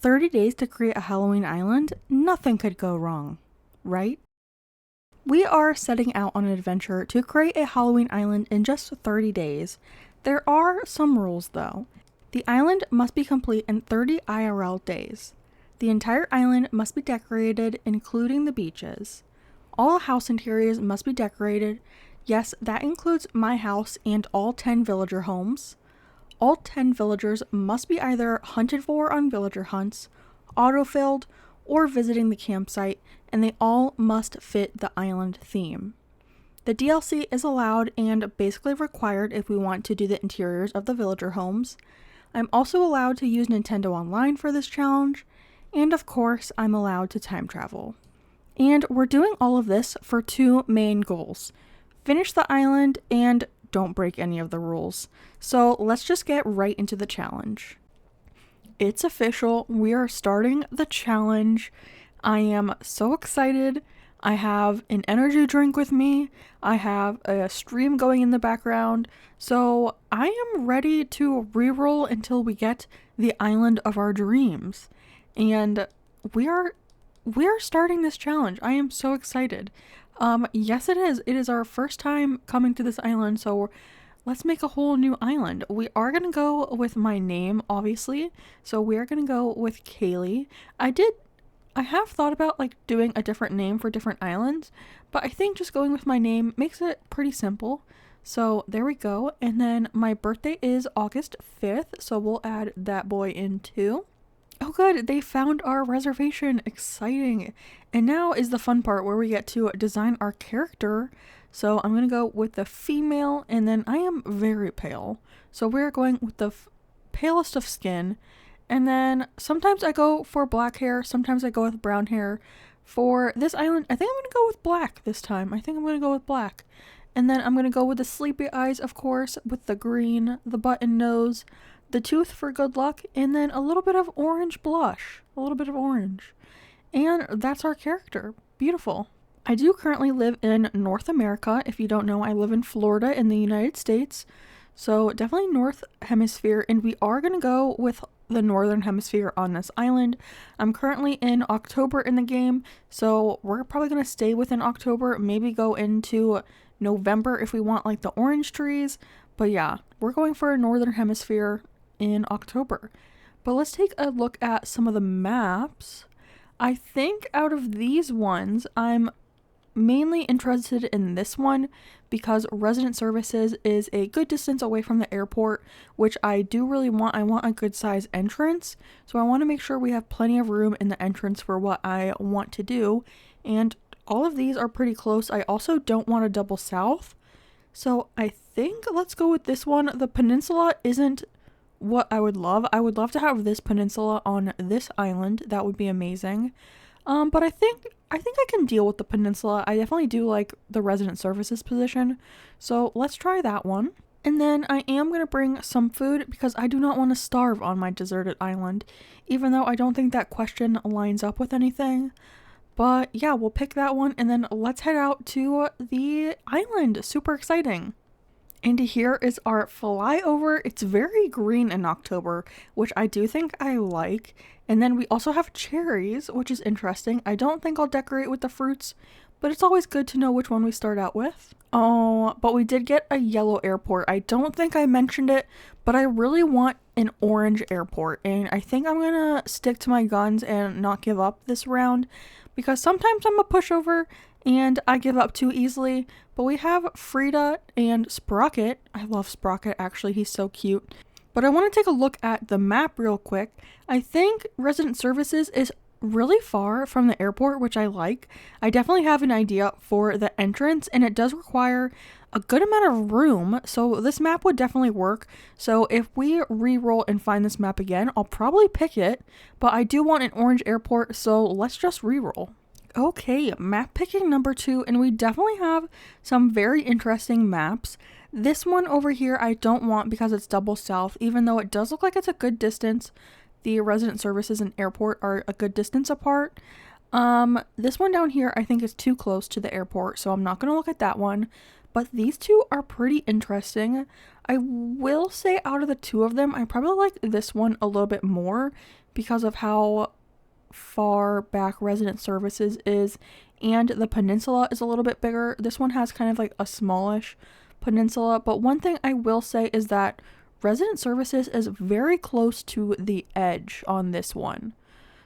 30 days to create a Halloween island? Nothing could go wrong, right? We are setting out on an adventure to create a Halloween island in just 30 days. There are some rules though. The island must be complete in 30 IRL days. The entire island must be decorated, including the beaches. All house interiors must be decorated. Yes, that includes my house and all 10 villager homes. All 10 villagers must be either hunted for on villager hunts, autofilled, or visiting the campsite, and they all must fit the island theme. The DLC is allowed and basically required if we want to do the interiors of the villager homes. I'm also allowed to use Nintendo Online for this challenge, and of course, I'm allowed to time travel. And we're doing all of this for two main goals: finish the island and don't break any of the rules. So let's just get right into the challenge. It's official. We are starting the challenge. I am so excited. I have an energy drink with me. I have a stream going in the background. So I am ready to reroll until we get the island of our dreams. And we are starting this challenge. I am so excited. Yes it is. It is our first time coming to this island, so let's make a whole new island. We are going to go with my name, obviously. So we are going to go with Kaylee. I have thought about like doing a different name for different islands, but I think just going with my name makes it pretty simple. So there we go. And then my birthday is August 5th, so we'll add that boy in too. Oh good, they found our reservation. Exciting. And now is the fun part where we get to design our character. So I'm going to go with the female, and then I am very pale. So we're going with the palest of skin. And then sometimes I go for black hair, sometimes I go with brown hair. For this island, I think I'm going to go with black this time. I think I'm going to go with black. And then I'm going to go with the sleepy eyes, of course, with the green, the button nose, the tooth for good luck, and then a little bit of orange blush. A little bit of orange. And that's our character. Beautiful. I do currently live in North America. If you don't know, I live in Florida in the United States. So definitely North Hemisphere, and we are going to go with the Northern Hemisphere on this island. I'm currently in October in the game, so we're probably going to stay within October, maybe go into November if we want like the orange trees. But yeah, we're going for a Northern Hemisphere in October. But let's take a look at some of the maps. I think out of these ones, I'm mainly interested in this one because resident services is a good distance away from the airport, which I do really want. I want a good size entrance, so I want to make sure we have plenty of room in the entrance for what I want to do, and all of these are pretty close. I also don't want a double south, so I think let's go with this one. The peninsula isn't what I would love. I would love to have this peninsula on this island. That would be amazing. But I think I can deal with the peninsula. I definitely do like the resident services position. So let's try that one. And then I am going to bring some food because I do not want to starve on my deserted island, even though I don't think that question lines up with anything. But yeah, we'll pick that one, and then let's head out to the island. Super exciting. And here is our flyover. It's very green in October, which I do think I like. And then we also have cherries, which is interesting. I don't think I'll decorate with the fruits, but it's always good to know which one we start out with. Oh, but we did get a yellow airport. I don't think I mentioned it, but I really want an orange airport. And I think I'm going to stick to my guns and not give up this round, because sometimes I'm a pushover and I give up too easily. But we have Frida and Sprocket. I love Sprocket, actually. He's so cute. But I want to take a look at the map real quick. I think resident services is really far from the airport, which I like. I definitely have an idea for the entrance, and it does require a good amount of room, so this map would definitely work. So if we re-roll and find this map again, I'll probably pick it, but I do want an orange airport, so let's just re-roll. Okay, map picking number 2, and we definitely have some very interesting maps. This one over here I don't want because it's double south, even though it does look like it's a good distance. The resident services and airport are a good distance apart. This one down here I think is too close to the airport, so I'm not going to look at that one. but these two are pretty interesting. I will say out of the two of them, I probably like this one a little bit more because of how far back resident services is, and the peninsula is a little bit bigger. This one has kind of like a smallish peninsula, but one thing I will say is that resident services is very close to the edge on this one.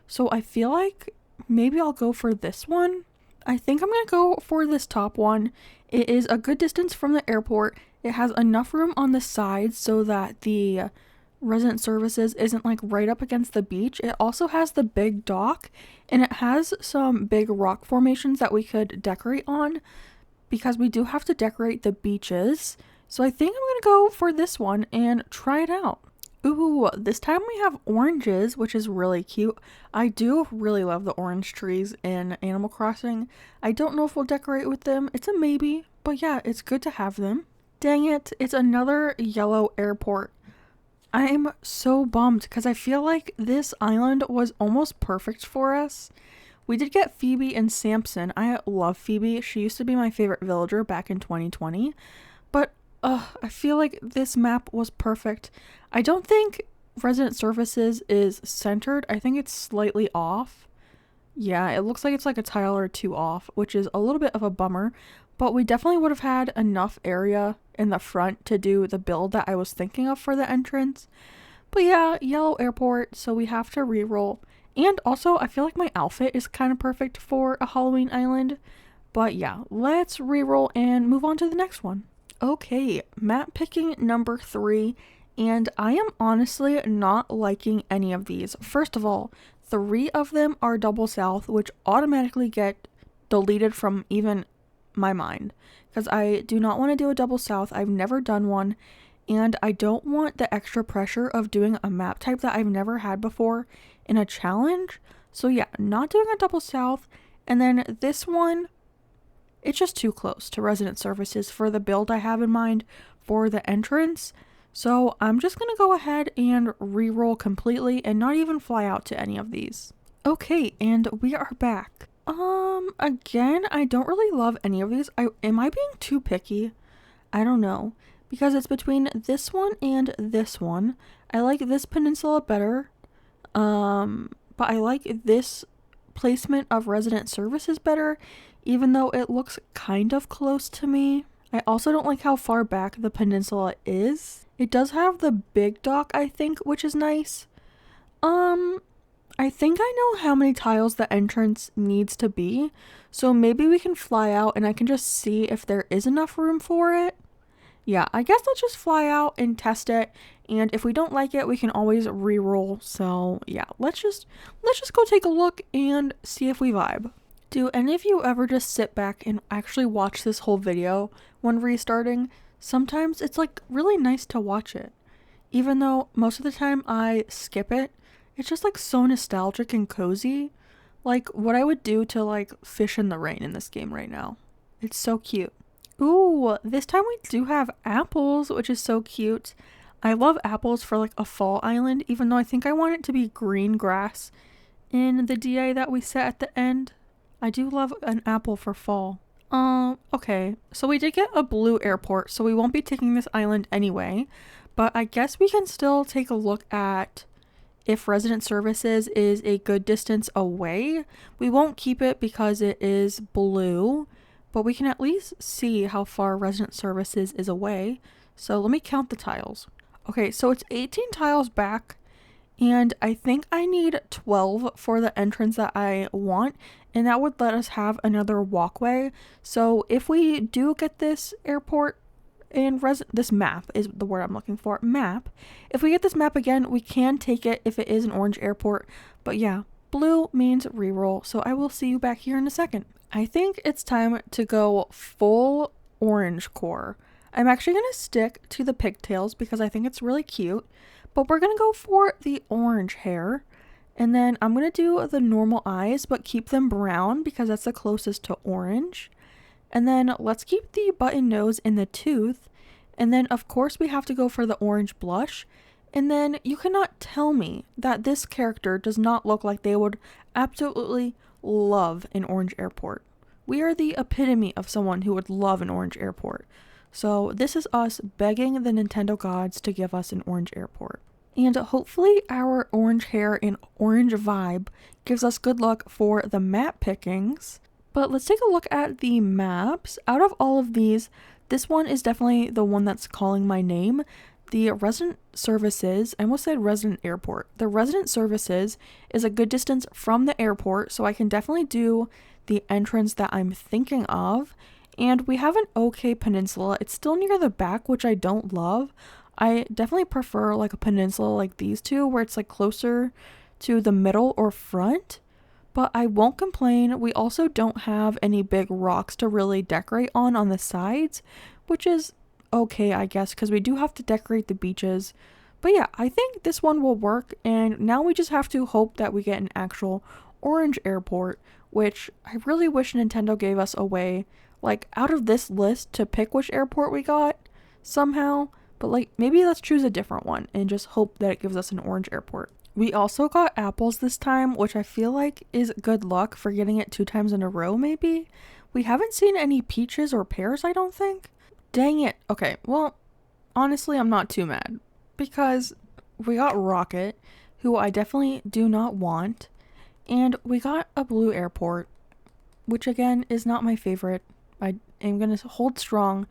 So I feel like maybe I'll go for this one. I think I'm going to go for this top one. It is a good distance from the airport. It has enough room on the sides so that the resident services isn't like right up against the beach. It also has the big dock, and it has some big rock formations that we could decorate on because we do have to decorate the beaches. So I think I'm going to go for this one and try it out. Ooh, this time we have oranges, which is really cute. I do really love the orange trees in Animal Crossing. I don't know if we'll decorate with them. It's a maybe, but yeah, it's good to have them. Dang it, it's another yellow airport. I'm so bummed because I feel like this island was almost perfect for us. We did get Phoebe and Samson. I love Phoebe. She used to be my favorite villager back in 2020. But I feel like this map was perfect. I don't think resident services is centered. I think it's slightly off. Yeah, it looks like it's like a tile or two off, which is a little bit of a bummer. But we definitely would have had enough area in the front to do the build that I was thinking of for the entrance. But yeah, yellow airport, so we have to reroll. And also, I feel like my outfit is kind of perfect for a Halloween island. But yeah, let's reroll and move on to the next one. Okay, map picking number 3, and I am honestly not liking any of these. First of all, 3 of them are double south, which automatically get deleted from even my mind because I do not want to do a double south. I've never done one, and I don't want the extra pressure of doing a map type that I've never had before in a challenge. So yeah, not doing a double south. And then this one, it's just too close to resident services for the build I have in mind for the entrance. So I'm just going to go ahead and re-roll completely and not even fly out to any of these. Okay, and we are back. Again, I don't really love any of these. Am I being too picky? I don't know. Because it's between this one and this one. I like this peninsula better. But I like this placement of resident services better, even though it looks kind of close to me. I also don't like how far back the peninsula is. It does have the big dock, I think, which is nice. I think I know how many tiles the entrance needs to be, so maybe we can fly out and I can just see if there is enough room for it. Yeah, I guess let's just fly out and test it, and if we don't like it, we can always re-roll. So yeah, let's just go take a look and see if we vibe. Do any of you ever just sit back and actually watch this whole video when restarting? Sometimes it's like really nice to watch it. Even though most of the time I skip it, it's just like so nostalgic and cozy. Like what I would do to like fish in the rain in this game right now. It's so cute. Ooh, this time we do have apples, which is so cute. I love apples for like a fall island, even though I think I want it to be green grass in the DA that we set at the end. I do love an apple for fall. Okay, so we did get a blue airport, so we won't be taking this island anyway, but I guess we can still take a look at if resident services is a good distance away. We won't keep it because it is blue, but we can at least see how far resident services is away. So let me count the tiles. Okay, so it's 18 tiles back, and I think I need 12 for the entrance that I want, and that would let us have another walkway. So if we do get this airport and this map is the word I'm looking for, map. If we get this map again, we can take it if it is an orange airport. But yeah, blue means reroll, so I will see you back here in a second. I think it's time to go full orange core. I'm actually going to stick to the pigtails because I think it's really cute, but we're going to go for the orange hair. And then I'm going to do the normal eyes, but keep them brown because that's the closest to orange. And then let's keep the button nose and the tooth. And then of course we have to go for the orange blush. And then you cannot tell me that this character does not look like they would absolutely love an orange airport. We are the epitome of someone who would love an orange airport. So this is us begging the Nintendo gods to give us an orange airport. And hopefully our orange hair and orange vibe gives us good luck for the map pickings. But let's take a look at the maps. Out of all of these, this one is definitely the one that's calling my name. The resident services, I almost said resident airport. The resident services is a good distance from the airport, so I can definitely do the entrance that I'm thinking of. And we have an okay peninsula. It's still near the back, which I don't love. I definitely prefer like a peninsula like these two, where it's like closer to the middle or front. But I won't complain. We also don't have any big rocks to really decorate on the sides, which is okay, I guess, because we do have to decorate the beaches. But yeah, I think this one will work, and now we just have to hope that we get an actual orange airport, which I really wish Nintendo gave us a way, like, out of this list to pick which airport we got somehow. But like, maybe let's choose a different one and just hope that it gives us an orange airport. We also got apples this time, which I feel like is good luck for getting it 2 times in a row, maybe. We haven't seen any peaches or pears, I don't think. Dang it. Okay, well, honestly, I'm not too mad, because we got Rocket, who I definitely do not want, and we got a blue airport, which again is not my favorite. I am going to hold strong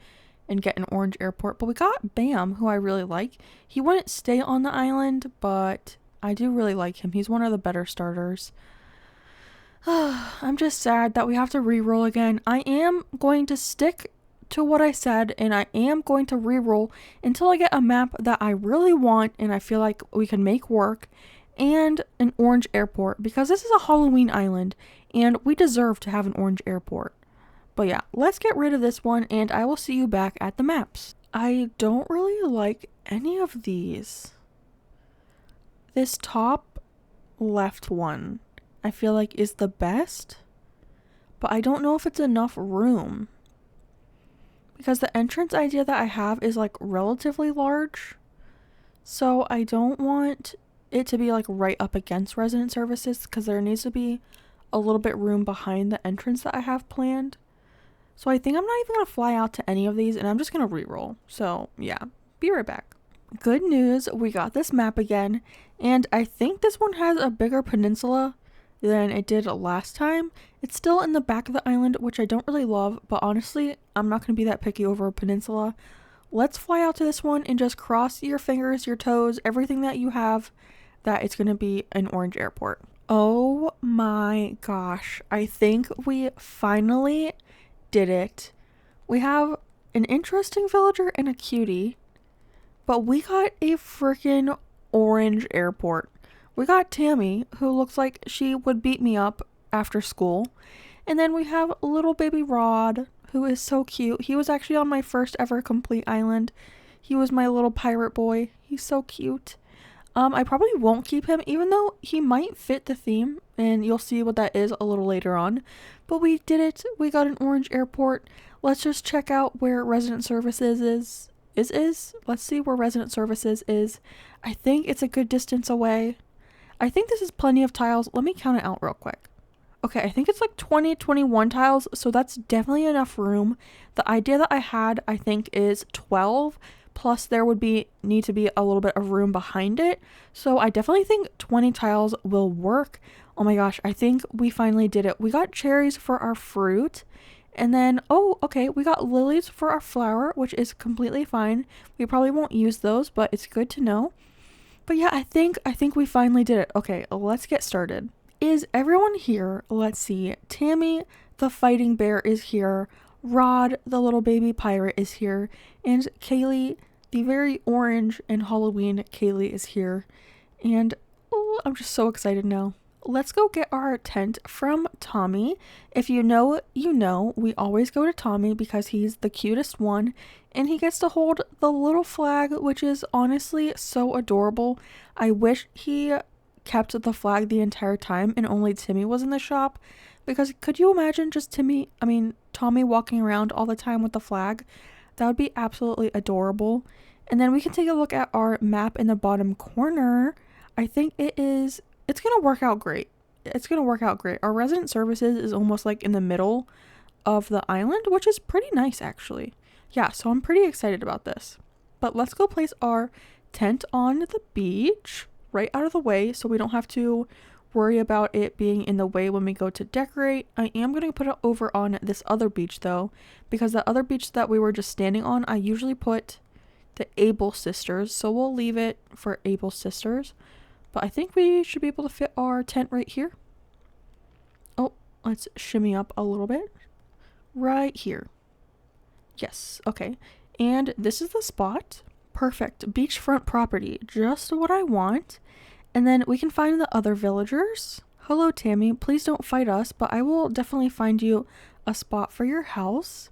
and get an orange airport. But we got Bam, who I really like. He wouldn't stay on the island, but I do really like him. He's one of the better starters. I'm just sad that we have to reroll again. I am going to stick to what I said, and I am going to reroll until I get a map that I really want and I feel like we can make work, and an orange airport, because this is a Halloween island and we deserve to have an orange airport. But yeah, let's get rid of this one and I will see you back at the maps. I don't really like any of these. This top left one I feel like is the best, but I don't know if it's enough room, because the entrance idea that I have is like relatively large, so I don't want it to be like right up against resident services, because there needs to be a little bit room behind the entrance that I have planned. So I think I'm not even going to fly out to any of these, and I'm just going to reroll. So yeah, be right back. Good news, we got this map again, and I think this one has a bigger peninsula than it did last time. It's still in the back of the island, which I don't really love, but honestly, I'm not going to be that picky over a peninsula. Let's fly out to this one and just cross your fingers, your toes, everything that you have, that it's going to be an orange airport. Oh my gosh, I think we finally did it. We have an interesting villager and a cutie, but we got a freaking orange airport. We got Tammy, who looks like she would beat me up after school. And then we have little baby Rod, who is so cute. He was actually on my first ever complete island. He was my little pirate boy. He's so cute. I probably won't keep him, even though he might fit the theme, and you'll see what that is a little later on. But we did it. We got an orange airport. Let's just check out where resident services is. Let's see where resident services is. I think it's a good distance away. I think this is plenty of tiles. Let me count it out real quick. Okay, I think it's like 21 tiles, so that's definitely enough room. The idea that I had, I think, is 12, plus there would need to be a little bit of room behind it. So I definitely think 20 tiles will work. Oh my gosh, I think we finally did it. We got cherries for our fruit. And then, oh, okay, we got lilies for our flower, which is completely fine. We probably won't use those, but it's good to know. But yeah, I think we finally did it. Okay, let's get started. Is everyone here? Let's see. Tammy, the fighting bear, is here. Rod, the little baby pirate, is here. And Kaylee, the very orange and Halloween Kaylee, is here. And oh, I'm just so excited now. Let's go get our tent from Tommy. If you know, you know, we always go to Tommy because he's the cutest one, and he gets to hold the little flag, which is honestly so adorable. I wish he kept the flag the entire time and only Timmy was in the shop, because could you imagine just Tommy walking around all the time with the flag? That would be absolutely adorable. And then we can take a look at our map in the bottom corner. I think it's going to work out great. It's going to work out great. Our resident services is almost like in the middle of the island, which is pretty nice actually. Yeah, so I'm pretty excited about this. But let's go place our tent on the beach right out of the way so we don't have to worry about it being in the way when we go to decorate. I am going to put it over on this other beach though, because the other beach that we were just standing on, I usually put the Able Sisters, so we'll leave it for Able Sisters. But I think we should be able to fit our tent right here. Oh, let's shimmy up a little bit. Right here. Yes, okay. And this is the spot. Perfect. Beachfront property. Just what I want. And then we can find the other villagers. Hello, Tammy. Please don't fight us, but I will definitely find you a spot for your house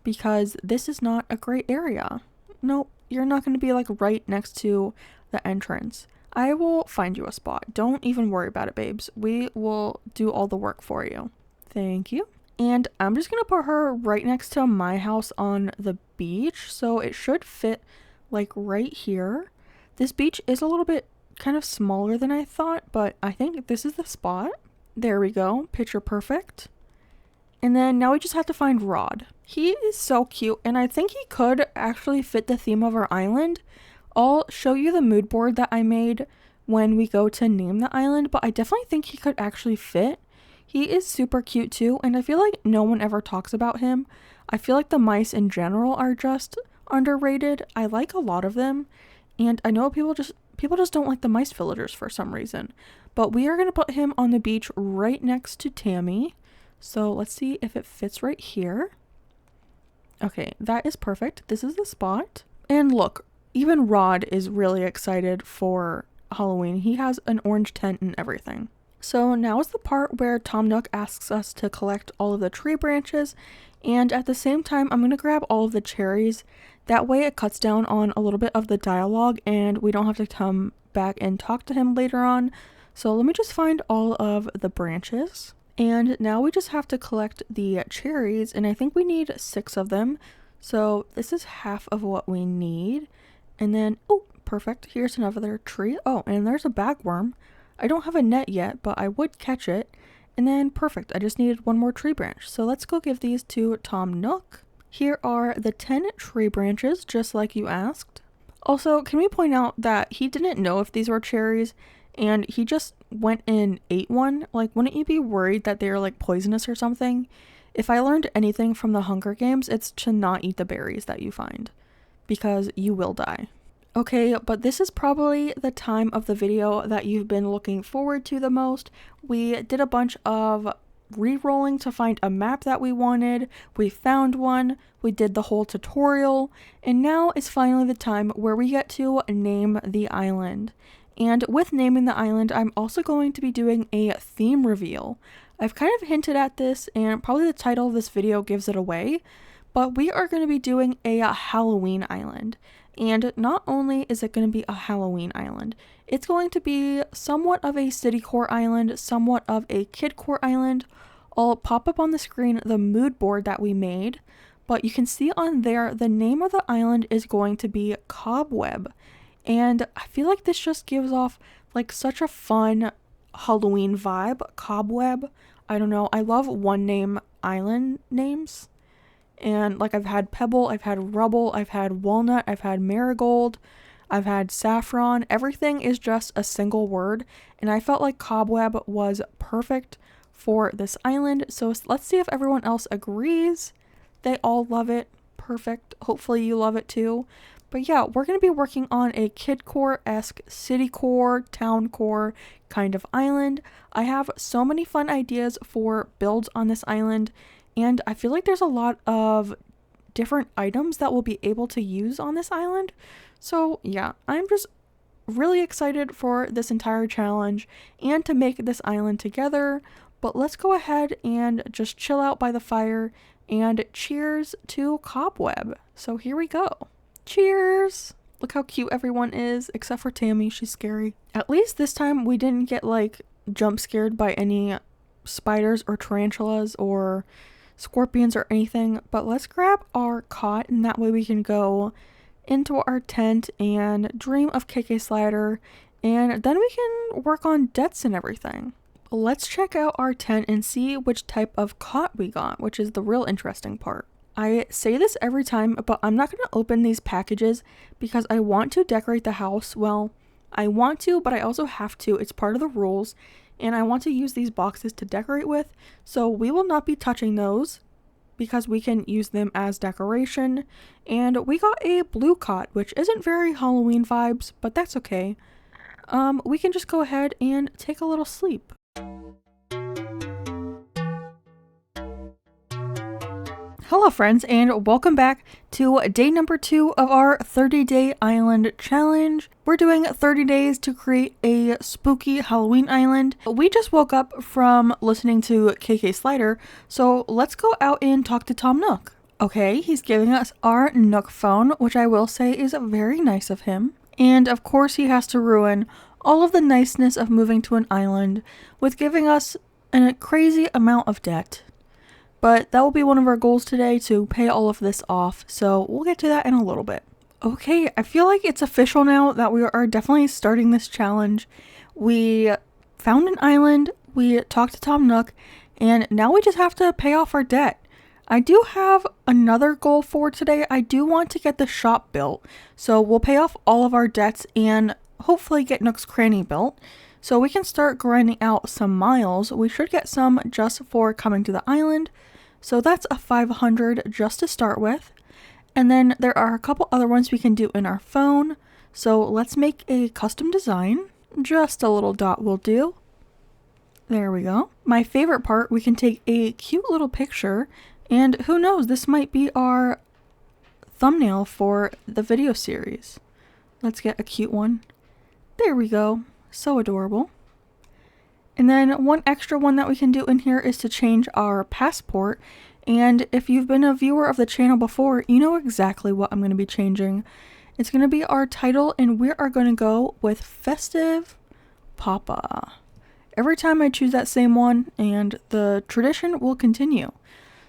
because this is not a great area. Nope, you're not going to be like right next to the entrance. I will find you a spot. Don't even worry about it, babes. We will do all the work for you. Thank you. And I'm just going to put her right next to my house on the beach. So it should fit like right here. This beach is a little bit kind of smaller than I thought, but I think this is the spot. There we go. Picture perfect. And then now we just have to find Rod. He is so cute, and I think he could actually fit the theme of our island. I'll show you the mood board that I made when we go to name the island, but I definitely think he could actually fit. He is super cute too, and I feel like no one ever talks about him. I feel like the mice in general are just underrated. I like a lot of them, and I know people just don't like the mice villagers for some reason. But we are going to put him on the beach right next to Tammy. So let's see if it fits right here. Okay, that is perfect. This is the spot. And look, even Rod is really excited for Halloween. He has an orange tent and everything. So now is the part where Tom Nook asks us to collect all of the tree branches. And at the same time, I'm going to grab all of the cherries. That way it cuts down on a little bit of the dialogue and we don't have to come back and talk to him later on. So let me just find all of the branches. And now we just have to collect the cherries, and I think we need 6 of them. So this is half of what we need. And then, oh, perfect. Here's another tree. Oh, and there's a bagworm. I don't have a net yet, but I would catch it. And then, perfect. I just needed 1 more tree branch. So let's go give these to Tom Nook. Here are the 10 tree branches, just like you asked. Also, can we point out that he didn't know if these were cherries, and he just went and ate one? Like, wouldn't you be worried that they're like poisonous or something? If I learned anything from the Hunger Games, it's to not eat the berries that you find, because you will die. Okay, but this is probably the time of the video that you've been looking forward to the most. We did a bunch of re-rolling to find a map that we wanted. We found one. We did the whole tutorial. And now is finally the time where we get to name the island. And with naming the island, I'm also going to be doing a theme reveal. I've kind of hinted at this, and probably the title of this video gives it away, but we are going to be doing a Halloween island. And not only is it going to be a Halloween island, it's going to be somewhat of a city core island, somewhat of a kid core island. I'll pop up on the screen the mood board that we made, but you can see on there the name of the island is going to be Cobweb. And I feel like this just gives off like such a fun Halloween vibe. Cobweb. I don't know. I love one name island names. And like I've had Pebble, I've had Rubble, I've had Walnut, I've had Marigold, I've had Saffron. Everything is just a single word. And I felt like Cobweb was perfect for this island. So let's see if everyone else agrees. They all love it. Perfect. Hopefully you love it too. But yeah, we're going to be working on a kid core-esque city core, town core kind of island. I have so many fun ideas for builds on this island, and I feel like there's a lot of different items that we'll be able to use on this island. So yeah, I'm just really excited for this entire challenge and to make this island together. But let's go ahead and just chill out by the fire and cheers to Cobweb. So here we go. Cheers! Look how cute everyone is, except for Tammy, she's scary. At least this time we didn't get like jump scared by any spiders or tarantulas or scorpions or anything. But let's grab our cot, and that way we can go into our tent and dream of KK Slider, and then we can work on debts and everything. let's check out our tent and see which type of cot we got, which is the real interesting part. I say this every time, but I'm not going to open these packages because I want to decorate the house. Well, I want to, but I also have to. It's part of the rules, and I want to use these boxes to decorate with, so we will not be touching those because we can use them as decoration. And we got a blue cot, which isn't very Halloween vibes, but that's okay. We can just go ahead and take a little sleep. Hello friends, and welcome back to day number 2 of our 30-day island challenge. We're doing 30 days to create a spooky Halloween island. We just woke up from listening to KK Slider, so let's go out and talk to Tom Nook. Okay, he's giving us our Nook phone, which I will say is very nice of him. And of course he has to ruin all of the niceness of moving to an island with giving us a crazy amount of debt. But that will be one of our goals today, to pay all of this off, so we'll get to that in a little bit. Okay, I feel like it's official now that we are definitely starting this challenge. We found an island, we talked to Tom Nook, and now we just have to pay off our debt. I do have another goal for today. I do want to get the shop built, so we'll pay off all of our debts and hopefully get Nook's Cranny built. So we can start grinding out some miles. We should get some just for coming to the island. So that's a 500 just to start with. And then there are a couple other ones we can do in our phone. So let's make a custom design. Just a little dot will do. There we go. My favorite part, we can take a cute little picture, and who knows, this might be our thumbnail for the video series. Let's get a cute one. There we go. So adorable. And then one extra one that we can do in here is to change our passport. And if you've been a viewer of the channel before, you know exactly what I'm going to be changing. It's going to be our title, and we are going to go with Festive Papa. Every time I choose that same one, and the tradition will continue.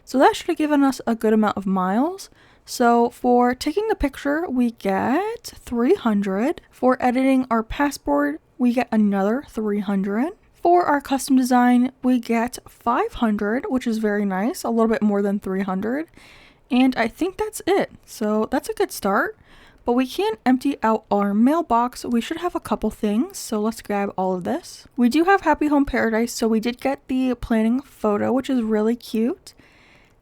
So that should have given us a good amount of miles. So for taking the picture, we get 300. For editing our passport, we get another 300. For our custom design, we get 500, which is very nice, a little bit more than 300. And I think that's it. So that's a good start. But we can't empty out our mailbox. We should have a couple things, so let's grab all of this. We do have Happy Home Paradise, so we did get the planning photo, which is really cute.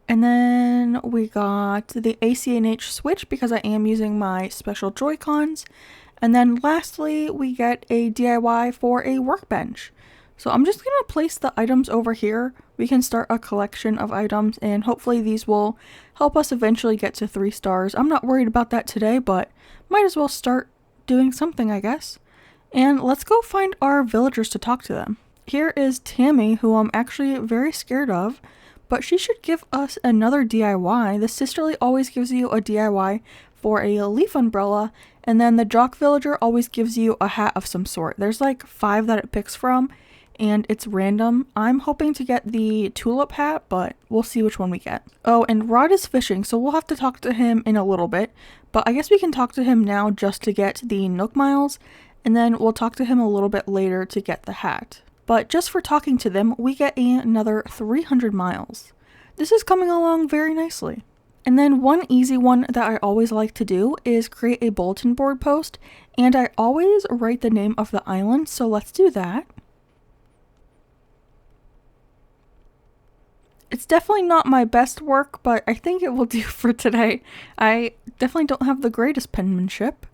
And then we got the ACNH switch because I am using my special Joy-Cons. And then lastly, we get a DIY for a workbench. So I'm just going to place the items over here. We can start a collection of items, and hopefully these will help us eventually get to 3 stars. I'm not worried about that today, but might as well start doing something, I guess. And let's go find our villagers to talk to them. Here is Tammy, who I'm actually very scared of, but she should give us another DIY. The Sisterly always gives you a DIY for a leaf umbrella, and then the Jock Villager always gives you a hat of some sort. There's like 5 that it picks from, and it's random. I'm hoping to get the tulip hat, but we'll see which one we get. Oh, and Rod is fishing, so we'll have to talk to him in a little bit, but I guess we can talk to him now just to get the Nook miles, and then we'll talk to him a little bit later to get the hat. But just for talking to them, we get another 300 miles. This is coming along very nicely. And then one easy one that I always like to do is create a bulletin board post, and I always write the name of the island, so let's do that. It's definitely not my best work, but I think it will do for today. I definitely don't have the greatest penmanship,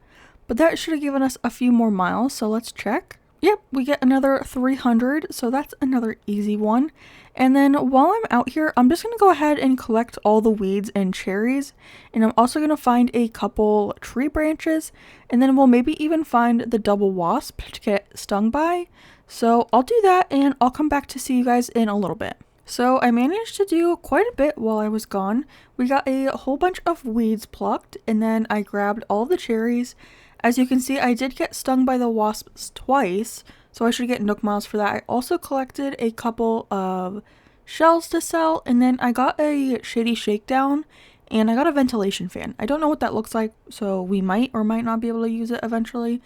but that should have given us a few more miles, so let's check. Yep, we get another 300, so that's another easy one. And then while I'm out here, I'm just going to go ahead and collect all the weeds and cherries, and I'm also going to find a couple tree branches, and then we'll maybe even find the double wasp to get stung by. So I'll do that, and I'll come back to see you guys in a little bit. So I managed to do quite a bit while I was gone. We got a whole bunch of weeds plucked, and then I grabbed all the cherries. As you can see, I did get stung by the wasps twice, so I should get Nook miles for that. I also collected a couple of shells to sell, and then I got a shady shakedown, and I got a ventilation fan. I don't know what that looks like, so we might or might not be able to use it eventually,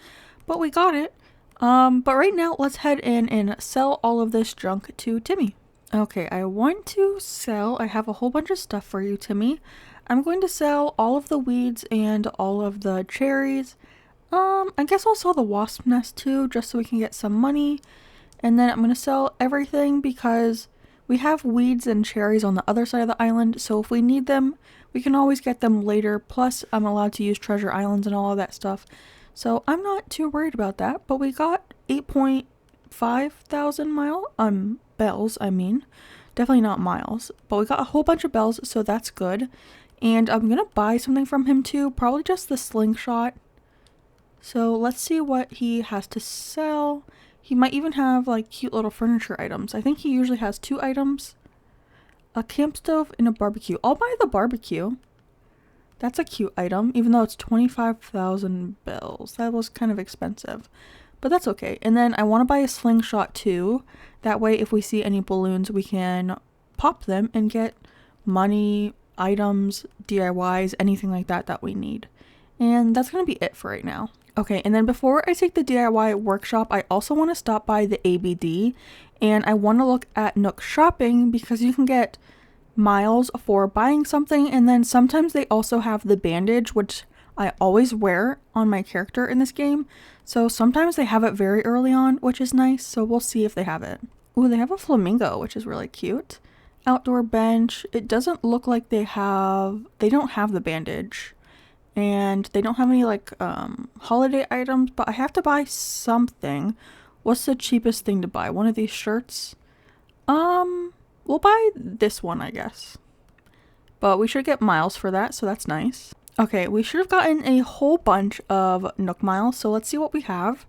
but we got it. But right now, let's head in and sell all of this junk to Timmy. Okay, I want to sell, I have a whole bunch of stuff for you, Timmy. I'm going to sell all of the weeds and all of the cherries. I guess I'll sell the wasp nest too, just so we can get some money. And then I'm going to sell everything because we have weeds and cherries on the other side of the island, so if we need them, we can always get them later. Plus, I'm allowed to use treasure islands and all of that stuff. So I'm not too worried about that, but we got 8.5 thousand bells, I mean. Definitely not miles, but we got a whole bunch of bells, so that's good. And I'm going to buy something from him too, probably just the slingshot. So let's see what he has to sell. He might even have like cute little furniture items. I think he usually has 2 items. A camp stove and a barbecue. I'll buy the barbecue. That's a cute item, even though it's 25,000 bells. That was kind of expensive, but that's okay. And then I want to buy a slingshot too. That way, if we see any balloons, we can pop them and get money, items, DIYs, anything like that that we need. And that's going to be it for right now. Okay, and then before I take the DIY workshop, I also want to stop by the ABD, and I want to look at Nook Shopping because you can get miles for buying something, and then sometimes they also have the bandage, which I always wear on my character in this game. So sometimes they have it very early on, which is nice, so we'll see if they have it. Ooh, they have a flamingo, which is really cute. Outdoor bench. It doesn't look like they don't have the bandage. And they don't have any like holiday items, but I have to buy something. What's the cheapest thing to buy? One of these shirts? We'll buy this one, I guess. But we should get miles for that, so that's nice. Okay, we should have gotten a whole bunch of Nook miles, so let's see what we have.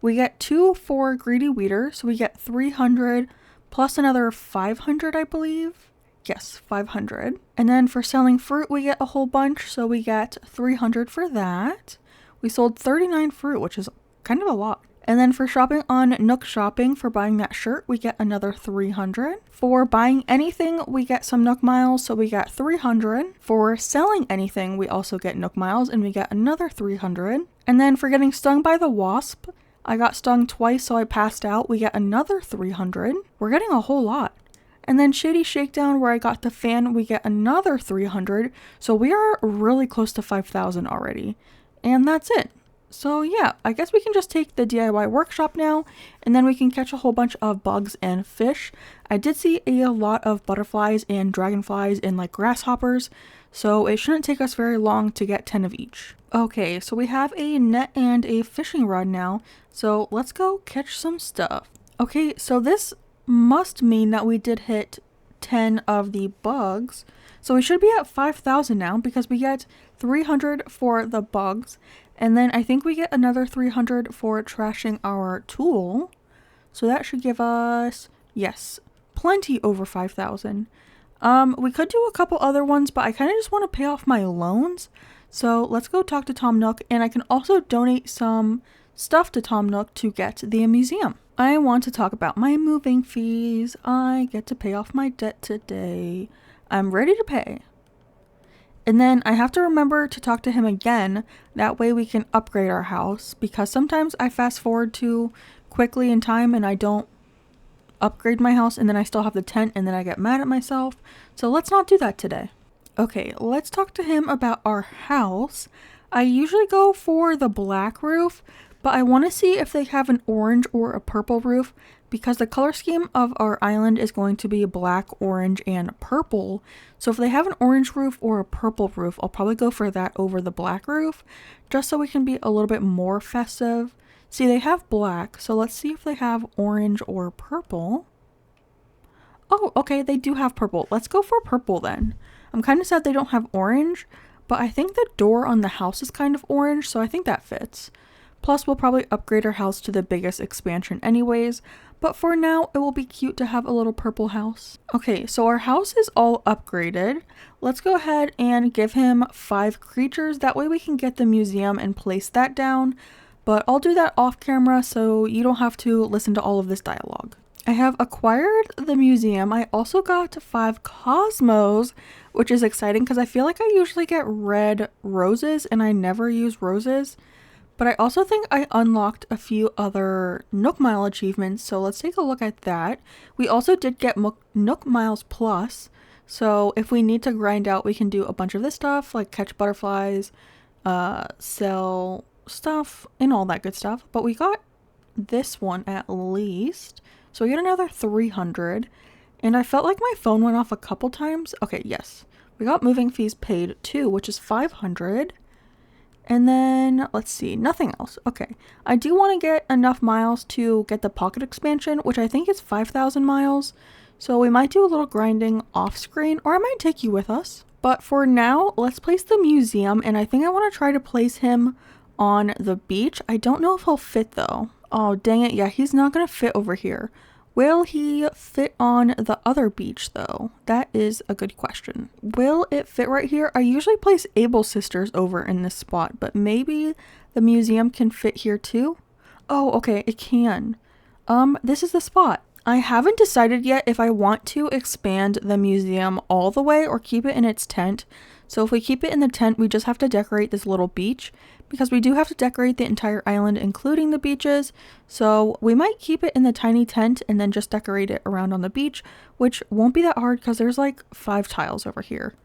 We get 2 for Greedy Weeder, so we get 300 plus another 500, I believe. Yes, 500. And then for selling fruit, we get a whole bunch, so we get 300 for that. We sold 39 fruit, which is kind of a lot. And then for shopping on Nook Shopping, for buying that shirt, we get another 300. For buying anything, we get some Nook miles, so we got 300. For selling anything, we also get Nook miles, and we get another 300. And then for getting stung by the wasp, I got stung twice, so I passed out. We get another 300. We're getting a whole lot. And then Shady Shakedown, where I got the fan, we get another 300. So we are really close to 5,000 already. And that's it. So yeah, I guess we can just take the DIY workshop now, and then we can catch a whole bunch of bugs and fish. I did see a lot of butterflies and dragonflies and like grasshoppers, so it shouldn't take us very long to get 10 of each. Okay, so we have a net and a fishing rod now, so let's go catch some stuff. Okay, so this must mean that we did hit 10 of the bugs. So we should be at 5,000 now because we get 300 for the bugs. And then I think we get another 300 for trashing our tool. So that should give us, yes, plenty over 5,000. We could do a couple other ones, but I kind of just want to pay off my loans. So let's go talk to Tom Nook, and I can also donate some stuff to Tom Nook to get the museum. I want to talk about my moving fees. I get to pay off my debt today. I'm ready to pay. And then I have to remember to talk to him again. That way we can upgrade our house, because sometimes I fast forward too quickly in time and I don't upgrade my house, and then I still have the tent and then I get mad at myself. So let's not do that today. Okay, let's talk to him about our house. I usually go for the black roof, but I want to see if they have an orange or a purple roof, because the color scheme of our island is going to be black, orange, and purple. So if they have an orange roof or a purple roof, I'll probably go for that over the black roof, just so we can be a little bit more festive. See, they have black, so let's see if they have orange or purple. Oh, okay, they do have purple. Let's go for purple then. I'm kind of sad they don't have orange, but I think the door on the house is kind of orange, so I think that fits. Plus, we'll probably upgrade our house to the biggest expansion anyways, but for now, it will be cute to have a little purple house. Okay, so our house is all upgraded. Let's go ahead and give him 5 creatures. That way we can get the museum and place that down, but I'll do that off camera so you don't have to listen to all of this dialogue. I have acquired the museum. I also got 5 cosmos, which is exciting because I feel like I usually get red roses and I never use roses. But I also think I unlocked a few other Nook Mile achievements, so let's take a look at that. We also did get Nook Miles Plus, so if we need to grind out, we can do a bunch of this stuff, like catch butterflies, sell stuff, and all that good stuff. But we got this one at least, so we get another 300, and I felt like my phone went off a couple times. Okay, yes. We got moving fees paid too, which is 500. And then, let's see, nothing else. Okay, I do want to get enough miles to get the pocket expansion, which I think is 5,000 miles. So we might do a little grinding off screen, or I might take you with us. But for now, let's place the museum, and I think I want to try to place him on the beach. I don't know if he'll fit though. Oh, dang it. Yeah, he's not going to fit over here. Will he fit on the other beach though? That is a good question. Will it fit right here? I usually place Able Sisters over in this spot, but maybe the museum can fit here too? Oh, okay, it can. This is the spot. I haven't decided yet if I want to expand the museum all the way or keep it in its tent. So if we keep it in the tent, we just have to decorate this little beach, because we do have to decorate the entire island, including the beaches. So we might keep it in the tiny tent and then just decorate it around on the beach, which won't be that hard because there's like 5 tiles over here.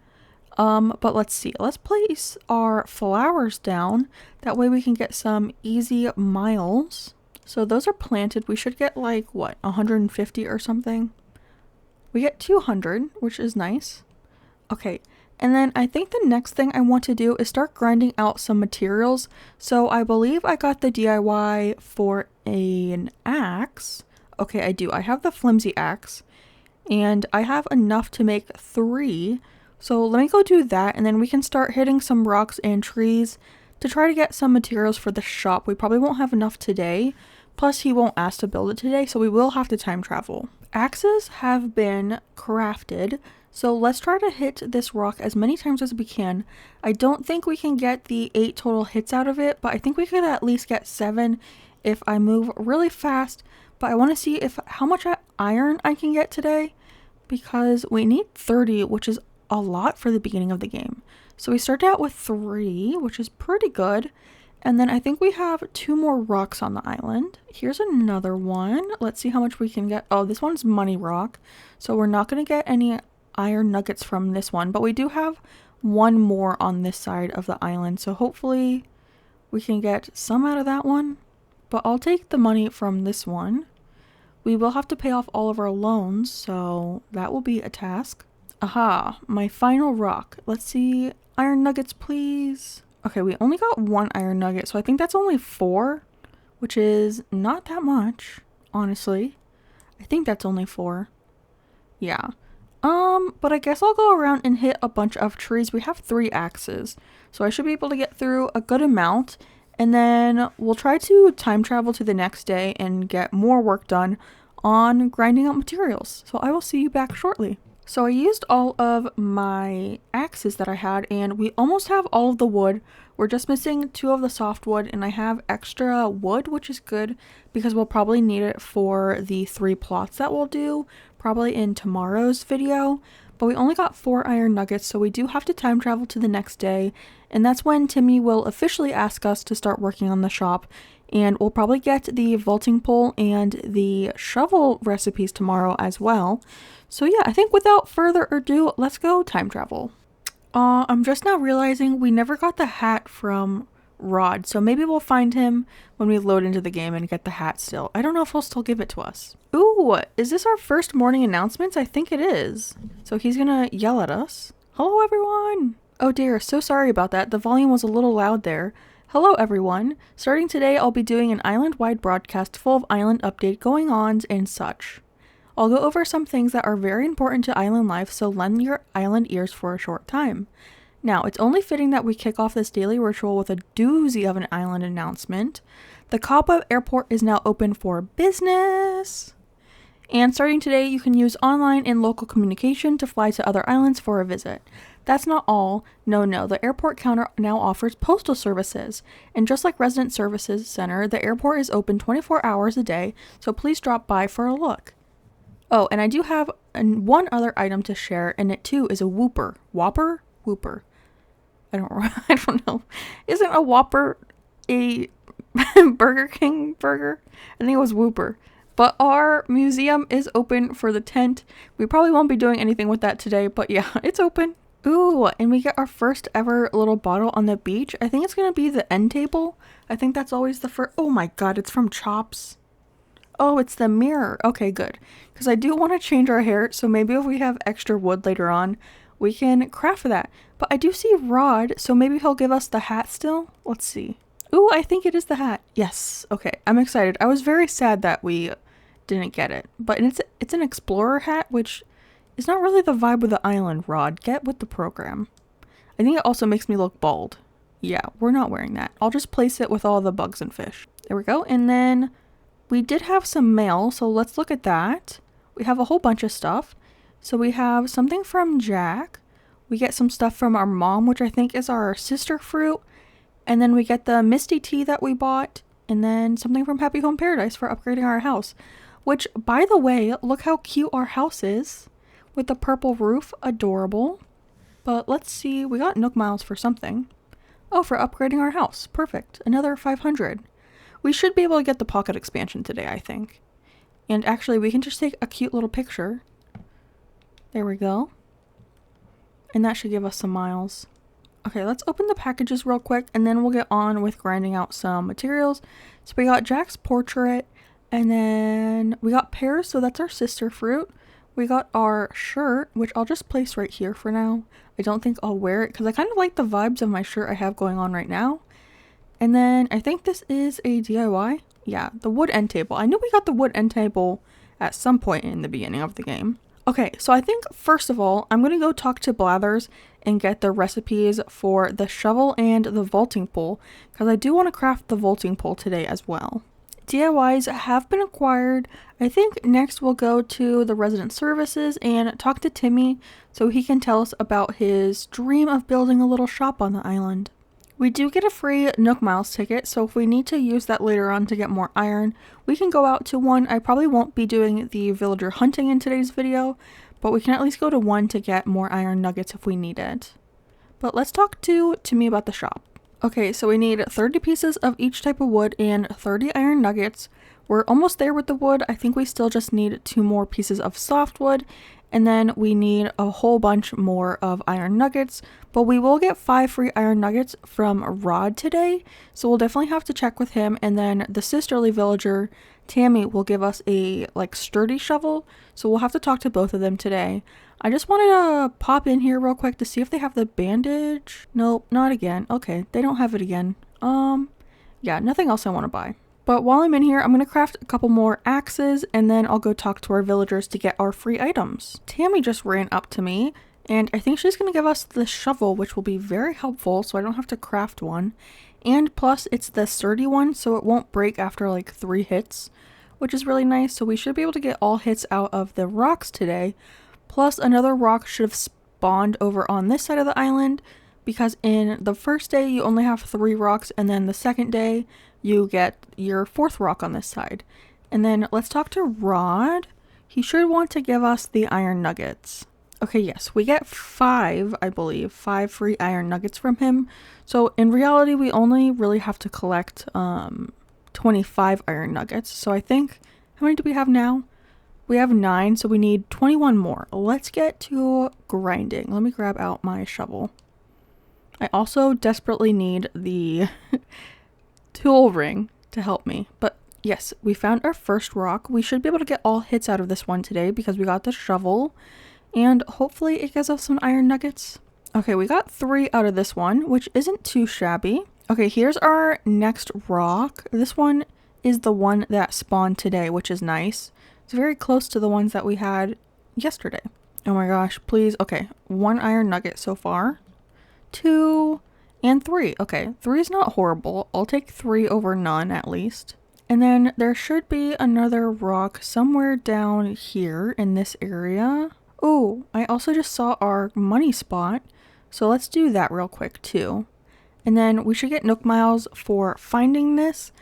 But let's see. Let's place our flowers down. That way we can get some easy miles. So those are planted. We should get like, what, 150 or something? We get 200, which is nice. Okay. And then I think the next thing I want to do is start grinding out some materials. So I believe I got the DIY for an axe. Okay, I do. I have the flimsy axe. And I have enough to make 3. So let me go do that. And then we can start hitting some rocks and trees to try to get some materials for the shop. We probably won't have enough today. Plus he won't ask to build it today. So we will have to time travel. Axes have been crafted. So let's try to hit this rock as many times as we can. I don't think we can get the 8 total hits out of it, but I think we could at least get 7 if I move really fast. But I want to see how much iron I can get today, because we need 30, which is a lot for the beginning of the game. So we started out with 3, which is pretty good. And then I think we have 2 more rocks on the island. Here's another one. Let's see how much we can get. Oh, this one's money rock. So we're not going to get any iron nuggets from this one, but we do have 1 more on this side of the island, so hopefully we can get some out of that one. But I'll take the money from this one. We will have to pay off all of our loans, so that will be a task. Aha, my final rock. Let's see, iron nuggets please. Okay, we only got 1 iron nugget, so I think that's only 4, which is not that much, honestly. I think that's only 4. Yeah. But I guess I'll go around and hit a bunch of trees. We have 3 axes, so I should be able to get through a good amount, and then we'll try to time travel to the next day and get more work done on grinding out materials. So I will see you back shortly. So I used all of my axes that I had, and we almost have all of the wood. We're just missing 2 of the softwood, and I have extra wood, which is good because we'll probably need it for the 3 plots that we'll do, probably in tomorrow's video. But we only got 4 iron nuggets, so we do have to time travel to the next day, and that's when Timmy will officially ask us to start working on the shop, and we'll probably get the vaulting pole and the shovel recipes tomorrow as well. So yeah, I think without further ado, let's go time travel. I'm just now realizing we never got the hat from Rod, so maybe we'll find him when we load into the game and get the hat still. I don't know if he'll still give it to us. Ooh, is this our first morning announcements? I think it is. So he's gonna yell at us. Hello, everyone! Oh dear, so sorry about that. The volume was a little loud there. Hello, everyone. Starting today, I'll be doing an island-wide broadcast full of island update going-ons and such. I'll go over some things that are very important to island life, so lend your island ears for a short time. Now, it's only fitting that we kick off this daily ritual with a doozy of an island announcement. The Cobweb Airport is now open for business! And starting today, you can use online and local communication to fly to other islands for a visit. That's not all. No, the airport counter now offers postal services. And just like Resident Services Center, the airport is open 24 hours a day, so please drop by for a look. Oh, and I do have one other item to share, and it too is a whooper. Whopper? Whooper. I don't know. Isn't a whopper a Burger King burger. I think it was Whooper. But our museum is open for the tent. We probably won't be doing anything with that today, but yeah, it's open. Ooh, and we get our first ever little bottle on the beach. I think it's gonna be the end table. I think that's always the first. Oh my god, it's from Chops. Oh, it's the mirror. Okay, good. Because I do want to change our hair, so maybe if we have extra wood later on, we can craft that. But I do see Rod, so maybe he'll give us the hat still. Let's see. Ooh, I think it is the hat. Yes. Okay, I'm excited. I was very sad that we didn't get it. But it's an explorer hat, which is not really the vibe of the island, Rod. Get with the program. I think it also makes me look bald. Yeah, we're not wearing that. I'll just place it with all the bugs and fish. There we go. And then we did have some mail, so let's look at that. We have a whole bunch of stuff. So we have something from Jack. We get some stuff from our mom, which I think is our sister fruit. And then we get the Misty tea that we bought. And then something from Happy Home Paradise for upgrading our house. Which, by the way, look how cute our house is. With the purple roof. Adorable. But let's see. We got Nook Miles for something. Oh, for upgrading our house. Perfect. Another 500. We should be able to get the pocket expansion today, I think. And actually, we can just take a cute little picture. There we go. And that should give us some miles. Okay, let's open the packages real quick, and then we'll get on with grinding out some materials. So we got Jack's portrait, and then we got pears, so that's our sister fruit. We got our shirt, which I'll just place right here for now. I don't think I'll wear it, because I kind of like the vibes of my shirt I have going on right now. And then I think this is a DIY. Yeah, the wood end table. I knew we got the wood end table at some point in the beginning of the game. Okay, so I think first of all, I'm going to go talk to Blathers and get the recipes for the shovel and the vaulting pole, because I do want to craft the vaulting pole today as well. DIYs have been acquired. I think next we'll go to the resident services and talk to Timmy so he can tell us about his dream of building a little shop on the island. We do get a free Nook Miles ticket, so if we need to use that later on to get more iron, we can go out to one. I probably won't be doing the villager hunting in today's video, but we can at least go to one to get more iron nuggets if we need it. But let's talk to Timmy about the shop. Okay, so we need 30 pieces of each type of wood and 30 iron nuggets. We're almost there with the wood. I think we still just need 2 more pieces of softwood, and then we need a whole bunch more of iron nuggets, but we will get 5 free iron nuggets from Rod today, so we'll definitely have to check with him. And then the sisterly villager, Tammy, will give us a sturdy shovel, so we'll have to talk to both of them today. I just wanted to pop in here real quick to see if they have the bandage. Nope, not again. Okay, they don't have it again. Yeah, nothing else I want to buy. But while I'm in here, I'm going to craft a couple more axes, and then I'll go talk to our villagers to get our free items. Tammy just ran up to me, and I think she's going to give us the shovel, which will be very helpful, so I don't have to craft one. And plus, it's the sturdy one, so it won't break after 3 hits, which is really nice. So we should be able to get all hits out of the rocks today. Plus, another rock should have spawned over on this side of the island, because in the first day, you only have 3 rocks, and then the second day, you get your 4th rock on this side. And then let's talk to Rod. He should want to give us the iron nuggets. Okay, yes, we get 5, I believe, 5 free iron nuggets from him. So in reality, we only really have to collect 25 iron nuggets. So I think, how many do we have now? We have 9, so we need 21 more. Let's get to grinding. Let me grab out my shovel. I also desperately need the tool ring to help me. But yes, we found our first rock. We should be able to get all hits out of this one today because we got the shovel. And hopefully it gives us some iron nuggets. Okay, we got 3 out of this one, which isn't too shabby. Okay, here's our next rock. This one is the one that spawned today, which is nice. It's very close to the ones that we had yesterday. Oh my gosh, please. Okay, 1 iron nugget so far. 2 and 3. Okay, 3 is not horrible. I'll take 3 over none at least. And then there should be another rock somewhere down here in this area. Oh, I also just saw our money spot. So let's do that real quick too. And then we should get Nook Miles for finding this.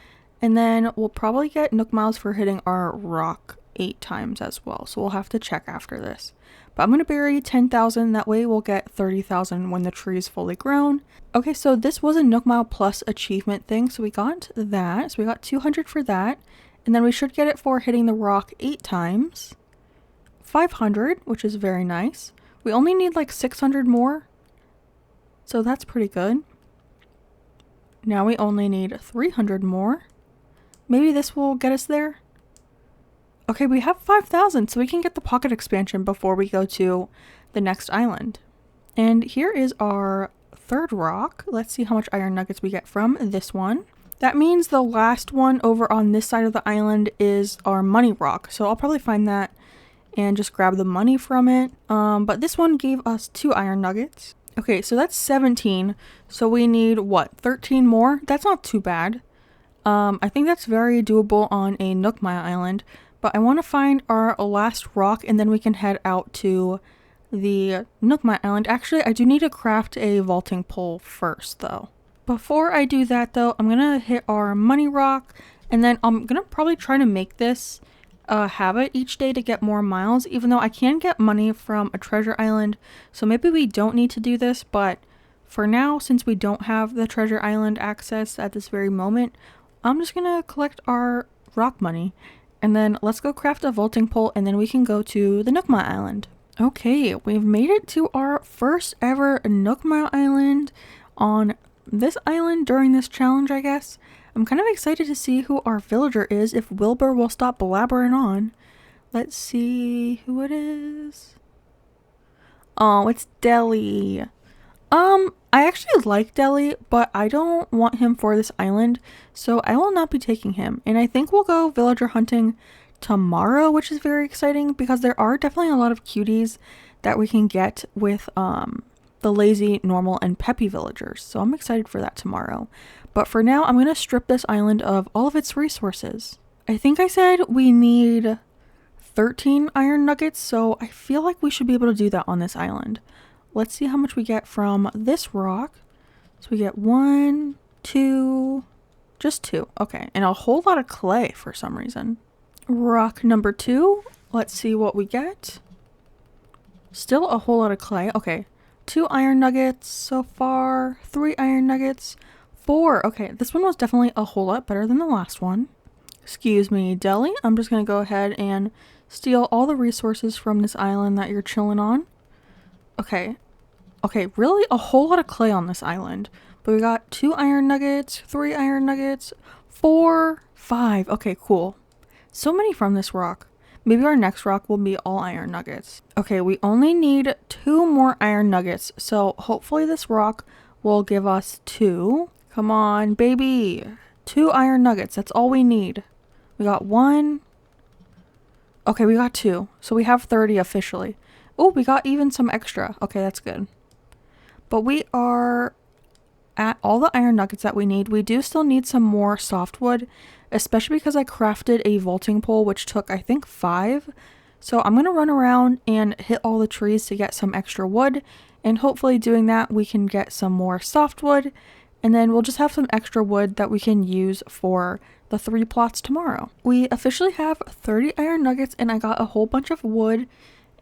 And then we'll probably get Nook Miles for hitting our rock 8 times as well. So we'll have to check after this. But I'm going to bury 10,000. That way we'll get 30,000 when the tree is fully grown. Okay, so this was a Nook Mile Plus achievement thing. So we got that. So we got 200 for that. And then we should get it for hitting the rock 8 times. 500, which is very nice. We only need like 600 more. So that's pretty good. Now we only need 300 more. Maybe this will get us there. Okay, we have 5,000, so we can get the pocket expansion before we go to the next island. And here is our third rock. Let's see how much iron nuggets we get from this one. That means the last one over on this side of the island is our money rock. So I'll probably find that and just grab the money from it. But this one gave us 2 iron nuggets. Okay, so that's 17. So we need, what, 13 more? That's not too bad. I think that's very doable on a Nook Mile island. But I want to find our last rock and then we can head out to the Nook Mile island. Actually, I do need to craft a vaulting pole first, though. Before I do that, though, I'm going to hit our money rock. And then I'm going to probably try to make this habit each day to get more miles, even though I can get money from a treasure island, so maybe we don't need to do this. But for now, since we don't have the treasure island access at this very moment, I'm just gonna collect our rock money and then let's go craft a vaulting pole and then we can go to the Nook Mile island. Okay, we've made it to our first ever Nook Mile island on this island during this challenge, I guess. I'm kind of excited to see who our villager is, if Wilbur will stop blabbering on. Let's see who it is. Oh, it's Deli. I actually like Deli, but I don't want him for this island, so I will not be taking him. And I think we'll go villager hunting tomorrow, which is very exciting because there are definitely a lot of cuties that we can get with the lazy, normal, and peppy villagers. So I'm excited for that tomorrow. But for now, I'm going to strip this island of all of its resources. I think I said we need 13 iron nuggets, so I feel like we should be able to do that on this island. Let's see how much we get from this rock. So we get 1, 2, just 2. Okay, and a whole lot of clay for some reason. Rock number 2. Let's see what we get. Still a whole lot of clay. Okay, 2 iron nuggets so far. 3 iron nuggets. 4. Okay, this one was definitely a whole lot better than the last one. Excuse me, Deli. I'm just going to go ahead and steal all the resources from this island that you're chilling on. Okay. Okay, really a whole lot of clay on this island. But we got 2 iron nuggets, 3 iron nuggets, 4, 5. Okay, cool. So many from this rock. Maybe our next rock will be all iron nuggets. Okay, we only need 2 more iron nuggets. So hopefully this rock will give us 2. Come on, baby. 2 iron nuggets. That's all we need. We got 1. Okay, we got 2. So we have 30 officially. Oh, we got even some extra. Okay, that's good. But we are at all the iron nuggets that we need. We do still need some more softwood, especially because I crafted a vaulting pole, which took, I think, 5. So I'm going to run around and hit all the trees to get some extra wood. And hopefully doing that, we can get some more softwood. And then we'll just have some extra wood that we can use for the 3 plots tomorrow. We officially have 30 iron nuggets and I got a whole bunch of wood.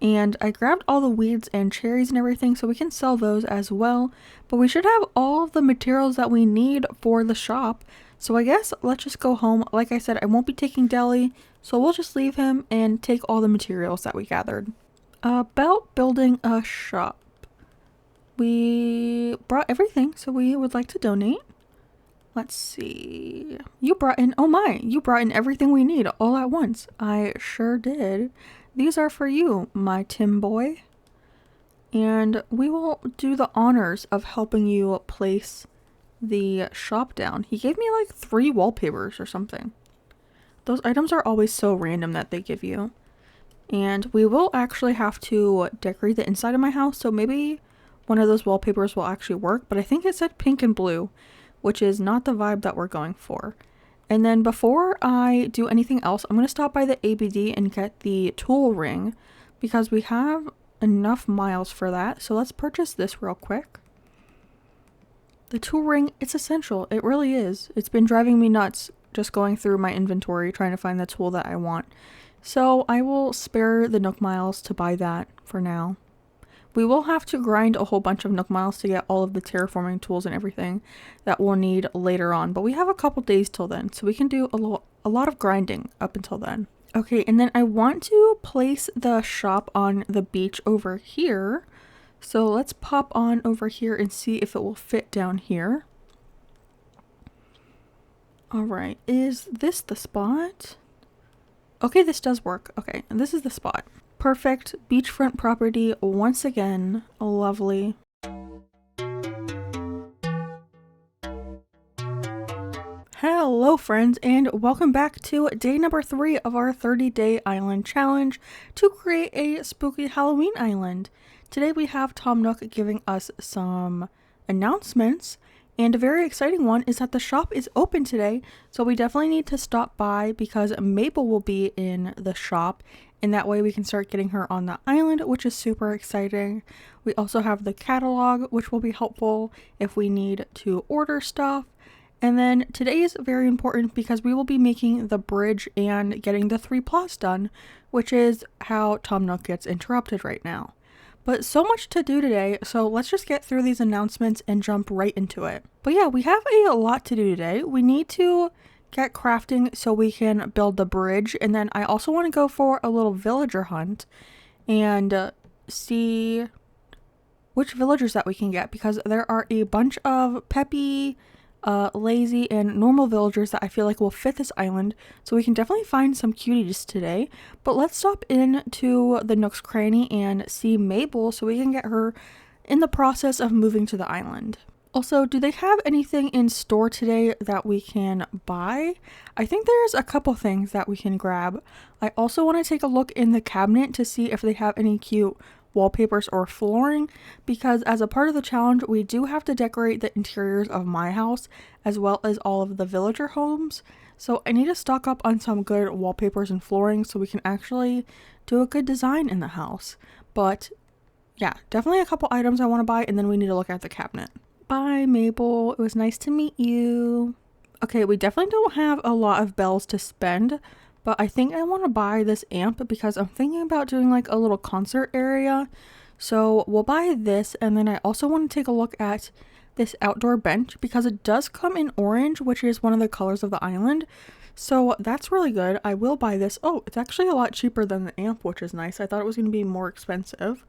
And I grabbed all the weeds and cherries and everything so we can sell those as well. But we should have all of the materials that we need for the shop. So I guess let's just go home. Like I said, I won't be taking Deli, so we'll just leave him and take all the materials that we gathered. About building a shop. We brought everything, so we would like to donate. Let's see. You brought in, oh my, you brought in everything we need all at once. I sure did. These are for you, my Tim boy. And we will do the honors of helping you place the shop down. He gave me like 3 wallpapers or something. Those items are always so random that they give you. And we will actually have to decorate the inside of my house, so maybe one of those wallpapers will actually work, but I think it said pink and blue, which is not the vibe that we're going for. And then before I do anything else, I'm going to stop by the ABD and get the tool ring because we have enough miles for that. So let's purchase this real quick. The tool ring, it's essential. It really is. It's been driving me nuts just going through my inventory trying to find the tool that I want. So I will spare the Nook Miles to buy that for now. We will have to grind a whole bunch of Nook Miles to get all of the terraforming tools and everything that we'll need later on. But we have a couple days till then, so we can do a lot of grinding up until then. Okay, and then I want to place the shop on the beach over here. So let's pop on over here and see if it will fit down here. Alright, is this the spot? Okay, this does work. Okay, and this is the spot. Perfect beachfront property once again. Lovely. Hello friends, and welcome back to day number 3 of our 30-day island challenge to create a spooky Halloween island. Today we have Tom Nook giving us some announcements, and a very exciting one is that the shop is open today, so we definitely need to stop by because Mabel will be in the shop, and that way we can start getting her on the island, which is super exciting. We also have the catalog, which will be helpful if we need to order stuff. And then today is very important because we will be making the bridge and getting the 3 plots done, which is how Tom Nook gets interrupted right now. But so much to do today, so let's just get through these announcements and jump right into it. But yeah, we have a lot to do today. We need to get crafting so we can build the bridge, and then I also want to go for a little villager hunt and see which villagers that we can get, because there are a bunch of peppy, lazy, and normal villagers that I feel like will fit this island, so we can definitely find some cuties today. But let's stop into the Nook's Cranny and see Mabel so we can get her in the process of moving to the island. Also, do they have anything in store today that we can buy? I think there's a couple things that we can grab. I also want to take a look in the cabinet to see if they have any cute wallpapers or flooring, because as a part of the challenge we do have to decorate the interiors of my house as well as all of the villager homes, so I need to stock up on some good wallpapers and flooring so we can actually do a good design in the house. But yeah, definitely a couple items I want to buy, and then we need to look at the cabinet. Bye Mabel, it was nice to meet you. Okay, we definitely don't have a lot of bells to spend, but I think I want to buy this amp because I'm thinking about doing like a little concert area. So we'll buy this, and then I also want to take a look at this outdoor bench because it does come in orange, which is one of the colors of the island. So that's really good. I will buy this. Oh, it's actually a lot cheaper than the amp, which is nice. I thought it was going to be more expensive,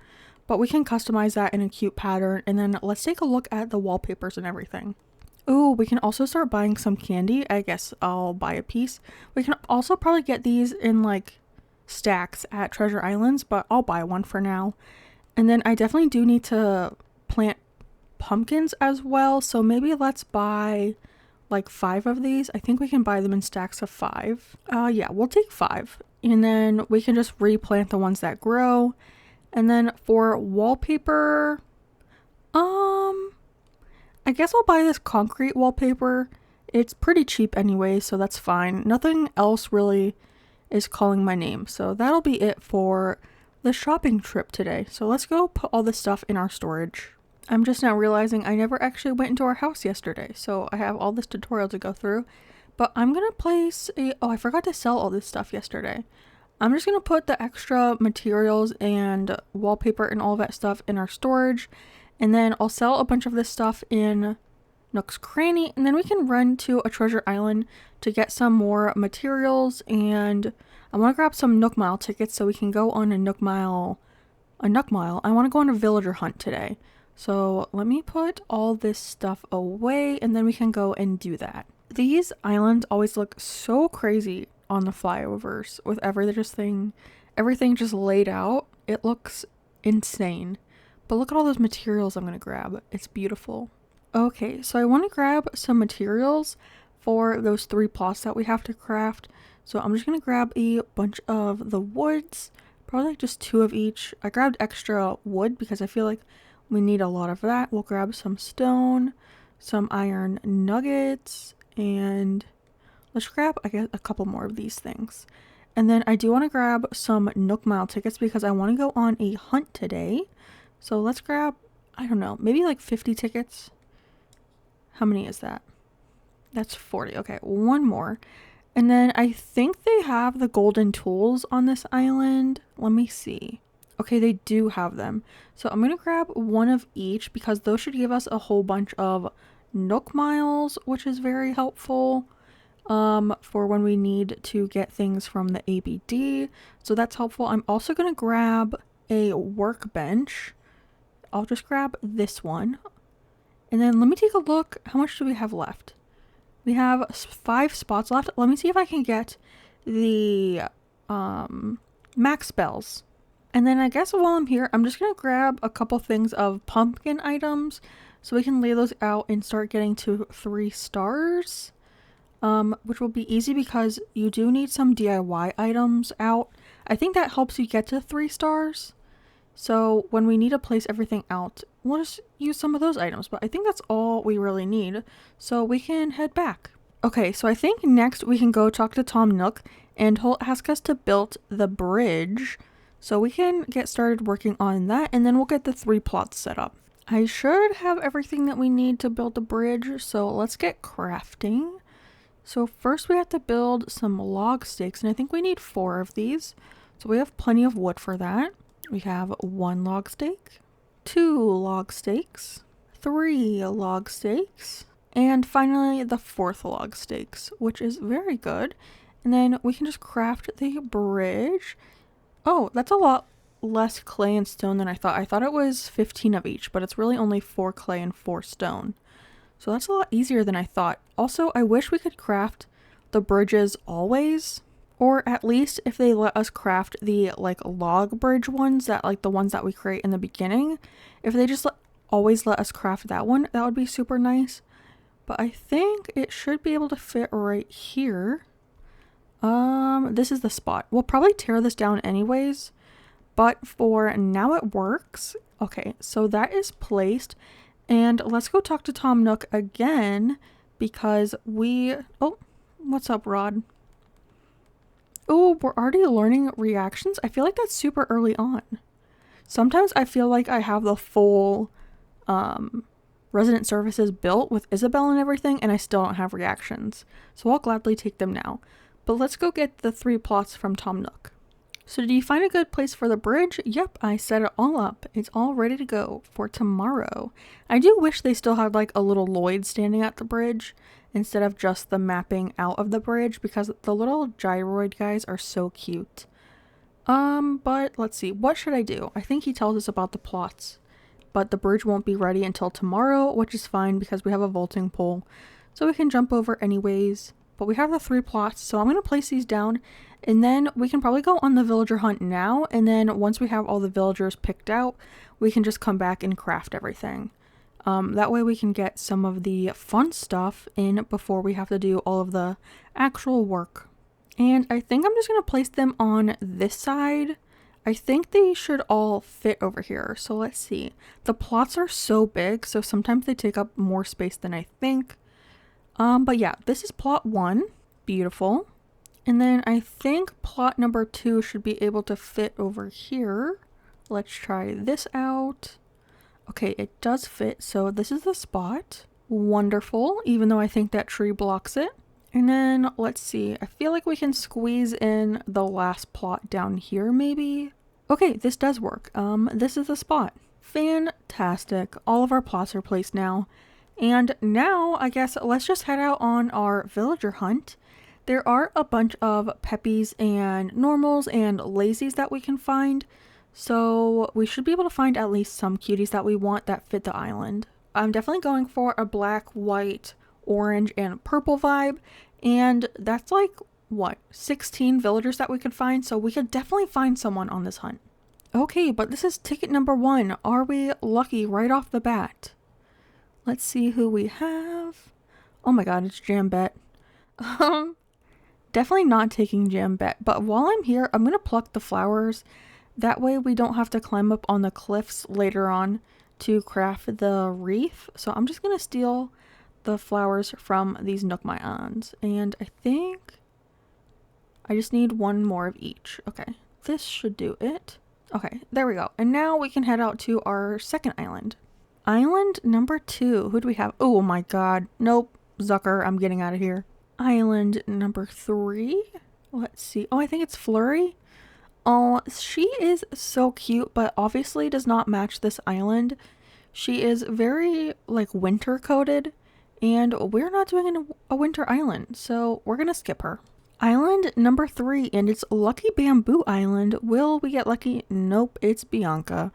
but we can customize that in a cute pattern. And then let's take a look at the wallpapers and everything. Ooh, we can also start buying some candy. I guess I'll buy a piece. We can also probably get these in like stacks at Treasure Islands, but I'll buy one for now. And then I definitely do need to plant pumpkins as well, so maybe let's buy like 5 of these. I think we can buy them in stacks of 5. Yeah, we'll take 5. And then we can just replant the ones that grow. And then for wallpaper, I guess I'll buy this concrete wallpaper. It's pretty cheap anyway, so that's fine. Nothing else really is calling my name. So that'll be it for the shopping trip today. So let's go put all this stuff in our storage. I'm just now realizing I never actually went into our house yesterday, so I have all this tutorial to go through. But I'm gonna place a... Oh, I forgot to sell all this stuff yesterday. I'm just gonna put the extra materials and wallpaper and all that stuff in our storage. And then I'll sell a bunch of this stuff in Nook's Cranny, and then we can run to a Treasure Island to get some more materials, and I want to grab some Nook Mile tickets so we can go on a Nook Mile. I want to go on a villager hunt today. So let me put all this stuff away, and then we can go and do that. These islands always look so crazy on the flyovers with everything just laid out. It looks insane. But look at all those materials I'm going to grab. It's beautiful. Okay, so I want to grab some materials for those 3 plots that we have to craft. So I'm just going to grab a bunch of the woods, probably just 2 of each. I grabbed extra wood because I feel like we need a lot of that. We'll grab some stone, some iron nuggets, and let's grab, I guess, a couple more of these things. And then I do want to grab some Nook Mile tickets because I want to go on a hunt today. So let's grab, I don't know, maybe like 50 tickets. How many is that? That's 40. Okay, one more. And then I think they have the golden tools on this island. Let me see. Okay, they do have them. So I'm going to grab one of each because those should give us a whole bunch of Nook miles, which is very helpful for when we need to get things from the ABD. So that's helpful. I'm also going to grab a workbench. I'll just grab this one. And then let me take a look. How much do we have left? We have 5 spots left. Let me see if I can get the max spells. And then I guess while I'm here, I'm just going to grab a couple things of pumpkin items so we can lay those out and start getting to 3 stars. Which will be easy because you do need some DIY items out. I think that helps you get to 3 stars. So when we need to place everything out, we'll just use some of those items. But I think that's all we really need. So we can head back. Okay, so I think next we can go talk to Tom Nook and he'll ask us to build the bridge. So we can get started working on that and then we'll get the 3 plots set up. I should have everything that we need to build the bridge. So let's get crafting. So first we have to build some log stakes and I think we need 4 of these. So we have plenty of wood for that. We have 1 log stake, 2 log stakes, 3 log stakes, and finally the 4th log stakes, which is very good. And then we can just craft the bridge. Oh, that's a lot less clay and stone than I thought. I thought it was 15 of each, but it's really only 4 clay and 4 stone. So that's a lot easier than I thought. Also, I wish we could craft the bridges always. Or at least if they let us craft the like log bridge ones, that like the ones that we create in the beginning, if they just always let us craft that one, that would be super nice. But I think it should be able to fit right here. This is the spot. We'll probably tear this down anyways, but for now it works. Okay, so that is placed. And let's go talk to Tom Nook again because oh, what's up, Rod? Oh, we're already learning reactions. I feel like that's super early on. Sometimes I feel like I have the full resident services built with Isabel and everything, and I still don't have reactions. So I'll gladly take them now. But let's go get the 3 plots from Tom Nook. So did you find a good place for the bridge? Yep, I set it all up. It's all ready to go for tomorrow. I do wish they still had like a little Lloyd standing at the bridge instead of just the mapping out of the bridge because the little gyroid guys are so cute. But let's see, what should I do? I think he tells us about the plots, but the bridge won't be ready until tomorrow, which is fine because we have a vaulting pole, so we can jump over anyways. But we have the 3 plots, so I'm going to place these down, and then we can probably go on the villager hunt now, and then once we have all the villagers picked out, we can just come back and craft everything. That way we can get some of the fun stuff in before we have to do all of the actual work. And I think I'm just going to place them on this side. I think they should all fit over here. So let's see. The plots are so big, so sometimes they take up more space than I think. But yeah, this is plot 1. Beautiful. And then I think plot number 2 should be able to fit over here. Let's try this out. Okay, it does fit, so this is the spot. Wonderful, even though I think that tree blocks it. And then, let's see, I feel like we can squeeze in the last plot down here, maybe? Okay, this does work. This is the spot. Fantastic. All of our plots are placed now. And now, I guess, let's just head out on our villager hunt. There are a bunch of peppies and normals and lazies that we can find. So we should be able to find at least some cuties that we want that fit the island. I'm definitely going for a black, white, orange, and purple vibe. And that's like, what, 16 villagers that we could find? So we could definitely find someone on this hunt. Okay, but this is ticket number 1. Are we lucky right off the bat? Let's see who we have. Oh my god, it's Jambet. Definitely not taking Jambet. But while I'm here, I'm going to pluck the flowers. That way we don't have to climb up on the cliffs later on to craft the wreath. So I'm just going to steal the flowers from these Nook Myons. And I think I just need 1 more of each. Okay, this should do it. Okay, there we go. And now we can head out to our second island. Island number 2. Who do we have? Oh my god. Nope. Zucker, I'm getting out of here. island number 3. Let's see. Oh, I think it's Flurry. Oh, she is so cute, but obviously does not match this island. She is very, like, winter coated, and we're not doing a winter island, so we're gonna skip her. Island number 3, and it's Lucky Bamboo Island. Will we get lucky? Nope, it's Bianca.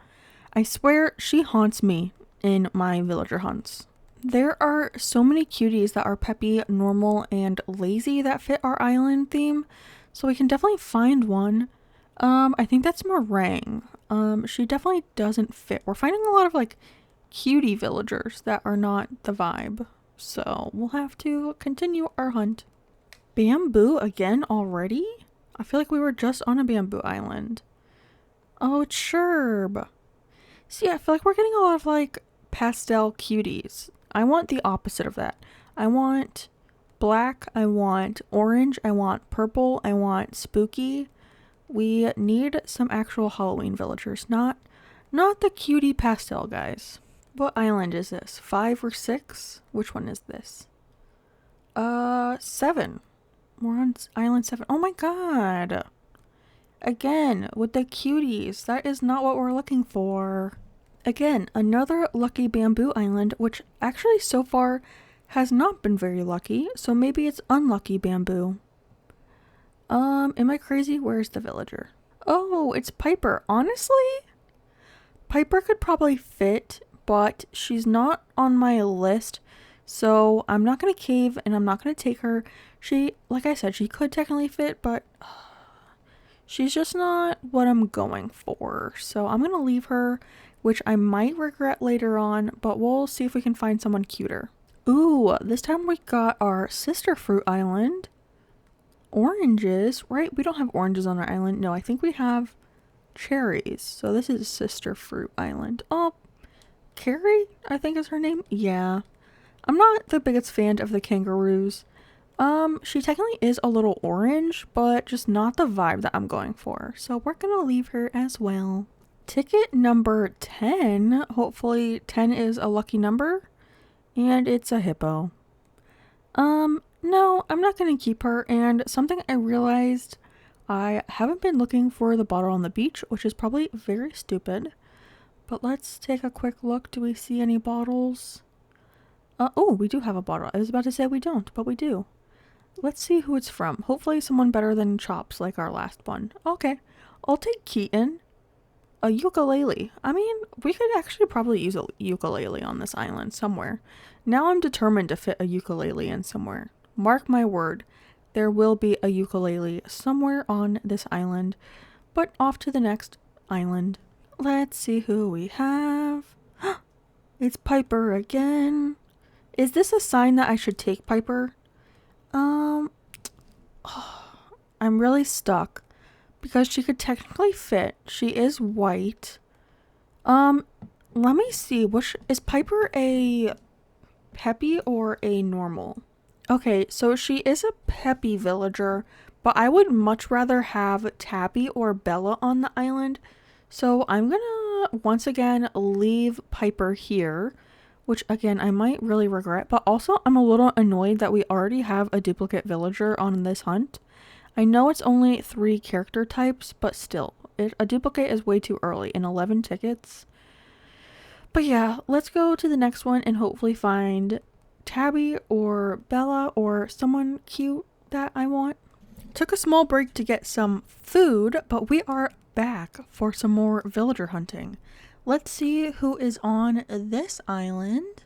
I swear she haunts me in my villager hunts. There are so many cuties that are peppy, normal, and lazy that fit our island theme, so we can definitely find one. I think that's Meringue. She definitely doesn't fit. We're finding a lot of, like, cutie villagers that are not the vibe, so we'll have to continue our hunt. Bamboo again already? I feel like we were just on a bamboo island. Oh, it's Sherb. See, I feel like we're getting a lot of, like, pastel cuties. I want the opposite of that. I want black, I want orange, I want purple, I want spooky. We need some actual Halloween villagers, not the cutie pastel guys. What island is this? 5 or 6? Which one is this? 7. We're on island 7. Oh my god. Again, with the cuties. That is not what we're looking for. Again, another lucky bamboo island, which actually so far has not been very lucky. So maybe it's unlucky bamboo. Am I crazy? Where's the villager? Oh, it's Piper. Honestly, Piper could probably fit, but she's not on my list. So I'm not going to cave and I'm not going to take her. She, like I said, she could technically fit, but she's just not what I'm going for. So I'm going to leave her, which I might regret later on, but we'll see if we can find someone cuter. Ooh, this time we got our sister fruit island. Oranges, right? We don't have oranges on our island. No, I think we have cherries. So this is sister fruit island. Oh, Carrie, I think is her name. Yeah. I'm not the biggest fan of the kangaroos. She technically is a little orange, but just not the vibe that I'm going for. So we're gonna leave her as well. Ticket number 10. Hopefully 10 is a lucky number. And it's a hippo. No, I'm not going to keep her, and something I realized, I haven't been looking for the bottle on the beach, which is probably very stupid, but let's take a quick look. Do we see any bottles? Oh, we do have a bottle. I was about to say we don't, but we do. Let's see who it's from. Hopefully someone better than Chops, like our last one. Okay, I'll take Keaton. A ukulele. I mean, we could actually probably use a ukulele on this island somewhere. Now I'm determined to fit a ukulele in somewhere. Mark my word, there will be a ukulele somewhere on this island, but off to the next island. Let's see who we have. It's Piper again. Is this a sign that I should take Piper? I'm really stuck because she could technically fit. She is white. Let me see. Which is Piper a peppy or a normal? Okay, so she is a peppy villager, but I would much rather have Tabby or Bella on the island. So I'm gonna once again leave Piper here, which again I might really regret, but also I'm a little annoyed that we already have a duplicate villager on this hunt. I know it's only 3 character types, but still, a duplicate is way too early in 11 tickets. But yeah, let's go to the next one and hopefully find Tabby or Bella or someone cute that I want. Took a small break to get some food, but we are back for some more villager hunting. Let's see who is on this island.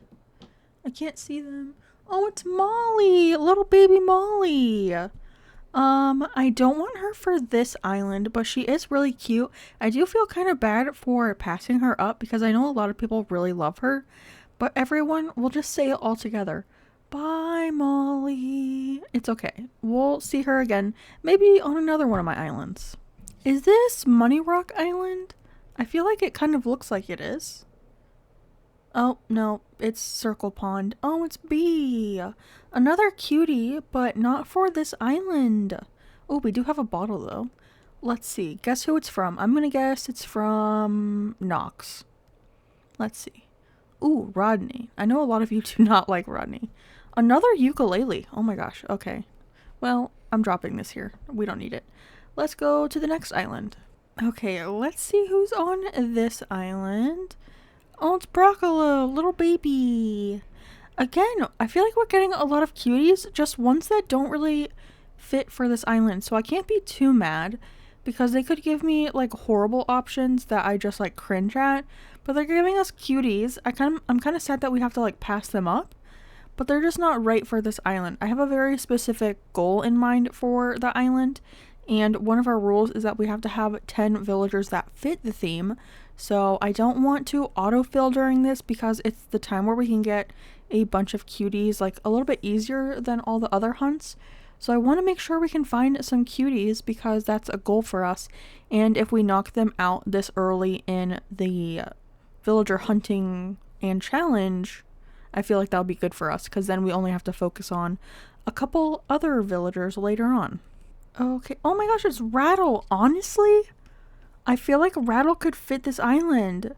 I can't see them. Oh, it's Molly, little baby Molly. I don't want her for this island, but she is really cute. I do feel kind of bad for passing her up because I know a lot of people really love her, but everyone will just say it all together. Bye, Molly. It's okay. We'll see her again, maybe on another one of my islands. Is this Money Rock Island? I feel like it kind of looks like it is. Oh, no, it's Circle Pond. Oh, it's Bee. Another cutie, but not for this island. Oh, we do have a bottle, though. Let's see. Guess who it's from? I'm going to guess it's from Knox. Let's see. Ooh, Rodney. I know a lot of you do not like Rodney. Another ukulele. Oh my gosh. Okay. Well, I'm dropping this here. We don't need it. Let's go to the next island. Okay, let's see who's on this island. Oh, it's Broccolo, little baby. Again, I feel like we're getting a lot of cuties, just ones that don't really fit for this island. So I can't be too mad because they could give me like horrible options that I just like cringe at. But they're giving us cuties. I'm kind of sad that we have to like pass them up. But they're just not right for this island. I have a very specific goal in mind for the island, and one of our rules is that we have to have 10 villagers that fit the theme. So I don't want to autofill during this because it's the time where we can get a bunch of cuties like a little bit easier than all the other hunts. So I want to make sure we can find some cuties because that's a goal for us. And if we knock them out this early in the villager hunting and challenge, I feel like that would be good for us because then we only have to focus on a couple other villagers later on. Okay. Oh my gosh, it's Rattle. Honestly, I feel like Rattle could fit this island.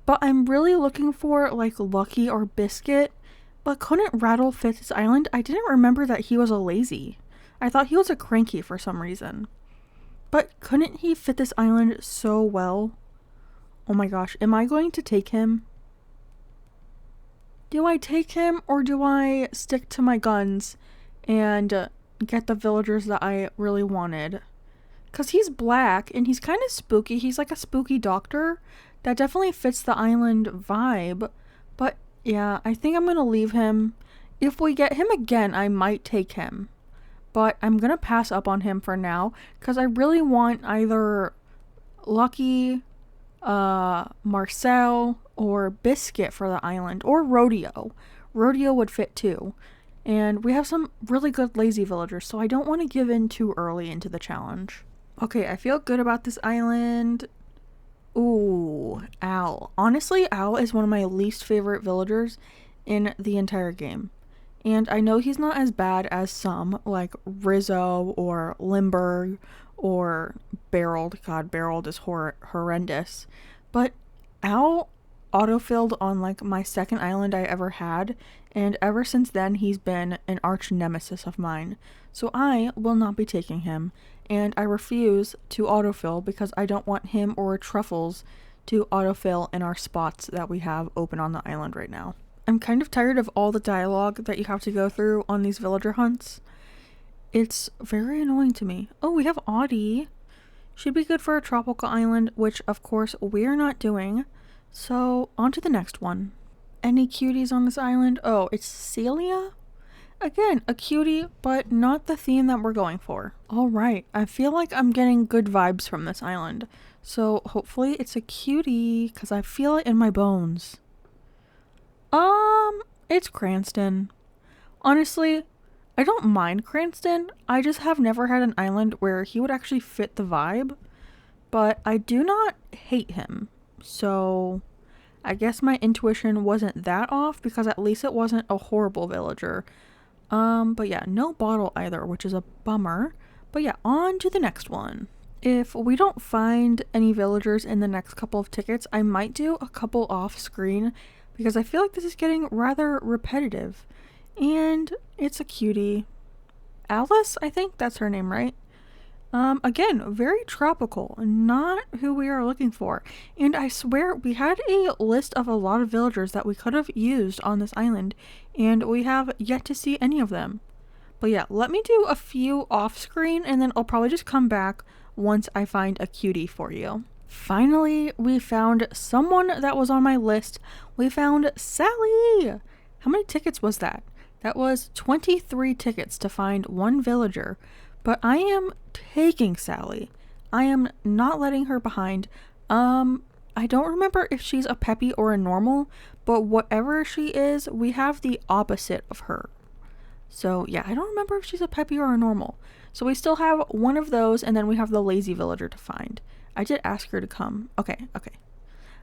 But I'm really looking for like Lucky or Biscuit. But couldn't Rattle fit this island? I didn't remember that he was a lazy. I thought he was a cranky for some reason. But couldn't he fit this island so well? Oh my gosh, am I going to take him? Do I take him or do I stick to my guns and get the villagers that I really wanted? Because he's black and he's kind of spooky. He's like a spooky doctor. That definitely fits the island vibe. But yeah, I think I'm going to leave him. If we get him again, I might take him. But I'm going to pass up on him for now because I really want either Lucky, Marcel, or Biscuit for the island, or Rodeo. Rodeo would fit too. And we have some really good lazy villagers, so I don't want to give in too early into the challenge. Okay, I feel good about this island. Ooh, Owl. Honestly, Owl is one of my least favorite villagers in the entire game. And I know he's not as bad as some, like Rizzo or Limburg or Barreled. God, Barreled is horrendous. But Owl autofilled on like my second island I ever had, and ever since then he's been an arch nemesis of mine. So I will not be taking him, and I refuse to autofill because I don't want him or Truffles to autofill in our spots that we have open on the island right now. I'm kind of tired of all the dialogue that you have to go through on these villager hunts. It's very annoying to me. Oh, we have Audie. She'd be good for a tropical island, which of course we're not doing. So, on to the next one. Any cuties on this island? Oh, it's Celia? Again, a cutie, but not the theme that we're going for. Alright, I feel like I'm getting good vibes from this island. So, hopefully it's a cutie, because I feel it in my bones. It's Cranston. Honestly, I don't mind Cranston. I just have never had an island where he would actually fit the vibe. But I do not hate him. So I guess my intuition wasn't that off because at least it wasn't a horrible villager. But yeah, no bottle either, which is a bummer. But yeah, on to the next one. If we don't find any villagers in the next couple of tickets, I might do a couple off screen because I feel like this is getting rather repetitive. And it's a cutie. Alice, I think that's her name, right? Again, very tropical, not who we are looking for. And I swear we had a list of a lot of villagers that we could have used on this island, and we have yet to see any of them. But yeah, let me do a few off screen and then I'll probably just come back once I find a cutie for you. Finally, we found someone that was on my list. We found Sally! How many tickets was that? That was 23 tickets to find one villager. But I am taking Sally. I am not letting her behind. I don't remember if she's a peppy or a normal, but whatever she is, we have the opposite of her. So yeah, I don't remember if she's a peppy or a normal. So we still have one of those, and then we have the lazy villager to find. I did ask her to come. Okay.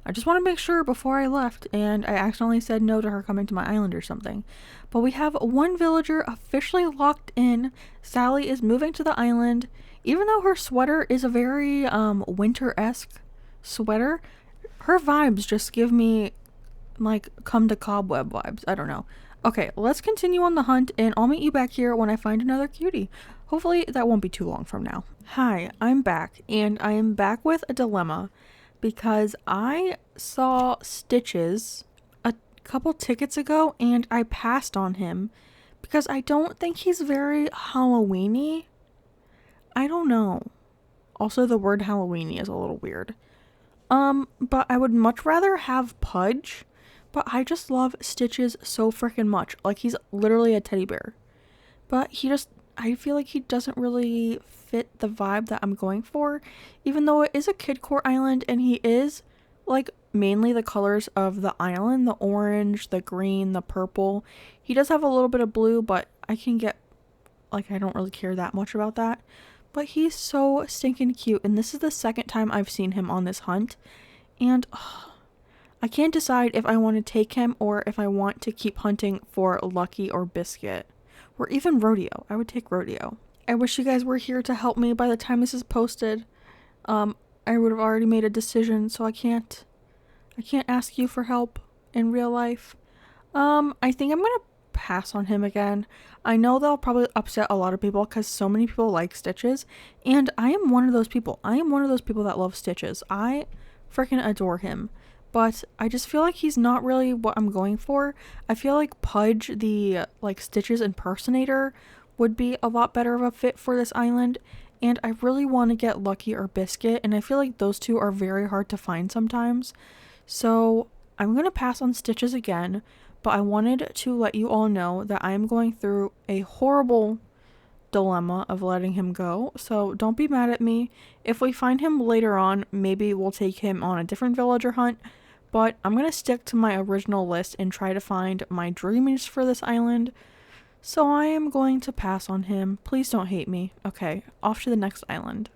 I just want to make sure before I left, and I accidentally said no to her coming to my island or something. But we have one villager officially locked in. Sally is moving to the island. Even though her sweater is a very winter-esque sweater, her vibes just give me like come to cobweb vibes. I don't know. Okay, let's continue on the hunt, and I'll meet you back here when I find another cutie. Hopefully that won't be too long from now. Hi, I'm back, and I am back with a dilemma because I saw Stitches a couple tickets ago and I passed on him because I don't think he's very Halloweeny. I don't know. Also, the word Halloweeny is a little weird. But I would much rather have Pudge, but I just love Stitches so freaking much. Like, he's literally a teddy bear. But I feel like he doesn't really fit the vibe that I'm going for, even though it is a kid core island and he is, like, mainly the colors of the island, the orange, the green, the purple. He does have a little bit of blue, but I don't really care that much about that. But he's so stinking cute, and this is the second time I've seen him on this hunt, and I can't decide if I want to take him or if I want to keep hunting for Lucky or Biscuit. Or even Rodeo. I would take Rodeo. I wish you guys were here to help me by the time this is posted. I would have already made a decision, so I can't ask you for help in real life. I think I'm gonna pass on him again. I know that'll probably upset a lot of people because so many people like Stitches, and I am one of those people. I am one of those people that love Stitches. I freaking adore him. But I just feel like he's not really what I'm going for. I feel like Pudge, the Stitches impersonator, would be a lot better of a fit for this island. And I really want to get Lucky or Biscuit, and I feel like those two are very hard to find sometimes. So I'm going to pass on Stitches again, but I wanted to let you all know that I am going through a horrible dilemma of letting him go, so don't be mad at me. If we find him later on, maybe we'll take him on a different villager hunt, but I'm gonna stick to my original list and try to find my dreams for this island. So I am going to pass on him. Please don't hate me. Okay, off to the next island.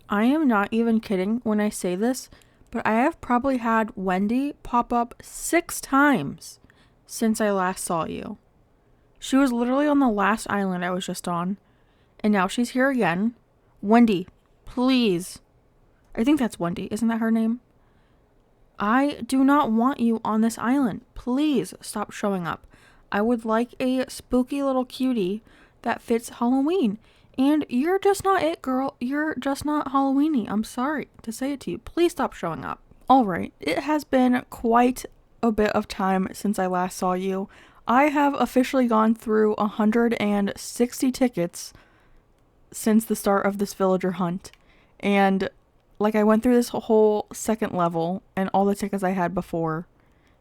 I am not even kidding when I say this, but I have probably had Wendy pop up 6 times since I last saw you. She was literally on the last island I was just on. And now she's here again. Wendy, please. I think that's Wendy. Isn't that her name? I do not want you on this island. Please stop showing up. I would like a spooky little cutie that fits Halloween. And you're just not it, girl. You're just not Halloweeny. I'm sorry to say it to you. Please stop showing up. Alright, it has been quite a bit of time since I last saw you. I have officially gone through 160 tickets since the start of this villager hunt, and I went through this whole second level and all the tickets I had before,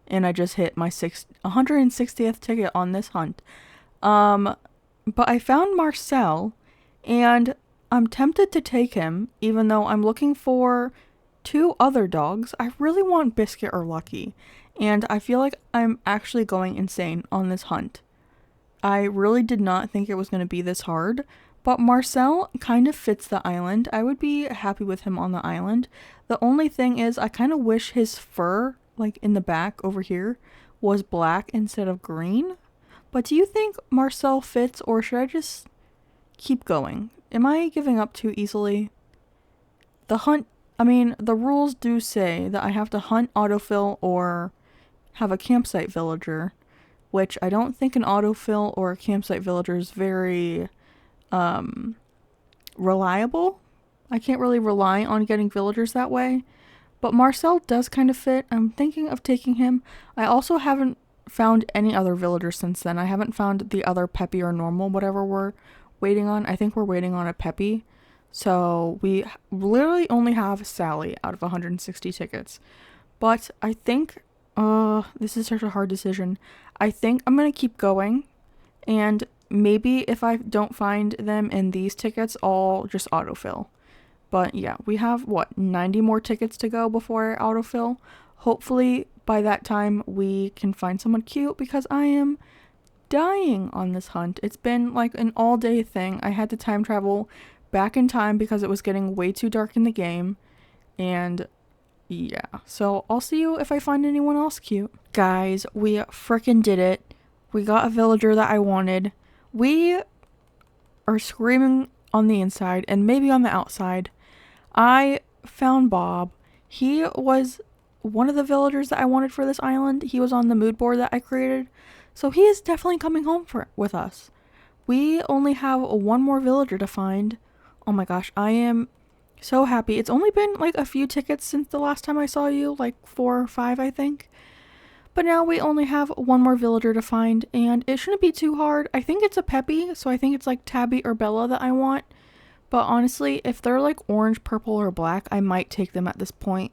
and I just hit my 160th ticket on this hunt. But I found Marcel, and I'm tempted to take him, even though I'm looking for 2 other dogs. I really want Biscuit or Lucky, and I feel like I'm actually going insane on this hunt. I really did not think it was going to be this hard. But Marcel kind of fits the island. I would be happy with him on the island. The only thing is I kind of wish his fur, in the back over here, was black instead of green. But do you think Marcel fits, or should I just keep going? Am I giving up too easily? The rules do say that I have to hunt autofill or have a campsite villager, which I don't think an autofill or a campsite villager is very reliable. I can't really rely on getting villagers that way, but Marcel does kind of fit. I'm thinking of taking him. I also haven't found any other villagers since then. I haven't found the other Peppy or normal, whatever we're waiting on. I think we're waiting on a Peppy, so we literally only have Sally out of 160 tickets. But I think this is such a hard decision. I think I'm gonna keep going, and maybe if I don't find them in these tickets, I'll just autofill. But yeah, we have, 90 more tickets to go before I autofill. Hopefully by that time we can find someone cute, because I am dying on this hunt. It's been an all-day thing. I had to time travel back in time because it was getting way too dark in the game. And yeah, so I'll see you if I find anyone else cute. Guys, we frickin' did it. We got a villager that I wanted. We are screaming on the inside and maybe on the outside. I found Bob. He was one of the villagers that I wanted for this island. He was on the mood board that I created. So he is definitely coming home with us. We only have one more villager to find. Oh my gosh, I am so happy. It's only been like a few tickets since the last time I saw you, like 4 or 5, I think. But now we only have one more villager to find, and it shouldn't be too hard. I think it's a Peppy, so I think it's like Tabby or Bella that I want. But honestly, if they're like orange, purple, or black, I might take them at this point.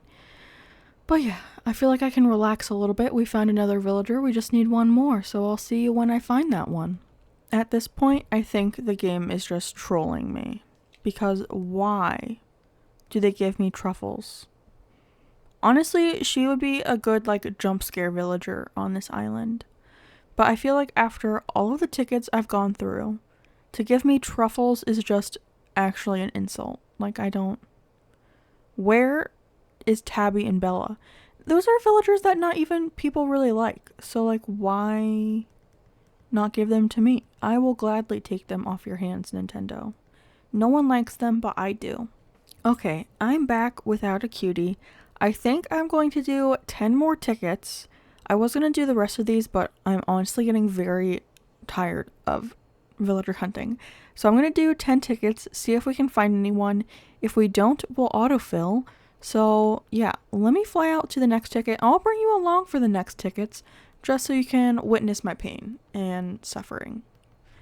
But yeah, I feel like I can relax a little bit. We found another villager. We just need one more, so I'll see you when I find that one. At this point, I think the game is just trolling me. Because why do they give me truffles? Honestly, she would be a good like jump scare villager on this island. But I feel like after all of the tickets I've gone through, to give me truffles is just actually an insult. Like, I don't... Where is Tabby and Bella? Those are villagers that not even people really like. So, like, why not give them to me? I will gladly take them off your hands, Nintendo. No one likes them, but I do. Okay, I'm back without a cutie. I think I'm going to do 10 more tickets. I was going to do the rest of these, but I'm honestly getting very tired of villager hunting. So I'm going to do 10 tickets, see if we can find anyone. If we don't, we'll autofill. So yeah, let me fly out to the next ticket. I'll bring you along for the next tickets, just so you can witness my pain and suffering.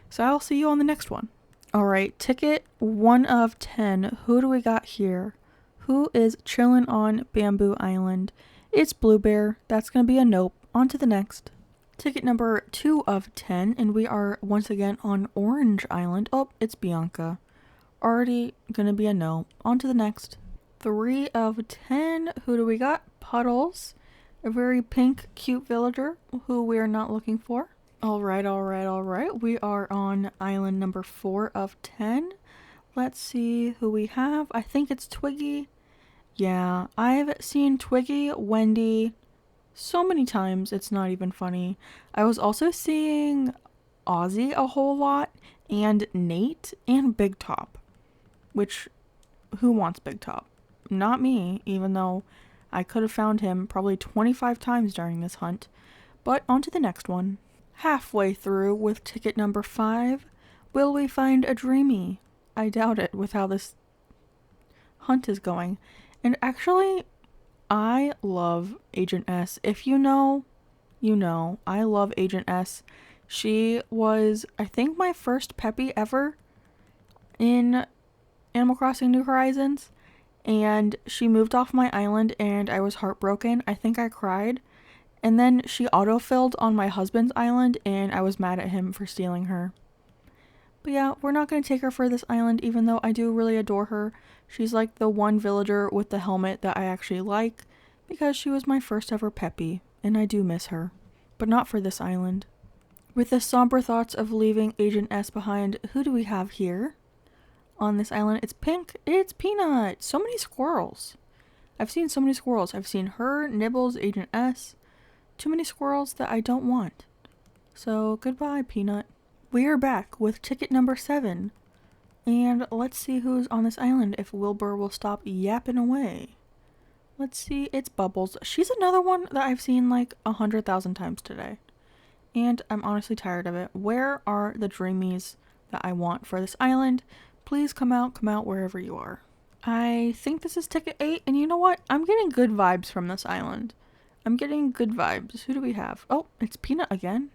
So I'll see you on the next one. Alright, ticket 1 of 10. Who do we got here? Who is chilling on Bamboo Island? It's Blue Bear. That's going to be a nope. On to the next. Ticket number 2 of 10, and we are once again on Orange Island. Oh, it's Bianca. Already going to be a no. On to the next. 3 of 10. Who do we got? Puddles. A very pink, cute villager who we are not looking for. Alright. We are on island number 4 of 10. Let's see who we have. I think it's Twiggy. Yeah, I've seen Twiggy, Wendy, so many times, it's not even funny. I was also seeing Ozzy a whole lot, and Nate, and Big Top. Which, who wants Big Top? Not me, even though I could have found him probably 25 times during this hunt. But on to the next one. Halfway through with ticket number 5, will we find a Dreamy? I doubt it with how this hunt is going. And actually, I love Agent S. If you know, you know. I love Agent S. She was, I think, my first Peppy ever in Animal Crossing New Horizons. And she moved off my island and I was heartbroken. I think I cried. And then she autofilled on my husband's island and I was mad at him for stealing her. But yeah, we're not going to take her for this island, even though I do really adore her. She's like the one villager with the helmet that I actually like, because she was my first ever Peppy, and I do miss her. But not for this island. With the somber thoughts of leaving Agent S behind, who do we have here? On this island, it's Pink, it's Peanut! So many squirrels. I've seen so many squirrels. I've seen her, Nibbles, Agent S. Too many squirrels that I don't want. So, goodbye, Peanut. We are back with ticket number 7. And let's see who's on this island if Wilbur will stop yapping away. Let's see, it's Bubbles. She's another one that I've seen like 100,000 times today. And I'm honestly tired of it. Where are the Dreamies that I want for this island? Please come out wherever you are. I think this is ticket 8, and you know what? I'm getting good vibes from this island. I'm getting good vibes. Who do we have? Oh, it's Peanut again.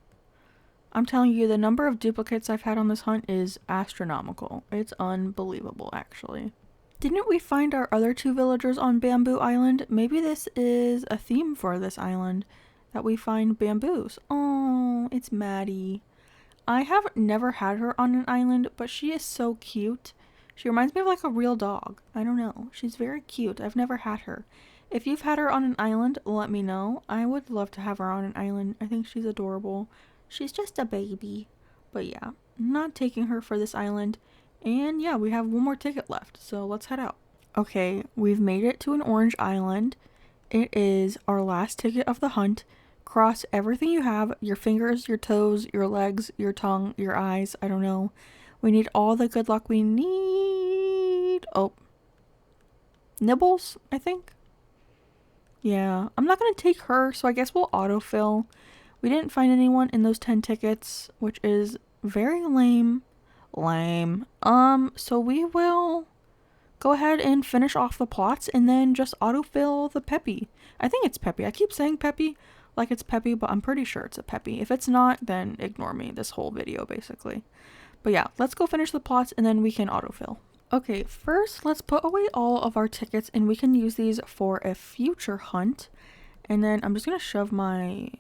I'm telling you, the number of duplicates I've had on this hunt is astronomical. It's unbelievable, actually. Didn't we find our other 2 villagers on Bamboo Island? Maybe this is a theme for this island, that we find bamboos. Oh, it's Maddie. I have never had her on an island, but she is so cute. She reminds me of like a real dog. I don't know. She's very cute. I've never had her. If you've had her on an island, let me know. I would love to have her on an island. I think she's adorable. She's just a baby. But yeah, I'm not taking her for this island. And yeah, we have one more ticket left, so let's head out. Okay, we've made it to an orange island. It is our last ticket of the hunt. Cross everything you have, your fingers, your toes, your legs, your tongue, your eyes, I don't know. We need all the good luck we need. Oh. Nibbles, I think? Yeah, I'm not going to take her, so I guess we'll autofill. We didn't find anyone in those 10 tickets, which is very lame. So we will go ahead and finish off the plots and then just autofill the Peppy. I think it's Peppy. I keep saying Peppy like it's Peppy, but I'm pretty sure it's a Peppy. If it's not, then ignore me this whole video, basically. But yeah, let's go finish the plots and then we can autofill. Okay, first let's put away all of our tickets and we can use these for a future hunt. And then I'm just going to shove my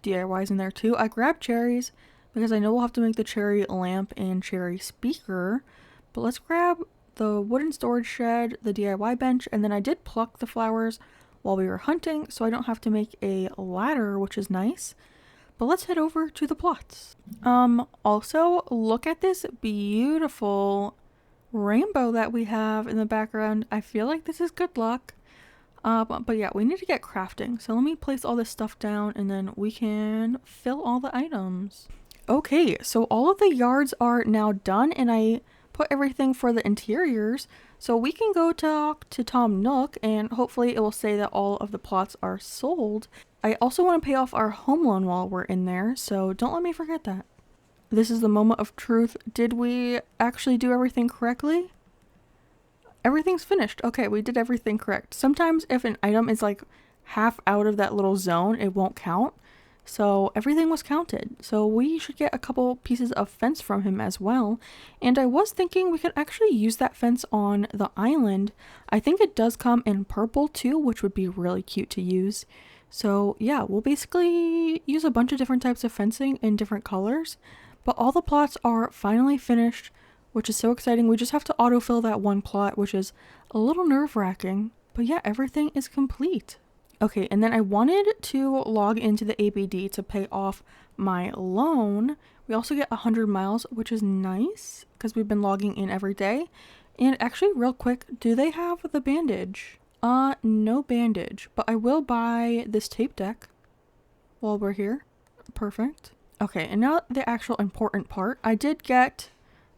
DIYs in there too. I grabbed cherries because I know we'll have to make the cherry lamp and cherry speaker. But let's grab the wooden storage shed, the DIY bench, and then I did pluck the flowers while we were hunting, so I don't have to make a ladder, which is nice. But let's head over to the plots. Also, look at this beautiful rainbow that we have in the background. I feel like this is good luck. But yeah, we need to get crafting. So let me place all this stuff down and then we can fill all the items. Okay, so all of the yards are now done and I put everything for the interiors. So we can go talk to Tom Nook and hopefully it will say that all of the plots are sold. I also want to pay off our home loan while we're in there, so don't let me forget that. This is the moment of truth. Did we actually do everything correctly? Everything's finished. Okay, we did everything correct. Sometimes if an item is like half out of that little zone, it won't count. So everything was counted. So we should get a couple pieces of fence from him as well. And I was thinking we could actually use that fence on the island. I think it does come in purple too, which would be really cute to use. So yeah, we'll basically use a bunch of different types of fencing in different colors. But all the plots are finally finished, which is so exciting. We just have to autofill that one plot, which is a little nerve-wracking. But yeah, everything is complete. Okay, and then I wanted to log into the ABD to pay off my loan. We also get 100 miles, which is nice because we've been logging in every day. And actually, real quick, do they have the bandage? No bandage, but I will buy this tape deck while we're here. Perfect. Okay, and now the actual important part. I did get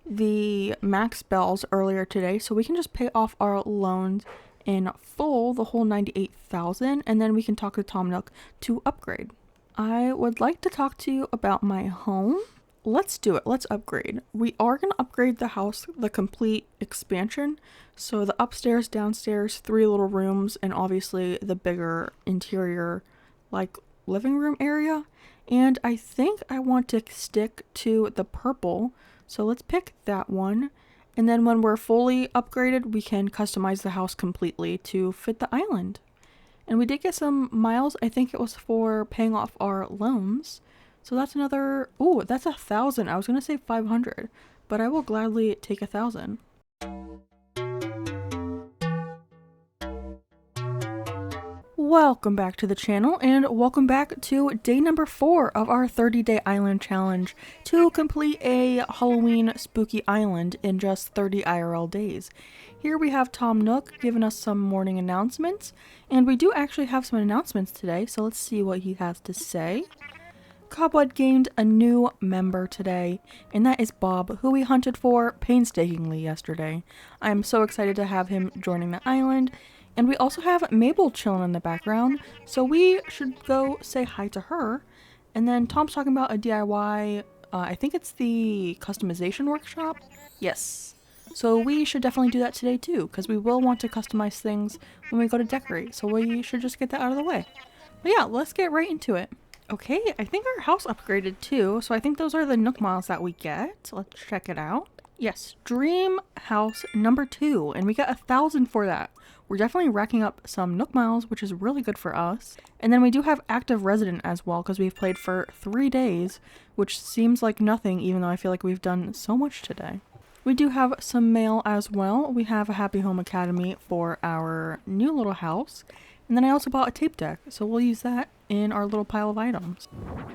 the max bells earlier today, so we can just pay off our loans in full, the whole 98,000, and then we can talk to Tom Nook to upgrade. I would like to talk to you about my home. Let's do it. Let's upgrade. We are going to upgrade the house, the complete expansion. So the upstairs, downstairs, 3 little rooms, and obviously the bigger interior, like living room area. And I think I want to stick to the purple. So let's pick that one. And then when we're fully upgraded, we can customize the house completely to fit the island. And we did get some miles. I think it was for paying off our loans. So that's another, oh, that's 1,000. I was going to say 500, but I will gladly take 1,000. Welcome back to the channel and welcome back to day number 4 of our 30-day island challenge to complete a Halloween spooky island in just 30 IRL days. Here we have Tom Nook giving us some morning announcements, and we do actually have some announcements today, so let's see what he has to say. Cobweb gained a new member today, and that is Bob, who we hunted for painstakingly yesterday. I am so excited to have him joining the island. And we also have Mabel chilling in the background, so we should go say hi to her. And then Tom's talking about a DIY, I think it's the customization workshop? Yes. So we should definitely do that today too, because we will want to customize things when we go to decorate, so we should just get that out of the way. But yeah, let's get right into it. Okay, I think our house upgraded too, so I think those are the Nook miles that we get. So let's check it out. Yes, dream house number 2, and we got 1,000 for that. We're definitely racking up some Nook miles, which is really good for us. And then we do have active resident as well, because we've played for 3 days, which seems like nothing, even though I feel like we've done so much today. We do have some mail as well. We have a Happy Home Academy for our new little house. And then I also bought a tape deck, so we'll use that in our little pile of items.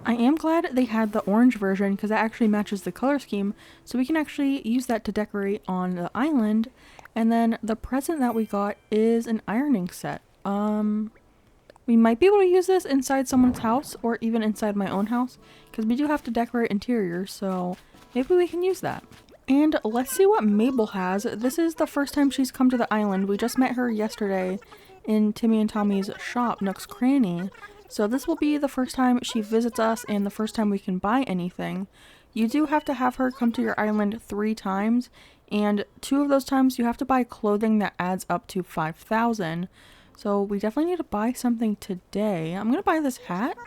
I am glad they had the orange version because that actually matches the color scheme, so we can actually use that to decorate on the island. And then the present that we got is an ironing set. We might be able to use this inside someone's house or even inside my own house because we do have to decorate interiors, so maybe we can use that. And let's see what Mabel has. This is the first time she's come to the island. We just met her yesterday in Timmy and Tommy's shop, Nook's Cranny. So this will be the first time she visits us and the first time we can buy anything. You do have to have her come to your island 3 times, and 2 of those times you have to buy clothing that adds up to 5,000. So we definitely need to buy something today. I'm gonna buy this hat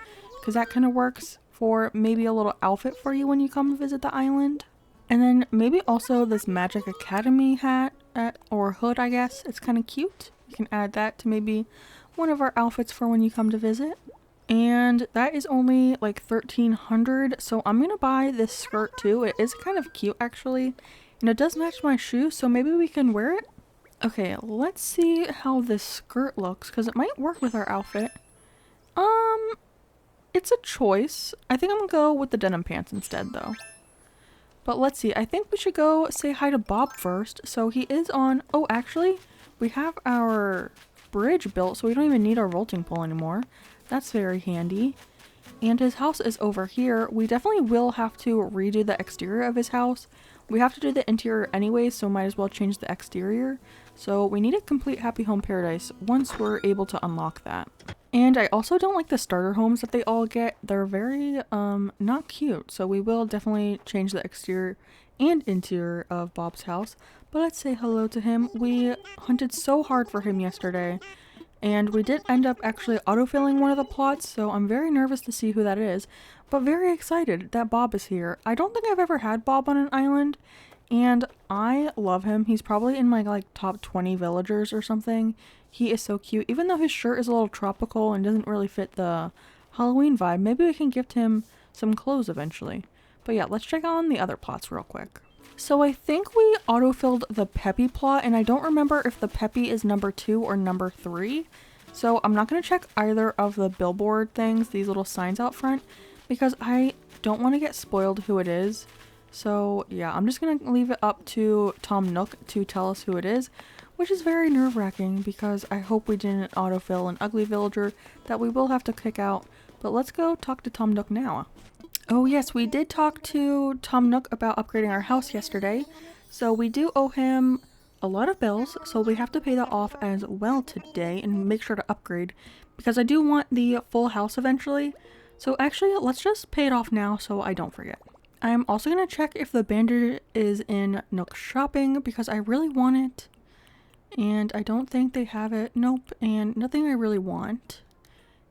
because that kind of works for maybe a little outfit for you when you come visit the island. And then maybe also this Magic Academy hat or hood, I guess. It's kind of cute. You can add that to maybe one of our outfits for when you come to visit. And that is only like 1,300, so I'm gonna buy this skirt too. It is kind of cute actually, and it does match my shoes, so maybe we can wear it. Okay, let's see how this skirt looks because it might work with our outfit. It's a choice. I think I'm gonna go with the denim pants instead though. But let's see, I think we should go say hi to Bob first. So he is on, oh actually, we have our bridge built, so we don't even need our vaulting pole anymore. That's very handy. And his house is over here. We definitely will have to redo the exterior of his house. We have to do the interior anyway, so might as well change the exterior. So we need a complete happy home paradise once we're able to unlock that. And I also don't like the starter homes that they all get. They're very not cute. So we will definitely change the exterior and interior of Bob's house. But let's say hello to him. We hunted so hard for him yesterday. And we did end up actually autofilling one of the plots, so I'm very nervous to see who that is, but very excited that Bob is here. I don't think I've ever had Bob on an island, and I love him. He's probably in my like top 20 villagers or something. He is so cute, even though his shirt is a little tropical and doesn't really fit the Halloween vibe. Maybe we can gift him some clothes eventually. But yeah, let's check on the other plots real quick. So I think we autofilled the Peppy plot, and I don't remember if the Peppy is number 2 or number 3. So I'm not going to check either of the billboard things, these little signs out front, because I don't want to get spoiled who it is. So yeah, I'm just going to leave it up to Tom Nook to tell us who it is, which is very nerve-wracking because I hope we didn't autofill an ugly villager that we will have to kick out. But let's go talk to Tom Nook now. Oh yes, we did talk to Tom Nook about upgrading our house yesterday, so we do owe him a lot of bills, so we have to pay that off as well today and make sure to upgrade, because I do want the full house eventually. So actually, let's just pay it off now so I don't forget. I'm also going to check if the bandage is in Nook's shopping, because I really want it, and I don't think they have it. Nope, and nothing I really want.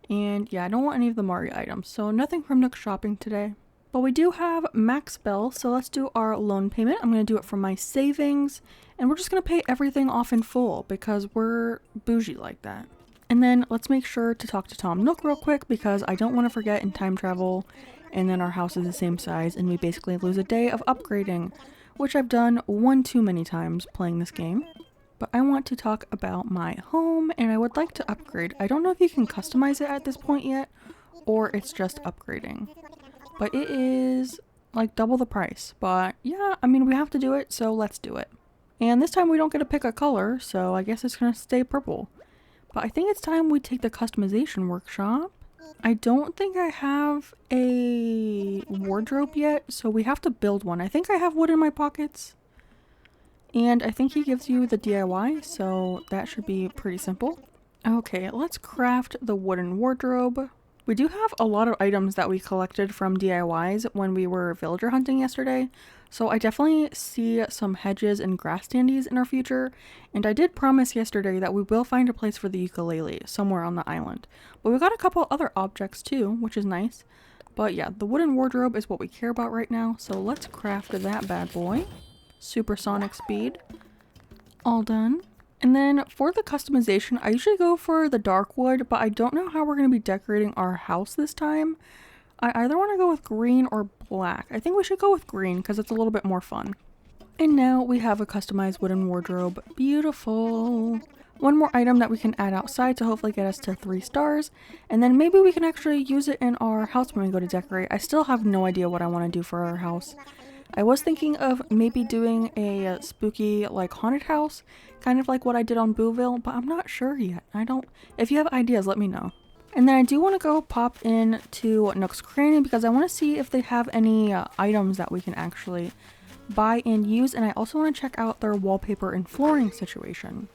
And yeah, I don't want any of the Mario items, so nothing from Nook's shopping today. But we do have max bill, so let's do our loan payment. I'm going to do it from my savings, and we're just going to pay everything off in full because we're bougie like that. And then let's make sure to talk to Tom Nook real quick because I don't want to forget in time travel, and then our house is the same size and we basically lose a day of upgrading, which I've done one too many times playing this game. But I want to talk about my home, and I would like to upgrade. I don't know if you can customize it at this point yet, or it's just upgrading. But it is like double the price. But yeah, I mean, we have to do it, so let's do it. And this time we don't get to pick a color, so I guess it's gonna stay purple. But I think it's time we take the customization workshop. I don't think I have a wardrobe yet, so we have to build one. I think I have wood in my pockets. And I think he gives you the DIY, so that should be pretty simple. Okay, let's craft the wooden wardrobe. We do have a lot of items that we collected from DIYs when we were villager hunting yesterday, so I definitely see some hedges and grass standees in our future, and I did promise yesterday that we will find a place for the ukulele somewhere on the island. But we got a couple other objects too, which is nice. But yeah, the wooden wardrobe is what we care about right now, so let's craft that bad boy. Supersonic speed. All done. And then for the customization, I usually go for the dark wood, but I don't know how we're going to be decorating our house this time. I either want to go with green or black. I think we should go with green because it's a little bit more fun. And now we have a customized wooden wardrobe. Beautiful. One more item that we can add outside to hopefully get us to 3 stars. And then maybe we can actually use it in our house when we go to decorate. I still have no idea what I want to do for our house. I was thinking of maybe doing a spooky, like, haunted house, kind of like what I did on Booville, but I'm not sure yet. If you have ideas, let me know. And then I do want to go pop in to Nook's Cranny because I want to see if they have any items that we can actually buy and use, and I also want to check out their wallpaper and flooring situation.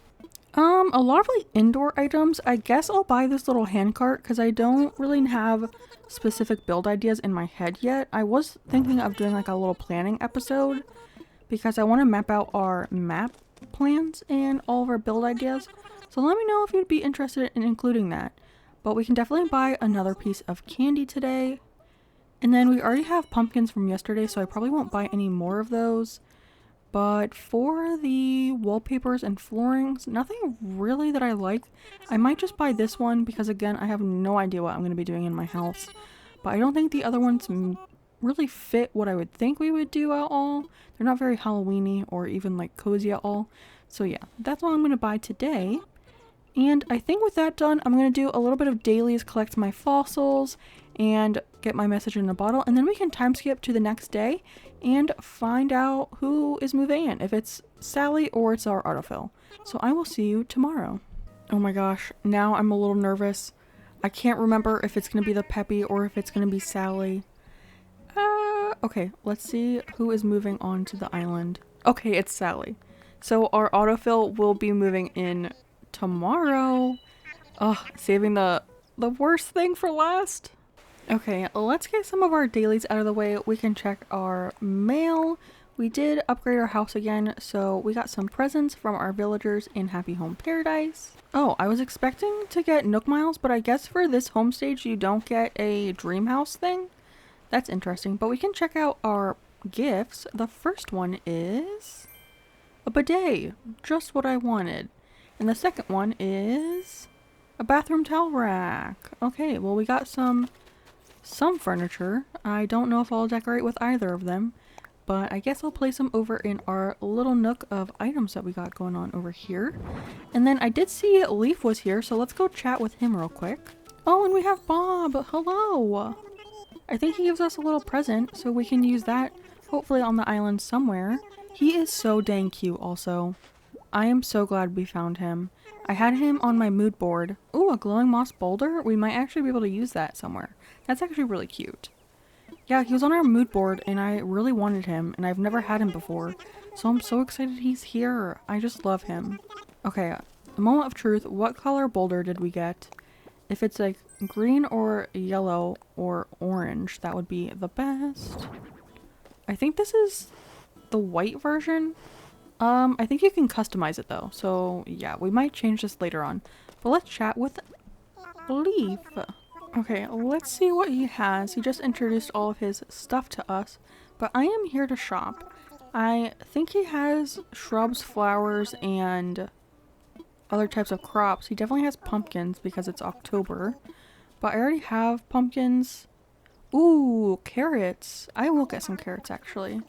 A lot of like indoor items. I guess I'll buy this little hand cart because I don't really have specific build ideas in my head yet. I was thinking of doing like a little planning episode because I want to map out our map plans and all of our build ideas. So let me know if you'd be interested in including that. But we can definitely buy another piece of candy today. And then we already have pumpkins from yesterday, so I probably won't buy any more of those. But for the wallpapers and floorings, nothing really that I like. I might just buy this one because, again, I have no idea what I'm going to be doing in my house. But I don't think the other ones really fit what I would think we would do at all. They're not very Halloween-y or even like cozy at all. So yeah, that's what I'm going to buy today. And I think with that done, I'm going to do a little bit of dailies, collect my fossils, and get my message in a bottle. And then we can time skip to the next day and find out who is moving in, if it's Sally or it's our autofill. So I will see you tomorrow. Oh my gosh, now I'm a little nervous. I can't remember if it's going to be the Peppy or if it's going to be Sally. Okay, let's see who is moving on to the island. Okay, it's Sally. So our autofill will be moving in tomorrow. Ugh, saving the worst thing for last. Okay, let's get some of our dailies out of the way. We can check our mail. We did upgrade our house again, so we got some presents from our villagers in Happy Home Paradise. Oh, I was expecting to get Nook Miles, but I guess for this home stage you don't get a dream house thing. That's interesting, but we can check out our gifts. The first one is a bidet, just what I wanted. And the second one is a bathroom towel rack. Okay, well we got some furniture. I don't know if I'll decorate with either of them, but I guess I'll place them over in our little nook of items that we got going on over here. And then I did see Leaf was here, so let's go chat with him real quick. Oh, and we have Bob. Hello. I think he gives us a little present, so we can use that hopefully on the island somewhere. He is so dang cute also. I am so glad we found him. I had him on my mood board. Ooh, a glowing moss boulder? We might actually be able to use that somewhere. That's actually really cute. Yeah, he was on our mood board and I really wanted him and I've never had him before. So I'm so excited he's here. I just love him. Okay, the moment of truth. What color boulder did we get? If it's like green or yellow or orange, that would be the best. I think this is the white version. I think you can customize it though. So yeah, we might change this later on. But let's chat with Leaf. Okay, let's see what he has. He just introduced all of his stuff to us, but I am here to shop. I think he has shrubs, flowers, and other types of crops. He definitely has pumpkins because it's October, but I already have pumpkins. Ooh, carrots. I will get some carrots actually.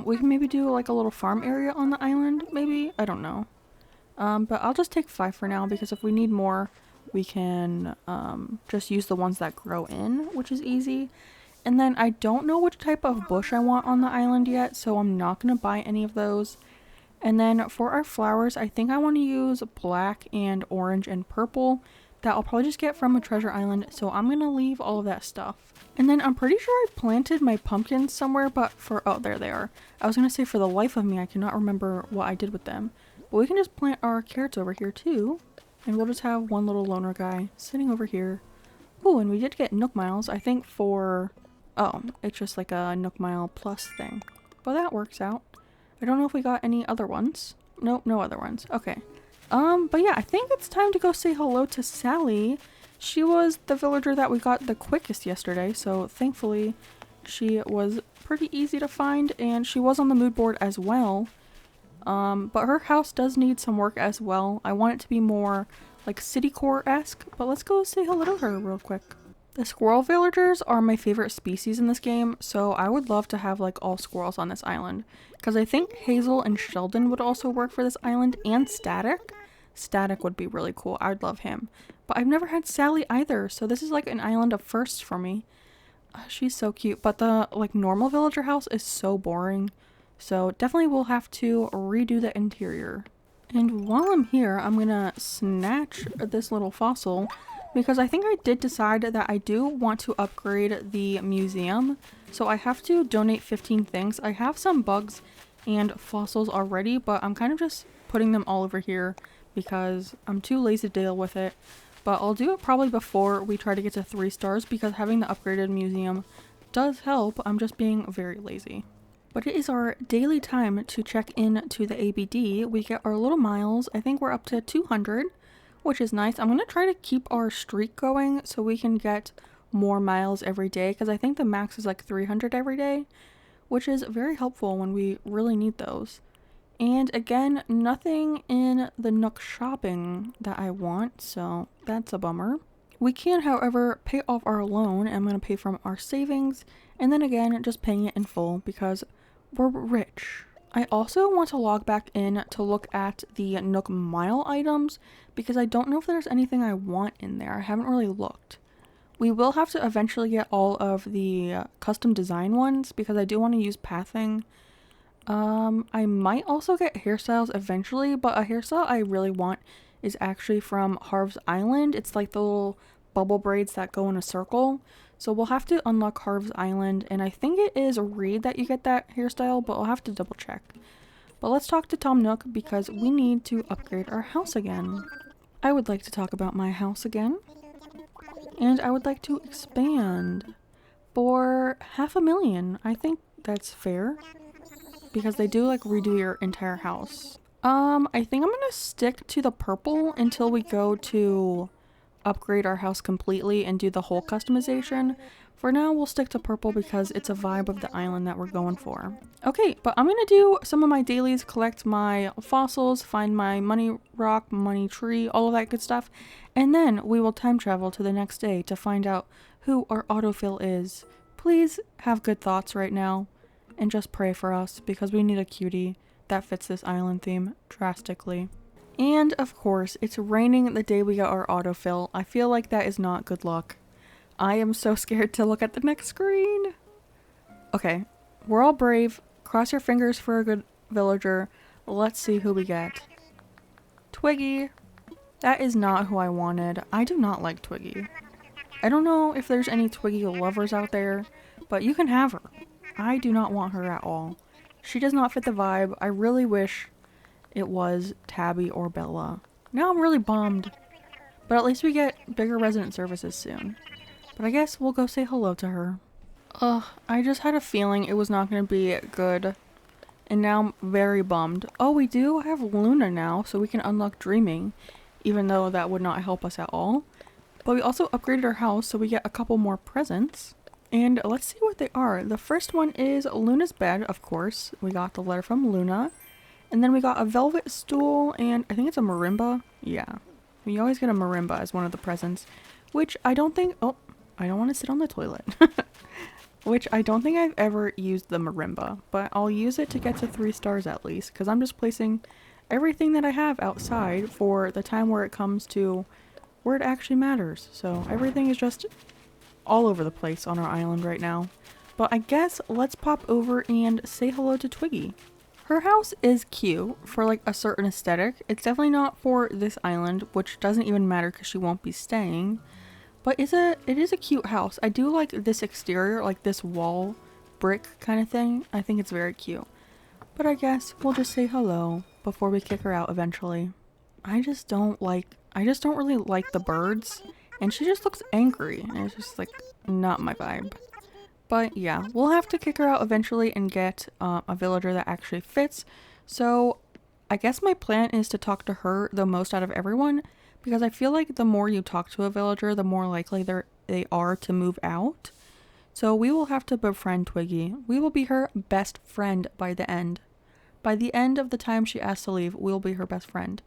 We can maybe do like a little farm area on the island, maybe? I don't know. But I'll just take 5 for now because if we need more, we can just use the ones that grow in, which is easy. And then I don't know which type of bush I want on the island yet, so I'm not going to buy any of those. And then for our flowers, I think I want to use black and orange and purple. That I'll probably just get from a treasure island, so I'm going to leave all of that stuff. And then I'm pretty sure I planted my pumpkins somewhere, but oh, there they are. I was going to say for the life of me, I cannot remember what I did with them. But we can just plant our carrots over here too. And we'll just have one little loner guy sitting over here. Oh, and we did get Nook Miles, I think for... Oh, it's just like a Nook Mile plus thing. But that works out. I don't know if we got any other ones. Nope, no other ones. Okay. But yeah, I think it's time to go say hello to Sally. She was the villager that we got the quickest yesterday, so thankfully she was pretty easy to find, and she was on the mood board as well. But her house does need some work as well. I want it to be more like city core-esque, but let's go say hello to her real quick. The squirrel villagers are my favorite species in this game, so I would love to have like all squirrels on this island. Because I think Hazel and Sheldon would also work for this island, and Static. Static would be really cool. I'd love him. But I've never had Sally either, so this is like an island of firsts for me. She's so cute, but the like normal villager house is so boring. So definitely we'll have to redo the interior. And while I'm here, I'm gonna snatch this little fossil because I think I did decide that I do want to upgrade the museum. So I have to donate 15 things. I have some bugs and fossils already, but I'm kind of just putting them all over here because I'm too lazy to deal with it. But I'll do it probably before we try to get to 3 stars because having the upgraded museum does help. I'm just being very lazy. But it is our daily time to check in to the ABD. We get our little miles. I think we're up to 200, which is nice. I'm going to try to keep our streak going so we can get more miles every day because I think the max is like 300 every day, which is very helpful when we really need those. And again, nothing in the Nook shopping that I want, so that's a bummer. We can, however, pay off our loan, and I'm going to pay from our savings, and then again, just paying it in full because we're rich. I also want to log back in to look at the Nook Mile items because I don't know if there's anything I want in there. I haven't really looked. We will have to eventually get all of the custom design ones because I do want to use pathing. I might also get hairstyles eventually, but a hairstyle I really want is actually from Harv's Island. It's like the little bubble braids that go in a circle. So we'll have to unlock Harv's Island, and I think it is Reed that you get that hairstyle, but I'll have to double check. But let's talk to Tom Nook because we need to upgrade our house again. I would like to talk about my house again. And I would like to expand for 500,000. I think that's fair. Because they do like redo your entire house. I think I'm gonna stick to the purple until we go to upgrade our house completely and do the whole customization. For now, we'll stick to purple because it's a vibe of the island that we're going for. Okay, but I'm gonna do some of my dailies, collect my fossils, find my money rock, money tree, all of that good stuff. And then we will time travel to the next day to find out who our autofill is. Please have good thoughts right now. And just pray for us because we need a cutie that fits this island theme drastically. And of course, it's raining the day we got our autofill. I feel like that is not good luck. I am so scared to look at the next screen. Okay, we're all brave. Cross your fingers for a good villager. Let's see who we get. Twiggy. That is not who I wanted. I do not like Twiggy. I don't know if there's any Twiggy lovers out there, but you can have her. I do not want her at all. She does not fit the vibe. I really wish it was Tabby or Bella. Now I'm really bummed. But at least we get bigger resident services soon. But I guess we'll go say hello to her. Ugh, I just had a feeling it was not going to be good. And now I'm very bummed. Oh, we do have Luna now, so we can unlock Dreaming. Even though that would not help us at all. But we also upgraded our house, so we get a couple more presents. And let's see what they are. The first one is Luna's bed, of course. We got the letter from Luna. And then we got a velvet stool and I think it's a marimba. Yeah. We always get a marimba as one of the presents. Which I don't think... Oh, I don't want to sit on the toilet. Which I don't think I've ever used the marimba. But I'll use it to get to 3 stars at least. Because I'm just placing everything that I have outside for the time where it comes to where it actually matters. So everything is just all over the place on our island right now. But I guess let's pop over and say hello to Twiggy. Her house is cute for like a certain aesthetic. It's definitely not for this island, which doesn't even matter because she won't be staying. But it is a cute house. I do like this exterior, like this wall brick kind of thing. I think it's very cute. But I guess we'll just say hello before we kick her out eventually. I just don't really like the birds. And she just looks angry, and it's just like not my vibe. But yeah, we'll have to kick her out eventually and get a villager that actually fits. So I guess my plan is to talk to her the most out of everyone, because I feel like the more you talk to a villager, the more likely they are to move out. So we will have to befriend Twiggy. We will be her best friend by the end. By the end of the time she asks to leave, we'll be her best friend.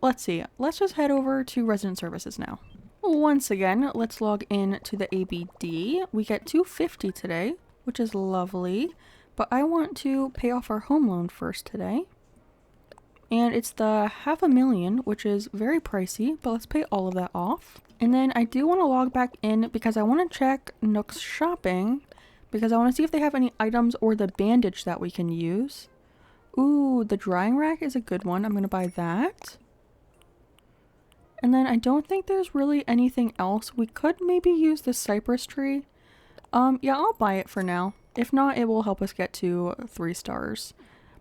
Let's see. Let's just head over to resident services now. Once again, let's log in to the ABD. We get 250 today, which is lovely. But I want to pay off our home loan first today. And it's the 500,000, which is very pricey, but let's pay all of that off. And then I do want to log back in because I want to check Nook's shopping because I want to see if they have any items or the bandage that we can use. Ooh, the drying rack is a good one. I'm going to buy that. And then I don't think there's really anything else. We could maybe use the cypress tree. Yeah, I'll buy it for now. If not, it will help us get to 3 stars.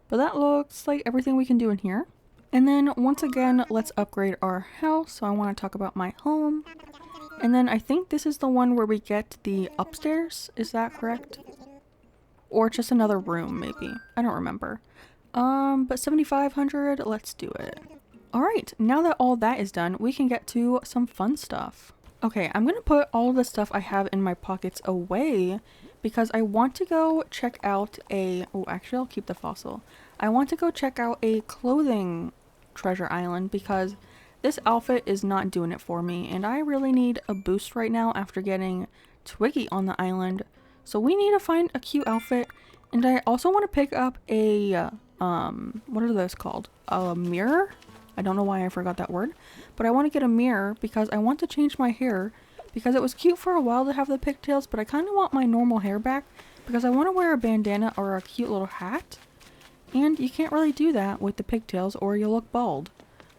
But that looks like everything we can do in here. And then once again, let's upgrade our house. So I want to talk about my home. And then I think this is the one where we get the upstairs. Is that correct? Or just another room, maybe. I don't remember. But 7,500, let's do it. All right, now that all that is done, we can get to some fun stuff. Okay, I'm gonna put all of the stuff I have in my pockets away because I want to go check out oh, actually I'll keep the fossil. I want to go check out a clothing treasure island because this outfit is not doing it for me and I really need a boost right now after getting Twiggy on the island. So we need to find a cute outfit, and I also want to pick up a, what are those called? A mirror? I don't know why I forgot that word, but I want to get a mirror because I want to change my hair because it was cute for a while to have the pigtails, but I kind of want my normal hair back because I want to wear a bandana or a cute little hat, and you can't really do that with the pigtails or you'll look bald.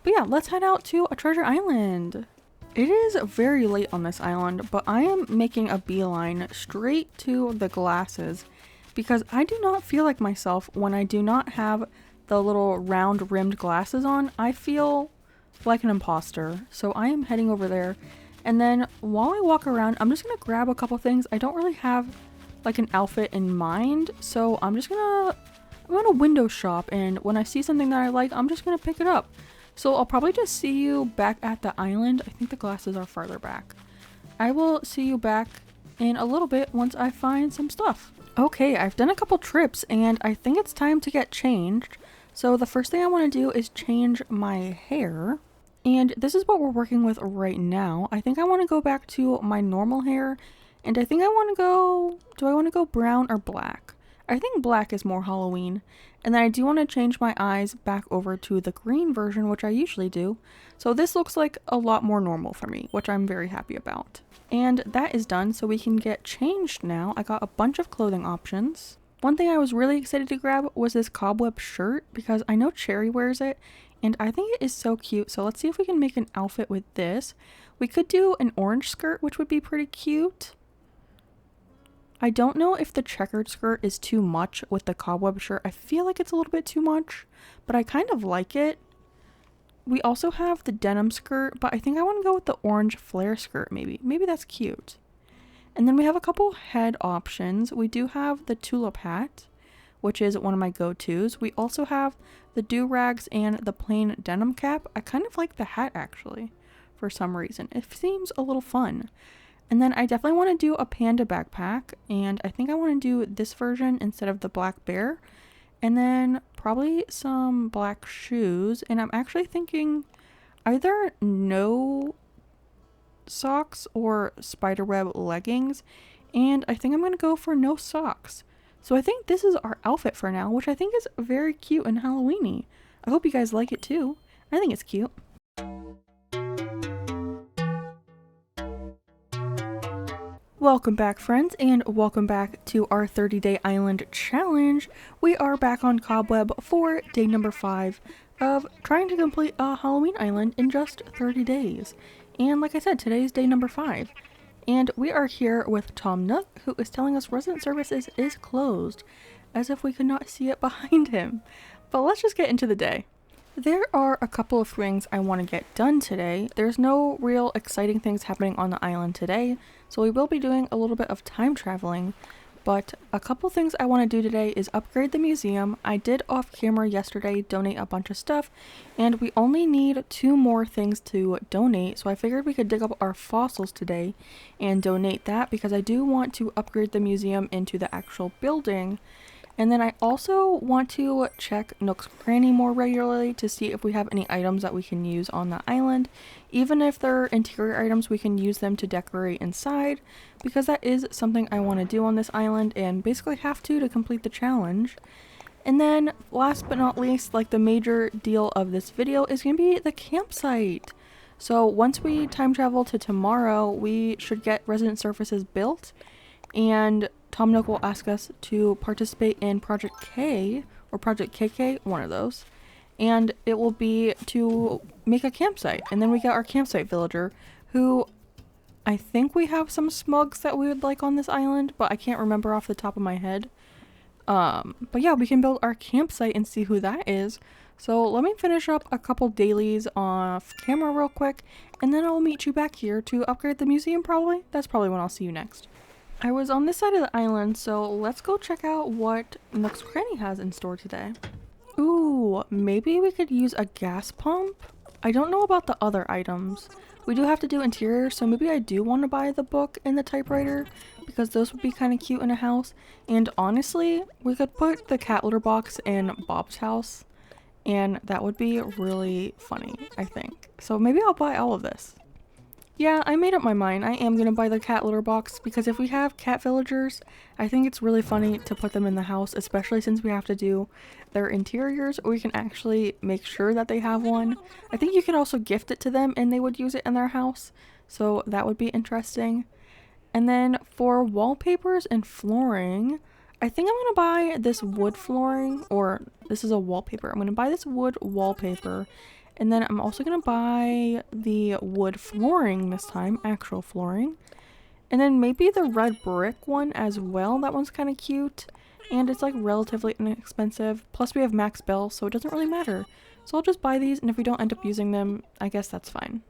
But yeah, let's head out to a treasure island. It is very late on this island, but I am making a beeline straight to the glasses because I do not feel like myself when I do not have the little round rimmed glasses on. I feel like an imposter, so I am heading over there. And then while I walk around, I'm just gonna grab a couple things. I don't really have like an outfit in mind, so I'm gonna window shop, and when I see something that I like, I'm just gonna pick it up. So I'll probably just see you back at the island. I think the glasses are farther back. I will see you back in a little bit once I find some stuff. Okay, I've done a couple trips and I think it's time to get changed. So the first thing I want to do is change my hair. And this is what we're working with right now. I think I want to go back to my normal hair. And I think I want to go... Do I want to go brown or black? I think black is more Halloween. And then I do want to change my eyes back over to the green version, which I usually do. So this looks like a lot more normal for me, which I'm very happy about. And that is done, so we can get changed now. I got a bunch of clothing options. One thing I was really excited to grab was this cobweb shirt because I know Cherry wears it and I think it is so cute. So let's see if we can make an outfit with this. We could do an orange skirt, which would be pretty cute. I don't know if the checkered skirt is too much with the cobweb shirt. I feel like it's a little bit too much, but I kind of like it. We also have the denim skirt, but I think I want to go with the orange flare skirt maybe. Maybe that's cute. And then we have a couple head options. We do have the tulip hat, which is one of my go-tos. We also have the do-rags and the plain denim cap. I kind of like the hat actually, for some reason. It seems a little fun. And then I definitely want to do a panda backpack, and I think I want to do this version instead of the black bear. And then probably some black shoes, and I'm actually thinking either no socks or spiderweb leggings, and I think I'm going to go for no socks. So I think this is our outfit for now, which I think is very cute and Halloween-y. I hope you guys like it too. I think it's cute. Welcome back, friends, and welcome back to our 30-day island challenge. We are back on Cobweb for day number 5 of trying to complete a Halloween island in just 30 days. And like I said, today's day number 5. And we are here with Tom Nook, who is telling us resident services is closed, as if we could not see it behind him. But let's just get into the day. There are a couple of things I want to get done today. There's no real exciting things happening on the island today, so we will be doing a little bit of time traveling. But a couple things I want to do today is upgrade the museum. I did off camera yesterday donate a bunch of stuff, and we only need 2 more things to donate, so I figured we could dig up our fossils today and donate that because I do want to upgrade the museum into the actual building. And then I also want to check Nook's Cranny more regularly to see if we have any items that we can use on the island. Even if they're interior items, we can use them to decorate inside, because that is something I want to do on this island and basically have to complete the challenge. And then last but not least, like the major deal of this video is going to be the campsite. So once we time travel to tomorrow, we should get resident surfaces built, and Tom Nook will ask us to participate in Project K or Project KK, one of those, and it will be to make a campsite. And then we get our campsite villager, who I think we have some smugs that we would like on this island, but I can't remember off the top of my head. But yeah, we can build our campsite and see who that is. So let me finish up a couple dailies off camera real quick, and then I'll meet you back here to upgrade the museum probably. That's probably when I'll see you next. I was on this side of the island, so let's go check out what Nook's Cranny has in store today. Ooh, maybe we could use a gas pump? I don't know about the other items. We do have to do interior, so maybe I do want to buy the book and the typewriter because those would be kind of cute in a house. And honestly, we could put the cat litter box in Bob's house and that would be really funny, I think. So maybe I'll buy all of this. Yeah, I made up my mind. I am going to buy the cat litter box because if we have cat villagers, I think it's really funny to put them in the house, especially since we have to do their interiors. We can actually make sure that they have one. I think you could also gift it to them and they would use it in their house. So that would be interesting. And then for wallpapers and flooring, I think I'm going to buy this wood flooring, or this is a wallpaper. I'm going to buy this wood wallpaper. And then I'm also going to buy the wood flooring this time, actual flooring. And then maybe the red brick one as well. That one's kind of cute. And it's like relatively inexpensive. Plus we have max bill, so it doesn't really matter. So I'll just buy these, and if we don't end up using them, I guess that's fine.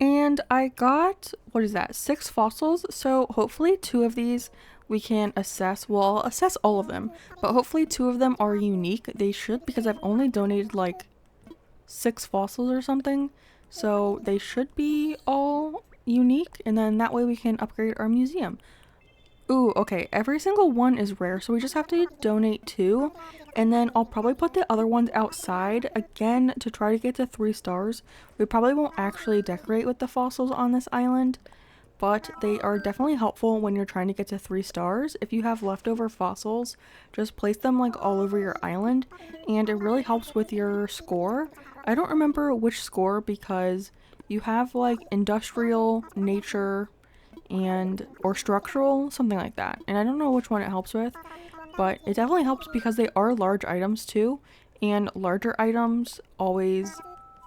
And I got, what is that, 6 fossils. So hopefully 2 of these we can assess. Well, I'll assess all of them. But hopefully 2 of them are unique. They should, because I've only donated like 6 fossils or something, so they should be all unique, and then that way we can upgrade our museum. Ooh, okay, every single one is rare, so we just have to donate 2, and then I'll probably put the other ones outside again to try to get to 3 stars. We probably won't actually decorate with the fossils on this island, but they are definitely helpful when you're trying to get to 3 stars. If you have leftover fossils, just place them like all over your island, and it really helps with your score. I don't remember which score because you have like industrial, nature, and or structural, something like that. And I don't know which one it helps with, but it definitely helps because they are large items too, and larger items always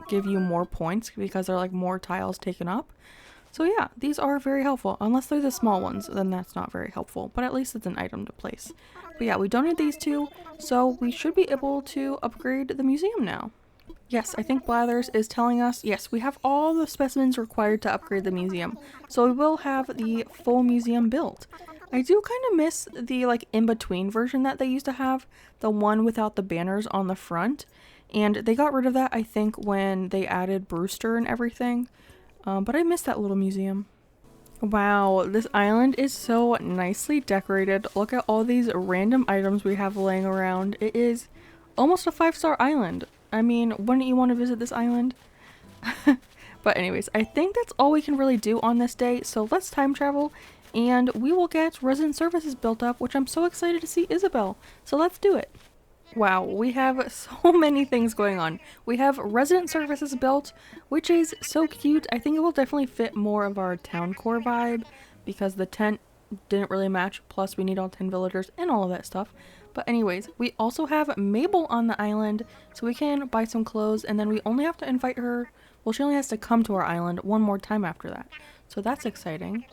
give you more points because they're like more tiles taken up. So yeah, these are very helpful. Unless they're the small ones, then that's not very helpful, but at least it's an item to place. But yeah, we donated these 2, so we should be able to upgrade the museum now. Yes, I think Blathers is telling us, yes, we have all the specimens required to upgrade the museum. So we will have the full museum built. I do kind of miss the like in-between version that they used to have, the one without the banners on the front. And they got rid of that, I think, when they added Brewster and everything. But I miss that little museum. Wow, this island is so nicely decorated. Look at all these random items we have laying around. It is almost a 5-star island. I mean, wouldn't you want to visit this island? But anyways, I think that's all we can really do on this day. So let's time travel and we will get resident services built up, which I'm so excited to see Isabel. So let's do it. Wow, we have so many things going on. We have resident services built, which is so cute. I think it will definitely fit more of our town core vibe because the tent didn't really match. Plus we need all 10 villagers and all of that stuff. But anyways, we also have Mabel on the island, so we can buy some clothes, and then we only have to invite her. Well, she only has to come to our island one more time after that. So that's exciting.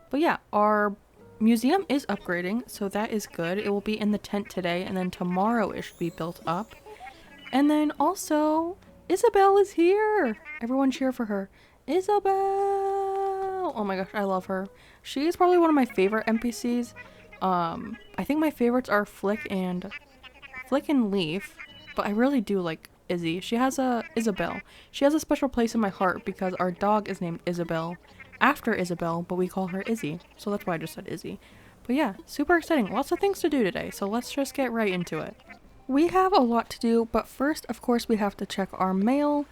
But yeah, our museum is upgrading, so that is good. It will be in the tent today, and then tomorrow it should be built up. And then also, Isabel is here! Everyone cheer for her. Isabel! Oh my gosh, I love her. She is probably one of my favorite NPCs. I think my favorites are Flick and Leaf, but I really do like Izzy. She has Isabel. She has a special place in my heart because our dog is named Isabel after Isabel, but we call her Izzy. So that's why I just said Izzy. But yeah, super exciting. Lots of things to do today, so let's just get right into it. We have a lot to do, but first, of course, we have to check our mail,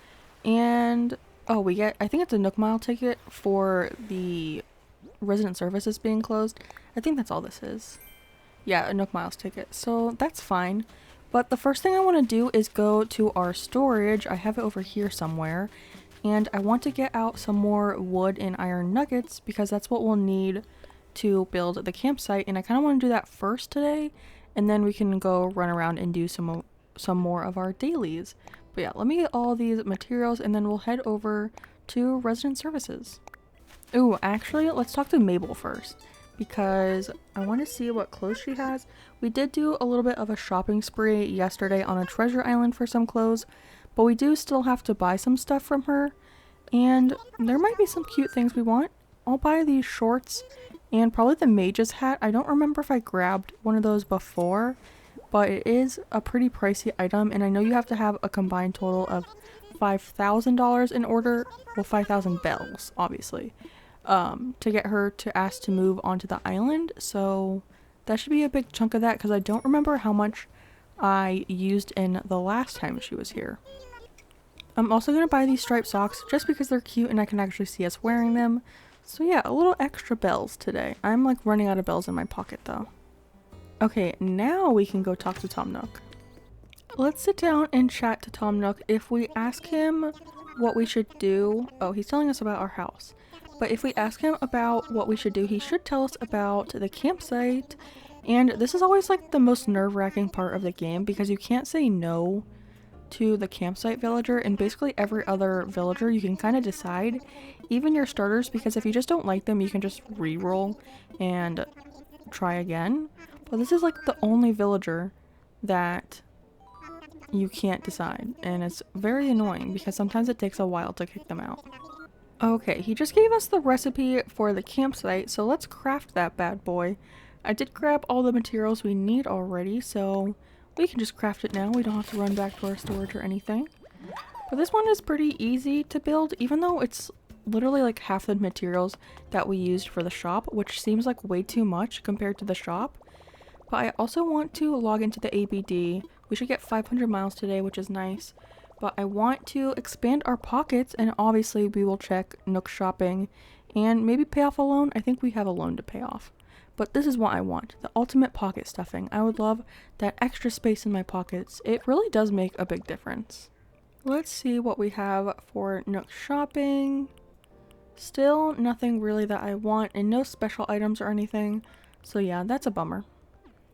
and oh, we get, I think it's a Nook Mile ticket for the resident services being closed. I think that's all this is. Yeah, a Nook Miles ticket. So that's fine. But the first thing I want to do is go to our storage. I have it over here somewhere. And I want to get out some more wood and iron nuggets because that's what we'll need to build the campsite. And I kind of want to do that first today. And then we can go run around and do some more of our dailies. But yeah, let me get all these materials and then we'll head over to resident services. Ooh, actually, let's talk to Mabel first. because I want to see what clothes she has. We did do a little bit of a shopping spree yesterday on a treasure island for some clothes, but we do still have to buy some stuff from her, and there might be some cute things we want. I'll buy these shorts and probably the mage's hat. I don't remember if I grabbed one of those before, but it is a pretty pricey item, and I know you have to have a combined total of $5,000 in order, well, 5,000 bells, obviously, to get her to ask to move onto the island. So that should be a big chunk of that, because I don't remember how much I used in the last time she was here. I'm also going to buy these striped socks just because they're cute and I can actually see us wearing them. So yeah, a little extra bells today. I'm like running out of bells in my pocket though. Okay, now we can go talk to Tom Nook. Let's sit down and chat to Tom Nook. If we ask him what we should do, oh, he's telling us about our house. But if we ask him about what we should do, he should tell us about the campsite. And this is always like the most nerve-wracking part of the game because you can't say no to the campsite villager, and basically every other villager you can kind of decide, even your starters, because if you just don't like them you can just re-roll and try again. But this is like the only villager that you can't decide, and it's very annoying because sometimes it takes a while to kick them out. Okay, he just gave us the recipe for the campsite, so let's craft that bad boy. I did grab all the materials we need already, so we can just craft it now. We don't have to run back to our storage or anything. But this one is pretty easy to build, even though it's literally like half the materials that we used for the shop, which seems like way too much compared to the shop. But I also want to log into the ABD. We should get 500 miles today, which is nice. But I want to expand our pockets, and obviously we will check Nook shopping and maybe pay off a loan. I think we have a loan to pay off. But this is what I want, the ultimate pocket stuffing. I would love that extra space in my pockets. It really does make a big difference. Let's see what we have for Nook shopping. Still nothing really that I want, and no special items or anything. So yeah, that's a bummer.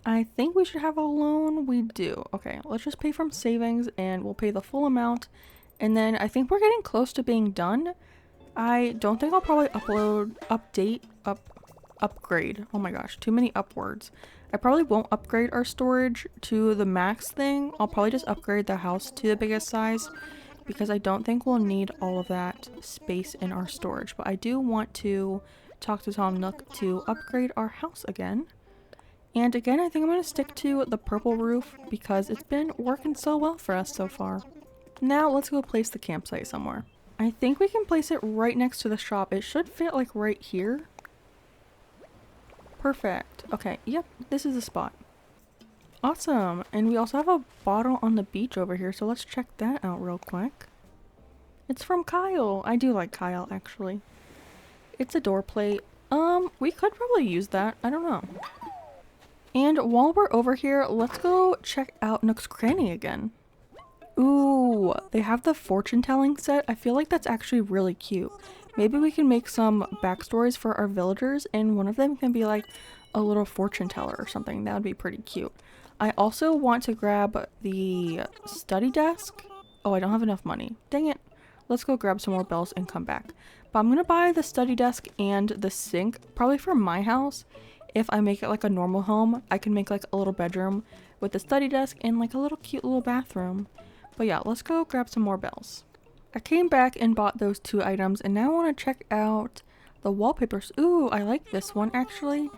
I think we should have a loan. We do. Okay, let's just pay from savings and we'll pay the full amount. And then I think we're getting close to being done. I don't think I'll probably upgrade. Oh my gosh, too many upwards. I probably won't upgrade our storage to the max thing. I'll probably just upgrade the house to the biggest size because I don't think we'll need all of that space in our storage. But I do want to talk to Tom Nook to upgrade our house again. And again, I think I'm going to stick to the purple roof because it's been working so well for us so far. Now let's go place the campsite somewhere. I think we can place it right next to the shop. It should fit like right here. Perfect. Okay, yep, this is the spot. Awesome. And we also have a bottle on the beach over here, so let's check that out real quick. It's from Kyle. I do like Kyle, actually. It's a door plate. We could probably use that. I don't know. And while we're over here, let's go check out Nook's Cranny again. Ooh, they have the fortune telling set. I feel like that's actually really cute. Maybe we can make some backstories for our villagers, and one of them can be like a little fortune teller or something. That would be pretty cute. I also want to grab the study desk. Oh, I don't have enough money. Dang it. Let's go grab some more bells and come back. But I'm going to buy the study desk and the sink, probably for my house. If I make it like a normal home, I can make like a little bedroom with the study desk and like a little cute little bathroom. But yeah, let's go grab some more bells. I came back and bought those 2 items, and now I want to check out the wallpapers. Ooh, I like this one actually.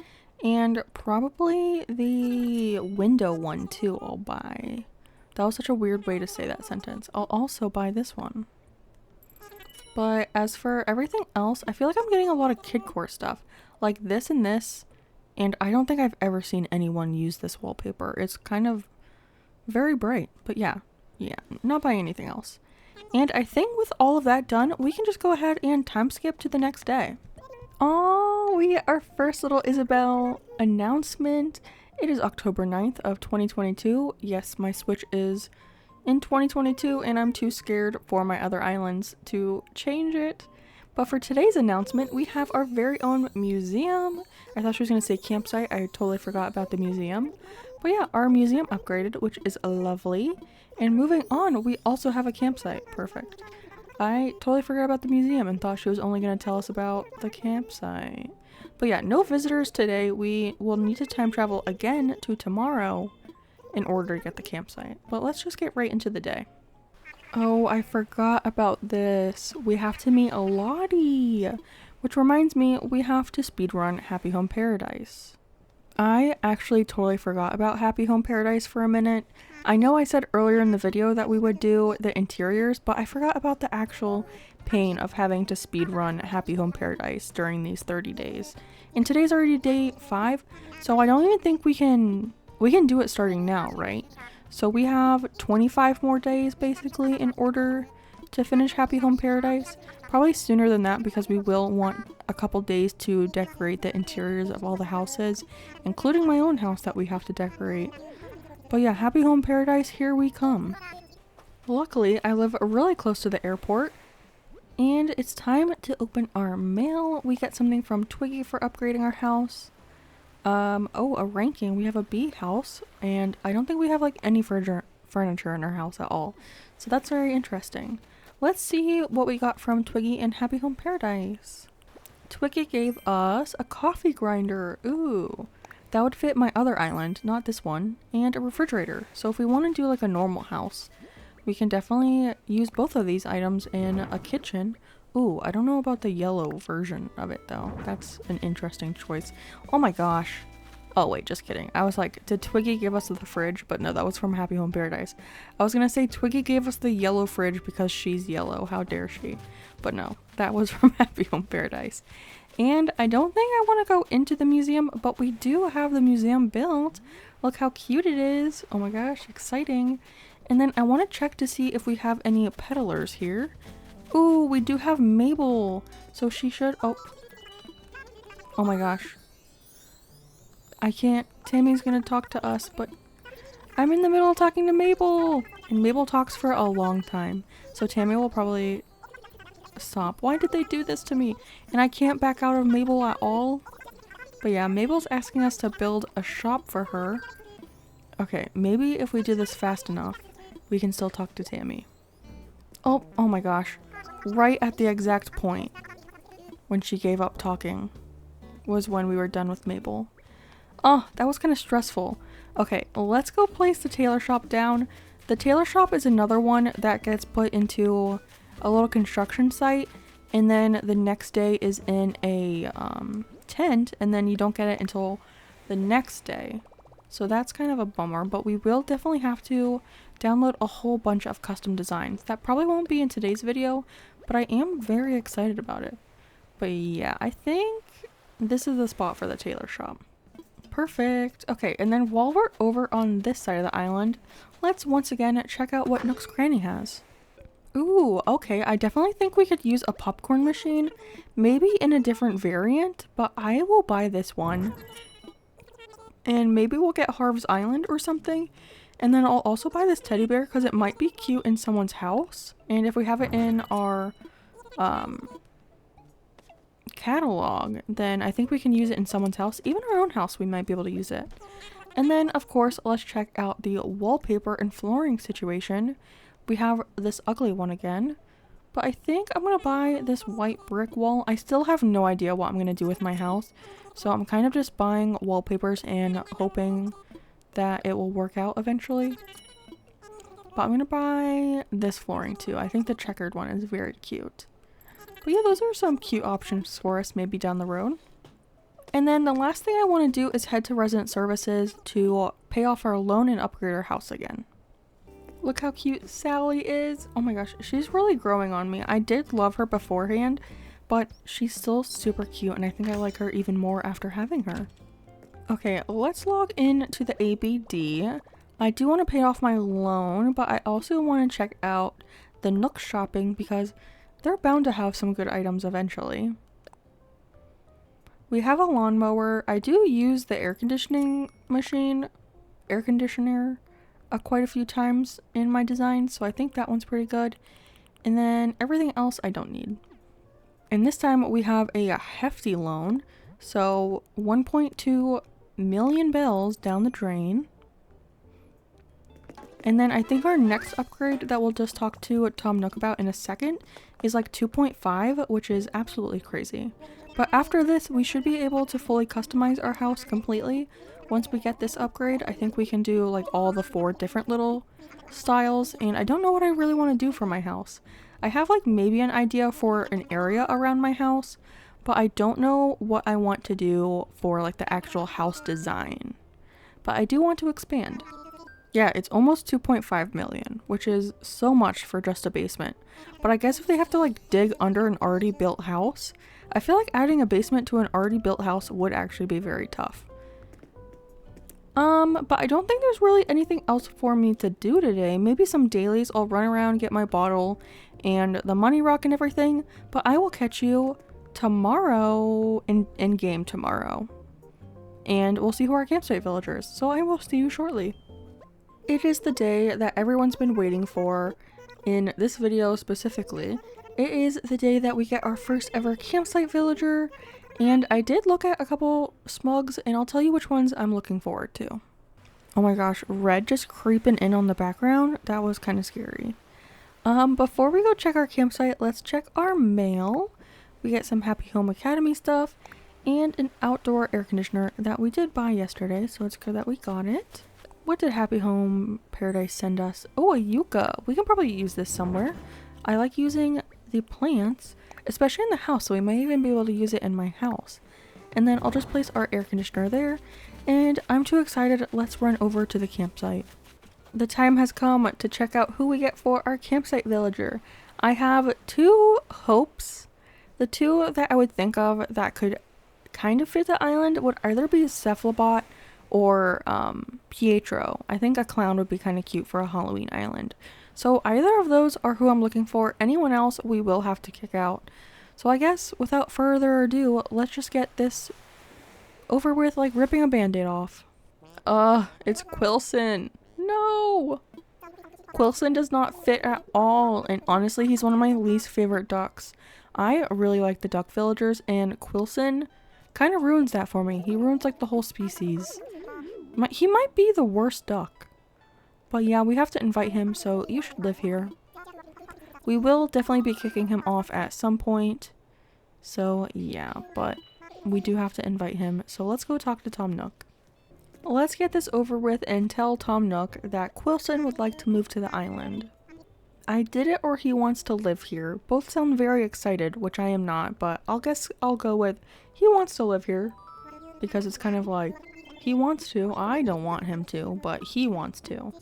And probably the window one too I'll buy. That was such a weird way to say that sentence. I'll also buy this one. But as for everything else, I feel like I'm getting a lot of kidcore stuff. Like this and this. And I don't think I've ever seen anyone use this wallpaper. It's kind of very bright. But yeah, not buying anything else. And I think with all of that done, we can just go ahead and time skip to the next day. Oh, we get our first little Isabel announcement. It is October 9th of 2022. Yes, my Switch is in 2022 and I'm too scared for my other islands to change it. But for today's announcement, we have our very own museum. I thought she was going to say campsite. I totally forgot about the museum. But yeah, our museum upgraded, which is lovely. And moving on, we also have a campsite. Perfect. I totally forgot about the museum and thought she was only going to tell us about the campsite. But yeah, no visitors today. We will need to time travel again to tomorrow in order to get the campsite. But let's just get right into the day. Oh, I forgot about this. We have to meet a Lottie. Which reminds me, we have to speedrun Happy Home Paradise. I actually totally forgot about Happy Home Paradise for a minute. I know I said earlier in the video that we would do the interiors, but I forgot about the actual pain of having to speedrun Happy Home Paradise during these 30 days. And today's already day 5, so I don't even think we can do it starting now, right? So we have 25 more days basically in order to finish Happy Home Paradise. Probably sooner than that because we will want a couple days to decorate the interiors of all the houses, including my own house that we have to decorate. But yeah, Happy Home Paradise, here we come. Luckily, I live really close to the airport, and it's time to open our mail. We get something from Twiggy for upgrading our house. Oh, a ranking. We have a bee house, and I don't think we have like any furniture in our house at all. So that's very interesting. Let's see what we got from Twiggy and Happy Home Paradise. Twiggy gave us a coffee grinder. Ooh, that would fit my other island, not this one, and a refrigerator. So if we want to do like a normal house, we can definitely use both of these items in a kitchen. Ooh, I don't know about the yellow version of it though. That's an interesting choice. Oh my gosh. Oh wait, just kidding. I was like, did Twiggy give us the fridge? But no, that was from Happy Home Paradise. I was gonna say Twiggy gave us the yellow fridge because she's yellow. How dare she? But no, that was from Happy Home Paradise. And I don't think I want to go into the museum, but we do have the museum built. Look how cute it is. Oh my gosh, exciting. And then I want to check to see if we have any peddlers here. Ooh, we do have Mabel. So she should... Oh my gosh. I can't. Tammy's gonna talk to us, but I'm in the middle of talking to Mabel. And Mabel talks for a long time. So Tammy will probably stop. Why did they do this to me? And I can't back out of Mabel at all. But yeah, Mabel's asking us to build a shop for her. Okay, maybe if we do this fast enough, we can still talk to Tammy. Oh my gosh. Right at the exact point when she gave up talking was when we were done with Mabel. Oh, that was kind of stressful. Okay, let's go place the tailor shop down. The tailor shop is another one that gets put into a little construction site, and then the next day is in a tent, and then you don't get it until the next day. So that's kind of a bummer, but we will definitely have to download a whole bunch of custom designs. That probably won't be in today's video, but I am very excited about it. But yeah, I think this is the spot for the tailor shop. Perfect. Okay, and then while we're over on this side of the island, let's once again check out what Nook's Cranny has. Ooh, okay, I definitely think we could use a popcorn machine, maybe in a different variant, but I will buy this one. And maybe we'll get Harv's Island or something. And then I'll also buy this teddy bear because it might be cute in someone's house. And if we have it in our catalog, then I think we can use it in someone's house. Even our own house, we might be able to use it. And then, of course, let's check out the wallpaper and flooring situation. We have this ugly one again. But I think I'm going to buy this white brick wall. I still have no idea what I'm going to do with my house. So I'm kind of just buying wallpapers and hoping that it will work out eventually. But I'm going to buy this flooring too. I think the checkered one is very cute. But yeah, those are some cute options for us maybe down the road. And then the last thing I want to do is head to Resident Services to pay off our loan and upgrade our house again. Look how cute Sally is. Oh my gosh, she's really growing on me. I did love her beforehand, but she's still super cute and I think I like her even more after having her. Okay, let's log in to the ABD. I do want to pay off my loan, but I also want to check out the Nook shopping because they're bound to have some good items eventually. We have a lawnmower. I do use the air conditioner quite a few times in my design, so I think that one's pretty good. And then everything else I don't need. And this time we have a hefty loan, so 1.2 million bells down the drain. And then I think our next upgrade that we'll just talk to Tom Nook about in a second is like 2.5, which is absolutely crazy. But after this, we should be able to fully customize our house completely. Once we get this upgrade, I think we can do like all the 4 different little styles, and I don't know what I really want to do for my house. I have like maybe an idea for an area around my house, but I don't know what I want to do for like the actual house design. But I do want to expand. Yeah, it's almost 2.5 million, which is so much for just a basement. But I guess if they have to like dig under an already built house, I feel like adding a basement to an already built house would actually be very tough. But I don't think there's really anything else for me to do today. Maybe some dailies. I'll run around, get my bottle and the money rock and everything. But I will catch you tomorrow in game tomorrow. And we'll see who our campsite villager is. So I will see you shortly. It is the day that everyone's been waiting for in this video specifically. It is the day that we get our first ever campsite villager, and I did look at a couple smugs and I'll tell you which ones I'm looking forward to. Oh my gosh, red just creeping in on the background. That was kind of scary. Before we go check our campsite, let's check our mail. We get some Happy Home Academy stuff and an outdoor air conditioner that we did buy yesterday, so it's good that we got it. What did Happy Home Paradise send us? Oh, a yucca. We can probably use this somewhere. I like using the plants, especially in the house, so we might even be able to use it in my house. And then I'll just place our air conditioner there, and I'm too excited. Let's run over to the campsite. The time has come to check out who we get for our campsite villager. I have 2 hopes. The 2 that I would think of that could kind of fit the island would either be Cephalobot or Pietro. I think a clown would be kind of cute for a Halloween island. So either of those are who I'm looking for. Anyone else we will have to kick out. So I guess without further ado, let's just get this over with like ripping a band-aid off. It's Quilson. No! Quilson does not fit at all, and honestly he's one of my least favorite ducks. I really like the duck villagers, and Quilson kind of ruins that for me. He ruins like the whole species. He might be the worst duck. But yeah, we have to invite him, so you should live here. We will definitely be kicking him off at some point. So yeah, but we do have to invite him. So let's go talk to Tom Nook. Let's get this over with and tell Tom Nook that Quilson would like to move to the island. I did it or he wants to live here. Both sound very excited, which I am not, but I'll guess I'll go with he wants to live here. Because it's kind of like, he wants to. I don't want him to, but he wants to.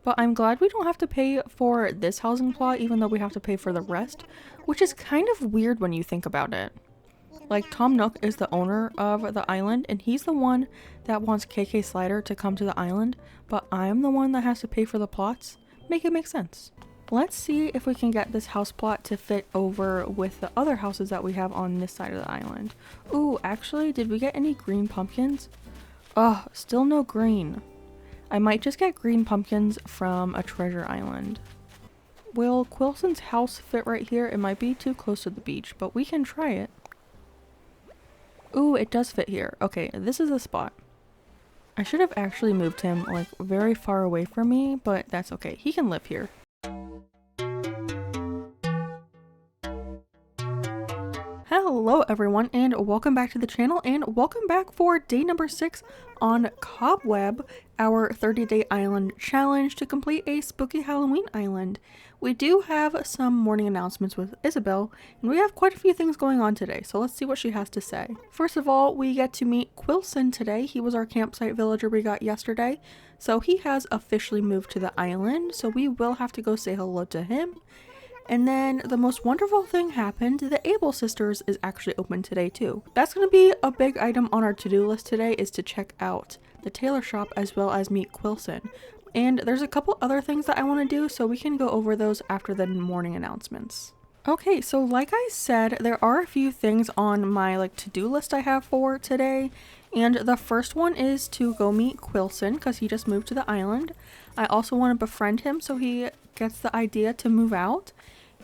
But I'm glad we don't have to pay for this housing plot, even though we have to pay for the rest, which is kind of weird when you think about it. Like, Tom Nook is the owner of the island, and he's the one that wants KK Slider to come to the island, but I'm the one that has to pay for the plots. Make it make sense. Let's see if we can get this house plot to fit over with the other houses that we have on this side of the island. Ooh, actually, did we get any green pumpkins? Ugh, still no green. I might just get green pumpkins from a treasure island. Will Quilson's house fit right here? It might be too close to the beach, but we can try it. Ooh, it does fit here. Okay, this is a spot. I should have actually moved him like very far away from me, but that's okay. He can live here. Hello everyone, and welcome back to the channel, and welcome back for day number 6 on Cobweb, our 30-day island challenge to complete a spooky Halloween island. We do have some morning announcements with Isabel, and we have quite a few things going on today, so let's see what she has to say. First of all, we get to meet Quilson today. He was our campsite villager we got yesterday, so he has officially moved to the island, so we will have to go say hello to him. And then the most wonderful thing happened. The Able Sisters is actually open today too. That's going to be a big item on our to-do list today, is to check out the tailor shop as well as meet Quilson. And there's a couple other things that I want to do, so we can go over those after the morning announcements. Okay, so like I said, there are a few things on my to-do list I have for today. And the first one is to go meet Quilson because he just moved to the island. I also want to befriend him so he gets the idea to move out.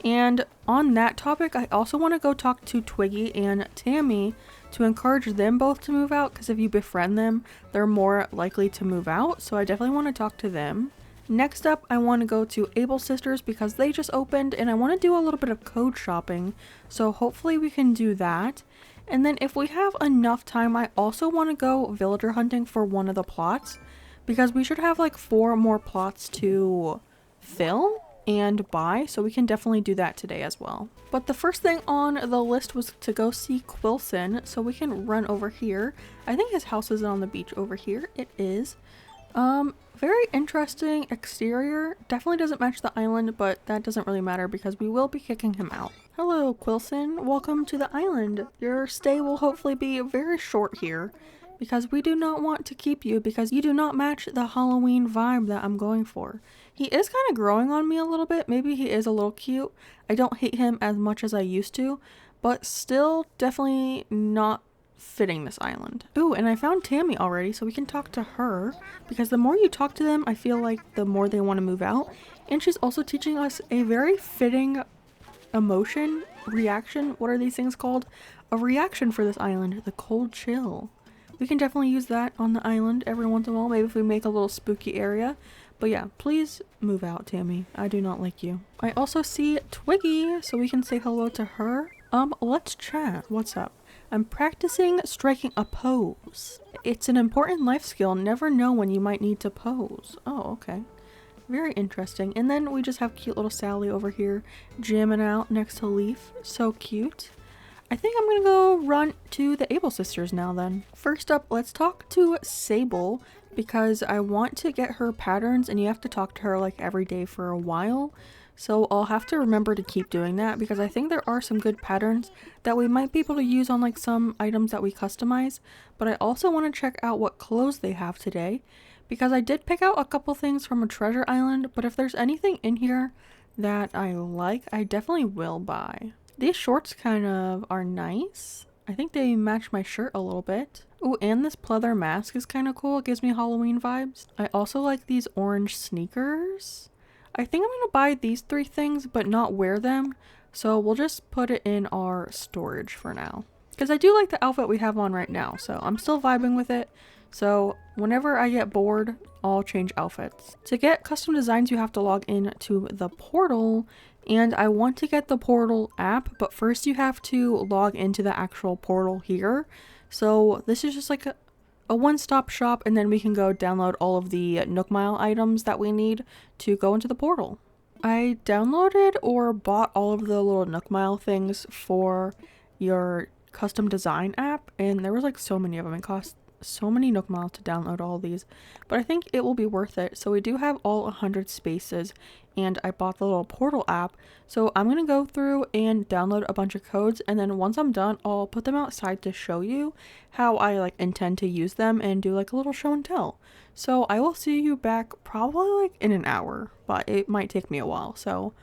And on that topic, I also want to go talk to Twiggy and Tammy to encourage them both to move out, because if you befriend them, they're more likely to move out. So I definitely want to talk to them Next up, I want to go to Able Sisters because they just opened and I want to do a little bit of code shopping. So hopefully we can do that. And then if we have enough time, I also want to go villager hunting for one of the plots because we should have like 4 more plots to fill and buy. So we can definitely do that today as well. But the first thing on the list was to go see Quilson. So we can run over here. I think his house is on the beach over here. It is. Very interesting exterior. Definitely doesn't match the island, but that doesn't really matter because we will be kicking him out. Hello, Quilson. Welcome to the island. Your stay will hopefully be very short here because we do not want to keep you because you do not match the Halloween vibe that I'm going for. He is kind of growing on me a little bit. Maybe he is a little cute. I don't hate him as much as I used to, but still definitely not fitting this island. Ooh, and I found Tammy already, so we can talk to her because the more you talk to them, I feel like the more they want to move out. And she's also teaching us a very fitting emotion, reaction, what are these things called? A reaction for this island, the cold chill. We can definitely use that on the island every once in a while, maybe if we make a little spooky area. But yeah, please move out, Tammy. I do not like you. I also see Twiggy, so we can say hello to her. Let's chat. What's up? I'm practicing striking a pose. It's an important life skill. Never know when you might need to pose. Oh, okay. Very interesting. And then we just have cute little Sally over here jamming out next to Leaf. So cute. I think I'm gonna go run to the Able Sisters now then. First up, let's talk to Sable because I want to get her patterns and you have to talk to her like every day for a while. So I'll have to remember to keep doing that because I think there are some good patterns that we might be able to use on like some items that we customize. But I also want to check out what clothes they have today because I did pick out a couple things from a treasure island. But if there's anything in here that I like, I definitely will buy. These shorts kind of are nice. I think they match my shirt a little bit. Ooh, and this pleather mask is kind of cool. It gives me Halloween vibes. I also like these orange sneakers. I think I'm going to buy these 3 things but not wear them, so we'll just put it in our storage for now. Because I do like the outfit we have on right now, so I'm still vibing with it. So whenever I get bored, I'll change outfits. To get custom designs, you have to log in to the portal, and I want to get the portal app, but first you have to log into the actual portal here. So this is just like a one-stop shop, and then we can go download all of the Nook Mile items that we need to go into the portal. I downloaded or bought all of the little Nook Mile things for your custom design app, and there was like so many of them. It cost so many Nook Miles to download all of these, but I think it will be worth it. So we do have all 100 spaces, and I bought the little portal app, so I'm gonna go through and download a bunch of codes, and then once I'm done, I'll put them outside to show you how I like intend to use them and do like a little show and tell. So I will see you back probably like in an hour, but it might take me a while. So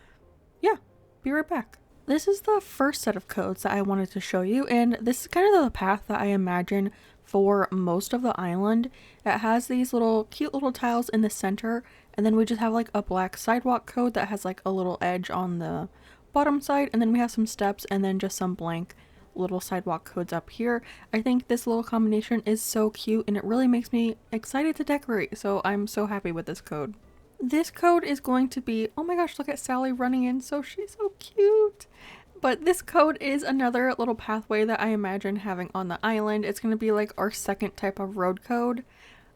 yeah, be right back. This is the first set of codes that I wanted to show you, and this is kind of the path that I imagine for most of the island. It has these little cute little tiles in the center, and then we just have like a black sidewalk code that has like a little edge on the bottom side, and then we have some steps and then just some blank little sidewalk codes up here. I think this little combination is so cute and it really makes me excited to decorate, so I'm so happy with this code. This code is going to be, oh my gosh, look at Sally running in, so she's so cute. But this code is another little pathway that I imagine having on the island. It's going to be like our second type of road code.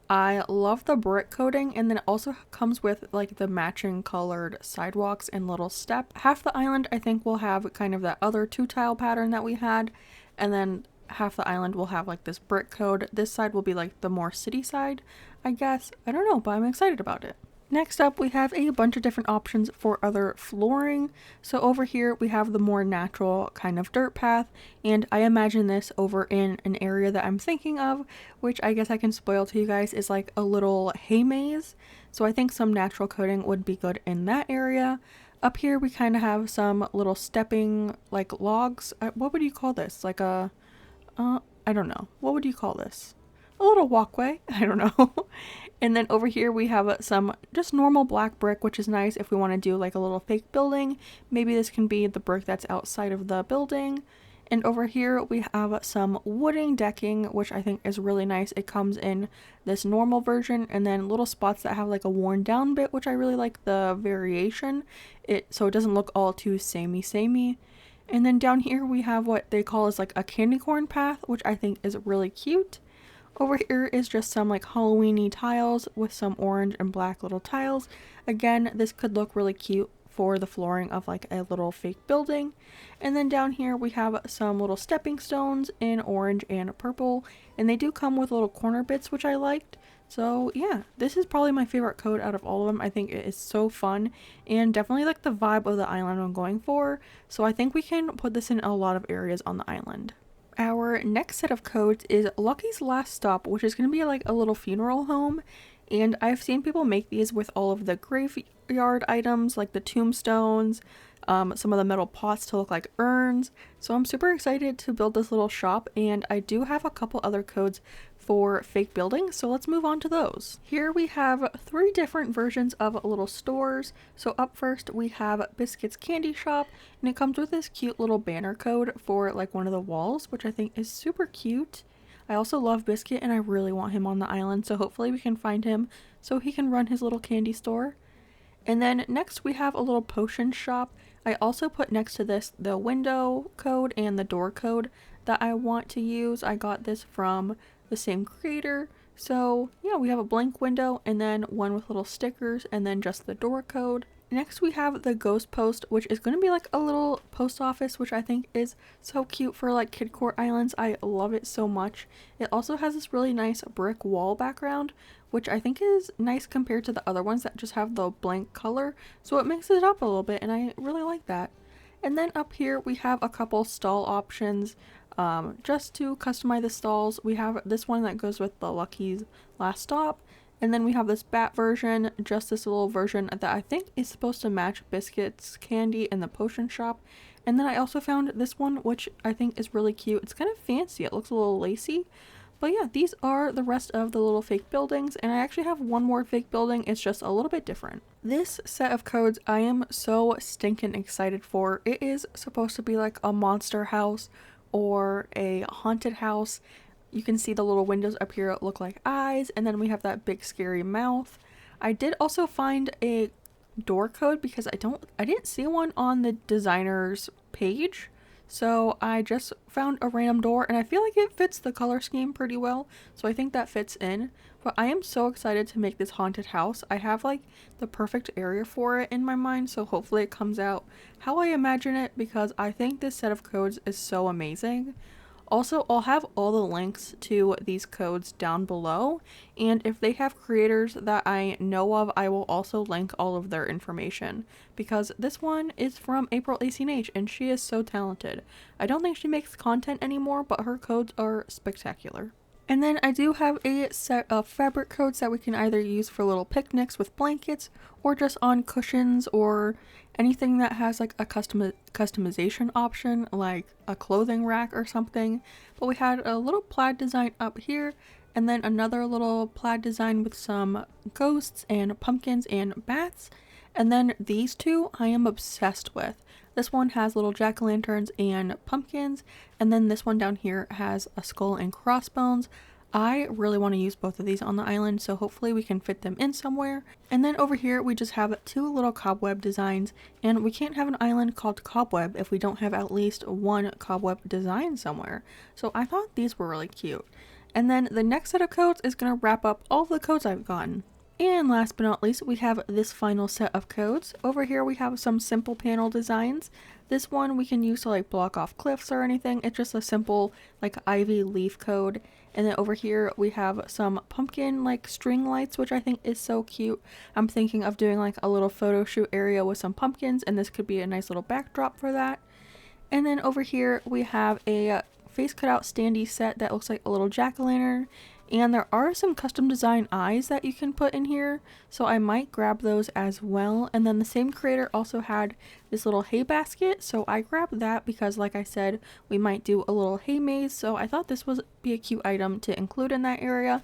I love the brick coating, and then it also comes with like the matching colored sidewalks and little step. Half the island I think will have kind of that other 2-tile pattern that we had, and then half the island will have like this brick code. This side will be like the more city side, I guess. I don't know, but I'm excited about it. Next up, we have a bunch of different options for other flooring. So over here, we have the more natural kind of dirt path, and I imagine this over in an area that I'm thinking of, which I guess I can spoil to you guys, is like a little hay maze. So I think some natural coating would be good in that area. Up here, we kind of have some little stepping, like logs. What would you call this? Like a, I don't know. What would you call this? A little walkway. I don't know. And then over here we have some just normal black brick, which is nice if we want to do like a little fake building. Maybe this can be the brick that's outside of the building. And over here we have some wooden decking, which I think is really nice. It comes in this normal version and then little spots that have like a worn down bit, which I really like the variation. So it doesn't look all too samey. And then down here we have what they call is like a candy corn path, which I think is really cute. Over here is just some like Halloween-y tiles with some orange and black little tiles. Again, this could look really cute for the flooring of like a little fake building. And then down here we have some little stepping stones in orange and purple, and they do come with little corner bits, which I liked. So yeah, this is probably my favorite code out of all of them. I think it is so fun and definitely like the vibe of the island I'm going for. So I think we can put this in a lot of areas on the island. Our next set of codes is Lucky's Last Stop, which is going to be like a little funeral home. And I've seen people make these with all of the graveyard items like the tombstones, some of the metal pots to look like urns. So I'm super excited to build this little shop, and I do have a couple other codes for fake buildings, so let's move on to those. Here we have 3 different versions of little stores. So up first we have Biscuit's Candy Shop, and it comes with this cute little banner code for like one of the walls, which I think is super cute. I also love Biscuit and I really want him on the island, so hopefully we can find him so he can run his little candy store. And then next we have a little potion shop. I also put next to this the window code and the door code that I want to use. I got this from the same creator. So yeah, we have a blank window and then one with little stickers and then just the door code. Next we have the ghost post, which is going to be like a little post office, which I think is so cute for like kid court islands. I love it so much. It also has this really nice brick wall background, which I think is nice compared to the other ones that just have the blank color. So it mixes it up a little bit and I really like that. And then up here we have a couple stall options. Just to customize the stalls, we have this one that goes with the Lucky's Last Stop. And then we have this bat version, just this little version that I think is supposed to match Biscuit's Candy in the potion shop. And then I also found this one, which I think is really cute. It's kind of fancy. It looks a little lacy. But yeah, these are the rest of the little fake buildings. And I actually have one more fake building. It's just a little bit different. This set of codes I am so stinking excited for. It is supposed to be like a monster house or a haunted house. You can see the little windows up here look like eyes, and then we have that big scary mouth. I did also find a door code because I didn't see one on the designer's page. So I just found a random door and I feel like it fits the color scheme pretty well. So I think that fits in. But I am so excited to make this haunted house. I have like the perfect area for it in my mind, so hopefully it comes out how I imagine it because I think this set of codes is so amazing. Also, I'll have all the links to these codes down below, and if they have creators that I know of, I will also link all of their information, because this one is from April ACNH, and she is so talented. I don't think she makes content anymore, but her codes are spectacular. And then I do have a set of fabric codes that we can either use for little picnics with blankets, or just on cushions, or anything that has like a customization option, like a clothing rack or something. But we had a little plaid design up here, and then another little plaid design with some ghosts and pumpkins and bats. And then these two I am obsessed with. This one has little jack-o'-lanterns and pumpkins, and then this one down here has a skull and crossbones. I really want to use both of these on the island, so hopefully we can fit them in somewhere. And then over here we just have 2 little cobweb designs, and we can't have an island called Cobweb if we don't have at least one cobweb design somewhere. So I thought these were really cute. And then the next set of codes is going to wrap up all the codes I've gotten. And last but not least, we have this final set of codes. Over here we have some simple panel designs. This one we can use to like block off cliffs or anything. It's just a simple like ivy leaf code. And then over here we have some pumpkin like string lights, which I think is so cute. I'm thinking of doing like a little photo shoot area with some pumpkins, and this could be a nice little backdrop for that. And then over here we have a face cutout standee set that looks like a little jack-o'-lantern. And there are some custom design eyes that you can put in here, so I might grab those as well. And then the same creator also had this little hay basket, so I grabbed that because like I said, we might do a little hay maze, so I thought this would be a cute item to include in that area.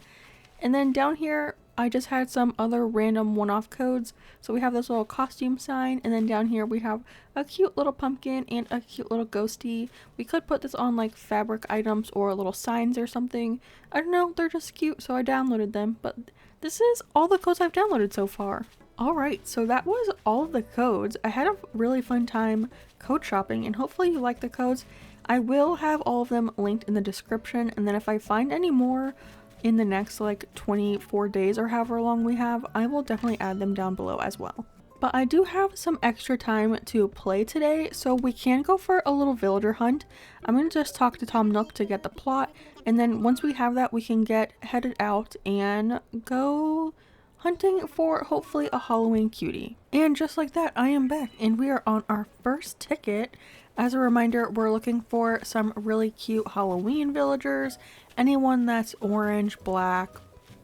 And then down here I just had some other random one-off codes. So we have this little costume sign, and then down here we have a cute little pumpkin and a cute little ghosty. We could put this on like fabric items or little signs or something. I don't know, they're just cute, so I downloaded them. But this is all the codes I've downloaded so far. Alright, so that was all of the codes. I had a really fun time code shopping, and hopefully you like the codes. I will have all of them linked in the description, and then if I find any more in the next like 24 days or however long we have, I will definitely add them down below as well. But I do have some extra time to play today, so we can go for a little villager hunt. I'm going to just talk to Tom Nook to get the plot, and then once we have that, we can get headed out and go hunting for hopefully a Halloween cutie. And just like that, I am back, and we are on our first ticket. As a reminder, we're looking for some really cute Halloween villagers. Anyone that's orange, black,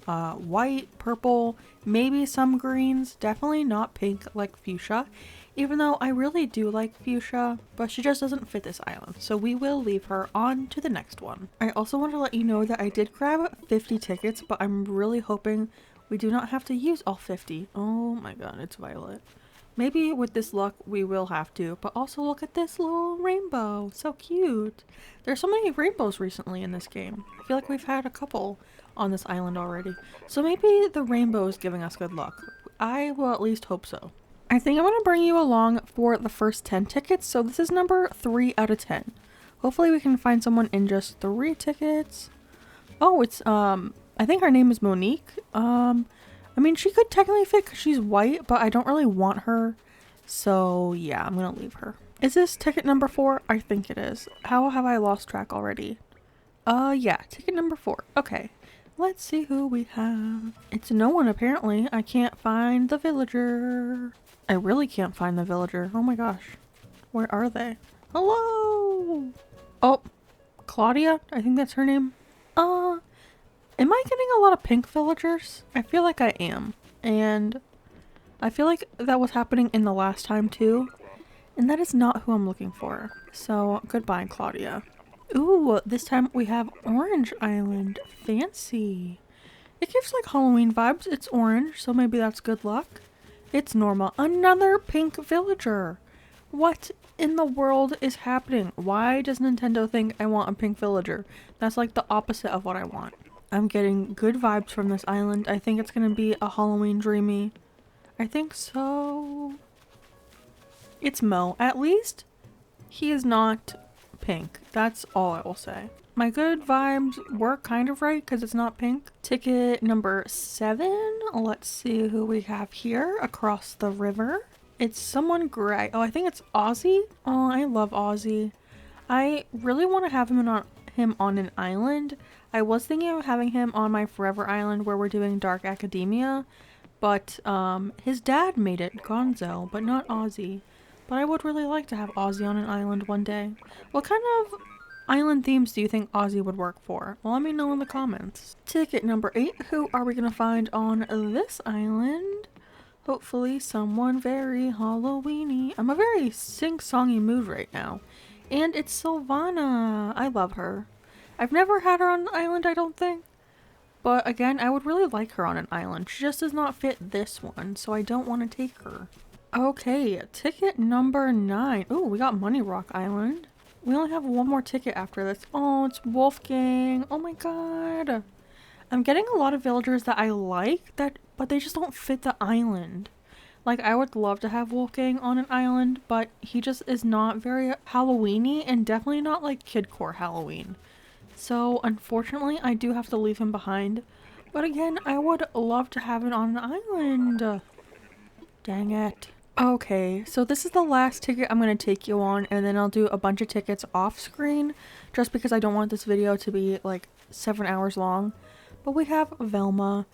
white, purple, maybe some greens, definitely not pink like fuchsia. Even though I really do like fuchsia, but she just doesn't fit this island. So we will leave her on to the next one. I also want to let you know that I did grab 50 tickets, but I'm really hoping we do not have to use all 50. Oh my god, it's violet. Maybe with this luck we will have to, but also look at this little rainbow. So cute. There's so many rainbows recently in this game. I feel like we've had a couple on this island already. So maybe the rainbow is giving us good luck. I will at least hope so. I think I'm going to bring you along for the first 10 tickets. So this is number 3 out of 10. Hopefully we can find someone in just 3 tickets. Oh, it's, I think her name is Monique. I mean, she could technically fit because she's white, but I don't really want her. So yeah, I'm gonna leave her. Is this ticket number 4? I think it is. How have I lost track already? Yeah, ticket number 4. Okay, let's see who we have. It's no one apparently. I can't find the villager. I really can't find the villager. Oh my gosh. Where are they? Hello! Oh, Claudia? I think that's her name. Am I getting a lot of pink villagers? I feel like I am. And I feel like that was happening in the last time too. And that is not who I'm looking for. So goodbye, Claudia. Ooh, this time we have Orange Island. Fancy. It gives like Halloween vibes. It's orange, so maybe that's good luck. It's normal. Another pink villager. What in the world is happening? Why does Nintendo think I want a pink villager? That's like the opposite of what I want. I'm getting good vibes from this island. I think it's gonna be a Halloween dreamy. I think so. It's Mo. At least he is not pink. That's all I will say. My good vibes were kind of right because it's not pink. Ticket number 7. Let's see who we have here across the river. It's someone gray. Oh, I think it's Ozzy. Oh, I love Ozzy. I really want to have him on an island. I was thinking of having him on my Forever Island where we're doing Dark Academia, but his dad made it, Gonzo, but not Ozzy. But I would really like to have Ozzy on an island one day. What kind of island themes do you think Ozzy would work for? Well, let me know in the comments. Ticket number 8. Who are we gonna find on this island? Hopefully someone very Halloweeny. I'm a very sing-songy mood right now. And it's Sylvana. I love her. I've never had her on an island, I don't think. But again, I would really like her on an island. She just does not fit this one, so I don't want to take her. Okay, ticket number 9. Oh, we got Money Rock Island. We only have one more ticket after this. Oh, it's Wolfgang. Oh my god. I'm getting a lot of villagers that I like, but they just don't fit the island. Like, I would love to have Wolfgang on an island, but he just is not very Halloween-y and definitely not like kidcore Halloween. So, unfortunately, I do have to leave him behind. But again, I would love to have it on an island. Dang it. Okay, so this is the last ticket I'm going to take you on, and then I'll do a bunch of tickets off screen, just because I don't want this video to be like 7 hours long. But we have Velma.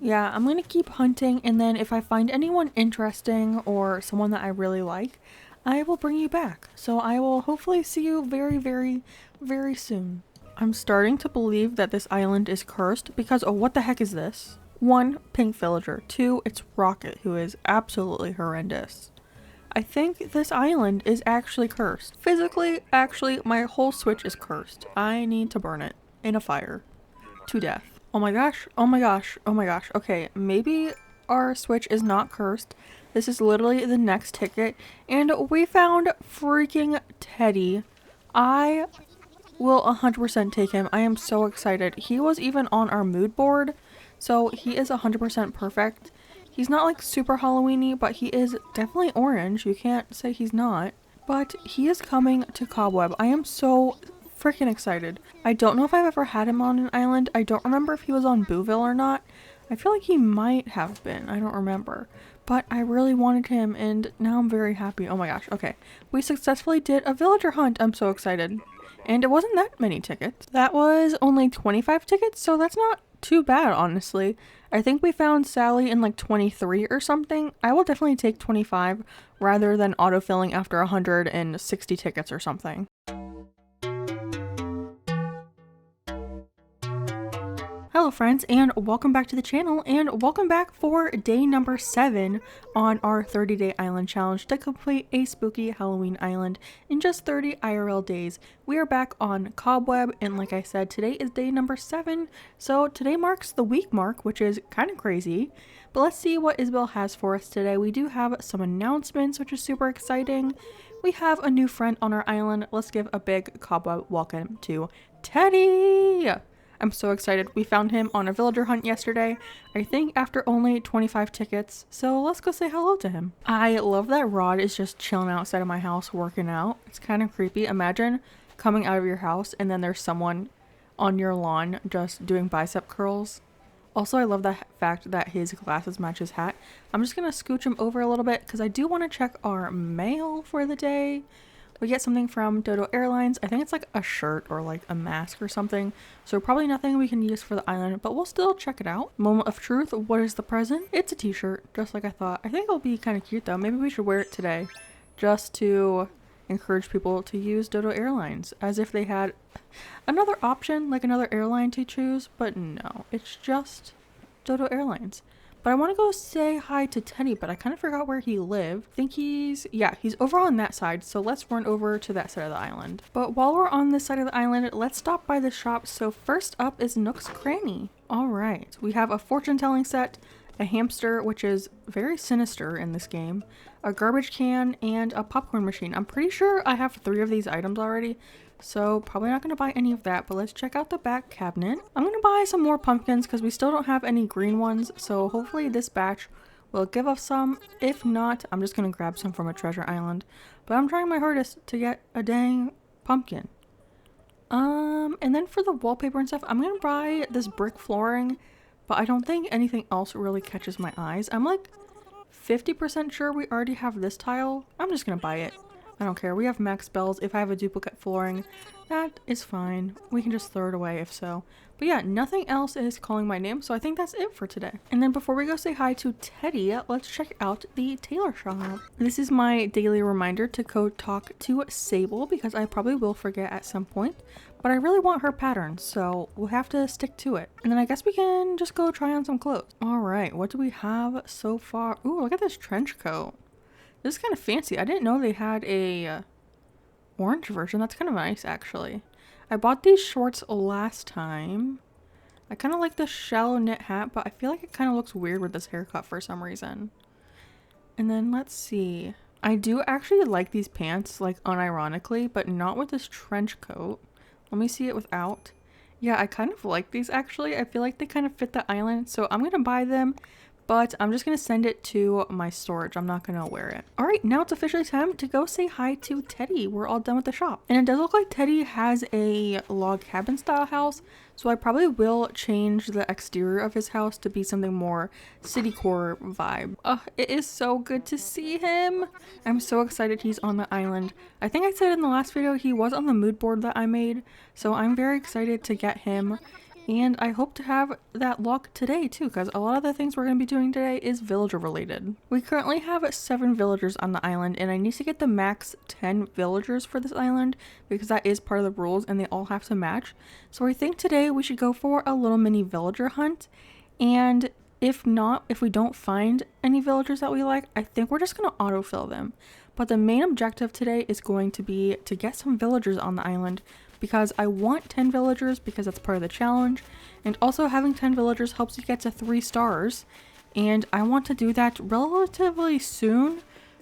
Yeah, I'm going to keep hunting, and then if I find anyone interesting or someone that I really like, I will bring you back. So I will hopefully see you very, very, very soon. I'm starting to believe that this island is cursed because, oh, what the heck is this? 1, pink villager. 2, it's Rocket, who is absolutely horrendous. I think this island is actually cursed. Physically, actually, my whole Switch is cursed. I need to burn it in a fire to death. Oh my gosh, oh my gosh, oh my gosh. Okay, maybe our Switch is not cursed. This is literally the next ticket, and we found freaking Teddy. I will 100% take him. I am so excited. He was even on our mood board, so he is 100% perfect. He's not like super Halloweeny, but he is definitely orange. You can't say he's not. But he is coming to Cobweb. I am so freaking excited. I don't know if I've ever had him on an island. I don't remember if he was on Booville or not. I feel like he might have been. I don't remember. But I really wanted him, and now I'm very happy. Oh my gosh. Okay. We successfully did a villager hunt. I'm so excited. And it wasn't that many tickets. That was only 25 tickets, so that's not too bad, honestly. I think we found Sally in like 23 or something. I will definitely take 25 rather than autofilling after 160 tickets or something. Hello friends, and welcome back to the channel, and welcome back for day number 7 on our 30-day island challenge to complete a spooky Halloween island in just 30 IRL days. We are back on Cobweb, and like I said, today is day number 7, so today marks the week mark, which is kind of crazy. But let's see what Isabel has for us today. We do have some announcements, which is super exciting. We have a new friend on our island. Let's give a big Cobweb welcome to Teddy! I'm so excited. We found him on a villager hunt yesterday, I think after only 25 tickets, so let's go say hello to him. I love that Rod is just chilling outside of my house working out. It's kind of creepy. Imagine coming out of your house and then there's someone on your lawn just doing bicep curls. Also, I love the fact that his glasses match his hat. I'm just gonna scooch him over a little bit because I do want to check our mail for the day. We get something from Dodo Airlines. I think it's like a shirt or like a mask or something. So probably nothing we can use for the island, but we'll still check it out. Moment of truth. What is the present? It's a t-shirt, just like I thought. I think it'll be kind of cute though. Maybe we should wear it today just to encourage people to use Dodo Airlines as if they had another option, like another airline to choose. But no, it's just Dodo Airlines. But I want to go say hi to Teddy, but I kind of forgot where he lived. I think he's over on that side, so let's run over to that side of the island. But while we're on this side of the island, let's stop by the shop. So first up is Nook's Cranny. Alright, we have a fortune-telling set, a hamster, which is very sinister in this game, a garbage can, and a popcorn machine. I'm pretty sure I have 3 of these items already, so probably not going to buy any of that, but let's check out the back cabinet. I'm going to buy some more pumpkins because we still don't have any green ones, so hopefully this batch will give us some. If not, I'm just going to grab some from a treasure island, but I'm trying my hardest to get a dang pumpkin. And then for the wallpaper and stuff, I'm going to buy this brick flooring, but I don't think anything else really catches my eyes. I'm like 50% sure we already have this tile. I'm just going to buy it. I don't care. We have max spells. If I have a duplicate flooring, that is fine. We can just throw it away if so. But yeah, nothing else is calling my name, so I think that's it for today. And then before we go say hi to Teddy, let's check out the tailor shop. This is my daily reminder to go talk to Sable because I probably will forget at some point. But I really want her pattern, so we'll have to stick to it. And then I guess we can just go try on some clothes. Alright, what do we have so far? Ooh, look at this trench coat. This is kind of fancy. I didn't know they had a orange version. That's kind of nice, actually. I bought these shorts last time. I kind of like the shallow knit hat, but I feel like it kind of looks weird with this haircut for some reason. And then let's see. I do actually like these pants, like unironically, but not with this trench coat. Let me see it without. Yeah, I kind of like these actually. I feel like they kind of fit the island, so I'm going to buy them. But I'm just going to send it to my storage. I'm not going to wear it. Alright, now it's officially time to go say hi to Teddy. We're all done with the shop. And it does look like Teddy has a log cabin style house. So I probably will change the exterior of his house to be something more city core vibe. It is so good to see him. I'm so excited he's on the island. I think I said in the last video he was on the mood board that I made. So I'm very excited to get him. And I hope to have that luck today too, because a lot of the things we're going to be doing today is villager related. We currently have 7 villagers on the island, and I need to get the max 10 villagers for this island because that is part of the rules and they all have to match. So I think today we should go for a little mini villager hunt, and if not, if we don't find any villagers that we like, I think we're just going to autofill them. But the main objective today is going to be to get some villagers on the island because I want 10 villagers because that's part of the challenge, and also having 10 villagers helps you get to 3 stars, and I want to do that relatively soon.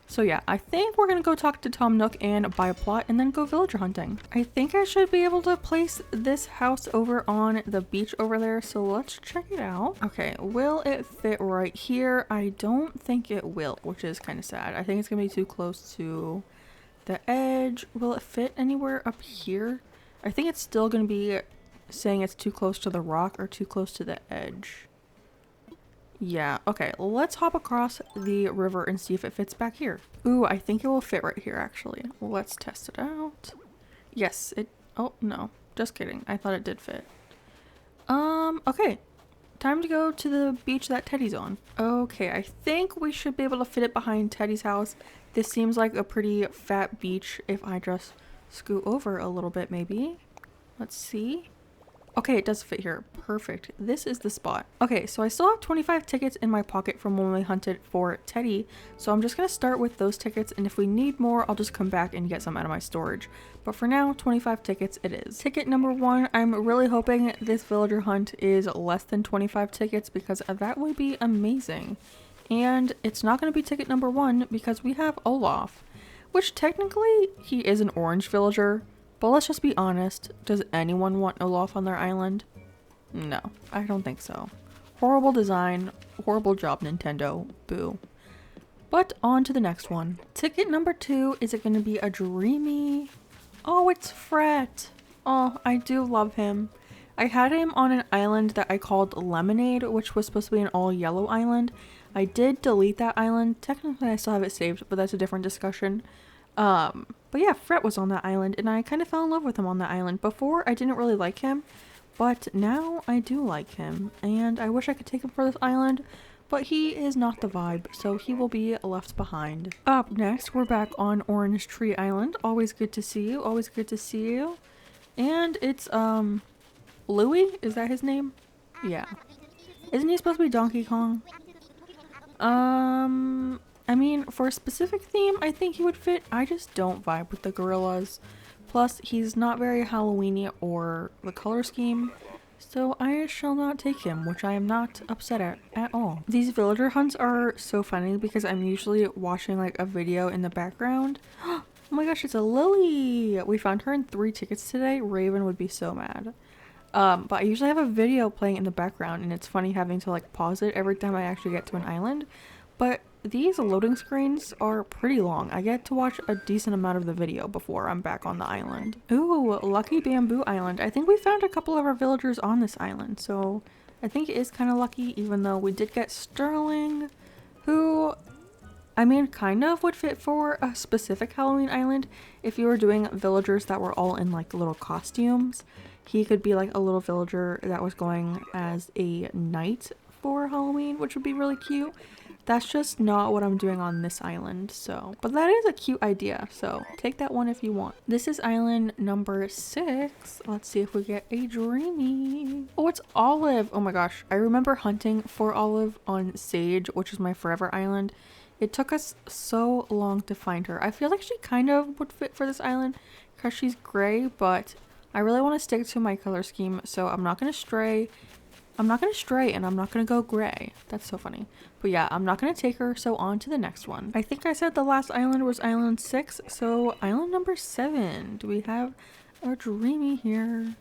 So yeah, I think we're gonna go talk to Tom Nook and buy a plot and then go villager hunting. I think I should be able to place this house over on the beach over there, so let's check it out. Okay, will it fit right here? I don't think it will, which is kind of sad. I think it's gonna be too close to the edge. Will it fit anywhere up here? I think it's still gonna be saying it's too close to the rock or too close to the edge. Yeah, okay, let's hop across the river and see if it fits back here. Ooh, I think it will fit right here, actually. Let's test it out. Yes, oh, no, just kidding. I thought it did fit. Okay. Time to go to the beach that Teddy's on. Okay, I think we should be able to fit it behind Teddy's house. This seems like a pretty fat beach if I just scoot over a little bit, maybe. Let's see. Okay, it does fit here. Perfect. This is the spot. Okay, so I still have 25 tickets in my pocket from when we hunted for Teddy. So I'm just going to start with those tickets, and if we need more, I'll just come back and get some out of my storage. But for now, 25 tickets it is. Ticket number 1, I'm really hoping this villager hunt is less than 25 tickets because that would be amazing. And it's not going to be ticket number 1 because we have Olaf, which technically he is an orange villager. But let's just be honest, does anyone want Olaf on their island? No, I don't think so. Horrible design, horrible job Nintendo, boo. But on to the next one. Ticket number 2, is it going to be a dreamy? Oh, it's Fret. Oh, I do love him. I had him on an island that I called Lemonade, which was supposed to be an all yellow island. I did delete that island. Technically I still have it saved, but that's a different discussion. But yeah, Fret was on that island, and I kind of fell in love with him on that island. Before, I didn't really like him, but now I do like him, and I wish I could take him for this island, but he is not the vibe, so he will be left behind. Up next, we're back on Orange Tree Island. Always good to see you, always good to see you. And it's, Louie? Is that his name? Yeah. Isn't he supposed to be Donkey Kong? I mean, for a specific theme, I think he would fit. I just don't vibe with the gorillas. Plus, he's not very Halloween-y or the color scheme, so I shall not take him, which I am not upset at all. These villager hunts are so funny because I'm usually watching like a video in the background. Oh my gosh, it's a Lily! We found her in 3 tickets today. Raven would be so mad. But I usually have a video playing in the background, and it's funny having to like pause it every time I actually get to an island. But these loading screens are pretty long. I get to watch a decent amount of the video before I'm back on the island. Ooh, Lucky Bamboo Island. I think we found a couple of our villagers on this island, so I think it is kind of lucky, even though we did get Sterling, who, I mean, kind of would fit for a specific Halloween island. If you were doing villagers that were all in like little costumes, he could be like a little villager that was going as a knight for Halloween, which would be really cute. That's just not what I'm doing on this island, so. But that is a cute idea, so take that one if you want. This is island number 6. Let's see if we get a dreamy. Oh, it's Olive. Oh my gosh. I remember hunting for Olive on Sage, which is my forever island. It took us so long to find her. I feel like she kind of would fit for this island because she's gray, but I really want to stick to my color scheme, so I'm not going to stray. And I'm not going to go gray. That's so funny. But yeah, I'm not going to take her, so on to the next one. I think I said the last island was island 6, so island number 7. Do we have a dreamy here?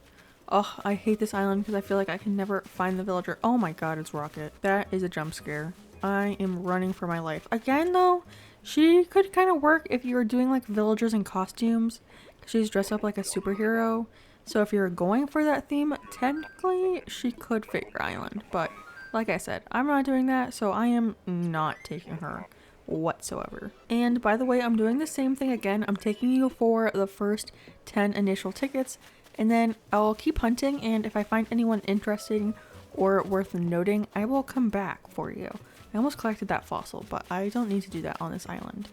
Oh, I hate this island because I feel like I can never find the villager. Oh my god, it's Rocket. That is a jump scare. I am running for my life. Again though, she could kind of work if you were doing like villagers in costumes. She's dressed up like a superhero. So if you're going for that theme, technically she could fit your island. But like I said, I'm not doing that, so I am not taking her whatsoever. And by the way, I'm doing the same thing again. I'm taking you for the first 10 initial tickets, and then I'll keep hunting, and if I find anyone interesting or worth noting, I will come back for you. I almost collected that fossil, but I don't need to do that on this island.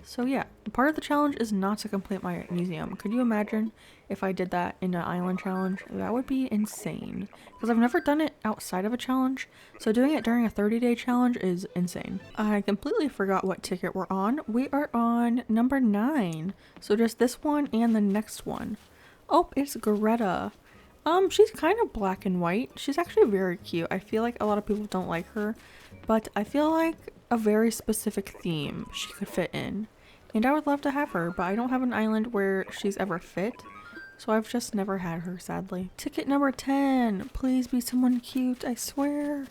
So yeah, part of the challenge is not to complete my museum. Could you imagine if I did that in an island challenge? That would be insane. Because I've never done it outside of a challenge, so doing it during a 30-day challenge is insane. I completely forgot what ticket we're on. We are on number 9. So just this one and the next one. Oh, it's Greta. She's kind of black and white. She's actually very cute. I feel like a lot of people don't like her, but I feel like a very specific theme she could fit in. And I would love to have her, but I don't have an island where she's ever fit, so I've just never had her, sadly. Ticket number 10. Please be someone cute, I swear.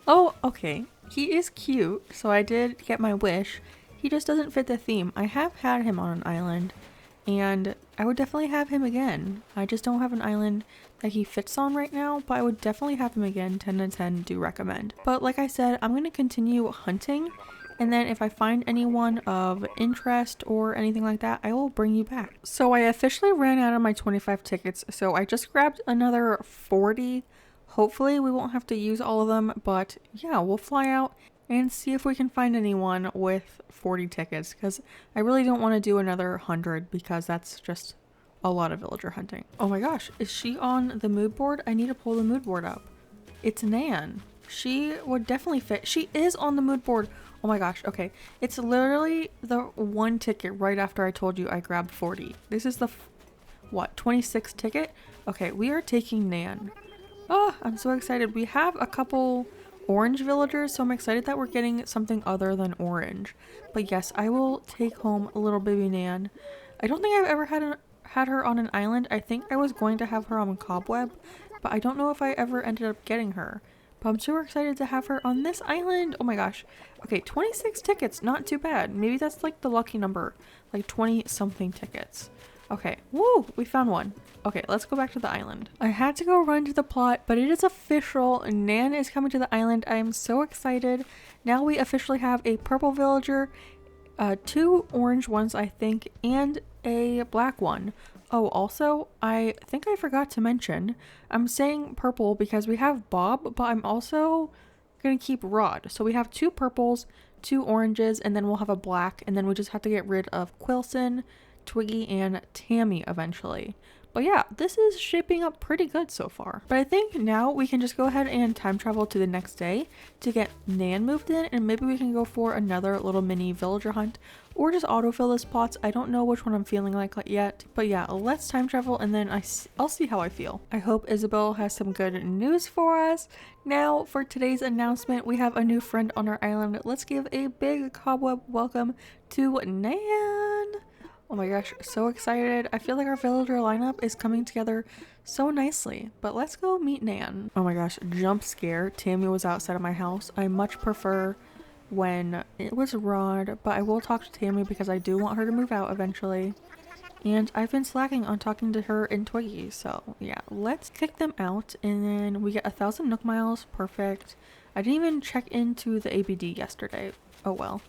Oh, okay. He is cute, so I did get my wish. He just doesn't fit the theme. I have had him on an island, and I would definitely have him again. I just don't have an island that he fits on right now, but I would definitely have him again. 10 to 10 do recommend. But like I said, I'm going to continue hunting, and then if I find anyone of interest or anything like that, I will bring you back. So I officially ran out of my 25 tickets, so I just grabbed another 40. Hopefully we won't have to use all of them, but yeah, we'll fly out and see if we can find anyone with 40 tickets, because I really don't want to do another 100 because that's just a lot of villager hunting. Oh my gosh, is she on the mood board? I need to pull the mood board up. It's Nan. She would definitely fit. She is on the mood board. Oh my gosh, okay. It's literally the one ticket right after I told you I grabbed 40. This is the, 26th ticket? Okay, we are taking Nan. Oh, I'm so excited. We have a couple orange villagers, so I'm excited that we're getting something other than orange. But yes, I will take home a little baby Nan. I don't think I've ever had her on an island. I think I was going to have her on cobweb, but I don't know if I ever ended up getting her. But I'm super excited to have her on this island. Oh my gosh. Okay, 26 tickets, not too bad. Maybe that's like the lucky number, like 20 something tickets. Okay, woo, we found one. Okay, let's go back to the island. I had to go run to the plot, but it is official. Nan is coming to the island. I am so excited. Now we officially have a purple villager, 2 orange ones, I think, and a black one. Oh, also, I think I forgot to mention, I'm saying purple because we have Bob, but I'm also gonna keep Rod. So we have 2 purples, 2 oranges, and then we'll have a black, and then we just have to get rid of Quilson, Twiggy, and Tammy eventually. But yeah, this is shaping up pretty good so far. But I think now we can just go ahead and time travel to the next day to get Nan moved in, and maybe we can go for another little mini villager hunt or just autofill the spots. I don't know which one I'm feeling like yet. But yeah, let's time travel and then I'll see how I feel. I hope Isabel has some good news for us. Now for today's announcement, we have a new friend on our island. Let's give a big cobweb welcome to Nan. Oh my gosh, so excited. I feel like our villager lineup is coming together so nicely. But let's go meet Nan. Oh my gosh, jump scare. Tammy was outside of my house. I much prefer when it was Rod, but I will talk to Tammy because I do want her to move out eventually. And I've been slacking on talking to her and Twiggy, so yeah, let's kick them out and then we get 1,000 Nook miles. Perfect. I didn't even check into the ABD yesterday. Oh well.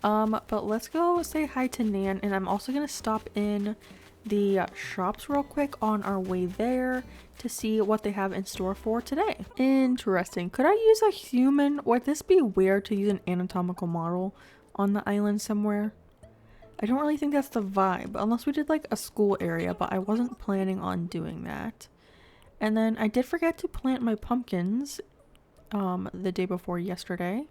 But let's go say hi to Nan, and I'm also gonna stop in the shops real quick on our way there to see what they have in store for today. Interesting. Could I use a human? Would this be weird to use an anatomical model on the island somewhere? I don't really think that's the vibe, unless we did like a school area, but I wasn't planning on doing that. And then I did forget to plant my pumpkins the day before yesterday.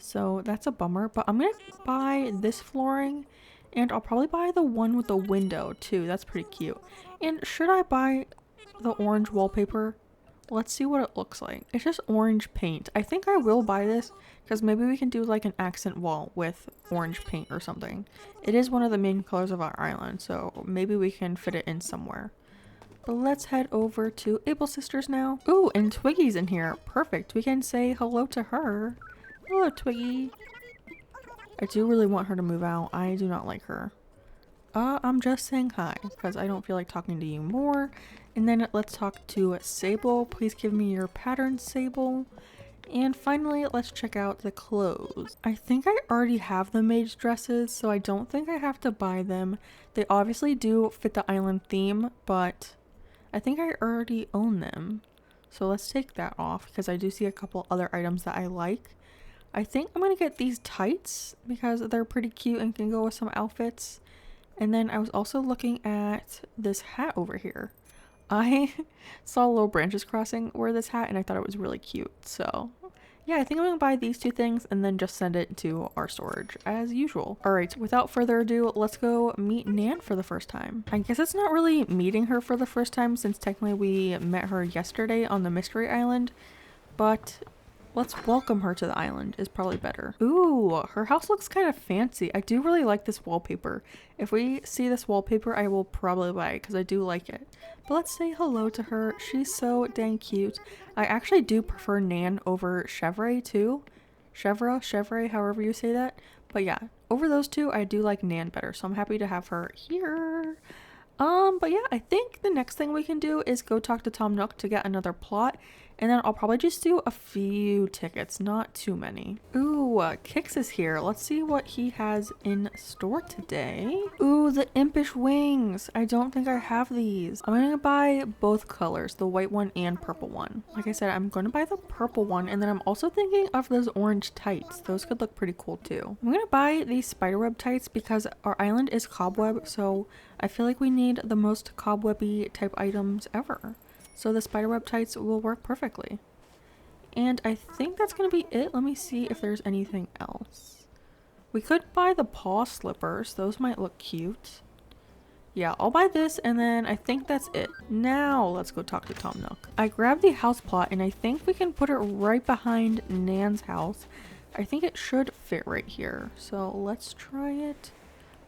So that's a bummer, but I'm gonna buy this flooring, and I'll probably buy the one with the window too. That's pretty cute. And should I buy the orange wallpaper? Let's see what it looks like. It's just orange paint. I think I will buy this because maybe we can do like an accent wall with orange paint or something. It is one of the main colors of our island, so maybe we can fit it in somewhere. But let's head over to Able Sisters now. Ooh, and Twiggy's in here. Perfect. We can say hello to her. Hello, Twiggy. I do really want her to move out. I do not like her. I'm just saying hi because I don't feel like talking to you more. And then let's talk to Sable. Please give me your pattern, Sable. And finally, let's check out the clothes. I think I already have the maid's dresses, so I don't think I have to buy them. They obviously do fit the island theme, but I think I already own them. So let's take that off because I do see a couple other items that I like. I think I'm going to get these tights because they're pretty cute and can go with some outfits. And then I was also looking at this hat over here. I saw little branches crossing over this hat and I thought it was really cute. So Yeah, I think I'm gonna buy these two things and then just send it to our storage as usual. All right, without further ado, let's go meet Nan for the first time. I guess it's not really meeting her for the first time since technically we met her yesterday on the Mystery Island, but let's welcome her to the island is probably better. Ooh, her house looks kind of fancy. I do really like this wallpaper. If we see this wallpaper, I will probably buy it because I do like it. But let's say hello to her. She's so dang cute. I actually do prefer Nan over Chevre too. Chevre, however you say that. But yeah, over those two, I do like Nan better. So I'm happy to have her here. But yeah, I think the next thing we can do is go talk to Tom Nook to get another plot. And then I'll probably just do a few tickets, not too many. Ooh, Kix is here. Let's see what he has in store today. Ooh, the impish wings. I don't think I have these. I'm gonna buy both colors, the white one and purple one. Like I said, I'm gonna buy the purple one, and then I'm also thinking of those orange tights. Those could look pretty cool too. I'm gonna buy these spiderweb tights because our island is cobweb, so I feel like we need the most cobwebby type items ever. So the spiderweb tights will work perfectly. And I think that's going to be it. Let me see if there's anything else. We could buy the paw slippers. Those might look cute. Yeah, I'll buy this and then I think that's it. Now let's go talk to Tom Nook. I grabbed the house plot and I think we can put it right behind Nan's house. I think it should fit right here. So let's try it.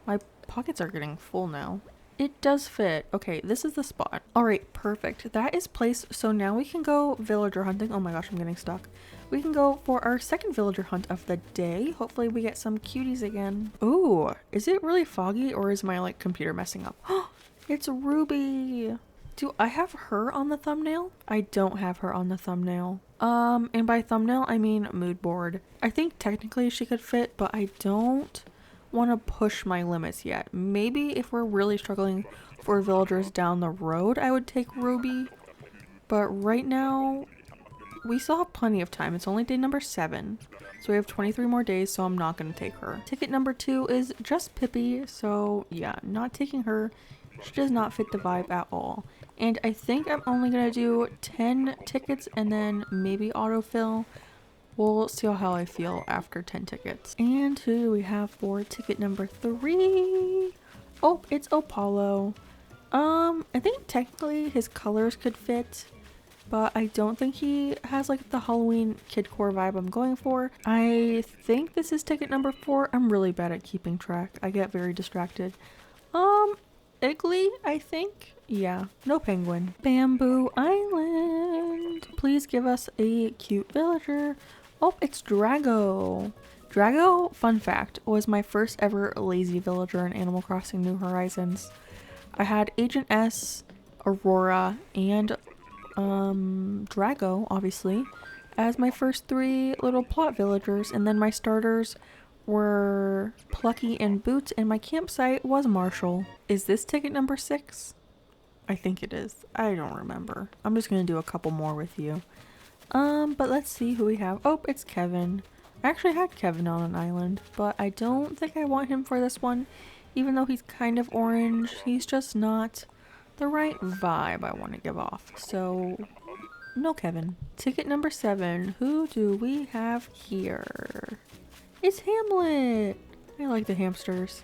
My pockets are getting full now. It does fit. Okay, this is the spot. All right, perfect. That is placed. So now we can go villager hunting. Oh my gosh, I'm getting stuck. We can go for our second villager hunt of the day. Hopefully we get some cuties again. Ooh, is it really foggy or is my like computer messing up? Oh, it's Ruby. Do I have her on the thumbnail? I don't have her on the thumbnail. And by thumbnail, I mean mood board. I think technically she could fit, but I don't want to push my limits yet. Maybe if we're really struggling for villagers down the road, I would take Ruby. But right now, we still have plenty of time. It's only day number 7. So we have 23 more days, so I'm not going to take her. Ticket number 2 is just Pippi. So yeah, not taking her. She does not fit the vibe at all. And I think I'm only going to do 10 tickets and then maybe autofill. We'll see how I feel after 10 tickets. And who do we have for ticket number 3? Oh, it's Apollo. I think technically his colors could fit, but I don't think he has like the Halloween kidcore vibe I'm going for. I think this is ticket number 4. I'm really bad at keeping track. I get very distracted. Iggly, I think. Yeah, no penguin. Bamboo Island. Please give us a cute villager. Oh, it's Drago. Drago, fun fact, was my first ever lazy villager in Animal Crossing New Horizons. I had Agent S, Aurora, and Drago, obviously, as my first 3 little plot villagers, and then my starters were Plucky and Boots, and my campsite was Marshall. Is this ticket number 6? I think it is. I don't remember. I'm just gonna do a couple more with you. But let's see who we have. Oh, it's Kevin. I actually had Kevin on an island, but I don't think I want him for this one. Even though he's kind of orange, he's just not the right vibe I want to give off. So, no Kevin. Ticket number 7. Who do we have here? It's Hamlet! I like the hamsters.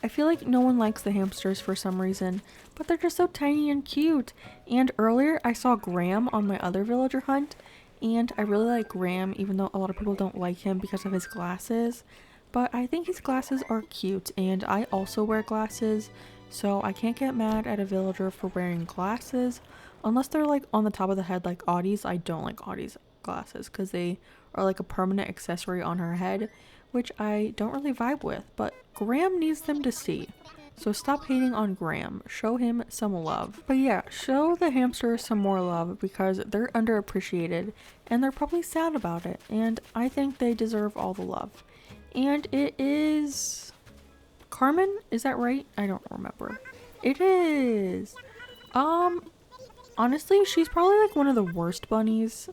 I feel like no one likes the hamsters for some reason, but they're just so tiny and cute. And earlier I saw Graham on my other villager hunt, and I really like Graham even though a lot of people don't like him because of his glasses. But I think his glasses are cute, and I also wear glasses, so I can't get mad at a villager for wearing glasses. Unless they're like on the top of the head like Audie's. I don't like Audie's glasses because they are like a permanent accessory on her head, which I don't really vibe with, but Graham needs them to see. So stop hating on Graham. Show him some love. But yeah, show the hamsters some more love because they're underappreciated and they're probably sad about it. And I think they deserve all the love. And it is Carmen? Is that right? I don't remember. It is. Honestly, she's probably like one of the worst bunnies.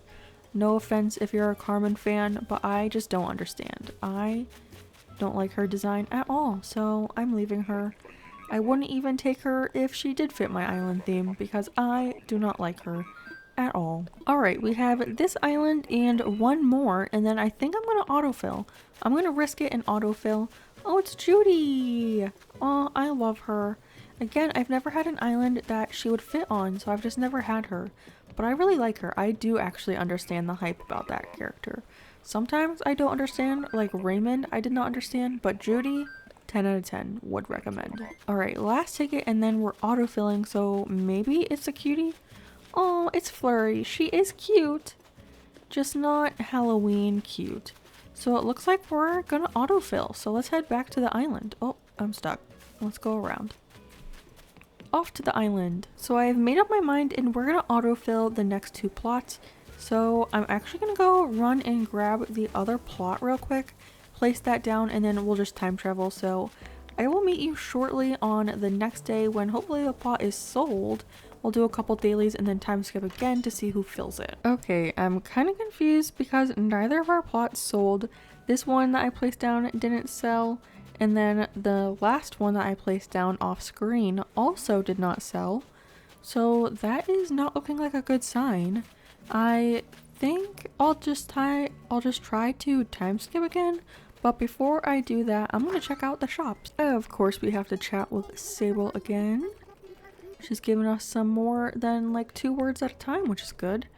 No offense if you're a Carmen fan, but I just don't understand. I don't like her design at all, so I'm leaving her. I wouldn't even take her if she did fit my island theme because I do not like her at all. Alright, we have this island and one more, and then I think I'm gonna autofill. I'm gonna risk it and autofill. Oh, it's Judy! Oh, I love her. Again, I've never had an island that she would fit on, so I've just never had her. But I really like her. I do actually understand the hype about that character. Sometimes I don't understand, like Raymond I did not understand, but Judy, 10 out of 10, would recommend. Alright, last ticket and then we're autofilling, so maybe it's a cutie? Oh, it's Flurry. She is cute, just not Halloween cute. So it looks like we're gonna autofill, so let's head back to the island. Oh, I'm stuck. Let's go around. Off to the island. So I've made up my mind and we're gonna autofill the next 2 plots. So I'm actually gonna go run and grab the other plot real quick, place that down, and then we'll just time travel. So I will meet you shortly on the next day when hopefully the plot is sold. We'll do a couple dailies and then time skip again to see who fills it. Okay, I'm kind of confused because neither of our plots sold. This one that I placed down didn't sell, and then the last one that I placed down off screen also did not sell. So that is not looking like a good sign. I think I'll just try to time skip again, but before I do that, I'm gonna check out the shops. Of course, we have to chat with Sable again. She's giving us some more than like 2 words at a time, which is good.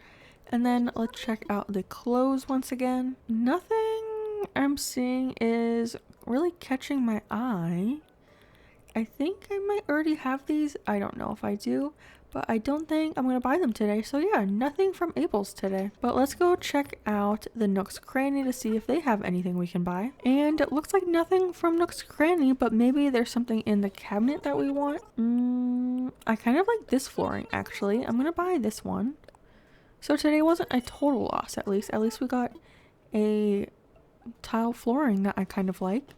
And then let's check out the clothes once again. Nothing I'm seeing is really catching my eye. I think I might already have these. I don't know if I do, but I don't think I'm gonna buy them today. So yeah, nothing from Abel's today. But let's go check out the Nook's Cranny to see if they have anything we can buy. And it looks like nothing from Nook's Cranny, but maybe there's something in the cabinet that we want. I kind of like this flooring actually. I'm gonna buy this one. So today wasn't a total loss, at least. At least we got a tile flooring that I kind of like.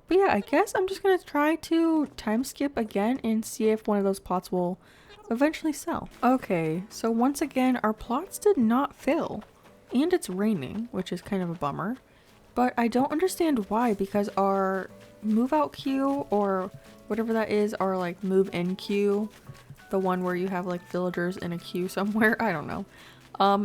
But yeah, I guess I'm just gonna try to time skip again and see if one of those plots will eventually sell. Okay, so once again our plots did not fill, and it's raining, which is kind of a bummer, but I don't understand why, because our move out queue or whatever that is, our like move in queue, the one where you have like villagers in a queue somewhere, I don't know,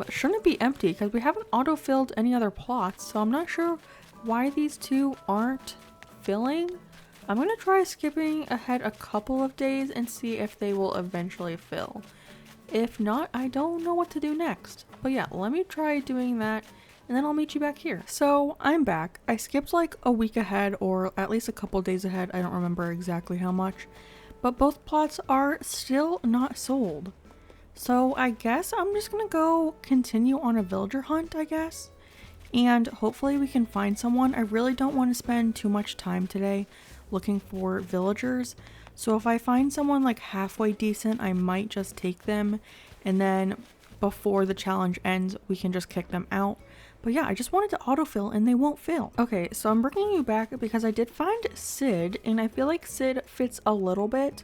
shouldn't be empty because we haven't auto-filled any other plots, so I'm not sure why these 2 aren't filling. I'm gonna try skipping ahead a couple of days and see if they will eventually fill. If not, I don't know what to do next. But yeah, let me try doing that and then I'll meet you back here. So I'm back. I skipped like a week ahead or at least a couple days ahead. I don't remember exactly how much, but both plots are still not sold. So I guess I'm just gonna go continue on a villager hunt, I guess. And hopefully we can find someone. I really don't want to spend too much time today looking for villagers. So if I find someone like halfway decent, I might just take them. And then before the challenge ends, we can just kick them out. But yeah, I just wanted to autofill and they won't fill. Okay, so I'm bringing you back because I did find Sid and I feel like Sid fits a little bit.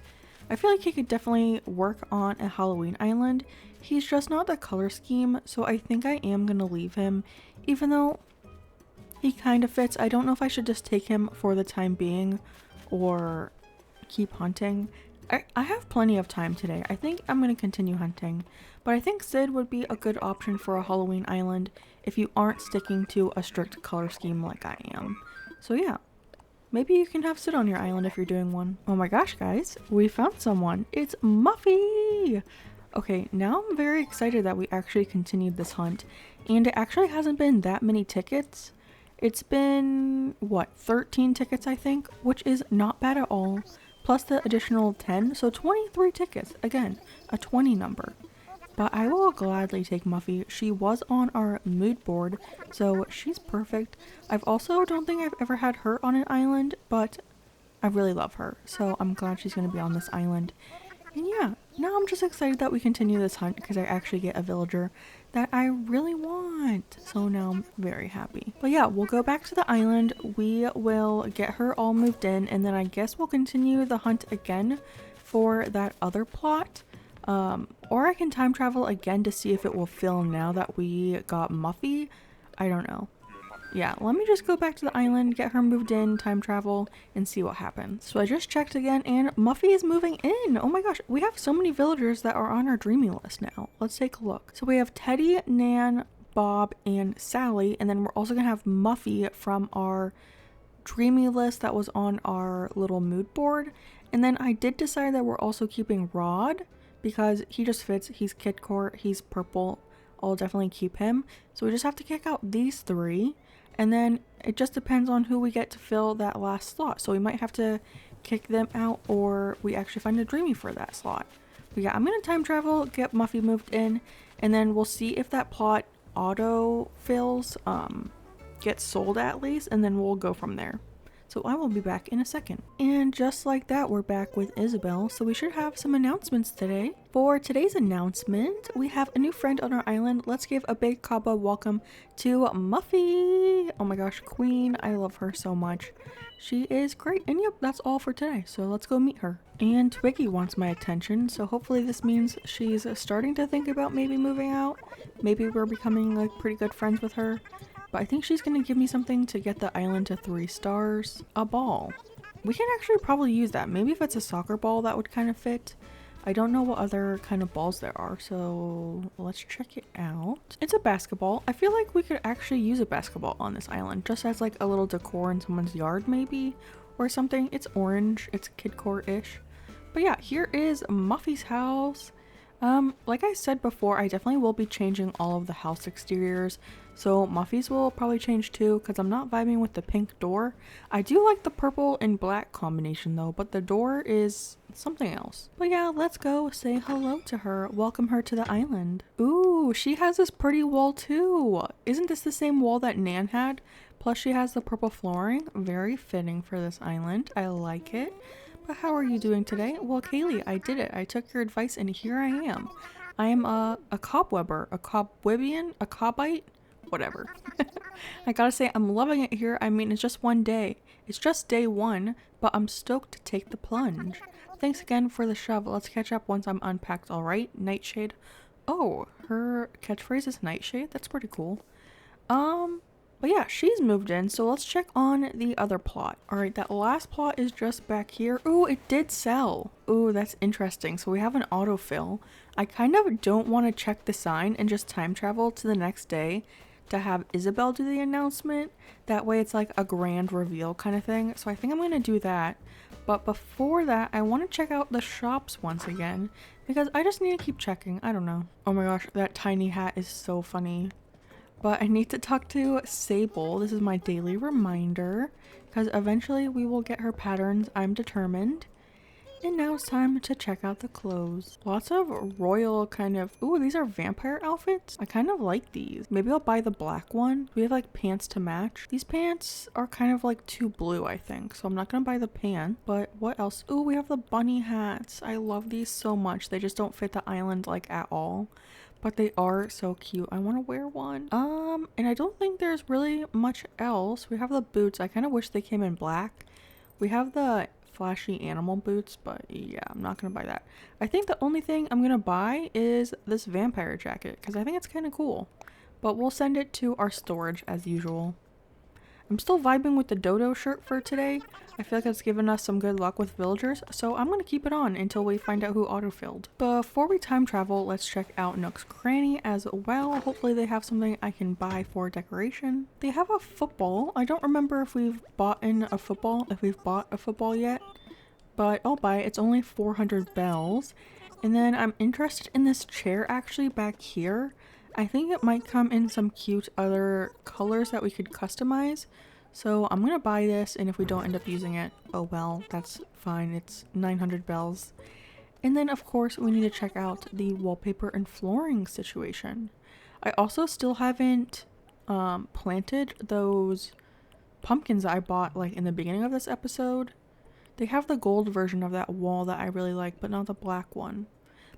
I feel like he could definitely work on a Halloween island. He's just not the color scheme, so I think I am gonna leave him. Even though he kind of fits, I don't know if I should just take him for the time being or keep hunting. I have plenty of time today. I think I'm going to continue hunting. But I think Sid would be a good option for a Halloween island if you aren't sticking to a strict color scheme like I am. So yeah, maybe you can have Sid on your island if you're doing one. Oh my gosh, guys, we found someone. It's Muffy! Okay, now I'm very excited that we actually continued this hunt. And it actually hasn't been that many tickets. It's been, what, 13 tickets I think, which is not bad at all. Plus the additional 10, so 23 tickets. Again, a 20 number. But I will gladly take Muffy. She was on our mood board, so she's perfect. I've also don't think I've ever had her on an island, but I really love her. So I'm glad she's going to be on this island. And yeah, now I'm just excited that we continue this hunt because I actually get a villager that I really want. So now I'm very happy. But yeah, we'll go back to the island. We will get her all moved in and then I guess we'll continue the hunt again for that other plot. Or I can time travel again to see if it will fill now that we got Muffy. I don't know. yeah, let me just go back to the island, get her moved in, time travel, and see what happens. So I just checked again, and Muffy is moving in. Oh my gosh, we have so many villagers that are on our dreamy list now. Let's take a look. So we have Teddy, Nan, Bob, and Sally, and then we're also gonna have Muffy from our dreamy list that was on our little mood board. And then I did decide that we're also keeping Rod because he just fits. He's Kid Core, he's purple. I'll definitely keep him. So we just have to kick out these three, and then it just depends on who we get to fill that last slot. So we might have to kick them out, or we actually find a dreamy for that slot. But yeah, I'm gonna time travel, get Muffy moved in, and then we'll see if that plot auto fills, gets sold at least, and then we'll go from there. So I will be back in a second. And just like that, we're back with Isabel. So we should have some announcements today. For today's announcement, we have a new friend on our island. Let's give a big cobweb welcome to Muffy. Oh my gosh, Queen. I love her so much. She is great. And yep, that's all for today. So let's go meet her. And Twiggy wants my attention. So hopefully this means she's starting to think about maybe moving out. Maybe we're becoming like pretty good friends with her. But I think she's going to give me something to get the island to 3 stars. A ball. We can actually probably use that. Maybe if it's a soccer ball, that would kind of fit. I don't know what other kind of balls there are, so let's check it out. It's a basketball. I feel like we could actually use a basketball on this island, just as like a little decor in someone's yard maybe, or something. It's orange. It's kidcore-ish. But yeah, here is Muffy's house. Like I said before, I definitely will be changing all of the house exteriors. So Muffy's will probably change too, because I'm not vibing with the pink door. I do like the purple and black combination though, but the door is something else. But yeah, let's go say hello to her, welcome her to the island. Ooh, she has this pretty wall too. Isn't this the same wall that Nan had? Plus she has the purple flooring, very fitting for this island. I like it. But how are you doing today? Well, Kaylee, I did it. I took your advice and here I am. I am a cobwebber, a cobwebian, a cobite, whatever. I gotta say, I'm loving it here. I mean, it's just one day. It's just day 1, but I'm stoked to take the plunge. Thanks again for the shove. Let's catch up once I'm unpacked, alright? Nightshade. Oh, her catchphrase is Nightshade? That's pretty cool. But yeah, she's moved in, so let's check on the other plot. Alright, that last plot is just back here. Ooh, it did sell. Ooh, that's interesting. So we have an autofill. I kind of don't want to check the sign and just time travel to the next day to have Isabel do the announcement. That way it's like a grand reveal kind of thing. So I think I'm going to do that. But before that, I want to check out the shops once again, because I just need to keep checking. I don't know. Oh my gosh, that tiny hat is so funny. But I need to talk to Sable. This is my daily reminder, because eventually we will get her patterns. I'm determined. And now it's time to check out the clothes. Lots of royal kind of... Ooh, these are vampire outfits. I kind of like these. Maybe I'll buy the black one. We have like pants to match. These pants are kind of like too blue, I think. So I'm not going to buy the pant. But what else? Ooh, we have the bunny hats. I love these so much. They just don't fit the island like at all. But they are so cute. I want to wear one. And I don't think there's really much else. We have the boots. I kind of wish they came in black. We have the flashy animal boots, but yeah, I'm not gonna buy that. I think the only thing I'm gonna buy is this vampire jacket, because I think it's kind of cool. But we'll send it to our storage as usual. I'm still vibing with the dodo shirt for today. I feel like it's given us some good luck with villagers, so I'm gonna keep it on until we find out who autofilled. Before we time travel, let's check out Nook's Cranny as well. Hopefully they have something I can buy for decoration. They have a football. I don't remember if we've bought a football yet, but I'll buy it. It's only 400 bells. And then I'm interested in this chair actually back here. I think it might come in some cute other colors that we could customize. So I'm gonna buy this, and if we don't end up using it, oh well, that's fine. It's 900 bells. And then of course we need to check out the wallpaper and flooring situation. I also still haven't planted those pumpkins that I bought like in the beginning of this episode. They have the gold version of that wall that I really like, but not the black one.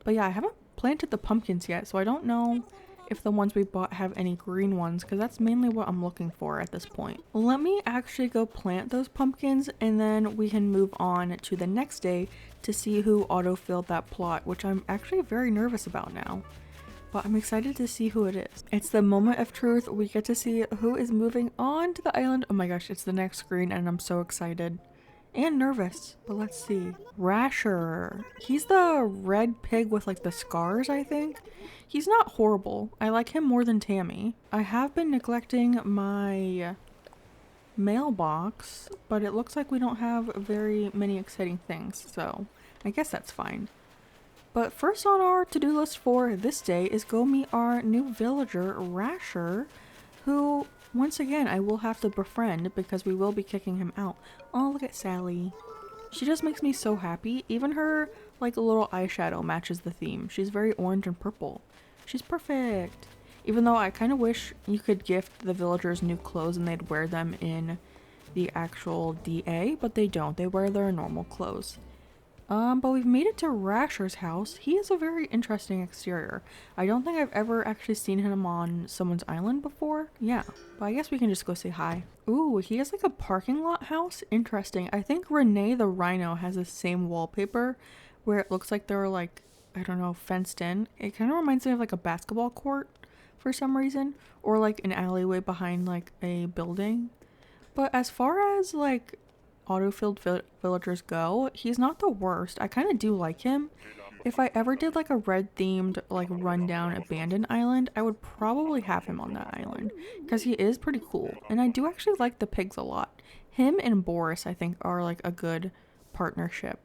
But yeah, I haven't planted the pumpkins yet, so I don't know if the ones we bought have any green ones, because that's mainly what I'm looking for at this point. Let me actually go plant those pumpkins, and then we can move on to the next day to see who autofilled that plot, which I'm actually very nervous about now. but I'm excited to see who it is. It's the moment of truth. We get to see who is moving on to the island. Oh my gosh, it's the next screen and I'm so excited. And nervous, but let's see. Rasher. He's the red pig with like the scars, I think. He's not horrible. I like him more than Tammy. I have been neglecting my mailbox, but it looks like we don't have very many exciting things, so I guess that's fine. But first on our to-do list for this day is go meet our new villager, Rasher, who, once again, I will have to befriend because we will be kicking him out. Oh, look at Sally. She just makes me so happy. Even her, like, little eyeshadow matches the theme. She's very orange and purple. She's perfect. Even though I kind of wish you could gift the villagers new clothes and they'd wear them in the actual DA, but they don't. They wear their normal clothes. But we've made it to Rasher's house. He has a very interesting exterior. I don't think I've ever actually seen him on someone's island before. Yeah, but I guess we can just go say hi. Ooh, he has like a parking lot house. Interesting. I think Renee the rhino has the same wallpaper where it looks like they're like, I don't know, fenced in. It kind of reminds me of like a basketball court for some reason, or like an alleyway behind like a building. But as far as like autofilled villagers go, he's not the worst. I kind of do like him. If I ever did like a red themed like rundown abandoned island, I would probably have him on that island because he is pretty cool, and I do actually like the pigs a lot. Him and Boris I think are like a good partnership.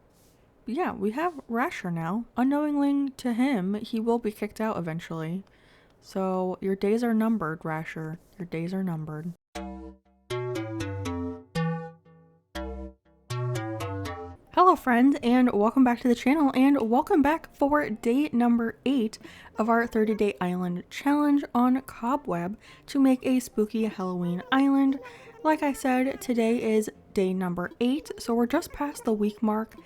But yeah, we have Rasher now. Unknowingly to him, he will be kicked out eventually, so your days are numbered, Rasher. Your days are numbered. Hello friends, and welcome back to the channel, and welcome back for day number 8 of our 30-day island challenge on Cobweb to make a spooky Halloween island. Like I said, today is day number 8, so we're just past the week mark,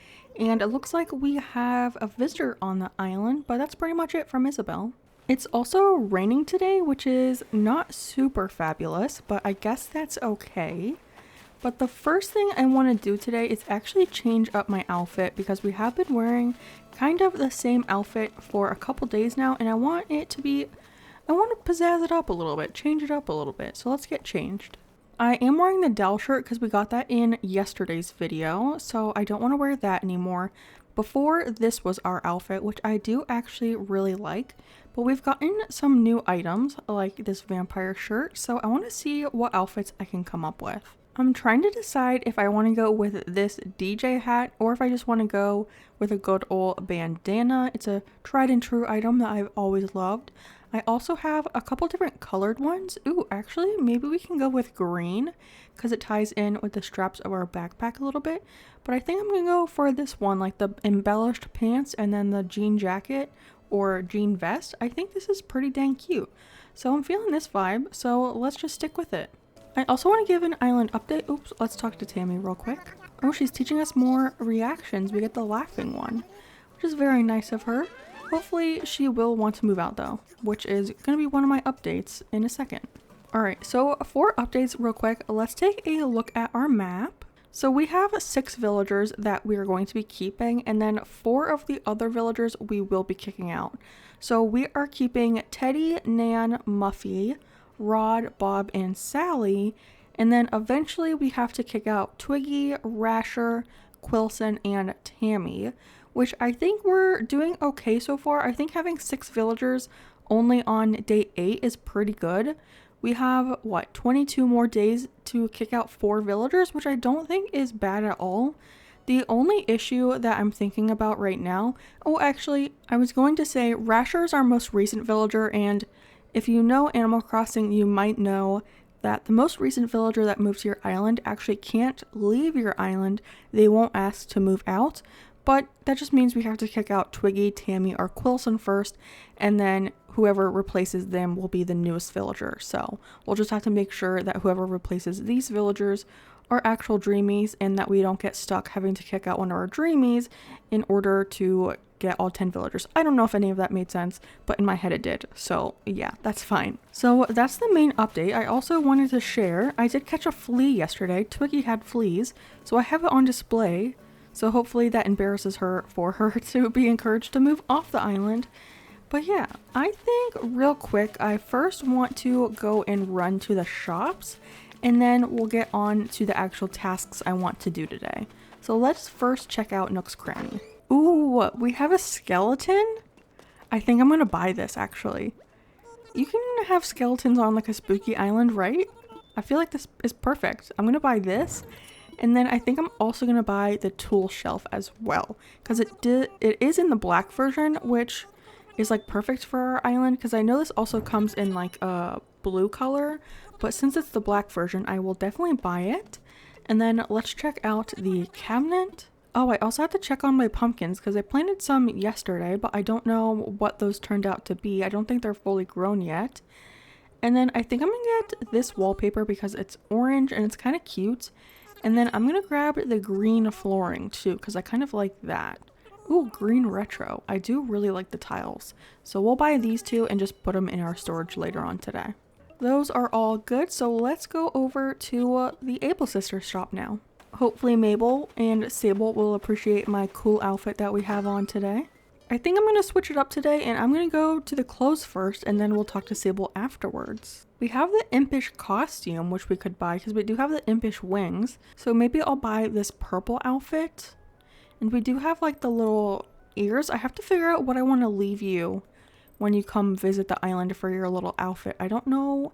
and it looks like we have a visitor on the island, but that's pretty much it from Isabel. It's also raining today, which is not super fabulous, but I guess that's okay. But the first thing I want to do today is actually change up my outfit because we have been wearing kind of the same outfit for a couple days now, and I want to pizzazz it up a little bit, change it up a little bit. So let's get changed. I am wearing the Dell shirt because we got that in yesterday's video, so I don't want to wear that anymore. Before, this was our outfit, which I do actually really like, but we've gotten some new items like this vampire shirt, so I want to see what outfits I can come up with. I'm trying to decide if I want to go with this DJ hat or if I just want to go with a good old bandana. It's a tried and true item that I've always loved. I also have a couple different colored ones. Ooh, actually, maybe we can go with green because it ties in with the straps of our backpack a little bit. But I think I'm going to go for this one, like the embellished pants and then the jean jacket or jean vest. I think this is pretty dang cute. So I'm feeling this vibe, so let's just stick with it. I also want to give an island update. Oops, let's talk to Tammy real quick. Oh, she's teaching us more reactions. We get the laughing one, which is very nice of her. Hopefully she will want to move out though, which is going to be one of my updates in a second. Alright, so for updates real quick, let's take a look at our map. So we have 6 villagers that we are going to be keeping, and then 4 of the other villagers we will be kicking out. So we are keeping Teddy, Nan, Muffy, Rod, Bob, and Sally, and then eventually we have to kick out Twiggy, Rasher, Quilson, and Tammy, which I think we're doing okay so far. I think having 6 villagers only on day 8 is pretty good. We have, 22 more days to kick out 4 villagers, which I don't think is bad at all. The only issue that I'm thinking about right now, oh actually, I was going to say Rasher is our most recent villager, and if you know Animal Crossing, you might know that the most recent villager that moves to your island actually can't leave your island. They won't ask to move out, but that just means we have to kick out Twiggy, Tammy, or Quilson first, and then whoever replaces them will be the newest villager. So we'll just have to make sure that whoever replaces these villagers are actual dreamies and that we don't get stuck having to kick out one of our dreamies in order to get all 10 villagers. I don't know if any of that made sense, but in my head it did. So yeah, that's fine. So that's the main update. I also wanted to share, I did catch a flea yesterday. Twiggy had fleas, so I have it on display. So hopefully that embarrasses her for her to be encouraged to move off the island. But yeah, I think real quick, I first want to go and run to the shops, and then we'll get on to the actual tasks I want to do today. So let's first check out Nook's Cranny. Ooh, we have a skeleton? I think I'm gonna buy this actually. You can have skeletons on like a spooky island, right? I feel like this is perfect. I'm gonna buy this. And then I think I'm also gonna buy the tool shelf as well, because it is in the black version, which is like perfect for our island, because I know this also comes in like a blue color, but since it's the black version, I will definitely buy it. And then let's check out the cabinet. Oh, I also have to check on my pumpkins because I planted some yesterday, but I don't know what those turned out to be. I don't think they're fully grown yet. And then I think I'm gonna get this wallpaper because it's orange and it's kind of cute. And then I'm gonna grab the green flooring too, because I kind of like that. Ooh, green retro. I do really like the tiles. So we'll buy these two and just put them in our storage later on today. Those are all good, so let's go over to the Able Sisters shop now. Hopefully Mabel and Sable will appreciate my cool outfit that we have on today. I think I'm going to switch it up today, and I'm going to go to the clothes first, and then we'll talk to Sable afterwards. We have the impish costume, which we could buy, because we do have the impish wings. So maybe I'll buy this purple outfit. And we do have like the little ears. I have to figure out what I want to leave you when you come visit the island for your little outfit. I don't know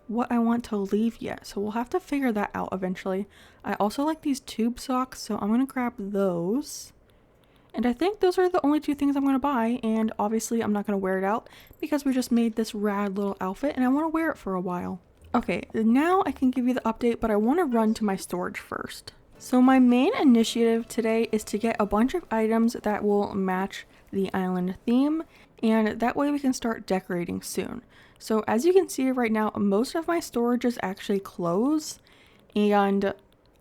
what I want to leave yet, so we'll have to figure that out eventually. I also like these tube socks, so I'm going to grab those. And I think those are the only two things I'm going to buy, and obviously I'm not going to wear it out because we just made this rad little outfit and I want to wear it for a while. Okay, now I can give you the update, but I want to run to my storage first. So my main initiative today is to get a bunch of items that will match the island theme, and that way we can start decorating soon. So as you can see right now, most of my storage is actually clothes and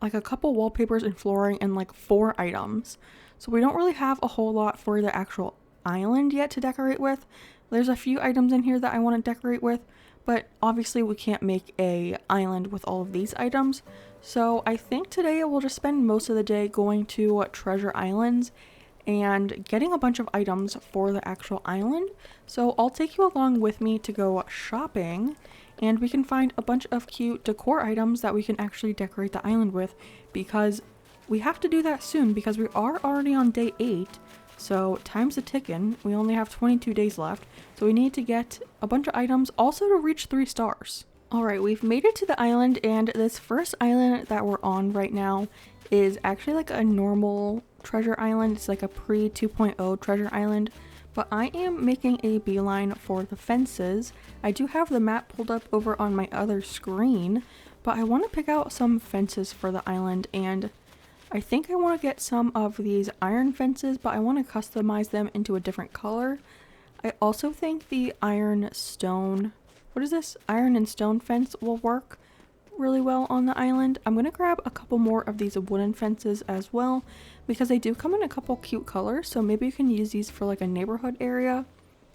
like a couple wallpapers and flooring and like 4 items. So we don't really have a whole lot for the actual island yet to decorate with. There's a few items in here that I want to decorate with, but obviously we can't make a island with all of these items. So I think today we'll just spend most of the day going to treasure islands and getting a bunch of items for the actual island. So I'll take you along with me to go shopping, and we can find a bunch of cute decor items that we can actually decorate the island with, because we have to do that soon because we are already on day 8. So time's a ticking. We only have 22 days left. So we need to get a bunch of items also to reach 3 stars. Alright, we've made it to the island, and this first island that we're on right now is actually like a normal treasure island. It's like a pre 2.0 treasure island, but I am making a beeline for the fences. I do have the map pulled up over on my other screen, but I want to pick out some fences for the island, and I think I want to get some of these iron fences, but I want to customize them into a different color. I also think the iron stone, what is this? Iron and stone fence will work really well on the island. I'm going to grab a couple more of these wooden fences as well, because they do come in a couple cute colors, so maybe you can use these for like a neighborhood area.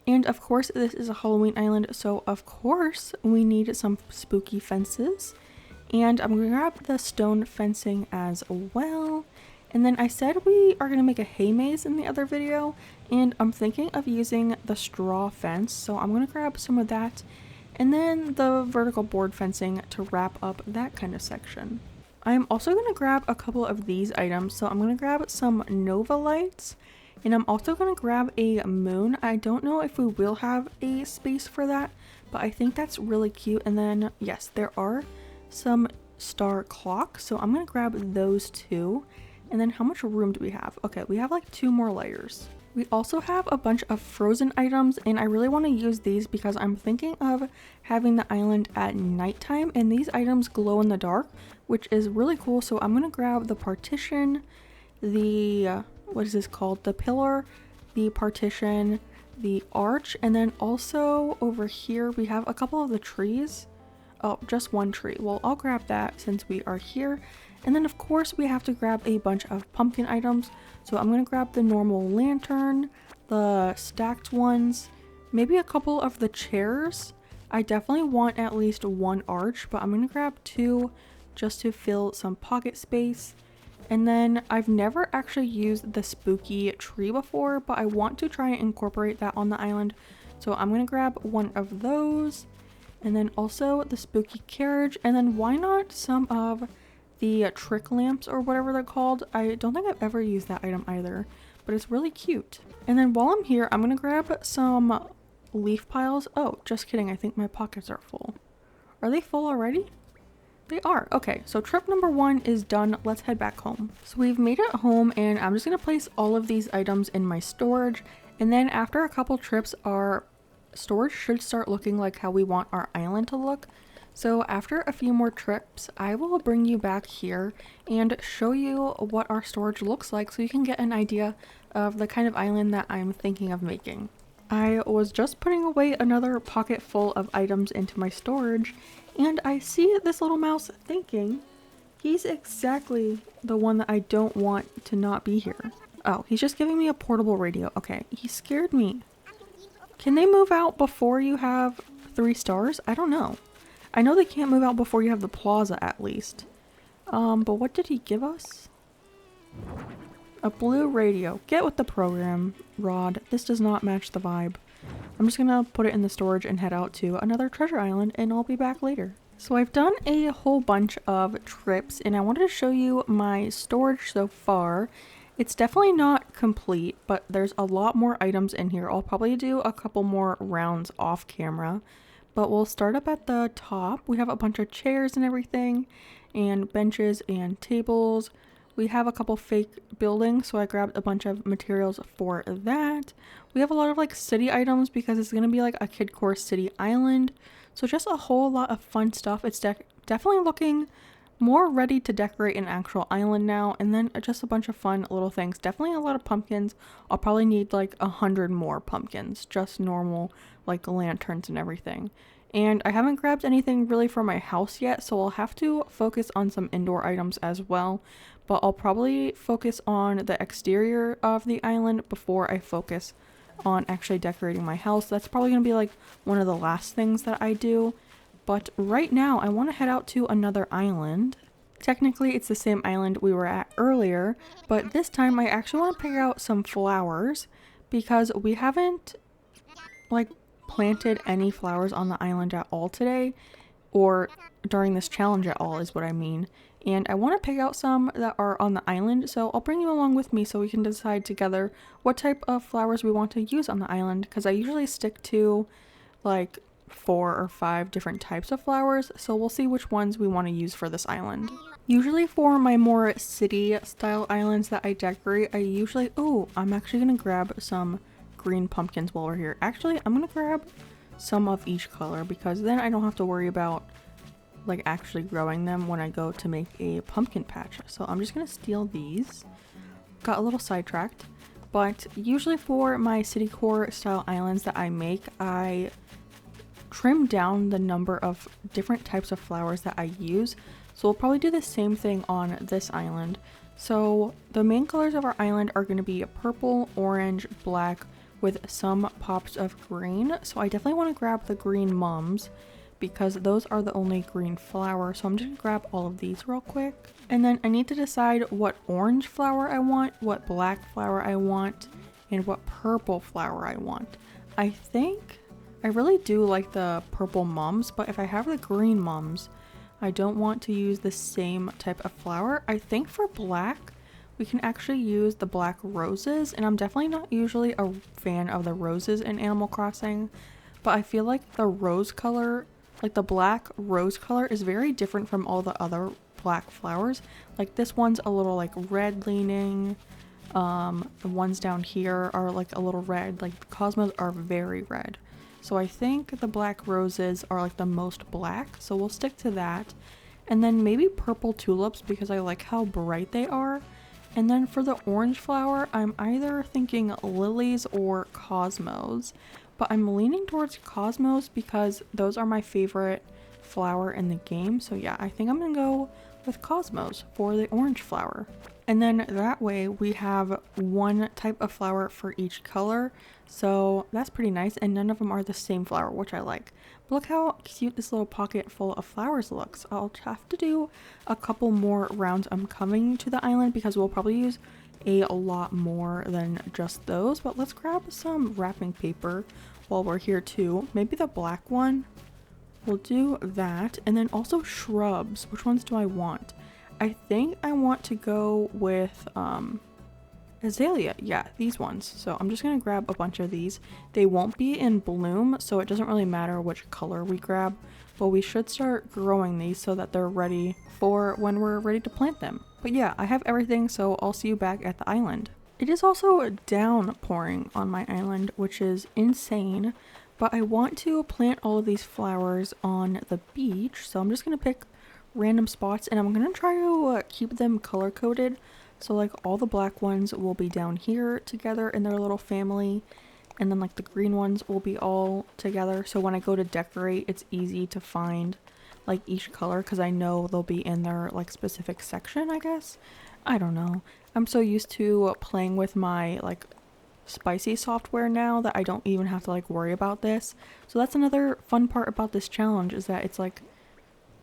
And of course this is a Halloween island, so of course we need some spooky fences. And I'm going to grab the stone fencing as well. And then I said we are going to make a hay maze in the other video, and I'm thinking of using the straw fence, so I'm going to grab some of that. And then the vertical board fencing to wrap up that kind of section. I'm also going to grab a couple of these items. So I'm going to grab some Nova lights, and I'm also going to grab a moon. I don't know if we will have a space for that, but I think that's really cute. And then yes, there are some star clocks, so I'm going to grab those 2. And then how much room do we have? Okay, we have like 2 more layers. We also have a bunch of frozen items, and I really want to use these because I'm thinking of having the island at nighttime, and these items glow in the dark, which is really cool. So I'm going to grab the partition, the, what is this called? The pillar, the partition, the arch, and then also over here we have a couple of the trees. Oh, just 1 tree. Well, I'll grab that since we are here. And then of course we have to grab a bunch of pumpkin items. So I'm going to grab the normal lantern, the stacked ones, maybe a couple of the chairs. I definitely want at least 1 arch, but I'm going to grab 2 just to fill some pocket space. And then I've never actually used the spooky tree before, but I want to try and incorporate that on the island. So I'm gonna grab one of those, and then also the spooky carriage, and then why not some of the trick lamps or whatever they're called. I don't think I've ever used that item either, but it's really cute. And then while I'm here, I'm gonna grab some leaf piles. Oh, just kidding, I think my pockets are full. Are they full already? They are. Okay, so trip number 1 is done. Let's head back home. So we've made it home, and I'm just gonna place all of these items in my storage, and then after a couple trips, our storage should start looking like how we want our island to look. So after a few more trips, I will bring you back here and show you what our storage looks like so you can get an idea of the kind of island that I'm thinking of making. I was just putting away another pocket full of items into my storage, and I see this little mouse thinking he's exactly the one that I don't want to not be here. Oh, he's just giving me a portable radio. Okay, he scared me. Can they move out before you have 3 stars? I don't know. I know they can't move out before you have the plaza at least. But what did he give us? A blue radio. Get with the program, Rod. This does not match the vibe. I'm just gonna put it in the storage and head out to another treasure island, and I'll be back later. So I've done a whole bunch of trips, and I wanted to show you my storage so far. It's definitely not complete, but there's a lot more items in here. I'll probably do a couple more rounds off camera. But we'll start up at the top. We have a bunch of chairs and everything, and benches and tables. We have a couple fake buildings, so I grabbed a bunch of materials for that. We have a lot of like city items because it's going to be like a kid core city island. So just a whole lot of fun stuff. It's definitely looking more ready to decorate an actual island now. And then just a bunch of fun little things. Definitely a lot of pumpkins. I'll probably need like 100 more pumpkins, just normal like lanterns and everything. And I haven't grabbed anything really for my house yet, so I'll have to focus on some indoor items as well. But I'll probably focus on the exterior of the island before I focus on actually decorating my house. That's probably going to be like one of the last things that I do. But right now I want to head out to another island. Technically it's the same island we were at earlier, but this time I actually want to pick out some flowers because we haven't like planted any flowers on the island at all today, or during this challenge at all is what I mean. And I want to pick out some that are on the island, so I'll bring you along with me so we can decide together what type of flowers we want to use on the island, because I usually stick to like 4 or 5 different types of flowers, so we'll see which ones we want to use for this island. Usually for my more city style islands that I decorate, I'm actually going to grab some green pumpkins while we're here. Actually, I'm going to grab some of each color because then I don't have to worry about like actually growing them when I go to make a pumpkin patch. So I'm just going to steal these. Got a little sidetracked, but usually for my city core style islands that I make, I trim down the number of different types of flowers that I use. So we'll probably do the same thing on this island. So the main colors of our island are going to be purple, orange, black, with some pops of green. So I definitely want to grab the green mums because those are the only green flowers. So I'm just gonna grab all of these real quick. And then I need to decide what orange flower I want, what black flower I want, and what purple flower I want. I think I really do like the purple mums, but if I have the green mums, I don't want to use the same type of flower. I think for black, we can actually use the black roses, and I'm definitely not usually a fan of the roses in Animal Crossing, but I feel like the rose color, like the black rose color, is very different from all the other black flowers. Like this one's a little like red leaning, the ones down here are like a little red, like the cosmos are very red. So I think the black roses are like the most black, so we'll stick to that. And then maybe purple tulips because I like how bright they are. And then for the orange flower, I'm either thinking lilies or cosmos, but I'm leaning towards cosmos because those are my favorite flower in the game. So yeah, I think I'm gonna go with cosmos for the orange flower. And then that way we have one type of flower for each color. So that's pretty nice, and none of them are the same flower, which I like. But look how cute this little pocket full of flowers looks. I'll have to do a couple more rounds. I'm coming to the island because we'll probably use a lot more than just those, but let's grab some wrapping paper while we're here too. Maybe the black one. We'll do that. And then also shrubs. Which ones do I want? I think I want to go with azalea. Yeah, these ones. So I'm just gonna grab a bunch of these. They won't be in bloom, so it doesn't really matter which color we grab, but we should start growing these so that they're ready for when we're ready to plant them. But yeah, I have everything, so I'll see you back at the island. It is also downpouring on my island, which is insane, but I want to plant all of these flowers on the beach, so I'm just gonna pick random spots and I'm gonna try to keep them color coded. So like all the black ones will be down here together in their little family, and then like the green ones will be all together. So when I go to decorate, it's easy to find like each color because I know they'll be in their like specific section, I guess. I don't know. I'm so used to playing with my like spicy software now that I don't even have to like worry about this. So that's another fun part about this challenge, is that it's like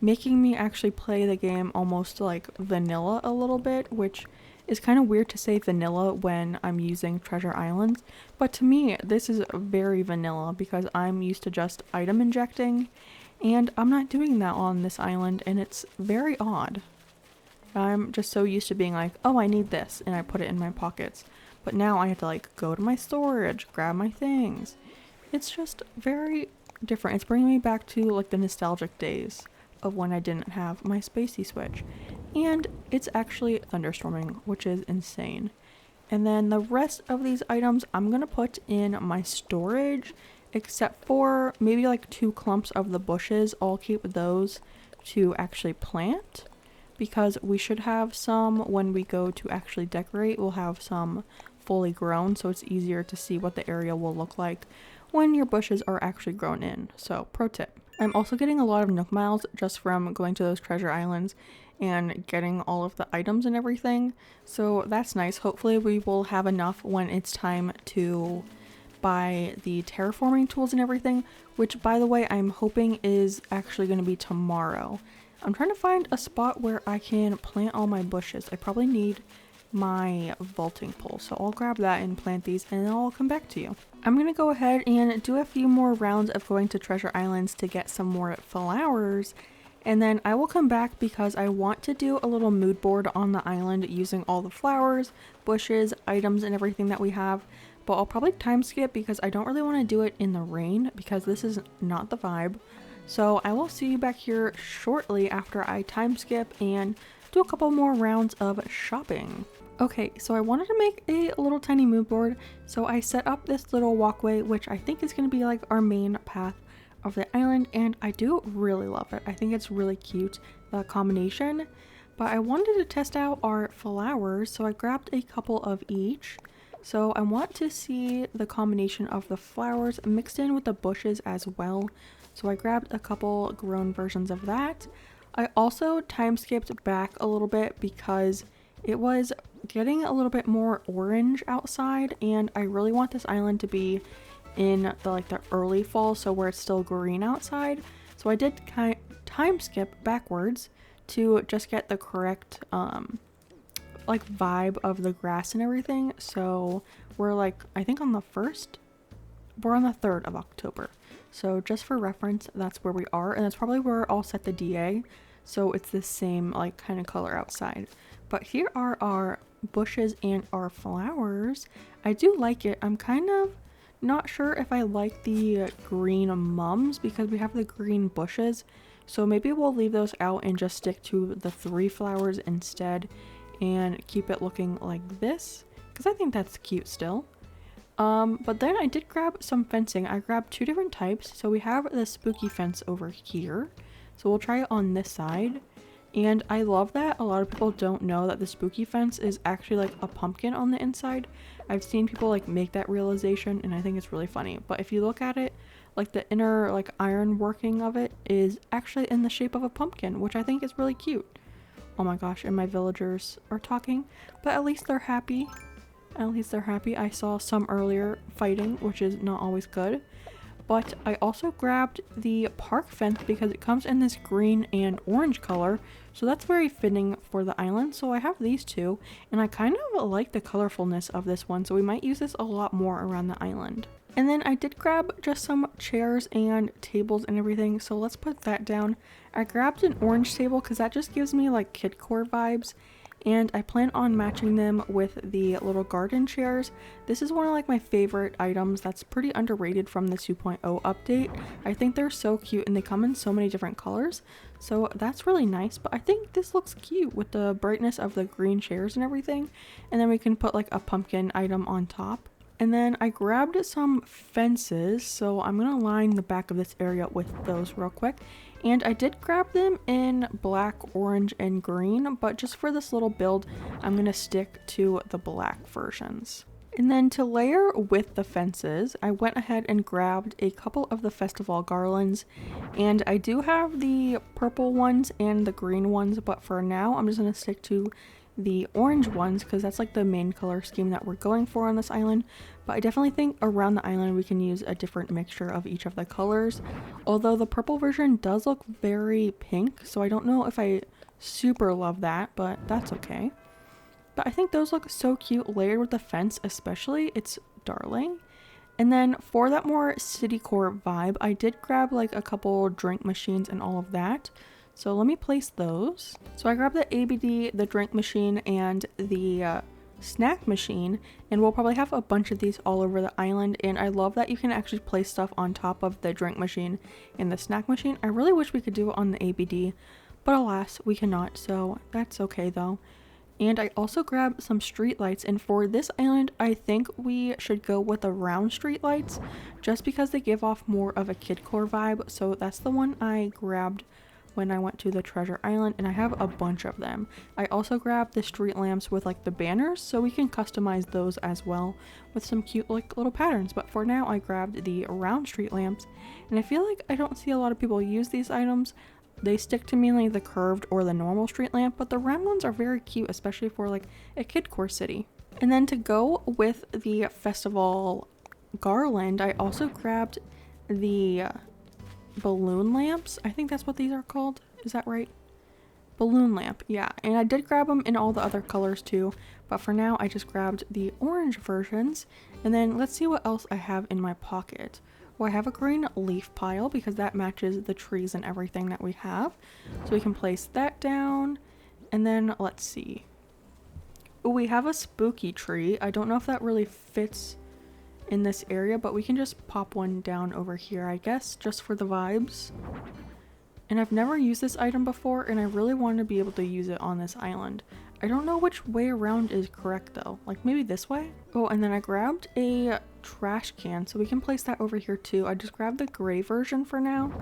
making me actually play the game almost like vanilla a little bit, which is kind of weird to say vanilla when I'm using Treasure Islands, but to me this is very vanilla because I'm used to just item injecting, and I'm not doing that on this island, and it's very odd. I'm just so used to being like, oh, I need this, and I put it in my pockets, but now I have to like go to my storage, grab my things. It's just very different. It's bringing me back to like the nostalgic days of when I didn't have my spacey switch. And it's actually thunderstorming, which is insane. And then the rest of these items I'm gonna put in my storage, except for maybe like 2 clumps of the bushes. I'll keep those to actually plant because we should have some when we go to actually decorate. We'll have some fully grown, so it's easier to see what the area will look like when your bushes are actually grown in. So pro tip. I'm also getting a lot of Nook Miles just from going to those treasure islands and getting all of the items and everything. So that's nice. Hopefully we will have enough when it's time to buy the terraforming tools and everything, which by the way, I'm hoping is actually going to be tomorrow. I'm trying to find a spot where I can plant all my bushes. I probably need my vaulting pole, so I'll grab that and plant these and then I'll come back to you. I'm gonna go ahead and do a few more rounds of going to treasure islands to get some more flowers, and then I will come back because I want to do a little mood board on the island using all the flowers, bushes, items, and everything that we have. But I'll probably time skip because I don't really want to do it in the rain because this is not the vibe. So I will see you back here shortly after I time skip and do a couple more rounds of shopping. Okay, so I wanted to make a little tiny mood board, so I set up this little walkway, which I think is going to be like our main path of the island, and I do really love it. I think it's really cute, the combination, but I wanted to test out our flowers, so I grabbed a couple of each. So I want to see the combination of the flowers mixed in with the bushes as well, so I grabbed a couple grown versions of that. I also time skipped back a little bit because it was getting a little bit more orange outside, and I really want this island to be in the early fall, so where it's still green outside. So I did time skip backwards to just get the correct like vibe of the grass and everything. So we're like, I think on the 1st, we're on the 3rd of October. So just for reference, that's where we are, and that's probably where I'll set the DA. So it's the same like kind of color outside. But here are our bushes and our flowers. I do like it. I'm kind of not sure if I like the green mums because we have the green bushes. So maybe we'll leave those out and just stick to the 3 flowers instead and keep it looking like this because I think that's cute still. But then I did grab some fencing. I grabbed 2 different types. So we have the spooky fence over here. So we'll try it on this side. And I love that a lot of people don't know that the spooky fence is actually like a pumpkin on the inside. I've seen people like make that realization, and I think it's really funny. But if you look at it, like the inner like iron working of it is actually in the shape of a pumpkin, which I think is really cute. Oh my gosh, and my villagers are talking, but at least they're happy. At least they're happy. I saw some earlier fighting, which is not always good. but I also grabbed the park fence because it comes in this green and orange color, so that's very fitting for the island. So I have these two, and I kind of like the colorfulness of this one, so we might use this a lot more around the island. And then I did grab just some chairs and tables and everything, so let's put that down. I grabbed an orange table because that just gives me like kidcore vibes, and I plan on matching them with the little garden chairs. This is one of like my favorite items that's pretty underrated from the 2.0 update. I think they're so cute and they come in so many different colors, so that's really nice. But I think this looks cute with the brightness of the green chairs and everything, and then we can put like a pumpkin item on top. And then I grabbed some fences, so I'm gonna line the back of this area with those real quick. And I did grab them in black, orange, and green, but just for this little build, I'm gonna stick to the black versions. And then to layer with the fences, I went ahead and grabbed a couple of the festival garlands, and I do have the purple ones and the green ones, but for now I'm just gonna stick to the orange ones because that's like the main color scheme that we're going for on this island. But I definitely think around the island we can use a different mixture of each of the colors, although the purple version does look very pink, so I don't know if I super love that, but that's okay. But I think those look so cute layered with the fence, especially. It's darling. And then for that more city core vibe, I did grab like a couple drink machines and all of that. So let me place those. So I grabbed the ABD, the drink machine, and the snack machine, and we'll probably have a bunch of these all over the island. And I love that you can actually place stuff on top of the drink machine and the snack machine. I really wish we could do it on the ABD, but alas, we cannot, so that's okay though. And I also grabbed some street lights, and for this island I think we should go with the round street lights just because they give off more of a kidcore vibe. So that's the one I grabbed when I went to the treasure island, and I have a bunch of them. I also grabbed the street lamps with like the banners, so we can customize those as well with some cute like little patterns. But for now I grabbed the round street lamps, and I feel like I don't see a lot of people use these items. They stick to mainly the curved or the normal street lamp, but the round ones are very cute, especially for like a kidcore city. And then to go with the festival garland, I also grabbed the balloon lamps. I think that's what these are called. Is that right? Balloon lamp, yeah. And I did grab them in all the other colors too, but for now I just grabbed the orange versions. And then let's see what else I have in my pocket. Well, I have a green leaf pile because that matches the trees and everything that we have, so we can place that down. And then let's see. Oh, we have a spooky tree. I don't know if that really fits in this area, but we can just pop one down over here, I guess, just for the vibes. And I've never used this item before, and I really want to be able to use it on this island. I don't know which way around is correct though, like maybe this way? Oh, and then I grabbed a trash can, so we can place that over here too. I just grabbed the gray version for now,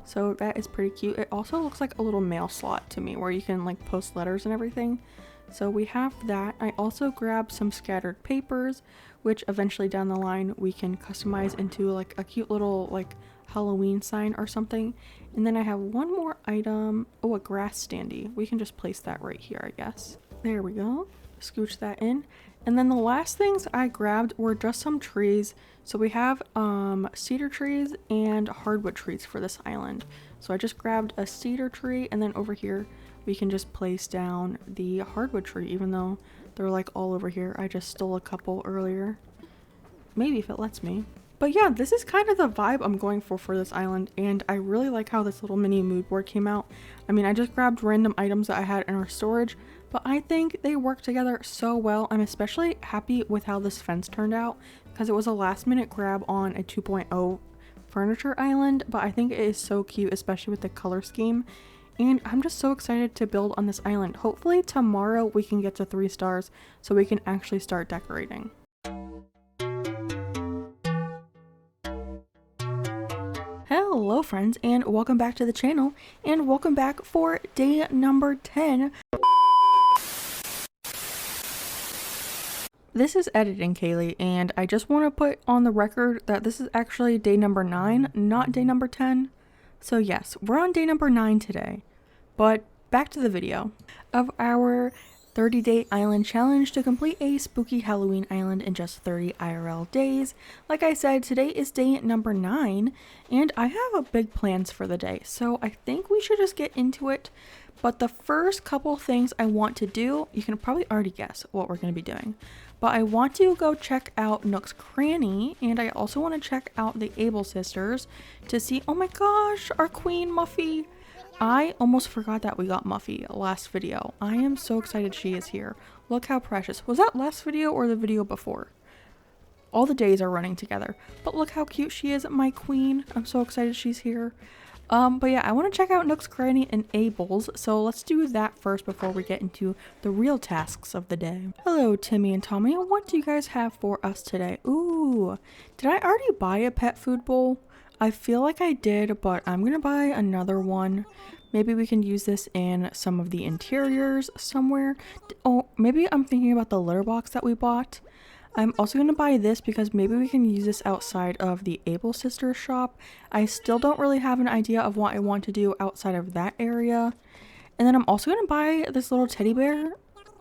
so that is pretty cute. It also looks like a little mail slot to me where you can like post letters and everything. So we have that. I also grabbed some scattered papers, which eventually down the line we can customize into like a cute little like Halloween sign or something. And then I have one more item. Oh, a grass standee. We can just place that right here, I guess. There we go. Scooch that in. And then the last things I grabbed were just some trees. So we have cedar trees and hardwood trees for this island. So I just grabbed a cedar tree, and then over here we can just place down the hardwood tree, even though they're like all over here. I just stole a couple earlier. Maybe if it lets me. But yeah, this is kind of the vibe I'm going for this island, and I really like how this little mini mood board came out. I mean, I just grabbed random items that I had in our storage, but I think they work together so well. I'm especially happy with how this fence turned out because it was a last minute grab on a 2.0 furniture island, but I think it is so cute, especially with the color scheme. And I'm just so excited to build on this island. Hopefully tomorrow we can get to 3 stars so we can actually start decorating. Hello friends, and welcome back to the channel, and welcome back for day number 10. This is editing Kaylee, and I just want to put on the record that this is actually day number 9, not day number 10. So yes, we're on day number 9 today, but back to the video of our 30-day island challenge to complete a spooky Halloween island in just 30 IRL days. Like I said, today is day number 9, and I have big plans for the day, so I think we should just get into it. But the first couple things I want to do, you can probably already guess what we're going to be doing. But I want to go check out Nook's Cranny, and I also want to check out the Able Sisters to see, oh my gosh, our Queen Muffy. I almost forgot that we got Muffy last video. I am so excited she is here. Look how precious. Was that last video or the video before? All the days are running together. But look how cute she is, my queen. I'm so excited she's here. But yeah, I want to check out Nook's Cranny and Abel's, so let's do that first before we get into the real tasks of the day. Hello, Timmy and Tommy. What do you guys have for us today? Ooh, did I already buy a pet food bowl? I feel like I did, but I'm gonna buy another one. Maybe we can use this in some of the interiors somewhere. Oh, maybe I'm thinking about the litter box that we bought. I'm also going to buy this because maybe we can use this outside of the Able Sisters shop. I still don't really have an idea of what I want to do outside of that area. And then I'm also going to buy this little teddy bear.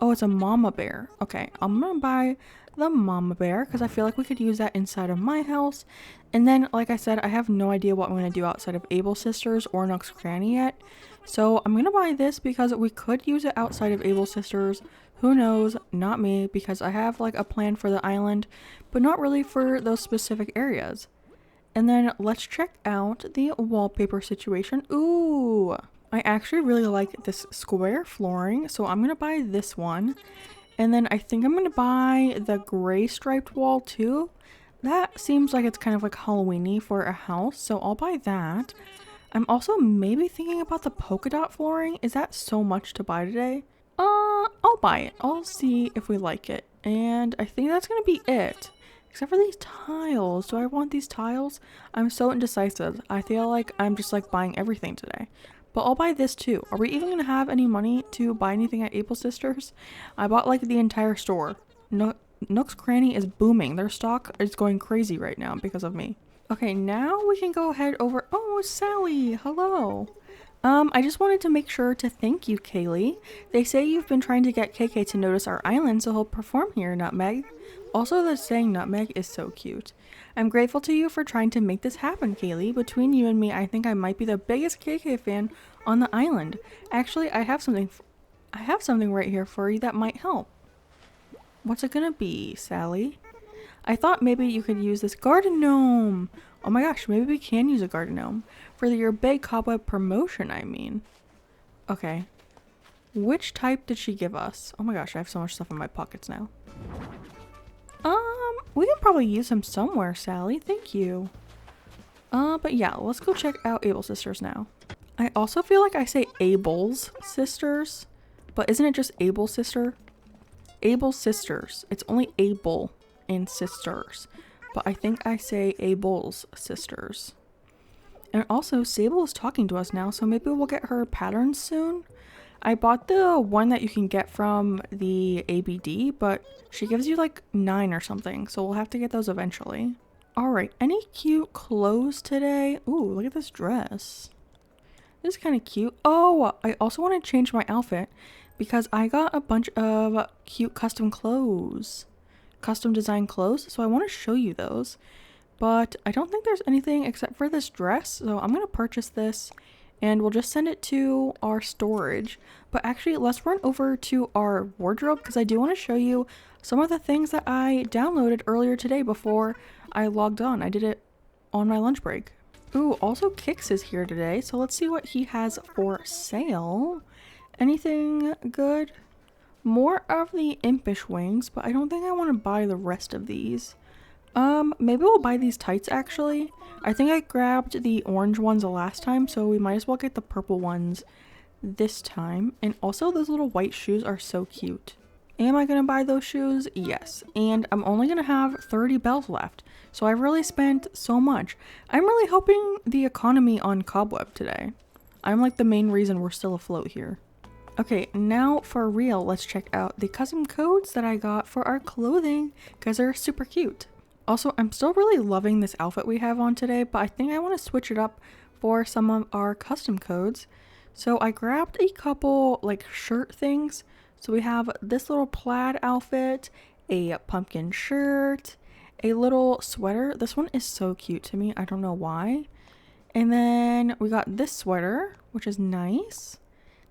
Oh, it's a mama bear. Okay, I'm going to buy the mama bear because I feel like we could use that inside of my house. And then, like I said, I have no idea what I'm going to do outside of Able Sisters or Nook's Cranny yet. So I'm going to buy this because we could use it outside of Able Sisters. Who knows? Not me, because I have like a plan for the island, but not really for those specific areas. And then let's check out the wallpaper situation. Ooh, I actually really like this square flooring, so I'm gonna buy this one. And then I think I'm gonna buy the gray striped wall too. That seems like it's kind of like Halloween-y for a house, so I'll buy that. I'm also maybe thinking about the polka dot flooring. Is that so much to buy today? I'll buy it. I'll see if we like it. And I think that's gonna be it. Except for these tiles. Do I want these tiles? I'm so indecisive. I feel like I'm just like buying everything today. But I'll buy this too. Are we even gonna have any money to buy anything at Able Sisters? I bought like the entire store. Nook's Cranny is booming. Their stock is going crazy right now because of me. Okay, now we can go ahead over. Oh, Sally. Hello. I just wanted to make sure to thank you, Kaylee. They say you've been trying to get KK to notice our island, so he'll perform here, Nutmeg. Also, the saying Nutmeg is so cute. I'm grateful to you for trying to make this happen, Kaylee. Between you and me, I think I might be the biggest KK fan on the island. Actually, I have something right here for you that might help. What's it gonna be, Sally? I thought maybe you could use this garden gnome. Oh my gosh, maybe we can use a garden gnome. For your big cobweb promotion, I mean. Okay. Which type did she give us? Oh my gosh, I have so much stuff in my pockets now. We can probably use them somewhere, Sally. Thank you. But yeah, let's go check out Able Sisters now. I also feel like I say Abel's Sisters, but isn't it just Able Sister? Able Sisters. It's only Able and Sisters. But I think I say Abel's Sisters. And also, Sable is talking to us now, so maybe we'll get her patterns soon. I bought the one that you can get from the ABD, but she gives you like 9 or something, so we'll have to get those eventually. Alright, any cute clothes today? Ooh, look at this dress. This is kind of cute. Oh, I also want to change my outfit because I got a bunch of cute custom clothes. Custom design clothes, so I want to show you those. But I don't think there's anything except for this dress, so I'm going to purchase this and we'll just send it to our storage. But actually, let's run over to our wardrobe because I do want to show you some of the things that I downloaded earlier today before I logged on. I did it on my lunch break. Ooh, also Kix is here today, so let's see what he has for sale. Anything good? More of the impish wings, but I don't think I want to buy the rest of these. Maybe we'll buy these tights actually. I think I grabbed the orange ones the last time, so we might as well get the purple ones this time. And also those little white shoes are so cute. Am I gonna buy those shoes? Yes. And I'm only gonna have 30 bells left. So I've really spent so much. I'm really hoping the economy on Cobweb today. I'm like the main reason we're still afloat here. Okay, now for real, let's check out the custom codes that I got for our clothing because they're super cute. Also, I'm still really loving this outfit we have on today, but I think I want to switch it up for some of our custom codes. So I grabbed a couple like shirt things. So we have this little plaid outfit, a pumpkin shirt, a little sweater. This one is so cute to me. I don't know why. And then we got this sweater, which is nice.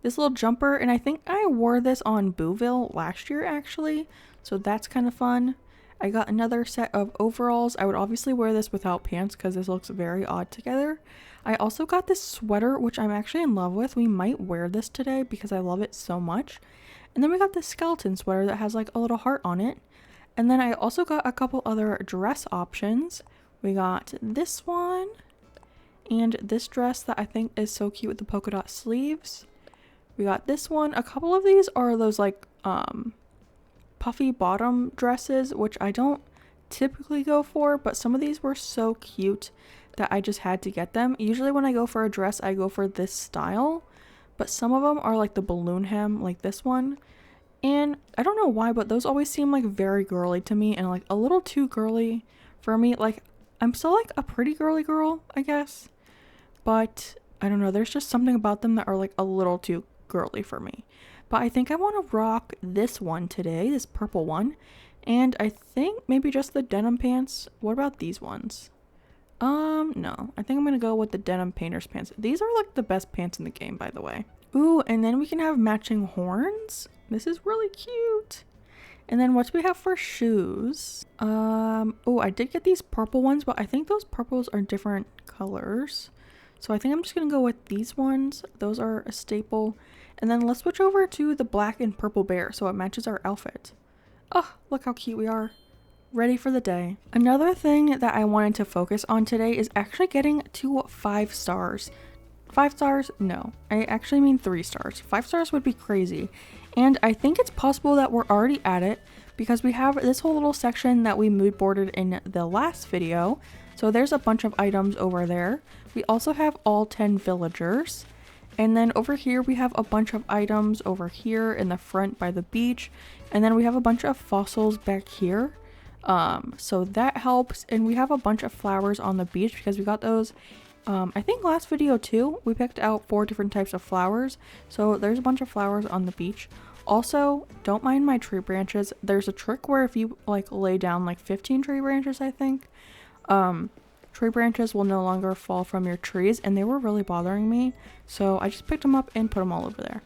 This little jumper, and I think I wore this on Booville last year actually, so that's kind of fun. I got another set of overalls. I would obviously wear this without pants because this looks very odd together. I also got this sweater, which I'm actually in love with. We might wear this today because I love it so much. And then we got this skeleton sweater that has like a little heart on it. And then I also got a couple other dress options. We got this one and this dress that I think is so cute with the polka dot sleeves. We got this one. A couple of these are those like puffy bottom dresses, which I don't typically go for, but some of these were so cute that I just had to get them. Usually when I go for a dress, I go for this style, but some of them are like the balloon hem, like this one. And I don't know why, but those always seem like very girly to me and like a little too girly for me. Like I'm still like a pretty girly girl, I guess, but I don't know. There's just something about them that are like a little too girly for me. But I think I want to rock this one today, this purple one, and I think maybe just the denim pants. What about these ones? No, I think I'm gonna go with the denim painter's pants. These are like the best pants in the game, by the way. Ooh, and then we can have matching horns. This is really cute. And then what do we have for shoes? Oh, I did get these purple ones, but I think those purples are different colors. So I think I'm just gonna go with these ones. Those are a staple. And then let's switch over to the black and purple bear so it matches our outfit. Oh, look how cute we are. Ready for the day. Another thing that I wanted to focus on today is actually getting to 5 stars. 5 stars? No, I actually mean 3 stars. 5 stars would be crazy. And I think it's possible that we're already at it because we have this whole little section that we mood boarded in the last video. So there's a bunch of items over there. We also have all 10 villagers. And then over here we have a bunch of items over here in the front by the beach. And then we have a bunch of fossils back here. So that helps. And we have a bunch of flowers on the beach because we got those. I think last video too, we picked out 4 different types of flowers. So there's a bunch of flowers on the beach. Also, don't mind my tree branches. There's a trick where if you like lay down like 15 tree branches, I think, tree branches will no longer fall from your trees, and they were really bothering me. So I just picked them up and put them all over there.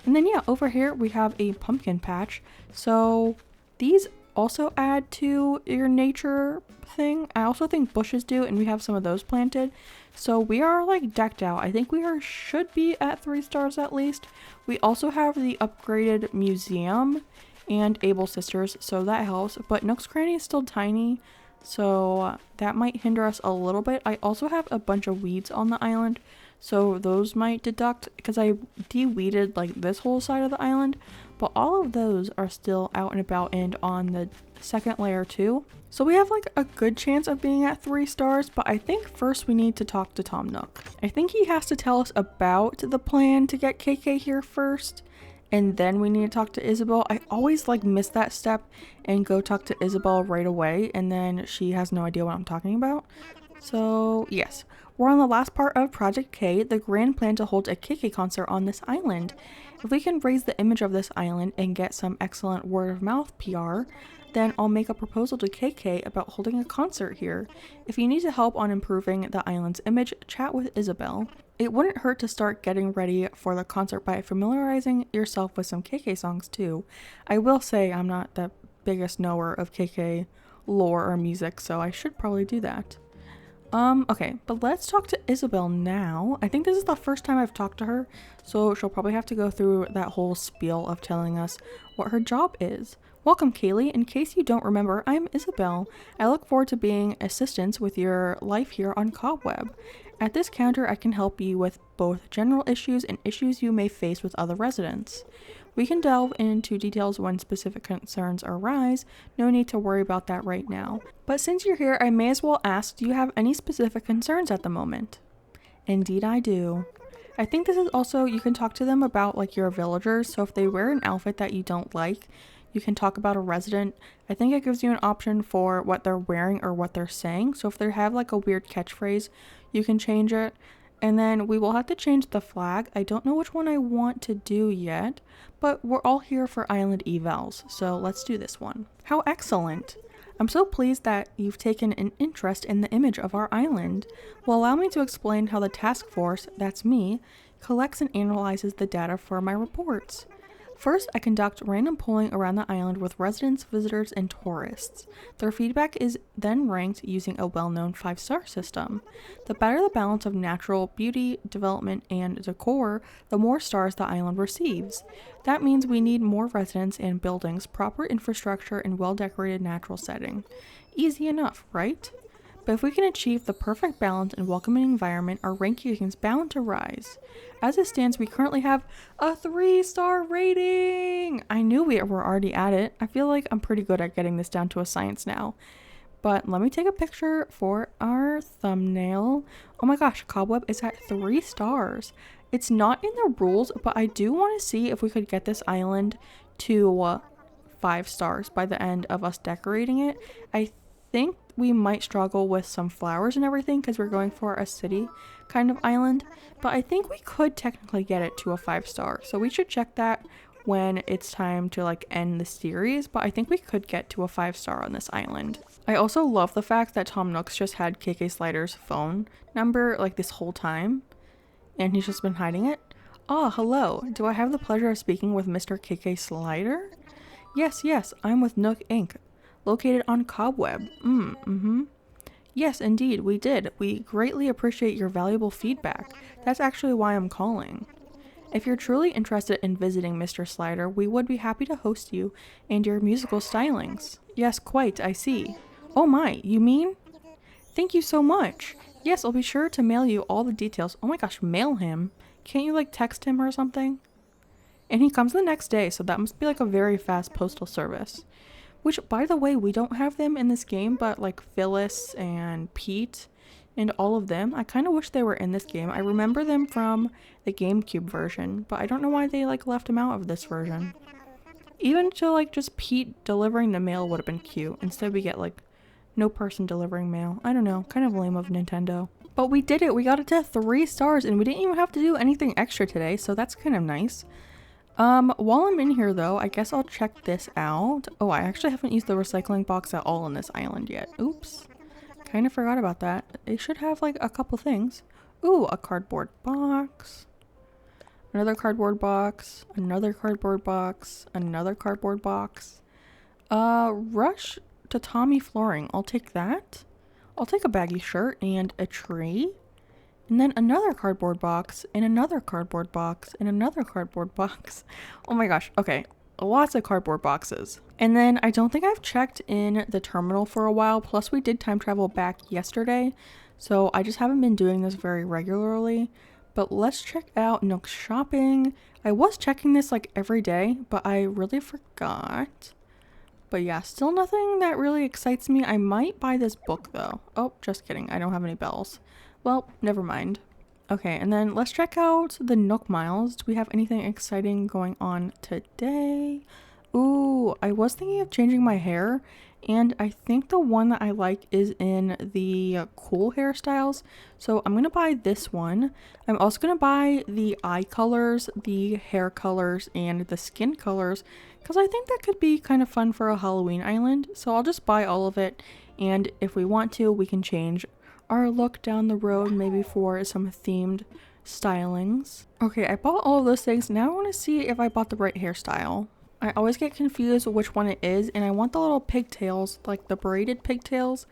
And then yeah, over here we have a pumpkin patch. So these also add to your nature thing. I also think bushes do, and we have some of those planted. So we are like decked out. I think we should be at 3 stars at least. We also have the upgraded museum and Able Sisters, so that helps. But Nook's Cranny is still tiny, so that might hinder us a little bit. I also have a bunch of weeds on the island, so those might deduct because I de-weeded like this whole side of the island. But all of those are still out and about and on the second layer too. So we have like a good chance of being at 3 stars, but I think first we need to talk to Tom Nook. I think he has to tell us about the plan to get KK here first, and then we need to talk to Isabel. I always like miss that step and go talk to Isabel right away, and then she has no idea what I'm talking about. So yes, we're on the last part of Project K, the grand plan to hold a KK concert on this island. If we can raise the image of this island and get some excellent word of mouth PR, then I'll make a proposal to KK about holding a concert here. If you need to help on improving the island's image, chat with Isabel. It wouldn't hurt to start getting ready for the concert by familiarizing yourself with some KK songs too. I will say I'm not the biggest knower of KK lore or music, so I should probably do that. Okay, but let's talk to Isabel now. I think this is the first time I've talked to her, so she'll probably have to go through that whole spiel of telling us what her job is. Welcome, Kaylee. In case you don't remember, I'm Isabel. I look forward to being assistance with your life here on Cobweb. At this counter, I can help you with both general issues and issues you may face with other residents. We can delve into details when specific concerns arise. No need to worry about that right now. But since you're here, I may as well ask, do you have any specific concerns at the moment? Indeed I do. I think this is also, you can talk to them about like your villagers. So if they wear an outfit that you don't like, you can talk about a resident. I think it gives you an option for what they're wearing or what they're saying. So if they have like a weird catchphrase, you can change it. And then we will have to change the flag. I don't know which one I want to do yet, but we're all here for island evals, so let's do this one. How excellent! I'm so pleased that you've taken an interest in the image of our island. Well, allow me to explain how the task force, that's me, collects and analyzes the data for my reports. First, I conduct random polling around the island with residents, visitors, and tourists. Their feedback is then ranked using a well-known 5-star system. The better the balance of natural beauty, development, and decor, the more stars the island receives. That means we need more residents and buildings, proper infrastructure, and well-decorated natural setting. Easy enough, right? But if we can achieve the perfect balance and welcoming environment, our ranking is bound to rise. As it stands, we currently have a 3-star rating! I knew we were already at it. I feel like I'm pretty good at getting this down to a science now. But let me take a picture for our thumbnail. Oh my gosh, Cobweb is at 3 stars. It's not in the rules, but I do want to see if we could get this island to 5 stars by the end of us decorating it. I think we might struggle with some flowers and everything because we're going for a city kind of island, but I think we could technically get it to a 5-star, so we should check that when it's time to like end the series, but I think we could get to a 5-star on this island. I also love the fact that Tom Nook's just had KK Slider's phone number like this whole time and he's just been hiding it. Ah, hello, do I have the pleasure of speaking with Mr. KK Slider? Yes, I'm with Nook Inc., located on Cobweb. Yes, indeed, we did. We greatly appreciate your valuable feedback. That's actually why I'm calling. If you're truly interested in visiting Mr. Slider, we would be happy to host you and your musical stylings. Yes, quite, I see. Oh my, you mean? Thank you so much. Yes, I'll be sure to mail you all the details. Oh my gosh, mail him? Can't you like text him or something? And he comes the next day, so that must be like a very fast postal service. Which, by the way, we don't have them in this game, but like Phyllis and Pete and all of them, I kind of wish they were in this game. I remember them from the GameCube version, but I don't know why they like left them out of this version. Even to like just Pete delivering the mail would have been cute. Instead we get like no person delivering mail. I don't know, kind of lame of Nintendo. But we did it, we got it to 3 stars and we didn't even have to do anything extra today, so that's kind of nice. While I'm in here though, I guess I'll check this out. Oh, I actually haven't used the recycling box at all on this island yet. Oops. Kind of forgot about that. It should have like a couple things. Ooh, a cardboard box. Another cardboard box. Another cardboard box. Another cardboard box. Rush to Tommy flooring. I'll take that. I'll take a baggy shirt and a tree. And then another cardboard box, and another cardboard box, and another cardboard box. Oh my gosh, okay. Lots of cardboard boxes. And then I don't think I've checked in the terminal for a while, plus we did time travel back yesterday, so I just haven't been doing this very regularly. But let's check out Nook's shopping. I was checking this like every day, but I really forgot. But yeah, still nothing that really excites me. I might buy this book though. Oh, just kidding, I don't have any bells. Well, never mind. Okay, and then let's check out the Nook Miles. Do we have anything exciting going on today? Ooh, I was thinking of changing my hair, and I think the one that I like is in the cool hairstyles. So I'm gonna buy this one. I'm also gonna buy the eye colors, the hair colors, and the skin colors, because I think that could be kind of fun for a Halloween island. So I'll just buy all of it, and if we want to, we can change our look down the road, maybe for some themed stylings. Okay, I bought all of those things. Now I want to see if I bought the right hairstyle. I always get confused which one it is, and I want the little pigtails, like the braided pigtails,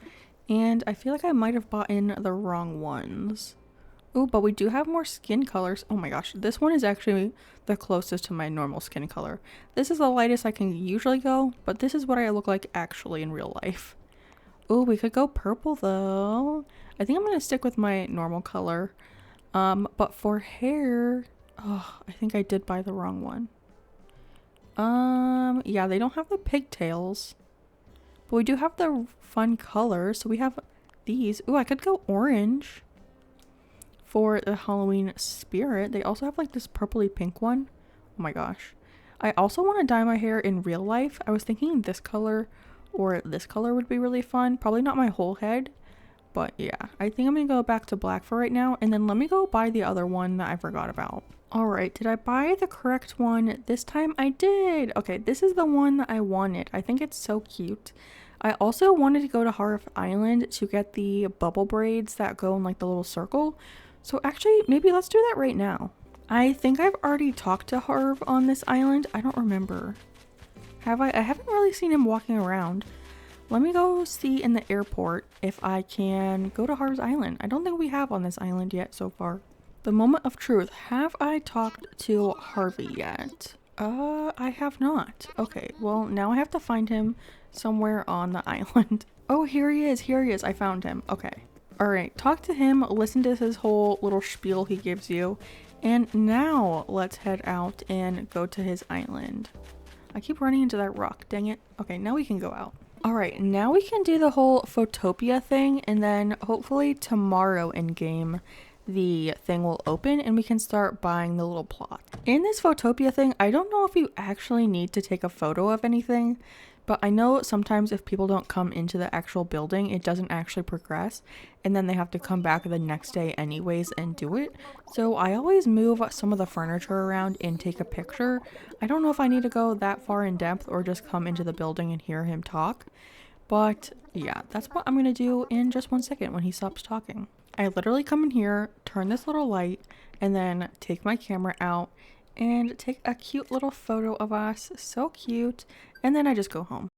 and I feel like I might have bought in the wrong ones. Ooh, but we do have more skin colors. Oh my gosh, this one is actually the closest to my normal skin color. This is the lightest I can usually go, but this is what I look like actually in real life. Ooh, we could go purple though. I think I'm gonna stick with my normal color. But for hair, oh, I think I did buy the wrong one. Yeah, they don't have the pigtails, but we do have the fun colors. So we have these. Ooh, I could go orange for the Halloween spirit. They also have like this purpley pink one. Oh my gosh. I also want to dye my hair in real life. I was thinking this color or this color would be really fun. Probably not my whole head, But yeah, I think I'm gonna go back to black for right now, and then let me go buy the other one that I forgot about. Alright, did I buy the correct one? This time I did! Okay, this is the one that I wanted. I think it's so cute. I also wanted to go to Harv Island to get the bubble braids that go in like the little circle. So actually, maybe let's do that right now. I think I've already talked to Harv on this island. I don't remember. Have I? I haven't really seen him walking around. Let me go see in the airport if I can go to Harv's Island. I don't think we have on this island yet so far. The moment of truth. Have I talked to Harvey yet? I have not. Okay, well, now I have to find him somewhere on the island. Oh, here he is. Here he is. I found him. Okay. Alright, talk to him. Listen to his whole little spiel he gives you. And now let's head out and go to his island. I keep running into that rock. Dang it. Okay, now we can go out. Alright, now we can do the whole Photopia thing, and then hopefully tomorrow in game the thing will open and we can start buying the little plot. In this Photopia thing, I don't know if you actually need to take a photo of anything, but I know sometimes if people don't come into the actual building, it doesn't actually progress, and then they have to come back the next day anyways and do it. So I always move some of the furniture around and take a picture. I don't know if I need to go that far in depth or just come into the building and hear him talk. But yeah, that's what I'm gonna do in just 1 second when he stops talking. I literally come in here, turn this little light, and then take my camera out and take a cute little photo of us. So cute. And then I just go home.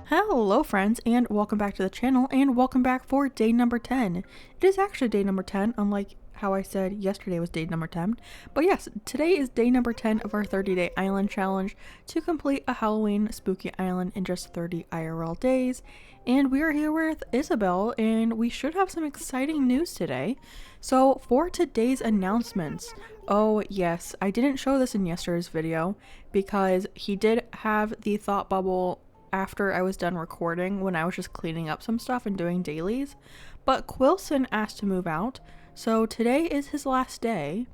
Hello friends, and welcome back to the channel, and welcome back for day number 10. It is actually day number 10, unlike how I said yesterday was day number 10. But yes, today is day number 10 of our 30-day island challenge to complete a Halloween spooky island in just 30 IRL days. And we are here with Isabel, and we should have some exciting news today. So for today's announcements, oh yes, I didn't show this in yesterday's video because he did have the thought bubble after I was done recording when I was just cleaning up some stuff and doing dailies. But Quilson asked to move out, so today is his last day.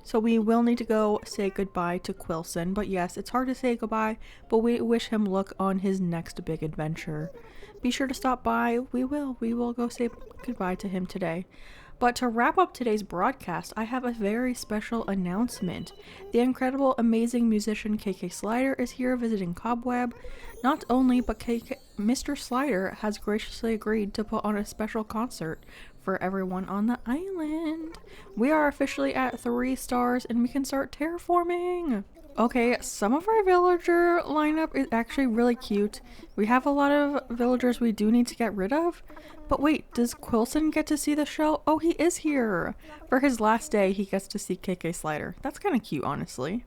So we will need to go say goodbye to Quilson. But yes, it's hard to say goodbye, but we wish him luck on his next big adventure. Be sure to stop by. We will go say goodbye to him today. But to wrap up today's broadcast, I have a very special announcement. The incredible, amazing musician KK Slider is here visiting Cobweb. Not only, but Mr. Slider has graciously agreed to put on a special concert for everyone on the island. We are officially at 3 stars and we can start terraforming. Okay, some of our villager lineup is actually really cute. We have a lot of villagers we do need to get rid of. But wait, does Quilson get to see the show? Oh, he is here! For his last day, he gets to see KK Slider. That's kind of cute, honestly.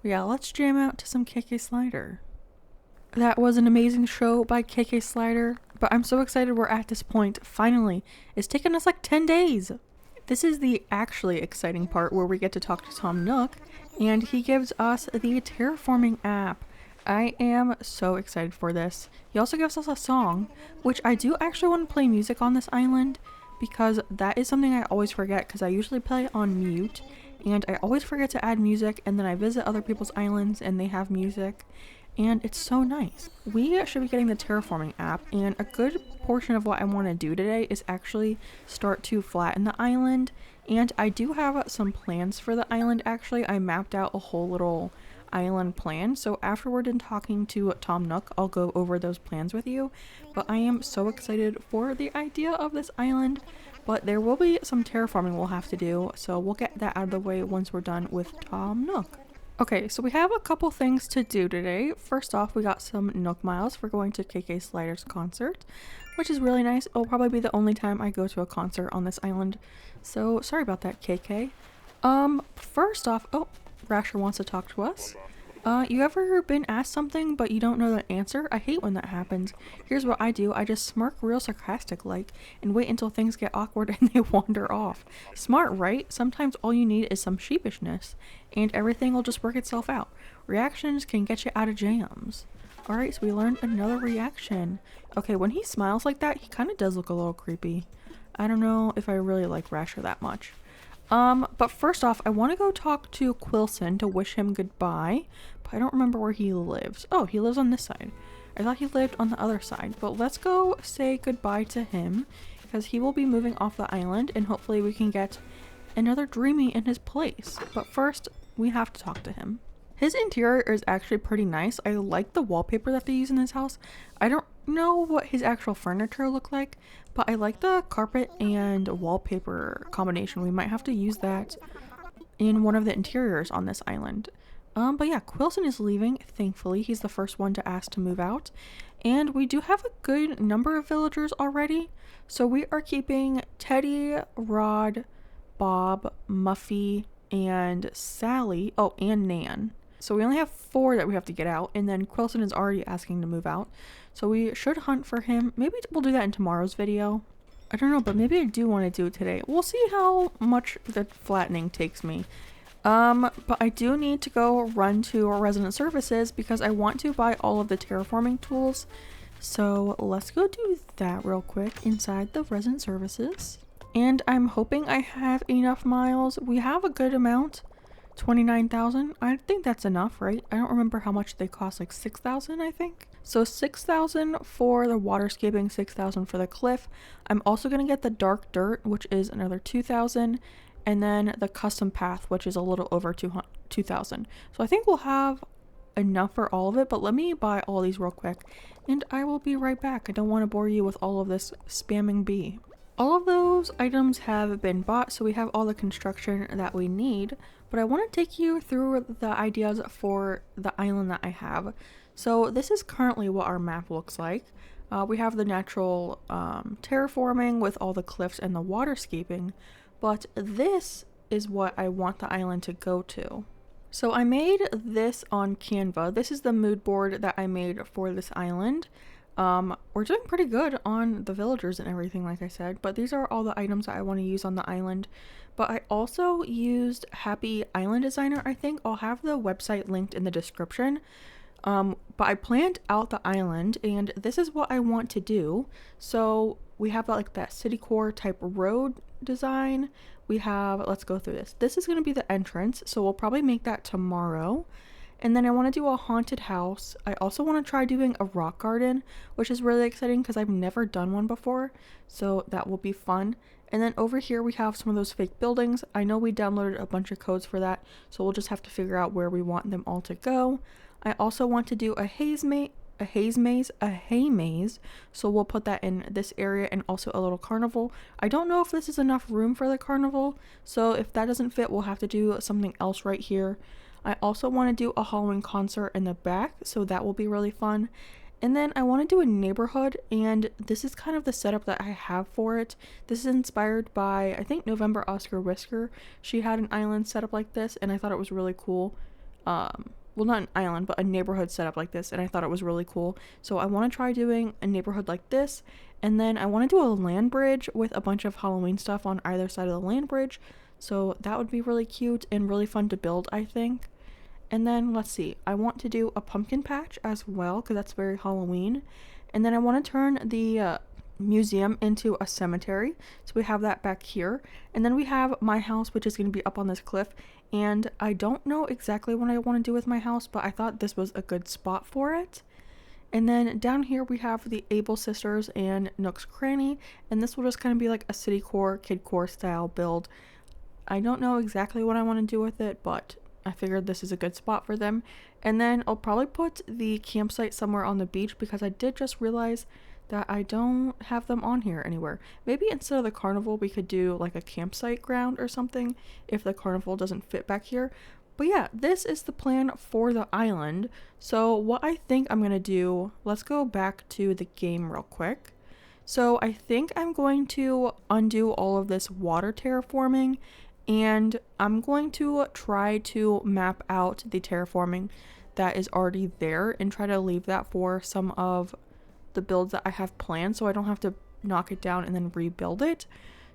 Yeah, let's jam out to some KK Slider. That was an amazing show by KK Slider, but I'm so excited we're at this point. Finally, it's taken us like 10 days. This is the actually exciting part where we get to talk to Tom Nook, and he gives us the terraforming app. I am so excited for this. He also gives us a song, which I do actually want to play music on this island, because that is something I always forget, because I usually play on mute, and I always forget to add music, and then I visit other people's islands and they have music, and it's so nice. We should be getting the terraforming app, and a good portion of what I want to do today is actually start to flatten the island, and I do have some plans for the island. Actually, I mapped out a whole little island plan, so afterward in talking to Tom Nook, I'll go over those plans with you. But I am so excited for the idea of this island, but there will be some terraforming we'll have to do, so we'll get that out of the way once we're done with Tom Nook. Okay, so we have a couple things to do today. First off, we got some Nook miles for going to KK Slider's concert, which is really nice. It'll probably be the only time I go to a concert on this island, so sorry about that, KK. First off, oh, Rasher wants to talk to us. You ever been asked something but you don't know the answer? I hate when that happens. Here's what I do. I just smirk real sarcastic like and wait until things get awkward and they wander off. Smart, right? Sometimes all you need is some sheepishness and everything will just work itself out. Reactions can get you out of jams. Alright, so we learned another reaction. Okay, when he smiles like that, he kind of does look a little creepy. I don't know if I really like Rasher that much. But first off, I want to go talk to Quilson to wish him goodbye, but I don't remember where he lives. Oh, he lives on this side. I thought he lived on the other side, but let's go say goodbye to him because he will be moving off the island and hopefully we can get another Dreamy in his place. But first, we have to talk to him. His interior is actually pretty nice. I like the wallpaper that they use in his house. I don't know what his actual furniture look like, but I like the carpet and wallpaper combination. We might have to use that in one of the interiors on this island. But yeah, Quilson is leaving, thankfully. He's the first one to ask to move out. And we do have a good number of villagers already. So we are keeping Teddy, Rod, Bob, Muffy, and Sally. Oh, and Nan. So we only have 4 that we have to get out. And then Quilson is already asking to move out. So we should hunt for him. Maybe we'll do that in tomorrow's video. I don't know, but maybe I do want to do it today. We'll see how much the flattening takes me. But I do need to go run to resident services because I want to buy all of the terraforming tools. So let's go do that real quick inside the resident services. And I'm hoping I have enough miles. We have a good amount, 29,000. I think that's enough, right? I don't remember how much they cost, like 6,000, I think. So 6,000 for the waterscaping, 6,000 for the cliff. I'm also going to get the dark dirt, which is another 2,000. And then the custom path, which is a little over 2,000. So I think we'll have enough for all of it, but let me buy all these real quick and I will be right back. I don't want to bore you with all of this spamming bee. All of those items have been bought, so we have all the construction that we need, but I want to take you through the ideas for the island that I have. So this is currently what our map looks like. We have the natural terraforming with all the cliffs and the waterscaping. But this is what I want the island to go to. So I made this on Canva. This is the mood board that I made for this island. We're doing pretty good on the villagers and everything, like I said. But these are all the items that I want to use on the island. But I also used Happy Island Designer, I think. I'll have the website linked in the description. But I planned out the island and this is what I want to do. So we have like that city core type road design. We have, let's go through this. This is going to be the entrance, so we'll probably make that tomorrow. And then I want to do a haunted house. I also want to try doing a rock garden, which is really exciting because I've never done one before, so that will be fun. And then over here we have some of those fake buildings. I know we downloaded a bunch of codes for that, so we'll just have to figure out where we want them all to go. I also want to do a hay maze, so we'll put that in this area, and also a little carnival. I don't know if this is enough room for the carnival, so if that doesn't fit, we'll have to do something else right here. I also want to do a Halloween concert in the back, so that will be really fun. And then I want to do a neighborhood, and this is kind of the setup that I have for it. This is inspired by, I think, November Oscar Whisker. She had an island set up like this, and I thought it was really cool. Well, not an island, but a neighborhood set up like this, and I thought it was really cool. So I want to try doing a neighborhood like this, and then I want to do a land bridge with a bunch of Halloween stuff on either side of the land bridge. So that would be really cute and really fun to build, I think. And then let's see, I want to do a pumpkin patch as well because that's very Halloween. And then I want to turn the museum into a cemetery, so we have that back here. And then we have my house, which is going to be up on this cliff, and I don't know exactly what I want to do with my house, but I thought this was a good spot for it. And then down here we have the Able Sisters and Nook's Cranny, and this will just kind of be like a city core, kid core style build. I don't know exactly what I want to do with it, but I figured this is a good spot for them. And then I'll probably put the campsite somewhere on the beach because I did just realize that I don't have them on here anywhere. Maybe instead of the carnival we could do like a campsite ground or something if the carnival doesn't fit back here. But yeah, this is the plan for the island. So what I think I'm gonna do, let's go back to the game real quick. So I think I'm going to undo all of this water terraforming, and I'm going to try to map out the terraforming that is already there and try to leave that for some of the builds that I have planned, so I don't have to knock it down and then rebuild it.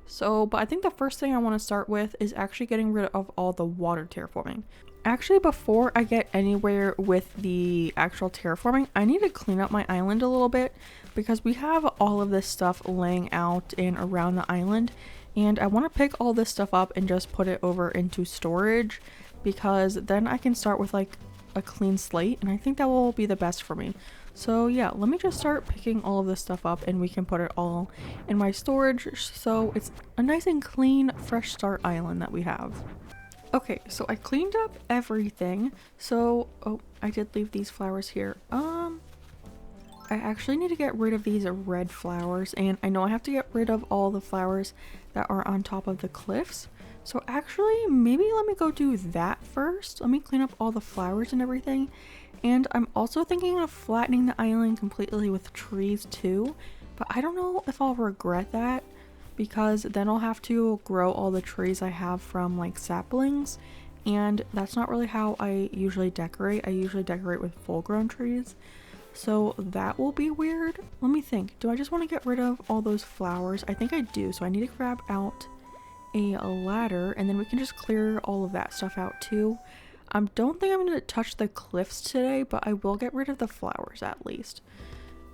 So, but I think the first thing I want to start with is actually getting rid of all the water terraforming. Actually, before I get anywhere with the actual terraforming, I need to clean up my island a little bit because we have all of this stuff laying out and around the island, and I want to pick all this stuff up and just put it over into storage because then I can start with like a clean slate, and I think that will be the best for me. So yeah, let me just start picking all of this stuff up and we can put it all in my storage so it's a nice and clean, fresh start island that we have. Okay, so I cleaned up everything. So, oh, I did leave these flowers here. I actually need to get rid of these red flowers, and I know I have to get rid of all the flowers that are on top of the cliffs. So actually, maybe let me go do that first. Let me clean up all the flowers and everything. And I'm also thinking of flattening the island completely with trees too, but I don't know if I'll regret that because then I'll have to grow all the trees I have from like saplings, and that's not really how I usually decorate. I usually decorate with full-grown trees. So that will be weird. Let me think. Do I just want to get rid of all those flowers? I think I do. So I need to grab out a ladder and then we can just clear all of that stuff out too. I don't think I'm going to touch the cliffs today, but I will get rid of the flowers at least.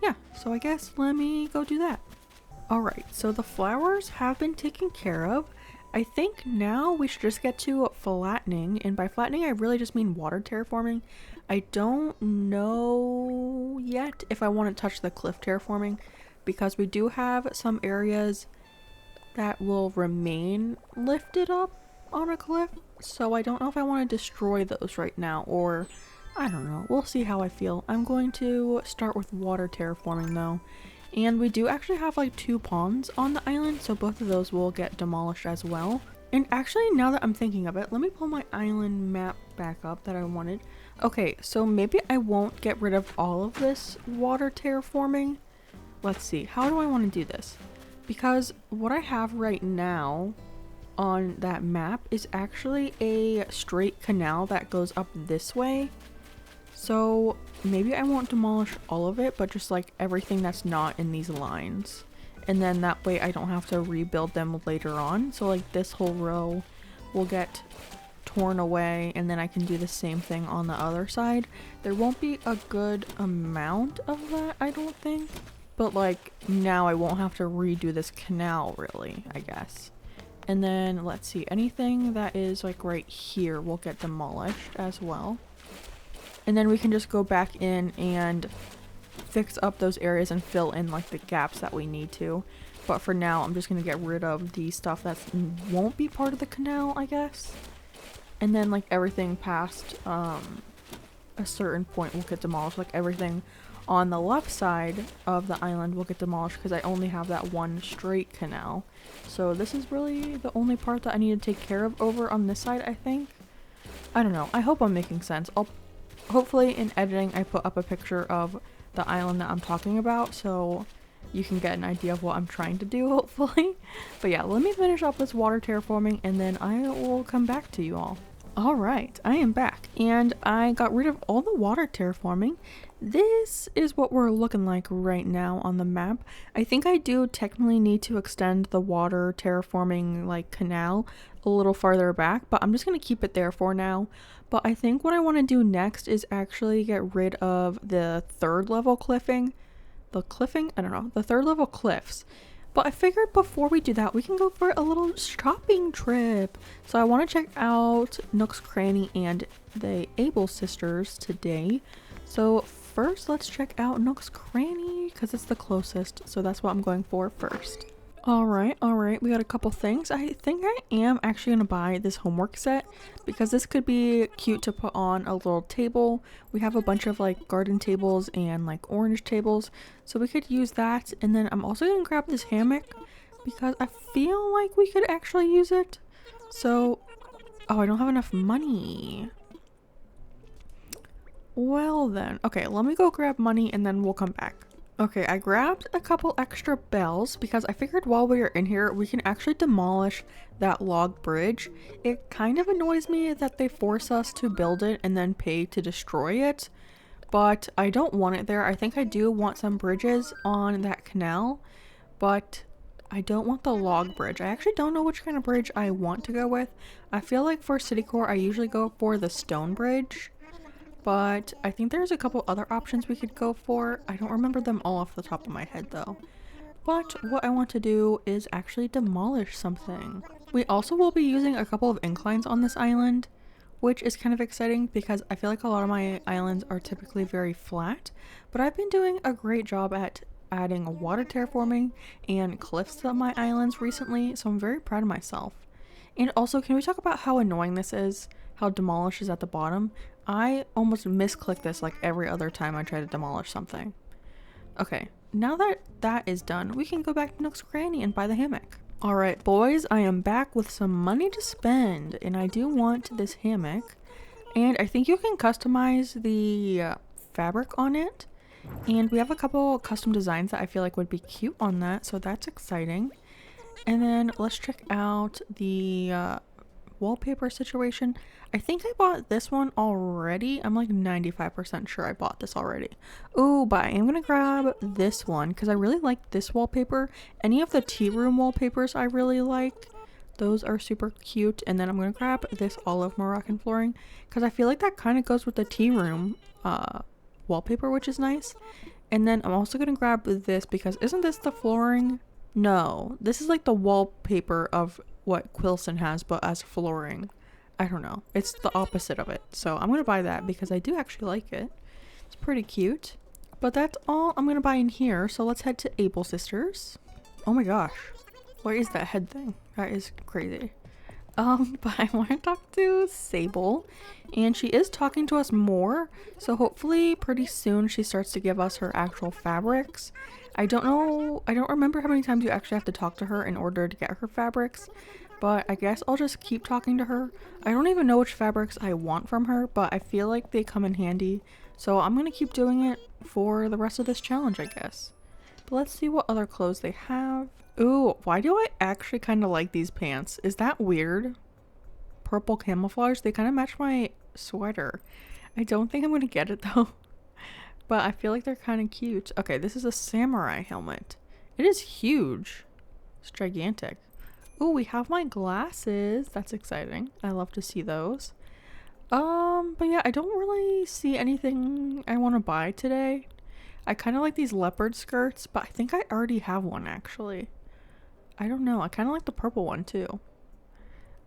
Yeah, so I guess let me go do that. Alright, so the flowers have been taken care of. I think now we should just get to flattening, and by flattening I really just mean water terraforming. I don't know yet if I want to touch the cliff terraforming because we do have some areas that will remain lifted up on a cliff, so I don't know if I want to destroy those right now, or I don't know. We'll see how I feel. I'm going to start with water terraforming though. And we do actually have like 2 ponds on the island, so both of those will get demolished as well. And actually, now that I'm thinking of it, let me pull my island map back up that I wanted. Okay, so maybe I won't get rid of all of this water terraforming. Let's see, how do I want to do this? Because what I have right now on that map is actually a straight canal that goes up this way. So maybe I won't demolish all of it, but just like everything that's not in these lines. And then that way I don't have to rebuild them later on. So like this whole row will get torn away and then I can do the same thing on the other side. There won't be a good amount of that, I don't think. But like now I won't have to redo this canal really, I guess. And then let's see, anything that is like right here will get demolished as well. And then we can just go back in and fix up those areas and fill in like the gaps that we need to. But for now, I'm just going to get rid of the stuff that won't be part of the canal, I guess. And then like everything past a certain point will get demolished. Like everything on the left side of the island will get demolished because I only have that one straight canal. So this is really the only part that I need to take care of over on this side, I think. I don't know. I hope I'm making sense. Hopefully in editing I put up a picture of the island that I'm talking about so you can get an idea of what I'm trying to do, hopefully. But yeah, let me finish up this water terraforming and then I will come back to you all. Alright, I am back and I got rid of all the water terraforming. This is what we're looking like right now on the map. I think I do technically need to extend the water terraforming like canal a little farther back, but I'm just going to keep it there for now. But I think what I want to do next is actually get rid of the 3rd level cliffing. The cliffing? I don't know. The 3rd level cliffs. But I figured before we do that, we can go for a little shopping trip. So I want to check out Nook's Cranny and the Able Sisters today. So first, let's check out Nook's Cranny because it's the closest. So that's what I'm going for first. Alright, we got a couple things. I think I am actually going to buy this homework set because this could be cute to put on a little table. We have a bunch of like garden tables and like orange tables, so we could use that. And then I'm also going to grab this hammock because I feel like we could actually use it. So, oh, I don't have enough money. Well then, okay, let me go grab money and then we'll come back. Okay, I grabbed a couple extra bells because I figured while we are in here, we can actually demolish that log bridge. It kind of annoys me that they force us to build it and then pay to destroy it, but I don't want it there. I think I do want some bridges on that canal, but I don't want the log bridge. I actually don't know which kind of bridge I want to go with. I feel like for city core, I usually go for the stone bridge. But I think there's a couple other options we could go for. I don't remember them all off the top of my head though. But what I want to do is actually demolish something. We also will be using a couple of inclines on this island, which is kind of exciting because I feel like a lot of my islands are typically very flat, but I've been doing a great job at adding water terraforming and cliffs to my islands recently, so I'm very proud of myself. And also, can we talk about how annoying this is? How demolish is at the bottom? I almost misclick this like every other time I try to demolish something. Okay, now that that is done, we can go back to Nook's Cranny and buy the hammock. Alright boys, I am back with some money to spend, and I do want this hammock. And I think you can customize the fabric on it. And we have a couple custom designs that I feel like would be cute on that, so that's exciting. And then let's check out the wallpaper situation. I think I bought this one already. I'm like 95% sure I bought this already. Oh, but I am gonna grab this one because I really like this wallpaper. Any of the tea room wallpapers I really like. Those are super cute. And then I'm gonna grab this olive Moroccan flooring because I feel like that kind of goes with the tea room wallpaper, which is nice. And then I'm also gonna grab this because isn't this the flooring? No, this is like the wallpaper of what Quilson has, but as flooring. I don't know. It's the opposite of it. So I'm going to buy that because I do actually like it. It's pretty cute. But that's all I'm going to buy in here. So let's head to Able Sisters. Oh my gosh. What is that head thing? That is crazy. But I want to talk to Sable. And she is talking to us more. So hopefully pretty soon she starts to give us her actual fabrics. I don't know. I don't remember how many times you actually have to talk to her in order to get her fabrics. But I guess I'll just keep talking to her. I don't even know which fabrics I want from her, but I feel like they come in handy. So I'm going to keep doing it for the rest of this challenge, I guess. But let's see what other clothes they have. Ooh, why do I actually kind of like these pants? Is that weird? Purple camouflage? They kind of match my sweater. I don't think I'm going to get it though. But I feel like they're kind of cute. Okay, this is a samurai helmet. It is huge. It's gigantic. Oh, we have my glasses. That's exciting. I love to see those. But yeah, I don't really see anything I want to buy today. I kind of like these leopard skirts, but I think I already have one actually. I don't know. I kind of like the purple one too.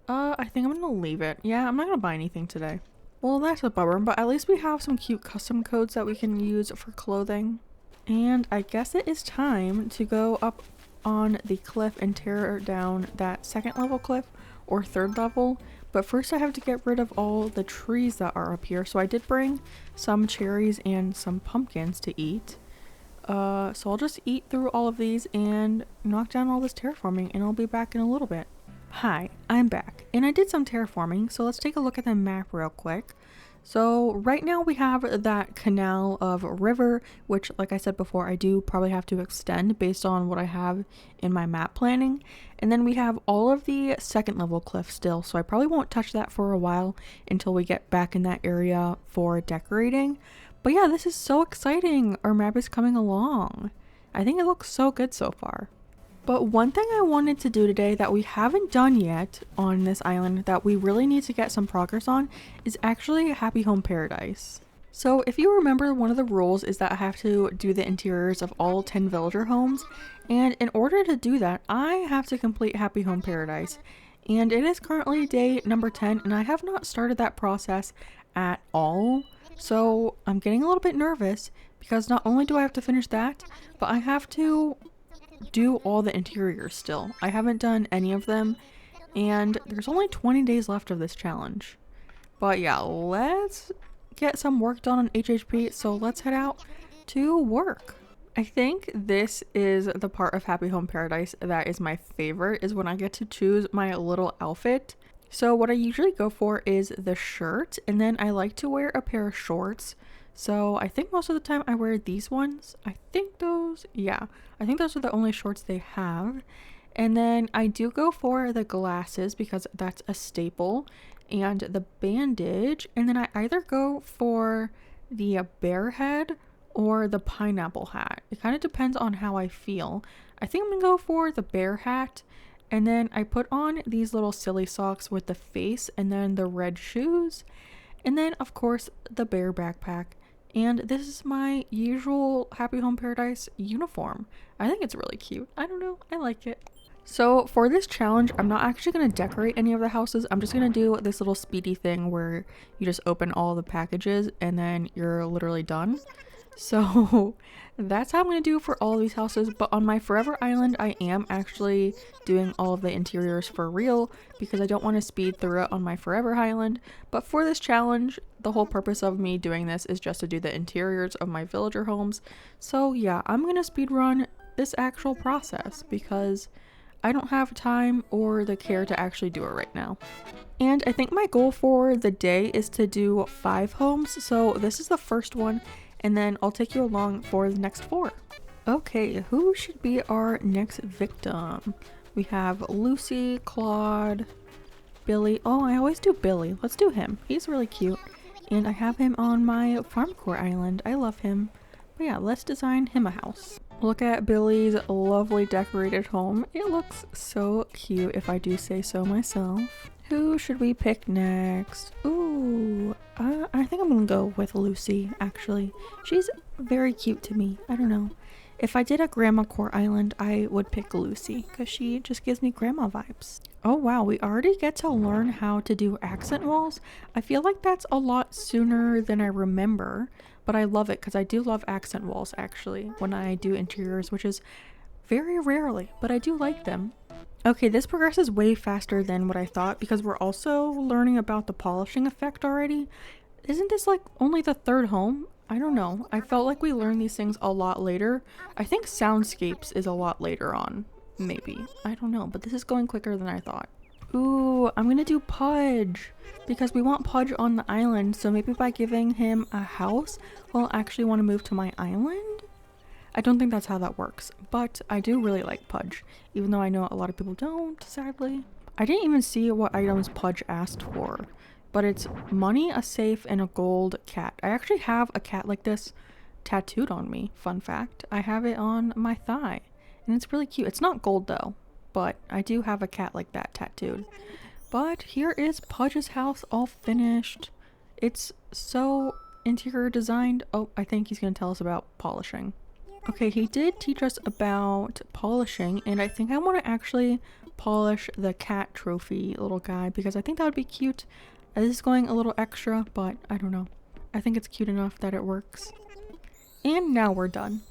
I think I'm gonna leave it. Yeah, I'm not gonna buy anything today. Well, that's a bummer, but at least we have some cute custom codes that we can use for clothing. And I guess it is time to go up on the cliff and tear down that second level cliff or third level. But first I have to get rid of all the trees that are up here. So I did bring some cherries and some pumpkins to eat. So I'll just eat through all of these and knock down all this terraforming, and I'll be back in a little bit. Hi, I'm back, and I did some terraforming, so let's take a look at the map real quick. So right now we have that canal of river, which like I said before, I do probably have to extend based on what I have in my map planning. And then we have all of the second level cliff still, so I probably won't touch that for a while until we get back in that area for decorating. But yeah, this is so exciting. Our map is coming along. I think it looks so good so far. But one thing I wanted to do today that we haven't done yet on this island that we really need to get some progress on is actually Happy Home Paradise. So if you remember, one of the rules is that I have to do the interiors of all 10 villager homes, and in order to do that I have to complete Happy Home Paradise, and it is currently day number 10 and I have not started that process at all. So I'm getting a little bit nervous because not only do I have to finish that, but I have to do all the interiors still. I haven't done any of them, and there's only 20 days left of this challenge. But yeah, let's get some work done on HHP, so let's head out to work. I think this is the part of Happy Home Paradise that is my favorite, is when I get to choose my little outfit. So what I usually go for is the shirt, and then I like to wear a pair of shorts. So I think most of the time I wear these ones. I think those are the only shorts they have. And then I do go for the glasses because that's a staple, and the bandage. And then I either go for the bear head or the pineapple hat. It kind of depends on how I feel. I think I'm gonna go for the bear hat. And then I put on these little silly socks with the face, and then the red shoes. And then of course the bear backpack. And this is my usual Happy Home Paradise uniform. I think it's really cute. I don't know. I like it. So for this challenge, I'm not actually going to decorate any of the houses. I'm just going to do this little speedy thing where you just open all the packages and then you're literally done. So that's how I'm going to do for all of these houses. But on my Forever Island, I am actually doing all of the interiors for real because I don't want to speed through it on my Forever Island. But for this challenge, the whole purpose of me doing this is just to do the interiors of my villager homes. So yeah, I'm going to speed run this actual process because I don't have time or the care to actually do it right now. And I think my goal for the day is to do 5 homes. So this is the first one, and then I'll take you along for the next 4. Okay, who should be our next victim? We have Lucy, Claude, Billy. Oh, I always do Billy. Let's do him. He's really cute. And I have him on my Farmcore Island. I love him. But yeah, let's design him a house. Look at Billy's lovely decorated home. It looks so cute if I do say so myself. Who should we pick next? Ooh, I think I'm gonna go with Lucy, actually. She's very cute to me. I don't know. If I did a Grandma Core Island, I would pick Lucy because she just gives me grandma vibes. Oh wow, we already get to learn how to do accent walls. I feel like that's a lot sooner than I remember, but I love it because I do love accent walls actually when I do interiors, which is very rarely, but I do like them. Okay, this progresses way faster than what I thought because we're also learning about the polishing effect already. Isn't this like only the 3rd home? I don't know. I felt like we learned these things a lot later. I think soundscapes is a lot later on. Maybe. I don't know, but this is going quicker than I thought. Ooh, I'm gonna do Pudge because we want Pudge on the island, so maybe by giving him a house, we'll actually want to move to my island? I don't think that's how that works, but I do really like Pudge, even though I know a lot of people don't, sadly. I didn't even see what items Pudge asked for, but it's money, a safe, and a gold cat. I actually have a cat like this tattooed on me, fun fact. I have it on my thigh, and it's really cute. It's not gold though, but I do have a cat like that tattooed. But here is Pudge's house all finished. It's so interior designed. Oh, I think he's gonna tell us about polishing. Okay, he did teach us about polishing, and I think I want to actually polish the cat trophy little guy because I think that would be cute. This is going a little extra, but I don't know. I think it's cute enough that it works. And now we're done.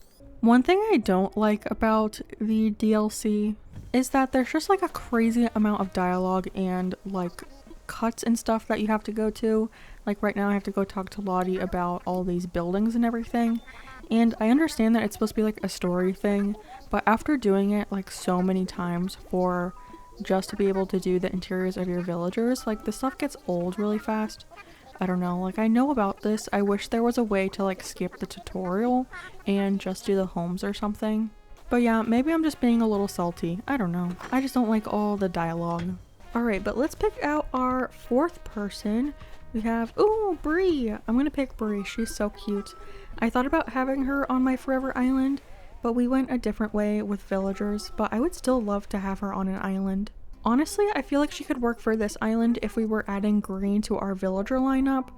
One thing I don't like about the DLC is that there's just like a crazy amount of dialogue and like cuts and stuff that you have to go to. Like right now I have to go talk to Lottie about all these buildings and everything. And I understand that it's supposed to be like a story thing, but after doing it like so many times for just to be able to do the interiors of your villagers, like the stuff gets old really fast. I don't know, like I know about this. I wish there was a way to like skip the tutorial and just do the homes or something. But yeah, maybe I'm just being a little salty. I don't know. I just don't like all the dialogue. Alright, but let's pick out our 4th person. We have, ooh, Bree. I'm gonna pick Bree. She's so cute. I thought about having her on my Forever Island, but we went a different way with villagers, but I would still love to have her on an island. Honestly, I feel like she could work for this island if we were adding green to our villager lineup,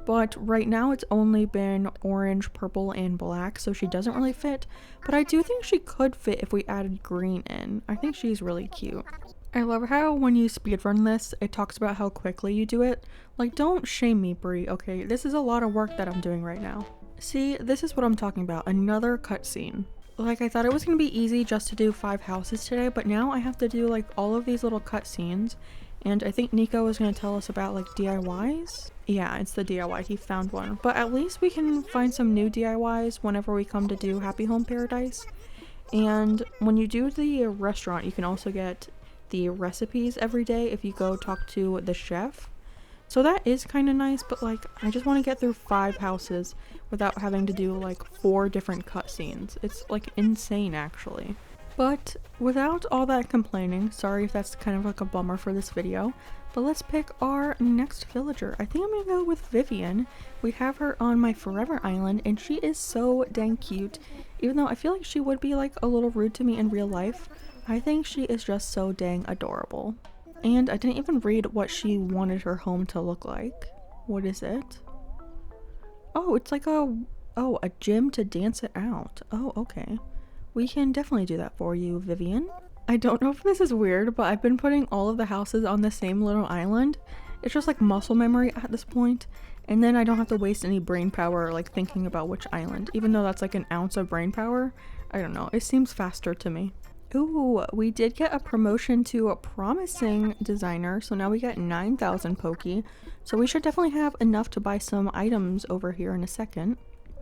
but right now it's only been orange, purple, and black, so she doesn't really fit, but I do think she could fit if we added green in. I think she's really cute. I love how when you speedrun this, it talks about how quickly you do it. Like, don't shame me, Brie, okay? This is a lot of work that I'm doing right now. See, this is what I'm talking about. Another cutscene. Like, I thought it was gonna be easy just to do 5 houses today, but now I have to do, like, all of these little cutscenes. And I think Nico is gonna tell us about, like, DIYs. Yeah, it's the DIY. He found one. But at least we can find some new DIYs whenever we come to do Happy Home Paradise. And when you do the restaurant, you can also get the recipes every day if you go talk to the chef. So that is kind of nice, but like I just want to get through 5 houses without having to do like 4 different cutscenes. It's like insane actually. But without all that complaining, sorry if that's kind of like a bummer for this video, but let's pick our next villager. I think I'm gonna go with Vivian. We have her on my Forever Island and she is so dang cute. Even though I feel like she would be like a little rude to me in real life, I think she is just so dang adorable. And I didn't even read what she wanted her home to look like. What is it? Oh, it's like a gym to dance it out. Oh, okay. We can definitely do that for you, Vivian. I don't know if this is weird, but I've been putting all of the houses on the same little island. It's just like muscle memory at this point, and then I don't have to waste any brain power like thinking about which island, even though that's like an ounce of brain power. I don't know, it seems faster to me. Ooh, we did get a promotion to a promising designer, so now we get 9,000 Poki, so we should definitely have enough to buy some items over here in a second.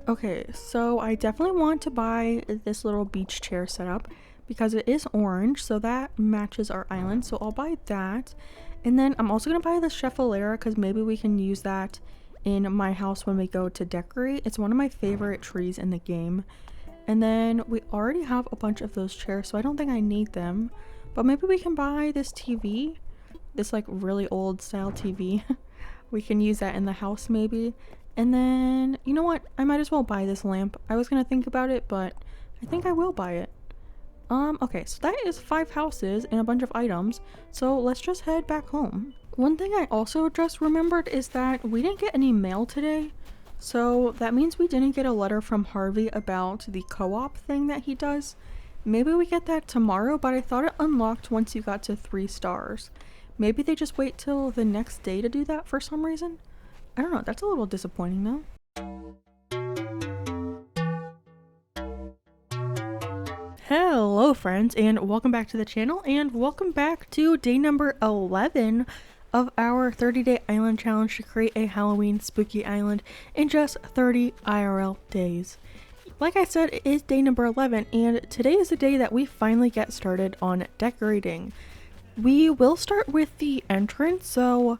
Okay, so I definitely want to buy this little beach chair setup because it is orange, so that matches our island, so I'll buy that. And then I'm also going to buy the Chefalera because maybe we can use that in my house when we go to decorate. It's one of my favorite trees in the game. And then we already have a bunch of those chairs, so I don't think I need them. But maybe we can buy this TV, this like really old style TV. We can use that in the house maybe. And then, you know what? I might as well buy this lamp. I was going to think about it, but I think I will buy it. Okay, so that is 5 houses and a bunch of items, so let's just head back home. One thing I also just remembered is that we didn't get any mail today, so that means we didn't get a letter from Harvey about the co-op thing that he does. Maybe we get that tomorrow, but I thought it unlocked once you got to 3 stars. Maybe they just wait till the next day to do that for some reason? I don't know, that's a little disappointing though. Hello friends, and welcome back to the channel, and welcome back to day number 11 of our 30-day island challenge to create a Halloween spooky island in just 30 IRL days. Like I said, it is day number 11, and today is the day that we finally get started on decorating. We will start with the entrance, so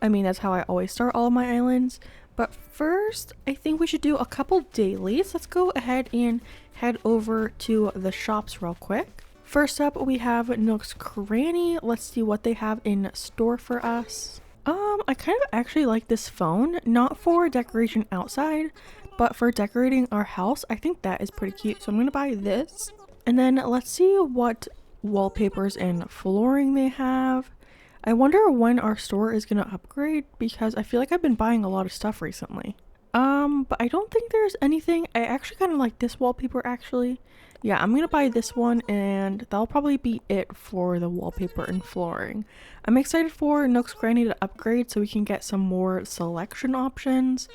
I mean that's how I always start all of my islands. But first, I think we should do a couple dailies. Let's go ahead and head over to the shops real quick. First up, we have Nook's Cranny. Let's see what they have in store for us. I kind of actually like this phone, not for decoration outside, but for decorating our house. I think that is pretty cute, so I'm gonna buy this. And then let's see what wallpapers and flooring they have. I wonder when our store is gonna upgrade because I feel like I've been buying a lot of stuff recently. But I don't think there's anything. I actually kind of like this wallpaper actually. Yeah, I'm gonna buy this one and that'll probably be it for the wallpaper and flooring. I'm excited for Nook's Cranny to upgrade so we can get some more selection options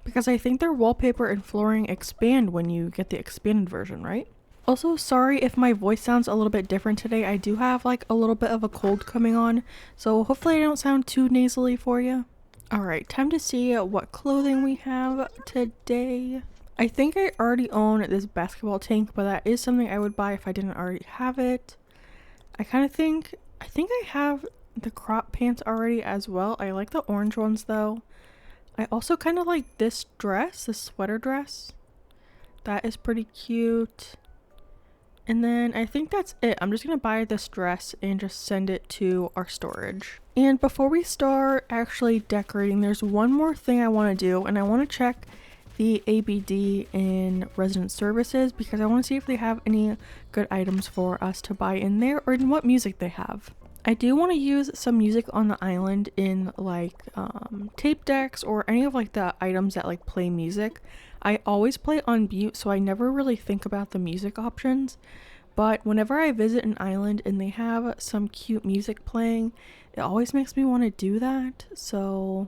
because I think their wallpaper and flooring expand when you get the expanded version, right? Also, sorry if my voice sounds a little bit different today. I do have like a little bit of a cold coming on, so hopefully I don't sound too nasally for you. Alright, time to see what clothing we have today. I think I already own this basketball tank, but that is something I would buy if I didn't already have it. I think I have the crop pants already as well. I like the orange ones though. I also kind of like this dress, this sweater dress. That is pretty cute. And then I think that's it. I'm just gonna buy this dress and just send it to our storage. And before we start actually decorating, there's one more thing I want to do, and I want to check the ABD in resident services because I want to see if they have any good items for us to buy in there or in what music they have. I do want to use some music on the island in like tape decks or any of like the items that like play music. I always play on mute, so I never really think about the music options, but whenever I visit an island and they have some cute music playing, it always makes me want to do that. So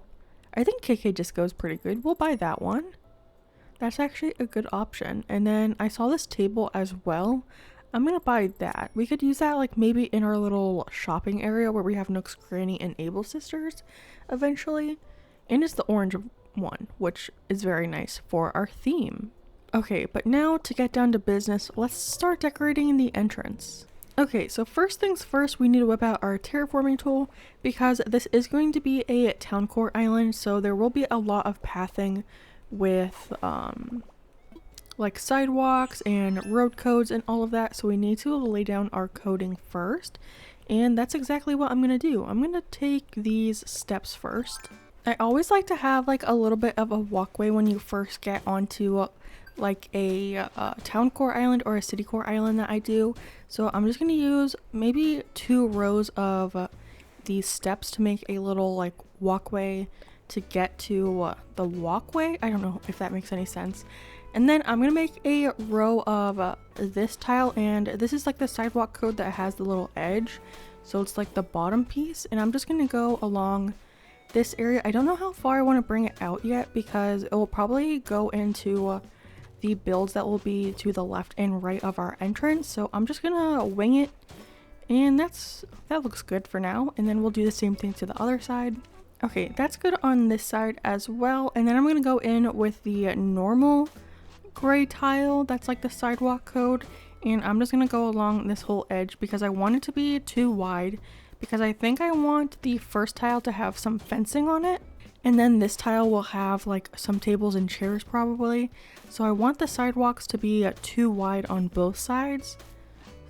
I think KK Disco is pretty good. We'll buy that one. That's actually a good option. And then I saw this table as well. I'm gonna buy that. We could use that like maybe in our little shopping area where we have Nook's Cranny and Able Sisters eventually. And it's the orange one, which is very nice for our theme. Okay, but now to get down to business, let's start decorating the entrance. Okay, so first things first, we need to whip out our terraforming tool because this is going to be a town core island, so there will be a lot of pathing with like sidewalks and road codes and all of that, so we need to lay down our coding first, and that's exactly what I'm gonna do. I'm gonna take these steps first. I always like to have like a little bit of a walkway when you first get onto like a town core island or a city core island that I do. So I'm just going to use maybe 2 rows of these steps to make a little like walkway to get to the walkway. I don't know if that makes any sense. And then I'm gonna make a row of this tile, and this is like the sidewalk code that has the little edge. So it's like the bottom piece, and I'm just gonna go along this area. I don't know how far I want to bring it out yet because it will probably go into the builds that will be to the left and right of our entrance. So I'm just gonna wing it, and that looks good for now. And then we'll do the same thing to the other side. Okay, that's good on this side as well. And then I'm gonna go in with the normal gray tile that's like the sidewalk code, and I'm just gonna go along this whole edge because I want it to be too wide, because I think I want the first tile to have some fencing on it, and then this tile will have like some tables and chairs probably. So I want the sidewalks to be too wide on both sides,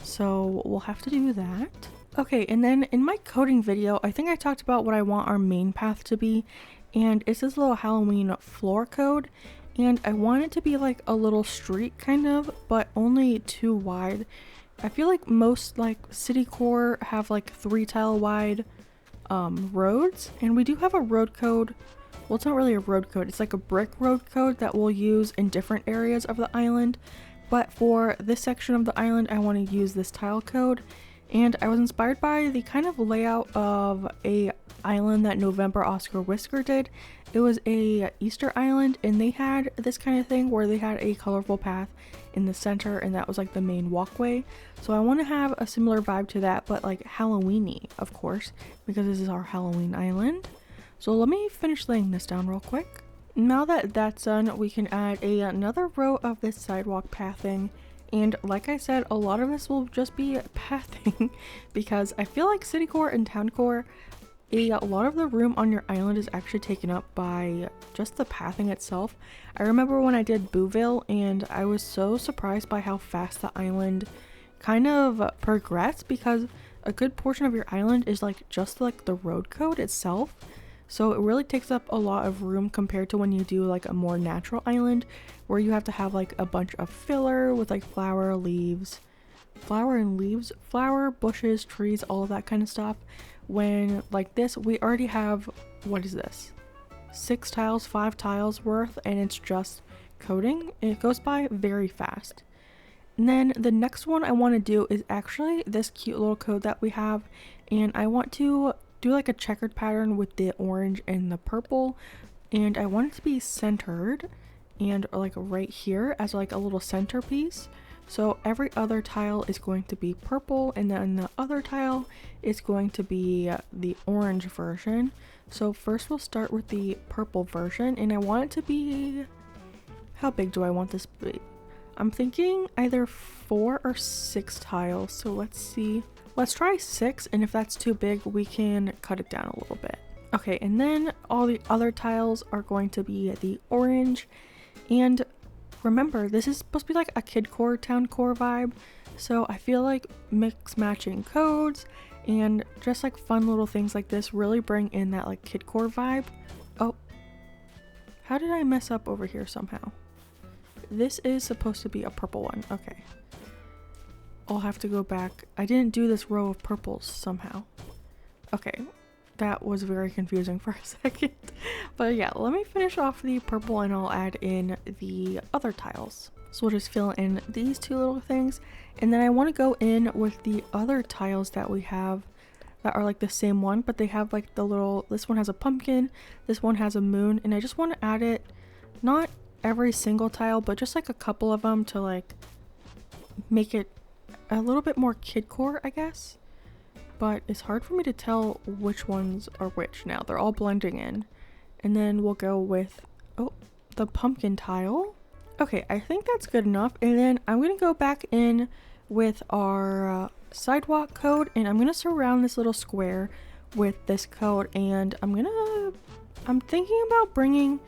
so we'll have to do that. Okay, and then in my coding video, I think I talked about what I want our main path to be, and it's this little Halloween floor code. And I want it to be like a little street kind of, but only too wide. I feel like most like city core have like 3 tile wide roads, and we do have a road code. Well, it's not really a road code, it's like a brick road code that we'll use in different areas of the island. But for this section of the island, I want to use this tile code. And I was inspired by the kind of layout of a island that November Oscar Whisker did. It was a Easter island, and they had this kind of thing where they had a colorful path in the center, and that was like the main walkway. So I want to have a similar vibe to that, but like Halloween-y, of course, because this is our Halloween island. So let me finish laying this down real quick. Now that that's done, we can add another row of this sidewalk pathing. And like I said, a lot of this will just be pathing because I feel like city core and town core, a lot of the room on your island is actually taken up by just the pathing itself. I remember when I did Booville, and I was so surprised by how fast the island kind of progressed, because a good portion of your island is like just like the road code itself. So it really takes up a lot of room compared to when you do like a more natural island where you have to have like a bunch of filler with like flower, bushes, trees, all of that kind of stuff. When like this, we already have, what is this? 5 tiles worth, and it's just coding, and it goes by very fast. And then the next one I want to do is actually this cute little code that we have, and I want to do like a checkered pattern with the orange and the purple, and I want it to be centered and like right here as like a little centerpiece. So every other tile is going to be purple, and then the other tile is going to be the orange version. So first we'll start with the purple version, and I want it to be, how big do I want this to be? I'm thinking either 4 or 6 tiles, so let's see. Let's try 6, and if that's too big, we can cut it down a little bit. Okay, and then all the other tiles are going to be the orange. And remember, this is supposed to be like a kid core, town core vibe. So I feel like mix matching codes and just like fun little things like this really bring in that like kid core vibe. Oh, how did I mess up over here somehow? This is supposed to be a purple one. Okay. I'll have to go back. I didn't do this row of purples somehow. Okay, that was very confusing for a second. But yeah, let me finish off the purple and I'll add in the other tiles. So we'll just fill in these 2 little things. And then I want to go in with the other tiles that we have that are like the same one, but they have like the little, this one has a pumpkin, this one has a moon, and I just want to add it, not every single tile, but just like a couple of them to like make it a little bit more kid core, I guess. But it's hard for me to tell which ones are which now. They're all blending in. And then we'll go with, oh, the pumpkin tile. Okay, I think that's good enough. And then I'm going to go back in with our sidewalk code, and I'm going to surround this little square with this code. And I'm thinking about bringing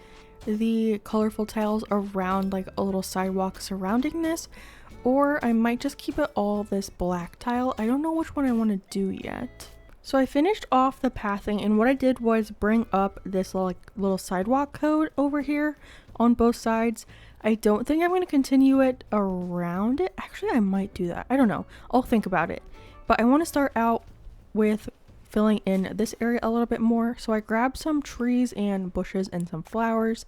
the colorful tiles around like a little sidewalk surrounding this. Or I might just keep it all this black tile. I don't know which one I want to do yet. So I finished off the pathing, and what I did was bring up this little sidewalk code over here on both sides. I don't think I'm going to continue it around it. Actually, I might do that. I don't know. I'll think about it. But I want to start out with filling in this area a little bit more. So I grabbed some trees and bushes and some flowers.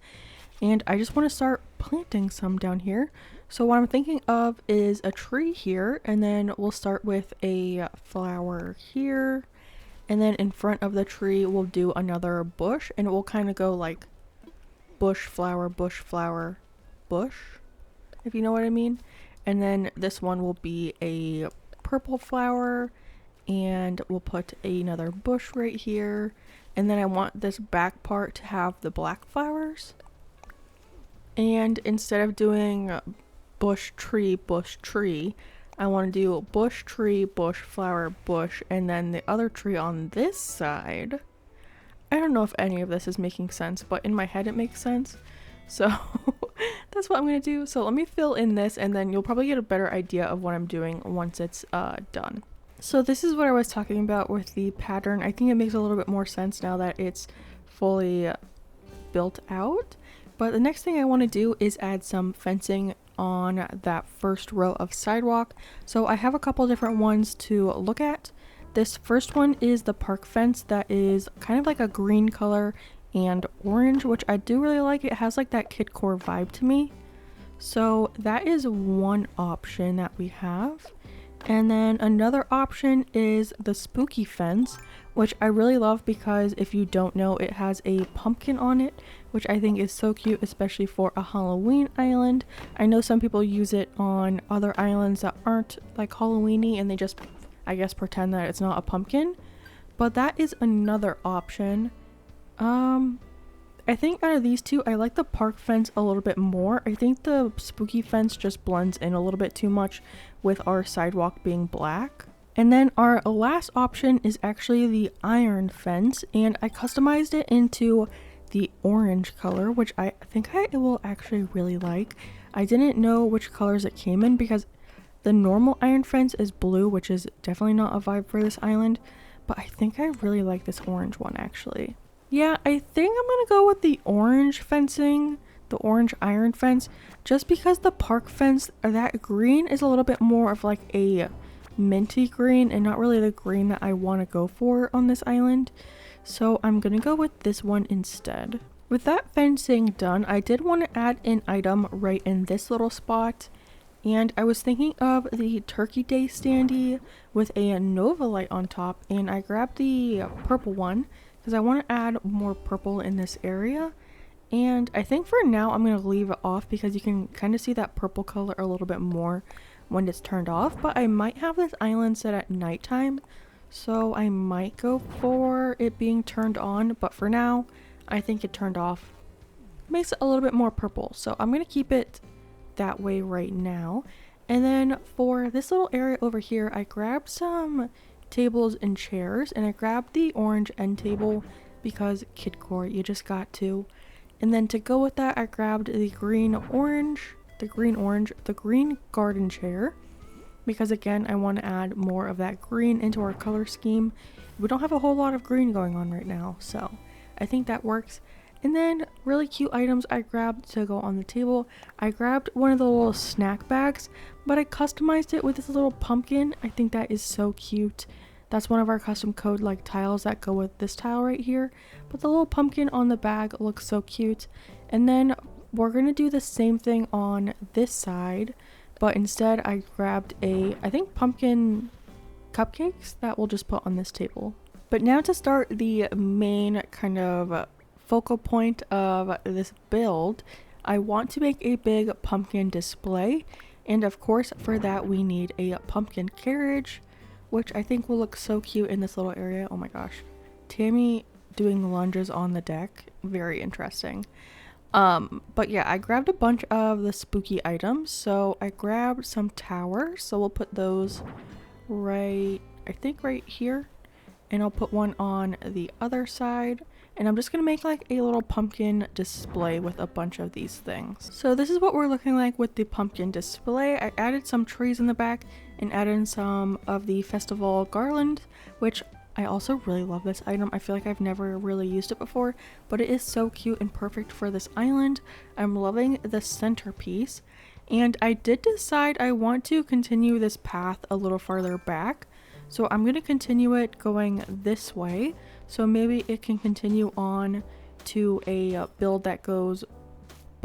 and I just want to start planting some down here. So what I'm thinking of is a tree here, and then we'll start with a flower here, and then in front of the tree we'll do another bush, and it will kind of go like bush, flower, bush, flower, bush, if you know what I mean. And then this one will be a purple flower, and we'll put another bush right here. And then I want this back part to have the black flowers. And instead of doing bush, tree, I want to do bush, tree, bush, flower, bush, and then the other tree on this side. I don't know if any of this is making sense, but in my head it makes sense. So that's what I'm going to do. So let me fill in this, and then you'll probably get a better idea of what I'm doing once it's done. So this is what I was talking about with the pattern. I think it makes a little bit more sense now that it's fully built out. But the next thing I want to do is add some fencing on that first row of sidewalk. So I have a couple different ones to look at. This first one is the park fence that is kind of like a green color and orange, which I do really like. It has like that kidcore vibe to me. So that is one option that we have. And then another option is the spooky fence, which I really love because if you don't know, it has a pumpkin on it, which I think is so cute, especially for a Halloween island. I know some people use it on other islands that aren't like Halloweeny, and they just, I guess, pretend that it's not a pumpkin. But that is another option. I think out of these two, I like the park fence a little bit more. I think the spooky fence just blends in a little bit too much with our sidewalk being black. And then our last option is actually the iron fence, and I customized it into the orange color, which I think I will actually really like. I didn't know which colors it came in because the normal iron fence is blue, which is definitely not a vibe for this island, but I think I really like this orange one actually. Yeah, I think I'm gonna go with the orange fencing, the orange iron fence, just because the park fence, or that green, is a little bit more of like a minty green and not really the green that I want to go for on this island. So I'm gonna go with this one instead. With that fencing done, I did want to add an item right in this little spot. And I was thinking of the Turkey Day standee with a Nova light on top, and I grabbed the purple one because I want to add more purple in this area. And I think for now I'm going to leave it off because you can kind of see that purple color a little bit more when it's turned off. But I might have this island set at nighttime, so I might go for it being turned on. But for now, I think it turned off makes it a little bit more purple. So I'm going to keep it that way right now. And then for this little area over here, I grabbed some tables and chairs, and I grabbed the orange end table because kidcore, you just got to. And then to go with that, I grabbed the green garden chair because again, I want to add more of that green into our color scheme. We don't have a whole lot of green going on right now, so I think that works. And then really cute items I grabbed to go on the table. I grabbed one of the little snack bags, but I customized it with this little pumpkin. I think that is so cute. That's one of our custom code like tiles that go with this tile right here. But the little pumpkin on the bag looks so cute. And then we're going to do the same thing on this side, but instead I grabbed I think pumpkin cupcakes that we'll just put on this table. But now to start the main kind of focal point of this build, I want to make a big pumpkin display, and of course for that we need a pumpkin carriage, which I think will look so cute in this little area. Oh my gosh, Tammy doing lunges on the deck, very interesting. But yeah, I grabbed a bunch of the spooky items. So I grabbed some towers, so we'll put those right here, and I'll put one on the other side. And I'm just going to make like a little pumpkin display with a bunch of these things. So this is what we're looking like with the pumpkin display. I added some trees in the back and added some of the festival garland, which I also really love this item. I feel like I've never really used it before, but it is so cute and perfect for this island. I'm loving the centerpiece. And I did decide I want to continue this path a little farther back. So I'm going to continue it going this way. So maybe it can continue on to a build that goes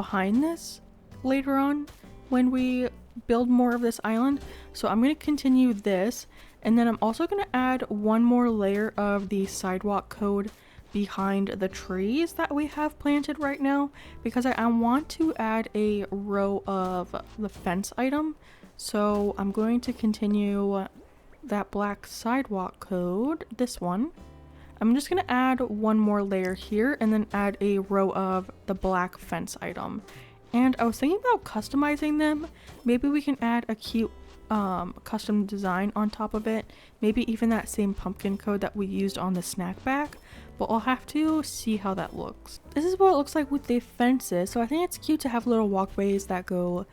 behind this later on when we build more of this island. So I'm going to continue this, and then I'm also going to add one more layer of the sidewalk code behind the trees that we have planted right now, because I want to add a row of the fence item. So I'm going to continue that black sidewalk code, this one. I'm just going to add one more layer here and then add a row of the black fence item. And I was thinking about customizing them. Maybe we can add a cute custom design on top of it. Maybe even that same pumpkin code that we used on the snack bag. But I'll have to see how that looks. This is what it looks like with the fences. So I think it's cute to have little walkways that go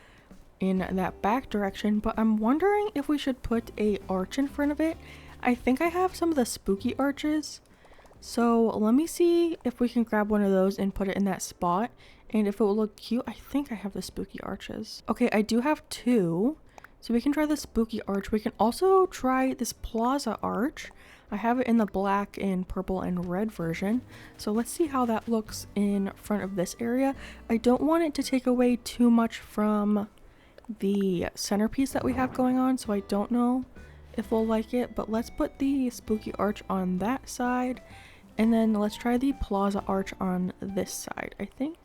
in that back direction. But I'm wondering if we should put a arch in front of it. I think I have some of the spooky arches. So let me see if we can grab one of those and put it in that spot. And if it will look cute, I think I have the spooky arches. Okay, I do have two. So we can try the spooky arch. We can also try this plaza arch. I have it in the black and purple and red version. So let's see how that looks in front of this area. I don't want it to take away too much from the centerpiece that we have going on. So I don't know if we'll like it. But let's put the spooky arch on that side. And then let's try the plaza arch on this side, I think.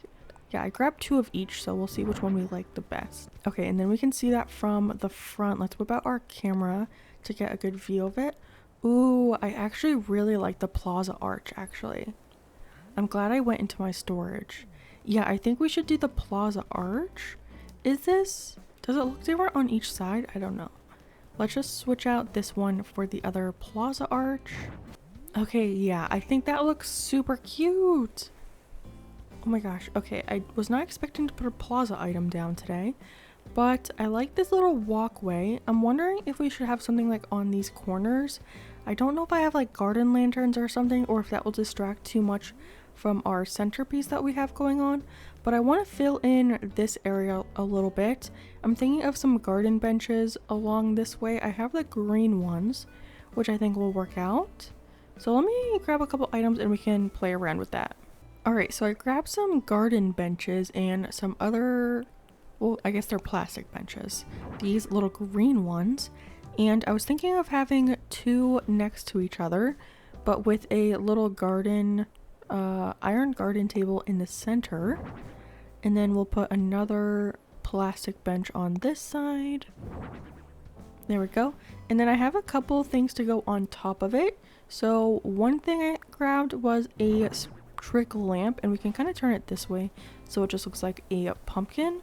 Yeah, I grabbed two of each, so we'll see which one we like the best. Okay, and then we can see that from the front. Let's whip out our camera to get a good view of it. Ooh, I actually really like the plaza arch, actually. I'm glad I went into my storage. Yeah, I think we should do the plaza arch. Does it look different on each side? I don't know. Let's just switch out this one for the other plaza arch. Okay, yeah, I think that looks super cute. Oh my gosh, okay, I was not expecting to put a plaza item down today, but I like this little walkway. I'm wondering if we should have something like on these corners. I don't know if I have like garden lanterns or something, or if that will distract too much from our centerpiece that we have going on, but I want to fill in this area a little bit. I'm thinking of some garden benches along this way. I have the green ones, which I think will work out. So let me grab a couple items and we can play around with that. Alright, so I grabbed some garden benches and some other, well, I guess they're plastic benches. These little green ones. And I was thinking of having two next to each other, but with a little garden, iron garden table in the center. And then we'll put another plastic bench on this side. There we go. And then I have a couple things to go on top of it. So one thing I grabbed was a trick lamp, and we can kind of turn it this way so it just looks like a pumpkin.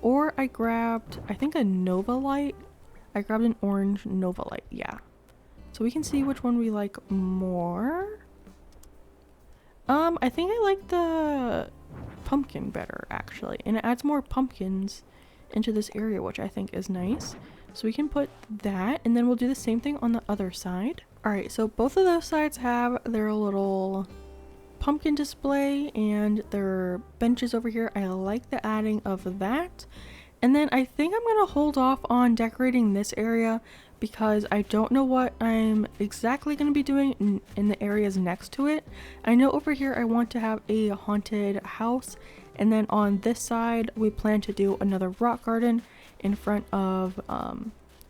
Or I grabbed, I think, a Nova light. I grabbed an orange Nova light, yeah. So we can see which one we like more. I think I like the pumpkin better, actually. And it adds more pumpkins into this area, which I think is nice. So we can put that, and then we'll do the same thing on the other side. Alright, so both of those sides have their little pumpkin display and their benches over here. I like the adding of that. And then I think I'm going to hold off on decorating this area because I don't know what I'm exactly going to be doing in the areas next to it. I know over here I want to have a haunted house, and then on this side we plan to do another rock garden in front of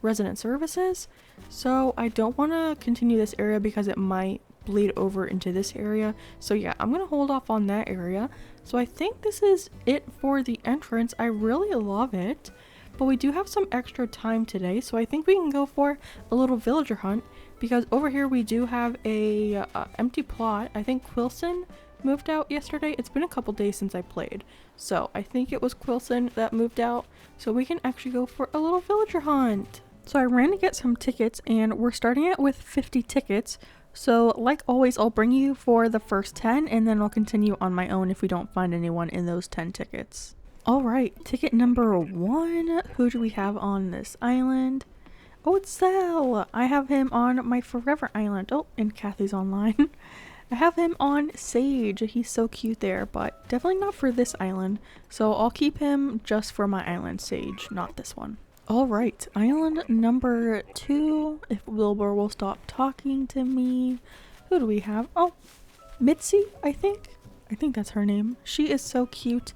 resident services. So I don't want to continue this area because it might bleed over into this area. So yeah, I'm gonna hold off on that area. So I think this is it for the entrance. I really love it, but we do have some extra time today, so I think we can go for a little villager hunt, because over here we do have a empty plot. I think Quilson moved out yesterday. It's been a couple days since I played, so I think it was Quilson that moved out, so we can actually go for a little villager hunt. So I ran to get some tickets, and we're starting it with 50 tickets. So like always, I'll bring you for the first 10, and then I'll continue on my own if we don't find anyone in those 10 tickets. Alright, ticket number 1. Who do we have on this island? Oh, it's Sal! I have him on my Forever Island. Oh, and Kathy's online. I have him on Sage. He's so cute there, but definitely not for this island. So I'll keep him just for my island, Sage, not this one. Alright, island number 2. If Wilbur will stop talking to me. Who do we have? Oh, Mitzi, I think. I think that's her name. She is so cute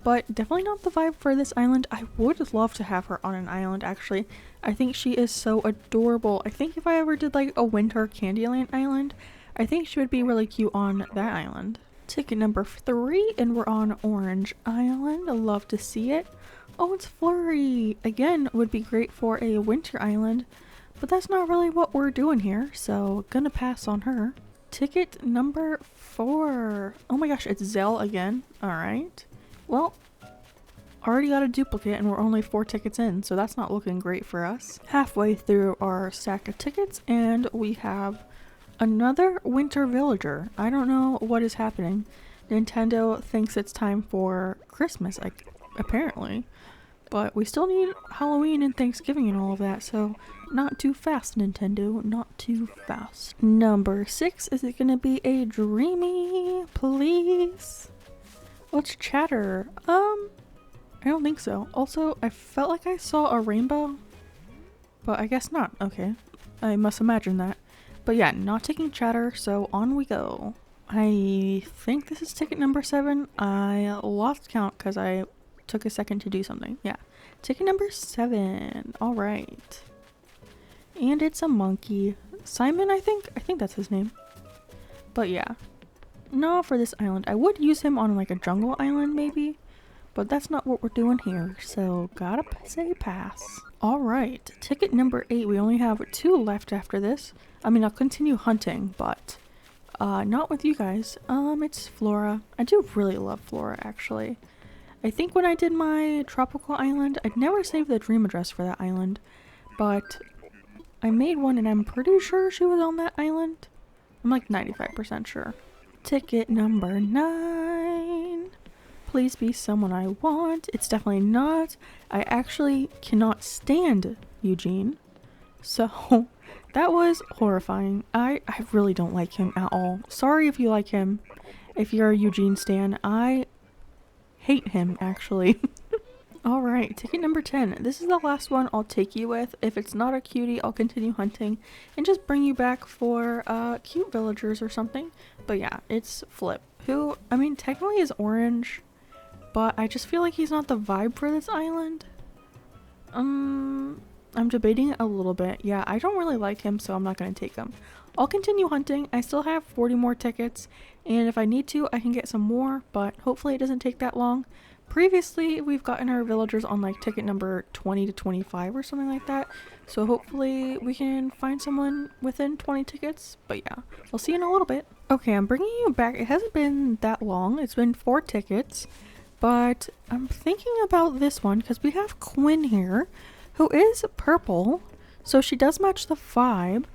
but definitely not the vibe for this island. I would love to have her on an island, actually. I think she is so adorable. I think if I ever did like a winter Candyland island, I think she would be really cute on that island. Ticket number 3, and we're on Orange Island. I love to see it. Oh, it's Flurry! Again, would be great for a winter island, but that's not really what we're doing here, so gonna pass on her. Ticket number 4. Oh my gosh, it's Zell again. Alright. Well, already got a duplicate and we're only 4 tickets in, so that's not looking great for us. Halfway through our stack of tickets and we have another winter villager. I don't know what is happening. Nintendo thinks it's time for Christmas, apparently. But we still need Halloween and Thanksgiving and all of that, so not too fast, Nintendo. Not too fast. Number 6, is it gonna be a Dreamy, please? Let's chatter. I don't think so. Also, I felt like I saw a rainbow, but I guess not. Okay, I must imagine that. But yeah, not taking chatter, so on we go. I think this is ticket number 7. I lost count because I took a second to do something. Yeah, ticket number 7. All right, and it's a monkey. Simon, I think that's his name. But yeah, no, for this island. I would use him on like a jungle island maybe, but that's not what we're doing here, so gotta say pass. All right, ticket number 8. We only have 2 left after this. I mean, I'll continue hunting, but not with you guys. It's Flora. I do really love Flora, actually. I think when I did my tropical island, I'd never saved the dream address for that island, but I made one and I'm pretty sure she was on that island. I'm like 95% sure. Ticket number 9. Please be someone I want. It's definitely not. I actually cannot stand Eugene, so that was horrifying. I really don't like him at all. Sorry if you like him. If you're a Eugene stan, I hate him, actually. Alright, ticket number 10. This is the last one I'll take you with. If it's not a cutie, I'll continue hunting and just bring you back for cute villagers or something. But yeah, it's Flip, who, I mean, technically is orange, but I just feel like he's not the vibe for this island. I'm debating it a little bit. Yeah, I don't really like him, so I'm not going to take him. I'll continue hunting. I still have 40 more tickets, and if I need to, I can get some more, but hopefully it doesn't take that long. Previously, we've gotten our villagers on like ticket number 20 to 25 or something like that, so hopefully we can find someone within 20 tickets, but yeah, I'll see you in a little bit. Okay, I'm bringing you back. It hasn't been that long. It's been 4 tickets, but I'm thinking about this one because we have Quinn here, who is purple, so she does match the vibe.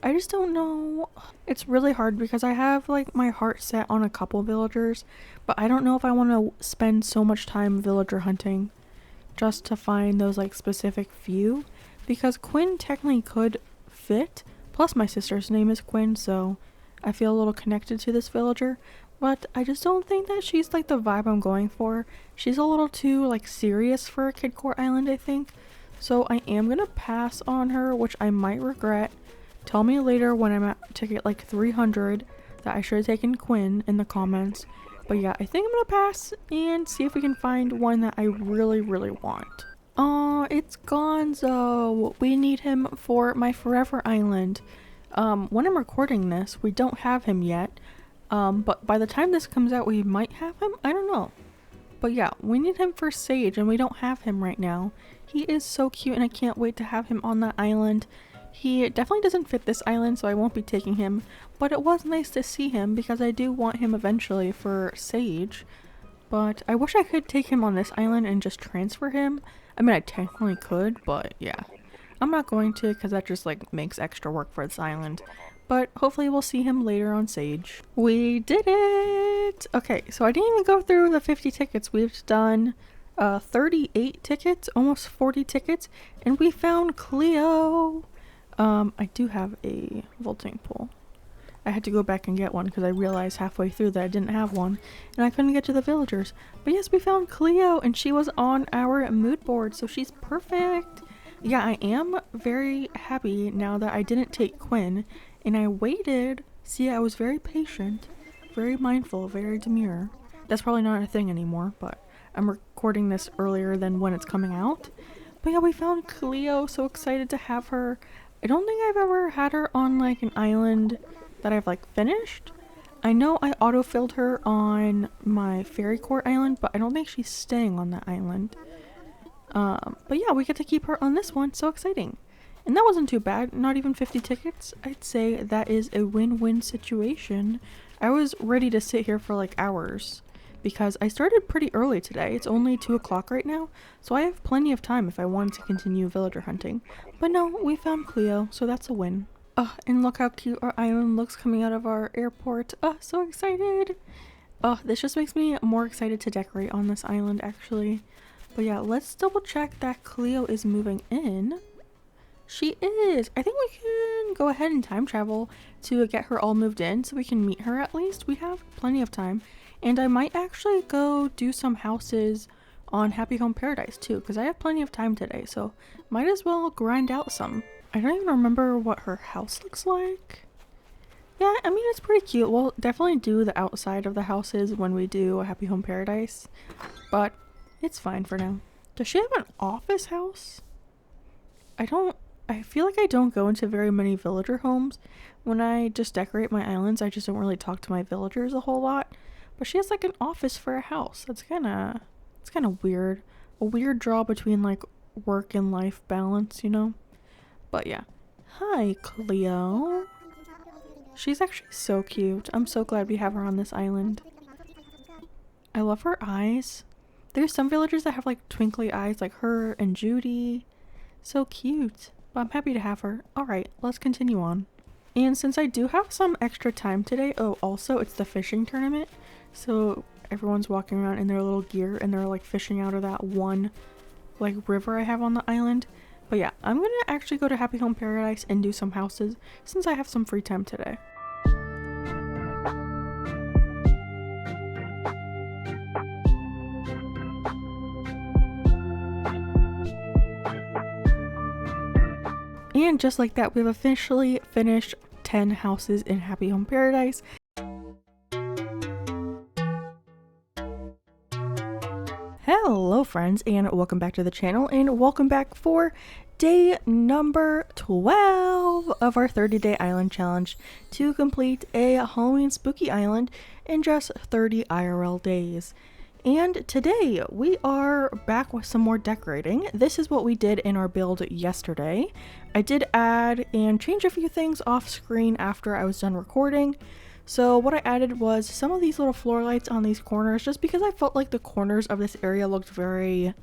I just don't know. It's really hard because I have like my heart set on a couple villagers, but I don't know if I want to spend so much time villager hunting just to find those like specific few, because Quinn technically could fit. Plus my sister's name is Quinn, so I feel a little connected to this villager, but I just don't think that she's like the vibe I'm going for. She's a little too like serious for a Kidcore Island, I think. So I am gonna pass on her, which I might regret. Tell me later when I'm at ticket like 300 that I should have taken Quinn in the comments. But yeah, I think I'm gonna pass and see if we can find one that I really, really want. Oh, it's Gonzo. We need him for my Forever Island. When I'm recording this, we don't have him yet. But by the time this comes out, we might have him. I don't know. But yeah, we need him for Sage and we don't have him right now. He is so cute and I can't wait to have him on that island. He definitely doesn't fit this island, so I won't be taking him, but it was nice to see him because I do want him eventually for Sage. But I wish I could take him on this island and just transfer him. I mean, I technically could, but yeah. I'm not going to because that just like makes extra work for this island. But hopefully we'll see him later on Sage. We did it! Okay, so I didn't even go through the 50 tickets. We've done 38 tickets, almost 40 tickets, and we found Cleo! I do have a vaulting pool. I had to go back and get one because I realized halfway through that I didn't have one and I couldn't get to the villagers. But yes, we found Cleo and she was on our mood board, so she's perfect. Yeah, I am very happy now that I didn't take Quinn and I waited. See, I was very patient, very mindful, very demure. That's probably not a thing anymore, but I'm recording this earlier than when it's coming out. But yeah, we found Cleo, so excited to have her. I don't think I've ever had her on like an island that I've like finished. I know I autofilled her on my fairy court island, but I don't think she's staying on that island. But yeah, we get to keep her on this one, so exciting. And that wasn't too bad, not even 50 tickets. I'd say that is a win-win situation. I was ready to sit here for like hours because I started pretty early today. It's only 2 o'clock right now, so I have plenty of time if I wanted to continue villager hunting. But no, we found Cleo, so that's a win. Oh, and look how cute our island looks coming out of our airport. Oh, so excited. Oh, this just makes me more excited to decorate on this island actually. But yeah, let's double check that Cleo is moving in. She is. I think we can go ahead and time travel to get her all moved in so we can meet her at least. We have plenty of time. And I might actually go do some houses on Happy Home Paradise too, because I have plenty of time today, so might as well grind out some. I don't even remember what her house looks like. Yeah, I mean, it's pretty cute. We'll definitely do the outside of the houses when we do a Happy Home Paradise, but it's fine for now. Does she have an office house? I feel like I don't go into very many villager homes. When I just decorate my islands, I just don't really talk to my villagers a whole lot. But she has like an office for a house. It's kind of weird. A weird draw between like work and life balance, you know? But yeah. Hi, Cleo. She's actually so cute. I'm so glad we have her on this island. I love her eyes. There's some villagers that have like twinkly eyes like her and Judy. So cute. But I'm happy to have her. Alright, let's continue on. And since I do have some extra time today, oh, also it's the fishing tournament. So everyone's walking around in their little gear and they're like fishing out of that one like river I have on the island. But yeah, I'm gonna actually go to Happy Home Paradise and do some houses since I have some free time today. And just like that, we've officially finished 10 houses in Happy Home Paradise. Hello friends, and welcome back to the channel, and welcome back for day number 12 of our 30-day island challenge to complete a Halloween spooky island in just 30 IRL days. And today we are back with some more decorating. This is what we did in our build yesterday. I did add and change a few things off screen after I was done recording. So what I added was some of these little floor lights on these corners, just because I felt like the corners of this area looked very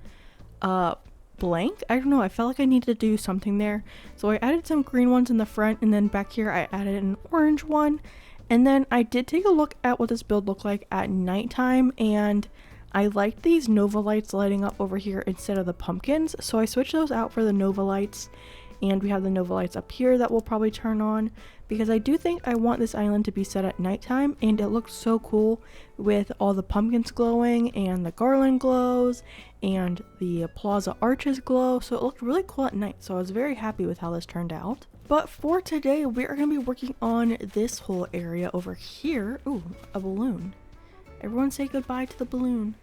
blank. I don't know, I felt like I needed to do something there. So I added some green ones in the front, and then back here I added an orange one. And then I did take a look at what this build looked like at nighttime, and I liked these Nova lights lighting up over here instead of the pumpkins, so I switched those out for the Nova lights. And we have the Nova lights up here that we'll probably turn on, because I do think I want this island to be set at nighttime, and it looks so cool with all the pumpkins glowing and the garland glows and the plaza arches glow, so it looked really cool at night, so I was very happy with how this turned out. But for today, we're going to be working on this whole area over here. Ooh, a balloon. Everyone say goodbye to the balloon.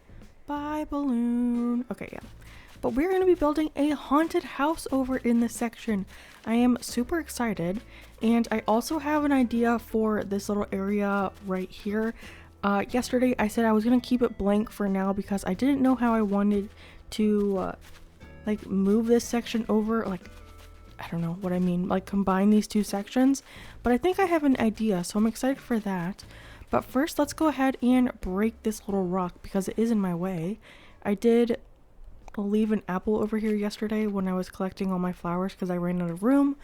Bye, balloon. Okay, yeah. But we're going to be building a haunted house over in this section. I am super excited, and I also have an idea for this little area right here. Yesterday I said I was going to keep it blank for now because I didn't know how I wanted to like move this section over, like I don't know what I mean, like combine these two sections, but I think I have an idea, so I'm excited for that. But first, let's go ahead and break this little rock because it is in my way. I did leave an apple over here yesterday when I was collecting all my flowers because I ran out of room.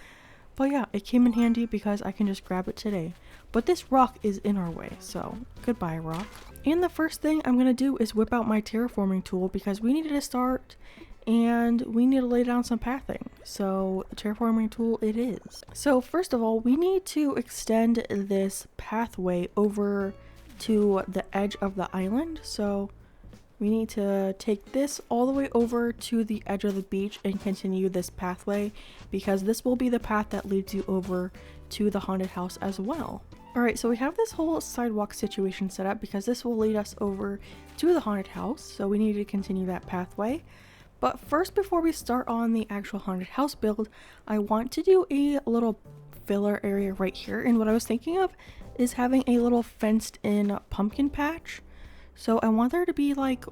But yeah, it came in handy because I can just grab it today. But this rock is in our way, so goodbye, rock. And the first thing I'm going to do is whip out my terraforming tool because we needed to start and we need to lay down some pathing. So the terraforming tool it is. So first of all, we need to extend this pathway over to the edge of the island. So we need to take this all the way over to the edge of the beach and continue this pathway because this will be the path that leads you over to the haunted house as well. Alright, so we have this whole sidewalk situation set up because this will lead us over to the haunted house, so we need to continue that pathway. But first, before we start on the actual haunted house build, I want to do a little filler area right here. And what I was thinking of is having a little fenced in pumpkin patch. So I want there to be like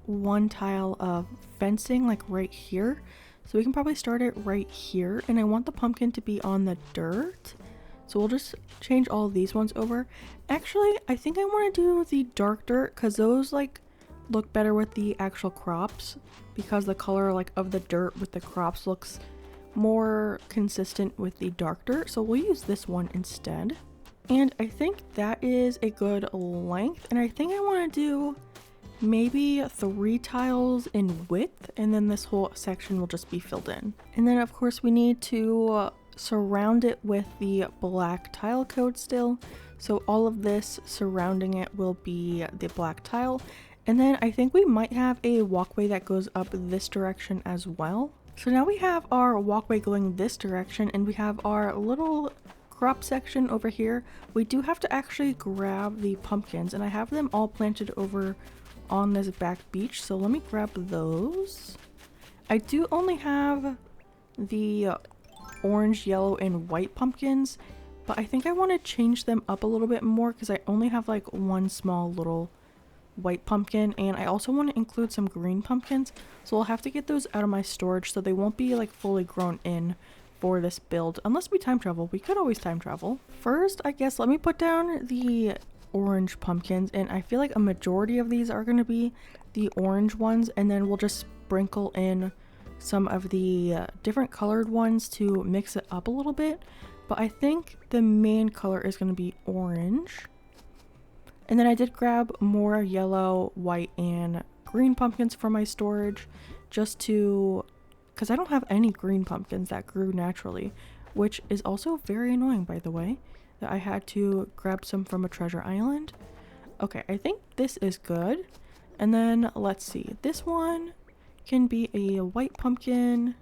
one tile of fencing like right here. So we can probably start it right here. And I want the pumpkin to be on the dirt. So we'll just change all of these ones over. Actually, I think I want to do the dark dirt because those like look better with the actual crops, because the color like of the dirt with the crops looks more consistent with the dark dirt. So we'll use this one instead. And I think that is a good length. And I think I want to do maybe 3 tiles in width, and then this whole section will just be filled in. And then of course we need to surround it with the black tile code still. So all of this surrounding it will be the black tile. And then I think we might have a walkway that goes up this direction as well. So now we have our walkway going this direction, and we have our little crop section over here. We do have to actually grab the pumpkins, and I have them all planted over on this back beach. So let me grab those. I do only have the orange, yellow, and white pumpkins, but I think I want to change them up a little bit more because I only have like one small little white pumpkin, and I also want to include some green pumpkins, so I'll have to get those out of my storage so they won't be like fully grown in for this build unless we time travel. We could always time travel. First, I guess let me put down the orange pumpkins, and I feel like a majority of these are going to be the orange ones, and then we'll just sprinkle in some of the different colored ones to mix it up a little bit. But I think the main color is going to be orange. And then I did grab more yellow, white, and green pumpkins for my storage, just to, because I don't have any green pumpkins that grew naturally, which is also very annoying, by the way, that I had to grab some from a treasure island. Okay, I think this is good. And then let's see, this one can be a white pumpkin,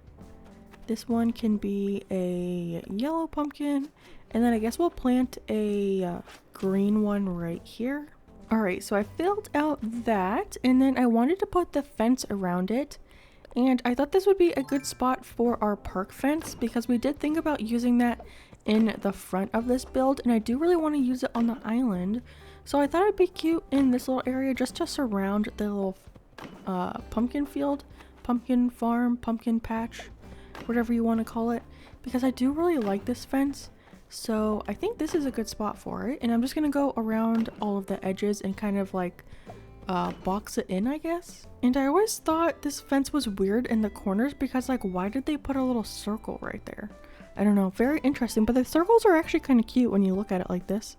this one can be a yellow pumpkin, and then I guess we'll plant a green one right here. Alright, so I filled out that, and then I wanted to put the fence around it, and I thought this would be a good spot for our park fence because we did think about using that in the front of this build, and I do really want to use it on the island. So I thought it'd be cute in this little area just to surround the little pumpkin field, pumpkin farm, pumpkin patch, whatever you want to call it, because I do really like this fence. So I think this is a good spot for it, and I'm just gonna go around all of the edges and kind of like box it in, I guess. And I always thought this fence was weird in the corners because like why did they put a little circle right there? I don't know, very interesting, but the circles are actually kind of cute when you look at it like this.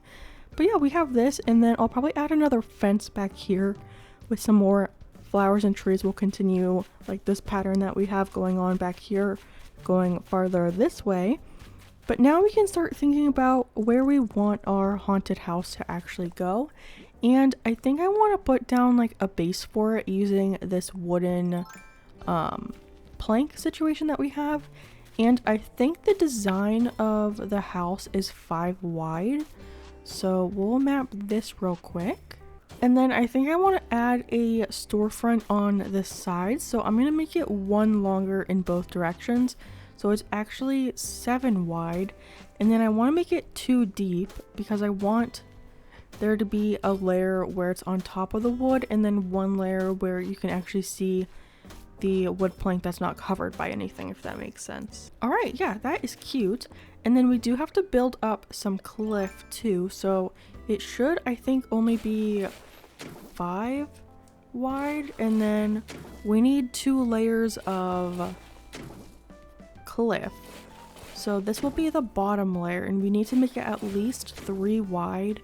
But yeah, we have this, and then I'll probably add another fence back here with some more flowers and trees. We'll continue like this pattern that we have going on back here, going farther this way. But now we can start thinking about where we want our haunted house to actually go. And I think I want to put down like a base for it using this wooden plank situation that we have. And I think the design of the house is 5 wide. So we'll map this real quick. And then I think I want to add a storefront on the sides. So I'm going to make it 1 longer in both directions. So it's actually 7 wide. And then I want to make it 2 deep because I want there to be a layer where it's on top of the wood, and then 1 layer where you can actually see the wood plank that's not covered by anything, if that makes sense. Alright, yeah, that is cute. And then we do have to build up some cliff too, so it should, I think, only be 5 wide, and then we need 2 layers of cliff. So this will be the bottom layer, and we need to make it at least 3 wide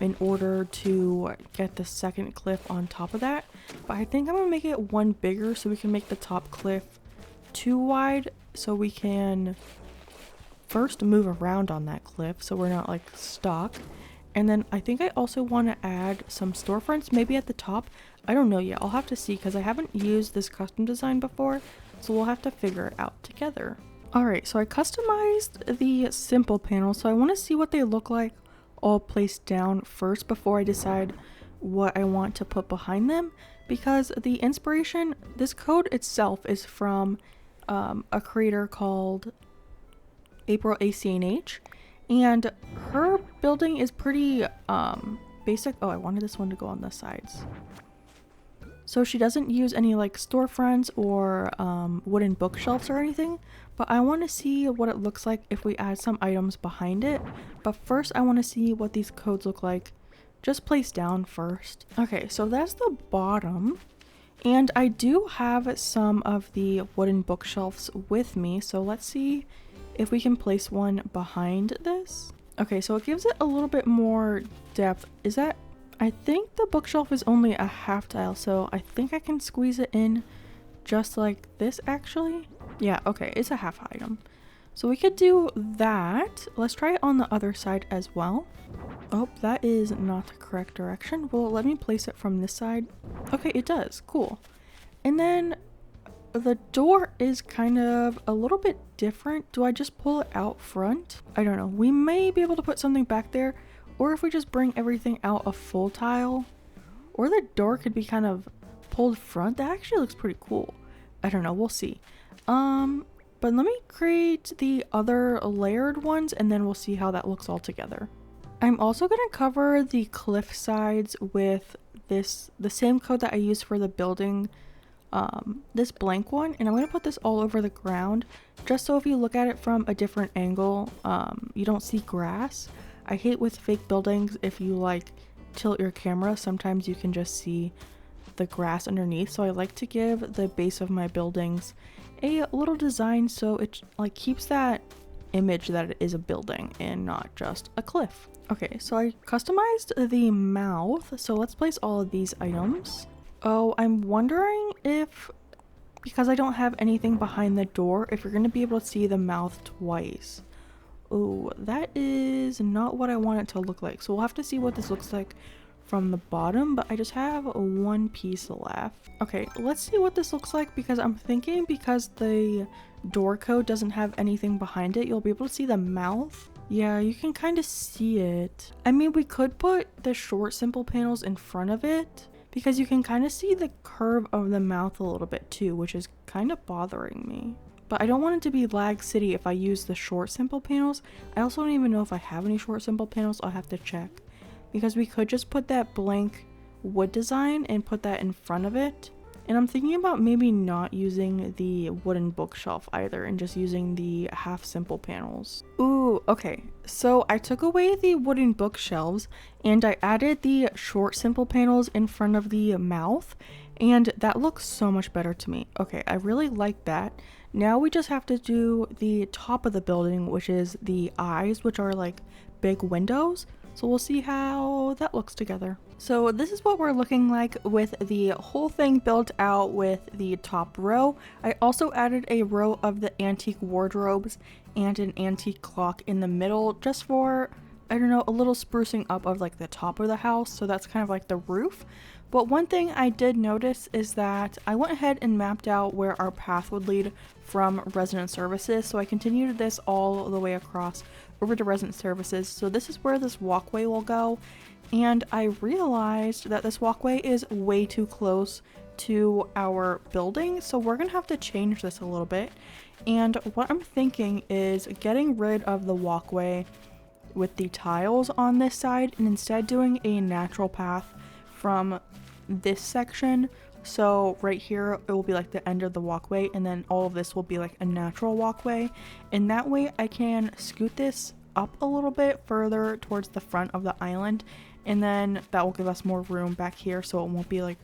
in order to get the second cliff on top of that. But I think I'm gonna make it 1 bigger so we can make the top cliff 2 wide, so we can first move around on that cliff so we're not like stuck. And then I think I also want to add some storefronts maybe at the top. I don't know yet, I'll have to see because I haven't used this custom design before, so we'll have to figure it out together. Alright, so I customized the simple panels, so I want to see what they look like all placed down first before I decide what I want to put behind them, because the inspiration, this code itself is from a creator called April ACNH, and her building is pretty basic. Oh, I wanted this one to go on the sides. So she doesn't use any like storefronts or wooden bookshelves or anything, but I want to see what it looks like if we add some items behind it. But first I want to see what these codes look like just placed down first. Okay, so that's the bottom. And I do have some of the wooden bookshelves with me, so let's see if we can place one behind this. Okay, so it gives it a little bit more depth. Is that, I think the bookshelf is only a half tile, so I think I can squeeze it in just like this actually. Yeah, okay, it's a half item. So we could do that. Let's try it on the other side as well. Oh, that is not the correct direction. Well, let me place it from this side. Okay, it does. Cool. And then the door is kind of a little bit different. Do I just pull it out front? I don't know. We may be able to put something back there, or if we just bring everything out a full tile, or the door could be kind of pulled front. That actually looks pretty cool. I don't know. We'll see. But let me create the other layered ones and then we'll see how that looks all together. I'm also going to cover the cliff sides with the same code that I used for the building, this blank one, and I'm going to put this all over the ground just so if you look at it from a different angle, you don't see grass. I hate with fake buildings, if you like tilt your camera, sometimes you can just see the grass underneath, so I like to give the base of my buildings a little design so it like keeps that image that it is a building and not just a cliff. Okay, so I customized the mouth, so let's place all of these items. Oh, I'm wondering if, because I don't have anything behind the door, if you're going to be able to see the mouth twice. Oh, that is not what I want it to look like, so we'll have to see what this looks like from the bottom, but I just have one piece left. Okay, let's see what this looks like, because I'm thinking because the door code doesn't have anything behind it, you'll be able to see the mouth. Yeah, you can kind of see it. I mean, we could put the short simple panels in front of it because you can kind of see the curve of the mouth a little bit too, which is kind of bothering me. But I don't want it to be lag city if I use the short simple panels. I also don't even know if I have any short simple panels. I'll have to check. Because we could just put that blank wood design and put that in front of it. And I'm thinking about maybe not using the wooden bookshelf either and just using the half simple panels. Ooh, okay. So I took away the wooden bookshelves and I added the short simple panels in front of the mouth, and that looks so much better to me. Okay, I really like that. Now we just have to do the top of the building, which is the eyes, which are like big windows. So we'll see how that looks together. So this is what we're looking like with the whole thing built out with the top row. I also added a row of the antique wardrobes and an antique clock in the middle just for, I don't know, a little sprucing up of like the top of the house. So that's kind of like the roof. But one thing I did notice is that I went ahead and mapped out where our path would lead from resident services. So I continued this all the way across over to resident services. So this is where this walkway will go. And I realized that this walkway is way too close to our building. So we're gonna have to change this a little bit. And what I'm thinking is getting rid of the walkway with the tiles on this side and instead doing a natural path from this section. So right here it will be like the end of the walkway, and then all of this will be like a natural walkway, and that way I can scoot this up a little bit further towards the front of the island, and then that will give us more room back here so it won't be like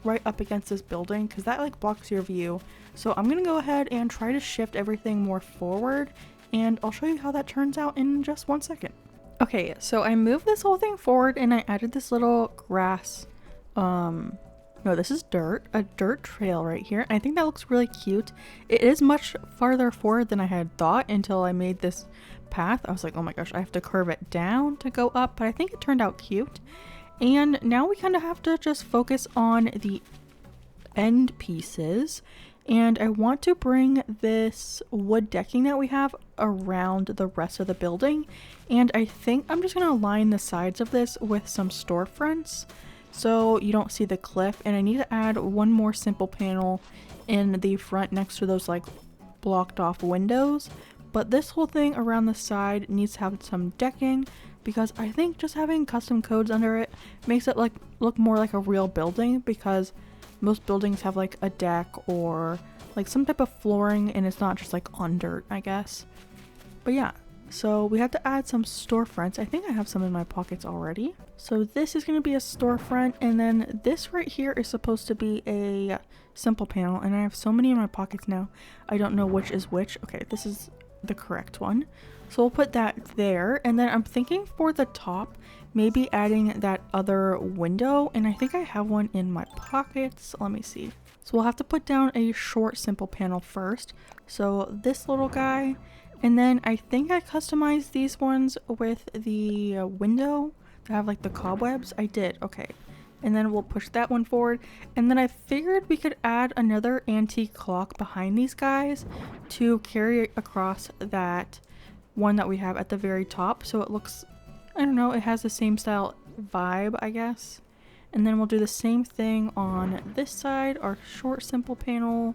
right up against this building, because that like blocks your view. So I'm gonna go ahead and try to shift everything more forward, and I'll show you how that turns out in just 1 second. Okay, so I moved this whole thing forward and I added this little grass, no, this is dirt, a dirt trail right here. I think that looks really cute. It is much farther forward than I had thought until I made this path. I was like, oh my gosh, I have to curve it down to go up, but I think it turned out cute. And now we kind of have to just focus on the end pieces. And I want to bring this wood decking that we have around the rest of the building. And I think I'm just going to line the sides of this with some storefronts. so you don't see the cliff, and I need to add one more simple panel in the front next to those like blocked off windows. But this whole thing around the side needs to have some decking, because I think just having custom codes under it makes it like look more like a real building, because most buildings have like a deck or like some type of flooring and it's not just like on dirt, I guess. But yeah, so we have to add some storefronts. I think I have some in my pockets already. So this is going to be a storefront, and then this right here is supposed to be a simple panel, and I have so many in my pockets now I don't know which is which. Okay, this is the correct one, so we'll put that there. And then I'm thinking for the top, maybe adding that other window, and I think I have one in my pockets. Let me see. So we'll have to put down a short simple panel first, so this little guy, and then I think I customized these ones with the window that have like the cobwebs. I did. Okay, and then we'll push that one forward, and then I figured we could add another antique clock behind these guys to carry across that one that we have at the very top, so it looks, I don't know, it has the same style vibe, I guess. And then we'll do the same thing on this side, our short simple panel,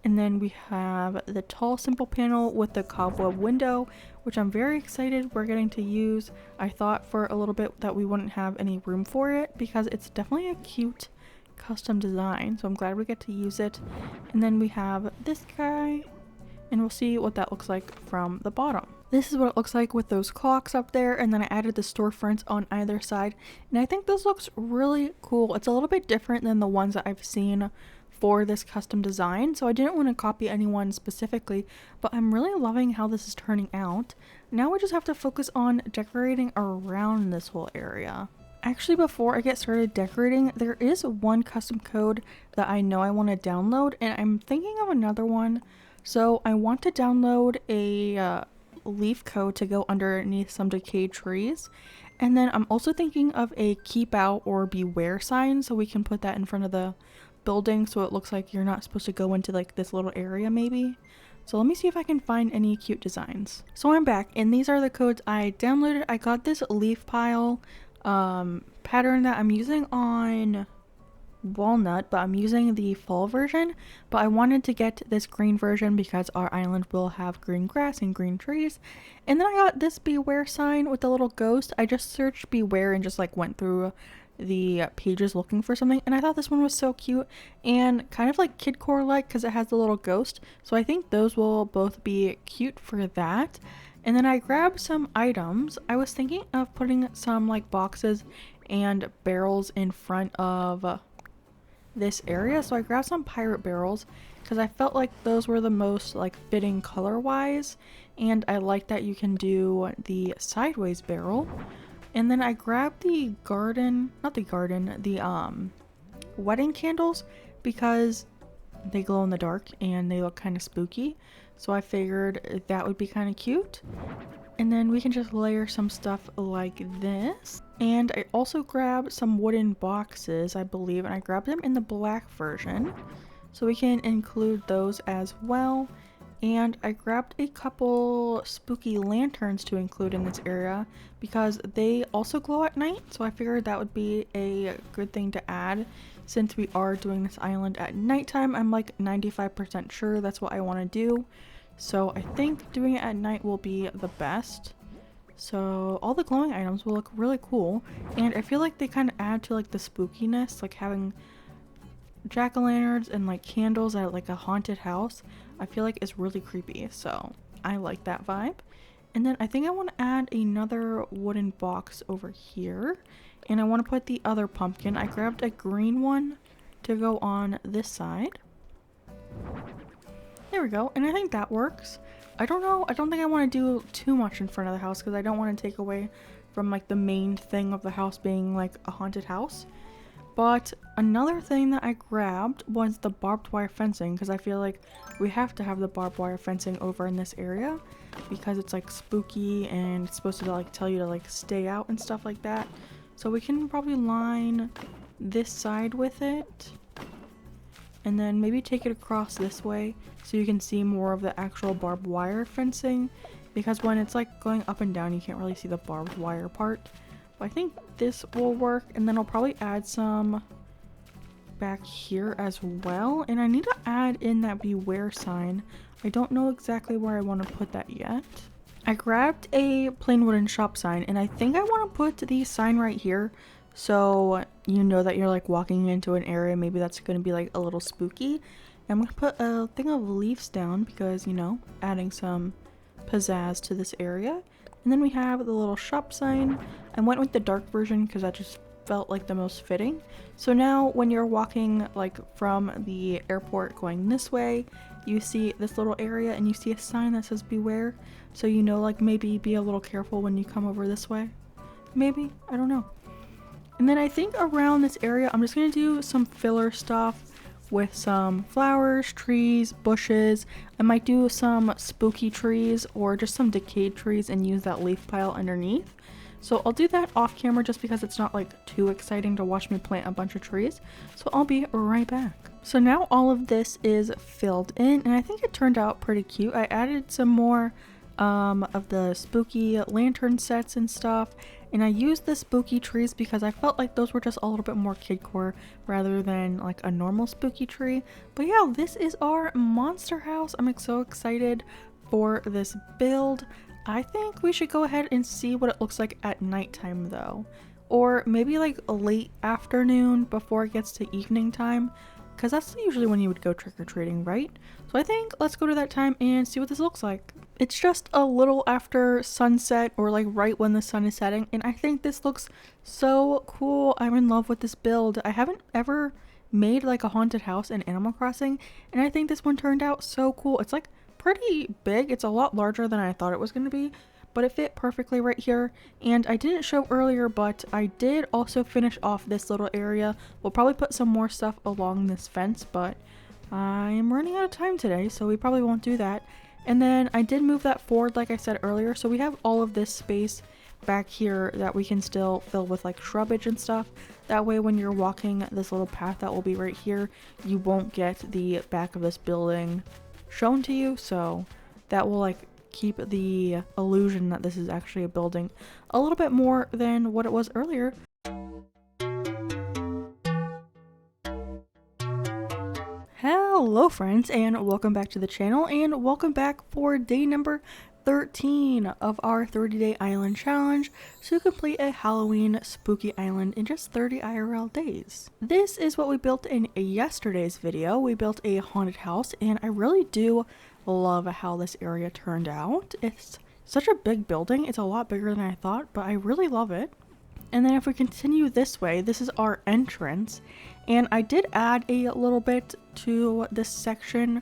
and then we have the tall simple panel with the cobweb window, which I'm very excited we're getting to use. I thought for a little bit that we wouldn't have any room for it, because it's definitely a cute custom design, so I'm glad we get to use it. And then we have this guy, and we'll see what that looks like from the bottom. This is what it looks like with those clocks up there, and then I added the storefronts on either side, and I think this looks really cool. It's a little bit different than the ones that I've seen for this custom design, so I didn't want to copy anyone specifically, but I'm really loving how this is turning out. Now we just have to focus on decorating around this whole area. Actually, before I get started decorating, there is one custom code that I know I want to download, and I'm thinking of another one. So I want to download a leaf code to go underneath some decayed trees, and then I'm also thinking of a keep out or beware sign, so we can put that in front of the building so it looks like you're not supposed to go into like this little area maybe. So let me see if I can find any cute designs. So I'm back, and these are the codes I downloaded. I got this leaf pile pattern that I'm using on walnut, but I'm using the fall version, but I wanted to get this green version because our island will have green grass and green trees. And then I got this beware sign with the little ghost. I just searched beware and just like went through the pages looking for something, and I thought this one was so cute and kind of like kidcore like because it has the little ghost, so I think those will both be cute for that. And then I grabbed some items. I was thinking of putting some like boxes and barrels in front of this area, so I grabbed some pirate barrels because I felt like those were the most like fitting color wise, and I like that you can do the sideways barrel. And then I grabbed the wedding candles because they glow in the dark and they look kind of spooky, so I figured that would be kind of cute. And then we can just layer some stuff like this. And I also grabbed some wooden boxes, I believe, and I grabbed them in the black version, so we can include those as well. And I grabbed a couple spooky lanterns to include in this area because they also glow at night, so I figured that would be a good thing to add since we are doing this island at nighttime. I'm like 95% sure that's what I want to do, so I think doing it at night will be the best. So all the glowing items will look really cool, and I feel like they kind of add to like the spookiness, like having jack-o'-lanterns and like candles at like a haunted house. I feel like it's really creepy, so I like that vibe. And then I think I want to add another wooden box over here, and I want to put the other pumpkin. I grabbed a green one to go on this side. There we go, and I think that works. I don't know, I don't think I want to do too much in front of the house because I don't want to take away from like the main thing of the house being like a haunted house. But another thing that I grabbed was the barbed wire fencing, because I feel like we have to have the barbed wire fencing over in this area because it's like spooky and it's supposed to like tell you to like stay out and stuff like that. So we can probably line this side with it and then maybe take it across this way so you can see more of the actual barbed wire fencing, because when it's like going up and down you can't really see the barbed wire part. But I think this will work, and then I'll probably add some back here as well. And I need to add in that beware sign. I don't know exactly where I want to put that yet. I grabbed a plain wooden shop sign, and I think I want to put the sign right here, so you know that you're like walking into an area maybe that's going to be like a little spooky. I'm going to put a thing of leaves down because, you know, adding some pizzazz to this area. And then we have the little shop sign. I went with the dark version because that just felt like the most fitting. So now when you're walking like from the airport going this way, you see this little area and you see a sign that says beware. So you know, like, maybe be a little careful when you come over this way. Maybe, I don't know. And then I think around this area I'm just going to do some filler stuff with some flowers, trees, bushes. I might do some spooky trees or just some decayed trees and use that leaf pile underneath. So I'll do that off camera just because it's not like too exciting to watch me plant a bunch of trees. So I'll be right back. So now all of this is filled in and I think it turned out pretty cute. I added some more of the spooky lantern sets and stuff, and I used the spooky trees because I felt like those were just a little bit more kidcore rather than like a normal spooky tree. But yeah, this is our monster house. I'm so excited for this build. I think we should go ahead and see what it looks like at nighttime though, or maybe like a late afternoon before it gets to evening time, because that's usually when you would go trick-or-treating, right? So I think let's go to that time and see what this looks like. It's just a little after sunset, or like right when the sun is setting, and I think this looks so cool. I'm in love with this build. I haven't ever made like a haunted house in Animal Crossing, and I think this one turned out so cool. It's like pretty big. It's a lot larger than I thought it was going to be, but it fit perfectly right here. And I didn't show earlier, but I did also finish off this little area. We'll probably put some more stuff along this fence, but I am running out of time today, so we probably won't do that. And then I did move that forward like I said earlier, so we have all of this space back here that we can still fill with like shrubbage and stuff. That way when you're walking this little path that will be right here, you won't get the back of this building shown to you, so that will like keep the illusion that this is actually a building a little bit more than what it was earlier. Hello friends, and welcome back to the channel, and welcome back for day number 13 of our 30-day island challenge to complete a Halloween spooky island in just 30 IRL days. This is what we built in yesterday's video. We built a haunted house, and I really do love how this area turned out. It's such a big building. It's a lot bigger than I thought, but I really love it. And then if we continue this way, this is our entrance, and I did add a little bit to this section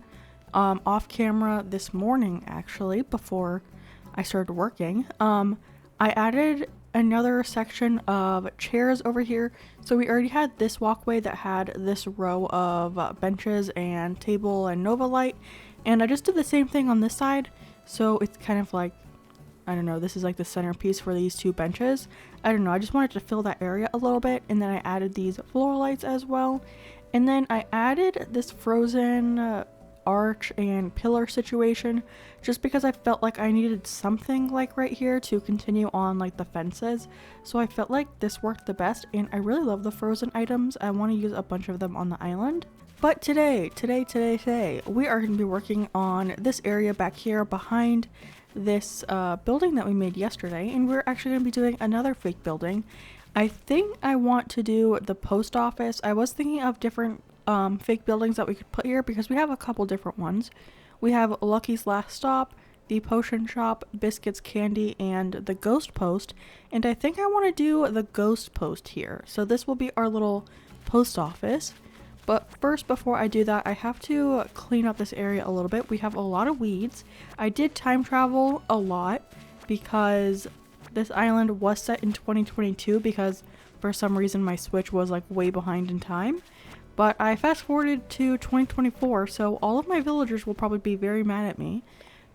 off camera this morning, actually, before I started working. I added another section of chairs over here. So we already had this walkway that had this row of benches and table and Nova light, and I just did the same thing on this side. So it's kind of like, I don't know, this is like the centerpiece for these two benches. I don't know, I just wanted to fill that area a little bit, and then I added these floor lights as well. And then I added this frozen arch and pillar situation just because I felt like I needed something like right here to continue on like the fences. So I felt like this worked the best, and I really love the frozen items. I want to use a bunch of them on the island. But today, we are going to be working on this area back here behind this building that we made yesterday, and we're actually going to be doing another fake building. I think I want to do the post office. I was thinking of different fake buildings that we could put here because we have a couple different ones. We have Lucky's Last Stop, the Potion Shop, Biscuits Candy, and the Ghost Post, and I think I want to do the Ghost Post here. So this will be our little post office. But first, before I do that, I have to clean up this area a little bit. We have a lot of weeds. I did time travel a lot because this island was set in 2022 because for some reason my Switch was like way behind in time. But I fast forwarded to 2024, so all of my villagers will probably be very mad at me.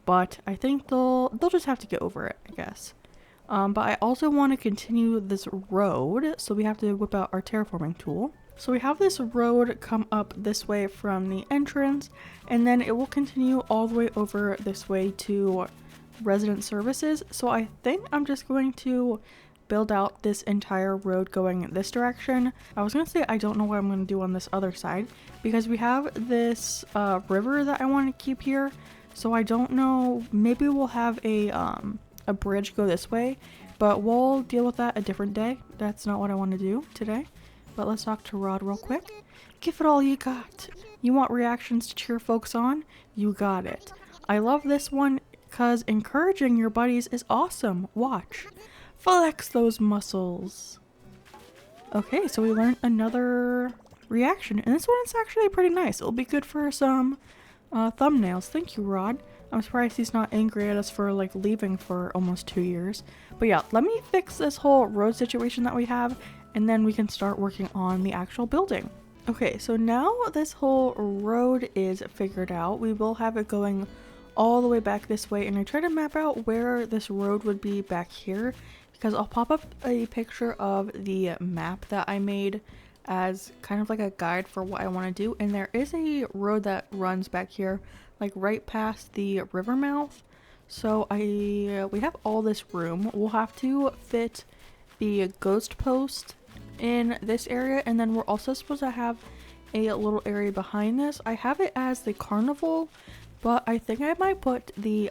But I think they'll just have to get over it, I guess. But I also want to continue this road, so we have to whip out our terraforming tool. So we have this road come up this way from the entrance, and then it will continue all the way over this way to resident services. So I think I'm just going to build out this entire road going in this direction. I was gonna say I don't know what I'm gonna do on this other side because we have this river that I want to keep here. So I don't know, maybe we'll have a bridge go this way, but we'll deal with that a different day. That's not what I want to do today. But let's talk to Rod real quick. Give it all you got. You want reactions to cheer folks on? You got it. I love this one because encouraging your buddies is awesome. Watch. Flex those muscles. Okay, so we learned another reaction, and this one is actually pretty nice. It'll be good for some thumbnails. Thank you, Rod. I'm surprised he's not angry at us for like leaving for almost 2 years. But yeah, let me fix this whole road situation that we have, and then we can start working on the actual building. Okay, so now this whole road is figured out. We will have it going all the way back this way, and I try to map out where this road would be back here because I'll pop up a picture of the map that I made as kind of like a guide for what I want to do. And there is a road that runs back here, like right past the river mouth. So we have all this room. We'll have to fit the ghost post in this area, and then we're also supposed to have a little area behind this. I have it as the carnival, but I think I might put the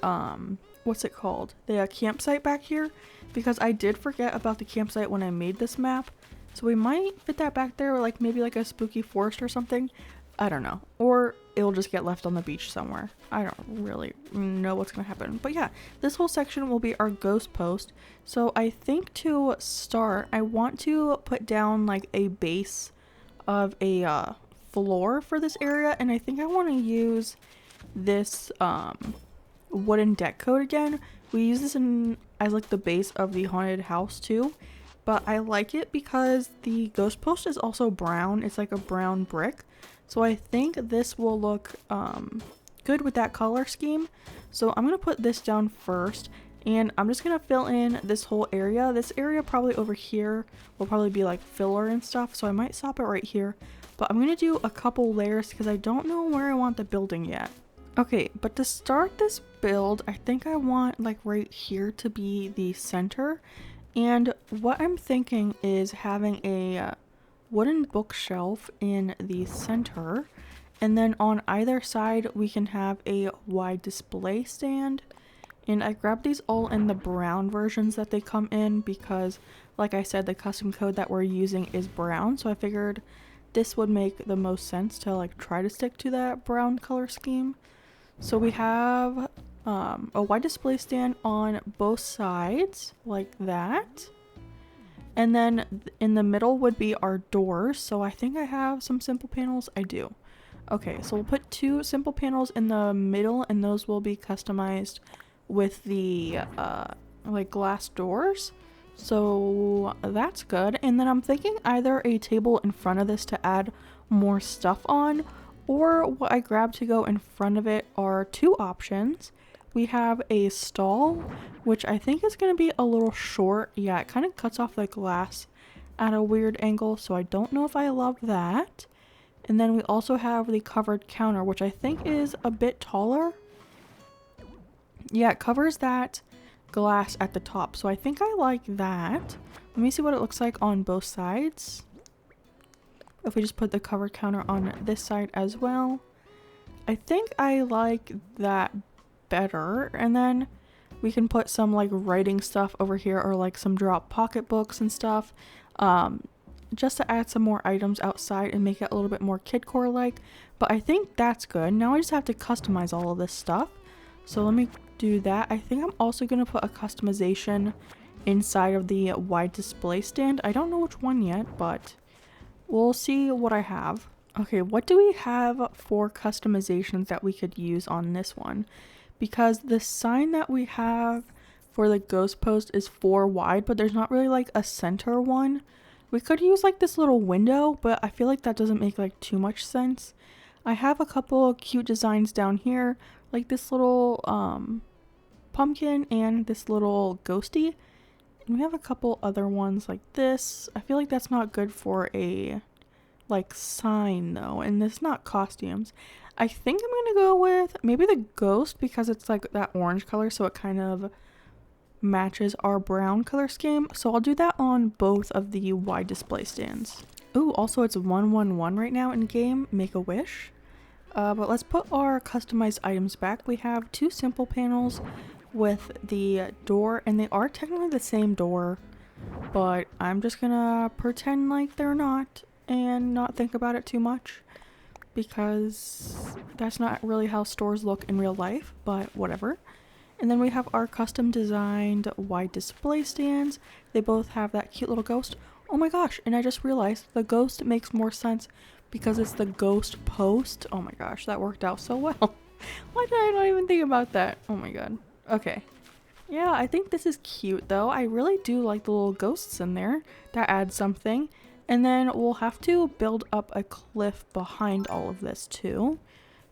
what's it called, the campsite back here, because I did forget about the campsite when I made this map. So we might fit that back there, or like maybe like a spooky forest or something. I don't know. Or it'll just get left on the beach somewhere. I don't really know what's gonna happen. But yeah, this whole section will be our ghost post. So I think to start, I want to put down like a base of a floor for this area. And I think I want to use this wooden deck coat again. We use this as like the base of the haunted house too. But I like it because the ghost post is also brown. It's like a brown brick. So I think this will look good with that color scheme. So I'm going to put this down first. And I'm just going to fill in this whole area. This area probably over here will probably be like filler and stuff. So I might stop it right here. But I'm going to do a couple layers because I don't know where I want the building yet. Okay, but to start this build, I think I want like right here to be the center. And what I'm thinking is having a wooden bookshelf in the center, and then on either side we can have a wide display stand. And I grabbed these all in the brown versions that they come in because, like I said, the custom code that we're using is brown, so I figured this would make the most sense to like try to stick to that brown color scheme. So we have a wide display stand on both sides like that, and then in the middle would be our doors. So I think I have some simple panels. I do. Okay, so we'll put 2 simple panels in the middle, and those will be customized with the like glass doors. So that's good. And then I'm thinking either a table in front of this to add more stuff on, or what I grabbed to go in front of it are 2 options. We have a stall, which I think is going to be a little short. Yeah, it kind of cuts off the glass at a weird angle, so I don't know if I love that. And then we also have the covered counter, which I think is a bit taller. Yeah, it covers that glass at the top, so I think I like that. Let me see what it looks like on both sides. If we just put the covered counter on this side as well. I think I like that better. And then we can put some like writing stuff over here, or like some drop pocketbooks and stuff, just to add some more items outside and make it a little bit more kidcore like. But I think that's good. Now I just have to customize all of this stuff. So let me do that. I think I'm also going to put a customization inside of the wide display stand. I don't know which one yet, but we'll see what I have. Okay, what do we have for customizations that we could use on this one? Because the sign that we have for the ghost post is 4 wide, but there's not really like a center one. We could use like this little window, but I feel like that doesn't make like too much sense. I have a couple cute designs down here, like this little pumpkin and this little ghosty. And we have a couple other ones like this. I feel like that's not good for a like sign though, and it's not costumes. I think I'm gonna go with maybe the ghost because it's like that orange color, so it kind of matches our brown color scheme, so I'll do that on both of the wide display stands. Ooh, also it's 111 right now in game, make a wish. But let's put our customized items back. We have two simple panels with the door, and they are technically the same door, but I'm just gonna pretend like they're not and not think about it too much, because that's not really how stores look in real life, but whatever. And then we have our custom designed wide display stands. They both have that cute little ghost. Oh my gosh, and I just realized the ghost makes more sense because it's the ghost post. Oh my gosh, that worked out so well. Why did I not even think about that? Oh my god. Okay. Yeah, I think this is cute though. I really do like the little ghosts in there. That adds something. And then we'll have to build up a cliff behind all of this too.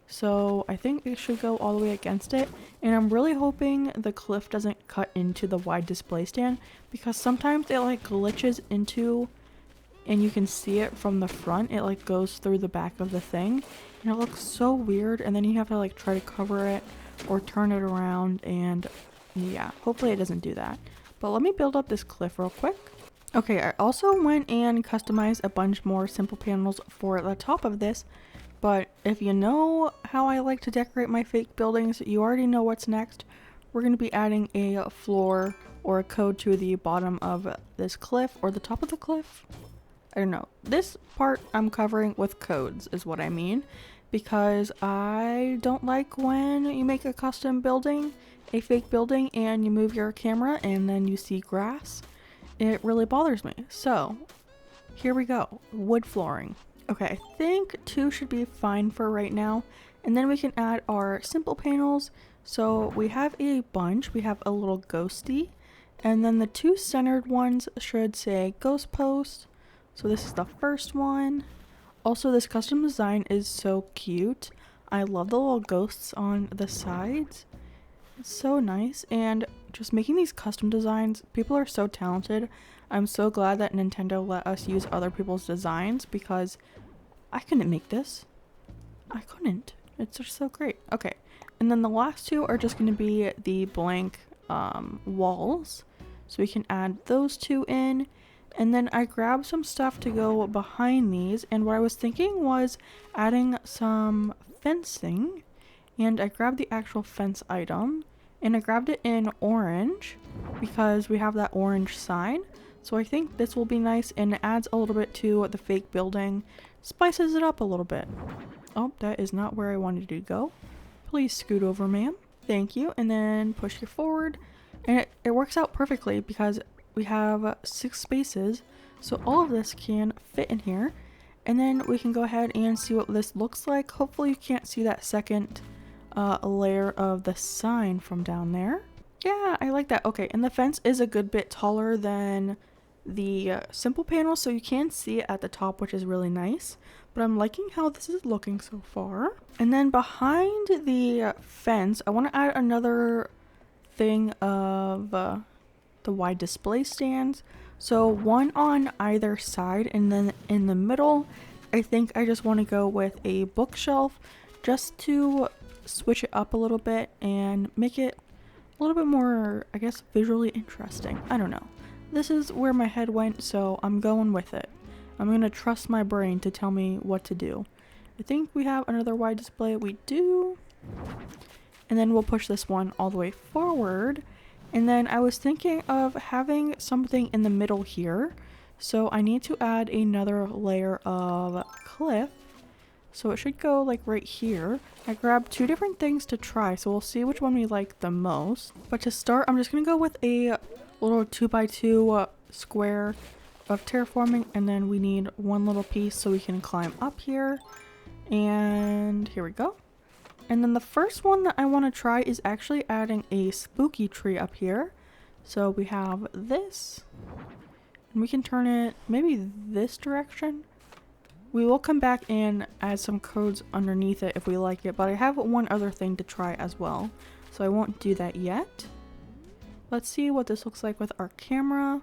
So I think it should go all the way against it. And I'm really hoping the cliff doesn't cut into the wide display stand, because sometimes it like glitches into, and you can see it from the front. It like goes through the back of the thing and it looks so weird, and then you have to like try to cover it or turn it around, and yeah, hopefully it doesn't do that. But let me build up this cliff real quick. Okay, I also went and customized a bunch more simple panels for the top of this, but if you know how I like to decorate my fake buildings, you already know what's next. We're going to be adding a floor or a code to the bottom of this cliff, or the top of the cliff. I don't know. This part I'm covering with codes is what I mean, because I don't like when you make a custom building, a fake building, and you move your camera and then you see grass. It really bothers me. So here we go. Wood flooring. Okay, I think 2 should be fine for right now. And then we can add our simple panels. So we have a bunch. We have a little ghosty. And then the 2 centered ones should say ghost post. So this is the first one. Also, this custom design is so cute. I love the little ghosts on the sides. It's so nice. And just making these custom designs, people are so talented. I'm so glad that Nintendo let us use other people's designs, because I couldn't make this. I couldn't. It's just so great. Okay. And then the last 2 are just going to be the blank walls. So we can add those 2 in. And then I grabbed some stuff to go behind these. And what I was thinking was adding some fencing. And I grabbed the actual fence item. And I grabbed it in orange because we have that orange sign. So I think this will be nice, and it adds a little bit to the fake building. Spices it up a little bit. Oh, that is not where I wanted to go. Please scoot over, ma'am. Thank you. And then push it forward. And it works out perfectly because we have 6 spaces. So all of this can fit in here. And then we can go ahead and see what this looks like. Hopefully you can't see that second layer of the sign from down there. Yeah, I like that. Okay, and the fence is a good bit taller than the simple panel, so you can see it at the top, which is really nice. But I'm liking how this is looking so far. And then behind the fence, I want to add another thing of the wide display stands. So one on either side, and then in the middle, I think I just want to go with a bookshelf just to switch it up a little bit and make it a little bit more, I guess, visually interesting. I don't know. This is where my head went, so I'm going with it. I'm going to trust my brain to tell me what to do. I think we have another wide display. We do. And then we'll push this one all the way forward. And then I was thinking of having something in the middle here. So I need to add another layer of cliff. So it should go like right here. I grabbed 2 different things to try, so we'll see which one we like the most. But to start, I'm just going to go with a little 2x2 square of terraforming, and then we need 1 little piece so we can climb up here. And here we go. And then the first one that I want to try is actually adding a spooky tree up here. So we have this, and we can turn it maybe this direction. We will come back and add some codes underneath it if we like it, but I have one other thing to try as well, so I won't do that yet. Let's see what this looks like with our camera.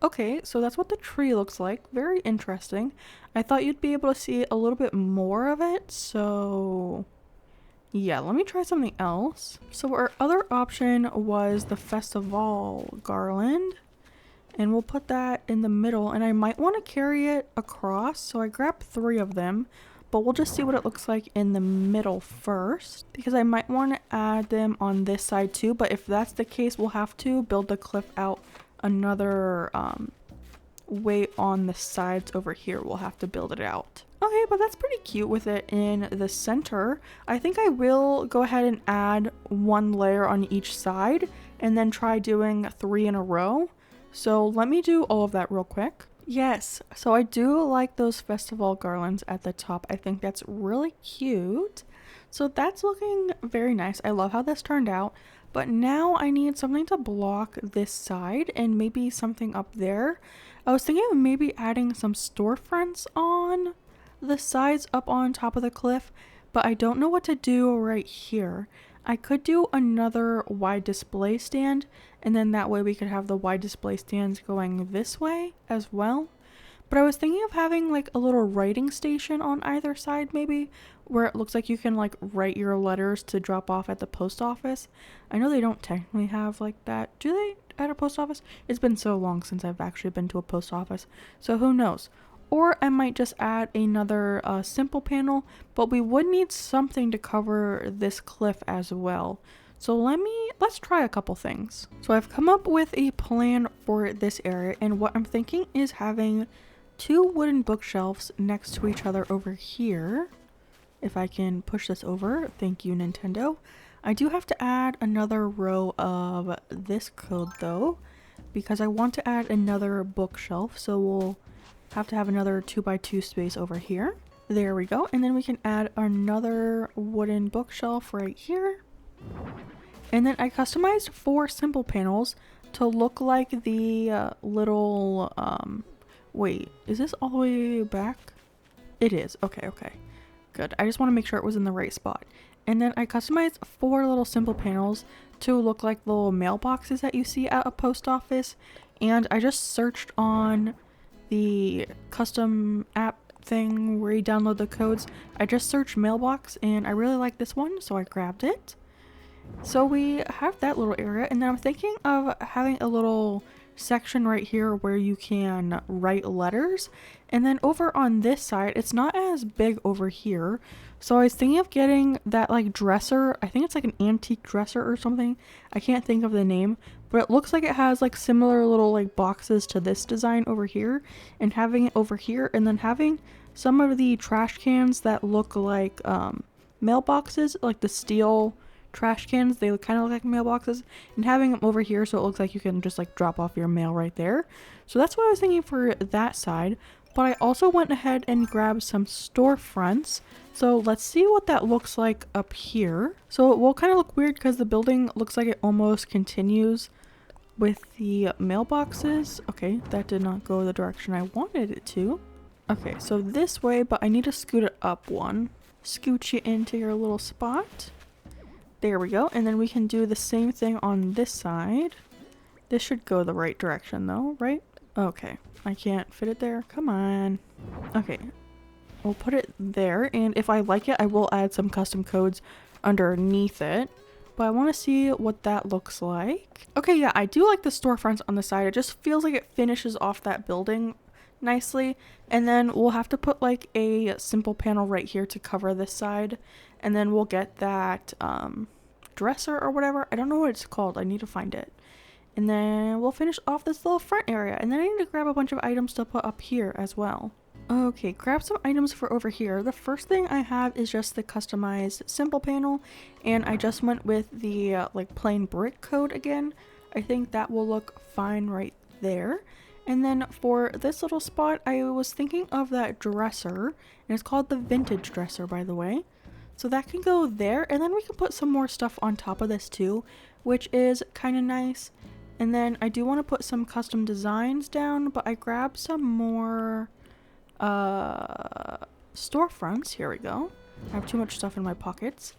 Okay, so that's what the tree looks like. Very interesting. I thought you'd be able to see a little bit more of it, so Yeah, let me try something else. So our other option was the festival garland, and we'll put that in the middle, and I might want to carry it across, so I grabbed 3 of them, but we'll just see what it looks like in the middle first, because I might want to add them on this side too, but if that's the case, we'll have to build the cliff out another way on the sides over here. We'll have to build it out. Okay, but that's pretty cute with it in the center. I think I will go ahead and add 1 layer on each side and then try doing 3 in a row. So let me do all of that real quick. Yes, so I do like those festival garlands at the top. I think that's really cute. So that's looking very nice. I love how this turned out. But now I need something to block this side and maybe something up there. I was thinking of maybe adding some storefronts on the sides up on top of the cliff, but I don't know what to do right here. I could do another wide display stand, and then that way we could have the wide display stands going this way as well. But I was thinking of having like a little writing station on either side maybe, where it looks like you can like write your letters to drop off at the post office. I know they don't technically have like that. Do they at a post office? It's been so long since I've actually been to a post office, so who knows. Or I might just add another simple panel, but we would need something to cover this cliff as well. So let's try a couple things. So I've come up with a plan for this area, and what I'm thinking is having 2 wooden bookshelves next to each other over here. If I can push this over, thank you Nintendo. I do have to add another row of this code though, because I want to add another bookshelf, so we'll have to have another 2x2 space over here. There we go, and then we can add another wooden bookshelf right here. And then I customized 4 simple panels to look like the little wait, is this all the way back? It is. Okay, good. I just want to make sure it was in the right spot. And then I customized 4 little simple panels to look like the little mailboxes that you see at a post office, and I just searched on the custom app thing where you download the codes. I just searched mailbox and I really like this one, so I grabbed it. So we have that little area, and then I'm thinking of having a little section right here where you can write letters, and then over on this side it's not as big over here, so I was thinking of getting that like dresser. I think it's like an antique dresser or something. I can't think of the name, but it looks like it has like similar little like boxes to this design over here, and having it over here, and then having some of the trash cans that look like mailboxes, like the steel trash cans. They kind of look like mailboxes, and having them over here so it looks like you can just like drop off your mail right there. So that's what I was thinking for that side. But I also went ahead and grabbed some storefronts. So let's see what that looks like up here. So it will kind of look weird because the building looks like it almost continues with the mailboxes. Okay, that did not go the direction I wanted it to. Okay, so this way, but I need to scoot it up one. Scoot you into your little spot. There we go, and then we can do the same thing on this side. This should go the right direction though, right? Okay, I can't fit it there. Come on. Okay, we'll put it there, and if I like it, I will add some custom codes underneath it. But I want to see what that looks like. Okay, yeah, I do like the storefronts on the side. It just feels like it finishes off that building nicely. And then we'll have to put like a simple panel right here to cover this side. And then we'll get that dresser or whatever. I don't know what it's called. I need to find it. And then we'll finish off this little front area. And then I need to grab a bunch of items to put up here as well. Okay, grab some items for over here. The first thing I have is just the customized simple panel, and I just went with the like plain brick code again. I think that will look fine right there. And then for this little spot, I was thinking of that dresser, and it's called the vintage dresser, by the way. So that can go there, and then we can put some more stuff on top of this too, which is kind of nice. And then I do want to put some custom designs down, but I grabbed some more storefronts. Here we go. I have too much stuff in my pockets,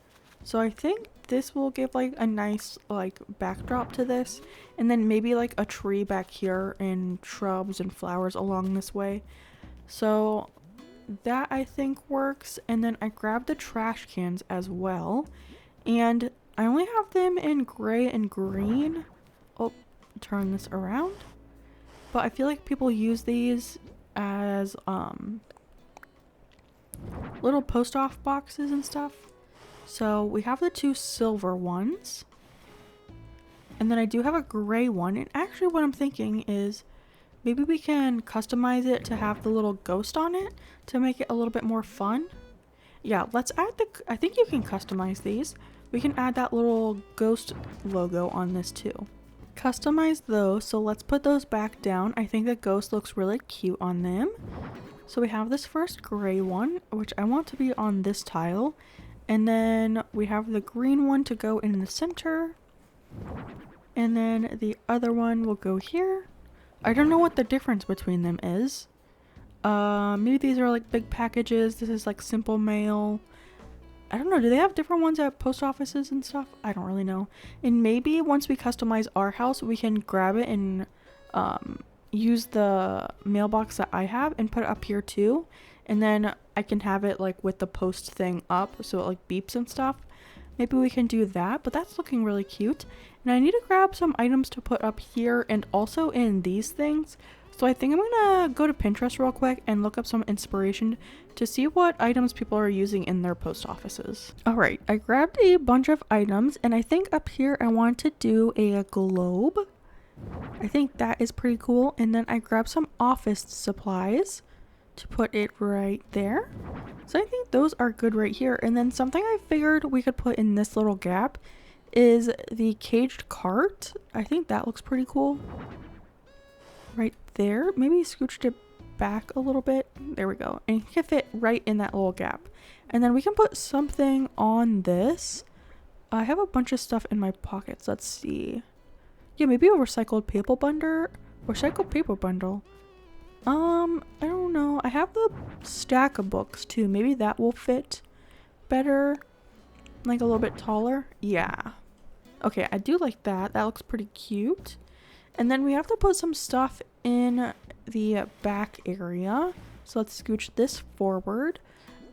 so I think this will give like a nice like backdrop to this, and then maybe like a tree back here and shrubs and flowers along this way. So that I think works. And then I grabbed the trash cans as well. And I only have them in gray and green. Oh, turn this around. But I feel like people use these as little post-off boxes and stuff. So we have the 2 silver ones. And then I do have a gray one. And actually what I'm thinking is maybe we can customize it to have the little ghost on it to make it a little bit more fun. Yeah, let's add I think you can customize these. We can add that little ghost logo on this too. Customize those, so let's put those back down. I think the ghost looks really cute on them. So we have this first gray one, which I want to be on this tile. And then we have the green one to go in the center. And then the other one will go here. I don't know what the difference between them is. Maybe these are like big packages. This is like simple mail. I don't know. Do they have different ones at post offices and stuff? I don't really know. And maybe once we customize our house, we can grab it and use the mailbox that I have and put it up here too. And then I can have it like with the post thing up so it like beeps and stuff. Maybe we can do that, but that's looking really cute. And I need to grab some items to put up here and also in these things. So I think I'm gonna go to Pinterest real quick and look up some inspiration to see what items people are using in their post offices. Alright, I grabbed a bunch of items and I think up here I want to do a globe. I think that is pretty cool. And then I grabbed some office supplies to put it right there. So I think those are good right here. And then something I figured we could put in this little gap is the caged cart. I think that looks pretty cool. Right there. Maybe scooched it back a little bit. There we go. And it can fit right in that little gap. And then we can put something on this. I have a bunch of stuff in my pockets. Let's see. Yeah, maybe a recycled paper bundle. I don't know. I have the stack of books too. Maybe that will fit better. Like a little bit taller. Yeah. Okay, I do like that. That looks pretty cute. And then we have to put some stuff in the back area. So let's scooch this forward.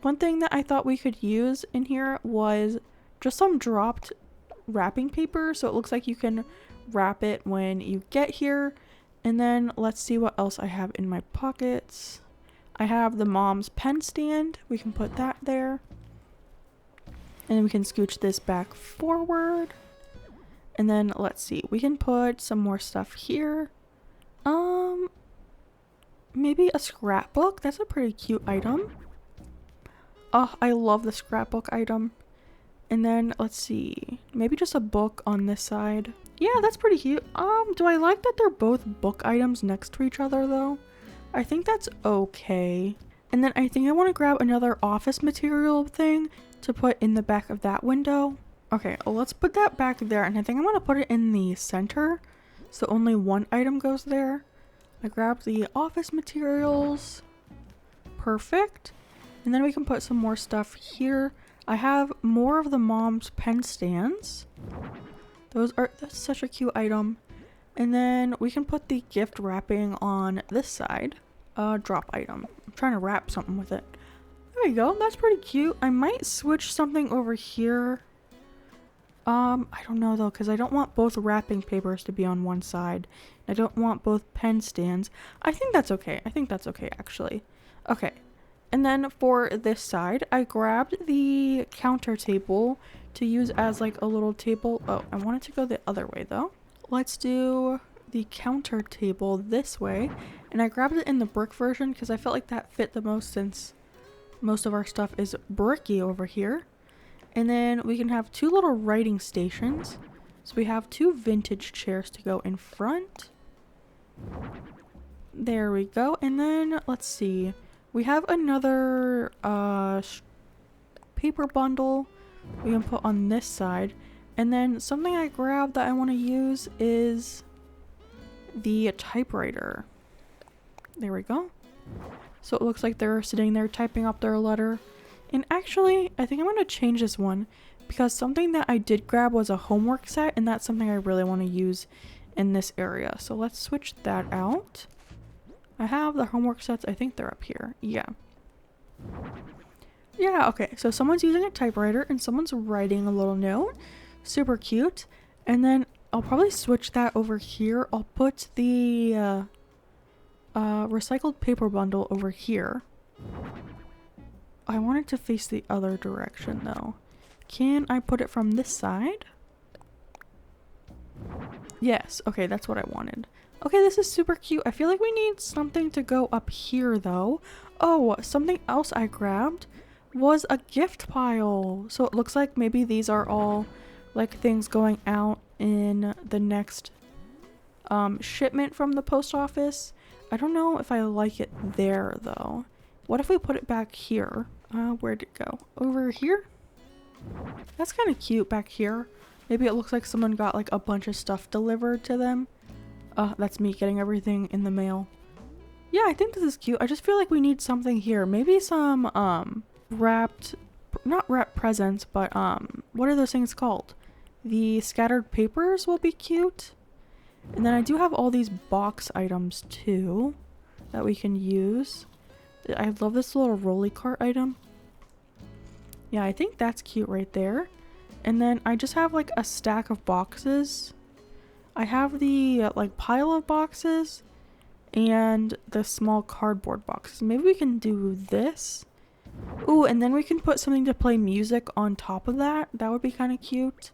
One thing that I thought we could use in here was just some dropped wrapping paper. So it looks like you can wrap it when you get here. And then let's see what else I have in my pockets. I have the mom's pen stand. We can put that there. And then we can scooch this back forward. And then let's see. We can put some more stuff here. Maybe a scrapbook. That's a pretty cute item. Oh, I love the scrapbook item. And then let's see. Maybe just a book on this side. Yeah, that's pretty cute. Do I like that they're both book items next to each other though? I think that's okay. And then I think I want to grab another office material thing to put in the back of that window. Okay, well, let's put that back there. And I think I'm going to put it in the center. So only one item goes there. I grabbed the office materials. Perfect. And then we can put some more stuff here. I have more of the mom's pen stands. That's such a cute item. And then we can put the gift wrapping on this side. Drop item. I'm trying to wrap something with it. There we go. That's pretty cute. I might switch something over here. I don't know though, because I don't want both wrapping papers to be on one side. I don't want both pen stands. I think that's okay. I think that's okay actually. Okay. And then for this side, I grabbed the counter table to use as like a little table. Oh, I wanted to go the other way though. Let's do the counter table this way. And I grabbed it in the brick version because I felt like that fit the most since most of our stuff is bricky over here. And then we can have two little writing stations. So we have two vintage chairs to go in front. There we go. And then let's see. We have another paper bundle we can put on this side. And then something I grabbed that I want to use is the typewriter. There we go. So it looks like they're sitting there typing up their letter. And actually, I think I'm going to change this one because something that I did grab was a homework set, and that's something I really want to use in this area. So let's switch that out. I have the homework sets. I think they're up here. Yeah. Yeah, okay, so someone's using a typewriter and someone's writing a little note. Super cute. And then I'll probably switch that over here. I'll put the recycled paper bundle over here. I want it to face the other direction though. Can I put it from this side? Yes, okay, that's what I wanted. Okay, this is super cute. I feel like we need something to go up here though. Oh, something else I grabbed was a gift pile. So it looks like maybe these are all like things going out in the next shipment from the post office. I don't know if I like it there though. What if we put it back here? Where'd it go? Over here? That's kind of cute back here. Maybe it looks like someone got like a bunch of stuff delivered to them. That's me getting everything in the mail. Yeah, I think this is cute. I just feel like we need something here. Maybe some not wrapped presents, but what are those things called? The scattered papers will be cute. And then I do have all these box items too that we can use. I love this little rolly cart item. Yeah, I think that's cute right there. And then I just have like a stack of boxes. I have the like pile of boxes and the small cardboard boxes. Maybe we can do this. Ooh, and then we can put something to play music on top of that. That would be kind of cute.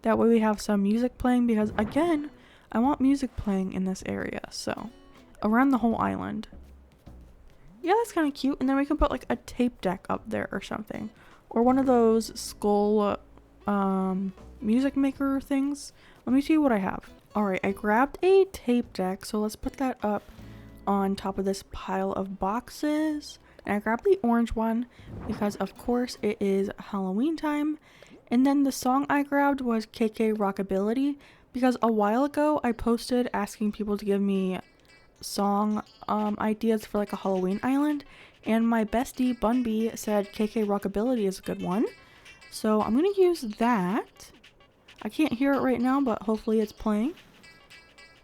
That way we have some music playing because again, I want music playing in this area. So around the whole island. Yeah, that's kind of cute. And then we can put like a tape deck up there or something. Or one of those skull music maker things. Let me see what I have. Alright, I grabbed a tape deck, so let's put that up on top of this pile of boxes. And I grabbed the orange one because of course it is Halloween time. And then the song I grabbed was KK Rockabilly because a while ago I posted asking people to give me song ideas for like a Halloween island. And my bestie Bunby said KK Rockabilly is a good one. So I'm gonna use that. I can't hear it right now, but hopefully it's playing.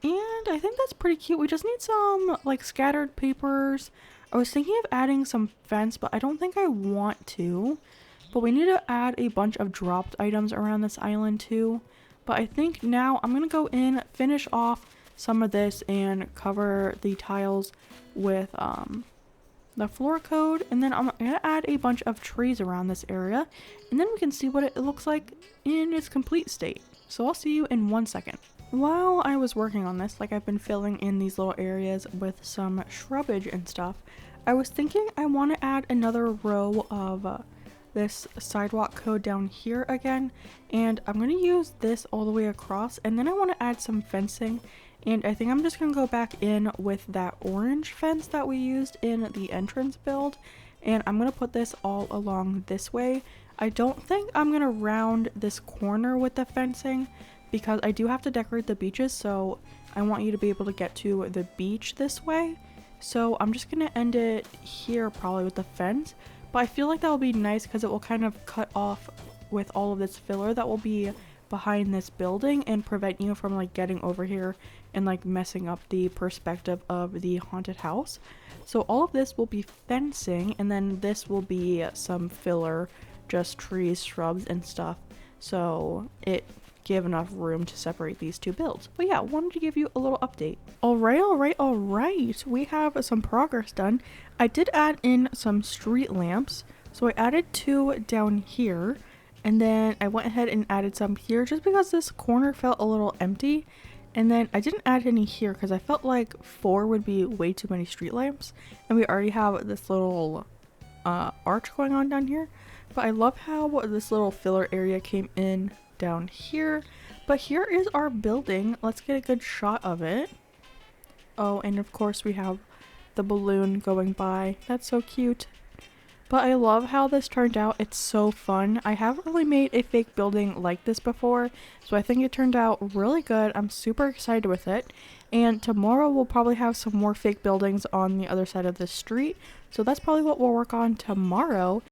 And I think that's pretty cute. We just need some like scattered papers. I was thinking of adding some fence, but I don't think I want to. But we need to add a bunch of dropped items around this island too. But I think now I'm gonna go in, finish off some of this and cover the tiles with the floor code, and then I'm gonna add a bunch of trees around this area, and then we can see what it looks like in its complete state. So I'll see you in 1 second. While I was working on this, like I've been filling in these little areas with some shrubbage and stuff, I was thinking I want to add another row of this sidewalk code down here again, and I'm going to use this all the way across, and then I want to add some fencing. And I think I'm just going to go back in with that orange fence that we used in the entrance build. And I'm going to put this all along this way. I don't think I'm going to round this corner with the fencing because I do have to decorate the beaches. So I want you to be able to get to the beach this way. So I'm just going to end it here probably with the fence. But I feel like that will be nice because it will kind of cut off with all of this filler that will be behind this building and prevent you from like getting over here and like messing up the perspective of the haunted house. So all of this will be fencing, and then this will be some filler, just trees, shrubs and stuff, so it give enough room to separate these two builds. But yeah, wanted to give you a little update. All right, we have some progress done. I did add in some street lamps, so I added 2 down here. And then I went ahead and added some here just because this corner felt a little empty. And then I didn't add any here because I felt like 4 would be way too many street lamps. And we already have this little arch going on down here. But I love how this little filler area came in down here. But here is our building. Let's get a good shot of it. Oh, and of course we have the balloon going by. That's so cute. But I love how this turned out. It's so fun. I haven't really made a fake building like this before, so I think it turned out really good. I'm super excited with it. And tomorrow we'll probably have some more fake buildings on the other side of the street, so that's probably what we'll work on tomorrow.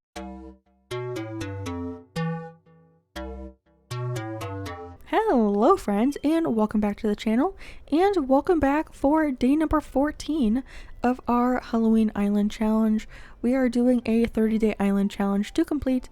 Hello Hello friends, and welcome back to the channel, and welcome back for day number 14 of our Halloween Island challenge. We are doing a 30-day island challenge to complete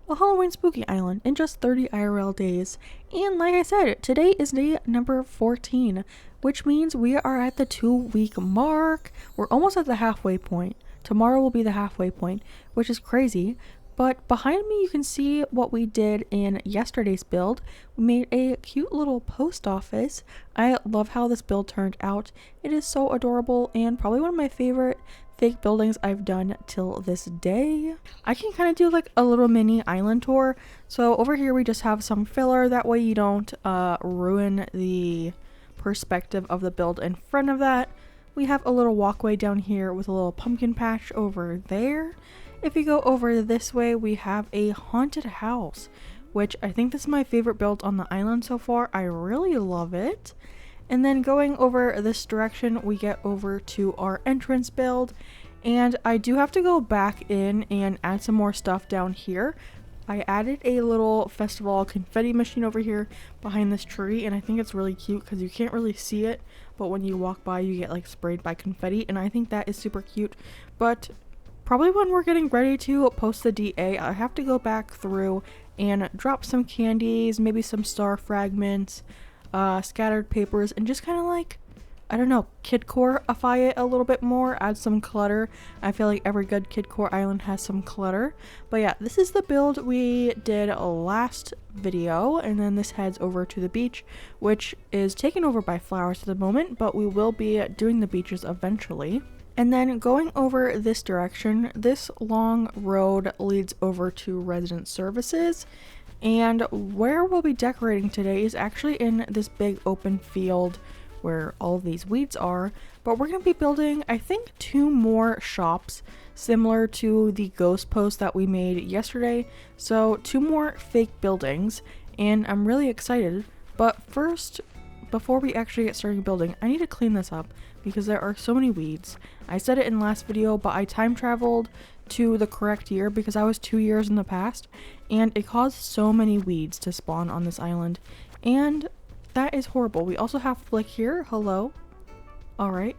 a Halloween spooky island in just 30 IRL days. And like I said, today is day number 14, which means we are at the 2-week mark. We're almost at the halfway point. Tomorrow will be the halfway point, which is crazy. But behind me you can see what we did in yesterday's build. We made a cute little post office. I love how this build turned out. It is so adorable and probably one of my favorite fake buildings I've done till this day. I can kind of do like a little mini island tour. So over here we just have some filler, that way you don't ruin the perspective of the build in front of that. We have a little walkway down here with a little pumpkin patch over there. If you go over this way, we have a haunted house, which I think this is my favorite build on the island so far. I really love it. And then going over this direction, we get over to our entrance build. And I do have to go back in and add some more stuff down here. I added a little festival confetti machine over here behind this tree, and I think it's really cute because you can't really see it, but when you walk by you get like sprayed by confetti, and I think that is super cute. But probably when we're getting ready to post the DA, I have to go back through and drop some candies, maybe some star fragments, scattered papers, and just kind of like, I don't know, kidcore-ify it a little bit more, add some clutter. I feel like every good kidcore island has some clutter. But yeah, this is the build we did last video, and then this heads over to the beach, which is taken over by flowers at the moment, but we will be doing the beaches eventually. And then going over this direction, this long road leads over to resident services. And where we'll be decorating today is actually in this big open field where all of these weeds are. But we're going to be building, I think, 2 more shops similar to the ghost post that we made yesterday. So 2 more fake buildings, and I'm really excited. But first, before we actually get started building, I need to clean this up because there are so many weeds. I said it in the last video, but I time traveled to the correct year because I was 2 years in the past, and it caused so many weeds to spawn on this island, and that is horrible. We also have Flick here. Hello. Alright,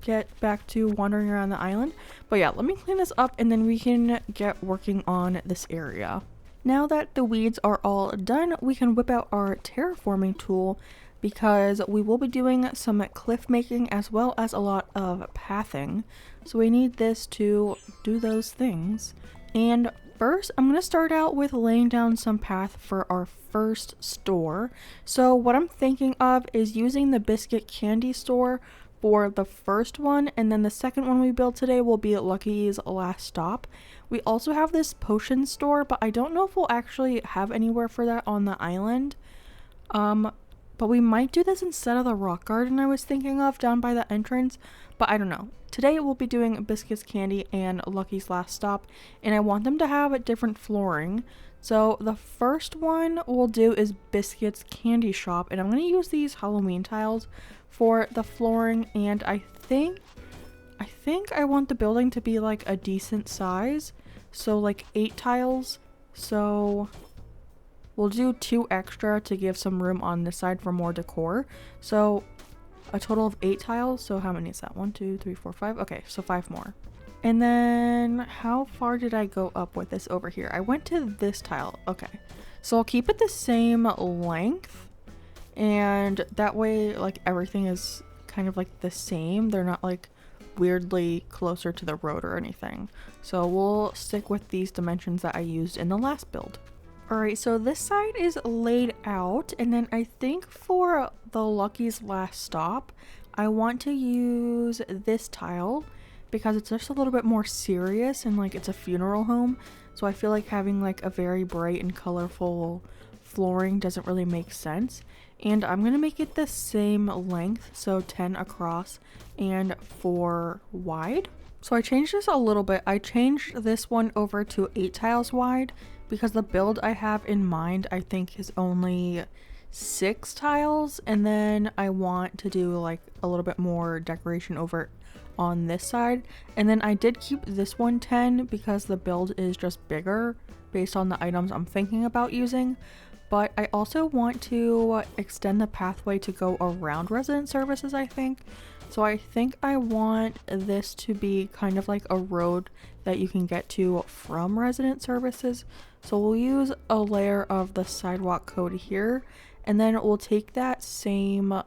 get back to wandering around the island. But yeah, let me clean this up and then we can get working on this area. Now that the weeds are all done, we can whip out our terraforming tool because we will be doing some cliff making as well as a lot of pathing. So we need this to do those things. And first, I'm going to start out with laying down some path for our first store. So what I'm thinking of is using the biscuit candy store for the first one, and then the second one we build today will be Lucky's last stop. We also have this potion store, but I don't know if we'll actually have anywhere for that on the island. But we might do this instead of the rock garden I was thinking of down by the entrance, but I don't know. Today we'll be doing Biscuits Candy and Lucky's Last Stop, and I want them to have a different flooring. So the first one we'll do is Biscuits Candy Shop, and I'm going to use these Halloween tiles for the flooring, and I think I want the building to be like a decent size, so like 8 tiles. So we'll do 2 extra to give some room on this side for more decor. So a total of 8 tiles. So how many is that? 1, 2, 3, 4, 5. Okay, so 5 more. And then how far did I go up with this over here? I went to this tile. Okay, so I'll keep it the same length, and that way like everything is kind of like the same. They're not like weirdly closer to the road or anything. So we'll stick with these dimensions that I used in the last build. Alright, so this side is laid out, and then I think for the Lucky's Last Stop, I want to use this tile because it's just a little bit more serious and like it's a funeral home. So I feel like having like a very bright and colorful flooring doesn't really make sense. And I'm going to make it the same length, so 10 across and 4 wide. So I changed this a little bit. I changed this one over to 8 tiles wide because the build I have in mind I think is only 6 tiles, and then I want to do like a little bit more decoration over on this side. And then I did keep this one 10 because the build is just bigger based on the items I'm thinking about using. but I also want to extend the pathway to go around resident services, I think. So I think I want this to be kind of like a road that you can get to from resident services. So we'll use a layer of the sidewalk code here, and then we'll take that same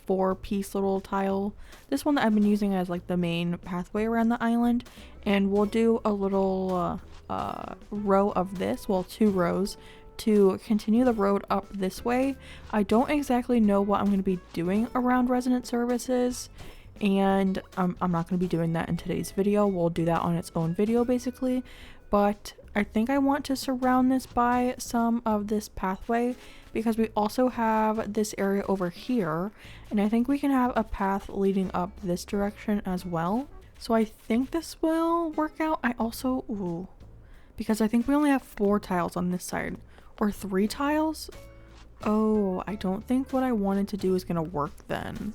4-piece little tile, this one that I've been using as like the main pathway around the island, and we'll do a little row of this, well, 2 rows to continue the road up this way. I don't exactly know what I'm going to be doing around resident services, and I'm not going to be doing that in today's video. We'll do that on its own video basically, but I think I want to surround this by some of this pathway because we also have this area over here, and I think we can have a path leading up this direction as well. So I think this will work out. I also, because I think we only have 4 tiles on this side. Or 3 tiles? Oh, I don't think what I wanted to do is gonna work then.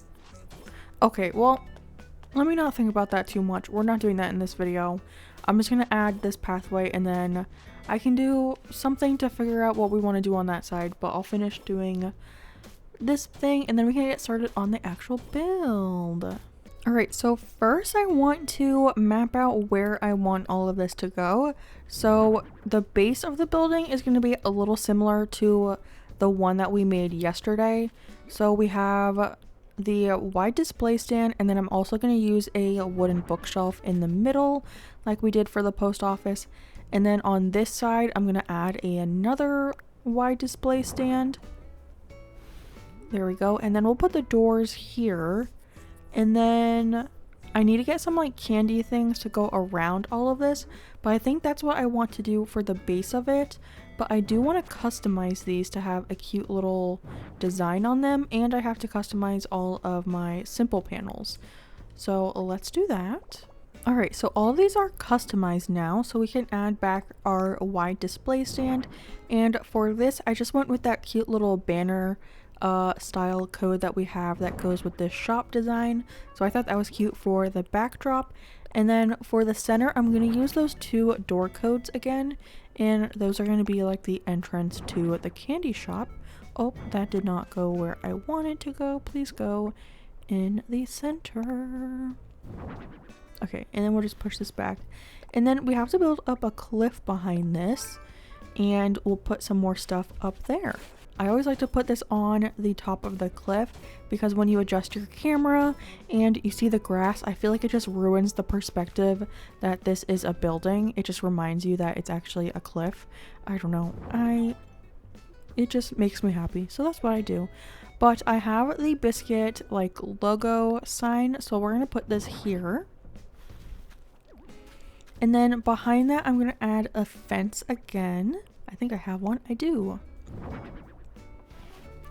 Okay, well, let me not think about that too much. We're not doing that in this video. I'm just gonna add this pathway and then I can do something to figure out what we want to do on that side, but I'll finish doing this thing and then we can get started on the actual build. Alright, so first I want to map out where I want all of this to go. So the base of the building is going to be a little similar to the one that we made yesterday. So we have the wide display stand, and then I'm also going to use a wooden bookshelf in the middle like we did for the post office. And then on this side I'm going to add another wide display stand. There we go. And then we'll put the doors here. And then I need to get some like candy things to go around all of this, but I think that's what I want to do for the base of it. But I do want to customize these to have a cute little design on them, and I have to customize all of my simple panels. So let's do that. Alright, so all of these are customized now, so we can add back our wide display stand. And for this, I just went with that cute little banner style code that we have that goes with this shop design, so I thought that was cute for the backdrop. And then for the center I'm going to use those 2 door codes again, and those are going to be like the entrance to the candy shop. Oh, that did not go where I wanted to go. Please go in the center. Okay, and then we'll just push this back, and then we have to build up a cliff behind this, and we'll put some more stuff up there. I always like to put this on the top of the cliff because when you adjust your camera and you see the grass, I feel like it just ruins the perspective that this is a building. It just reminds you that it's actually a cliff. I don't know. It just makes me happy. So that's what I do. But I have the biscuit like logo sign, so we're going to put this here. And then behind that, I'm going to add a fence again. I think I have one. I do.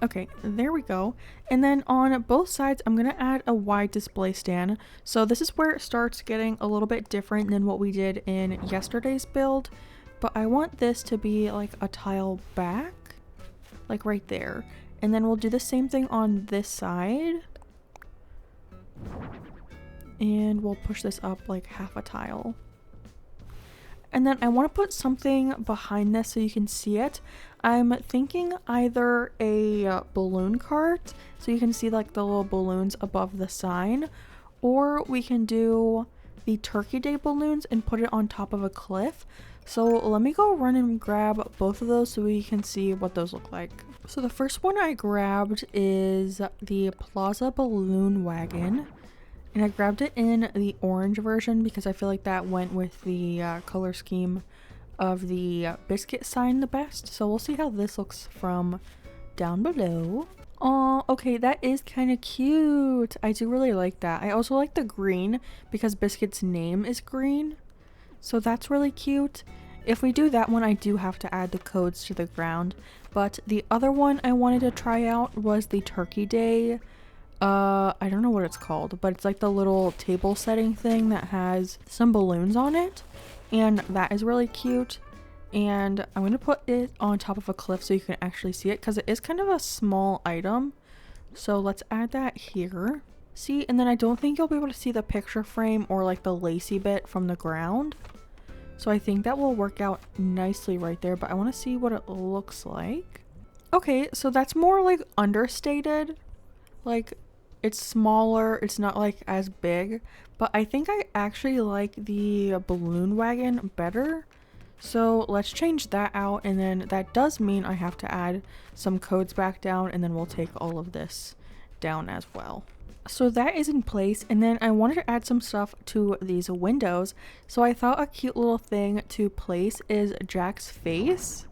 Okay, there we go. And then on both sides, I'm going to add a wide display stand. So this is where it starts getting a little bit different than what we did in yesterday's build. But I want this to be like a tile back, like right there. And then we'll do the same thing on this side. And we'll push this up like half a tile. And then I want to put something behind this so you can see it. I'm thinking either a balloon cart so you can see like the little balloons above the sign, or we can do the Turkey Day balloons and put it on top of a cliff. So let me go run and grab both of those so we can see what those look like. So the first one I grabbed is the Plaza Balloon Wagon. And I grabbed it in the orange version because I feel like that went with the color scheme of the biscuit sign the best. So we'll see how this looks from down below. Oh, okay, that is kind of cute. I do really like that. I also like the green because Biscuit's name is green. So that's really cute. If we do that one, I do have to add the codes to the ground. But the other one I wanted to try out was the Turkey Day. I don't know what it's called, but it's like the little table setting thing that has some balloons on it, and that is really cute. And I'm going to put it on top of a cliff so you can actually see it because it is kind of a small item. So let's add that here. See, and then I don't think you'll be able to see the picture frame or like the lacy bit from the ground. So I think that will work out nicely right there, but I want to see what it looks like. Okay, so that's more like understated. Like, it's smaller, it's not like as big, but I think I actually like the balloon wagon better. So let's change that out, and then that does mean I have to add some codes back down, and then we'll take all of this down as well. So that is in place, and then I wanted to add some stuff to these windows. So I thought a cute little thing to place is Jack's face.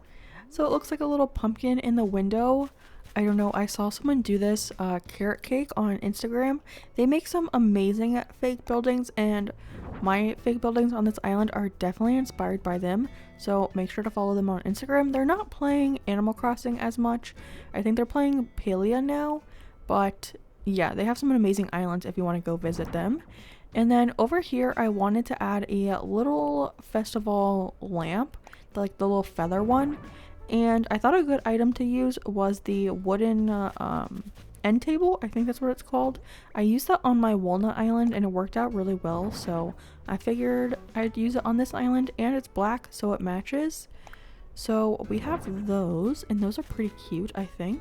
So it looks like a little pumpkin in the window. I don't know, I saw someone do this carrot cake on Instagram. They make some amazing fake buildings, and my fake buildings on this island are definitely inspired by them. So make sure to follow them on Instagram. They're not playing Animal Crossing as much. I think they're playing Palia now, but yeah, they have some amazing islands if you want to go visit them. And then over here, I wanted to add a little festival lamp, like the little feather one. And I thought a good item to use was the wooden end table. I think that's what it's called. I used that on my walnut island and it worked out really well. So I figured I'd use it on this island, and it's black so it matches. So we have those, and those are pretty cute, I think.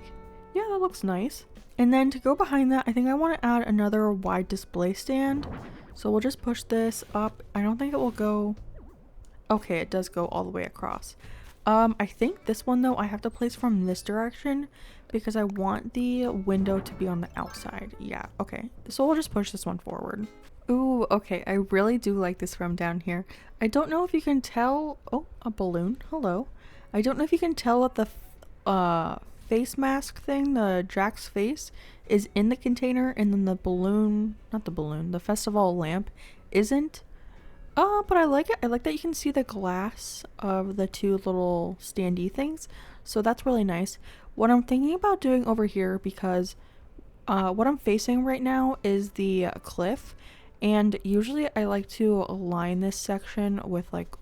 Yeah, that looks nice. And then to go behind that, I think I want to add another wide display stand. So we'll just push this up. I don't think it will go... Okay, it does go all the way across. I think this one though, I have to place from this direction because I want the window to be on the outside. Yeah, okay. So we'll just push this one forward. Ooh, okay. I really do like this from down here. I don't know if you can tell... Oh, a balloon. Hello. I don't know if you can tell that the face mask thing, the Jack's face, is in the container, and then the balloon, not the balloon, the festival lamp isn't. But I like it. I like that you can see the glass of the two little standee things. So that's really nice. What I'm thinking about doing over here, because what I'm facing right now is the cliff, and usually I like to line this section with like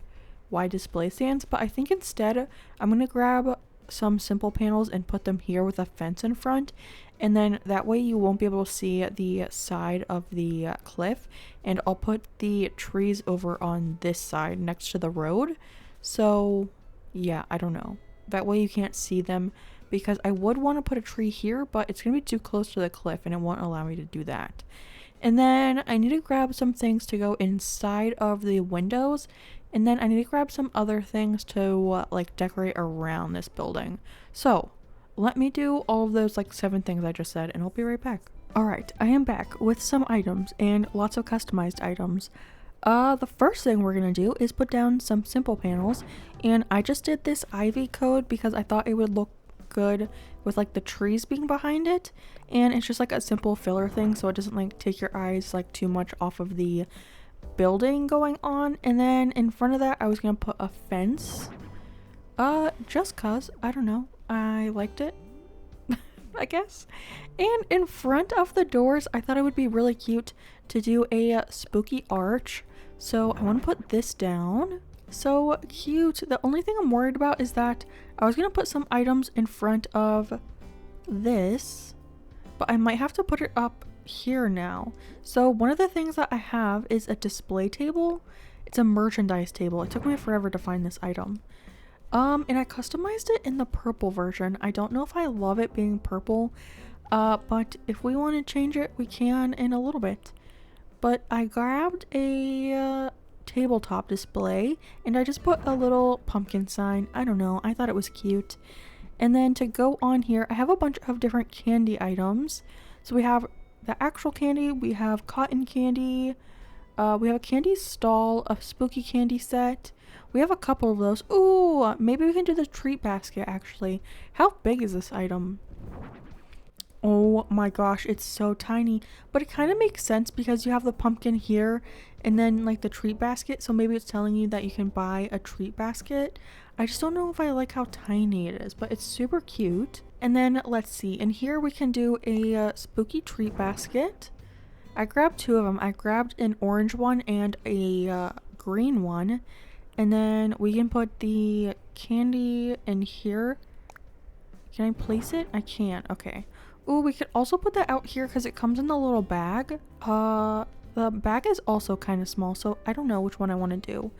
wide display stands, but I think instead I'm going to grab some simple panels and put them here with a fence in front, and then that way you won't be able to see the side of the cliff, and I'll put the trees over on this side next to the road. So yeah, I don't know, that way you can't see them, because I would want to put a tree here, but it's gonna be too close to the cliff and it won't allow me to do that. And then I need to grab some things to go inside of the windows, and then I need to grab some other things to like decorate around this building. So let me do all of those like 7 things I just said, and I'll be right back. Alright, I am back with some items and lots of customized items. The first thing we're gonna do is put down some simple panels, and I just did this ivy code because I thought it would look good with like the trees being behind it, and it's just like a simple filler thing so it doesn't like take your eyes like too much off of the building going on. And then in front of that I was gonna put a fence, just cause I don't know, I liked it. I guess. And in front of the doors I thought it would be really cute to do a spooky arch, so I want to put this down. So cute. The only thing I'm worried about is that I was gonna put some items in front of this, but I might have to put it up here now. So one of the things that I have is a display table. It's a merchandise table. It took me forever to find this item. And I customized it in the purple version. I don't know if I love it being purple, but if we want to change it, we can in a little bit. But I grabbed a tabletop display, and I just put a little pumpkin sign. I don't know, I thought it was cute. And then to go on here, I have a bunch of different candy items. So we have the actual candy, we have cotton candy, we have a candy stall, a spooky candy set. We have a couple of those. Ooh, maybe we can do the treat basket actually. How big is this item? Oh my gosh, it's so tiny, but it kind of makes sense because you have the pumpkin here and then like the treat basket, so maybe it's telling you that you can buy a treat basket. I just don't know if I like how tiny it is, but it's super cute. And then let's see, in here we can do a spooky treat basket. I grabbed 2 of them. I grabbed an orange one and a green one, and then we can put the candy in here. Can I place it? I can't. Okay. Ooh, we could also put that out here because it comes in the little bag. The bag is also kind of small, so I don't know which one I want to do.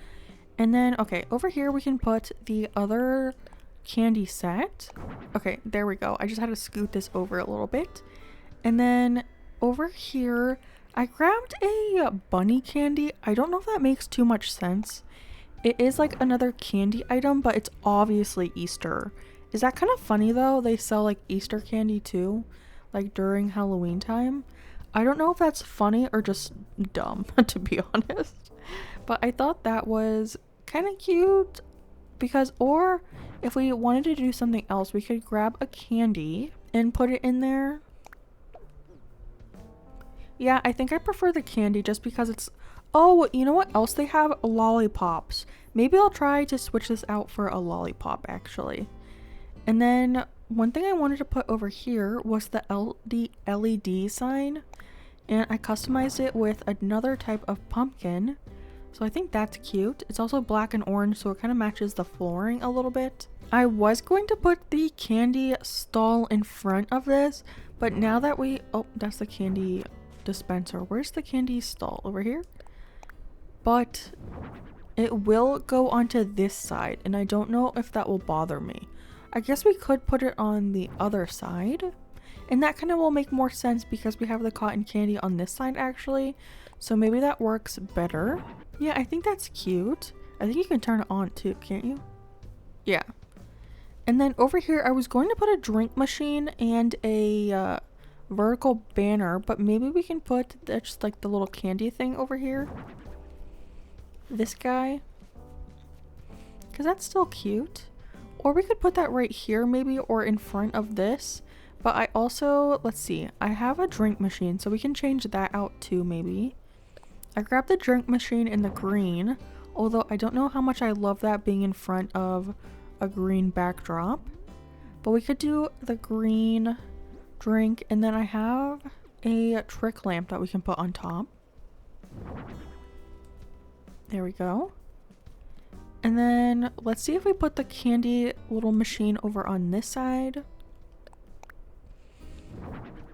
And then, okay, over here we can put the other candy set. Okay, there we go. I just had to scoot this over a little bit. And then over here, I grabbed a bunny candy. I don't know if that makes too much sense. It is like another candy item, but it's obviously Easter. Is that kind of funny though? They sell like Easter candy too, like during Halloween time. I don't know if that's funny or just dumb, to be honest. But I thought that was kind of cute because, or if we wanted to do something else, we could grab a candy and put it in there. Yeah, I think I prefer the candy just because it's... Oh, you know what else they have? Lollipops. Maybe I'll try to switch this out for a lollipop, actually. And then one thing I wanted to put over here was the LED sign. And I customized it with another type of pumpkin. So I think that's cute. It's also black and orange, so it kind of matches the flooring a little bit. I was going to put the candy stall in front of this, but now that we... Oh, that's the candy dispenser. Where's the candy stall? Over here? But it will go onto this side, and I don't know if that will bother me. I guess we could put it on the other side, and that kind of will make more sense because we have the cotton candy on this side actually, so maybe that works better. Yeah, I think that's cute. I think you can turn it on too, can't you? Yeah. And then over here, I was going to put a drink machine and a vertical banner, but maybe we can put just like the little candy thing over here. This guy. Because that's still cute. Or we could put that right here maybe, or in front of this. But I also, let's see, I have a drink machine, so we can change that out too maybe. I grabbed the drink machine in the green, although I don't know how much I love that being in front of a green backdrop. But we could do the green drink, and then I have a trick lamp that we can put on top. There we go. And then let's see if we put the candy little machine over on this side.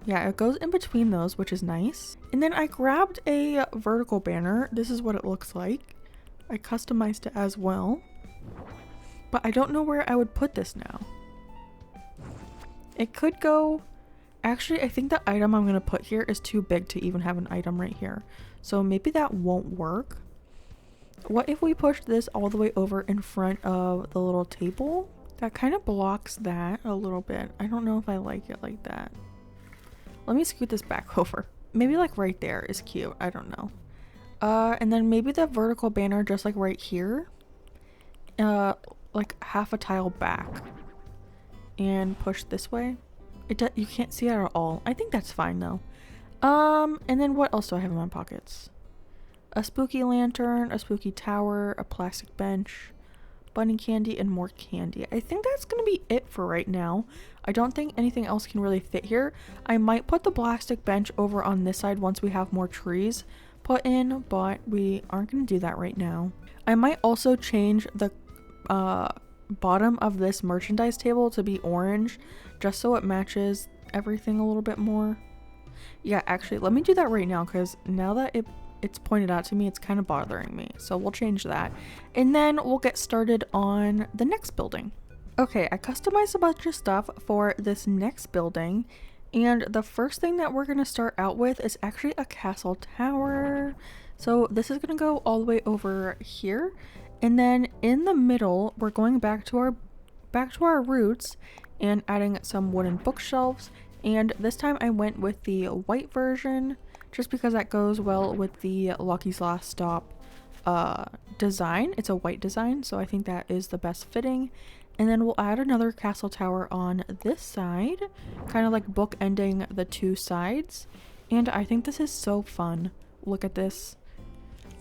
Yeah, it goes in between those, which is nice. And then I grabbed a vertical banner. This is what it looks like. I customized it as well. But I don't know where I would put this now. It could go... Actually, I think the item I'm going to put here is too big to even have an item right here. So maybe that won't work. What if we push this all the way over in front of the little table? That kind of blocks that a little bit. I don't know if I like it like that. Let me scoot this back over. Maybe like right there is cute. I don't know. And then maybe the vertical banner just like right here. Like half a tile back. And push this way. You can't see it at all. I think that's fine though. And then what else do I have in my pockets? A spooky lantern, a spooky tower, a plastic bench, bunny candy, and more candy. I think that's gonna be it for right now. I don't think anything else can really fit here. I might put the plastic bench over on this side once we have more trees put in, but we aren't gonna do that right now. I might also change the bottom of this merchandise table to be orange, just so it matches everything a little bit more. Yeah, actually, let me do that right now, because now that it's pointed out to me, it's kind of bothering me. So we'll change that. And then we'll get started on the next building. Okay, I customized a bunch of stuff for this next building. And the first thing that we're going to start out with is actually a castle tower. So this is going to go all the way over here. And then in the middle, we're going back to our roots and adding some wooden bookshelves. And this time I went with the white version, just because that goes well with the Lucky's Last Stop design. It's a white design, so I think that is the best fitting. And then we'll add another castle tower on this side, kind of like bookending the two sides. And I think this is so fun. Look at this.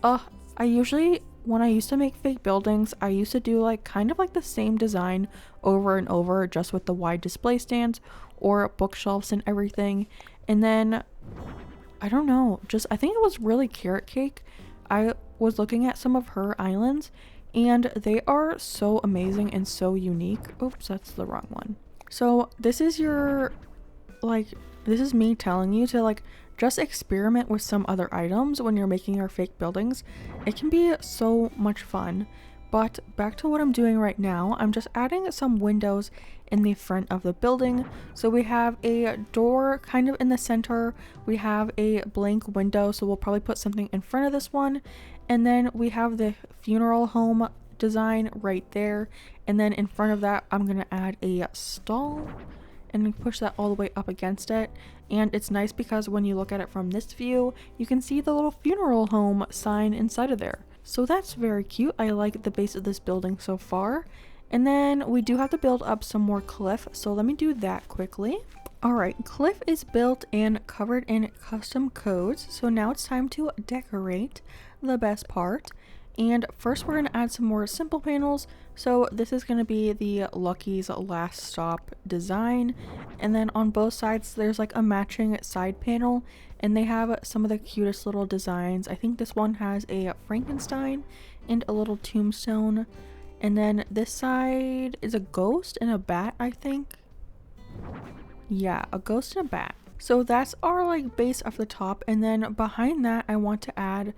When I used to make fake buildings, I used to do like kind of like the same design over and over, just with the wide display stands or bookshelves and everything. And then I don't know, I think it was really Carrot Cake. I was looking at some of her islands and they are so amazing and so unique. Oops, that's the wrong one. So this is this is me telling you to just experiment with some other items when you're making your fake buildings. It can be so much fun. But back to what I'm doing right now, I'm just adding some windows in the front of the building. So we have a door kind of in the center, we have a blank window, so we'll probably put something in front of this one, and then we have the funeral home design right there, and then in front of that I'm gonna add a stall and then push that all the way up against it. And it's nice because when you look at it from this view, you can see the little funeral home sign inside of there. So that's very cute. I like the base of this building so far. And then we do have to build up some more cliff, so let me do that quickly. Alright, cliff is built and covered in custom codes, so now it's time to decorate, the best part. And first we're going to add some more simple panels. So this is going to be the Lucky's Last Stop design, and then on both sides there's like a matching side panel, and they have some of the cutest little designs. I think this one has a Frankenstein and a little tombstone, and then this side is a ghost and a bat, I think. Yeah, a ghost and a bat. So that's our like base of the top, and then behind that I want to add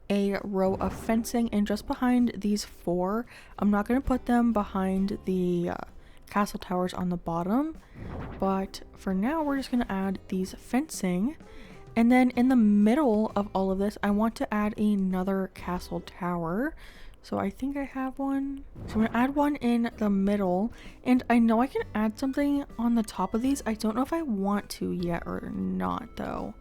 a row of fencing, and just behind these four, I'm not going to put them behind the castle towers on the bottom, but for now we're just going to add these fencing. And then in the middle of all of this, I want to add another castle tower. So I think I have one. So I'm going to add one in the middle, and I know I can add something on the top of these. I don't know if I want to yet or not though.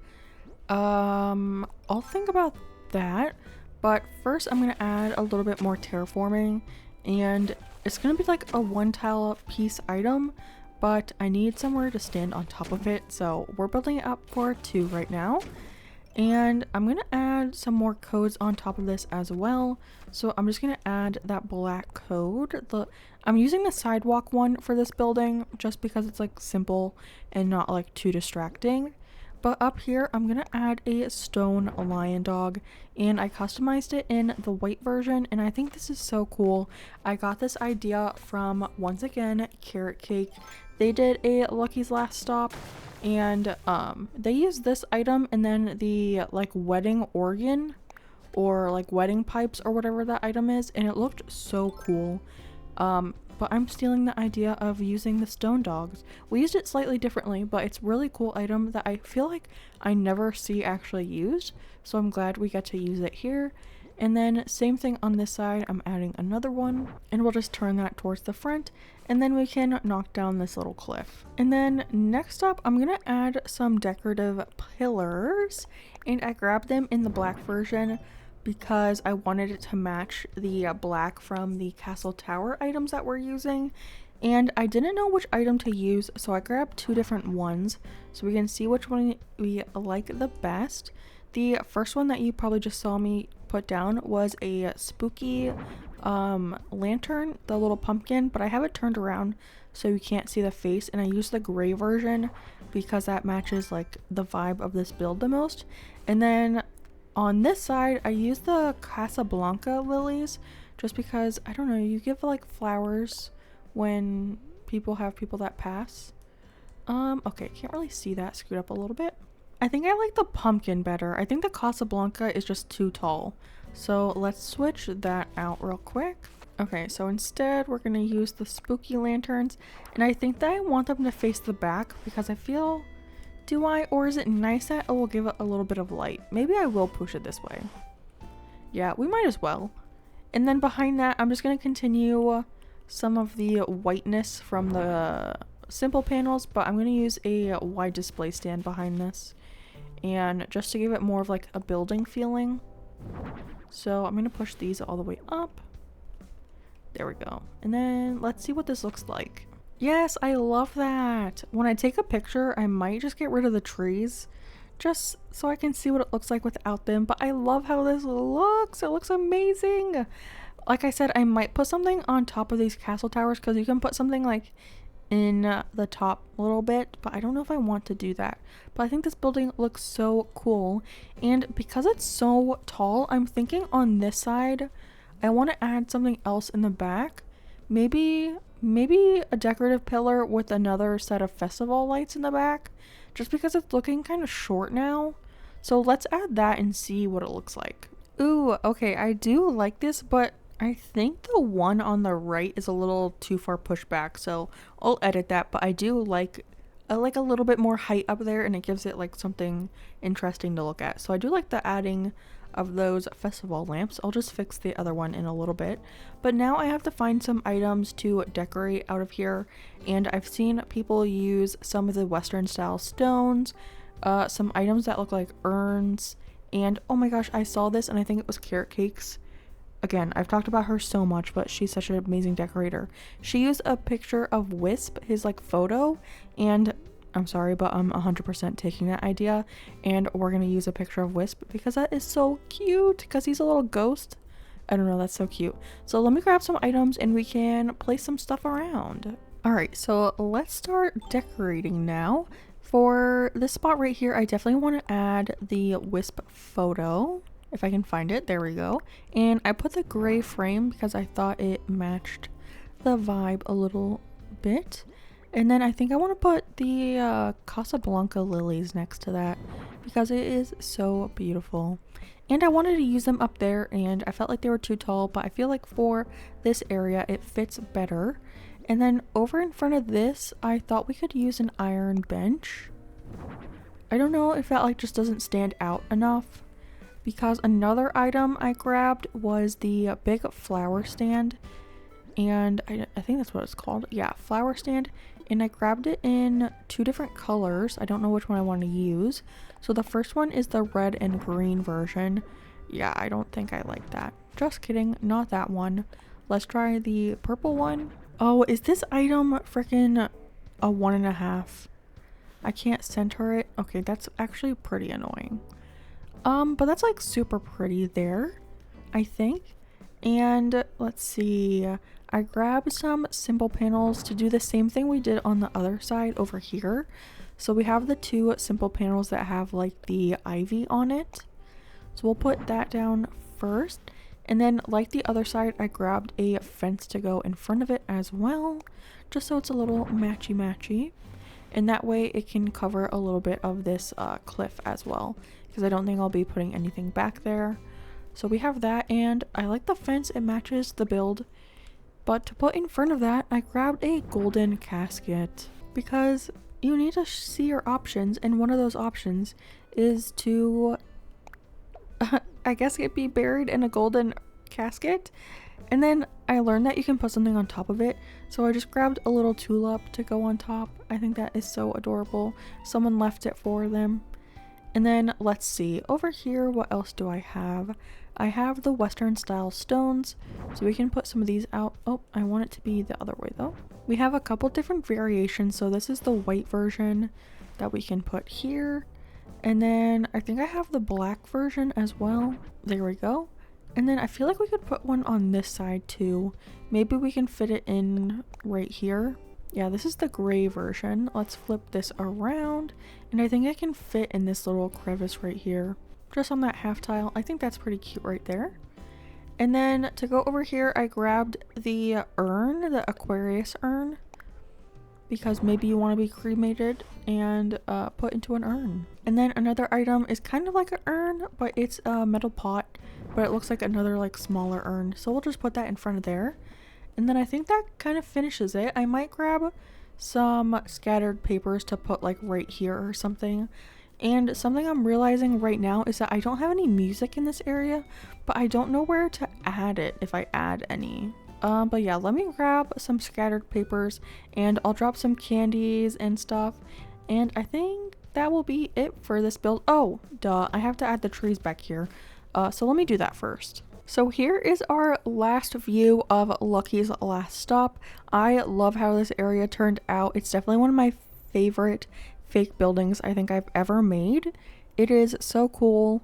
I'll think about that, but first I'm going to add a little bit more terraforming, and it's going to be like a one tile piece item, but I need somewhere to stand on top of it, so we're building it up for 2 right now. And I'm going to add some more codes on top of this as well, so I'm just going to add that black code. I'm using the sidewalk one for this building just because it's like simple and not like too distracting. But up here, I'm going to add a stone lion dog, and I customized it in the white version, and I think this is so cool. I got this idea from, once again, Carrot Cake. They did a Lucky's Last Stop, and they used this item and then the like wedding organ or like wedding pipes or whatever that item is, and it looked so cool. But I'm stealing the idea of using the stone dogs. We used it slightly differently, but it's a really cool item that I feel like I never see actually used, so I'm glad we get to use it here. And then same thing on this side, I'm adding another one, and we'll just turn that towards the front, and then we can knock down this little cliff. And then next up, I'm gonna add some decorative pillars, and I grabbed them in the black version because I wanted it to match the black from the castle tower items that we're using, and I didn't know which item to use, so I grabbed 2 different ones so we can see which one we like the best. The first one that you probably just saw me put down was a spooky lantern, the little pumpkin, but I have it turned around so you can't see the face, and I used the gray version because that matches like the vibe of this build the most. And then on this side, I used the Casablanca lilies just because, I don't know, you give like flowers when people have people that pass. Okay, can't really see that, screwed up a little bit. I think I like the pumpkin better. I think the Casablanca is just too tall. So let's switch that out real quick. Okay, so instead we're gonna use the spooky lanterns, and I think that I want them to face the back because I feel, do I, or is it nice that it will give it a little bit of light? Maybe I will push it this way. Yeah, we might as well. And then behind that, I'm just going to continue some of the whiteness from the simple panels, but I'm going to use a wide display stand behind this, and just to give it more of like a building feeling. So I'm going to push these all the way up. There we go. And then let's see what this looks like. Yes, I love that. When I take a picture, I might just get rid of the trees just so I can see what it looks like without them, but I love how this looks. It looks amazing. Like I said, I might put something on top of these castle towers because you can put something like in the top a little bit, but I don't know if I want to do that. But I think this building looks so cool, and because it's so tall, I'm thinking on this side I want to add something else in the back. Maybe a decorative pillar with another set of festival lights in the back, just because it's looking kind of short now. So let's add that and see what it looks like. Ooh, okay, I do like this, but I think the one on the right is a little too far pushed back, so I'll edit that, but I do like I like a little bit more height up there, and it gives it like something interesting to look at. So I do like the adding of those festival lamps. I'll just fix the other one in a little bit. But now I have to find some items to decorate out of here, and I've seen people use some of the Western style stones, some items that look like urns, and oh my gosh, I saw this and I think it was carrot cakes. Again, I've talked about her so much, but she's such an amazing decorator. She used a picture of Wisp, his like photo, and I'm sorry, but I'm 100% taking that idea, and we're gonna use a picture of Wisp because that is so cute, because he's a little ghost. I don't know, that's so cute. So let me grab some items and we can place some stuff around. Alright, so let's start decorating now. For this spot right here, I definitely want to add the Wisp photo. If I can find it, there we go. And I put the gray frame because I thought it matched the vibe a little bit. And then I think I want to put the Casablanca lilies next to that because it is so beautiful. And I wanted to use them up there and I felt like they were too tall, but I feel like for this area it fits better. And then over in front of this, I thought we could use an iron bench. I don't know if that like just doesn't stand out enough. Because another item I grabbed was the big flower stand, and I think that's what it's called. Yeah, flower stand, and I grabbed it in 2 different colors. I don't know which one I want to use. So the first one is the red and green version. Yeah, I don't think I like that. Just kidding, not that one. Let's try the purple one. Oh, is this item freaking a 1.5? I can't center it. Okay, that's actually pretty annoying. But that's like super pretty there, I think. And let's see, I grabbed some simple panels to do the same thing we did on the other side over here. So we have the 2 simple panels that have like the ivy on it. So we'll put that down first. And then like the other side, I grabbed a fence to go in front of it as well, just so it's a little matchy-matchy. And that way it can cover a little bit of this cliff as well, because I don't think I'll be putting anything back there. So we have that, and I like the fence, it matches the build. But to put in front of that, I grabbed a golden casket because you need to see your options, and one of those options is to I guess it be buried in a golden casket. And then I learned that you can put something on top of it, so I just grabbed a little tulip to go on top. I think that is so adorable. Someone left it for them. And then let's see, over here, what else do I have? I have the Western style stones, so we can put some of these out. Oh, I want it to be the other way though. We have a couple different variations, so this is the white version that we can put here. And then I think I have the black version as well. There we go. And then I feel like we could put one on this side too. Maybe we can fit it in right here. Yeah, this is the gray version. Let's flip this around. And I think I can fit in this little crevice right here, just on that half tile. I think that's pretty cute right there. And then to go over here, I grabbed the urn, the Aquarius urn, because maybe you want to be cremated and put into an urn. And then another item is kind of like an urn, but it's a metal pot, but it looks like another like smaller urn. So we'll just put that in front of there. And then I think that kind of finishes it. I might grab some scattered papers to put like right here or something. And something I'm realizing right now is that I don't have any music in this area, but I don't know where to add it if I add any. But yeah, let me grab some scattered papers and I'll drop some candies and stuff. And I think that will be it for this build. Oh, duh, I have to add the trees back here. So let me do that first. So here is our last view of Lucky's Last Stop. I love how this area turned out. It's definitely one of my favorite fake buildings I think I've ever made. It is so cool.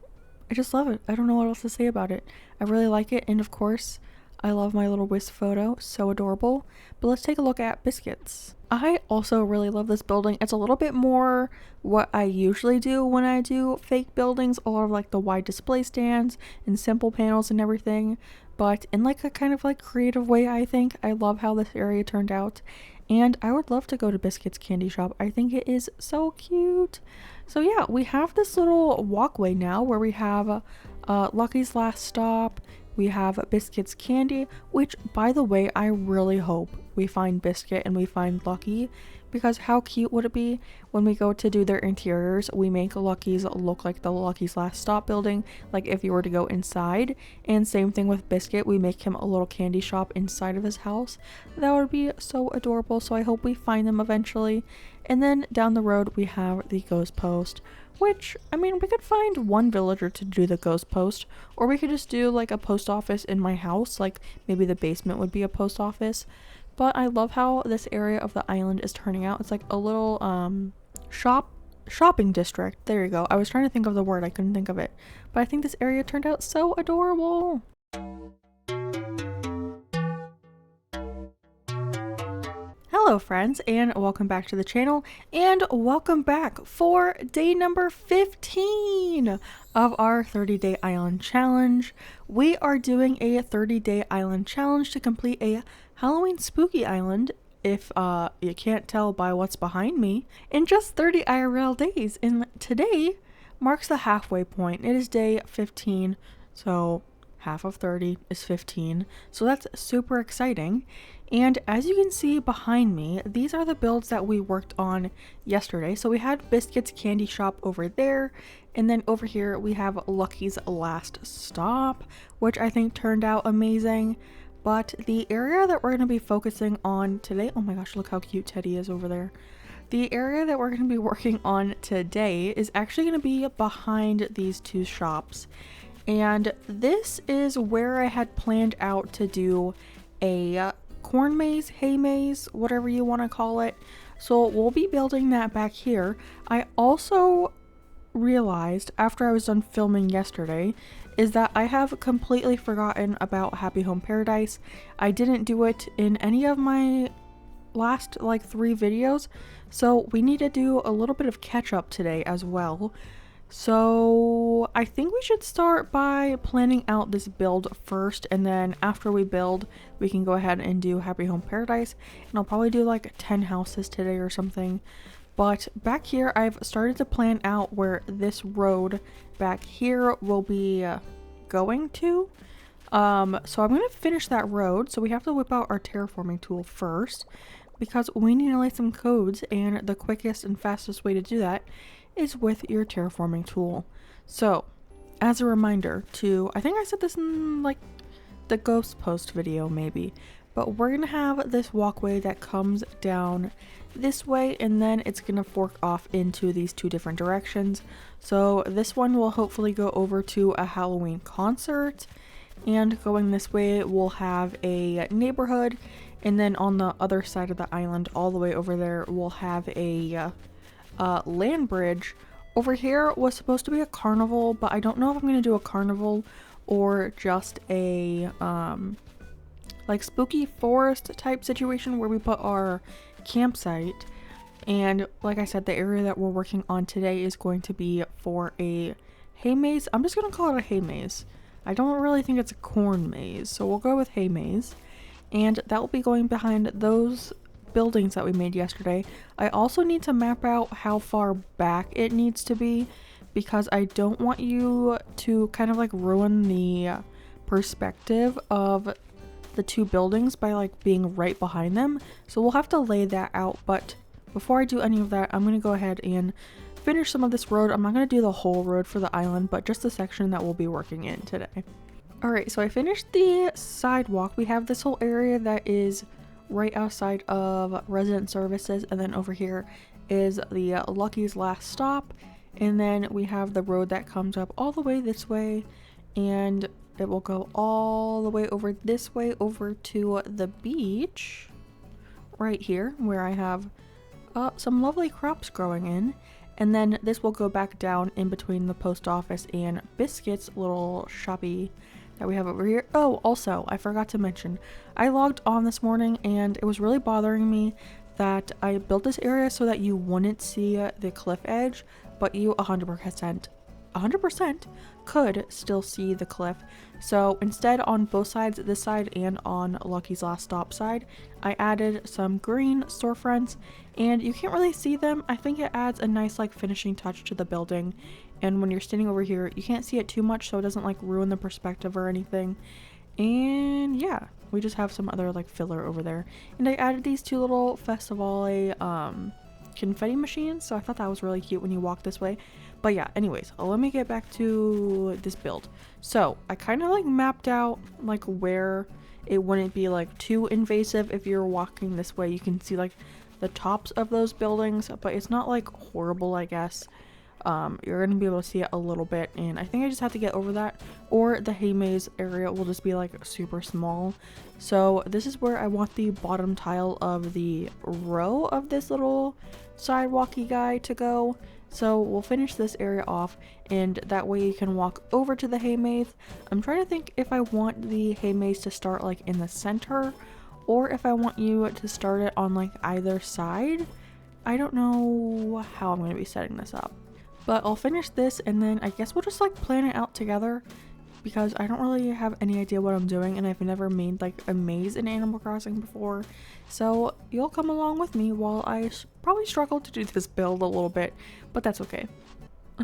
I just love it. I don't know what else to say about it. I really like it, and of course, I love my little Wisp photo. So adorable. But let's take a look at Biscuits. I also really love this building. It's a little bit more what I usually do when I do fake buildings, a lot of like the wide display stands and simple panels and everything, but in like a kind of like creative way. I think I love how this area turned out, and I would love to go to Biscuits candy shop. I think it is so cute. So yeah, we have this little walkway now where we have Lucky's Last Stop. we have Biscuit's candy, which, by the way, I really hope we find Biscuit and we find Lucky, because how cute would it be when we go to do their interiors, we make Lucky's look like the Lucky's Last Stop building, like if you were to go inside, and same thing with Biscuit, we make him a little candy shop inside of his house. That would be so adorable, so I hope we find them eventually. And then down the road we have the ghost post, which, I mean, we could find one villager to do the ghost post, or we could just do like a post office in my house, like maybe the basement would be a post office. But I love how this area of the island is turning out. It's like a little shopping district. There you go. I was trying to think of the word, I couldn't think of it. But I think this area turned out so adorable. Hello friends, and welcome back to the channel, and welcome back for day number 15 of our 30-day island challenge. We are doing a 30-day island challenge to complete a Halloween spooky island, if you can't tell by what's behind me, in just 30 IRL days. And today marks the halfway point. It is day 15, so half of 30 is 15, so that's super exciting. And as you can see behind me, these are the builds that we worked on yesterday. So we had Biscuit's candy shop over there, and then over here we have Lucky's Last Stop, which I think turned out amazing. But the area that we're going to be focusing on today, oh my gosh, look how cute Teddy is over there. The area that we're going to be working on today is actually going to be behind these two shops. And this is where I had planned out to do a corn maze, hay maze, whatever you want to call it. So we'll be building that back here. I also realized after I was done filming yesterday is that I have completely forgotten about Happy Home Paradise. I didn't do it in any of my last like 3 videos, so we need to do a little bit of catch up today as well. So I think we should start by planning out this build first, and then after we build we can go ahead and do Happy Home Paradise, and I'll probably do like 10 houses today or something. But back here I've started to plan out where this road back here will be going to. So I'm going to finish that road, so we have to whip out our terraforming tool first because we need to lay some codes, and the quickest and fastest way to do that is with your terraforming tool. So as a reminder to, I think I said this in like the ghost post video maybe, but we're gonna have this walkway that comes down this way, and then it's gonna fork off into these 2 different directions. So this one will hopefully go over to a Halloween concert, and going this way we'll have a neighborhood, and then on the other side of the island all the way over there we'll have a land bridge. Over here was supposed to be a carnival, but I don't know if I'm gonna do a carnival or just a like spooky forest type situation where we put our campsite. And like I said, the area that we're working on today is going to be for a hay maze. I'm just gonna call it a hay maze. I don't really think it's a corn maze, so we'll go with hay maze, and that will be going behind those buildings that we made yesterday. I also need to map out how far back it needs to be, because I don't want you to kind of like ruin the perspective of the 2 buildings by like being right behind them. So we'll have to lay that out, but before I do any of that, I'm going to go ahead and finish some of this road. I'm not going to do the whole road for the island, but just the section that we'll be working in today. Alright, so I finished the sidewalk. We have this whole area that is right outside of resident services, and then over here is the Lucky's Last Stop, and then we have the road that comes up all the way this way, and it will go all the way over this way over to the beach right here where I have some lovely crops growing in, and then this will go back down in between the post office and Biscuit's little shoppy that we have over here. Oh, also, I forgot to mention, I logged on this morning and it was really bothering me that I built this area so that you wouldn't see the cliff edge, but you 100% could still see the cliff. So instead, on both sides, this side and on Lucky's Last Stop side, I added some green storefronts, and you can't really see them. I think it adds a nice like finishing touch to the building, and when you're standing over here you can't see it too much, so it doesn't like ruin the perspective or anything. And yeah, we just have some other like filler over there. And I added these two little Festivale confetti machines, so I thought that was really cute when you walk this way. But yeah, anyways, let me get back to this build. So I kind of like mapped out like where it wouldn't be like too invasive if you're walking this way. You can see like the tops of those buildings, but it's not like horrible, I guess. You're gonna be able to see it a little bit, and I think I just have to get over that, or the hay maze area will just be like super small. So this is where I want the bottom tile of the row of this little sidewalky guy to go. So we'll finish this area off, and that way you can walk over to the hay maze. I'm trying to think if I want the hay maze to start like in the center, or if I want you to start it on like either side. I don't know how I'm going to be setting this up. But I'll finish this, and then I guess we'll just like plan it out together, because I don't really have any idea what I'm doing, and I've never made like a maze in Animal Crossing before. So you'll come along with me while I probably struggle to do this build a little bit, but that's okay.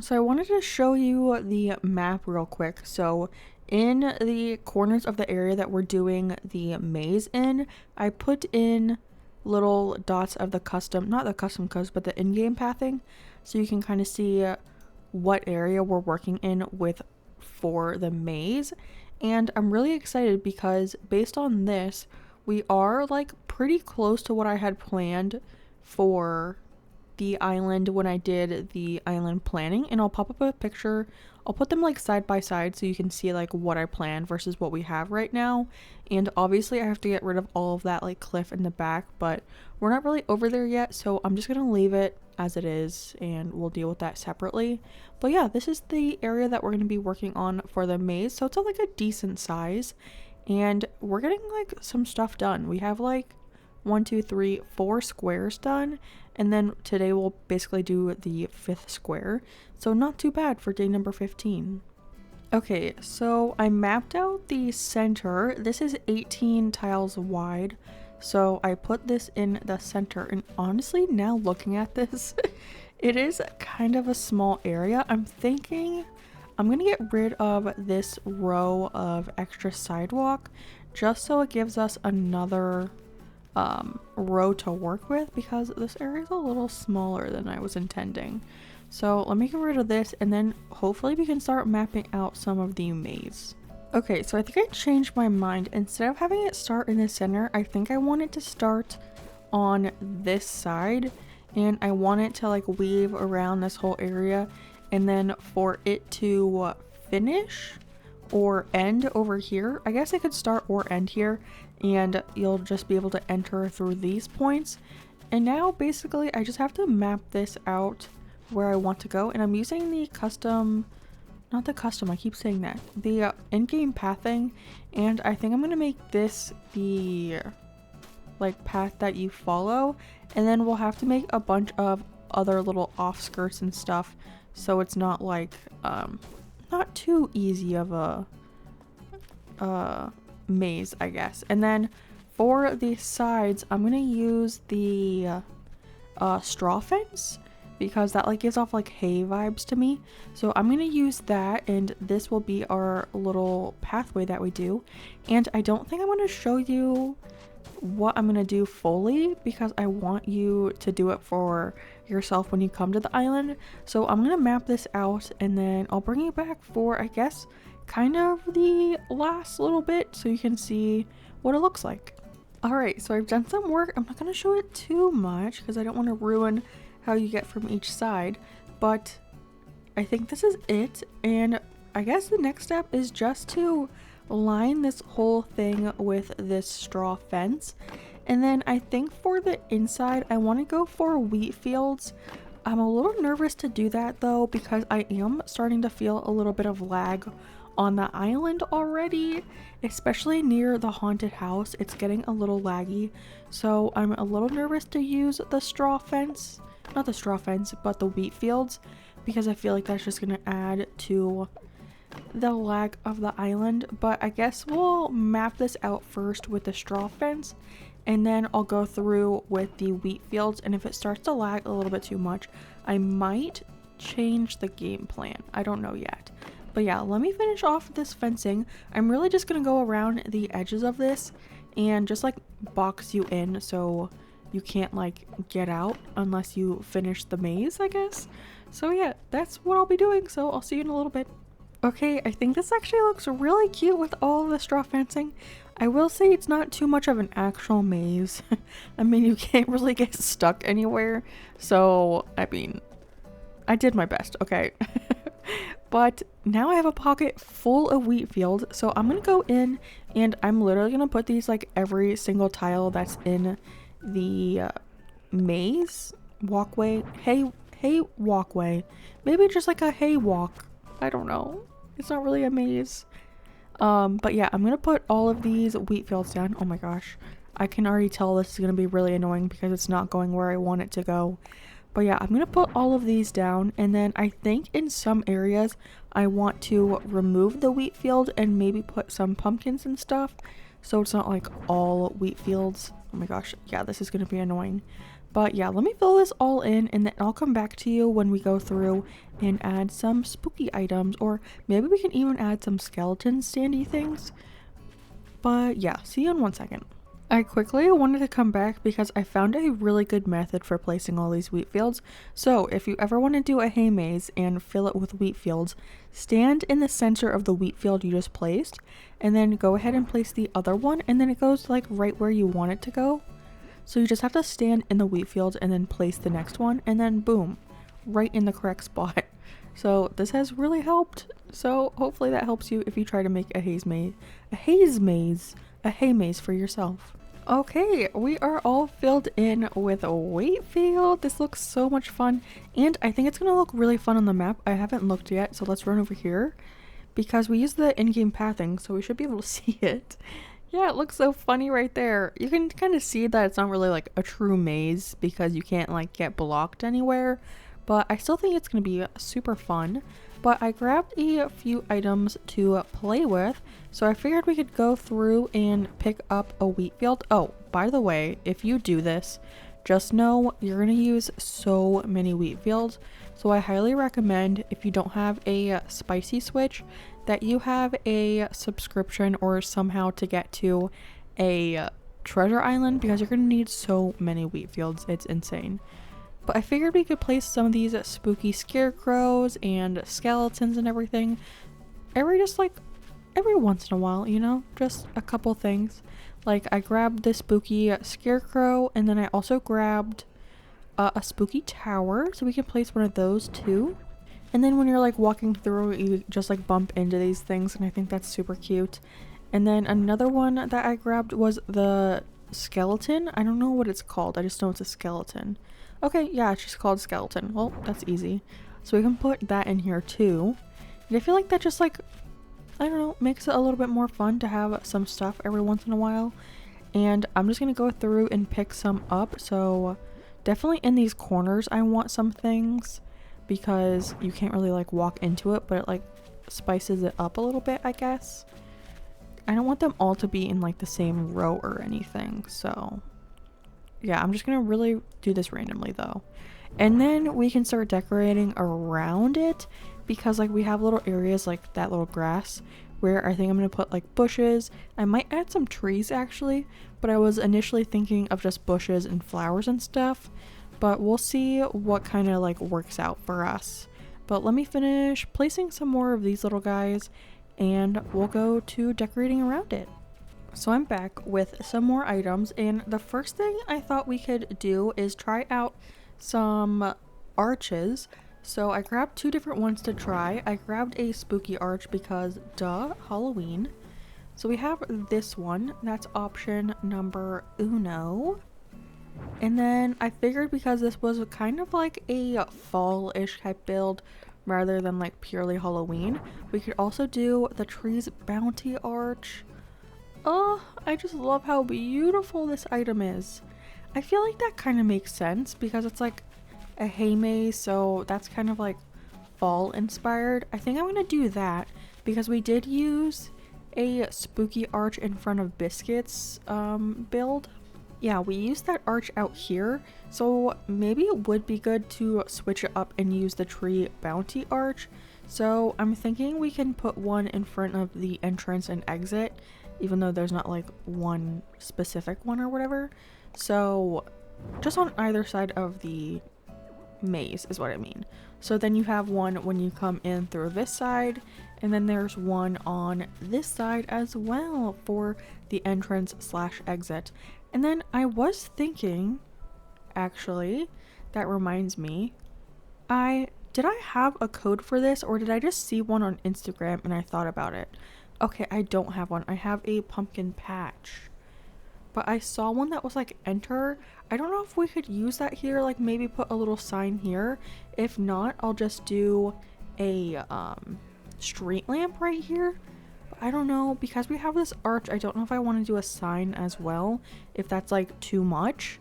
So I wanted to show you the map real quick. So in the corners of the area that we're doing the maze in, I put in little dots of the custom, not the custom codes, but the in-game pathing, so you can kind of see what area we're working in with for the maze. And I'm really excited because based on this, we are like pretty close to what I had planned for the island when I did the island planning. And I'll pop up a picture. I'll put them like side by side so you can see like what I planned versus what we have right now. And obviously I have to get rid of all of that like cliff in the back, but we're not really over there yet, so I'm just gonna leave it as it is and we'll deal with that separately. But yeah, this is the area that we're gonna be working on for the maze, so it's like a decent size, and we're getting like some stuff done. We have like 1, 2, 3, 4 squares done, and then today we'll basically do the 5th square, so not too bad for day number 15. Okay, so I mapped out the center. This is 18 tiles wide, so I put this in the center, and honestly now looking at this it is kind of a small area. I'm thinking I'm gonna get rid of this row of extra sidewalk just so it gives us another row to work with, because this area is a little smaller than I was intending. So let me get rid of this, and then hopefully we can start mapping out some of the maze. Okay, so I think I changed my mind. Instead of having it start in the center, I think I want it to start on this side, and I want it to like weave around this whole area, and then for it to finish or end over here. I guess it could start or end here, and you'll just be able to enter through these points. And now basically I just have to map this out where I want to go, and I'm using the custom, not the custom, I keep saying that, the in-game pathing, and I think I'm gonna make this the like path that you follow, and then we'll have to make a bunch of other little offskirts and stuff, so it's not like not too easy of a maze, I guess. And then for the sides, I'm gonna use the straw fence, because that like gives off like hay vibes to me. So I'm gonna use that, and this will be our little pathway that we do. And I don't think I'm gonna show you what I'm gonna do fully, because I want you to do it for yourself when you come to the island. So I'm gonna map this out, and then I'll bring you back for, I guess, kind of the last little bit so you can see what it looks like. Alright, so I've done some work. I'm not gonna show it too much because I don't want to ruin how you get from each side, but I think this is it. And I guess the next step is just to line this whole thing with this straw fence, and then I think for the inside I want to go for wheat fields. I'm a little nervous to do that though, because I am starting to feel a little bit of lag on the island already, especially near the haunted house. It's getting a little laggy, so I'm a little nervous to use the straw fence, not the straw fence, but the wheat fields, because I feel like that's just gonna add to the lag of the island. But I guess we'll map this out first with the straw fence, and then I'll go through with the wheat fields, and if it starts to lag a little bit too much, I might change the game plan. I don't know yet, But yeah, let me finish off this fencing. I'm really just gonna go around the edges of this and just like box you in so you can't like get out unless you finish the maze, I guess. So yeah, that's what I'll be doing, so I'll see you in a little bit. Okay, I think this actually looks really cute with all of the straw fencing. I will say it's not too much of an actual maze. I mean, you can't really get stuck anywhere. So, I mean, I did my best, okay? But now I have a pocket full of wheat field. So I'm going to go in and I'm literally going to put these like every single tile that's in the maze walkway. Hay walkway. Maybe just like a hay walk. I don't know. It's not really a maze. But yeah, I'm gonna put all of these wheat fields down. Oh my gosh. I can already tell this is gonna be really annoying because it's not going where I want it to go. But yeah, I'm gonna put all of these down, and then I think in some areas I want to remove the wheat field and maybe put some pumpkins and stuff so it's not like all wheat fields. Oh my gosh, yeah, this is gonna be annoying. But yeah, let me fill this all in and then I'll come back to you when we go through and add some spooky items, or maybe we can even add some skeleton standy things. But yeah, see you in 1 second. I quickly wanted to come back because I found a really good method for placing all these wheat fields. So if you ever want to do a hay maze and fill it with wheat fields, stand in the center of the wheat field you just placed and then go ahead and place the other one, and then it goes like right where you want it to go. So you just have to stand in the wheat field and then place the next one, and then boom, right in the correct spot. So this has really helped. So hopefully that helps you if you try to make a hay maze for yourself. Okay, we are all filled in with a wheat field. This looks so much fun, and I think it's gonna look really fun on the map. I haven't looked yet, so let's run over here because we use the in-game pathing, so we should be able to see it. Yeah, it looks so funny right there. You can kind of see that it's not really like a true maze because you can't like get blocked anywhere, but I still think it's going to be super fun. But I grabbed a few items to play with, so I figured we could go through and pick up a wheat field. Oh, by the way, if you do this, just know you're going to use so many wheat fields. So I highly recommend, if you don't have a spicy switch, that you have a subscription or somehow to get to a treasure island, because you're going to need so many wheat fields. It's insane. But I figured we could place some of these spooky scarecrows and skeletons and everything every once in a while, you know, just a couple things. Like I grabbed this spooky scarecrow, and then I also grabbed a spooky tower, so we can place one of those too. And then when you're like walking through, you just like bump into these things, and I think that's super cute. And then another one that I grabbed was the skeleton. I don't know what it's called, I just know it's a skeleton. Okay, yeah, it's just called skeleton. Well, that's easy. So we can put that in here too. And I feel like that just like, I don't know, makes it a little bit more fun to have some stuff every once in a while. And I'm just gonna go through and pick some up. So definitely in these corners I want some things, because you can't really like walk into it, but it like spices it up a little bit, I guess. I don't want them all to be in like the same row or anything, so yeah, I'm just gonna really do this randomly though. And then we can start decorating around it, because like we have little areas like that little grass where I think I'm gonna put like bushes. I might add some trees actually, but I was initially thinking of just bushes and flowers and stuff. But we'll see what kind of like works out for us. But let me finish placing some more of these little guys and we'll go to decorating around it. So I'm back with some more items, and the first thing I thought we could do is try out some arches. So I grabbed two different ones to try. I grabbed a spooky arch because duh, Halloween. So we have this one, that's option number uno. And then I figured because this was kind of like a fall-ish type build rather than like purely Halloween, we could also do the tree's bounty arch. Oh, I just love how beautiful this item is. I feel like that kind of makes sense because it's like a hay maze, so that's kind of like fall inspired. I think I'm gonna do that because we did use a spooky arch in front of Biscuit's build. Yeah, we used that arch out here, so maybe it would be good to switch it up and use the tree bounty arch So I'm thinking we can put one in front of the entrance and exit, even though there's not like one specific one or whatever. So just on either side of the maze is what I mean. So then you have one when you come in through this side, and then there's one on this side as well for the entrance slash exit. And then I was thinking, actually, that reminds me, did I have a code for this, or did I just see one on Instagram and I thought about it? Okay, I don't have one. I have a pumpkin patch. But I saw one that was like enter. I don't know if we could use that here, like maybe put a little sign here. If not, I'll just do a street lamp right here. But I don't know, because we have this arch, I don't know if I want to do a sign as well, if that's like too much.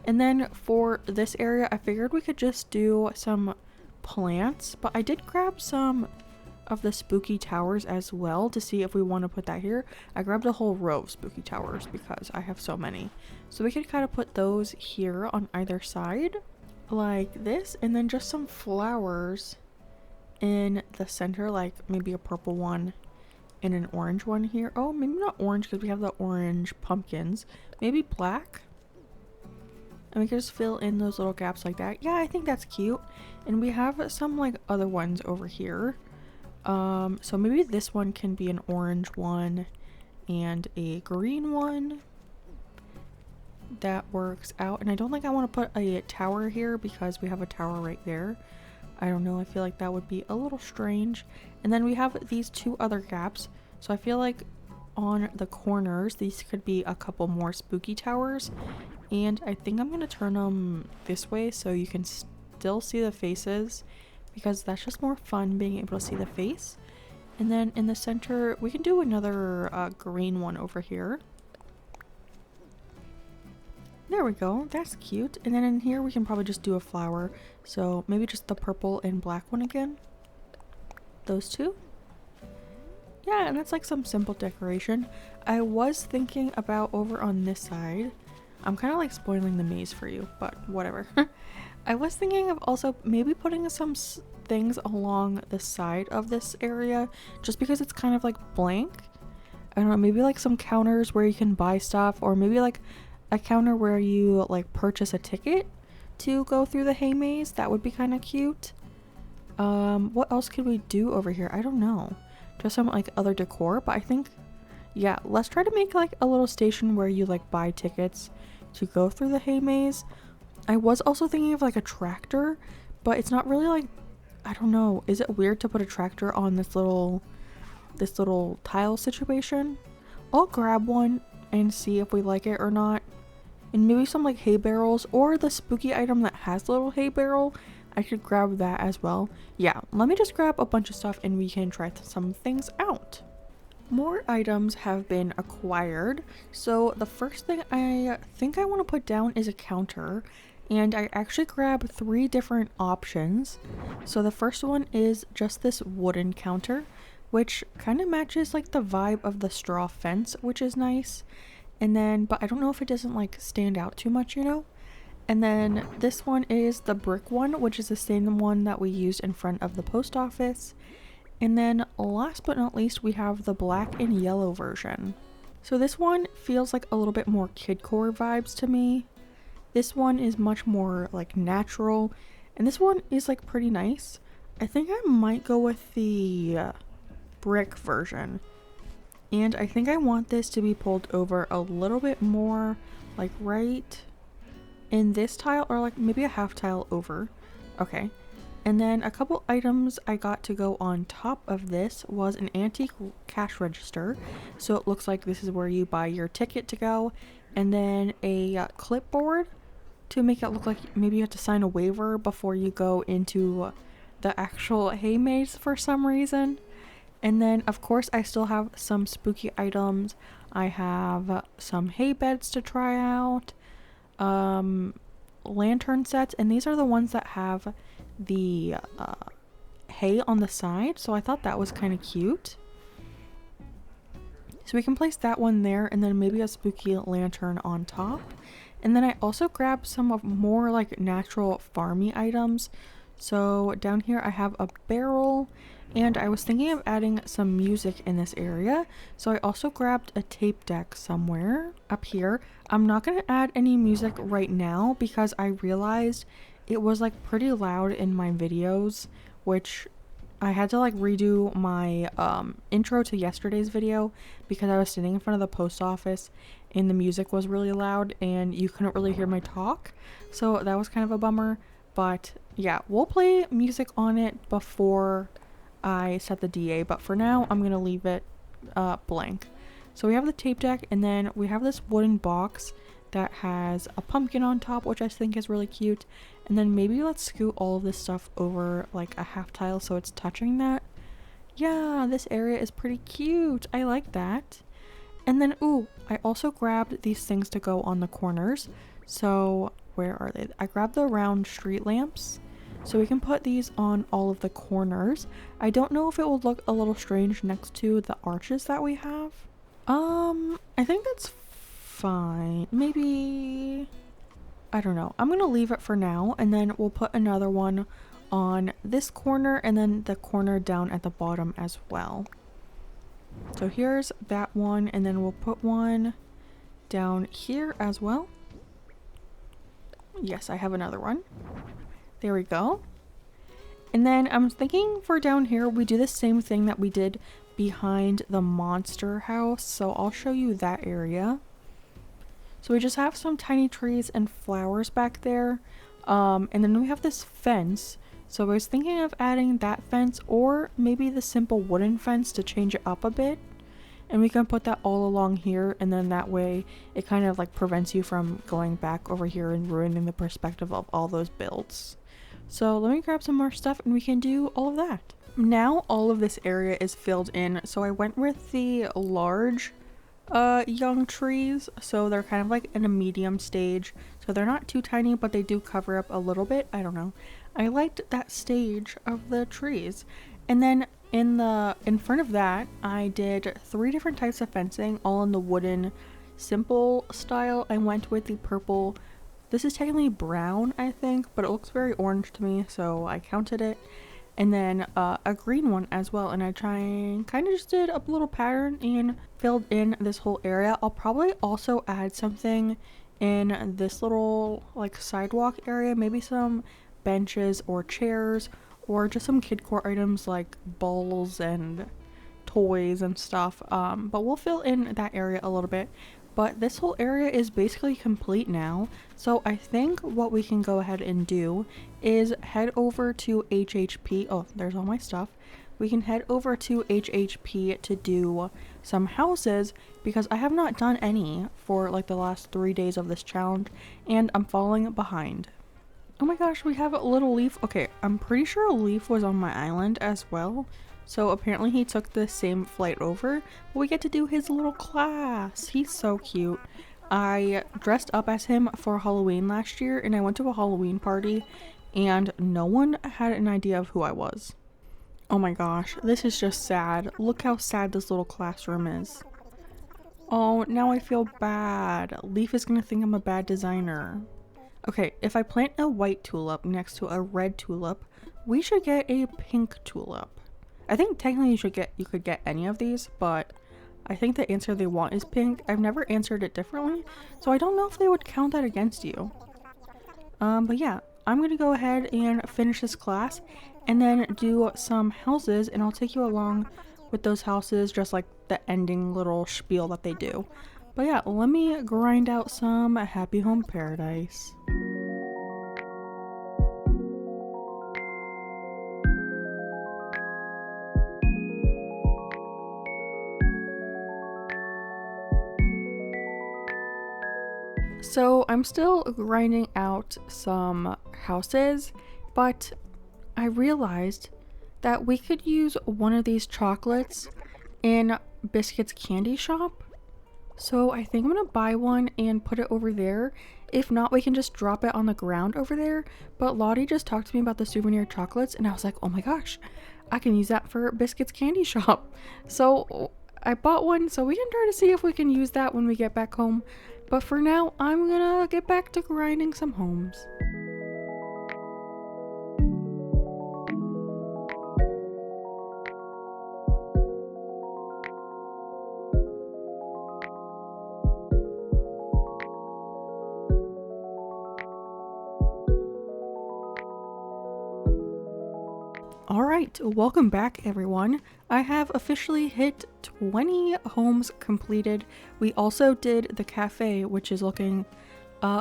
And then for this area, I figured we could just do some plants, but I did grab some of the spooky towers as well to see if we want to put that here. I grabbed a whole row of spooky towers because I have so many. So we could kind of put those here on either side like this, and then just some flowers in the center, like maybe a purple one and an orange one here. Oh, maybe not orange because we have the orange pumpkins. Maybe black. And we can just fill in those little gaps like that. Yeah, I think that's cute. And we have some like other ones over here. So maybe this one can be an orange one and a green one. That works out. And I don't think I want to put a tower here because we have a tower right there. I don't know, I feel like that would be a little strange. And then we have these two other gaps. So I feel like on the corners, these could be a couple more spooky towers. And I think I'm going to turn them this way so you can still see the faces, because that's just more fun being able to see the face. And then in the center, we can do another green one over here. There we go, that's cute. And then in here, we can probably just do a flower. So maybe just the purple and black one again. Those two. Yeah, and that's like some simple decoration. I was thinking about over on this side. I'm kind of like spoiling the maze for you, but whatever. I was thinking of also maybe putting some things along the side of this area, just because it's kind of like blank. I don't know, maybe like some counters where you can buy stuff, or maybe like a counter where you like purchase a ticket to go through the hay maze. That would be kind of cute. What else could we do over here? I don't know. Just some like other decor, but I think, yeah, let's try to make like a little station where you like buy tickets to go through the hay maze. I was also thinking of like a tractor, but it's not really like, I don't know, is it weird to put a tractor on this little tile situation? I'll grab one and see if we like it or not. And maybe some like hay barrels, or the spooky item that has the little hay barrel, I could grab that as well. Yeah, let me just grab a bunch of stuff and we can try some things out. More items have been acquired. So the first thing I think I want to put down is a counter. And I actually grabbed 3 different options. So the first one is just this wooden counter, which kind of matches like the vibe of the straw fence, which is nice. And then, but I don't know if it doesn't like stand out too much, you know? And then this one is the brick one, which is the same one that we used in front of the post office. And then last but not least, we have the black and yellow version. So this one feels like a little bit more kidcore vibes to me. This one is much more like natural, and this one is like pretty nice. I think I might go with the brick version. And I think I want this to be pulled over a little bit more, like right in this tile, or like maybe a half tile over. Okay. And then a couple items I got to go on top of this was an antique cash register. So it looks like this is where you buy your ticket to go. And then a clipboard to make it look like maybe you have to sign a waiver before you go into the actual hay maze for some reason. And then of course I still have some spooky items. I have some hay beds to try out, lantern sets, and these are the ones that have the hay on the side, so I thought that was kind of cute. So we can place that one there, and then maybe a spooky lantern on top. And then I also grabbed some of more like natural farmy items So down here I have a barrel, and I was thinking of adding some music in this area. So I also grabbed a tape deck somewhere up here. I'm not going to add any music right now because I realized it was like pretty loud in my videos, which I had to like redo my intro to yesterday's video because I was sitting in front of the post office and the music was really loud and you couldn't really hear my talk. So that was kind of a bummer. But yeah, we'll play music on it before I set the DA, but for now I'm gonna leave it blank. So we have the tape deck, and then we have this wooden box that has a pumpkin on top, which I think is really cute. And then maybe let's scoot all of this stuff over like a half tile so it's touching that. Yeah, this area is pretty cute. I like that. And then, ooh, I also grabbed these things to go on the corners. So where are they? I grabbed the round street lamps. So we can put these on all of the corners. I don't know if it will look a little strange next to the arches that we have. I think that's fine. Maybe, I don't know. I'm gonna leave it for now, and then we'll put another one on this corner and then the corner down at the bottom as well. So here's that one, and then we'll put one down here as well. Yes, I have another one. There we go. And then I'm thinking for down here, we do the same thing that we did behind the monster house. So I'll show you that area. So we just have some tiny trees and flowers back there. And then we have this fence. So I was thinking of adding that fence or maybe the simple wooden fence to change it up a bit. And we can put that all along here, and then that way it kind of like prevents you from going back over here and ruining the perspective of all those builds. So let me grab some more stuff and we can do all of that. Now all of this area is filled in, so I went with the large young trees, so they're kind of like in a medium stage, so they're not too tiny, but they do cover up a little bit. I don't know, I liked that stage of the trees. And then in front of that I did 3 different types of fencing, all in the wooden simple style. I went with the purple, this is technically brown I think, but it looks very orange to me, so I counted it. And then a green one as well, and I kind of just did a little pattern and filled in this whole area. I'll probably also add something in this little like sidewalk area, maybe some benches or chairs, or just some kid core items like balls and toys and stuff. But we'll fill in that area a little bit. But this whole area is basically complete now. So I think what we can go ahead and do is head over to HHP. Oh, there's all my stuff. We can head over to HHP to do some houses because I have not done any for like the last 3 days of this challenge and I'm falling behind. Oh my gosh, we have a little Leaf. Okay, I'm pretty sure a Leaf was on my island as well. So apparently he took the same flight over, but we get to do his little class. He's so cute. I dressed up as him for Halloween last year, and I went to a Halloween party and no one had an idea of who I was. Oh my gosh, this is just sad. Look how sad this little classroom is. Oh, now I feel bad. Leaf is gonna think I'm a bad designer. Okay, if I plant a white tulip next to a red tulip, we should get a pink tulip. I think technically you could get any of these, but I think the answer they want is pink. I've never answered it differently, so I don't know if they would count that against you. But yeah, I'm gonna go ahead and finish this class and then do some houses, and I'll take you along with those houses, just like the ending little spiel that they do. But yeah, let me grind out some Happy Home Paradise. So I'm still grinding out some houses, but I realized that we could use one of these chocolates in Biscuit's candy shop. So I think I'm gonna buy one and put it over there. If not, we can just drop it on the ground over there. But Lottie just talked to me about the souvenir chocolates and I was like, oh my gosh, I can use that for Biscuit's candy shop. So I bought one, so we can try to see if we can use that when we get back home. But for now, I'm gonna get back to grinding some homes. Alright, welcome back everyone. I have officially hit 20 homes completed. We also did the cafe, which is looking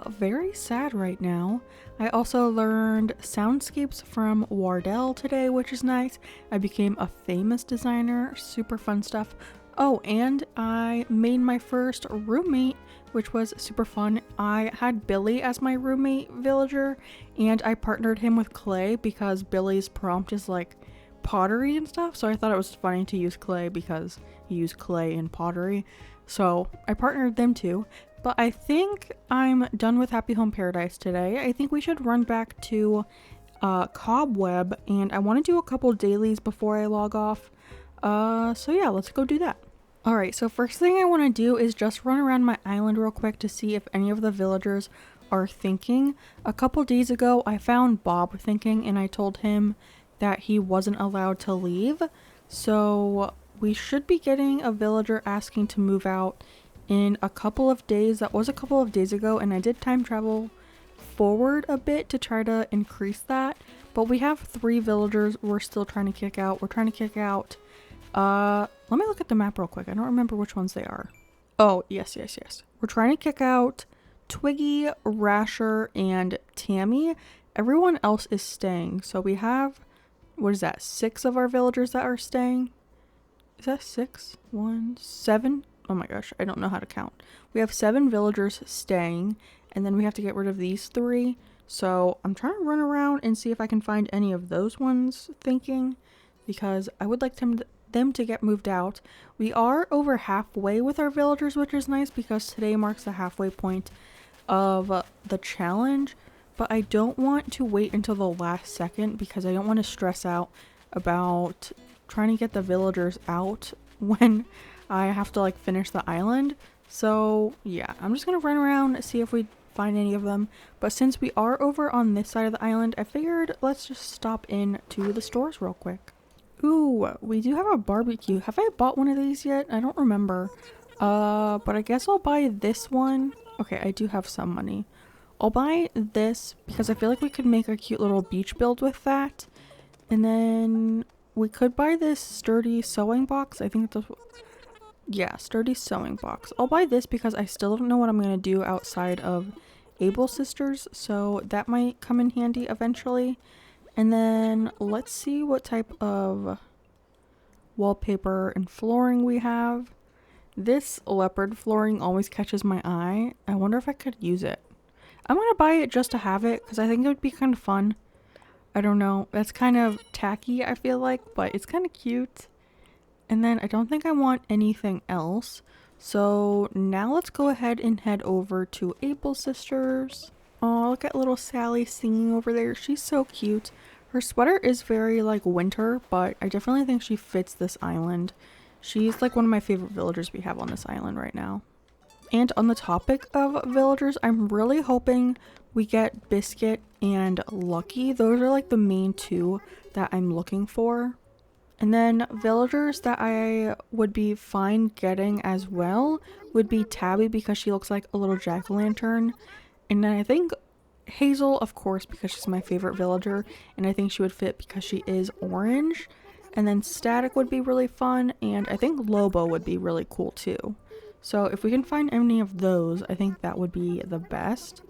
very sad right now. I also learned soundscapes from Wardell today, which is nice. I became a famous designer, super fun stuff. Oh, and I made my first roommate, which was super fun. I had Billy as my roommate villager, and I partnered him with Clay because Billy's prompt is like pottery and stuff, so I thought it was funny to use Clay because he used clay in pottery. So I partnered them too. But I think I'm done with Happy Home Paradise today. I think we should run back to Cobweb, and I want to do a couple dailies before I log off. So yeah, let's go do that. Alright, so first thing I want to do is just run around my island real quick to see if any of the villagers are thinking. A couple days ago, I found Bob thinking, and I told him that he wasn't allowed to leave. So we should be getting a villager asking to move out in a couple of days. That was a couple of days ago, and I did time travel forward a bit to try to increase that. But we have 3 villagers we're still trying to kick out. We're trying to kick out let me look at the map real quick. I don't remember which ones they are. Oh, yes. We're trying to kick out Twiggy, Rasher, and Tammy. Everyone else is staying. So we have, what is that, 6 of our villagers that are staying? Is that 6? 1, 7? Oh my gosh, I don't know how to count. We have 7 villagers staying, and then we have to get rid of these 3. So I'm trying to run around and see if I can find any of those ones thinking, because I would like them to get moved out. We are over halfway with our villagers, which is nice because today marks the halfway point of the challenge, but I don't want to wait until the last second because I don't want to stress out about trying to get the villagers out when I have to like finish the island. So yeah, I'm just gonna run around, see if we find any of them. But since we are over on this side of the island, I figured let's just stop in to the stores real quick. Ooh, we do have a barbecue. Have I bought one of these yet? I don't remember. But I guess I'll buy this one. Okay, I do have some money. I'll buy this because I feel like we could make a cute little beach build with that. And then we could buy this sturdy sewing box. I think it's sturdy sewing box. I'll buy this because I still don't know what I'm going to do outside of Able Sisters. So that might come in handy eventually. And then let's see what type of wallpaper and flooring we have. This leopard flooring always catches my eye. I wonder if I could use it. I'm going to buy it just to have it because I think it would be kind of fun. I don't know. That's kind of tacky, I feel like, but it's kind of cute. And then I don't think I want anything else. So now let's go ahead and head over to Able Sisters. Oh, look at little Sally singing over there. She's so cute. Her sweater is very like winter, but I definitely think she fits this island. She's like one of my favorite villagers we have on this island right now. And on the topic of villagers, I'm really hoping we get Biscuit and Lucky. Those are like the main 2 that I'm looking for. And then villagers that I would be fine getting as well would be Tabby because she looks like a little jack-o'-lantern. And then I think Hazel, of course, because she's my favorite villager, and I think she would fit because she is orange. And then Static would be really fun, and I think Lobo would be really cool too. So if we can find any of those, I think that would be the best.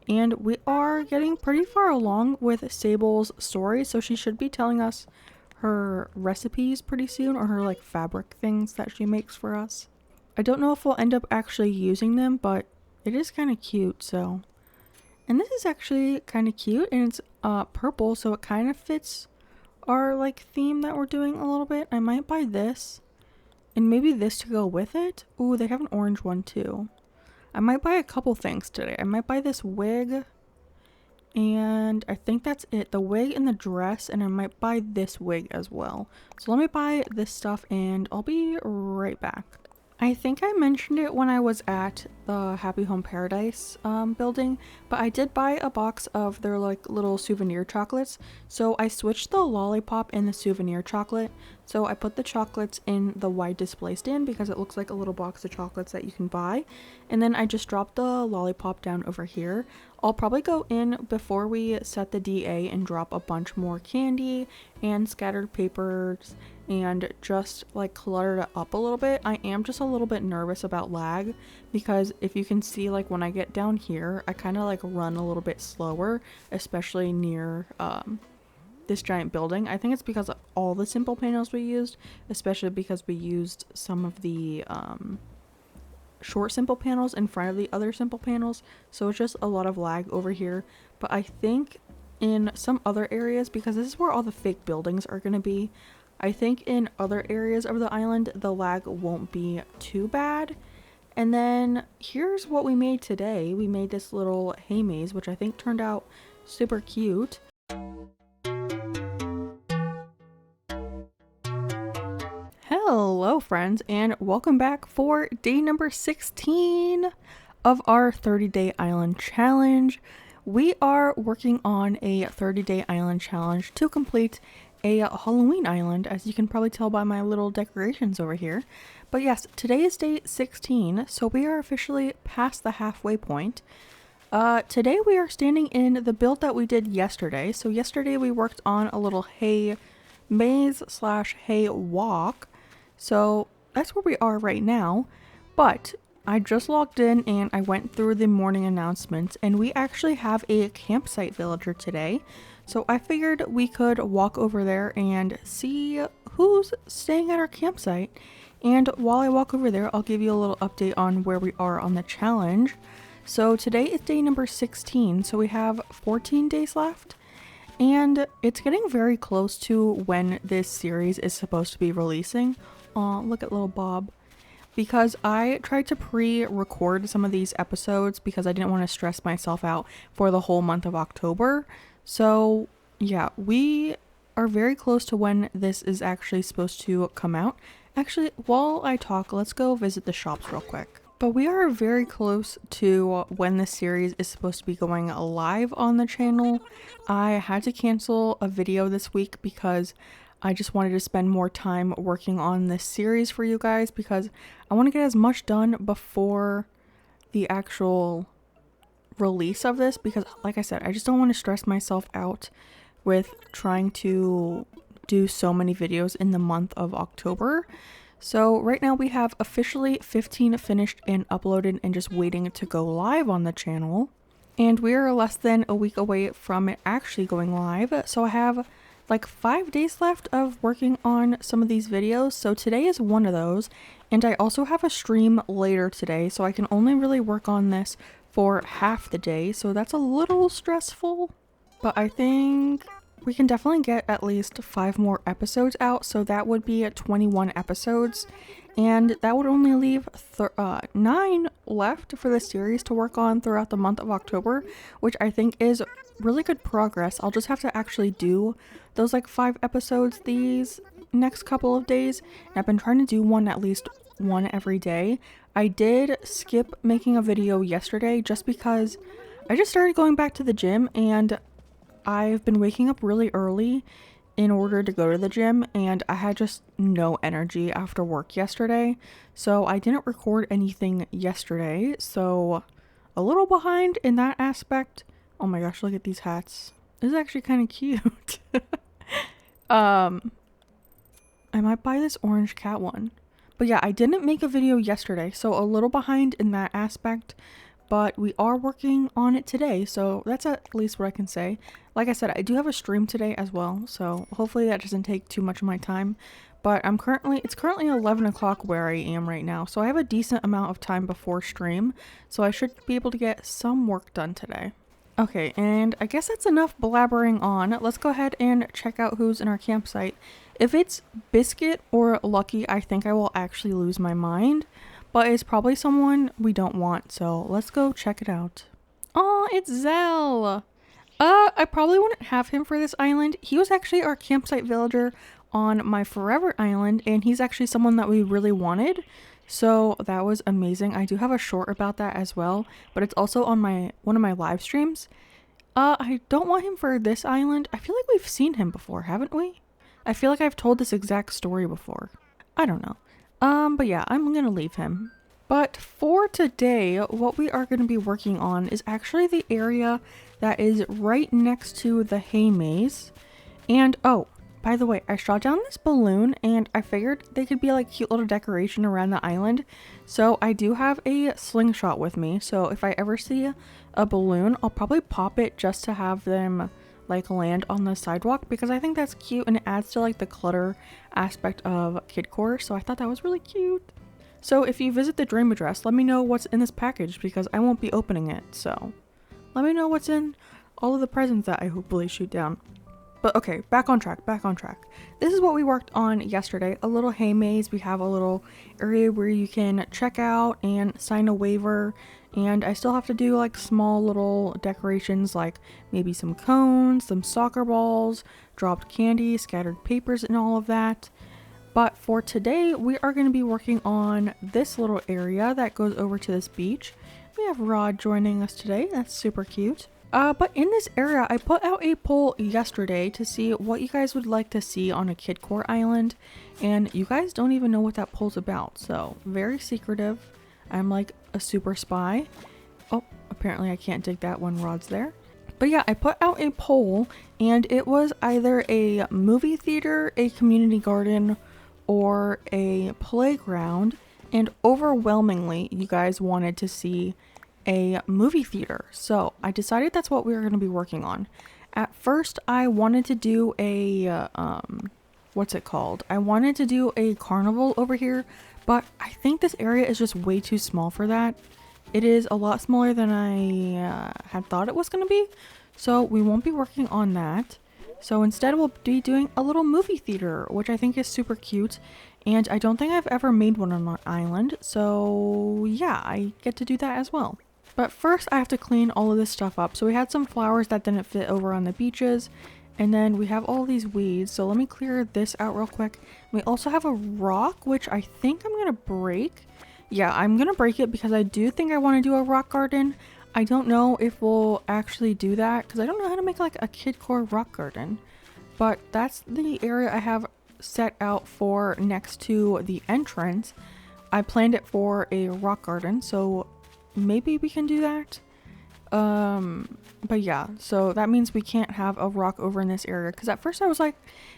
And we are getting pretty far along with Sable's story, so she should be telling us her recipes pretty soon, or her like fabric things that she makes for us. I don't know if we'll end up actually using them, but it is kind of cute, so. And this is actually kind of cute, and it's purple, so it kind of fits our like theme that we're doing a little bit. I might buy this, and maybe this to go with it. Ooh, they have an orange one too. I might buy a couple things today. I might buy this wig, and I think that's it. The wig and the dress, and I might buy this wig as well. So let me buy this stuff, and I'll be right back. I think I mentioned it when I was at the Happy Home Paradise building, but I did buy a box of their like little souvenir chocolates. So I switched the lollipop and the souvenir chocolate. So I put the chocolates in the wide display stand because it looks like a little box of chocolates that you can buy. And then I just dropped the lollipop down over here. I'll probably go in before we set the DA and drop a bunch more candy and scattered papers and just like clutter it up a little bit. I am just a little bit nervous about lag because if you can see, like when I get down here, I kind of like run a little bit slower, especially near this giant building. I think it's because of all the simple panels we used, especially because we used some of the short simple panels in front of the other simple panels, so it's just a lot of lag over here. But I think in some other areas, because this is where all the fake buildings are going to be, I think in other areas of the island the lag won't be too bad. And then here's what we made today. We made this little hay maze, which I think turned out super cute. Hello friends, and welcome back for day number 16 of our 30-day island challenge. We are working on a 30-day island challenge to complete a Halloween island, as you can probably tell by my little decorations over here. But yes, today is day 16, so we are officially past the halfway point. Today we are standing in the build that we did yesterday. So yesterday we worked on a little hay maze slash hay walk. So that's where we are right now. But I just logged in and I went through the morning announcements, and we actually have a campsite villager today. So I figured we could walk over there and see who's staying at our campsite. And while I walk over there, I'll give you a little update on where we are on the challenge. So today is day number 16, so we have 14 days left. And it's getting very close to when this series is supposed to be releasing. Aw, look at little Bob. Because I tried to pre-record some of these episodes because I didn't want to stress myself out for the whole month of October. So yeah, we are very close to when this is actually supposed to come out. Actually, while I talk, let's go visit the shops real quick. But we are very close to when this series is supposed to be going live on the channel. I had to cancel a video this week because I just wanted to spend more time working on this series for you guys, because I want to get as much done before the actual release of this, because like I said, I just don't want to stress myself out with trying to do so many videos in the month of October. So right now we have officially 15 finished and uploaded and just waiting to go live on the channel. And we are less than a week away from it actually going live. So I have like 5 days left of working on some of these videos. So today is one of those. And I also have a stream later today, so I can only really work on this for half the day. So that's a little stressful, but I think we can definitely get at least 5 more episodes out. So that would be 21 episodes. And that would only leave 9 left for the series to work on throughout the month of October, which I think is really good progress. I'll just have to actually do those like 5 episodes these next couple of days. And I've been trying to do at least one every day. I did skip making a video yesterday just because I just started going back to the gym, and I've been waking up really early in order to go to the gym, and I had just no energy after work yesterday, so I didn't record anything yesterday. So a little behind in that aspect. Oh my gosh, look at these hats. This is actually kind of cute. I might buy this orange cat one. But yeah, I didn't make a video yesterday, so a little behind in that aspect. But we are working on it today, so that's at least what I can say. Like I said, I do have a stream today as well, so hopefully that doesn't take too much of my time. But it's currently 11 o'clock where I am right now, so I have a decent amount of time before stream, so I should be able to get some work done today. Okay, and I guess that's enough blabbering on. Let's go ahead and check out who's in our campsite. If it's Biscuit or Lucky, I think I will actually lose my mind. But it's probably someone we don't want, so let's go check it out. Oh, it's Zell! I probably wouldn't have him for this island. He was actually our campsite villager on my Forever Island, and he's actually someone that we really wanted. So that was amazing. I do have a short about that as well, but it's also on one of my live streams. I don't want him for this island. I feel like we've seen him before, haven't we? I feel like I've told this exact story before. I don't know. But yeah, I'm gonna leave him. But for today, what we are going to be working on is actually the area that is right next to the hay maze. And oh, by the way, I shot down this balloon and I figured they could be like cute little decoration around the island. So I do have a slingshot with me. So if I ever see a balloon, I'll probably pop it just to have them like land on the sidewalk, because I think that's cute and it adds to like the clutter aspect of kidcore. So I thought that was really cute. So if you visit the dream address, let me know what's in this package because I won't be opening it. So let me know what's in all of the presents that I hopefully shoot down. But okay, back on track. This is what we worked on yesterday, a little hay maze. We have a little area where you can check out and sign a waiver. And I still have to do like small little decorations, like maybe some cones, some soccer balls, dropped candy, scattered papers and all of that. But for today, we are going to be working on this little area that goes over to this beach. We have Rod joining us today. That's super cute. But in this area, I put out a poll yesterday to see what you guys would like to see on a kidcore island. And you guys don't even know what that poll's about. So very secretive. I'm like a super spy. Oh, apparently I can't dig that when Rod's there. But yeah, I put out a poll and it was either a movie theater, a community garden, or a playground, and overwhelmingly you guys wanted to see a movie theater. So I decided that's what we were going to be working on. At first I wanted to do a what's it called? I wanted to do a carnival over here, but I think this area is just way too small for that. It is a lot smaller than I had thought it was going to be, so we won't be working on that. So instead we'll be doing a little movie theater, which I think is super cute. And I don't think I've ever made one on an island. So yeah, I get to do that as well. But first I have to clean all of this stuff up. So we had some flowers that didn't fit over on the beaches. And then we have all these weeds. So let me clear this out real quick. We also have a rock, which I think I'm going to break. Yeah, I'm going to break it because I do think I want to do a rock garden. I don't know if we'll actually do that because I don't know how to make like a kidcore rock garden. But that's the area I have set out for next to the entrance. I planned it for a rock garden, so maybe we can do that. But yeah, so that means we can't have a rock over in this area, because at first I was like,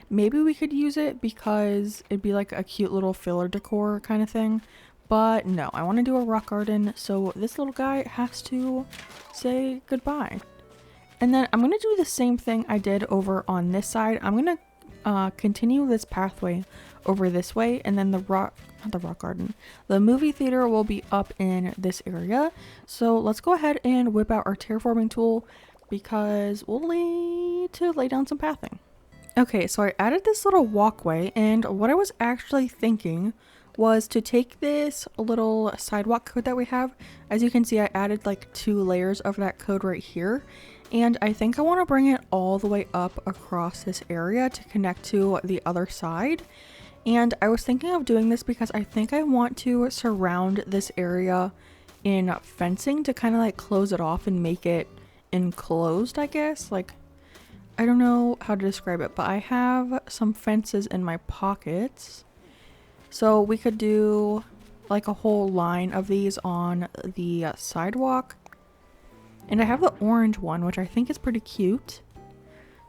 maybe we could use it because it'd be like a cute little filler decor kind of thing. But no, I want to do a rock garden, so this little guy has to say goodbye. And then I'm going to do the same thing I did over on this side. I'm going to continue this pathway over this way, and then not the rock garden, the movie theater will be up in this area. So let's go ahead and whip out our terraforming tool because we'll need to lay down some pathing. Okay, so I added this little walkway, and what I was actually thinking was to take this little sidewalk code that we have. As you can see, I added like 2 layers of that code right here. And I think I want to bring it all the way up across this area to connect to the other side. And I was thinking of doing this because I think I want to surround this area in fencing to kind of like close it off and make it enclosed, I guess. Like, I don't know how to describe it, but I have some fences in my pockets. So we could do like a whole line of these on the sidewalk. And I have the orange one, which I think is pretty cute.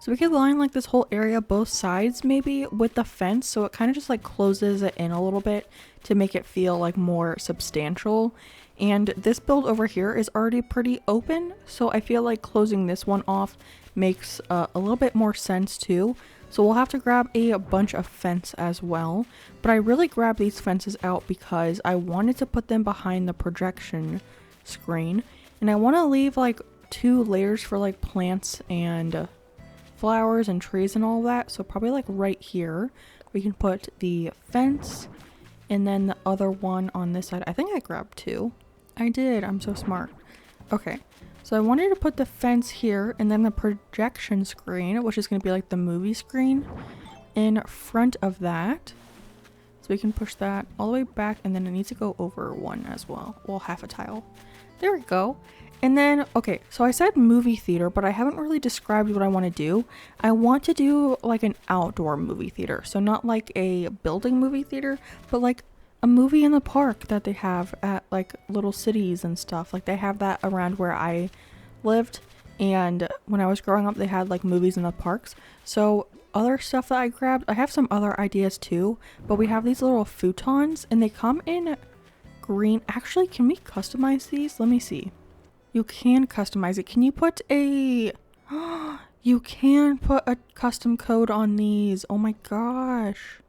So we could line like this whole area, both sides maybe, with the fence. So it kind of just like closes it in a little bit to make it feel like more substantial. And this build over here is already pretty open. So I feel like closing this one off makes a little bit more sense too. So we'll have to grab a bunch of fence as well. But I really grabbed these fences out because I wanted to put them behind the projection screen. And I want to leave like 2 layers for like plants and flowers and trees and all that. So probably like right here we can put the fence, and then the other one on this side. I think I grabbed 2. I did. I'm so smart. Okay. So I wanted to put the fence here, and then the projection screen, which is going to be like the movie screen, in front of that. So we can push that all the way back, and then it needs to go over one as well. Well, half a tile. There we go. And then, okay, so I said movie theater, but I haven't really described what I want to do. I want to do like an outdoor movie theater. So not like a building movie theater, but like a movie in the park that they have at like little cities and stuff. Like they have that around where I lived, and when I was growing up they had like movies in the parks. So other stuff that I grabbed, I have some other ideas too, but we have these little futons and they come in green. Actually, can we customize these? Let me see. You can customize it. Can you put a you can put a custom code on these. Oh my gosh.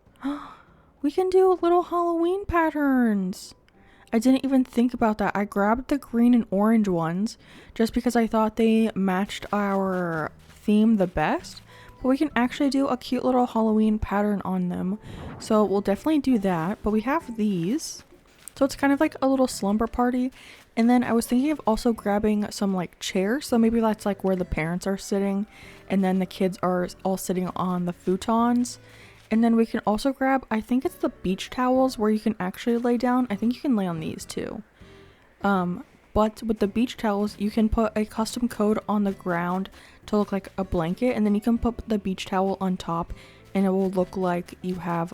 We can do little Halloween patterns. I didn't even think about that. I grabbed the green and orange ones just because I thought they matched our theme the best. But we can actually do a cute little Halloween pattern on them. So we'll definitely do that. But we have these. So it's kind of like a little slumber party. And then I was thinking of also grabbing some like chairs. So maybe that's like where the parents are sitting. And then the kids are all sitting on the futons. And then we can also grab, I think it's the beach towels where you can actually lay down. I think you can lay on these too. But with the beach towels, you can put a custom code on the ground to look like a blanket. And then you can put the beach towel on top and it will look like you have,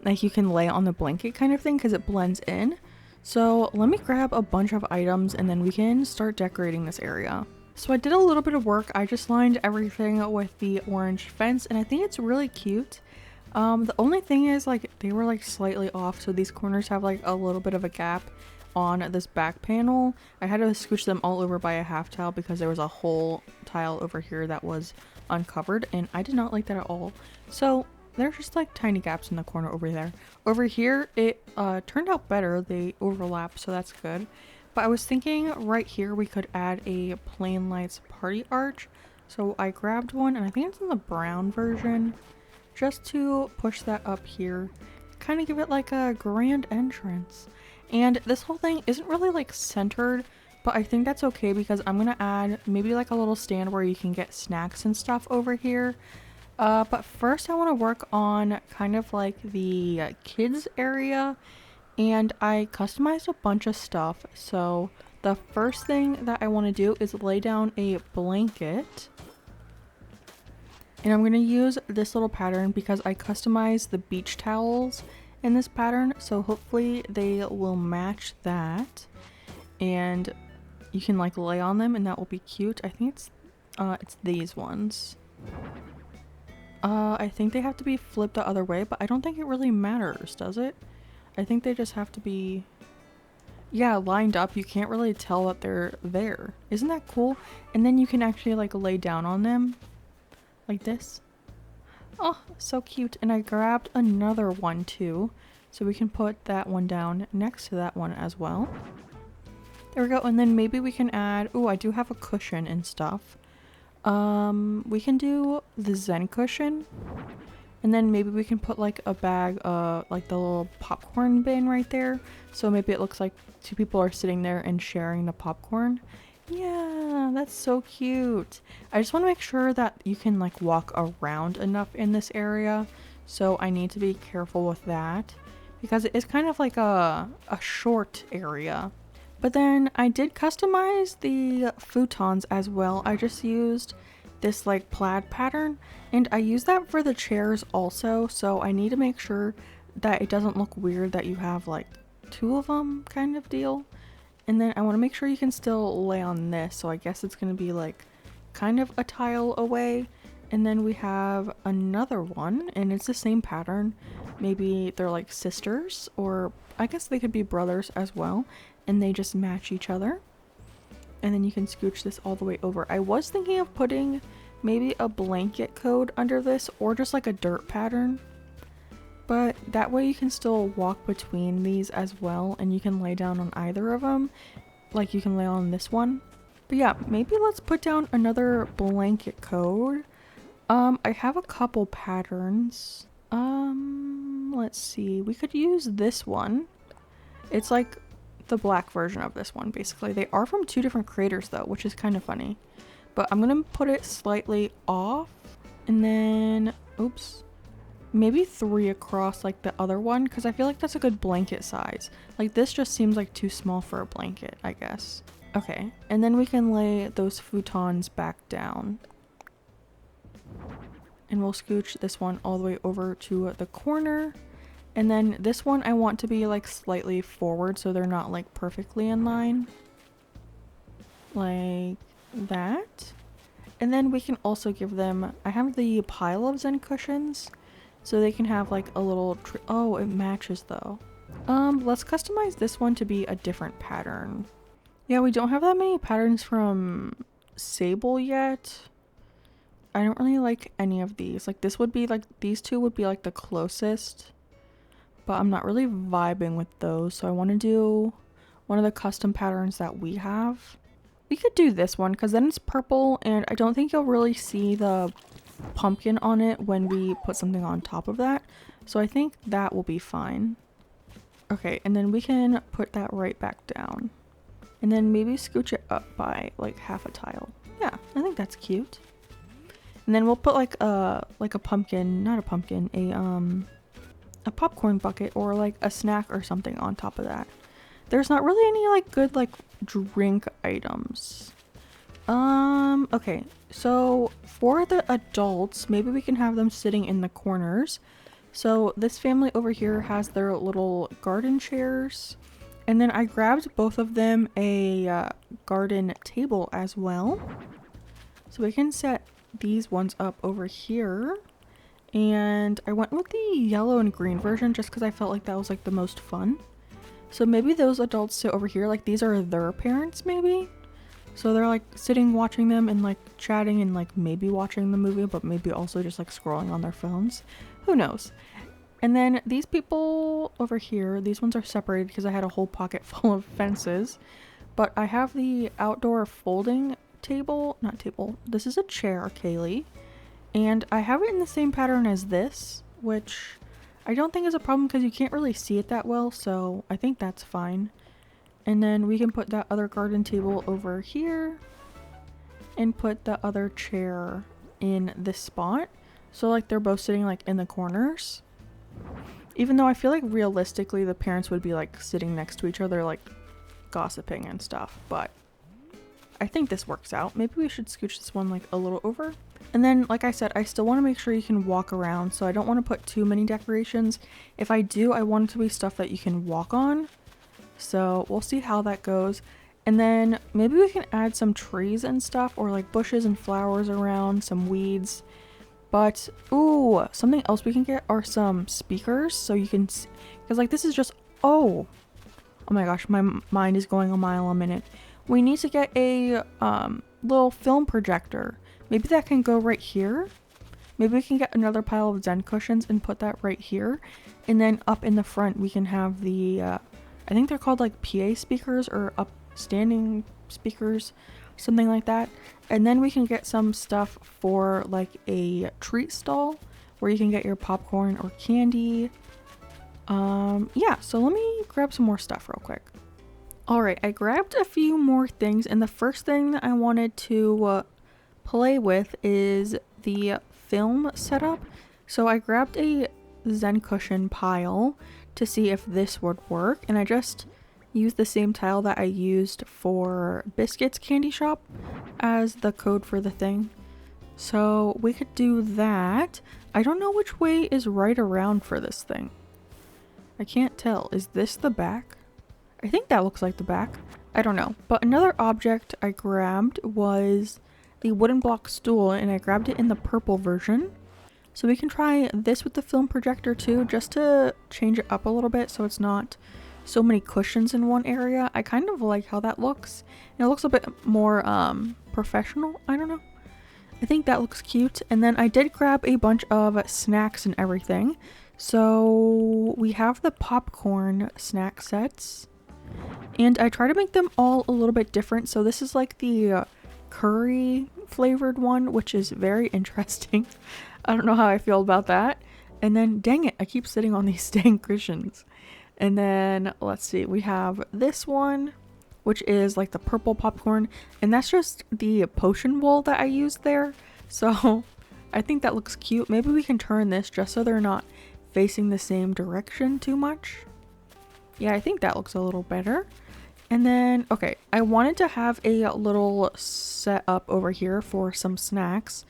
like you can lay on the blanket kind of thing because it blends in. So let me grab a bunch of items and then we can start decorating this area. So I did a little bit of work. I just lined everything with the orange fence and I think it's really cute. The only thing is like they were like slightly off, so these corners have like a little bit of a gap on this back panel. I had to scooch them all over by a half tile because there was a whole tile over here that was uncovered and I did not like that at all. So there's just like tiny gaps in the corner over there. Over here it turned out better. They overlap, so that's good. But I was thinking right here we could add a plain lights party arch. So I grabbed one and I think it's in the brown version. Just to push that up here, kind of give it like a grand entrance. And this whole thing isn't really like centered, but I think that's okay because I'm gonna add maybe like a little stand where you can get snacks and stuff over here. But first I want to work on kind of like the kids area, and I customized a bunch of stuff. So the first thing that I want to do is lay down a blanket. And I'm going to use this little pattern because I customized the beach towels in this pattern. So hopefully they will match that. And you can like lay on them and that will be cute. I think it's these ones. I think they have to be flipped the other way, but I don't think it really matters, does it? I think they just have to be, yeah, lined up. You can't really tell that they're there. Isn't that cool? And then you can actually like lay down on them. Like this. Oh, so cute. And I grabbed another one too, so we can put that one down next to that one as well. There we go. And then maybe we can add, oh, I do have a cushion and stuff. We can do the Zen cushion, and then maybe we can put like a bag, like the little popcorn bin right there, so maybe it looks like two people are sitting there and sharing the popcorn. Yeah, that's so cute. I just want to make sure that you can like walk around enough in this area. So I need to be careful with that because it is kind of like a short area. But then I did customize the futons as well. I just used this like plaid pattern and I used that for the chairs also. So I need to make sure that it doesn't look weird that you have like two of them kind of deal. And then I want to make sure you can still lay on this. So I guess it's going to be like kind of a tile away. And then we have another one and it's the same pattern. Maybe they're like sisters, or I guess they could be brothers as well. And they just match each other. And then you can scooch this all the way over. I was thinking of putting maybe a blanket code under this or just like a dirt pattern. But that way you can still walk between these as well, and you can lay down on either of them. Like you can lay on this one. But yeah, maybe let's put down another blanket code. I have a couple patterns. Let's see. We could use this one. It's like the black version of this one, basically. They are from two different creators though, which is kind of funny. But I'm gonna put it slightly off, and then, oops. maybe 3 across like the other one, because I feel like that's a good blanket size. Like this just seems like too small for a blanket, I guess. Okay, and then we can lay those futons back down. And we'll scooch this one all the way over to the corner. And then this one I want to be like slightly forward so they're not like perfectly in line. Like that. And then we can also give them, I have the pile of Zen cushions so they can have like a little, oh, it matches though. Let's customize this one to be a different pattern. Yeah, we don't have that many patterns from Sable yet. I don't really like any of these. Like this would be like, these two would be like the closest, but I'm not really vibing with those. So I want to do one of the custom patterns that we have. We could do this one because then it's purple and I don't think you'll really see the pumpkin on it when we put something on top of that. So I think that will be fine. Okay, and then we can put that right back down. And then maybe scooch it up by like half a tile. Yeah, I think that's cute. And then we'll put like a pumpkin, not a pumpkin, a popcorn bucket or like a snack or something on top of that. There's not really any like good like drink items. Okay, so for the adults, maybe we can have them sitting in the corners. So this family over here has their little garden chairs. And then I grabbed both of them a garden table as well. So we can set these ones up over here. And I went with the yellow and green version just because I felt like that was like the most fun. So maybe those adults sit over here, like these are their parents maybe. So they're like sitting watching them and like chatting and like maybe watching the movie, but maybe also just like scrolling on their phones. Who knows? And then these people over here, these ones are separated because I had a whole pocket full of fences. But I have the outdoor folding table, not table, this is a chair, Kaylee. And I have it in the same pattern as this, which I don't think is a problem because you can't really see it that well, so I think that's fine. And then we can put that other garden table over here and put the other chair in this spot. So like they're both sitting like in the corners. Even though I feel like realistically the parents would be like sitting next to each other like gossiping and stuff, but I think this works out. Maybe we should scooch this one like a little over. And then, like I said, I still want to make sure you can walk around, so I don't want to put too many decorations. If I do, I want it to be stuff that you can walk on. So we'll see how that goes. And then maybe we can add some trees and stuff, or like bushes and flowers around, some weeds. But, ooh, something else we can get are some speakers, so you can, because like this is just, oh my gosh, my mind is going a mile a minute. We need to get a little film projector. Maybe that can go right here. Maybe we can get another pile of Zen cushions and put that right here. And then up in the front we can have the, I think they're called like PA speakers or upstanding speakers, something like that. And then we can get some stuff for like a treat stall where you can get your popcorn or candy. Yeah, so let me grab some more stuff real quick. Alright, I grabbed a few more things, and the first thing that I wanted to play with is the film setup. So I grabbed a Zen cushion pile to see if this would work, and I just used the same tile that I used for Biscuit's candy shop as the code for the thing. So we could do that. I don't know which way is right around for this thing. I can't tell. Is this the back? I think that looks like the back. I don't know. But another object I grabbed was the wooden block stool, and I grabbed it in the purple version. So we can try this with the film projector too, just to change it up a little bit so it's not so many cushions in one area. I kind of like how that looks. And it looks a bit more professional. I don't know. I think that looks cute. And then I did grab a bunch of snacks and everything. So we have the popcorn snack sets. And I try to make them all a little bit different. So this is like the curry flavored one, which is very interesting. I don't know how I feel about that. And then, dang it, I keep sitting on these dang cushions. And then, let's see, we have this one, which is like the purple popcorn. And that's just the potion bowl that I used there. So I think that looks cute. Maybe we can turn this just so they're not facing the same direction too much. Yeah, I think that looks a little better. And then, okay, I wanted to have a little set up over here for some snacks.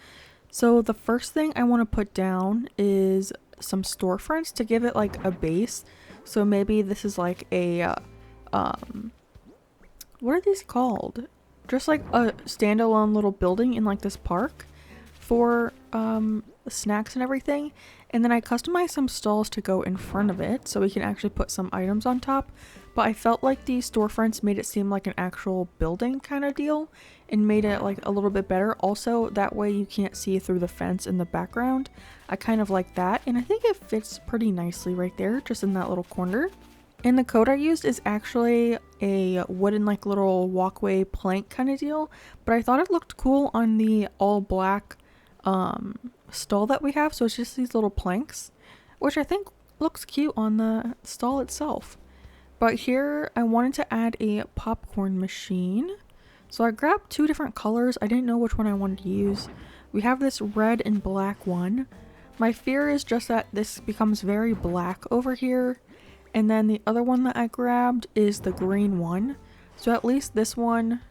So the first thing I want to put down is some storefronts to give it like a base. So maybe this is like a, what are these called? Just like a standalone little building in like this park for snacks and everything. And then I customized some stalls to go in front of it so we can actually put some items on top. But I felt like these storefronts made it seem like an actual building kind of deal and made it like a little bit better. Also, that way you can't see through the fence in the background. I kind of like that, and I think it fits pretty nicely right there, just in that little corner. And the code I used is actually a wooden like little walkway plank kind of deal, but I thought it looked cool on the all black stall that we have. So it's just these little planks, which I think looks cute on the stall itself. But here I wanted to add a popcorn machine. So I grabbed two different colors. I didn't know which one I wanted to use. We have this red and black one. My fear is just that this becomes very black over here. And then the other one that I grabbed is the green one. So at least this one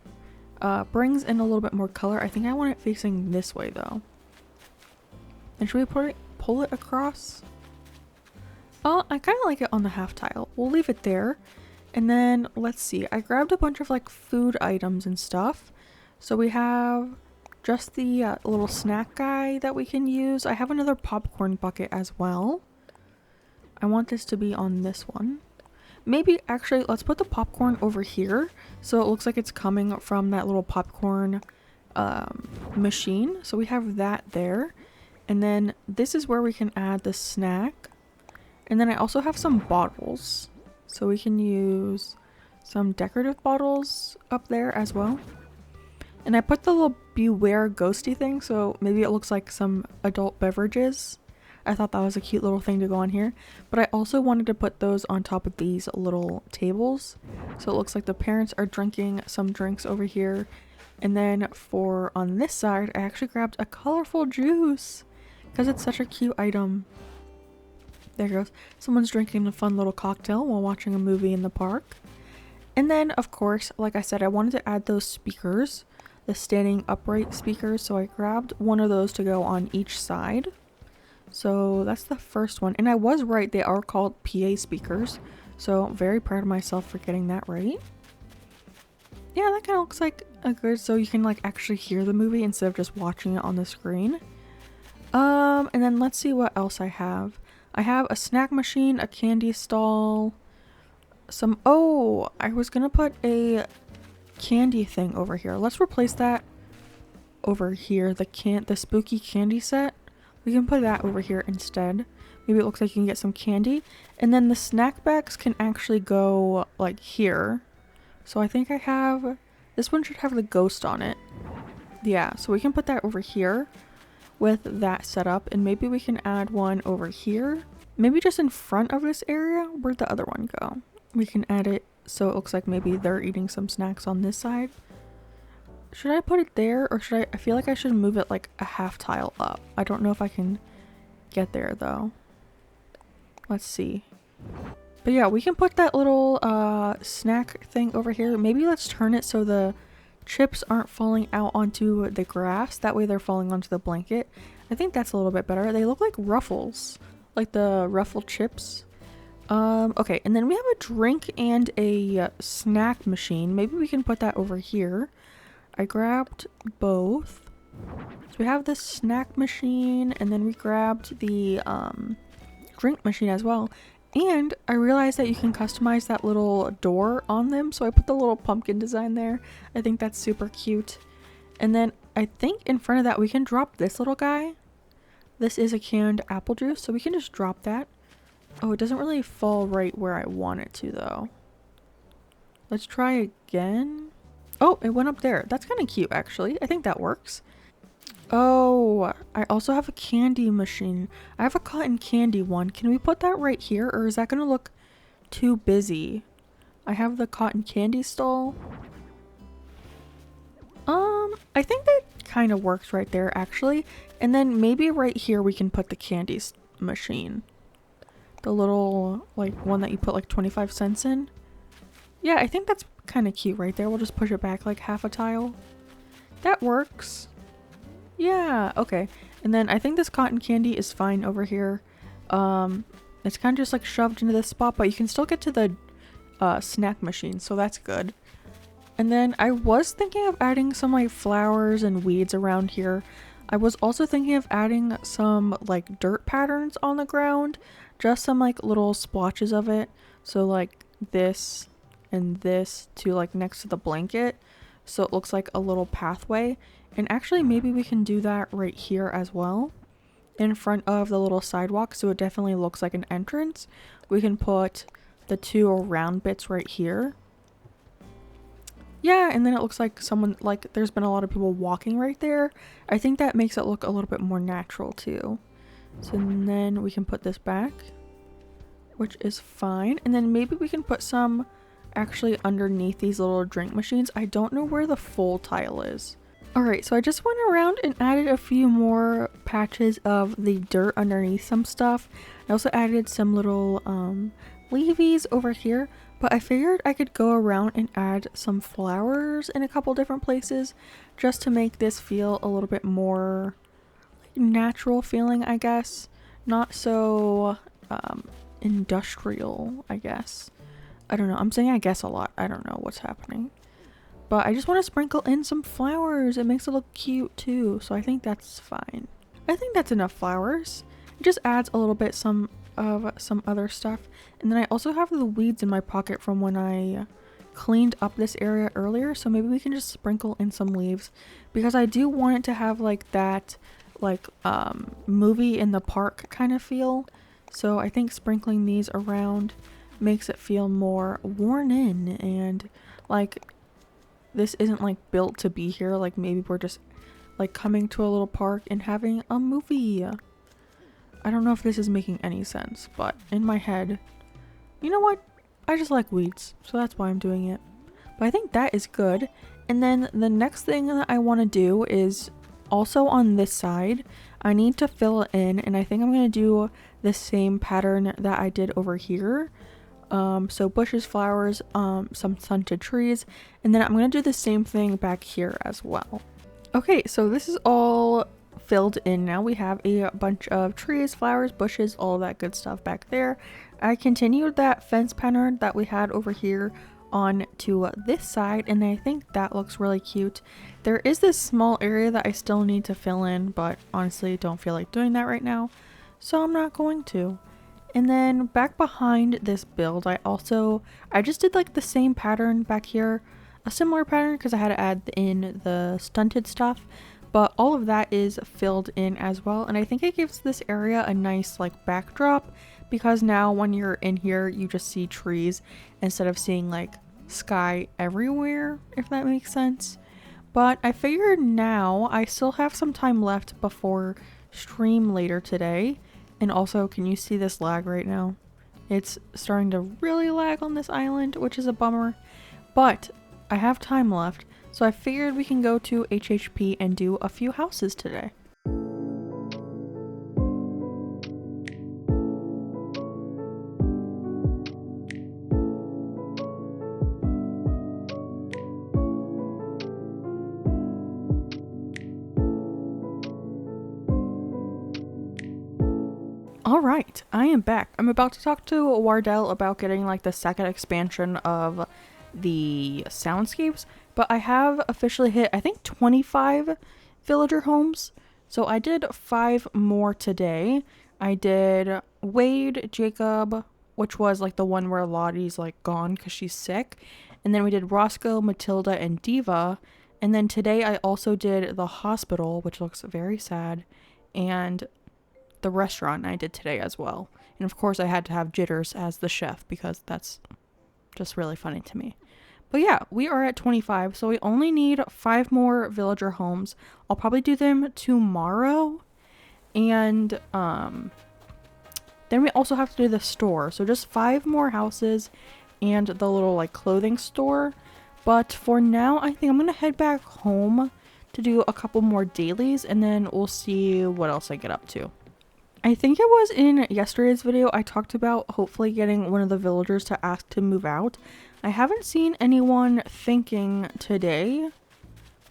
brings in a little bit more color. I think I want it facing this way though. And should we pull it across? I kind of like it on the half tile. We'll leave it there. And then let's see. I grabbed a bunch of like food items and stuff. So we have just the little snack guy that we can use. I have another popcorn bucket as well. I want this to be on this one. Maybe actually let's put the popcorn over here so it looks like it's coming from that little popcorn machine. So we have that there. And then this is where we can add the snack. And then I also have some bottles. So we can use some decorative bottles up there as well. And I put the little beware ghosty thing, so maybe it looks like some adult beverages. I thought that was a cute little thing to go on here. But I also wanted to put those on top of these little tables. So it looks like the parents are drinking some drinks over here. And then for on this side, I actually grabbed a colorful juice because it's such a cute item. There goes. Someone's drinking a fun little cocktail while watching a movie in the park. And then, of course, like I said, I wanted to add those speakers, the standing upright speakers. So I grabbed one of those to go on each side. So that's the first one. And I was right. They are called PA speakers. So I'm very proud of myself for getting that right. Yeah, that kind of looks like a good, so you can like actually hear the movie instead of just watching it on the screen. And then let's see what else I have. I have a snack machine, a candy stall, some, oh, I was gonna put a candy thing over here. Let's replace that over here, the spooky candy set. We can put that over here instead. Maybe it looks like you can get some candy. And then the snack bags can actually go like here. So I think I have, this one should have the ghost on it. Yeah, so we can put that over here with that setup, and maybe we can add one over here. Maybe just in front of this area. Where'd the other one go? We can add it so it looks like maybe they're eating some snacks on this side. Should I put it there, or should I feel like I should move it like a half tile up. I don't know if I can get there though. Let's see. But yeah, we can put that little snack thing over here. Maybe let's turn it so the chips aren't falling out onto the grass. That way they're falling onto the blanket. I think that's a little bit better. They look like ruffles, like the ruffle chips. Okay, and then we have a drink and a snack machine. Maybe we can put that over here. I grabbed both. So we have the snack machine, and then we grabbed the drink machine as well. And I realized that you can customize that little door on them, so I put the little pumpkin design there. I think that's super cute. And then I think in front of that we can drop this little guy. This is a canned apple juice, so we can just drop that. Oh, it doesn't really fall right where I want it to though. Let's try again. Oh, it went up there. That's kind of cute actually. I think that works. Oh, I also have a candy machine. I have a cotton candy one. Can we put that right here, or is that going to look too busy? I have the cotton candy stall. I think that kind of works right there actually. And then maybe right here we can put the candy machine. The little like one that you put like 25 cents in. Yeah, I think that's kind of cute right there. We'll just push it back like half a tile. That works. Yeah, okay. And then I think this cotton candy is fine over here. It's kind of just like shoved into this spot, but you can still get to the snack machine, so that's good. And then I was thinking of adding some like flowers and weeds around here. I was also thinking of adding some like dirt patterns on the ground, just some like little splotches of it. So like this and this to like next to the blanket, so it looks like a little pathway. And actually maybe we can do that right here as well in front of the little sidewalk, so it definitely looks like an entrance. We can put the two round bits right here. Yeah, and then it looks like someone, like there's been a lot of people walking right there. I think that makes it look a little bit more natural too. So then we can put this back, which is fine. And then maybe we can put some actually underneath these little drink machines. I don't know where the full tile is. Alright, so I just went around and added a few more patches of the dirt underneath some stuff. I also added some little leavies over here, but I figured I could go around and add some flowers in a couple different places just to make this feel a little bit more natural feeling, I guess. Not so industrial, I guess. I don't know. I'm saying I guess a lot. I don't know what's happening. But I just want to sprinkle in some flowers. It makes it look cute too. So I think that's fine. I think that's enough flowers. It just adds a little bit some other stuff. And then I also have the weeds in my pocket from when I cleaned up this area earlier. So maybe we can just sprinkle in some leaves, because I do want it to have like that like movie in the park kind of feel. So I think sprinkling these around makes it feel more worn in, and like this isn't like built to be here. Like maybe we're just like coming to a little park and having a movie. I don't know if this is making any sense, but in my head, you know what? I just like weeds, so that's why I'm doing it. But I think that is good. And then the next thing that I want to do is also on this side. I need to fill it in, and I think I'm going to do the same pattern that I did over here. So bushes, flowers, some stunted trees, and then I'm going to do the same thing back here as well. Okay, so this is all filled in now. We have a bunch of trees, flowers, bushes, all that good stuff back there. I continued that fence pattern that we had over here on to this side, and I think that looks really cute. There is this small area that I still need to fill in, but honestly don't feel like doing that right now, so I'm not going to. And then back behind this build, I just did like the same pattern back here, a similar pattern, because I had to add in the stunted stuff, but all of that is filled in as well. And I think it gives this area a nice like backdrop, because now when you're in here, you just see trees instead of seeing like sky everywhere, if that makes sense. But I figured now I still have some time left before stream later today. And also, can you see this lag right now? It's starting to really lag on this island, which is a bummer. But I have time left, so I figured we can go to HHP and do a few houses today. Alright, I am back. I'm about to talk to Wardell about getting like the second expansion of the soundscapes, but I have officially hit, I think, 25 villager homes. So I did 5 more today. I did Wade, Jacob, which was like the one where Lottie's like gone because she's sick. And then we did Roscoe, Matilda, and Diva. And then today I also did the hospital, which looks very sad, and the restaurant I did today as well. And of course I had to have Jitters as the chef because that's just really funny to me. But yeah, we are at 25, so we only need 5 more villager homes. I'll probably do them tomorrow. And then we also have to do the store. So just 5 more houses and the little like clothing store. But for now, I think I'm going to head back home to do a couple more dailies, and then we'll see what else I get up to. I think it was in yesterday's video I talked about hopefully getting one of the villagers to ask to move out. I haven't seen anyone thinking today.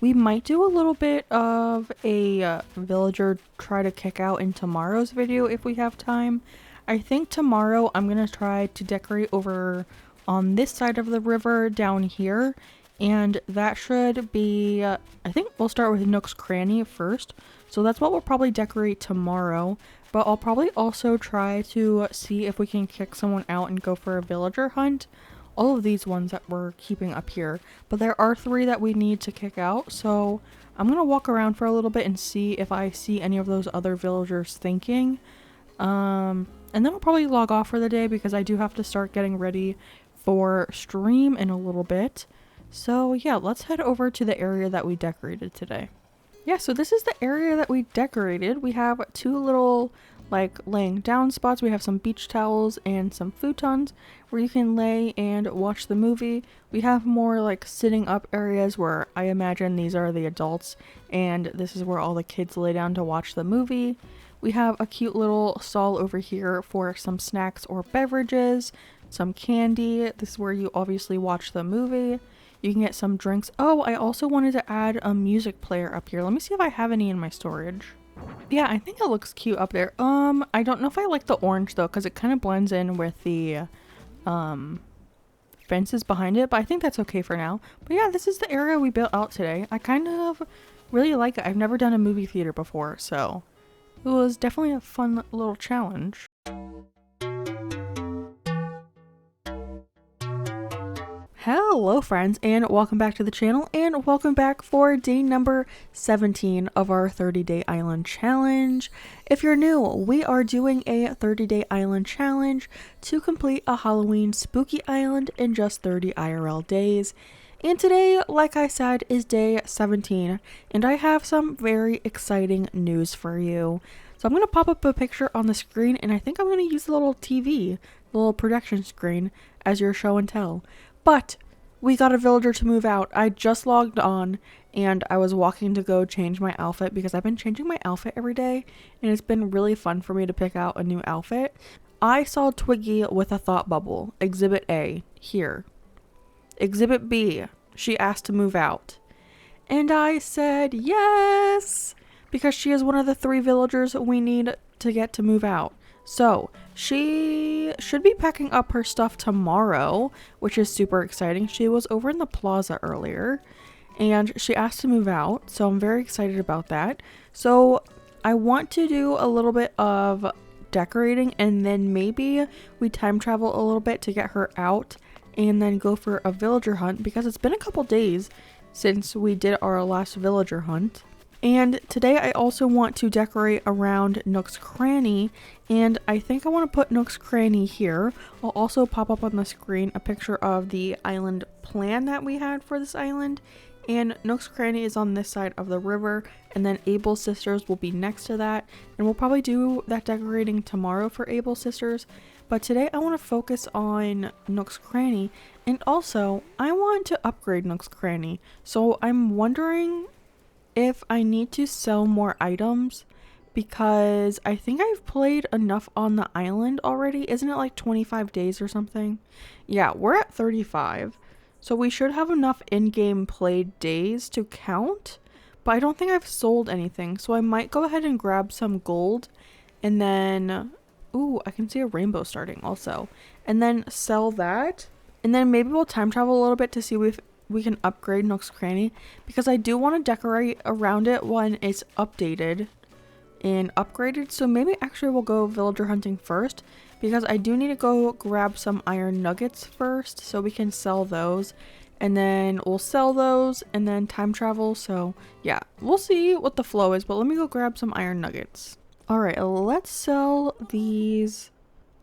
We might do a little bit of a villager try to kick out in tomorrow's video if we have time. I think tomorrow I'm going to try to decorate over on this side of the river down here. And that should be, I think we'll start with Nook's Cranny first. So that's what we'll probably decorate tomorrow. But I'll probably also try to see if we can kick someone out and go for a villager hunt. All of these ones that we're keeping up here. But there are 3 that we need to kick out. So I'm going to walk around for a little bit and see if I see any of those other villagers thinking. And then I'll probably log off for the day because I do have to start getting ready for stream in a little bit. So yeah, let's head over to the area that we decorated today. Yeah, so this is the area that we decorated. We have 2 little like laying down spots. We have some beach towels and some futons where you can lay and watch the movie. We have more like sitting up areas where I imagine these are the adults and this is where all the kids lay down to watch the movie. We have a cute little stall over here for some snacks or beverages, some candy. This is where you obviously watch the movie. You can get some drinks. Oh, I also wanted to add a music player up here. Let me see if I have any in my storage. Yeah, I think it looks cute up there. I don't know if I like the orange though, because it kind of blends in with the fences behind it, but I think that's okay for now. But yeah, this is the area we built out today. I kind of really like it. I've never done a movie theater before, so it was definitely a fun little challenge. Hello friends, and welcome back to the channel, and welcome back for day number 17 of our 30-day island challenge. If you're new, we are doing a 30-day island challenge to complete a Halloween spooky island in just 30 IRL days. And today, like I said, is day 17, and I have some very exciting news for you. So I'm going to pop up a picture on the screen, and I think I'm going to use the little TV, the little projection screen, as your show and tell. But we got a villager to move out. I just logged on and I was walking to go change my outfit because I've been changing my outfit every day and it's been really fun for me to pick out a new outfit. I saw Twiggy with a thought bubble. Exhibit A, here. Exhibit B, she asked to move out. And I said yes, because she is one of the 3 villagers we need to get to move out. So she should be packing up her stuff tomorrow, which is super exciting. She was over in the plaza earlier and she asked to move out. So I'm very excited about that. So I want to do a little bit of decorating and then maybe we time travel a little bit to get her out and then go for a villager hunt because it's been a couple days since we did our last villager hunt. And today I also want to decorate around Nook's Cranny, and I think I want to put Nook's Cranny here. I'll also pop up on the screen a picture of the island plan that we had for this island, and Nook's Cranny is on this side of the river, and then Abel's Sisters will be next to that, and we'll probably do that decorating tomorrow for Abel's Sisters. But today I want to focus on Nook's Cranny, and also I want to upgrade Nook's Cranny, so I'm wondering if I need to sell more items because I think I've played enough on the island already. Isn't it like 25 days or something? Yeah, we're at 35. So we should have enough in-game played days to count, but I don't think I've sold anything. So I might go ahead and grab some gold and then, ooh, I can see a rainbow starting also. And then sell that. And then maybe we'll time travel a little bit to see if we can upgrade Nook's Cranny because I do want to decorate around it when it's updated and upgraded. So maybe actually we'll go villager hunting first because I do need to go grab some iron nuggets first so we can sell those, and then we'll sell those and then time travel. So yeah, we'll see what the flow is, but let me go grab some iron nuggets. All right, let's sell these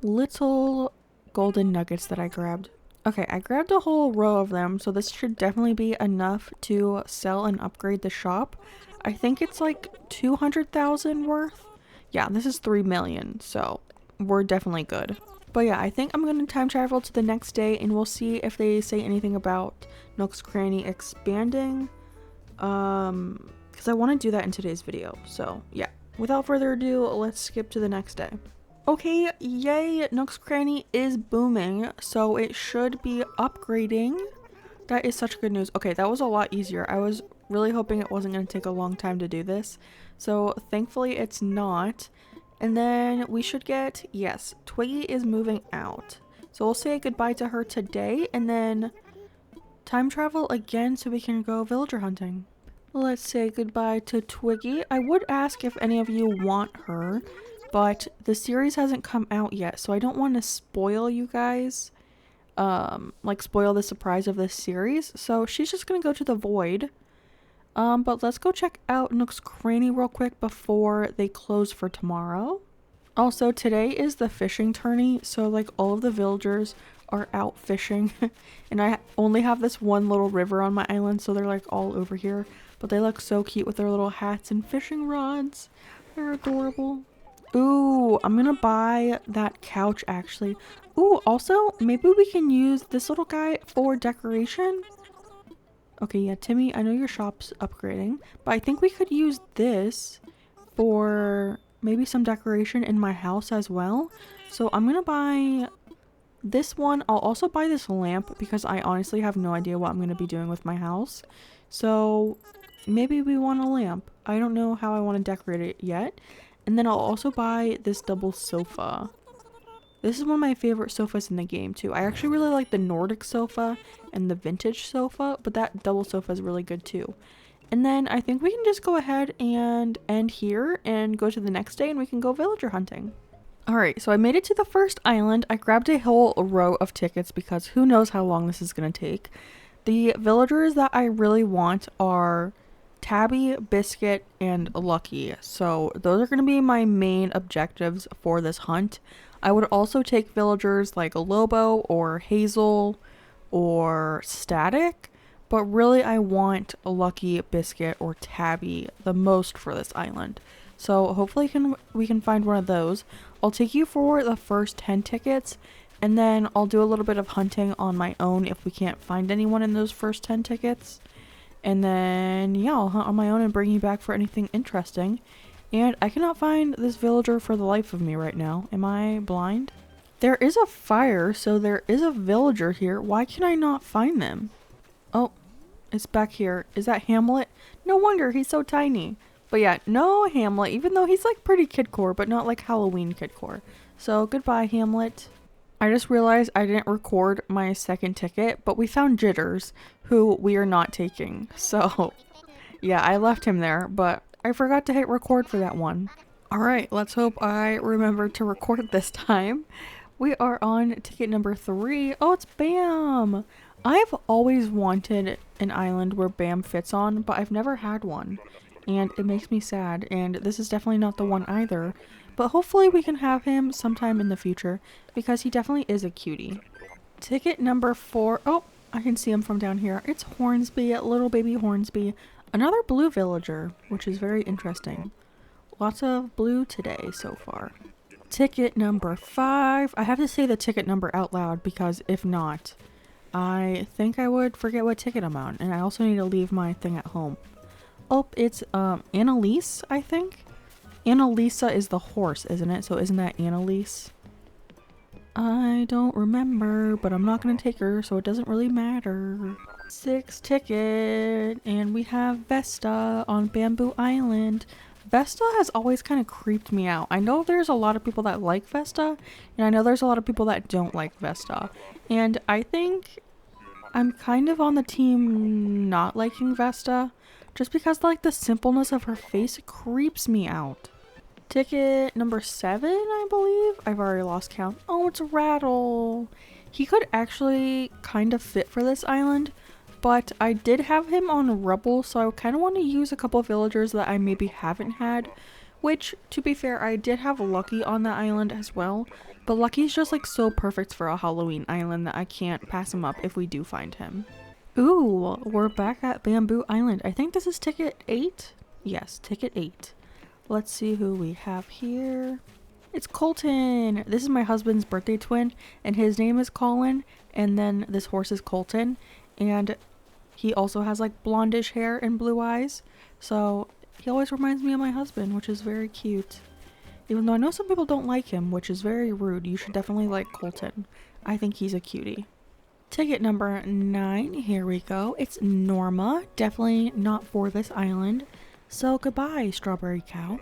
little golden nuggets that I grabbed. Okay, I grabbed a whole row of them, so this should definitely be enough to sell and upgrade the shop. I think it's like 200,000 worth. Yeah, this is 3 million, so we're definitely good. But yeah, I think I'm going to time travel to the next day and we'll see if they say anything about Nook's Cranny expanding. Because because I want to do that in today's video. So yeah, without further ado, let's skip to the next day. Okay, yay, Nook's Cranny is booming, so it should be upgrading. That is such good news. Okay, that was a lot easier. I was really hoping it wasn't going to take a long time to do this, so thankfully it's not. And then we should get, yes, Twiggy is moving out. So we'll say goodbye to her today and then time travel again so we can go villager hunting. Let's say goodbye to Twiggy. I would ask if any of you want her, but the series hasn't come out yet, so I don't want to spoil you guys, like spoil the surprise of this series. So she's just gonna go to the void. But let's go check out Nook's Cranny real quick before they close for tomorrow. Also, today is the fishing tourney, so like all of the villagers are out fishing and I only have this one little river on my island, so they're like all over here, but they look so cute with their little hats and fishing rods. They're adorable. Ooh, I'm gonna buy that couch actually. Ooh, also maybe we can use this little guy for decoration. Okay, yeah, Timmy, I know your shop's upgrading, but I think we could use this for maybe some decoration in my house as well. So I'm gonna buy this one. I'll also buy this lamp because I honestly have no idea what I'm gonna be doing with my house. So maybe we want a lamp. I don't know how I want to decorate it yet. And then I'll also buy this double sofa. This is one of my favorite sofas in the game too. I actually really like the Nordic sofa and the vintage sofa, but that double sofa is really good too. And then I think we can just go ahead and end here and go to the next day and we can go villager hunting. Alright, so I made it to the first island. I grabbed a whole row of tickets because who knows how long this is going to take. The villagers that I really want are Tabby, Biscuit, and Lucky. So those are going to be my main objectives for this hunt. I would also take villagers like Lobo or Hazel or Static, but really I want Lucky, Biscuit, or Tabby the most for this island. So hopefully we can find one of those. I'll take you for the first 10 tickets, and then I'll do a little bit of hunting on my own if we can't find anyone in those first 10 tickets. And then, yeah, I'll hunt on my own and bring you back for anything interesting. And I cannot find this villager for the life of me right now. Am I blind? There is a fire, so there is a villager here. Why can I not find them? Oh, it's back here. Is that Hamlet? No wonder, he's so tiny. But yeah, no Hamlet, even though he's like pretty kidcore, but not like Halloween kidcore. So goodbye, Hamlet. I just realized I didn't record my second ticket, but we found Jitters, who we are not taking. So yeah, I left him there, but I forgot to hit record for that one. Alright, let's hope I remember to record this time. We are on ticket number 3. Oh, it's Bam! I've always wanted an island where Bam fits on, but I've never had one. And it makes me sad, and this is definitely not the one either. But hopefully we can have him sometime in the future, because he definitely is a cutie. Ticket number 4. Oh, I can see him from down here. It's Hornsby, little baby Hornsby. Another blue villager, which is very interesting. Lots of blue today so far. Ticket number 5. I have to say the ticket number out loud because if not, I think I would forget what ticket I'm on. And I also need to leave my thing at home. Oh, it's Annalise, I think. Annalisa is the horse, isn't it? So isn't that Annalise? I don't remember, but I'm not going to take her, so it doesn't really matter. 6 ticket, and we have Vesta on Bamboo Island. Vesta has always kind of creeped me out. I know there's a lot of people that like Vesta, and I know there's a lot of people that don't like Vesta. And I think I'm kind of on the team not liking Vesta, just because like the simpleness of her face creeps me out. Ticket number 7, I believe. I've already lost count. Oh, it's Rattle. He could actually kind of fit for this island, but I did have him on Rubble, so I kind of want to use a couple of villagers that I maybe haven't had, which, to be fair, I did have Lucky on that island as well, but Lucky's just like so perfect for a Halloween island that I can't pass him up if we do find him. Ooh, we're back at Bamboo Island. I think this is ticket 8? Yes, ticket 8. Let's see who we have here. It's Colton! This is my husband's birthday twin, and his name is Colin, and then this horse is Colton, and He also has like blondish hair and blue eyes. So he always reminds me of my husband, which is very cute. Even though I know some people don't like him, which is very rude. You should definitely like Colton. I think he's a cutie. Ticket number 9, here we go. It's Norma, definitely not for this island. So goodbye, Strawberry Cow.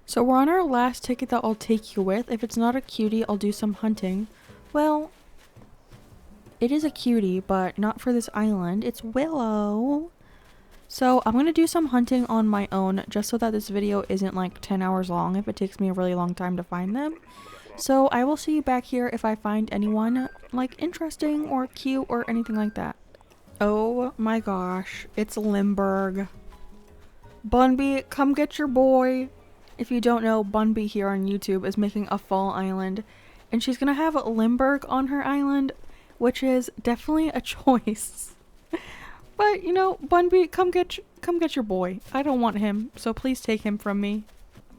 So we're on our last ticket that I'll take you with. If it's not a cutie, I'll do some hunting. Well, it is a cutie, but not for this island. It's Willow. So I'm going to do some hunting on my own, just so that this video isn't like 10 hours long if it takes me a really long time to find them. So I will see you back here if I find anyone like interesting or cute or anything like that. Oh my gosh, it's Limburg. Bunby, come get your boy. If you don't know, Bunby here on YouTube is making a fall island, and she's going to have Limburg on her island, which is definitely a choice. But, you know, Bunby, come get your boy. I don't want him, so please take him from me.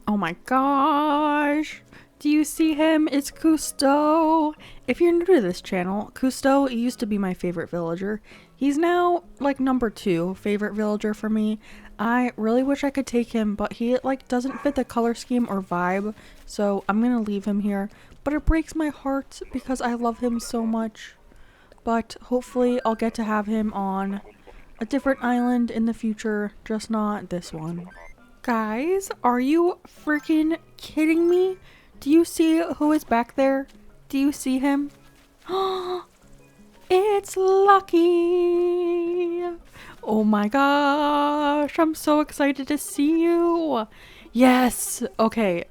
Oh my gosh. Do you see him? It's Cousteau. If you're new to this channel, Cousteau used to be my favorite villager. He's now like number 2 favorite villager for me. I really wish I could take him, but he like doesn't fit the color scheme or vibe, so I'm gonna leave him here. But it breaks my heart because I love him so much. But hopefully I'll get to have him on a different island in the future, just not this one. Guys, are you freaking kidding me? Do you see who is back there? Do you see him? It's Lucky! Oh my gosh, I'm so excited to see you! Yes! Okay,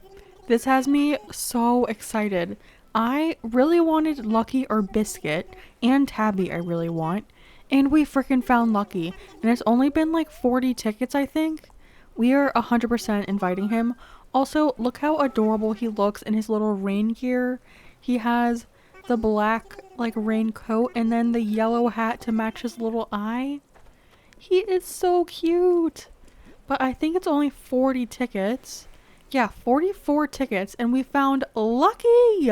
this has me so excited. I really wanted Lucky or Biscuit, and Tabby I really want. And we freaking found Lucky. And it's only been like 40 tickets, I think. We are 100% inviting him. Also, look how adorable he looks in his little rain gear. He has the black like raincoat and then the yellow hat to match his little eye. He is so cute. But I think it's only 40 tickets. Yeah, 44 tickets, and we found Lucky!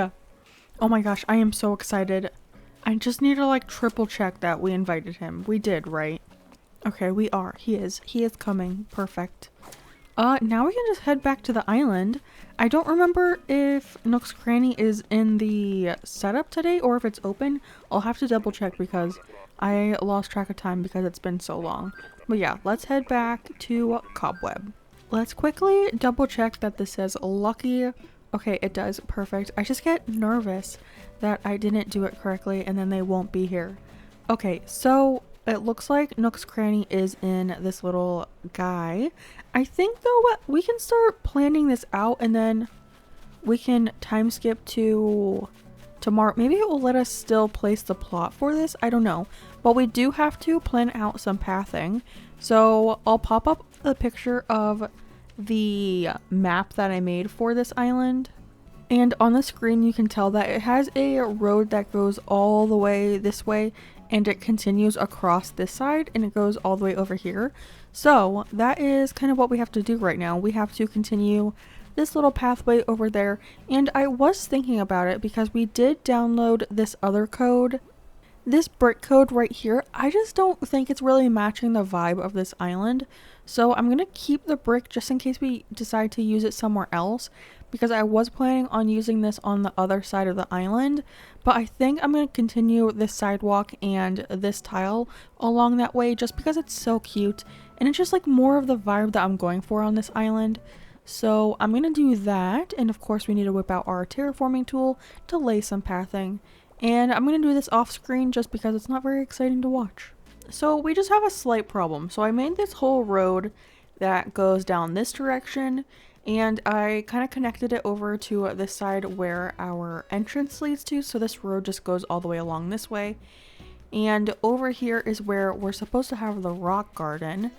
Oh my gosh, I am so excited. I just need to like triple check that we invited him. We did, right? Okay, we are. He is coming. Perfect. Now we can just head back to the island. I don't remember if Nook's Cranny is in the setup today or if it's open. I'll have to double check because I lost track of time because it's been so long. But yeah, let's head back to Cobweb. Let's quickly double check that this says Lucky. Okay, it does. Perfect. I just get nervous that I didn't do it correctly and then they won't be here. Okay, so it looks like Nook's Cranny is in this little guy. I think though we can start planning this out and then we can time skip to tomorrow. Maybe it will let us still place the plot for this. I don't know. But we do have to plan out some pathing. So I'll pop up a picture of the map that I made for this island. And on the screen you can tell that it has a road that goes all the way this way and it continues across this side and it goes all the way over here. So that is kind of what we have to do right now. We have to continue this little pathway over there, and I was thinking about it because we did download this other code, this brick code right here. I just don't think it's really matching the vibe of this island, so I'm gonna keep the brick just in case we decide to use it somewhere else, because I was planning on using this on the other side of the island, but I think I'm going to continue this sidewalk and this tile along that way just because it's so cute and it's just like more of the vibe that I'm going for on this island. So I'm going to do that, and of course we need to whip out our terraforming tool to lay some pathing, and I'm going to do this off screen just because it's not very exciting to watch. So we just have a slight problem. So I made this whole road that goes down this direction, and I kind of connected it over to this side where our entrance leads to. So this road just goes all the way along this way. And over here is where we're supposed to have the rock garden.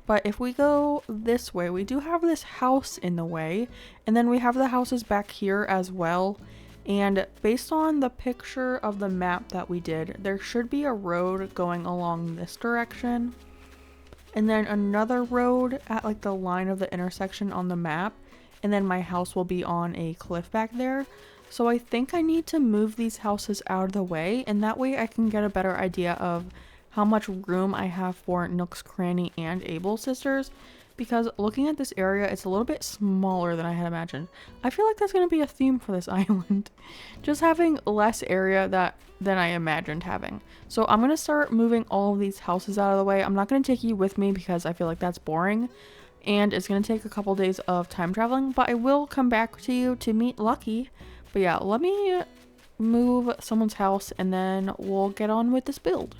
But if we go this way, we do have this house in the way. And then we have the houses back here as well. And based on the picture of the map that we did, there should be a road going along this direction. And then another road at like the line of the intersection on the map, and then my house will be on a cliff back there. So I think I need to move these houses out of the way, and that way I can get a better idea of how much room I have for Nook's Cranny and Able Sisters, because looking at this area, it's a little bit smaller than I had imagined. I feel like that's going to be a theme for this island. Just having less area than I imagined having. So I'm going to start moving all of these houses out of the way. I'm not going to take you with me because I feel like that's boring. And it's going to take a couple days of time traveling. But I will come back to you to meet Lucky. But yeah, let me move someone's house and then we'll get on with this build.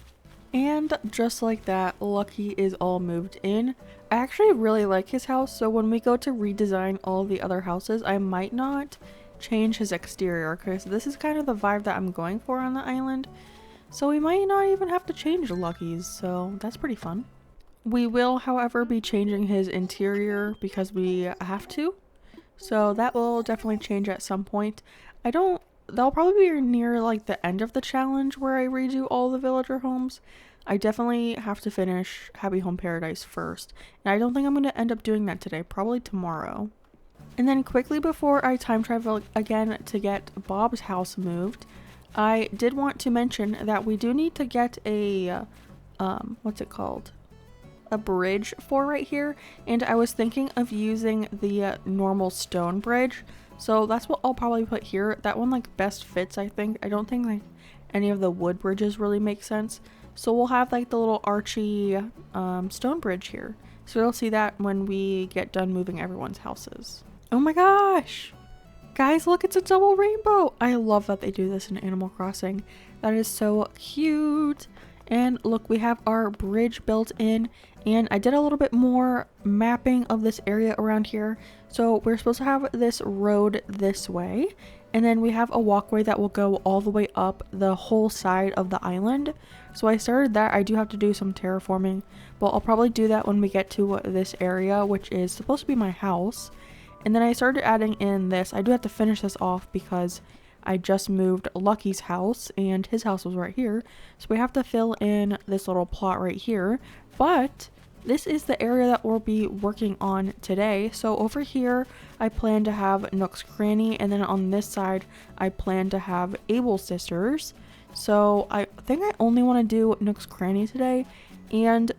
And just like that, Lucky is all moved in. I actually really like his house, so when we go to redesign all the other houses, I might not change his exterior because this is kind of the vibe that I'm going for on the island. So we might not even have to change Lucky's, so that's pretty fun. We will, however, be changing his interior because we have to. So that will definitely change at some point. They'll probably be near like the end of the challenge where I redo all the villager homes. I definitely have to finish Happy Home Paradise first. And I don't think I'm going to end up doing that today, probably tomorrow. And then quickly before I time travel again to get Bob's house moved, I did want to mention that we do need to get a, what's it called? A bridge for right here. And I was thinking of using the normal stone bridge. So that's what I'll probably put here. That one like best fits, I think. I don't think like any of the wood bridges really make sense. So we'll have like the little archy stone bridge here. So you'll see that when we get done moving everyone's houses. Oh my gosh! Guys, look, it's a double rainbow! I love that they do this in Animal Crossing. That is so cute. And look, we have our bridge built in. And I did a little bit more mapping of this area around here. So we're supposed to have this road this way. And then we have a walkway that will go all the way up the whole side of the island. So I started that. I do have to do some terraforming. But I'll probably do that when we get to this area, which is supposed to be my house. And then I started adding in this. I do have to finish this off because I just moved Lucky's house and his house was right here. So we have to fill in this little plot right here. But this is the area that we'll be working on today. So over here, I plan to have Nook's Cranny, and then on this side, I plan to have Able Sisters. So I think I only want to do Nook's Cranny today, and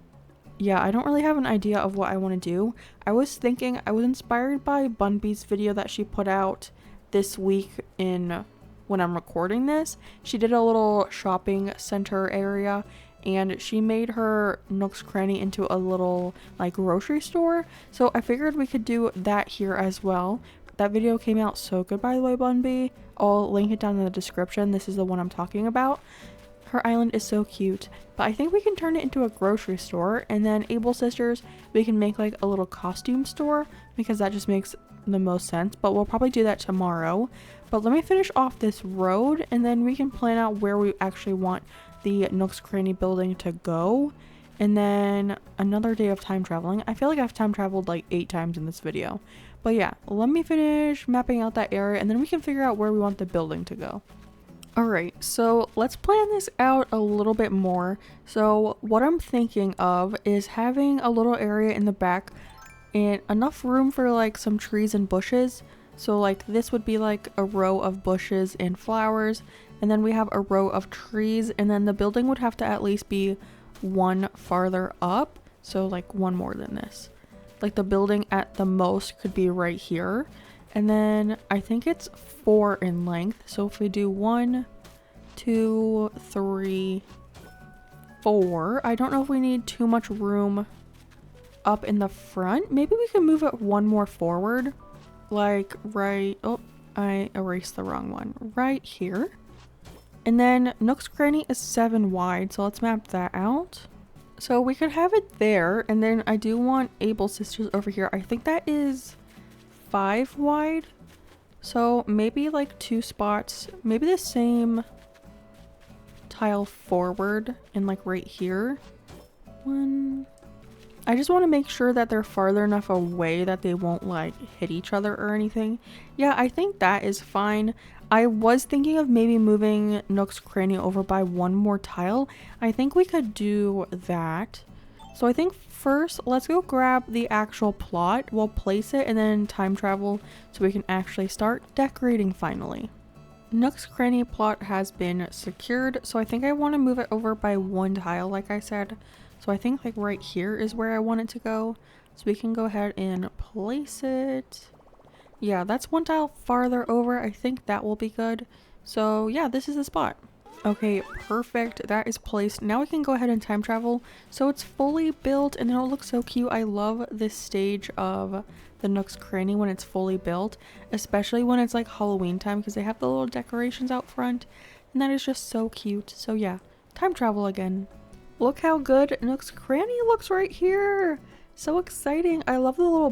yeah, I don't really have an idea of what I want to do. I was inspired by Bunby's video that she put out this week when I'm recording this. She did a little shopping center area, and she made her Nook's Cranny into a little like grocery store. So I figured we could do that here as well. That video came out so good, by the way, Bunby. I'll link it down in the description. This is the one I'm talking about. Her island is so cute, but I think we can turn it into a grocery store, and then Able Sisters, we can make like a little costume store because that just makes the most sense, but we'll probably do that tomorrow. But let me finish off this road and then we can plan out where we actually want the Nook's Cranny building to go. And then another day of time traveling. I feel like I've time traveled like 8 times in this video. But yeah, let me finish mapping out that area and then we can figure out where we want the building to go. Alright, so let's plan this out a little bit more. So what I'm thinking of is having a little area in the back and enough room for like some trees and bushes. So like this would be like a row of bushes and flowers, and then we have a row of trees, and then the building would have to at least be one farther up. So like one more than this. Like the building at the most could be right here. And then I think it's 4 in length. So if we do 1, 2, 3, 4. I don't know if we need too much room up in the front. Maybe we can move it one more forward. Like right, oh, I erased the wrong one. Right here. And then Nook's Cranny is 7 wide. So let's map that out. So we could have it there. And then I do want Able Sisters over here. I think that is 5 wide. So maybe like 2 spots, maybe the same tile forward and like right here. 1. I just want to make sure that they're farther enough away that they won't like hit each other or anything. Yeah, I think that is fine. I was thinking of maybe moving Nook's Cranny over by 1 more tile. I think we could do that. So I think first, let's go grab the actual plot. We'll place it and then time travel so we can actually start decorating finally. Nook's Cranny plot has been secured, so I think I want to move it over by one tile, like I said. So I think like right here is where I want it to go. So we can go ahead and place it. Yeah, that's one tile farther over. I think that will be good. So yeah, this is the spot. Okay, perfect. That is placed. Now we can go ahead and time travel. So it's fully built and it'll look so cute. I love this stage of the Nook's Cranny when it's fully built, especially when it's like Halloween time because they have the little decorations out front and that is just so cute. So yeah, time travel again. Look how good Nook's Cranny looks right here. So exciting. I love the little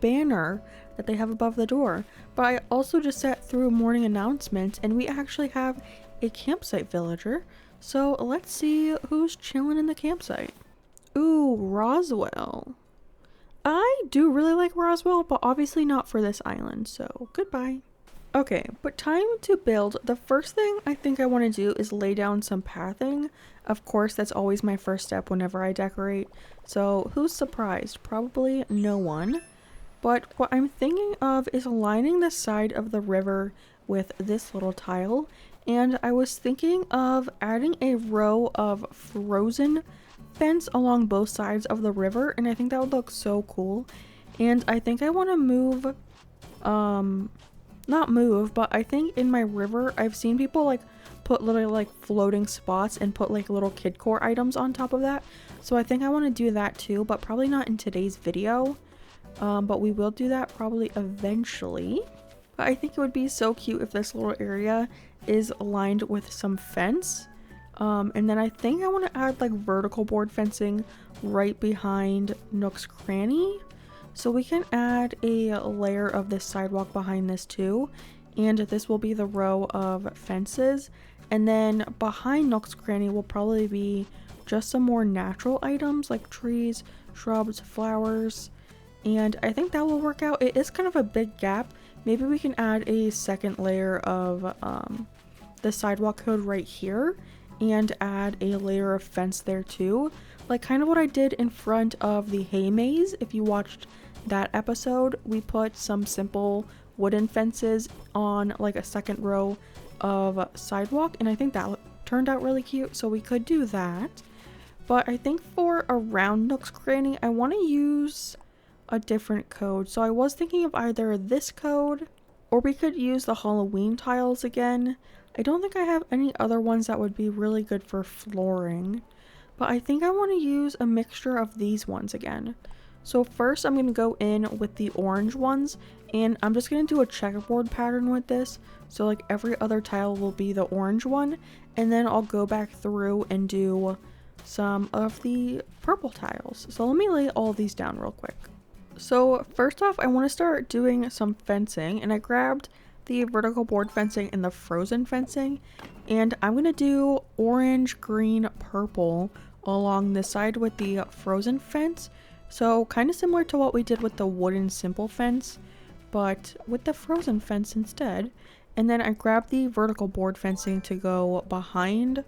banner that they have above the door. But I also just sat through morning announcements and we actually have a campsite villager. So let's see who's chilling in the campsite. Ooh, Roswell. I do really like Roswell, but obviously not for this island, so goodbye. Okay, but time to build. The first thing I think I want to do is lay down some pathing. Of course, that's always my first step whenever I decorate. So who's surprised? Probably no one. But what I'm thinking of is aligning the side of the river with this little tile. And I was thinking of adding a row of frozen fence along both sides of the river. And I think that would look so cool. And I think I want to move, not move, but I think in my river, I've seen people like put little like floating spots and put like little kid core items on top of that. So I think I want to do that too, but probably not in today's video. But we will do that probably eventually. But I think it would be so cute if this little area is aligned with some fence. And then I think I want to add like vertical board fencing right behind Nook's Cranny. So we can add a layer of this sidewalk behind this too. And this will be the row of fences. And then behind Nook's Cranny will probably be just some more natural items like trees, shrubs, flowers. And I think that will work out. It is kind of a big gap. Maybe we can add a second layer of the sidewalk code right here and add a layer of fence there too. Like kind of what I did in front of the hay maze. If you watched that episode, we put some simple wooden fences on like a second row of sidewalk and I think that turned out really cute, so we could do that. But I think for around Nook's Cranny, I want to use a different code. So I was thinking of either this code or we could use the Halloween tiles again. I don't think I have any other ones that would be really good for flooring, but I think I want to use a mixture of these ones again. So first I'm going to go in with the orange ones and I'm just going to do a checkerboard pattern with this. So like every other tile will be the orange one and then I'll go back through and do some of the purple tiles. So let me lay all these down real quick. So first off, I want to start doing some fencing and I grabbed the vertical board fencing and the frozen fencing and I'm going to do orange, green, purple along the side with the frozen fence. So kind of similar to what we did with the wooden simple fence, but with the frozen fence instead. And then I grabbed the vertical board fencing to go behind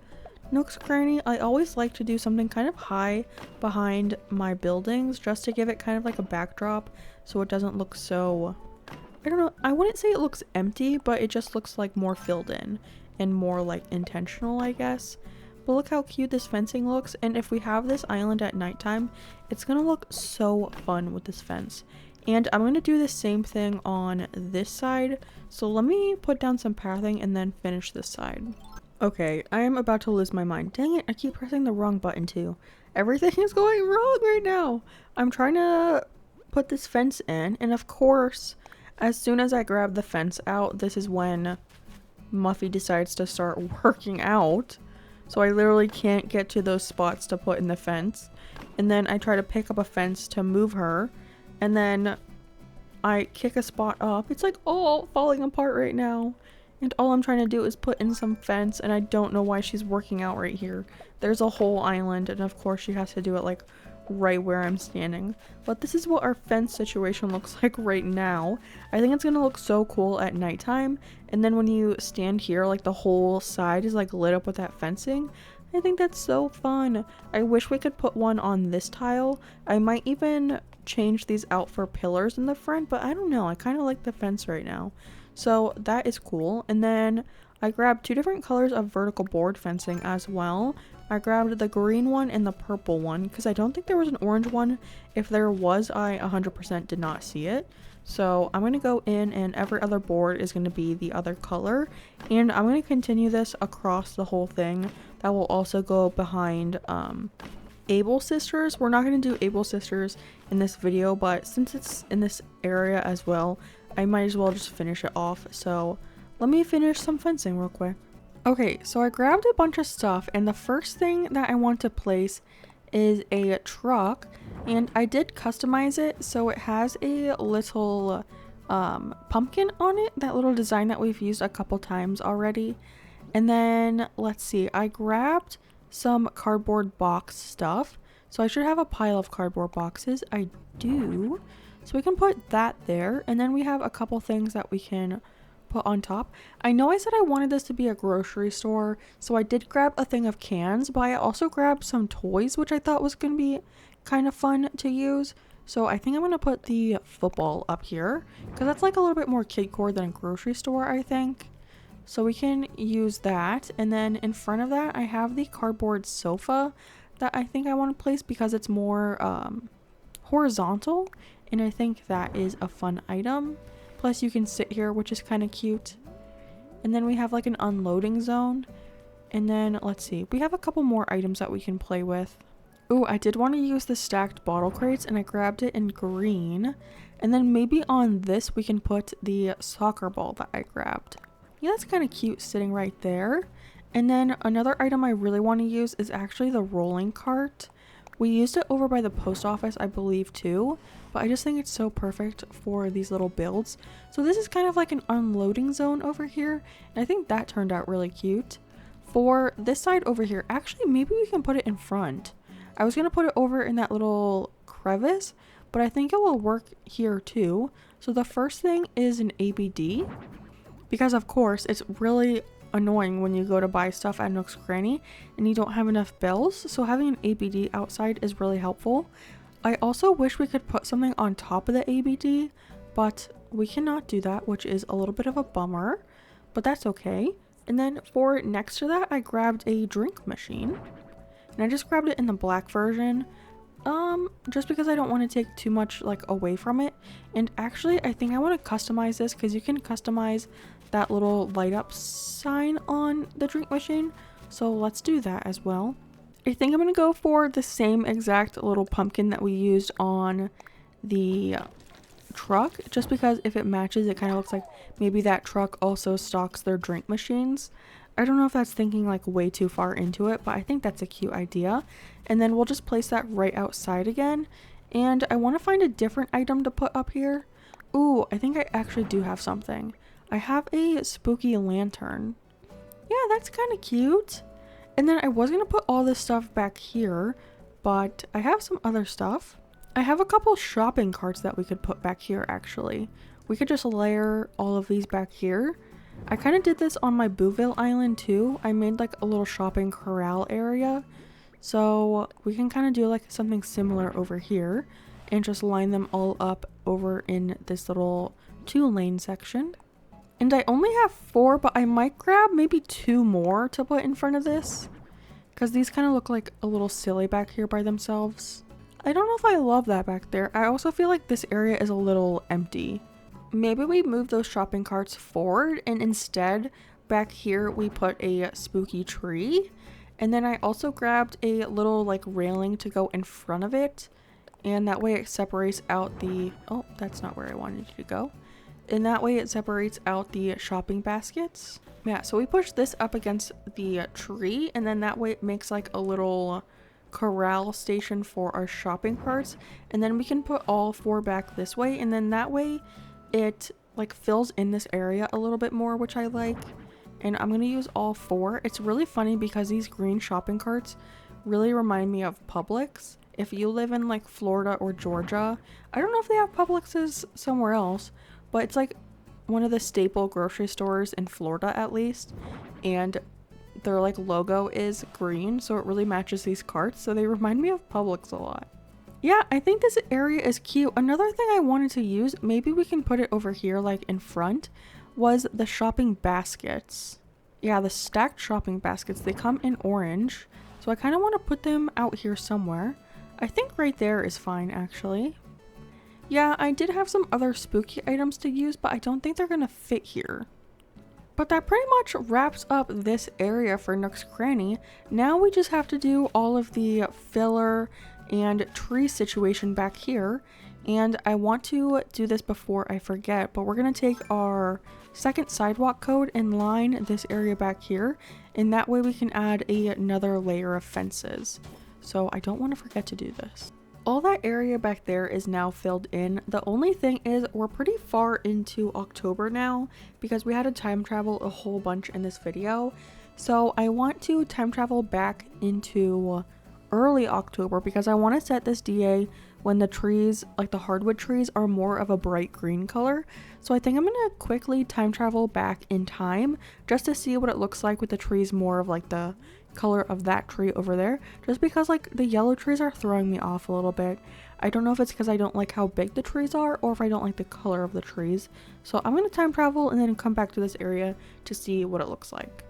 Nook's Cranny. I always like to do something kind of high behind my buildings just to give it kind of like a backdrop so it doesn't look so, I don't know, I wouldn't say it looks empty, but it just looks like more filled in and more like intentional, I guess. But look how cute this fencing looks, and if we have this island at nighttime, it's gonna look so fun with this fence. And I'm gonna do the same thing on this side, so let me put down some pathing and then finish this side. Okay, I am about to lose my mind. Dang it, I keep pressing the wrong button too. Everything is going wrong right now. I'm trying to put this fence in, and of course, as soon as I grab the fence out, this is when Muffy decides to start working out. So I literally can't get to those spots to put in the fence. And then I try to pick up a fence to move her, and then I kick a spot up. It's like all falling apart right now. And all I'm trying to do is put in some fence, and I don't know why she's working out right here. There's a whole island, and of course she has to do it like right where I'm standing. But this is what our fence situation looks like right now. I think it's gonna look so cool at nighttime, and then when you stand here, like the whole side is like lit up with that fencing. I think that's so fun. I wish we could put one on this tile. I might even change these out for pillars in the front, but I don't know. I kind of like the fence right now. So that is cool. And then I grabbed 2 different colors of vertical board fencing as well. I grabbed the green one and the purple one because I don't think there was an orange one. If there was, I 100% did not see it. So I'm going to go in, and every other board is going to be the other color. And I'm going to continue this across the whole thing. That will also go behind Able Sisters. We're not going to do Able Sisters in this video, but since it's in this area as well, I might as well just finish it off. So let me finish some fencing real quick. Okay, so I grabbed a bunch of stuff, and the first thing that I want to place is a truck, and I did customize it so it has a little pumpkin on it, that little design that we've used a couple times already. And then let's see, I grabbed some cardboard box stuff, so I should have a pile of cardboard boxes. I do, so we can put that there, and then we have a couple things that we can put on top. I know I said I wanted this to be a grocery store, so I did grab a thing of cans, but I also grabbed some toys, which I thought was going to be kind of fun to use. So I think I'm going to put the football up here because that's like a little bit more kidcore than a grocery store, I think. So we can use that. And then in front of that, I have the cardboard sofa that I think I want to place because it's more horizontal, and I think that is a fun item. Plus you can sit here, which is kind of cute. And then we have like an unloading zone. And then let's see, we have a couple more items that we can play with. Ooh, I did want to use the stacked bottle crates, and I grabbed it in green. And then maybe on this we can put the soccer ball that I grabbed. Yeah, that's kind of cute sitting right there. And then another item I really want to use is actually the rolling cart. We used it over by the post office, I believe, too. But I just think it's so perfect for these little builds. So this is kind of like an unloading zone over here. And I think that turned out really cute. For this side over here, actually, maybe we can put it in front. I was going to put it over in that little crevice, but I think it will work here too. So the first thing is an ABD. Because of course, it's really annoying when you go to buy stuff at Nook's Cranny and you don't have enough bills. So having an ABD outside is really helpful. I also wish we could put something on top of the ABD, but we cannot do that, which is a little bit of a bummer, but that's okay. And then for next to that, I grabbed a drink machine, and I just grabbed it in the black version, just because I don't want to take too much like away from it. And actually, I think I want to customize this because you can customize that little light up sign on the drink machine. So let's do that as well. I think I'm going to go for the same exact little pumpkin that we used on the truck, just because if it matches, it kind of looks like maybe that truck also stocks their drink machines. I don't know if that's thinking like way too far into it, but I think that's a cute idea. And then we'll just place that right outside again. And I want to find a different item to put up here. Ooh, I think I actually do have something. I have a spooky lantern. Yeah, that's kind of cute. And then I was going to put all this stuff back here, but I have some other stuff. I have a couple shopping carts that we could put back here, actually. We could just layer all of these back here. I kind of did this on my Bouville Island too. I made like a little shopping corral area. So we can kind of do like something similar over here and just line them all up over in this little 2-lane section. And I only have 4, but I might grab maybe 2 more to put in front of this, because these kind of look like a little silly back here by themselves. I don't know if I love that back there. I also feel like this area is a little empty. Maybe we move those shopping carts forward, and instead back here we put a spooky tree. And then I also grabbed a little like railing to go in front of it, and that way it separates out the, oh, that's not where I wanted you to go. And that way it separates out the shopping baskets. Yeah, so we push this up against the tree, and then that way it makes like a little corral station for our shopping carts. And then we can put all 4 back this way, and then that way it like fills in this area a little bit more, which I like. And I'm going to use all 4. It's really funny because these green shopping carts really remind me of Publix. If you live in like Florida or Georgia, I don't know if they have Publixes somewhere else, but it's like one of the staple grocery stores in Florida at least, and their like logo is green, so it really matches these carts, so they remind me of Publix a lot. Yeah, I think this area is cute. Another thing I wanted to use, maybe we can put it over here like in front, was the shopping baskets. Yeah, the stacked shopping baskets. They come in orange. So I kind of want to put them out here somewhere. I think right there is fine, actually. Yeah, I did have some other spooky items to use, but I don't think they're going to fit here. But that pretty much wraps up this area for Nook's Cranny. Now we just have to do all of the filler and tree situation back here. And I want to do this before I forget, but we're going to take our second sidewalk code and line this area back here. And that way we can add another layer of fences. So I don't want to forget to do this. All that area back there is now filled in. The only thing is we're pretty far into October now because we had to time travel a whole bunch in this video. So I want to time travel back into early October because I want to set this DA when the trees, like the hardwood trees, are more of a bright green color. So I think I'm going to quickly time travel back in time just to see what it looks like with the trees more of like the color of that tree over there, just because like the yellow trees are throwing me off a little bit. I don't know if it's because I don't like how big the trees are or if I don't like the color of the trees. So I'm going to time travel and then come back to this area to see what it looks like.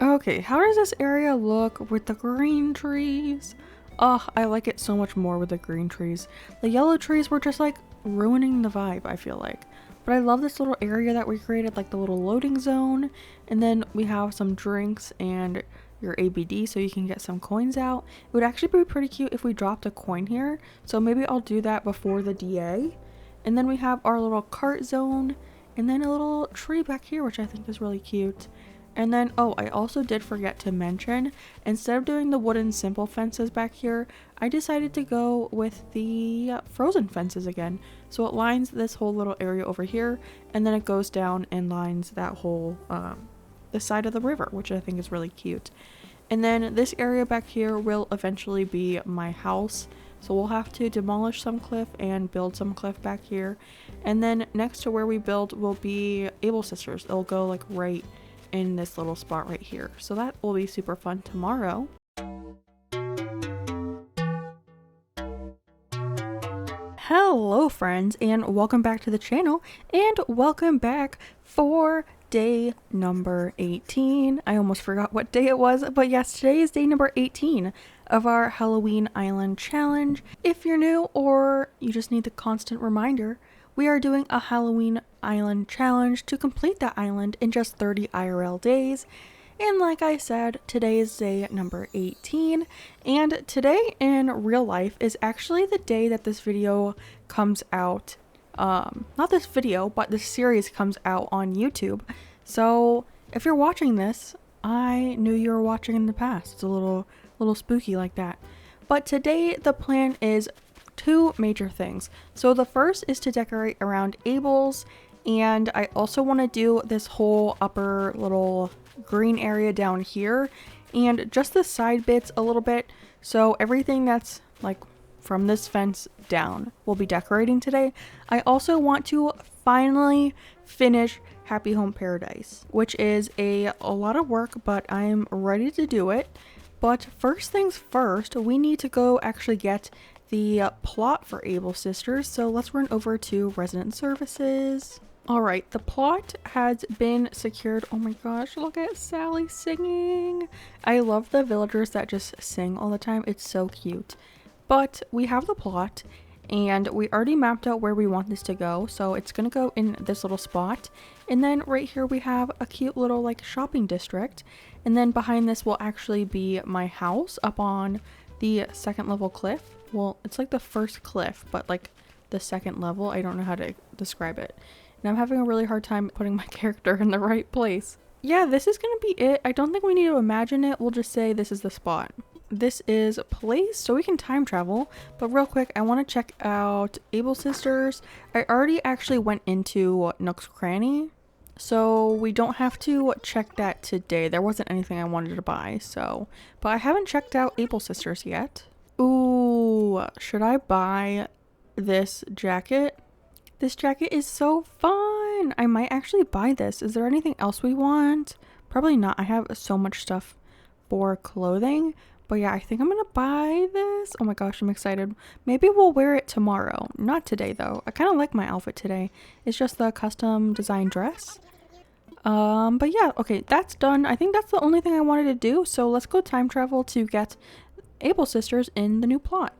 Okay, how does this area look with the green trees? Oh, I like it so much more with the green trees. The yellow trees were just like ruining the vibe, I feel like. But I love this little area that we created, like the little loading zone. And then we have some drinks and your ABD so you can get some coins out. It would actually be pretty cute if we dropped a coin here. So maybe I'll do that before the DA. And then we have our little cart zone and then a little tree back here, which I think is really cute. And then, oh, I also did forget to mention, instead of doing the wooden simple fences back here, I decided to go with the frozen fences again. So it lines this whole little area over here, and then it goes down and lines that whole, the side of the river, which I think is really cute. And then this area back here will eventually be my house. So we'll have to demolish some cliff and build some cliff back here. And then next to where we build will be Able Sisters. They'll go like right in this little spot right here. So that will be super fun tomorrow. Hello friends, and welcome back to the channel, and welcome back for day number 18. I almost forgot what day it was, but yes, today is day number 18 of our Halloween Island challenge. If you're new or you just need the constant reminder, we are doing a Halloween Island challenge to complete that island in just 30 IRL days. And like I said, today is day number 18. And today in real life is actually the day that this video comes out. Not this video, but this series comes out on YouTube. So if you're watching this, I knew you were watching in the past. It's a little spooky like that. But today the plan is two major things. So the first is to decorate around Abel's, and I also want to do this whole upper little green area down here and just the side bits a little bit. So everything that's like from this fence down we'll be decorating today. I also want to finally finish Happy Home Paradise, which is a lot of work, but I'm ready to do it. But first things first, we need to go actually get the plot for Able Sisters. So let's run over to Resident Services. Alright, the plot has been secured. Oh my gosh, look at Sally singing. I love the villagers that just sing all the time. It's so cute. But we have the plot and we already mapped out where we want this to go. So it's going to go in this little spot. And then right here we have a cute little like shopping district. And then behind this will actually be my house up on the second level cliff. Well, it's like the first cliff, but like the second level. I don't know how to describe it. And I'm having a really hard time putting my character in the right place. Yeah, this is going to be it. I don't think we need to imagine it. We'll just say this is the spot. This is place, so we can time travel. But real quick, I want to check out Able Sisters. I already actually went into Nook's Cranny, so we don't have to check that today. There wasn't anything I wanted to buy, so. But I haven't checked out Able Sisters yet. Ooh, should I buy this jacket? This jacket is so fun. I might actually buy this. Is there anything else we want? Probably not. I have so much stuff for clothing. But yeah, I think I'm gonna buy this. Oh my gosh, I'm excited. Maybe we'll wear it tomorrow. Not today though. I kind of like my outfit today. It's just the custom design dress. But yeah, okay, that's done. I think that's the only thing I wanted to do. So let's go time travel to get Able Sisters in the new plot.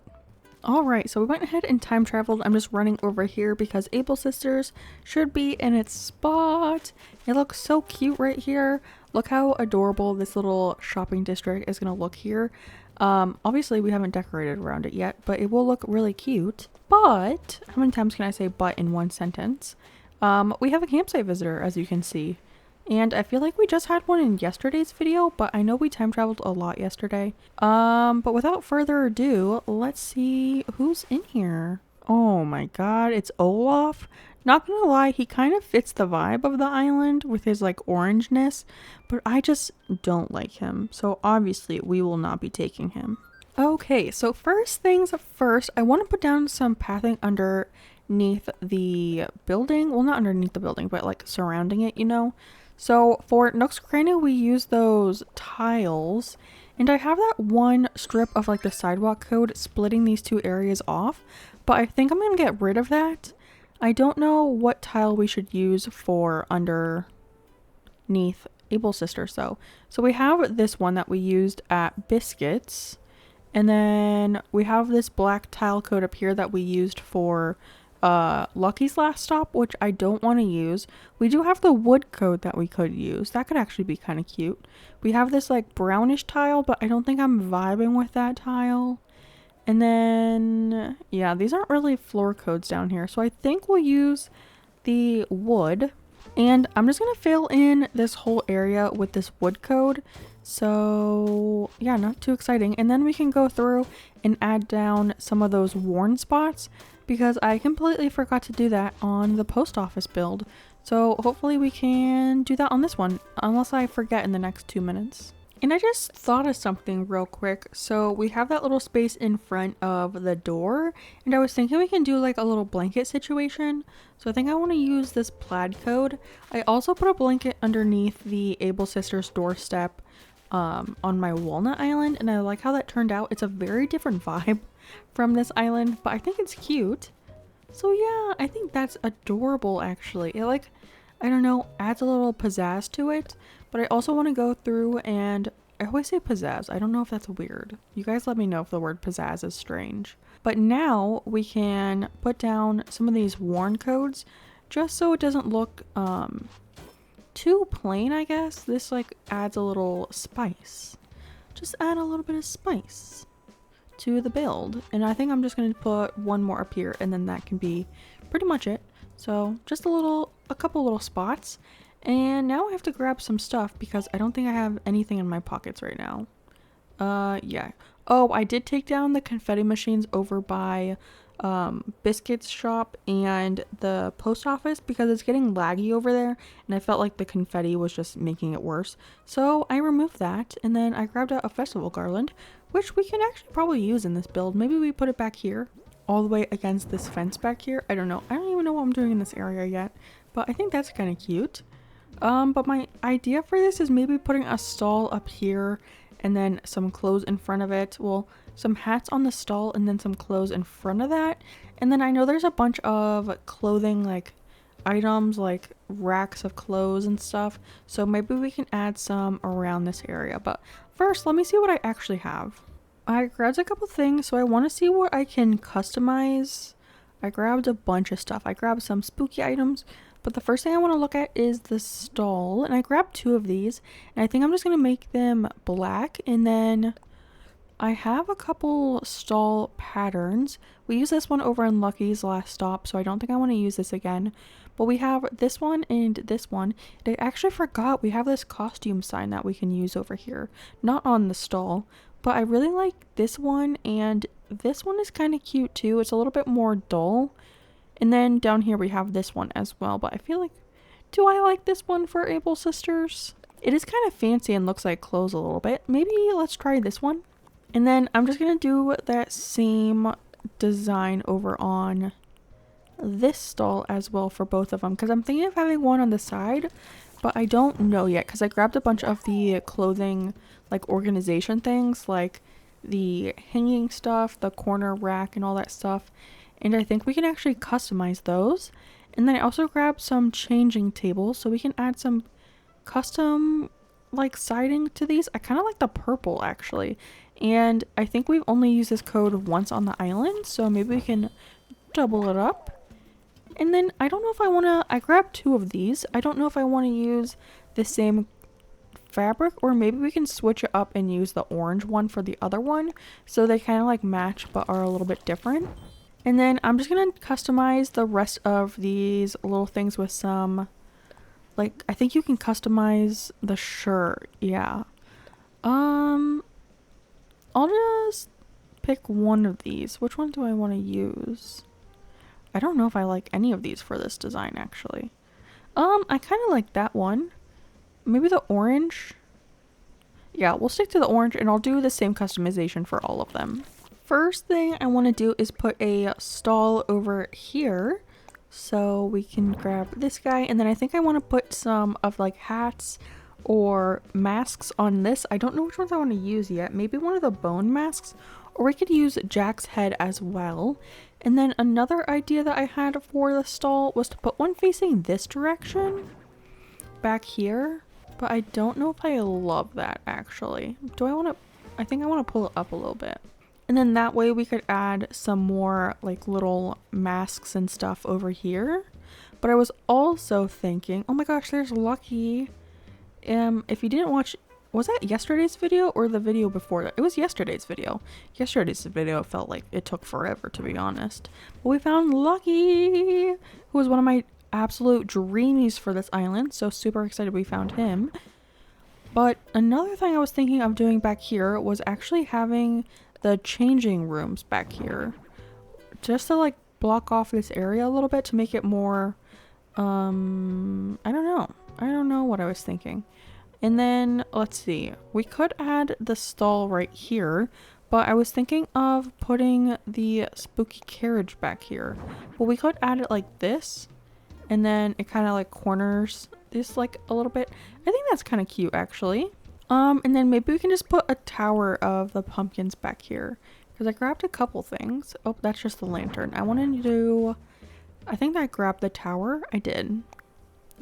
Alright, so we went ahead and time traveled. I'm just running over here because Able Sisters should be in its spot. It looks so cute right here. Look how adorable this little shopping district is going to look here. Obviously we haven't decorated around it yet, but it will look really cute. But, how many times can I say but in one sentence? We have a campsite visitor, as you can see. And I feel like we just had one in yesterday's video, but I know we time traveled a lot yesterday. But without further ado, let's see who's in here. Oh my god, it's Olaf. Not gonna lie, he kind of fits the vibe of the island with his like orangeness, but I just don't like him. So obviously we will not be taking him. Okay, so first things first, I want to put down some pathing underneath the building. Well, not underneath the building, but like surrounding it, you know? So for Nook's Cranny, we use those tiles, and I have that one strip of like the sidewalk code splitting these two areas off, but I think I'm gonna get rid of that. I don't know what tile we should use for underneath Able Sisters though. So we have this one that we used at Biscuits, and then we have this black tile code up here that we used for Lucky's last stop, which I don't want to use. We do have the wood code that we could use. That could actually be kind of cute. We have this like brownish tile, but I don't think I'm vibing with that tile. And then, yeah, these aren't really floor codes down here. So I think we'll use the wood. And I'm just going to fill in this whole area with this wood code. So yeah, not too exciting. And then we can go through and add down some of those worn spots, because I completely forgot to do that on the post office build. So hopefully we can do that on this one, unless I forget in the next 2 minutes. And I just thought of something real quick. So we have that little space in front of the door, and I was thinking we can do like a little blanket situation. So I think I want to use this plaid code. I also put a blanket underneath the Able Sisters doorstep on my walnut island, and I like how that turned out. It's a very different vibe from this island, but I think it's cute. So yeah, I think that's adorable actually. It like, I don't know, adds a little pizzazz to it, but I also want to go through and, I always say pizzazz, I don't know if that's weird. You guys let me know if the word pizzazz is strange. But now we can put down some of these worn codes just so it doesn't look too plain, I guess. This like adds a little spice. Just add a little bit of spice to the build. And I think I'm just going to put one more up here, and then that can be pretty much it. So just a couple little spots. And now I have to grab some stuff because I don't think I have anything in my pockets right now. Yeah. Oh, I did take down the confetti machines over by Biscuit's shop and the post office because it's getting laggy over there, and I felt like the confetti was just making it worse. So I removed that, and then I grabbed out a festival garland, which we can actually probably use in this build. Maybe we put it back here, all the way against this fence back here. I don't know. I don't even know what I'm doing in this area yet, but I think that's kind of cute. But my idea for this is maybe putting a stall up here and then some clothes in front of it. Well, some hats on the stall and then some clothes in front of that. And then I know there's a bunch of clothing like items, like racks of clothes and stuff. So maybe we can add some around this area. But first, let me see what I actually have. I grabbed a couple things, so I want to see what I can customize. I grabbed a bunch of stuff. I grabbed some spooky items. But the first thing I want to look at is the stall, and I grabbed 2 of these, and I think I'm just going to make them black, and then I have a couple stall patterns. We used this one over in Lucky's last stop, so I don't think I want to use this again. But we have this one and this one, and I actually forgot we have this costume sign that we can use over here. Not on the stall, but I really like this one, and this one is kind of cute too. It's a little bit more dull. And then down here we have this one as well, but I feel like, do I like this one for Able Sisters? It is kind of fancy and looks like clothes a little bit. Maybe let's try this one. And then I'm just going to do that same design over on this stall as well for both of them, because I'm thinking of having one on the side, but I don't know yet because I grabbed a bunch of the clothing like organization things, like the hanging stuff, the corner rack and all that stuff. And I think we can actually customize those. And then I also grabbed some changing tables so we can add some custom like siding to these. I kind of like the purple actually. And I think we've only used this code once on the island, so maybe we can double it up. And then I don't know if I want to, I grabbed 2 of these. I don't know if I want to use the same fabric, or maybe we can switch it up and use the orange one for the other one, so they kind of like match but are a little bit different. And then I'm just gonna customize the rest of these little things with some, like, I think you can customize the shirt. Yeah. I'll just pick one of these. Which one do I want to use? I don't know if I like any of these for this design actually. I kind of like that one. Maybe the orange. Yeah, we'll stick to the orange, and I'll do the same customization for all of them. First thing I want to do is put a stall over here. So we can grab this guy, and then I think I want to put some of like hats or masks on this. I don't know which ones I want to use yet. Maybe one of the bone masks, or we could use Jack's head as well. And then another idea that I had for the stall was to put one facing this direction back here, but I don't know if I love that actually. Do I want to, I think I want to pull it up a little bit. And then that way we could add some more like little masks and stuff over here. But I was also thinking, oh my gosh, there's Lucky. If you didn't watch, was that yesterday's video or the video before that? It was yesterday's video. Yesterday's video felt like it took forever, to be honest. But we found Lucky, who was one of my absolute dreamies for this island. So super excited we found him. But another thing I was thinking of doing back here was actually having the changing rooms back here, just to like block off this area a little bit to make it more, I don't know what I was thinking. And then let's see, we could add the stall right here, but I was thinking of putting the spooky carriage back here. Well, we could add it like this, and then it kind of like corners this like a little bit. I think that's kind of cute actually. And then maybe we can just put a tower of the pumpkins back here, because I grabbed a couple things. Oh, that's just the lantern. I wanted to do, I think I grabbed the tower. I did.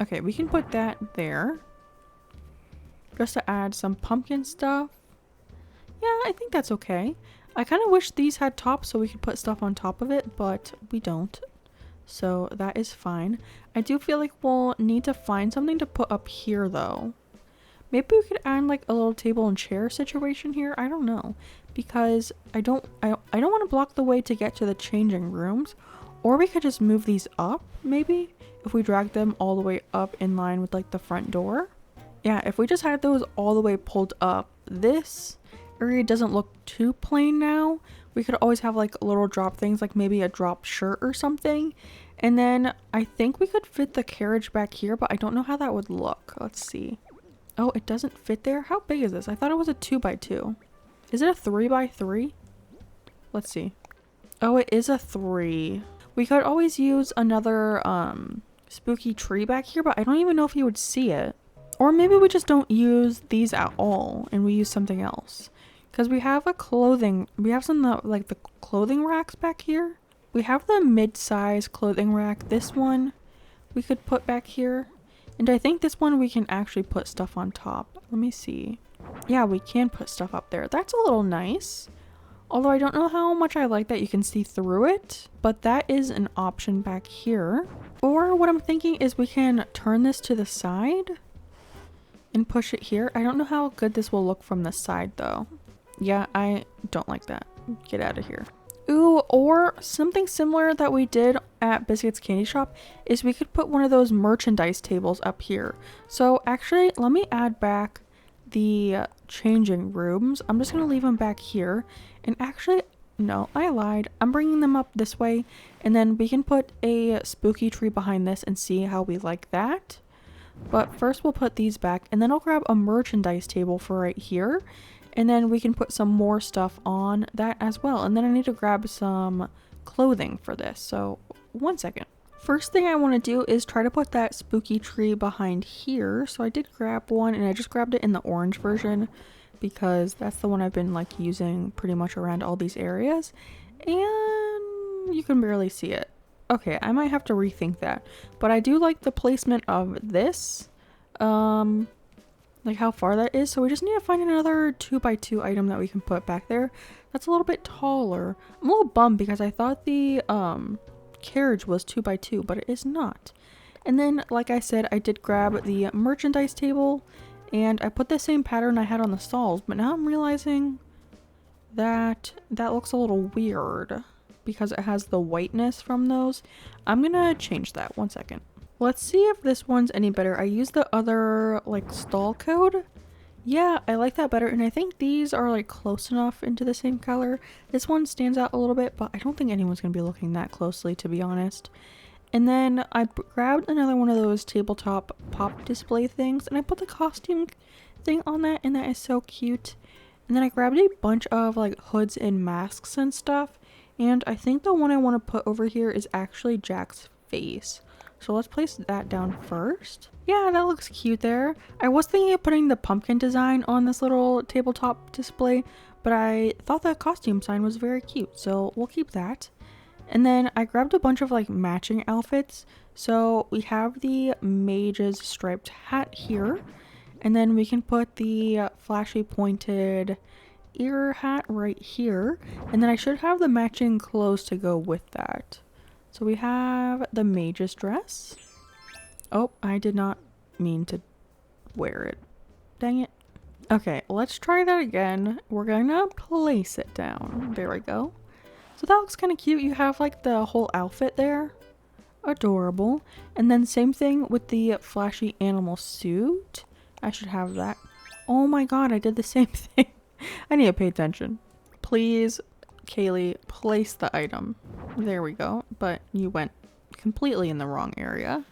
Okay, we can put that there just to add some pumpkin stuff. Yeah, I think that's okay. I kind of wish these had tops so we could put stuff on top of it, but we don't. So that is fine. I do feel like we'll need to find something to put up here though. Maybe we could add like a little table and chair situation here. I don't know, because I don't want to block the way to get to the changing rooms, or we could just move these up maybe if we drag them all the way up in line with like the front door. Yeah, if we just had those all the way pulled up, this area doesn't look too plain now. We could always have like little drop things, like maybe a drop shirt or something. And then I think we could fit the carriage back here, but I don't know how that would look. Let's see. Oh, it doesn't fit there? How big is this? I thought it was a 2x2. Is it a 3x3? Let's see. Oh, it is a 3. We could always use another spooky tree back here, but I don't even know if you would see it. Or maybe we just don't use these at all and we use something else. Because we have a clothing, we have some like the clothing racks back here. We have the mid-size clothing rack. This one we could put back here. And I think this one we can actually put stuff on top. Let me see. Yeah, we can put stuff up there. That's a little nice. Although I don't know how much I like that you can see through it. But that is an option back here. Or what I'm thinking is we can turn this to the side and push it here. I don't know how good this will look from the side though. Yeah, I don't like that. Get out of here. Ooh, or something similar that we did at Biscuit's Candy Shop is we could put one of those merchandise tables up here. So actually, let me add back the changing rooms. I'm just going to leave them back here. And actually, no, I lied. I'm bringing them up this way. And then we can put a spooky tree behind this and see how we like that. But first we'll put these back, and then I'll grab a merchandise table for right here. And then we can put some more stuff on that as well. And then I need to grab some clothing for this. So 1 second. First thing I want to do is try to put that spooky tree behind here. So I did grab one, and I just grabbed it in the orange version because that's the one I've been like using pretty much around all these areas. And you can barely see it. Okay, I might have to rethink that. But I do like the placement of this like how far that is. So we just need to find another 2x2 item that we can put back there that's a little bit taller. I'm a little bummed because I thought the carriage was 2x2, but it is not. And then, like I said, I did grab the merchandise table and I put the same pattern I had on the stalls, but now I'm realizing that that looks a little weird because it has the whiteness from those. I'm gonna change that. 1 second. Let's see if this one's any better. I used the other like stall code. Yeah, I like that better, and I think these are like close enough into the same color. This one stands out a little bit, but I don't think anyone's gonna be looking that closely, to be honest. And then I grabbed another one of those tabletop pop display things, and I put the costume thing on that, and that is so cute. And then I grabbed a bunch of like hoods and masks and stuff, and I think the one I want to put over here is actually Jack's face. So let's place that down first. Yeah, that looks cute there. I was thinking of putting the pumpkin design on this little tabletop display, but I thought the costume sign was very cute, so we'll keep that. And then I grabbed a bunch of like matching outfits. So we have the mage's striped hat here, and then we can put the flashy pointed ear hat right here, and then I should have the matching clothes to go with that. So we have the mage's dress. Oh, I did not mean to wear it. Dang it. Okay, let's try that again. We're gonna place it down. There we go. So that looks kind of cute. You have like the whole outfit there. Adorable. And then same thing with the flashy animal suit. I should have that. Oh my god, I did the same thing. I need to pay attention. Please, Kaylee, place the item. There we go. But you went completely in the wrong area.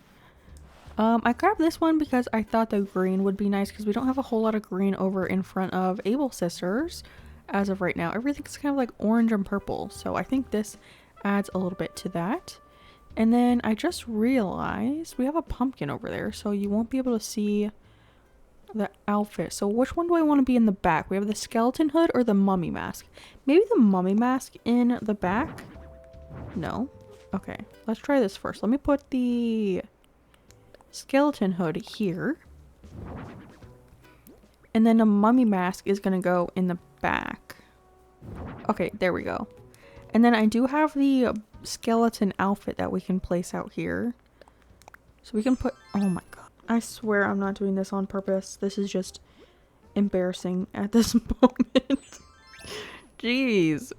I grabbed this one because I thought the green would be nice because we don't have a whole lot of green over in front of Able Sisters as of right now. Everything's kind of like orange and purple, so I think this adds a little bit to that. And then I just realized we have a pumpkin over there, so you won't be able to see the outfit. So which one do I want to be in the back? We have the skeleton hood or the mummy mask? Maybe the mummy mask in the back? No. Okay, let's try this first. Let me put the skeleton hood here. And then the mummy mask is going to go in the back. Okay, there we go. And then I do have the skeleton outfit that we can place out here. So we can put... Oh my god. I swear I'm not doing this on purpose. This is just embarrassing at this moment. Jeez.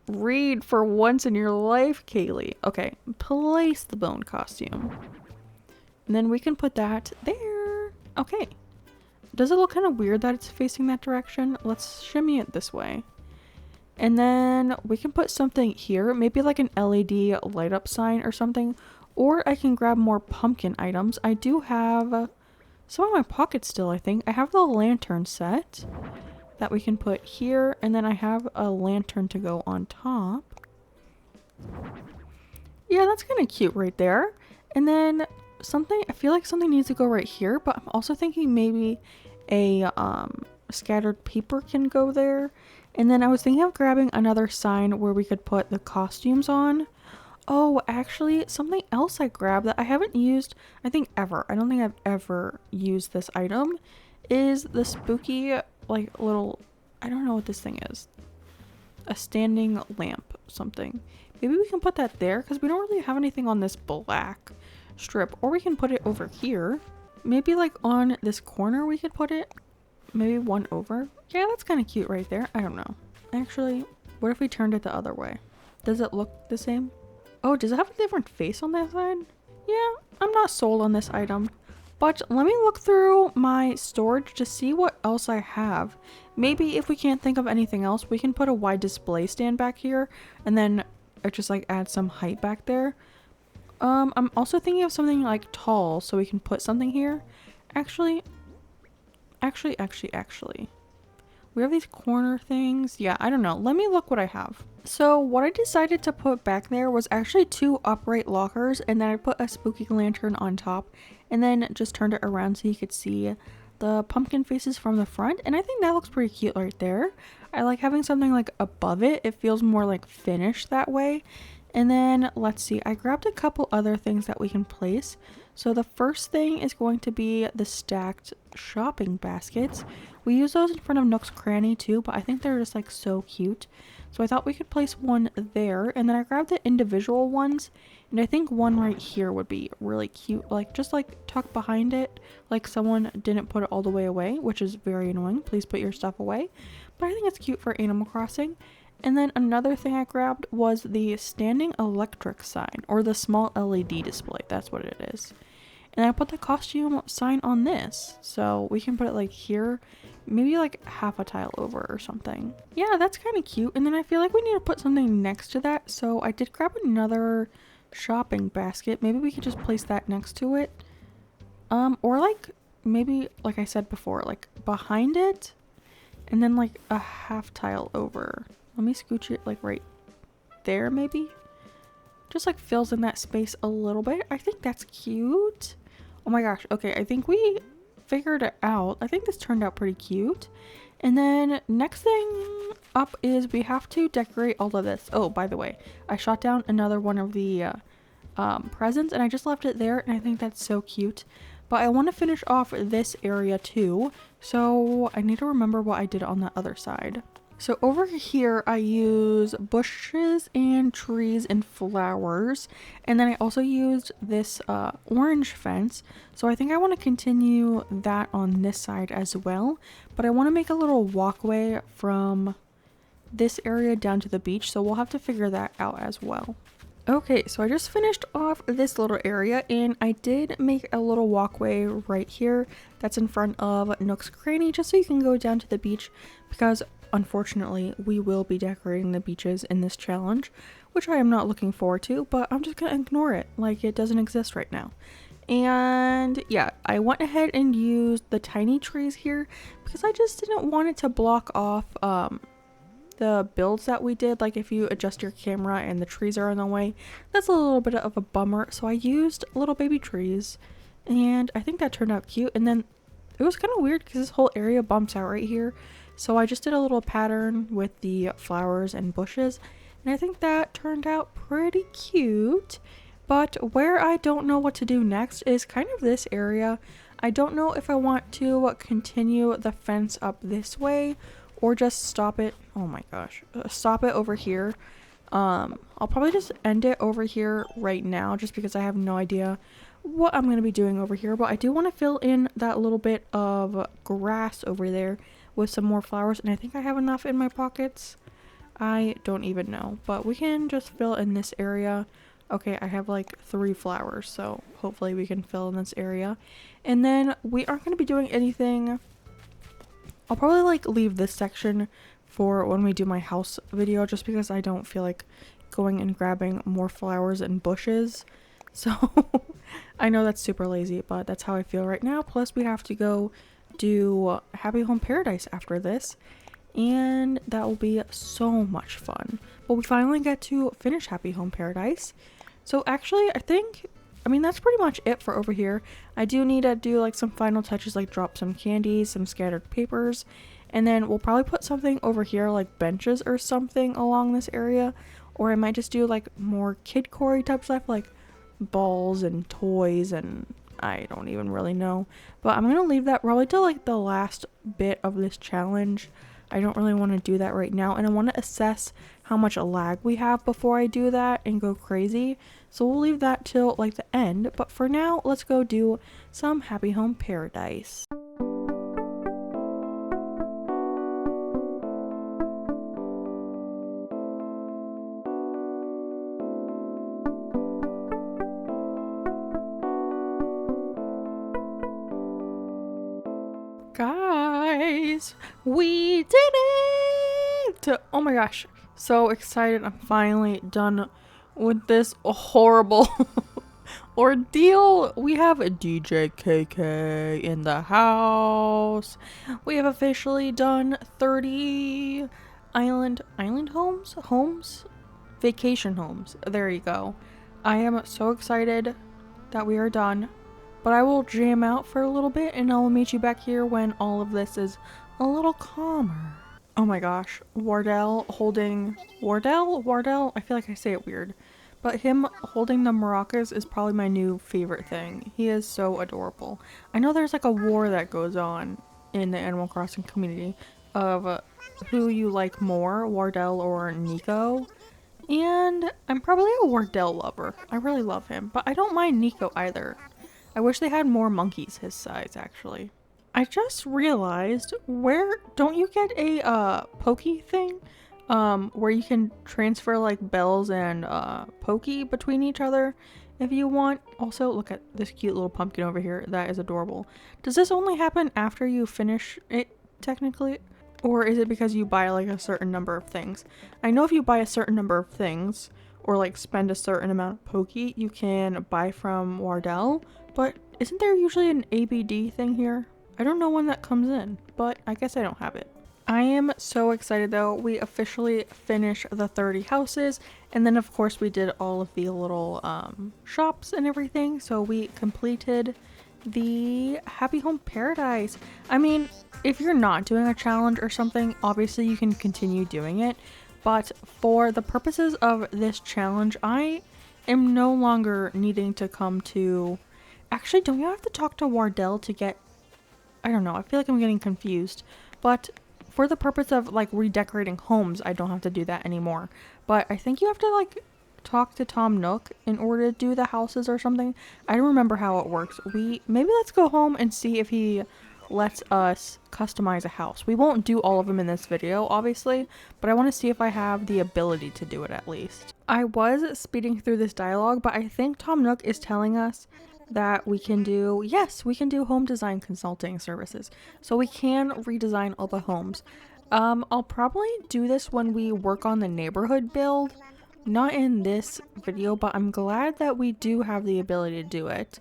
Read for once in your life, Kaylee. Okay, place the bone costume. And then we can put that there. Okay. Does it look kind of weird that it's facing that direction? Let's shimmy it this way. And then we can put something here. Maybe like an LED light up sign or something. Or I can grab more pumpkin items. I do have some in my pocket still, I think. I have the lantern set that we can put here. And then I have a lantern to go on top. Yeah, that's kind of cute right there. And then something, I feel like something needs to go right here, but I'm also thinking maybe a scattered paper can go there. And then I was thinking of grabbing another sign where we could put the costumes on. Oh, actually, something else I grabbed that I haven't used, I think ever. I don't think I've ever used this item. Is the spooky, like, little, I don't know what this thing is. A standing lamp, something. Maybe we can put that there because we don't really have anything on this black strip. Or we can put it over here. Maybe like on this corner we could put it. Maybe one over. Yeah, that's kind of cute right there. I don't know. Actually, what if we turned it the other way? Does it look the same? Oh, does it have a different face on that side? Yeah, I'm not sold on this item. But let me look through my storage to see what else I have. Maybe if we can't think of anything else, we can put a wide display stand back here. And then just like add some height back there. I'm also thinking of something like tall so we can put something here. Actually. We have these corner things. Yeah, I don't know. Let me look what I have. So what I decided to put back there was actually 2 upright lockers, and then I put a spooky lantern on top and then just turned it around so you could see the pumpkin faces from the front. And I think that looks pretty cute right there. I like having something like above it. It feels more like finished that way. And then let's see, I grabbed a couple other things that we can place. So the first thing is going to be the stacked shopping baskets. We use those in front of Nook's Cranny too, but I think they're just like so cute. So I thought we could place one there, and then I grabbed the individual ones, and I think one right here would be really cute, like just like tucked behind it, like someone didn't put it all the way away, which is very annoying. Please put your stuff away. But I think it's cute for Animal Crossing. And then another thing I grabbed was the standing electric sign, or the small LED display. That's what it is. And I put the costume sign on this, so we can put it like here, maybe like half a tile over or something. Yeah, that's kind of cute. And then I feel like we need to put something next to that, so I did grab another shopping basket. Maybe we could just place that next to it. Or like maybe, like I said before, like behind it, and then like a half tile over. Let me scooch it like right there maybe. Just like fills in that space a little bit. I think that's cute. Oh my gosh. Okay, I think we figured it out. I think this turned out pretty cute. And then next thing up is we have to decorate all of this. Oh, by the way, I shot down another one of the presents and I just left it there, and I think that's so cute. But I want to finish off this area too, so I need to remember what I did on the other side. So over here I use bushes and trees and flowers, and then I also used this orange fence, so I think I want to continue that on this side as well, but I want to make a little walkway from this area down to the beach, so we'll have to figure that out as well. Okay, so I just finished off this little area, and I did make a little walkway right here that's in front of Nook's Cranny, just so you can go down to the beach, because unfortunately we will be decorating the beaches in this challenge, which I am not looking forward to, but I'm just gonna ignore it like it doesn't exist right now. And yeah, I went ahead and used the tiny trees here because I just didn't want it to block off the builds that we did. Like if you adjust your camera and the trees are in the way, that's a little bit of a bummer, so I used little baby trees, and I think that turned out cute. And then it was kind of weird because this whole area bumps out right here, so I just did a little pattern with the flowers and bushes, and I think that turned out pretty cute. But where I don't know what to do next is kind of this area. I don't know if I want to continue the fence up this way or just stop it. Oh my gosh, stop it over here. I'll probably just end it over here right now just because I have no idea what I'm going to be doing over here, but I do want to fill in that little bit of grass over there with some more flowers, and I think I have enough in my pockets. I don't even know, but we can just fill in this area. Okay, I have like 3 flowers, so hopefully we can fill in this area. And then we aren't going to be doing anything. I'll probably like leave this section for when we do my house video, just because I don't feel like going and grabbing more flowers and bushes. So I know that's super lazy, but that's how I feel right now. Plus we have to go do Happy Home Paradise after this, and that will be so much fun. But we finally get to finish Happy Home Paradise. So actually I mean that's pretty much it for over here. I do need to do like some final touches, like drop some candies, some scattered papers, and then we'll probably put something over here like benches or something along this area, or I might just do like more kid core type stuff like balls and toys, and I don't even really know. But I'm gonna leave that probably till like the last bit of this challenge. I don't really want to do that right now, and I want to assess how much lag we have before I do that and go crazy. So we'll leave that till like the end, but for now let's go do some Happy Home Paradise. Guys, we did it! Oh my gosh, so excited. I'm finally done with this horrible ordeal. We have a DJ KK in the house. We have officially done 30 island homes? Vacation homes. There you go. I am so excited that we are done. But I will jam out for a little bit, and I will meet you back here when all of this is a little calmer. Oh my gosh, Wardell holding... Wardell? I feel like I say it weird. But him holding the maracas is probably my new favorite thing. He is so adorable. I know there's like a war that goes on in the Animal Crossing community of who you like more, Wardell or Nico. And I'm probably a Wardell lover. I really love him, but I don't mind Nico either. I wish they had more monkeys his size, actually. I just realized, where don't you get a pokey thing? Where you can transfer like bells and pokey between each other if you want. Also, look at this cute little pumpkin over here. That is adorable. Does this only happen after you finish it, technically? Or is it because you buy like a certain number of things? I know if you buy a certain number of things, or like spend a certain amount of pokey, you can buy from Wardell, but isn't there usually an ABD thing here? I don't know when that comes in, but I guess I don't have it. I am so excited though. We officially finished the 30 houses, and then of course we did all of the little shops and everything, so we completed the Happy Home Paradise. I mean, if you're not doing a challenge or something, obviously you can continue doing it, but for the purposes of this challenge, I am no longer needing to come to... Actually, don't you have to talk to Wardell to get... I don't know, I feel like I'm getting confused, but for the purpose of like redecorating homes, I don't have to do that anymore. But I think you have to like talk to Tom Nook in order to do the houses or something. I don't remember how it works. Maybe let's go home and see if he lets us customize a house. We won't do all of them in this video, obviously, but I want to see if I have the ability to do it at least. I was speeding through this dialogue, but I think Tom Nook is telling us that we can do, yes, we can do home design consulting services. So we can redesign all the homes. I'll probably do this when we work on the neighborhood build. Not in this video, but I'm glad that we do have the ability to do it.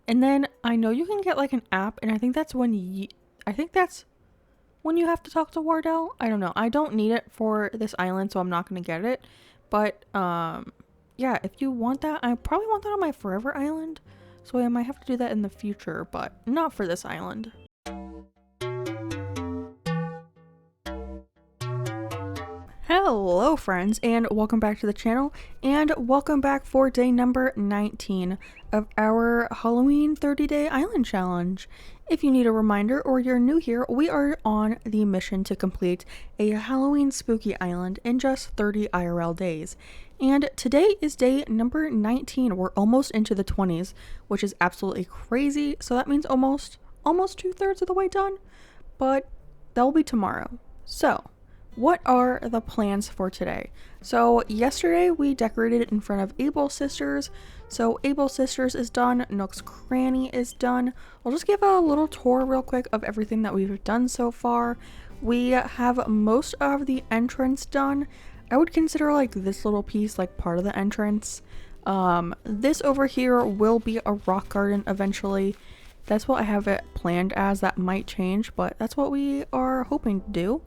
And then I know you can get like an app, and I think that's when you have to talk to Wardell. I don't know. I don't need it for this island, so I'm not going to get it. But yeah, if you want that, I probably want that on my forever island. So I might have to do that in the future, but not for this island. Hello friends, and welcome back to the channel, and welcome back for day number 19 of our Halloween 30-day island challenge. If you need a reminder or you're new here, we are on the mission to complete a Halloween spooky island in just 30 IRL days. And today is day number 19. We're almost into the 20s, which is absolutely crazy. So that means almost 2/3 of the way done, but that will be tomorrow. So what are the plans for today? So yesterday we decorated in front of Able Sisters. So Able Sisters is done. Nook's Cranny is done. I'll just give a little tour real quick of everything that we've done so far. We have most of the entrance done. I would consider like this little piece like part of the entrance. This over here will be a rock garden eventually. That's what I have it planned as. That might change, but that's what we are hoping to do.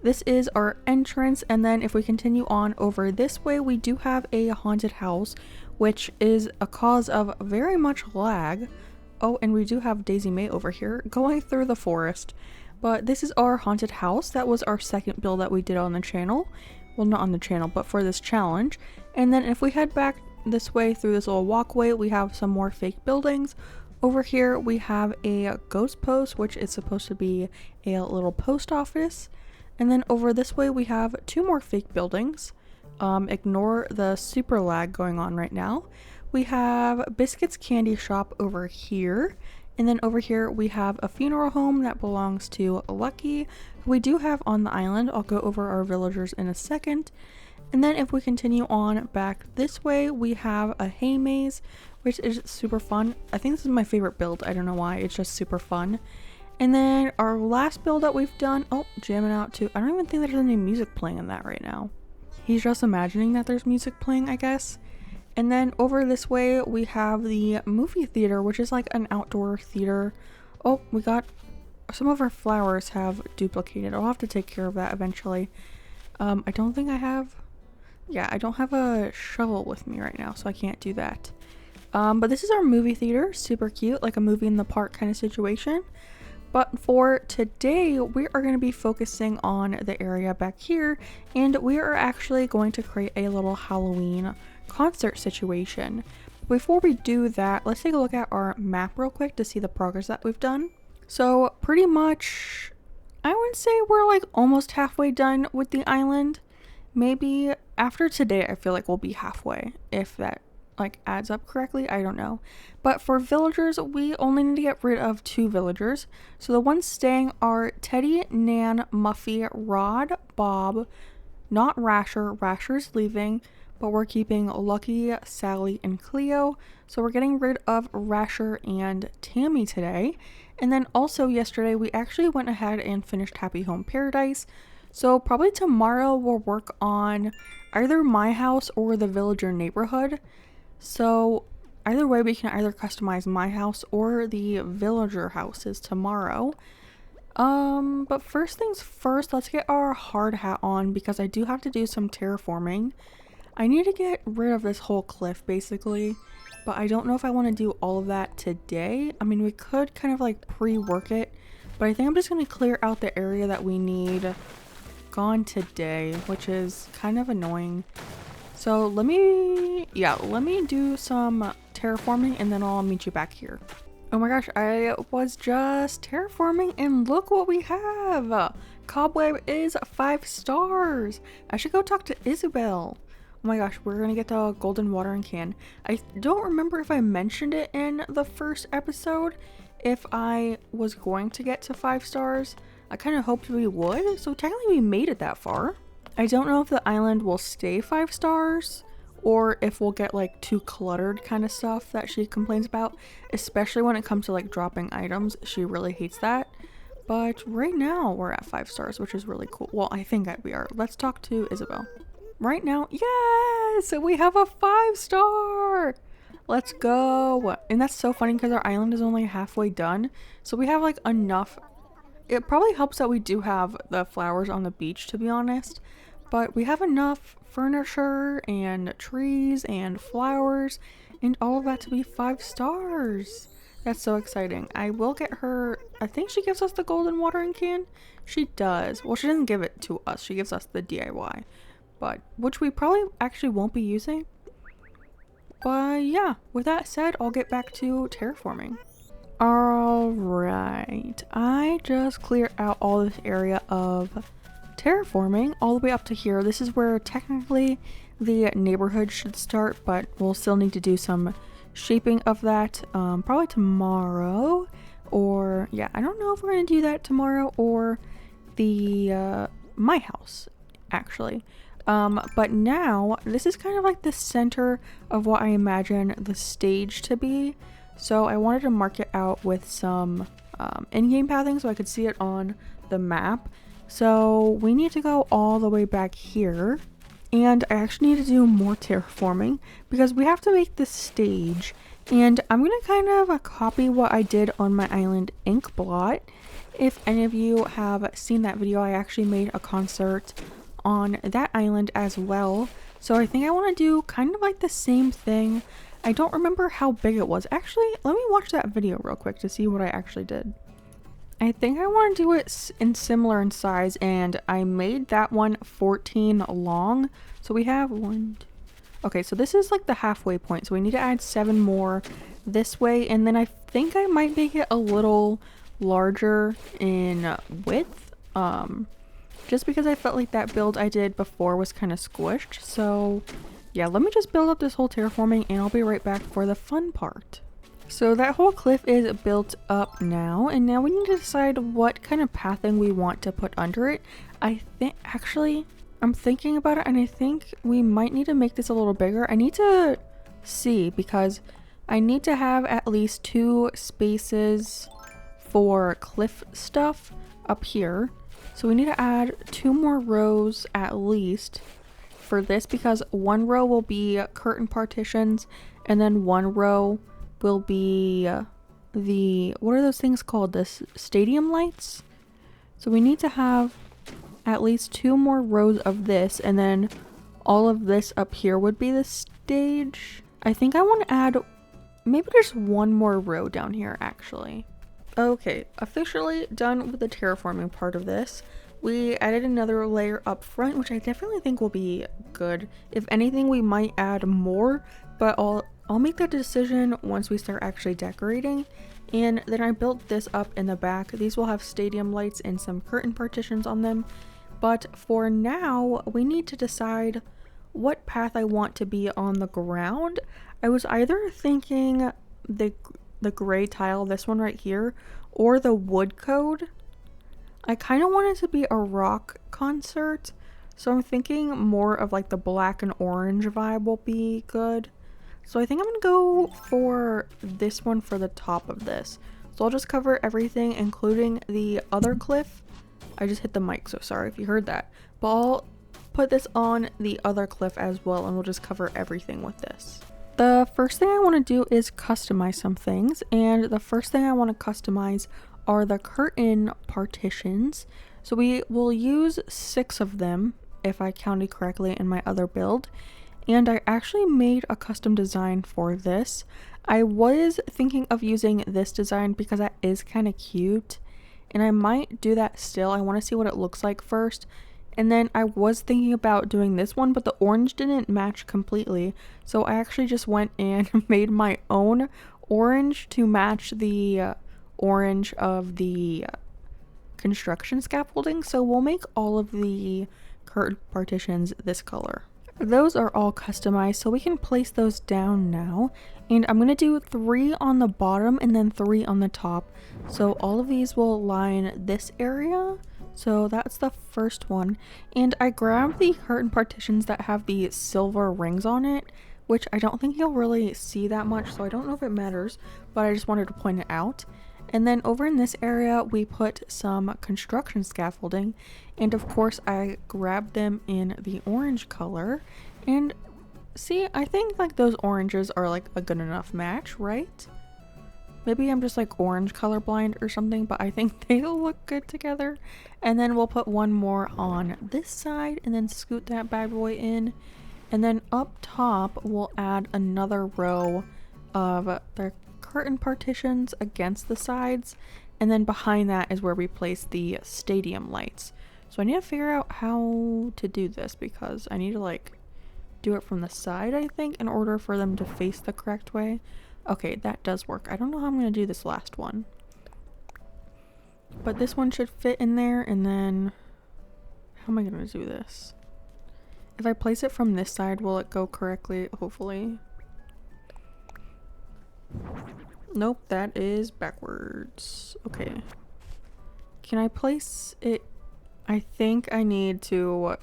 This is our entrance, and then if we continue on over this way, we do have a haunted house, which is a cause of very much lag. Oh, and we do have Daisy May over here going through the forest. But this is our haunted house. That was our second build that we did on the channel. Well, not on the channel, but for this challenge. And then if we head back this way through this little walkway, we have some more fake buildings. Over here, we have a ghost post, which is supposed to be a little post office. And then over this way, we have two more fake buildings. Ignore the super lag going on right now. We have Biscuit's Candy Shop over here. And then over here, we have a funeral home that belongs to Lucky, who we do have on the island. I'll go over our villagers in a second. And then if we continue on back this way, we have a hay maze, which is super fun. I think this is my favorite build. I don't know why. It's just super fun. And then our last build that we've done, oh, jamming out too. I don't even think there's any music playing in that right now. He's just imagining that there's music playing, I guess. And then over this way, we have the movie theater, which is like an outdoor theater. Oh, we got some of our flowers have duplicated. I'll have to take care of that eventually. I don't think I have, yeah, I don't have a shovel with me right now, so I can't do that. But this is our movie theater, super cute, like a movie in the park kind of situation. But for today, we are going to be focusing on the area back here, and we are actually going to create a little Halloween concert situation. Before we do that, let's take a look at our map real quick to see the progress that we've done. So pretty much, I would say we're like almost halfway done with the island. Maybe after today, I feel like we'll be halfway, if that like adds up correctly. I don't know. But for villagers, we only need to get rid of 2 villagers. So the ones staying are Teddy, Nan, Muffy, Rod, Bob, not Rasher. Rasher's leaving, but we're keeping Lucky, Sally, and Cleo. So we're getting rid of Rasher and Tammy today. And then also yesterday, we actually went ahead and finished Happy Home Paradise. So probably tomorrow we'll work on either my house or the villager neighborhood. So either way, we can either customize my house or the villager houses tomorrow. But first things first, let's get our hard hat on because I do have to do some terraforming. I need to get rid of this whole cliff basically, but I don't know if I want to do all of that today. I mean, we could kind of like pre-work it, but I think I'm just going to clear out the area that we need gone today, which is kind of annoying. So let me do some terraforming and then I'll meet you back here. Oh my gosh, I was just terraforming and look what we have. Cobweb is 5 stars. I should go talk to Isabel. Oh my gosh, we're gonna get the golden watering can. I don't remember if I mentioned it in the first episode, if I was going to get to 5 stars. I kind of hoped we would, so technically we made it that far. I don't know if the island will stay 5 stars or if we'll get like too cluttered kind of stuff that she complains about, especially when it comes to like dropping items. She really hates that. But right now we're at 5 stars, which is really cool. Well, I think we are. Let's talk to Isabel. Right now, yes, we have a 5 star. Let's go. And that's so funny because our island is only halfway done, so we have like enough. It probably helps that we do have the flowers on the beach, to be honest, but we have enough furniture and trees and flowers and all of that to be 5 stars. That's so exciting. I will get her, I think she gives us the golden watering can. She does. Well, she doesn't give it to us. She gives us the DIY, but which we probably actually won't be using. But yeah, with that said, I'll get back to terraforming. Alright, I just cleared out all this area of terraforming all the way up to here. This is where technically the neighborhood should start, but we'll still need to do some shaping of that probably tomorrow, or yeah, I don't know if we're gonna do that tomorrow or the my house actually. But now this is kind of like the center of what I imagine the stage to be. So I wanted to mark it out with some in-game pathing so I could see it on the map. So we need to go all the way back here. And I actually need to do more terraforming because we have to make this stage. And I'm going to kind of copy what I did on my island ink blot. If any of you have seen that video, I actually made a concert on that island as well. So I think I want to do kind of like the same thing. I don't remember how big it was. Actually, let me watch that video real quick to see what I actually did. I think I want to do it similar in size, and I made that one 14 long. So we have one. Okay, so this is like the halfway point. So we need to add 7 more this way, and then I think I might make it a little larger in width. Just because I felt like that build I did before was kind of squished. So yeah, let me just build up this whole terraforming and I'll be right back for the fun part. So that whole cliff is built up now, and now we need to decide what kind of pathing we want to put under it. I think, actually, I'm thinking about it and I think we might need to make this a little bigger. I need to see because I need to have at least 2 spaces for cliff stuff up here. So we need to add 2 more rows at least for this because 1 row will be curtain partitions and then 1 row will be the, what are those things called? The stadium lights. So we need to have at least 2 more rows of this, and then all of this up here would be the stage. I think I want to add maybe just 1 more row down here actually. Okay, officially done with the terraforming part of this. We added another layer up front, which I definitely think will be good. If anything, we might add more, but I'll make that decision once we start actually decorating. And then I built this up in the back. These will have stadium lights and some curtain partitions on them. But for now, we need to decide what path I want to be on the ground. I was either thinking the gray tile, this one right here, or the wood code. I kind of want it to be a rock concert, so I'm thinking more of like the black and orange vibe will be good. So I think I'm gonna go for this one for the top of this. So I'll just cover everything, including the other cliff. I just hit the mic, so sorry if you heard that. But I'll put this on the other cliff as well, and we'll just cover everything with this. The first thing I want to do is customize some things, and the first thing I want to customize are the curtain partitions. So we will use 6 of them if I counted correctly in my other build, and I actually made a custom design for this. I was thinking of using this design because that is kind of cute, and I might do that still. I want to see what it looks like first. And then I was thinking about doing this one, but the orange didn't match completely, so I actually just went and made my own orange to match the orange of the construction scaffolding. So we'll make all of the curtain partitions this color. Those are all customized, so we can place those down now. And I'm going to do 3 on the bottom and then 3 on the top. So all of these will line this area. So that's the first one. And I grabbed the curtain partitions that have the silver rings on it, which I don't think you'll really see that much, so I don't know if it matters, but I just wanted to point it out. And then over in this area, we put some construction scaffolding, and of course I grabbed them in the orange color. And see, I think like those oranges are like a good enough match, right? Maybe I'm just like orange colorblind or something, but I think they look good together. And then we'll put one more on this side and then scoot that bad boy in. And then up top, we'll add another row of the curtain partitions against the sides, and then behind that is where we place the stadium lights. So I need to figure out how to do this because I need to like do it from the side, I think, in order for them to face the correct way. Okay, that does work. I don't know how I'm going to do this last one, but this one should fit in there. And then how am I going to do this? If I place it from this side, will it go correctly? Hopefully. Nope, that is backwards. Okay. Can I place it? I think I need to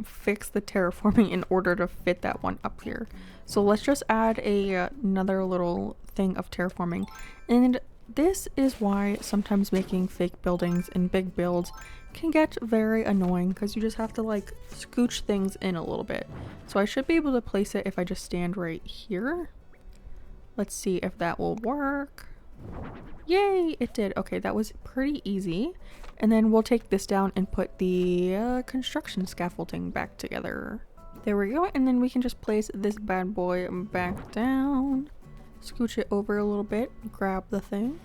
fix the terraforming in order to fit that one up here. So let's just add another little thing of terraforming. And this is why sometimes making fake buildings in big builds can get very annoying, because you just have to like scooch things in a little bit. So I should be able to place it if I just stand right here. Let's see if that will work. Yay, it did. Okay, that was pretty easy. And then we'll take this down and put the construction scaffolding back together. There we go. And then we can just place this bad boy back down. Scooch it over a little bit. Grab the thing.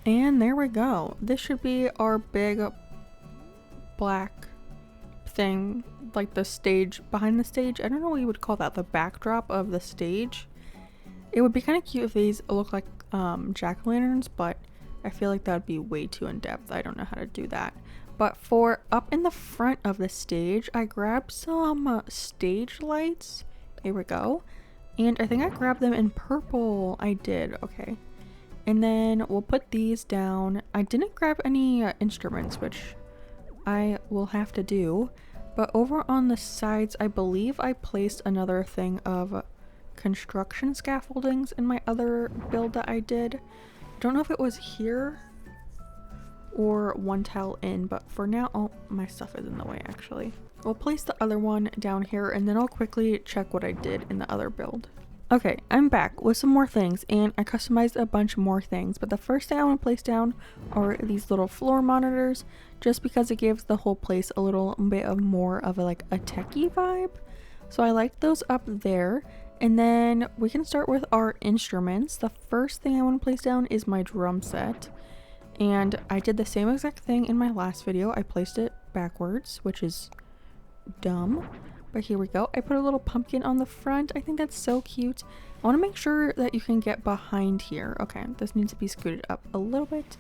And there we go. This should be our big black thing. Like the stage behind the stage. I don't know what you would call that. The backdrop of the stage. It would be kind of cute if these look like jack-o'-lanterns, but I feel like that would be way too in-depth. I don't know how to do that. But for up in the front of the stage, I grabbed some stage lights. Here we go. And I think I grabbed them in purple. I did. Okay. And then we'll put these down. I didn't grab any instruments, which I will have to do. But over on the sides, I believe I placed another thing of construction scaffoldings in my other build that I did. Don't know if it was here or one tile in, but for now, oh, my stuff is in the way actually. We'll place the other one down here, and then I'll quickly check what I did in the other build. Okay, I'm back with some more things, and I customized a bunch more things, but the first thing I want to place down are these little floor monitors, just because it gives the whole place a little bit of more of a techie vibe. So I like those up there. And then we can start with our instruments. The first thing I want to place down is my drum set. And I did the same exact thing in my last video. I placed it backwards, which is dumb. But here we go. I put a little pumpkin on the front. I think that's so cute. I want to make sure that you can get behind here. Okay, this needs to be scooted up a little bit.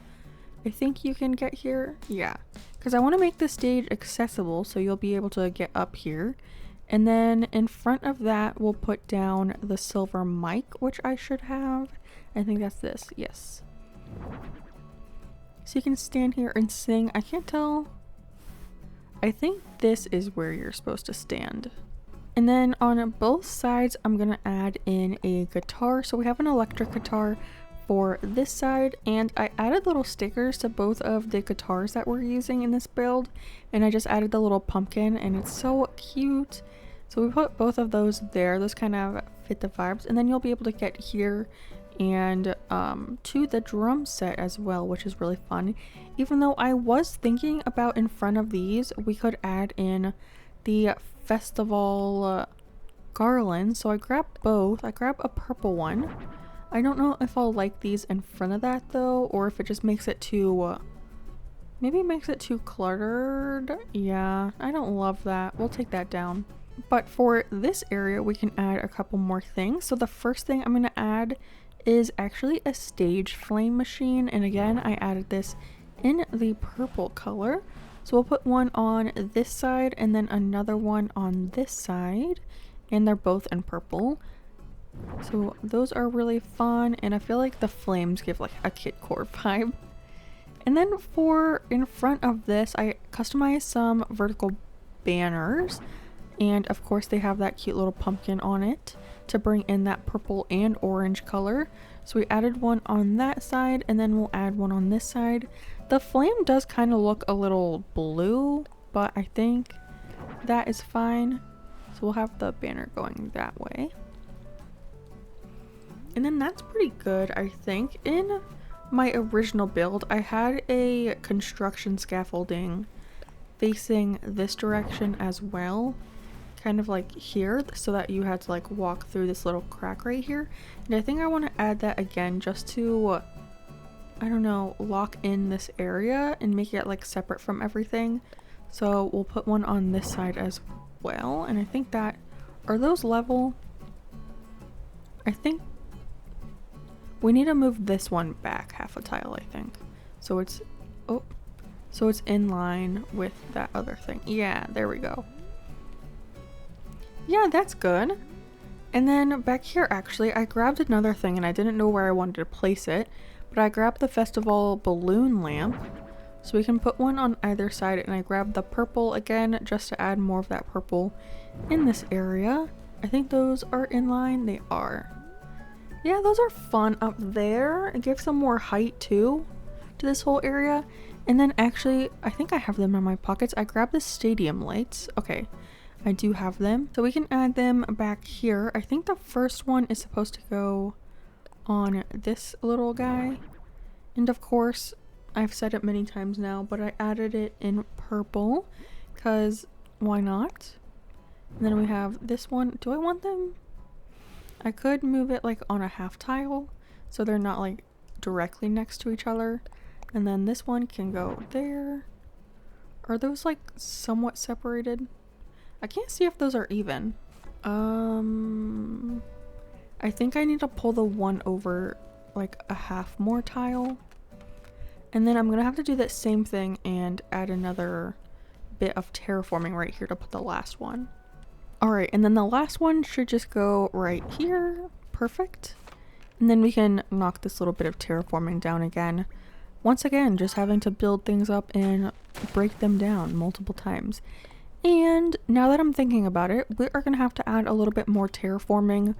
I think you can get here. Yeah, because I want to make the stage accessible so you'll be able to get up here. And then in front of that, we'll put down the silver mic, which I should have. I think that's this. Yes. So you can stand here and sing. I can't tell. I think this is where you're supposed to stand. And then on both sides, I'm gonna add in a guitar. So we have an electric guitar for this side, and I added little stickers to both of the guitars that we're using in this build. And I just added the little pumpkin, and it's so cute. So we put both of those there. Those kind of fit the vibes. And then you'll be able to get here and to the drum set as well, which is really fun. Even though I was thinking about in front of these, we could add in the festival garland. So I grabbed both. I grabbed a purple one. I don't know if I'll like these in front of that though, or if it just makes it too maybe it makes it too cluttered. Yeah, I don't love that. We'll take that down. But for this area, we can add a couple more things. So the first thing I'm going to add is actually a stage flame machine, and again I added this in the purple color. So we'll put one on this side and then another one on this side, and they're both in purple. So those are really fun, and I feel like the flames give like a Kid Core vibe. And then for in front of this, I customized some vertical banners, and of course they have that cute little pumpkin on it to bring in that purple and orange color. So we added one on that side, and then we'll add one on this side. The flame does kind of look a little blue, but I think that is fine. So we'll have the banner going that way. And then that's pretty good, I think. In my original build, I had a construction scaffolding facing this direction as well. Kind of like here, so that you had to like walk through this little crack right here. And I think I want to add that again just to, I don't know, lock in this area and make it like separate from everything. So we'll put one on this side as well. And I think that, are those level? I think we need to move this one back half a tile, I think. So it's, oh, so it's in line with that other thing. Yeah, there we go. Yeah, that's good. And then back here, actually, I grabbed another thing and I didn't know where I wanted to place it, but I grabbed the festival balloon lamp. So we can put one on either side, and I grabbed the purple again just to add more of that purple in this area. I think those are in line. They are. Yeah, those are fun up there. It gives some more height too to this whole area. And then actually, I think I have them in my pockets. I grabbed the stadium lights. Okay. I do have them. So we can add them back here. I think the first one is supposed to go on this little guy. And of course, I've said it many times now, but I added it in purple because why not? And then we have this one. Do I want them? I could move it like on a half tile so they're not like directly next to each other. And then this one can go there. Are those like somewhat separated? I can't see if those are even. I think I need to pull the one over like a half more tile. And then I'm gonna have to do that same thing and add another bit of terraforming right here to put the last one. Alright, and then the last one should just go right here. Perfect. And then we can knock this little bit of terraforming down again. Once again, just having to build things up and break them down multiple times. And now that I'm thinking about it, we are going to have to add a little bit more terraforming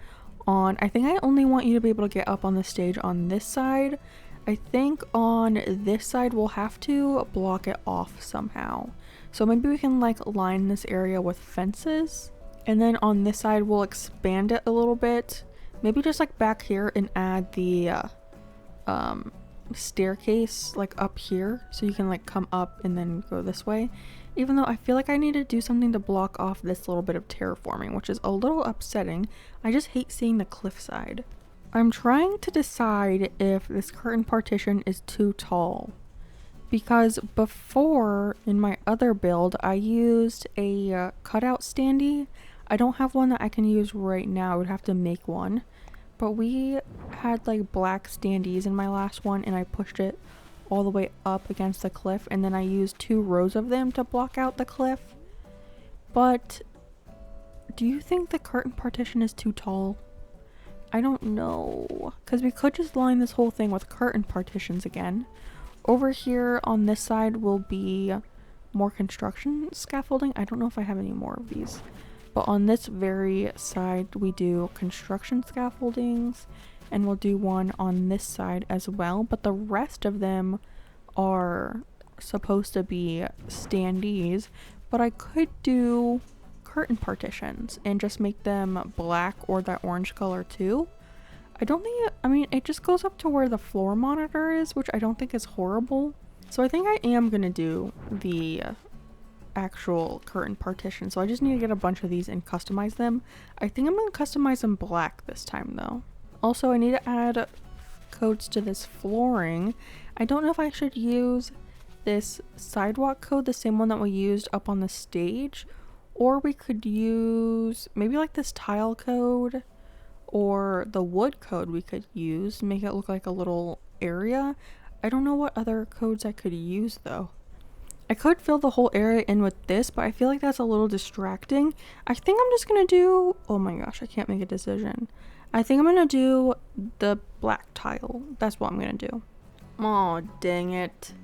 on, I think I only want you to be able to get up on the stage on this side. I think on this side we'll have to block it off somehow. So maybe we can like line this area with fences. And then on this side we'll expand it a little bit. Maybe just like back here and add the staircase like up here. So you can like come up and then go this way. Even though I feel like I need to do something to block off this little bit of terraforming, which is a little upsetting. I just hate seeing the cliffside. I'm trying to decide if this curtain partition is too tall. because before in my other build I used a cutout standee. I don't have one that I can use right now. I would have to make one. But we had like black standees in my last one and I pushed it all the way up against the cliff and then I used 2 rows of them to block out the cliff. But do you think the curtain partition is too tall? I don't know, because we could just line this whole thing with curtain partitions again. Over here on this side will be more construction scaffolding. I don't know if I have any more of these. But on this very side we do construction scaffoldings and we'll do one on this side as well. But the rest of them are supposed to be standees. But I could do curtain partitions and just make them black or that orange color too. I don't think I mean it just goes up to where the floor monitor is, which I don't think is horrible. So I think I am gonna do the actual curtain partition. So I just need to get a bunch of these and customize them. I think I'm gonna customize them black this time though. Also I need to add codes to this flooring. I don't know if I should use this sidewalk code, the same one that we used up on the stage, or we could use maybe like this tile code or the wood code we could use, make it look like a little area. I don't know what other codes I could use though. I could fill the whole area in with this, but I feel like that's a little distracting. I think I'm just gonna do, oh my gosh, I can't make a decision. I think I'm gonna do the black tile. That's what I'm gonna do. Oh, dang it.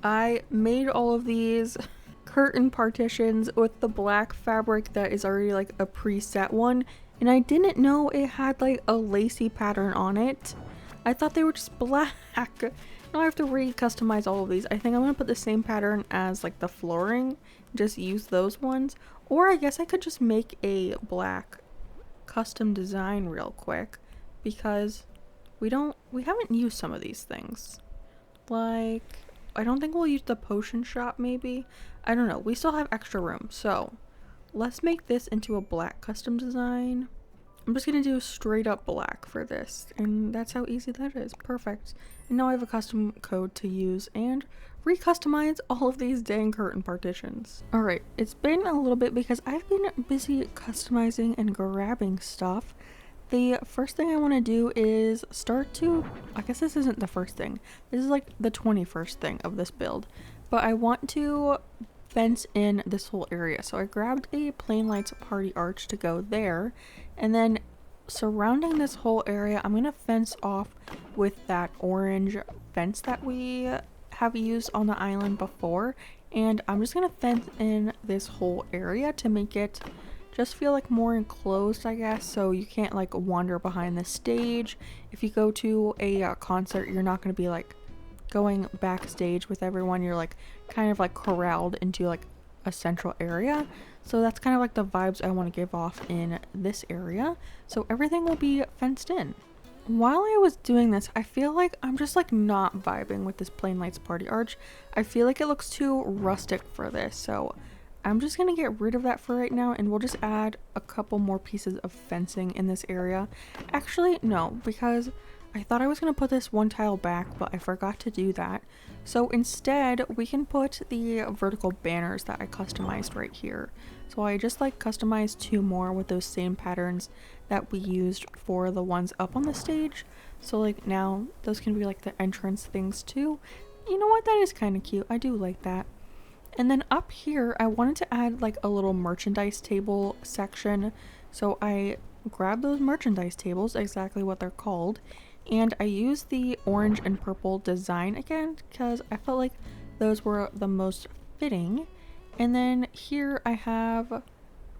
I made all of these curtain partitions with the black fabric that is already like a preset one, and I didn't know it had like a lacy pattern on it. I thought they were just black. Now I have to re-customize all of these. I think I'm gonna put the same pattern as like the flooring, just use those ones, or I guess I could just make a black custom design real quick because we haven't used some of these things. Like I don't think we'll use the potion shop maybe. I don't know. We still have extra room. So let's make this into a black custom design. I'm just going to do straight up black for this. And that's how easy that is. Perfect. And now I have a custom code to use and re-customize all of these dang curtain partitions. Alright, it's been a little bit because I've been busy customizing and grabbing stuff. The first thing I want to do is start to, I guess this isn't the first thing, this is like the 21st thing of this build, but I want to fence in this whole area. So I grabbed a plain lights party arch to go there, and then surrounding this whole area I'm going to fence off with that orange fence that we have used on the island before, and I'm just going to fence in this whole area to make it just feel like more enclosed, I guess, so you can't like wander behind the stage. If you go to a concert, you're not going to be like going backstage with everyone. You're like kind of like corralled into like a central area. So that's kind of like the vibes I want to give off in this area. So everything will be fenced in. While I was doing this, I feel like I'm just like not vibing with this plain lights party arch. I feel like it looks too rustic for this, so I'm just gonna get rid of that for right now, and we'll just add a couple more pieces of fencing in this area. Actually, no, because I thought I was gonna put this one tile back, but I forgot to do that. So instead, we can put the vertical banners that I customized right here. So I just like customized 2 more with those same patterns that we used for the ones up on the stage. So like now, those can be like the entrance things too. You know what, that is kind of cute. I do like that. And then up here, I wanted to add like a little merchandise table section. So I grabbed those merchandise tables, exactly what they're called, and I used the orange and purple design again because I felt like those were the most fitting. And then here I have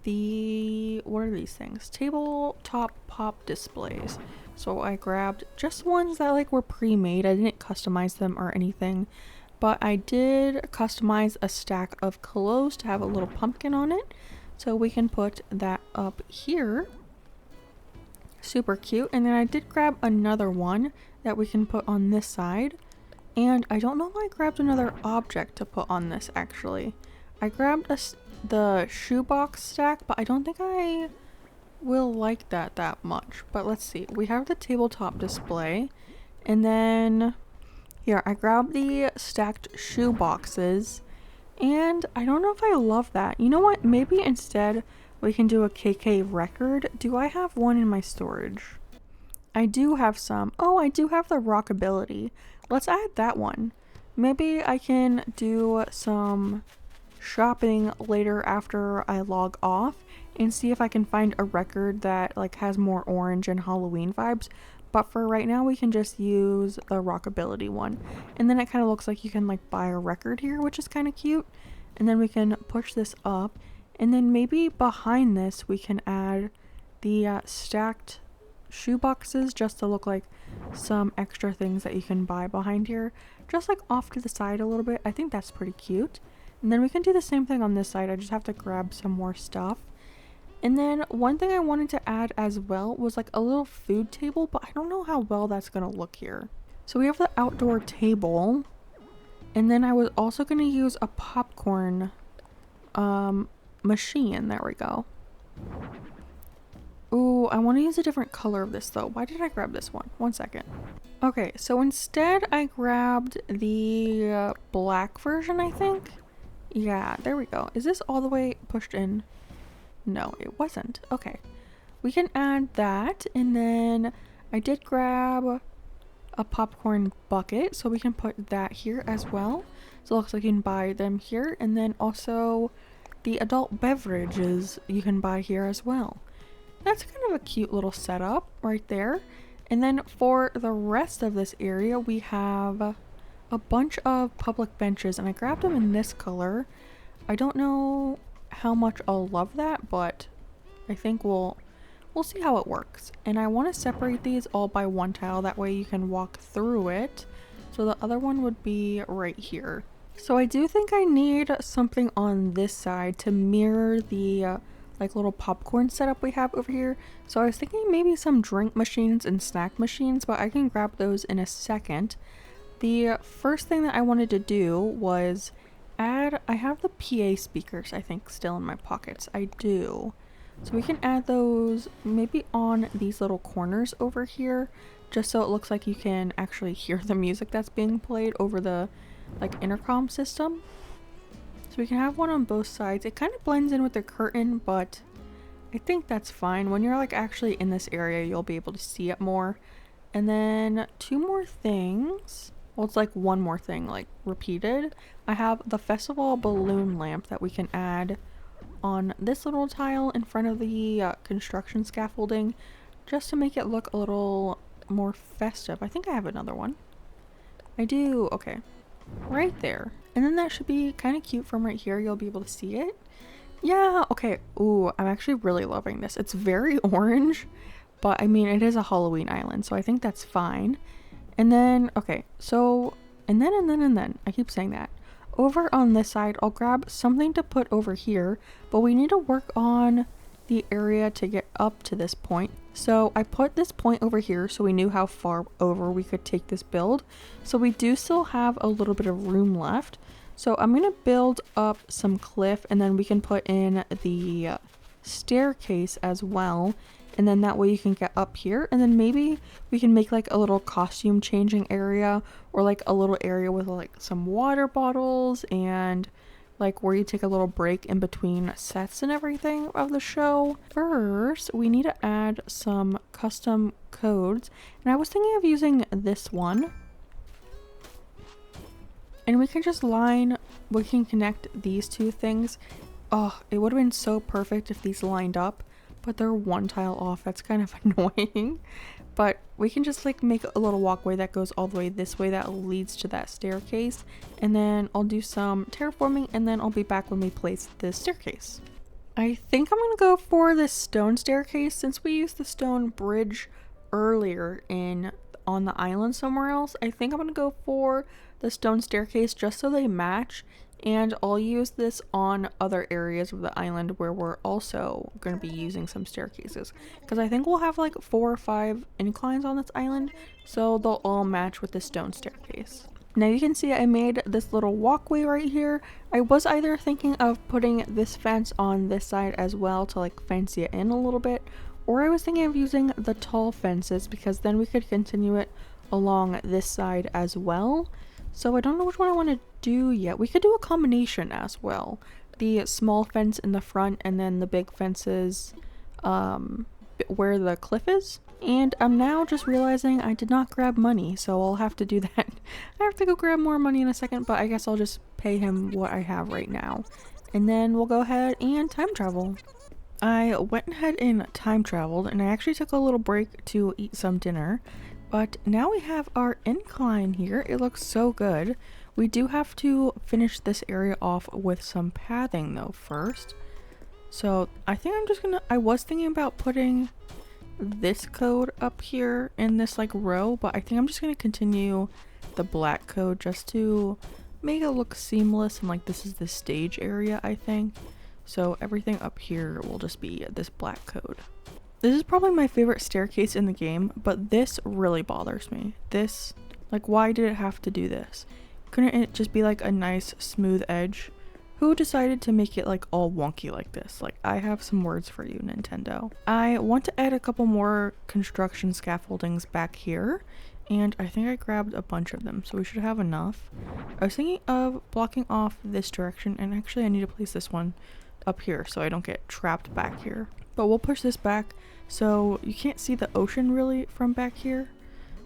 the, what are these things? Tabletop pop displays. So I grabbed just ones that like were pre-made. I didn't customize them or anything. But I did customize a stack of clothes to have a little pumpkin on it. So we can put that up here. Super cute. And then I did grab another one that we can put on this side. And I don't know if I grabbed another object to put on this actually. I grabbed the shoebox stack, but I don't think I will like that much. But let's see. We have the tabletop display. And then Here, I grabbed the stacked shoe boxes, and I don't know if I love that. You know what? Maybe instead we can do a KK record. Do I have one in my storage? I do have some. Oh, I do have the Rockability. Let's add that one. Maybe I can do some shopping later after I log off and see if I can find a record that like has more orange and Halloween vibes. But for right now, we can just use the Rockability one. And then it kind of looks like you can like buy a record here, which is kind of cute. And then we can push this up. And then maybe behind this, we can add the stacked shoe boxes just to look like some extra things that you can buy behind here. Just like off to the side a little bit. I think that's pretty cute. And then we can do the same thing on this side. I just have to grab some more stuff. And then one thing I wanted to add as well was like a little food table, but I don't know how well that's going to look here. So we have the outdoor table. And then I was also going to use a popcorn machine. There we go. Ooh, I want to use a different color of this though. Why did I grab this one? One second. Okay, so instead I grabbed the black version, I think. Yeah, there we go. Is this all the way pushed in? No, it wasn't. Okay. We can add that, and then I did grab a popcorn bucket, so we can put that here as well. So it looks like you can buy them here, and then also the adult beverages you can buy here as well. That's kind of a cute little setup right there. And then for the rest of this area, we have a bunch of public benches, and I grabbed them in this color. I don't know how much I'll love that, but I think we'll see how it works. And I want to separate these all by one tile, that way you can walk through it. So the other one would be right here. So I do think I need something on this side to mirror the like little popcorn setup we have over here. So I was thinking maybe some drink machines and snack machines, but I can grab those in a second. The first thing that I wanted to do was add, I have the PA speakers I think still in my pockets. I do. So we can add those maybe on these little corners over here, just so it looks like you can actually hear the music that's being played over the like intercom system. So we can have one on both sides. It kind of blends in with the curtain, but I think that's fine. When you're like actually in this area, you'll be able to see it more. And then two more things. Well, it's like one more thing, like repeated. I have the festival balloon lamp that we can add on this little tile in front of the construction scaffolding, just to make it look a little more festive. I think I have another one. I do. Okay. Right there. And then that should be kind of cute from right here. You'll be able to see it. Yeah, okay. Ooh, I'm actually really loving this. It's very orange, but I mean, it is a Halloween island, so I think that's fine. And then, okay, so, and then, I keep saying that. Over on this side, I'll grab something to put over here, but we need to work on the area to get up to this point. So I put this point over here so we knew how far over we could take this build. So we do still have a little bit of room left. So I'm going to build up some cliff, and then we can put in the staircase as well. And then that way you can get up here, and then maybe we can make like a little costume changing area, or like a little area with like some water bottles and like where you take a little break in between sets and everything of the show. First, we need to add some custom codes, and I was thinking of using this one. And we can just we can connect these two things. Oh, it would have been so perfect if these lined up, but they're one tile off. That's kind of annoying. But we can just like make a little walkway that goes all the way this way that leads to that staircase. And then I'll do some terraforming, and then I'll be back when we place the staircase. I think I'm going to go for this stone staircase since we used the stone bridge earlier on the island somewhere else. I think I'm going to go for the stone staircase just so they match, and I'll use this on other areas of the island where we're also going to be using some staircases, because I think we'll have like 4 or 5 inclines on this island, so they'll all match with the stone staircase. Now you can see I made this little walkway right here. I was either thinking of putting this fence on this side as well to like fence it in a little bit, or I was thinking of using the tall fences because then we could continue it along this side as well. So I don't know which one I want to do yet. We could do a combination as well. The small fence in the front and then the big fences where the cliff is. And I'm now just realizing I did not grab money, so I'll have to do that. I have to go grab more money in a second, but I guess I'll just pay him what I have right now. And then we'll go ahead and time travel. I went ahead and time traveled, and I actually took a little break to eat some dinner. But now we have our incline here. It looks so good. We do have to finish this area off with some pathing though first. So I think I was thinking about putting this code up here in this like row, but I think I'm just gonna continue the black code just to make it look seamless, and like this is the stage area, I think. So everything up here will just be this black code. This is probably my favorite staircase in the game, but this really bothers me. This, like, why did it have to do this? Couldn't it just be like a nice smooth edge? Who decided to make it like all wonky like this? Like, I have some words for you, Nintendo. I want to add a couple more construction scaffoldings back here, and I think I grabbed a bunch of them, so we should have enough. I was thinking of blocking off this direction, and actually I need to place this one up here so I don't get trapped back here. But we'll push this back so you can't see the ocean really from back here,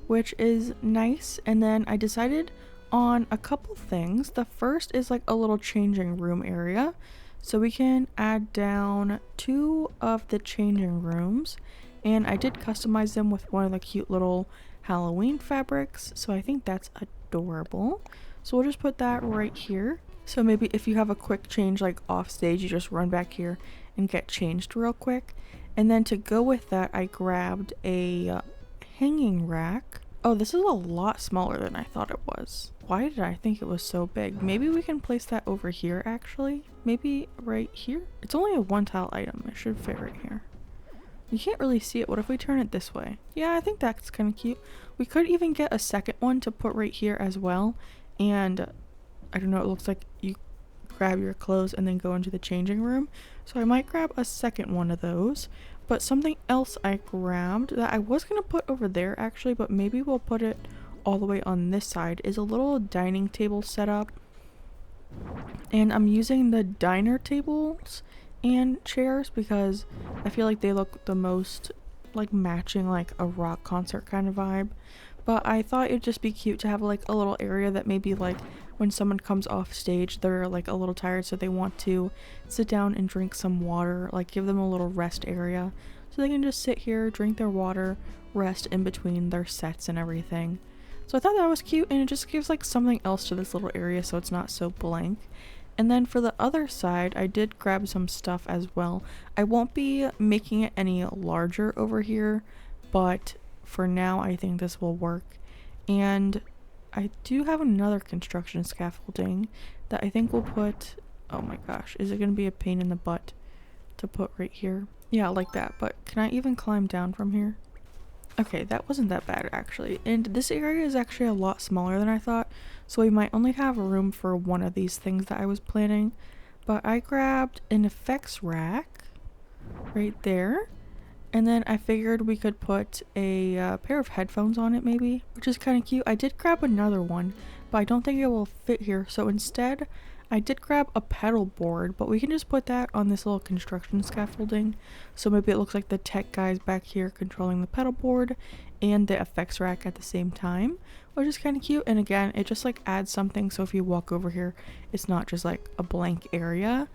which is nice. And then I decided on a couple things. The first is like a little changing room area, so we can add down 2 of the changing rooms, and I did customize them with one of the cute little Halloween fabrics, so I think that's adorable. So we'll just put that right here. So maybe if you have a quick change like off stage, you just run back here and get changed real quick. And then to go with that, I grabbed a hanging rack. Oh, this is a lot smaller than I thought it was. Why did I think it was so big? Maybe we can place that over here actually. Maybe right here? It's only a 1 tile item. It should fit right here. You can't really see it. What if we turn it this way? Yeah, I think that's kind of cute. We could even get a second one to put right here as well. And I don't know, it looks like you grab your clothes and then go into the changing room. So I might grab a second one of those. But something else I grabbed that I was going to put over there actually, but maybe we'll put it all the way on this side, is a little dining table setup. And I'm using the diner tables and chairs because I feel like they look the most like matching like a rock concert kind of vibe. But I thought it'd just be cute to have like a little area that maybe like when someone comes off stage, they're like a little tired, so they want to sit down and drink some water, like give them a little rest area so they can just sit here, drink their water, rest in between their sets and everything. So I thought that was cute, and it just gives like something else to this little area so it's not so blank. And then for the other side, I did grab some stuff as well. I won't be making it any larger over here, but for now I think this will work. And I do have another construction scaffolding that I think we'll put, oh my gosh, is it going to be a pain in the butt to put right here? Yeah, like that, but can I even climb down from here? Okay, that wasn't that bad actually. And this area is actually a lot smaller than I thought, so we might only have room for one of these things that I was planning. But I grabbed an effects rack right there. And then I figured we could put a pair of headphones on it maybe, which is kind of cute. I did grab another one, but I don't think it will fit here. So instead, I did grab a pedal board, but we can just put that on this little construction scaffolding. So maybe it looks like the tech guys back here controlling the pedal board and the effects rack at the same time, which is kind of cute. And again, it just like adds something. So if you walk over here, it's not just like a blank area.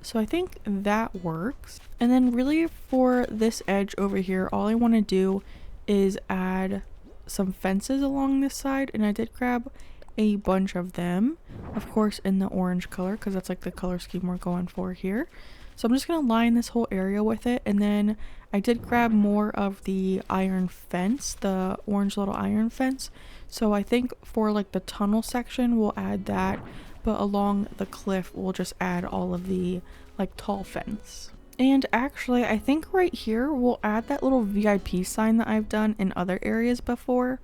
So I think that works. And then really for this edge over here, all I want to do is add some fences along this side, and I did grab a bunch of them, of course in the orange color because that's like the color scheme we're going for here. So I'm just going to line this whole area with it, and then I did grab more of the iron fence, the orange little iron fence. So I think for like the tunnel section we'll add that, but along the cliff we'll just add all of the like tall fence. And actually I think right here we'll add that little VIP sign that I've done in other areas before.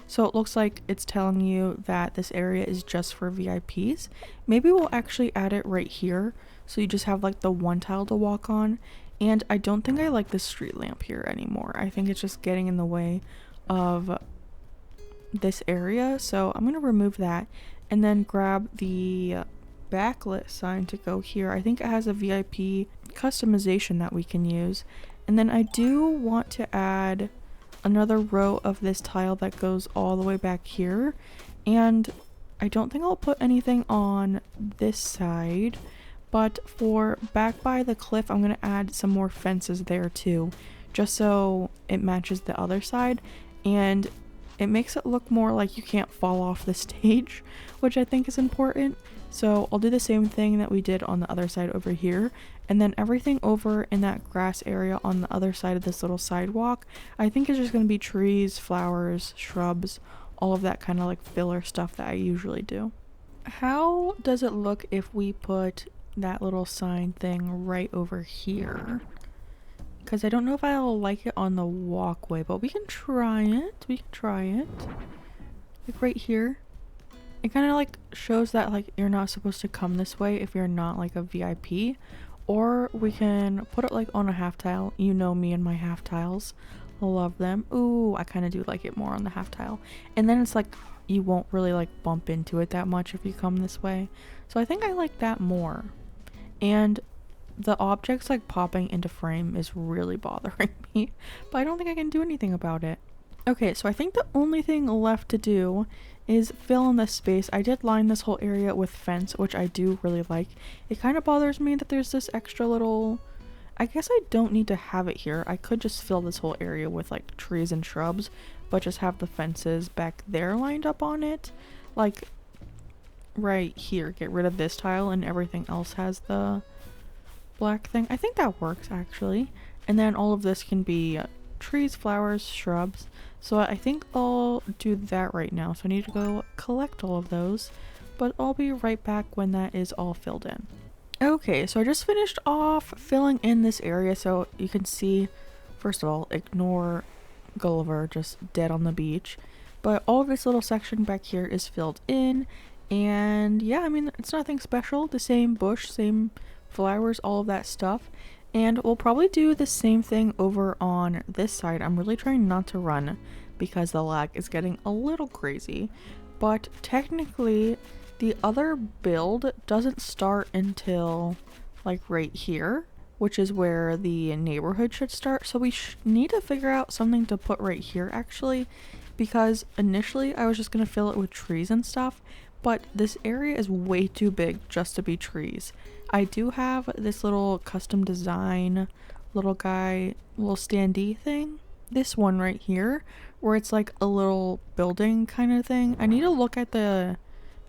So it looks like it's telling you that this area is just for VIPs. Maybe we'll actually add it right here so you just have like the 1 tile to walk on. And I don't think I like the street lamp here anymore. I think it's just getting in the way of this area, so I'm gonna remove that and then grab the backlit sign to go here. I think it has a VIP customization that we can use. And then I do want to add another row of this tile that goes all the way back here. And I don't think I'll put anything on this side, but for back by the cliff, I'm gonna add some more fences there too, just so it matches the other side. And it makes it look more like you can't fall off the stage, which I think is important. So I'll do the same thing that we did on the other side over here, and then everything over in that grass area on the other side of this little sidewalk, I think is just going to be trees, flowers, shrubs, all of that kind of like filler stuff that I usually do. How does it look if we put that little sign thing right over here? Because I don't know if I'll like it on the walkway, but we can try it. We can try it. Like right here. It kind of like shows that like you're not supposed to come this way if you're not like a VIP. Or we can put it like on a half tile. You know me and my half tiles. I love them. Ooh, I kind of do like it more on the half tile. And then it's like you won't really like bump into it that much if you come this way. So I think I like that more. And the objects like popping into frame is really bothering me, but I don't think I can do anything about it. Okay, so I think the only thing left to do is fill in this space. I did line this whole area with fence, which I do really like. It kind of bothers me that there's this extra little... I guess I don't need to have it here. I could just fill this whole area with like trees and shrubs, but just have the fences back there lined up on it. Like right here, get rid of this tile and everything else has the black thing. I think that works actually. And then all of this can be trees, flowers, shrubs. So I think I'll do that right now. So I need to go collect all of those, but I'll be right back when that is all filled in. Okay, so I just finished off filling in this area, so you can see, first of all, ignore Gulliver just dead on the beach, but all of this little section back here is filled in. And yeah, I mean, it's nothing special. The same bush, same flowers, all of that stuff. And we'll probably do the same thing over on this side. I'm really trying not to run because the lag is getting a little crazy. But technically, the other build doesn't start until like right here, which is where the neighborhood should start. So we need to figure out something to put right here actually, because initially I was just going to fill it with trees and stuff, but this area is way too big just to be trees. I do have this little custom design little guy, little standee thing. This one right here, where it's like a little building kind of thing. I need to look at the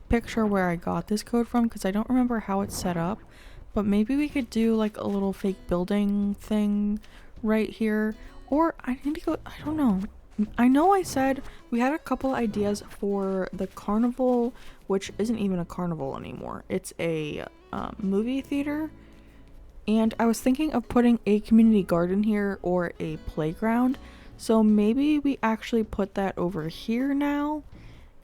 picture where I got this code from because I don't remember how it's set up. But maybe we could do like a little fake building thing right here. Or I need to go, I don't know. I know I said we had a couple ideas for the carnival, which isn't even a carnival anymore. It's a movie theater. And I was thinking of putting a community garden here or a playground. So maybe we actually put that over here now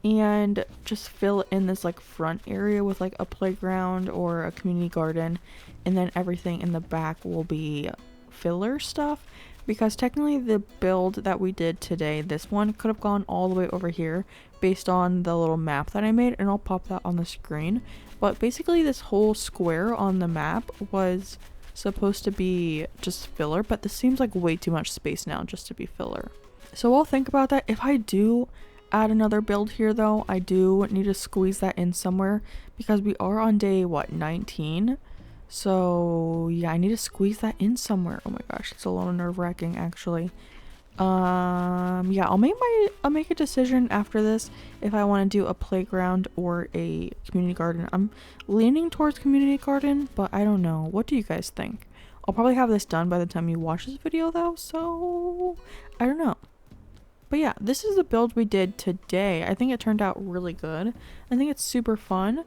and just fill in this like front area with like a playground or a community garden. And then everything in the back will be filler stuff. Because technically the build that we did today, this one could have gone all the way over here based on the little map that I made, and I'll pop that on the screen. But basically this whole square on the map was supposed to be just filler, but this seems like way too much space now just to be filler. So I'll think about that. If I do add another build here though, I do need to squeeze that in somewhere because we are on day, what, 19? So yeah, I need to squeeze that in somewhere. Oh my gosh, it's a little nerve-wracking actually. Yeah, I'll make a decision after this if I want to do a playground or a community garden. I'm leaning towards community garden, but I don't know. What do you guys think? I'll probably have this done by the time you watch this video though, so I don't know. But yeah, this is the build we did today. I think it turned out really good. I think it's super fun.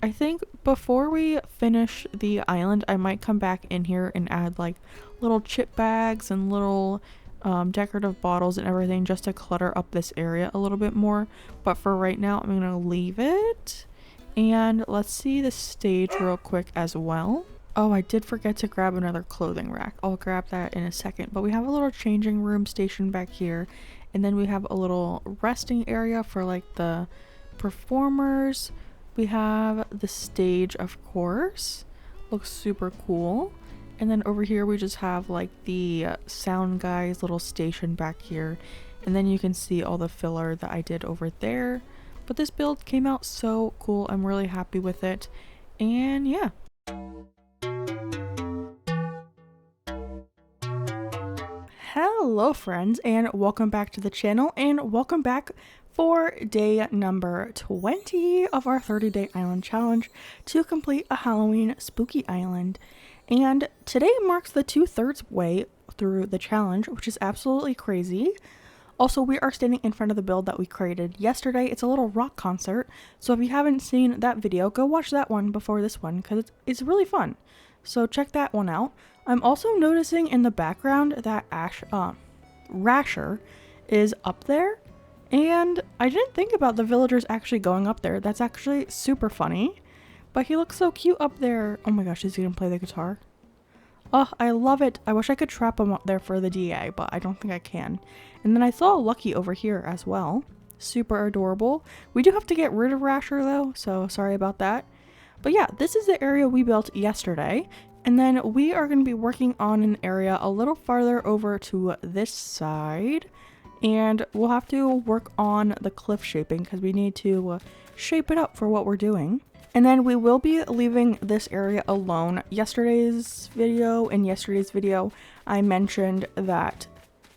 I think before we finish the island, I might come back in here and add like little chip bags and little decorative bottles and everything just to clutter up this area a little bit more. But for right now, I'm gonna leave it. And let's see the stage real quick as well. Oh, I did forget to grab another clothing rack. I'll grab that in a second. But we have a little changing room station back here. And then we have a little resting area for like the performers. We have the stage, of course. Looks super cool. And then over here we just have like the sound guy's little station back here. And then you can see all the filler that I did over there. But this build came out so cool. I'm really happy with it. And yeah. Hello friends, and welcome back to the channel, and welcome back for day number 20 of our 30-day island challenge to complete a Halloween spooky island. And today marks the 2/3 way through the challenge, which is absolutely crazy. Also, we are standing in front of the build that we created yesterday. It's a little rock concert, so if you haven't seen that video, go watch that one before this one because it's really fun. So check that one out. I'm also noticing in the background that Rasher is up there, and I didn't think about the villagers actually going up there. That's actually super funny, but he looks so cute up there. Oh my gosh, is he gonna play the guitar? Oh, I love it. I wish I could trap him up there for the DA, but I don't think I can. And then I saw Lucky over here as well. Super adorable. We do have to get rid of Rasher though, so sorry about that. But yeah, this is the area we built yesterday. And then we are going to be working on an area a little farther over to this side. And we'll have to work on the cliff shaping because we need to shape it up for what we're doing. And then we will be leaving this area alone. In yesterday's video, I mentioned that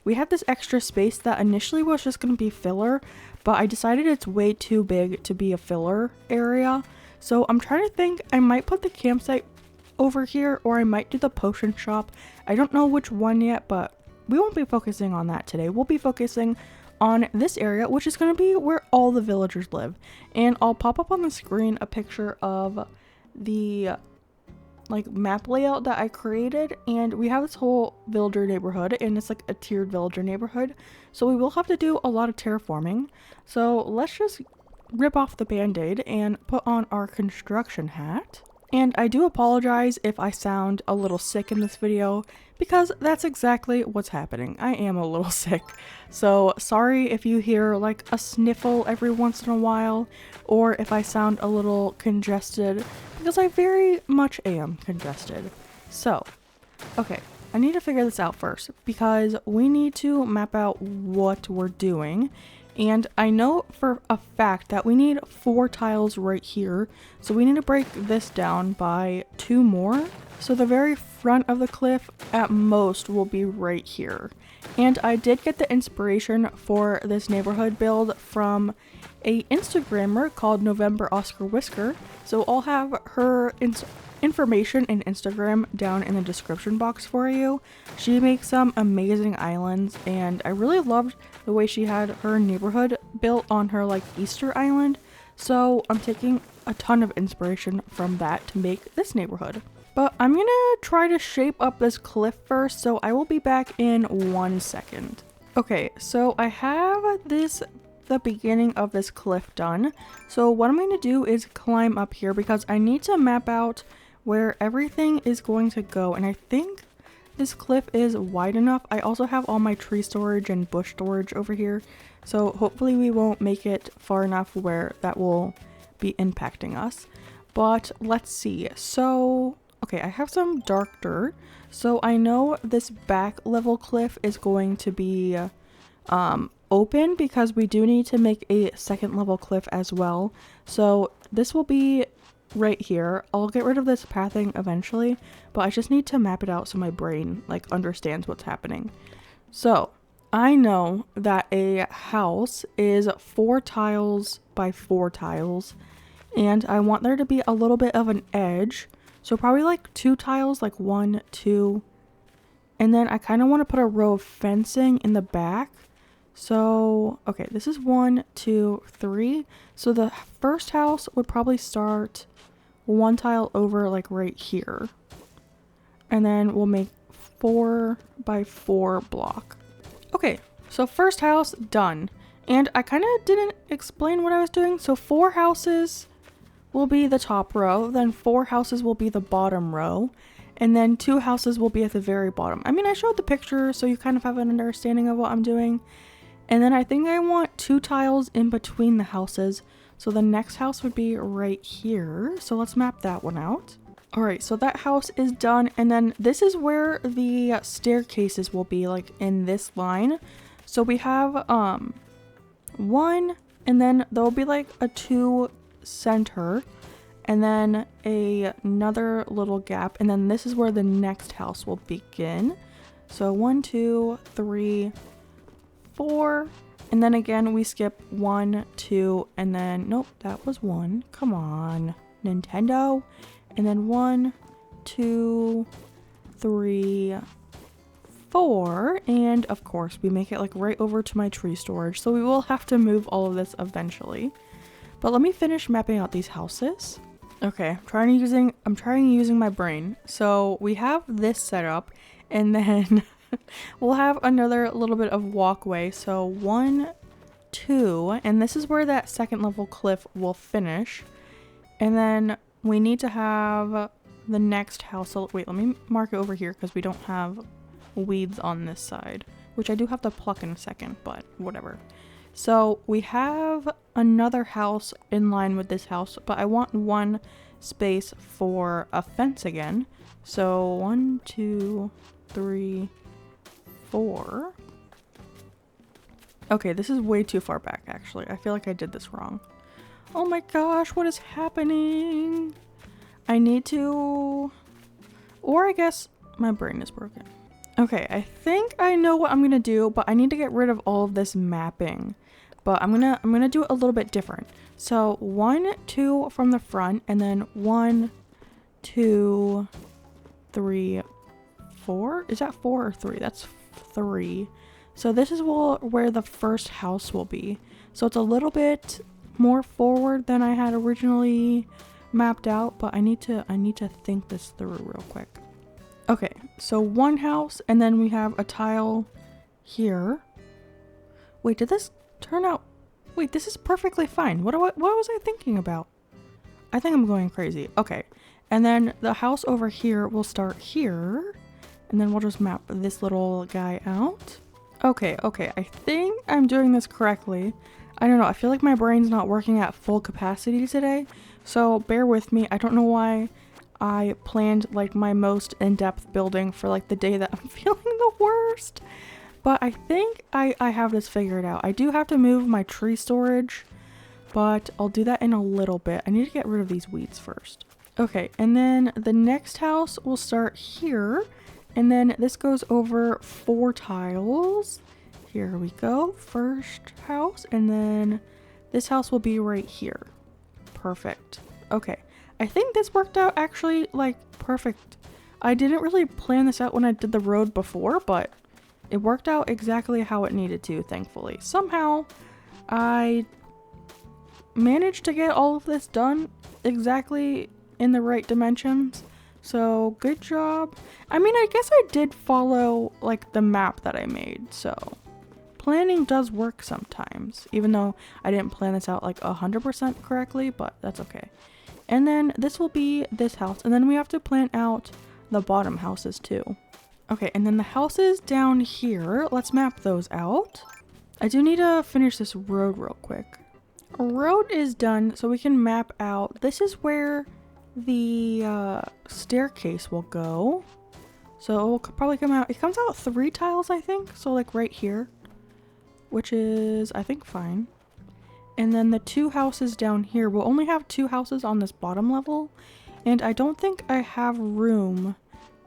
we had this extra space that initially was just going to be filler, but I decided it's way too big to be a filler area. So I'm trying to think, I might put the campsite over here, or I might do the potion shop. I don't know which one yet, but we won't be focusing on that today. We'll be focusing on this area, which is going to be where all the villagers live. And I'll pop up on the screen a picture of the like map layout that I created, and we have this whole villager neighborhood, and it's like a tiered villager neighborhood, so we will have to do a lot of terraforming. So let's just rip off the band-aid and put on our construction hat. And I do apologize if I sound a little sick in this video, because that's exactly what's happening. I am a little sick. So sorry if you hear like a sniffle every once in a while, or if I sound a little congested, because I very much am congested. So, okay, I need to figure this out first, because we need to map out what we're doing. And I know for a fact that we need 4 tiles right here, so we need to break this down by 2 more. So the very front of the cliff at most will be right here. And I did get the inspiration for this neighborhood build from a Instagrammer called November Oscar Whisker, so I'll have her information and Instagram down in the description box for you. She makes some amazing islands, and I really loved the way she had her neighborhood built on her like Easter island, so I'm taking a ton of inspiration from that to make this neighborhood. But I'm gonna try to shape up this cliff first, so I will be back in 1 second. Okay, so I have the beginning of this cliff done, so what I'm going to do is climb up here because I need to map out where everything is going to go, and I think this cliff is wide enough. I also have all my tree storage and bush storage over here, so hopefully we won't make it far enough where that will be impacting us. But let's see. So okay, I have some dark dirt, so I know this back level cliff is going to be open because we do need to make a second level cliff as well. So this will be right here. I'll get rid of this pathing eventually, but I just need to map it out so my brain like understands what's happening. So I know that a house is 4 tiles by 4 tiles, and I want there to be a little bit of an edge, so probably like 2 tiles, like 1, 2, and then I kind of want to put a row of fencing in the back. So okay, this is 1, 2, 3. So the first house would probably start 1 tile over like right here, and then we'll make 4 by 4 block. Okay, so first house done, and I kind of didn't explain what I was doing. So 4 houses will be the top row, then 4 houses will be the bottom row, and then 2 houses will be at the very bottom. I mean, I showed the picture so you kind of have an understanding of what I'm doing. And then I think I want 2 tiles in between the houses. So the next house would be right here. So let's map that one out. All right, so that house is done. And then this is where the staircases will be, like in this line. So we have 1, and then there'll be like a 2 center, and then another little gap. And then this is where the next house will begin. So 1, 2, 3, 4. And then again, we skip 1, 2, and then, nope, that was 1. Come on, Nintendo. And then 1, 2, 3, 4. And of course, we make it like right over to my tree storage. So we will have to move all of this eventually. But let me finish mapping out these houses. Okay, I'm trying using my brain. So we have this set up, and then we'll have another little bit of walkway. So 1, 2, and this is where that second level cliff will finish. And then we need to have the next house. So wait, let me mark it over here because we don't have weeds on this side, which I do have to pluck in a second, but whatever. So we have another house in line with this house, but I want 1 space for a fence again. So 1, 2, 3, 4. Okay, this is way too far back, actually. I feel like I did this wrong. Oh my gosh, what is happening? I need to... Or I guess my brain is broken. Okay, I think I know what I'm gonna do, but I need to get rid of all of this mapping. But I'm gonna do it a little bit different. So 1, 2 from the front, and then 1, 2, 3, 4. Is that 4 or 3? That's 3. So this is where the first house will be. So it's a little bit more forward than I had originally mapped out, but I need to think this through real quick. Okay, so 1 house, and then we have a tile here. Wait, did this turn out? Wait, this is perfectly fine. What was I thinking about? I think I'm going crazy. Okay, and then the house over here will start here, and then we'll just map this little guy out. Okay, I think I'm doing this correctly. I don't know, I feel like my brain's not working at full capacity today, so bear with me. I don't know why I planned like my most in-depth building for like the day that I'm feeling the worst. But I think I have this figured out. I do have to move my tree storage, but I'll do that in a little bit. I need to get rid of these weeds first. Okay, and then the next house will start here, and then this goes over 4 tiles. Here we go, first house, and then this house will be right here. Perfect. Okay, I think this worked out actually like perfect. I didn't really plan this out when I did the road before, but it worked out exactly how it needed to, thankfully. Somehow, I managed to get all of this done exactly in the right dimensions. So, good job. I mean, I guess I did follow, like, the map that I made, so... Planning does work sometimes, even though I didn't plan this out, like, 100% correctly, but that's okay. And then this will be this house, and then we have to plan out the bottom houses, too. Okay, and then the houses down here, let's map those out. I do need to finish this road real quick. A road is done, so we can map out. This is where the staircase will go. So it will probably come out. It comes out 3 tiles, I think. So like right here, which is, I think, fine. And then the 2 houses down here, we'll only have 2 houses on this bottom level. And I don't think I have room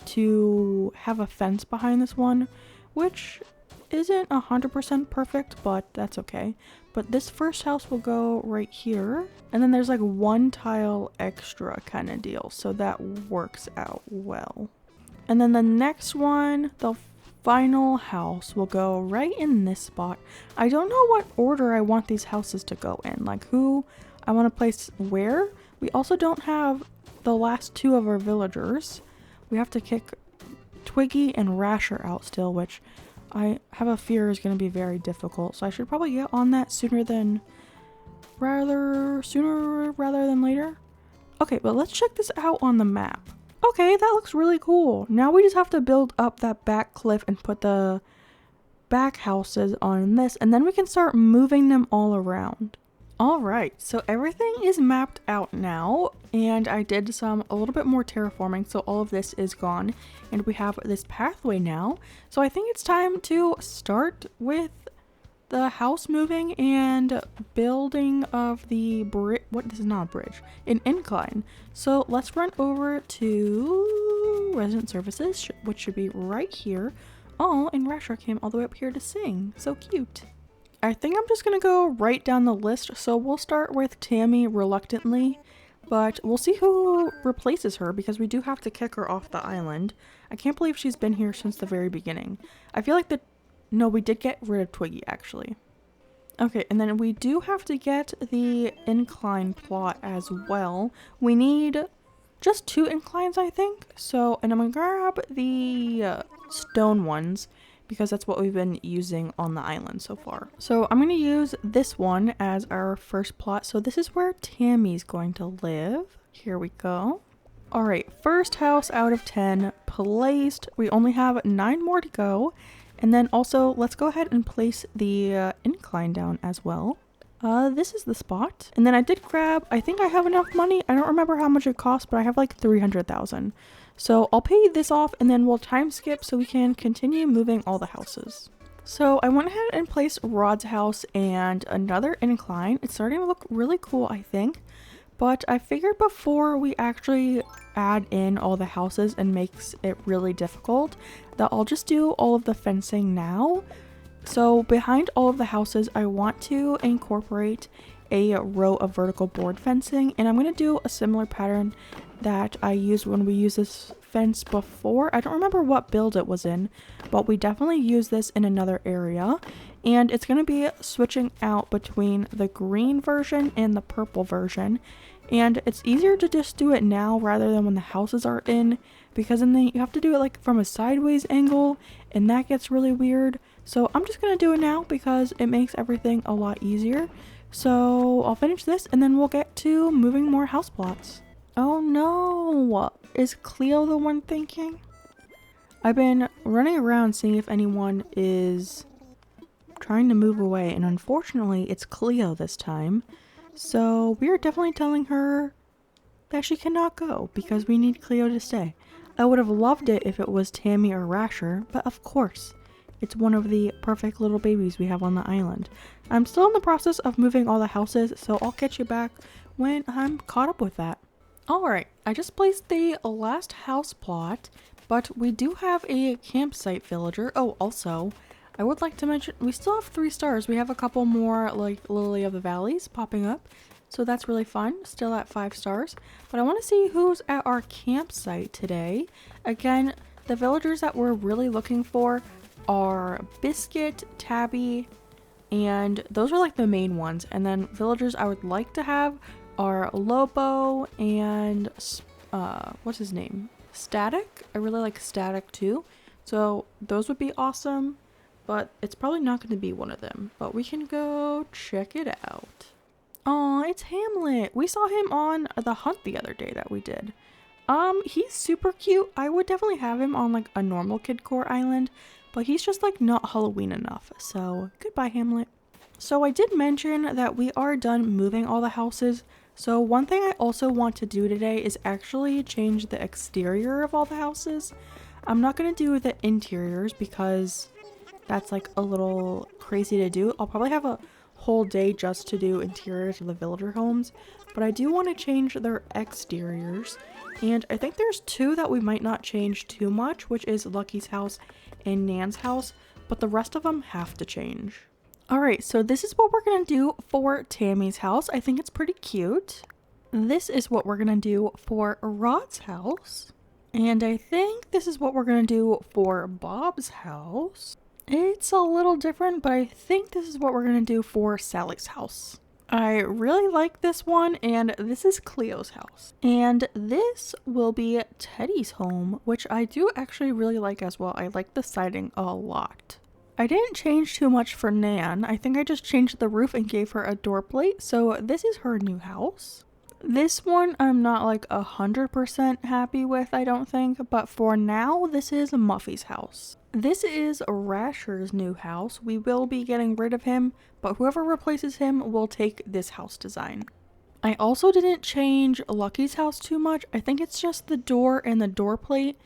to have a fence behind this one, which isn't 100% perfect, but that's okay. But this first house will go right here, and then there's like 1 tile extra kind of deal, so that works out well. And then the next one, the final house, will go right in this spot. I don't know what order I want these houses to go in, like who I want to place where. We also don't have the last 2 of our villagers. We have to kick Twiggy and Rasher out still, which I have a fear is going to be very difficult. So I should probably get on that sooner rather than later. Okay, but let's check this out on the map. Okay, that looks really cool. Now we just have to build up that back cliff and put the back houses on this, and then we can start moving them all around. Alright, so everything is mapped out now, and I did a little bit more terraforming, so all of this is gone, and we have this pathway now. So I think it's time to start with the house moving and building of the bridge. What? This is not a bridge, an incline. So let's run over to resident services, which should be right here. Oh, and Rasher came all the way up here to sing. So cute. I think I'm just gonna go right down the list. So we'll start with Tammy reluctantly, but we'll see who replaces her because we do have to kick her off the island. I can't believe she's been here since the very beginning. I feel like no, we did get rid of Twiggy actually. Okay, and then we do have to get the incline plot as well. We need just 2 inclines, I think. So, and I'm gonna grab the stone ones because that's what we've been using on the island so far. So I'm going to use this one as our first plot. So this is where Tammy's going to live. Here we go. All right, first house out of 10 placed. We only have 9 more to go. And then also let's go ahead and place the incline down as well. This is the spot. And then I did grab, I think I have enough money. I don't remember how much it cost, but I have like 300,000. So I'll pay this off and then we'll time skip so we can continue moving all the houses. So I went ahead and placed Rod's house and another incline. It's starting to look really cool, I think. But I figured before we actually add in all the houses and makes it really difficult, that I'll just do all of the fencing now. So behind all of the houses, I want to incorporate a row of vertical board fencing, and I'm going to do a similar pattern that I used when we used this fence before. I don't remember what build it was in, but we definitely used this in another area, and it's going to be switching out between the green version and the purple version. And it's easier to just do it now rather than when the houses are in, because then you have to do it like from a sideways angle and that gets really weird. So I'm just going to do it now because it makes everything a lot easier. So I'll finish this and then we'll get to moving more house plots. Oh no! Is Cleo the one thinking? I've been running around seeing if anyone is trying to move away, and unfortunately it's Cleo this time. So we are definitely telling her that she cannot go because we need Cleo to stay. I would have loved it if it was Tammy or Rasher, but of course, it's one of the perfect little babies we have on the island. I'm still in the process of moving all the houses, so I'll catch you back when I'm caught up with that. Alright, I just placed the last house plot, but we do have a campsite villager. Oh, also, I would like to mention, we still have 3 stars. We have a couple more, like Lily of the Valleys, popping up. So that's really fun, still at 5 stars. But I want to see who's at our campsite today. Again, the villagers that we're really looking for are Biscuit, Tabby, and those are like the main ones. And then villagers I would like to have are Lobo and, what's his name? Static? I really like Static too. So those would be awesome. But it's probably not going to be one of them. But we can go check it out. Aw, it's Hamlet. We saw him on the hunt the other day that we did. He's super cute. I would definitely have him on like a normal kidcore island. But he's just like not Halloween enough. So goodbye, Hamlet. So I did mention that we are done moving all the houses. So one thing I also want to do today is actually change the exterior of all the houses. I'm not going to do the interiors because that's like a little crazy to do. I'll probably have a whole day just to do interiors of the villager homes, but I do want to change their exteriors. And I think there's 2 that we might not change too much, which is Lucky's house and Nan's house, but the rest of them have to change. Alright, so this is what we're going to do for Tammy's house. I think it's pretty cute. This is what we're going to do for Rod's house. And I think this is what we're going to do for Bob's house. It's a little different, but I think this is what we're going to do for Sally's house. I really like this one, and this is Cleo's house. And this will be Teddy's home, which I do actually really like as well. I like the siding a lot. I didn't change too much for Nan. I think I just changed the roof and gave her a door plate, so this is her new house. This one I'm not like 100% happy with, I don't think, but for now, this is Muffy's house. This is Rasher's new house. We will be getting rid of him, but whoever replaces him will take this house design. I also didn't change Lucky's house too much. I think it's just the door and the door plate,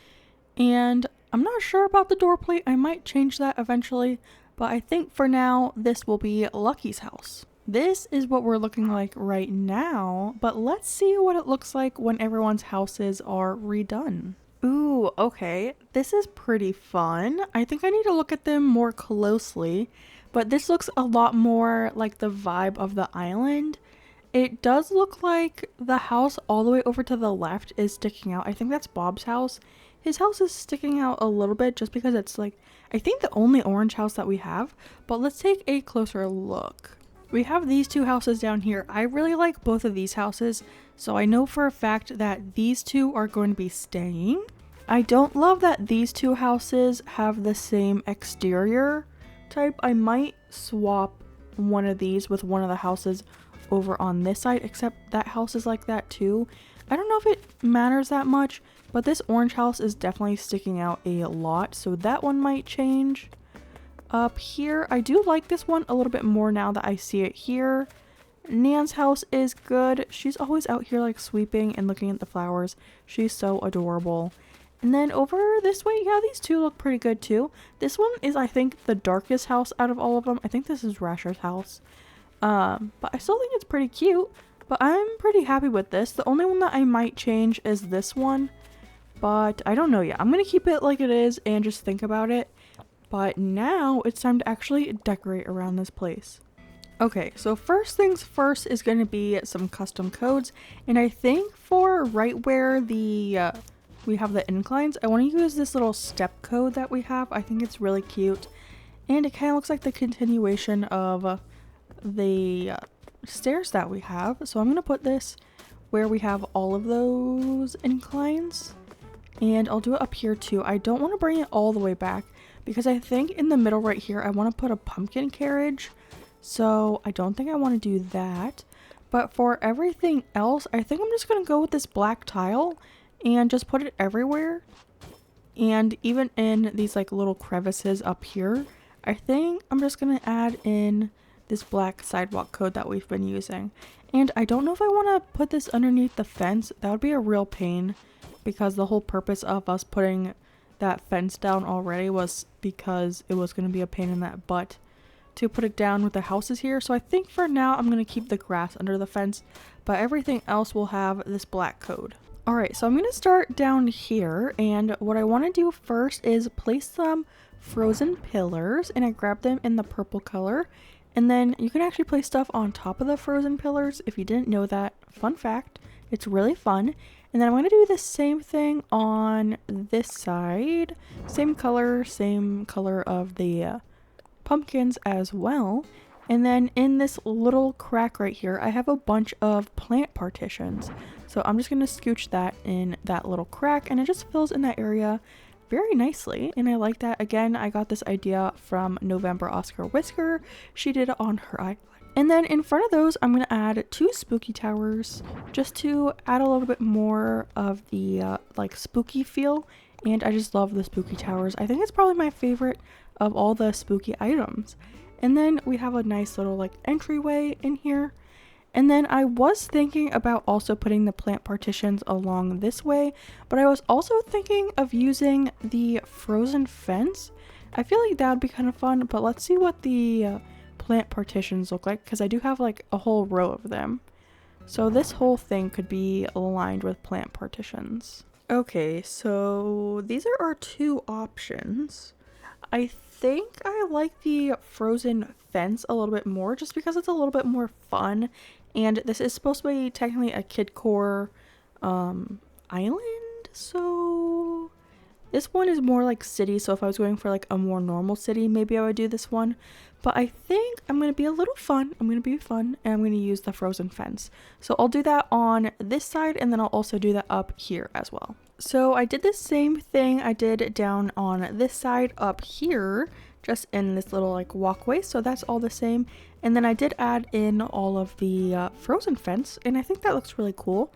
and I'm not sure about the door plate. I might change that eventually, but I think for now, this will be Lucky's house. This is what we're looking like right now, but let's see what it looks like when everyone's houses are redone. Ooh, okay. This is pretty fun. I think I need to look at them more closely, but this looks a lot more like the vibe of the island. It does look like the house all the way over to the left is sticking out. I think that's Bob's house. His house is sticking out a little bit just because it's like, I think the only orange house that we have, but let's take a closer look. We have these two houses down here. I really like both of these houses, so I know for a fact that these two are going to be staying. I don't love that these two houses have the same exterior type. I might swap one of these with one of the houses over on this side, except that house is like that too. I don't know if it matters that much, but this orange house is definitely sticking out a lot, so that one might change. Up here, I do like this one a little bit more now that I see it here. Nan's house is good. She's always out here like sweeping and looking at the flowers. She's so adorable. And then over this way, yeah, these two look pretty good too. This one is, I think, the darkest house out of all of them. I think this is Rasher's house. But I still think it's pretty cute. But I'm pretty happy with this. The only one that I might change is this one. But I don't know yet. I'm going to keep it like it is and just think about it. But now it's time to actually decorate around this place. Okay, so first things first is going to be some custom codes. And I think for right where the we have the inclines, I want to use this little step code that we have. I think it's really cute. And it kind of looks like the continuation of the stairs that we have. So I'm going to put this where we have all of those inclines. And I'll do it up here too. I don't want to bring it all the way back, because I think in the middle right here, I want to put a pumpkin carriage. So I don't think I want to do that. But for everything else, I think I'm just going to go with this black tile and just put it everywhere. And even in these like little crevices up here, I think I'm just going to add in this black sidewalk code that we've been using. And I don't know if I want to put this underneath the fence. That would be a real pain, because the whole purpose of us putting that fence down already was because it was going to be a pain in that butt to put it down with the houses here. So I think for now I'm going to keep the grass under the fence, but everything else will have this black code. Alright, so I'm going to start down here, and what I want to do first is place some frozen pillars, and I grabbed them in the purple color. And then you can actually place stuff on top of the frozen pillars if you didn't know that. Fun fact, it's really fun. And then I'm going to do the same thing on this side. Same color of the pumpkins as well. And then in this little crack right here, I have a bunch of plant partitions. So I'm just going to scooch that in that little crack, and it just fills in that area very nicely. And I like that. Again, I got this idea from November Oscar Whisker. She did it on her island. And then in front of those, I'm going to add 2 spooky towers just to add a little bit more of the like spooky feel. And I just love the spooky towers. I think it's probably my favorite of all the spooky items. And then we have a nice little like entryway in here. And then I was thinking about also putting the plant partitions along this way, but I was also thinking of using the frozen fence. I feel like that would be kind of fun, but let's see what the plant partitions look like, because I do have like a whole row of them. So this whole thing could be aligned with plant partitions. Okay, so these are our 2 options. I think I like the frozen fence a little bit more, just because it's a little bit more fun. And this is supposed to be technically a kidcore island, so this one is more like city. So if I was going for like a more normal city, maybe I would do this one. But I think I'm going to be a little fun. I'm going to be fun, and I'm going to use the frozen fence. So I'll do that on this side, and then I'll also do that up here as well. So I did the same thing I did down on this side up here, just in this little like walkway, so that's all the same. And then I did add in all of the frozen fence, and I think that looks really cool.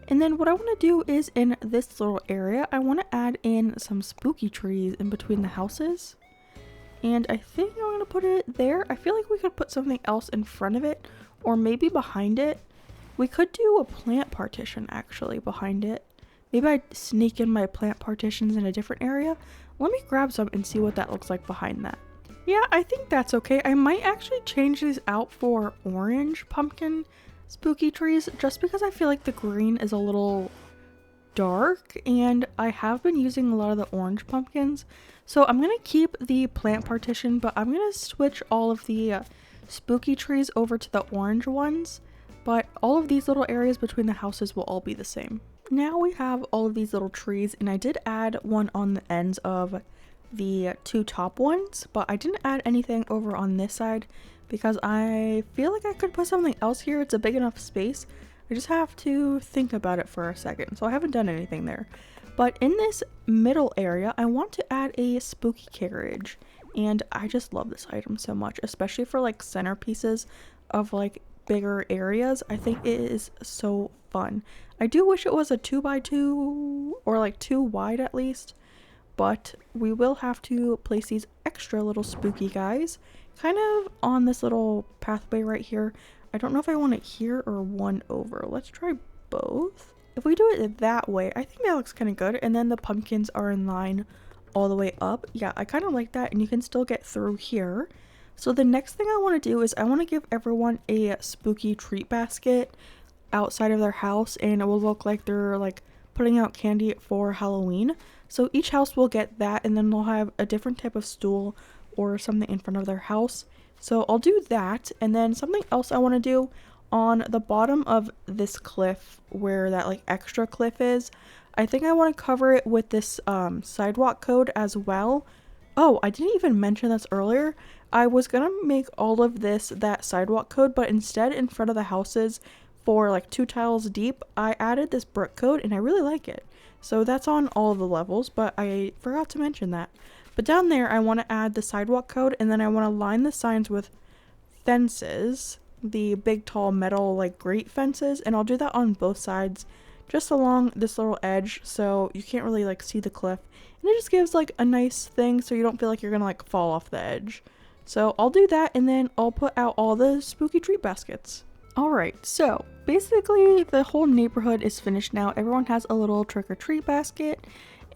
And then what I want to do is in this little area, I want to add in some spooky trees in between the houses. And I think I'm going to put it there. I feel like we could put something else in front of it or maybe behind it. We could do a plant partition actually behind it. Maybe I sneak in my plant partitions in a different area. Let me grab some and see what that looks like behind that. Yeah, I think that's okay. I might actually change these out for orange pumpkin spooky trees just because I feel like the green is a little dark and I have been using a lot of the orange pumpkins. So I'm going to keep the plant partition, but I'm going to switch all of the spooky trees over to the orange ones. But all of these little areas between the houses will all be the same. Now we have all of these little trees, and I did add one on the ends of the two top ones, but I didn't add anything over on this side because I feel like I could put something else here. It's a big enough space. I just have to think about it for a second, so I haven't done anything there. But in this middle area, I want to add a spooky carriage, and I just love this item so much, especially for like centerpieces of like bigger areas. I think it is so fun. I do wish it was a 2x2 or like 2 wide at least, but we will have to place these extra little spooky guys kind of on this little pathway right here. I don't know if I want it here or one over. Let's try both. If we do it that way, I think that looks kind of good. And then the pumpkins are in line all the way up. Yeah, I kind of like that, and you can still get through here. So the next thing I want to do is I want to give everyone a spooky treat basket outside of their house, and it will look like they're like putting out candy for Halloween. So each house will get that, and then they'll have a different type of stool or something in front of their house. So I'll do that, and then something else I want to do on the bottom of this cliff where that like extra cliff is. I think I want to cover it with this sidewalk code as well. Oh, I didn't even mention this earlier. I was gonna make all of this that sidewalk code, but instead in front of the houses for like 2 tiles deep, I added this brick code and I really like it. So that's on all of the levels, but I forgot to mention that. But down there, I want to add the sidewalk code, and then I want to line the signs with fences, the big tall metal like grate fences, and I'll do that on both sides just along this little edge so you can't really like see the cliff, and it just gives like a nice thing so you don't feel like you're gonna like fall off the edge. So I'll do that, and then I'll put out all the spooky treat baskets. Alright, so basically the whole neighborhood is finished now. Everyone has a little trick-or-treat basket,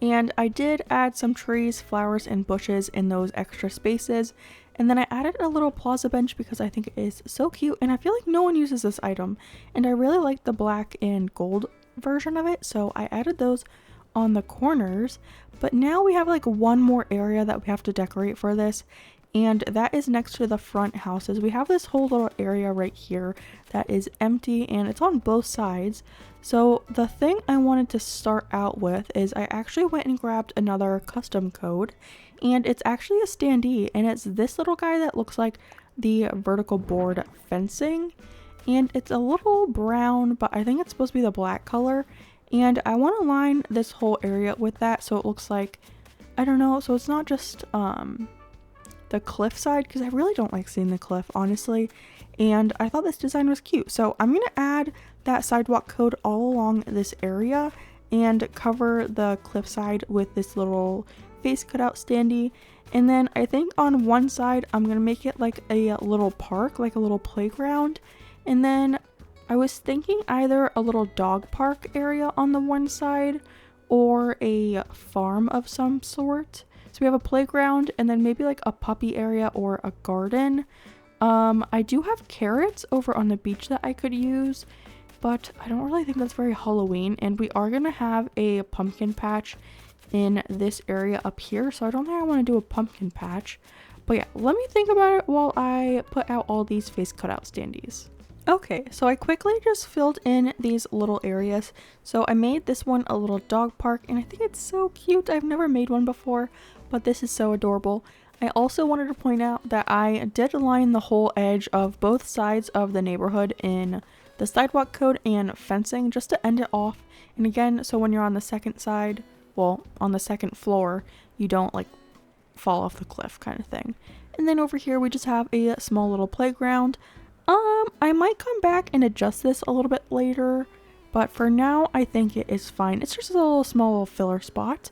and I did add some trees, flowers, and bushes in those extra spaces. And then I added a little plaza bench because I think it is so cute, and I feel like no one uses this item. And I really like the black and gold version of it, so I added those on the corners. But now we have like one more area that we have to decorate for this, and that is next to the front houses. We have this whole little area right here that is empty, and it's on both sides. So the thing I wanted to start out with is I actually went and grabbed another custom code, and it's actually a standee, and it's this little guy that looks like the vertical board fencing, and it's a little brown, but I think it's supposed to be the black color, and I want to line this whole area with that so it looks like, I don't know, so it's not just the cliff side, because I really don't like seeing the cliff, honestly, and I thought this design was cute. So I'm going to add that sidewalk code all along this area and cover the cliff side with this little face cutout standee. And then I think on one side I'm going to make it like a little park, like a little playground. And then I was thinking either a little dog park area on the one side or a farm of some sort. So we have a playground and then maybe like a puppy area or a garden. I do have carrots over on the beach that I could use, but I don't really think that's very Halloween, and we are gonna have a pumpkin patch in this area up here, so I don't think I want to do a pumpkin patch. But yeah, let me think about it while I put out all these face cutout standees. Okay, so I quickly just filled in these little areas. So I made this one a little dog park, and I think it's so cute. I've never made one before, but this is so adorable. I also wanted to point out that I did line the whole edge of both sides of the neighborhood in the sidewalk code and fencing just to end it off. And again, so when you're on the second side, well, on the second floor, you don't like fall off the cliff kind of thing. And then over here we just have a small little playground. I might come back and adjust this a little bit later, but for now I think it is fine. It's just a little small filler spot.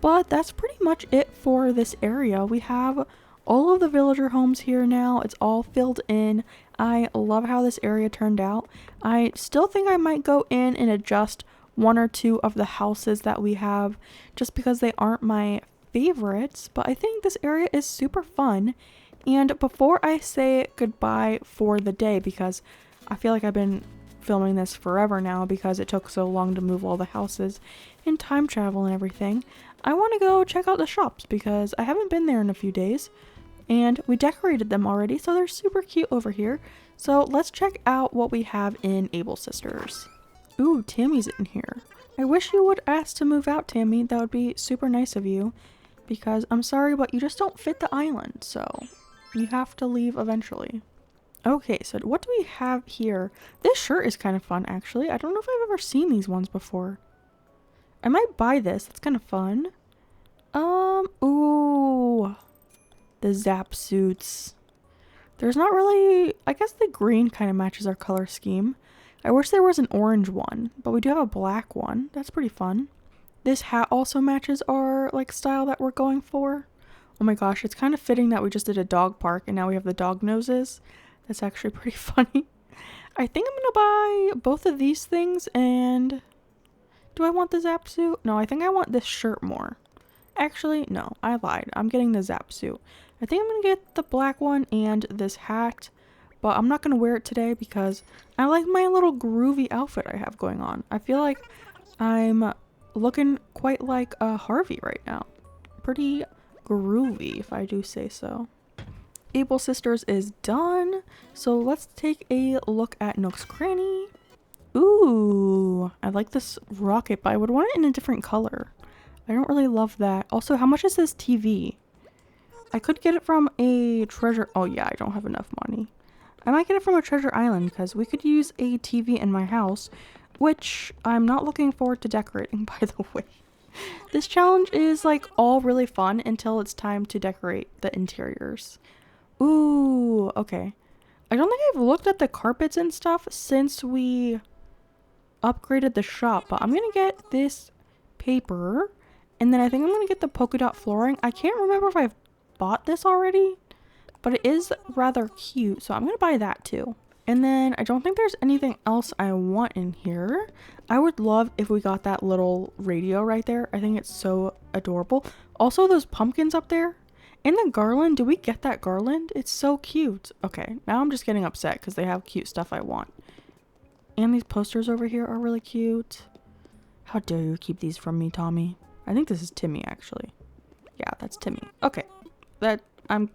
But that's pretty much it for this area. We have all of the villager homes here now. It's all filled in. I love how this area turned out. I still think I might go in and adjust one or two of the houses that we have just because they aren't my favorites, but I think this area is super fun. And before I say goodbye for the day, because I feel like I've been filming this forever now because it took so long to move all the houses and time travel and everything, I want to go check out the shops because I haven't been there in a few days and we decorated them already, so they're super cute over here. So let's check out what we have in Able Sisters. Ooh, Tammy's in here. I wish you would ask to move out, Tammy. That would be super nice of you because I'm sorry, but you just don't fit the island, so you have to leave eventually. Okay, so what do we have here? This shirt is kind of fun, actually. I don't know if I've ever seen these ones before. I might buy this. It's kind of fun. Ooh. The Zap suits. There's not really... I guess the green kind of matches our color scheme. I wish there was an orange one, but we do have a black one. That's pretty fun. This hat also matches our, like, style that we're going for. Oh my gosh, it's kind of fitting that we just did a dog park and now we have the dog noses. That's actually pretty funny. I think I'm gonna buy both of these things and... Do I want the Zap suit? No, I think I want this shirt more. Actually, no, I lied. I'm getting the Zap suit. I think I'm gonna get the black one and this hat, but I'm not gonna wear it today because I like my little groovy outfit I have going on. I feel like I'm looking quite like Harvey right now. Pretty groovy, if I do say so. Able Sisters is done, so let's take a look at Nook's Cranny. Ooh, I like this rocket, but I would want it in a different color. I don't really love that. Also, how much is this TV? I could get it from a treasure... Oh yeah, I don't have enough money. I might get it from a treasure island because we could use a TV in my house, which I'm not looking forward to decorating, by the way. This challenge is like all really fun until it's time to decorate the interiors. Ooh, okay. I don't think I've looked at the carpets and stuff since we upgraded the shop, but I'm gonna get this paper and then I think I'm gonna get the polka dot flooring. I can't remember if I've bought this already, but it is rather cute, so I'm gonna buy that too. And then I don't think there's anything else I want in here. I would love if we got that little radio right there. I think it's so adorable. Also, those pumpkins up there and the garland. Do we get that garland? It's so cute. Okay, now I'm just getting upset because they have cute stuff I want. And these posters over here are really cute. How dare you keep these from me, Tommy? I think this is Timmy, actually. Yeah, that's Timmy. Okay, I'm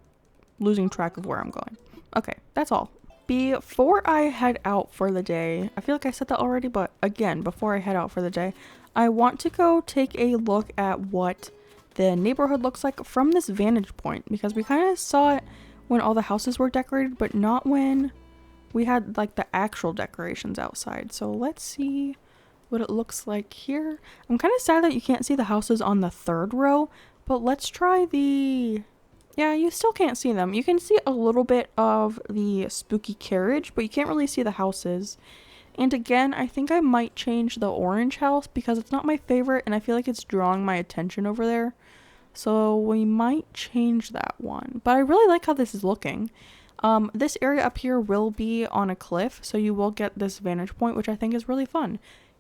losing track of where I'm going. Okay, that's all. Before I head out for the day, I feel like I said that already, but again, before I head out for the day, I want to go take a look at what the neighborhood looks like from this vantage point, because we kind of saw it when all the houses were decorated, but not when we had like the actual decorations outside. So let's see what it looks like here. I'm kind of sad that you can't see the houses on the third row, but let's try the... Yeah, you still can't see them. You can see a little bit of the spooky carriage, but you can't really see the houses. And again, I think I might change the orange house because it's not my favorite and I feel like it's drawing my attention over there. So we might change that one. But I really like how this is looking. This area up here will be on a cliff, so you will get this vantage point, which I think is really fun.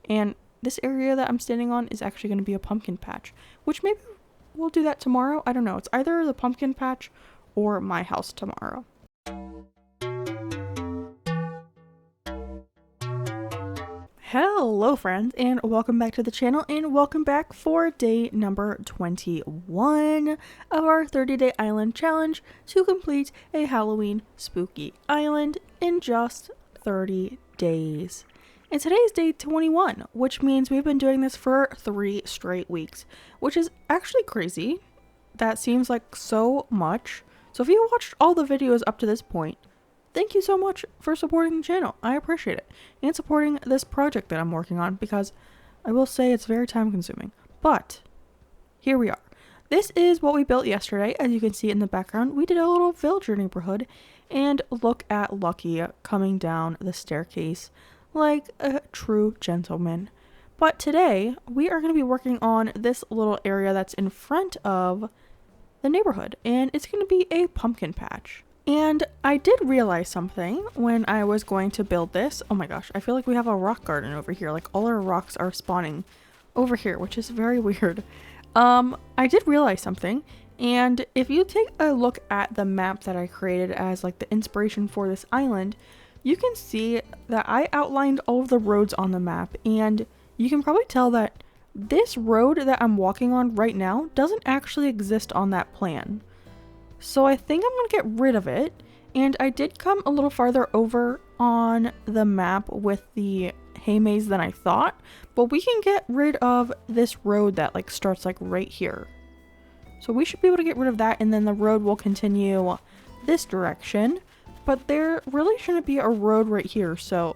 And this area that I'm standing on is actually going to be a pumpkin patch, which maybe we'll do that tomorrow. I don't know. It's either the pumpkin patch or my house tomorrow. Hello friends, and welcome back to the channel, and welcome back for day number 21 of our 30-day island challenge to complete a Halloween spooky island in just 30 days. And today is day 21, which means we've been doing this for 3 straight weeks, which is actually crazy. That seems like so much. So if you watched all the videos up to this point, thank you so much for supporting the channel. I appreciate it. And supporting this project that I'm working on, because I will say it's very time consuming. But here we are. this is what we built yesterday. As you can see in the background, we did a little villager neighborhood, and look at Lucky coming down the staircase like a true gentleman. But today, we are going to be working on this little area that's in front of the neighborhood, and it's going to be a pumpkin patch. And I did realize something when I was going to build this. Oh my gosh, I feel like we have a rock garden over here. Like all our rocks are spawning over here, which is very weird. I did realize something, and if you take a look at the map that I created as like the inspiration for this island, you can see that I outlined all of the roads on the map, and you can probably tell that this road that I'm walking on right now doesn't actually exist on that plan. So I think I'm going to get rid of it, and I did come a little farther over on the map with the hay maze than I thought, but we can get rid of this road that like starts like right here. So we should be able to get rid of that, and then the road will continue this direction, but there really shouldn't be a road right here. So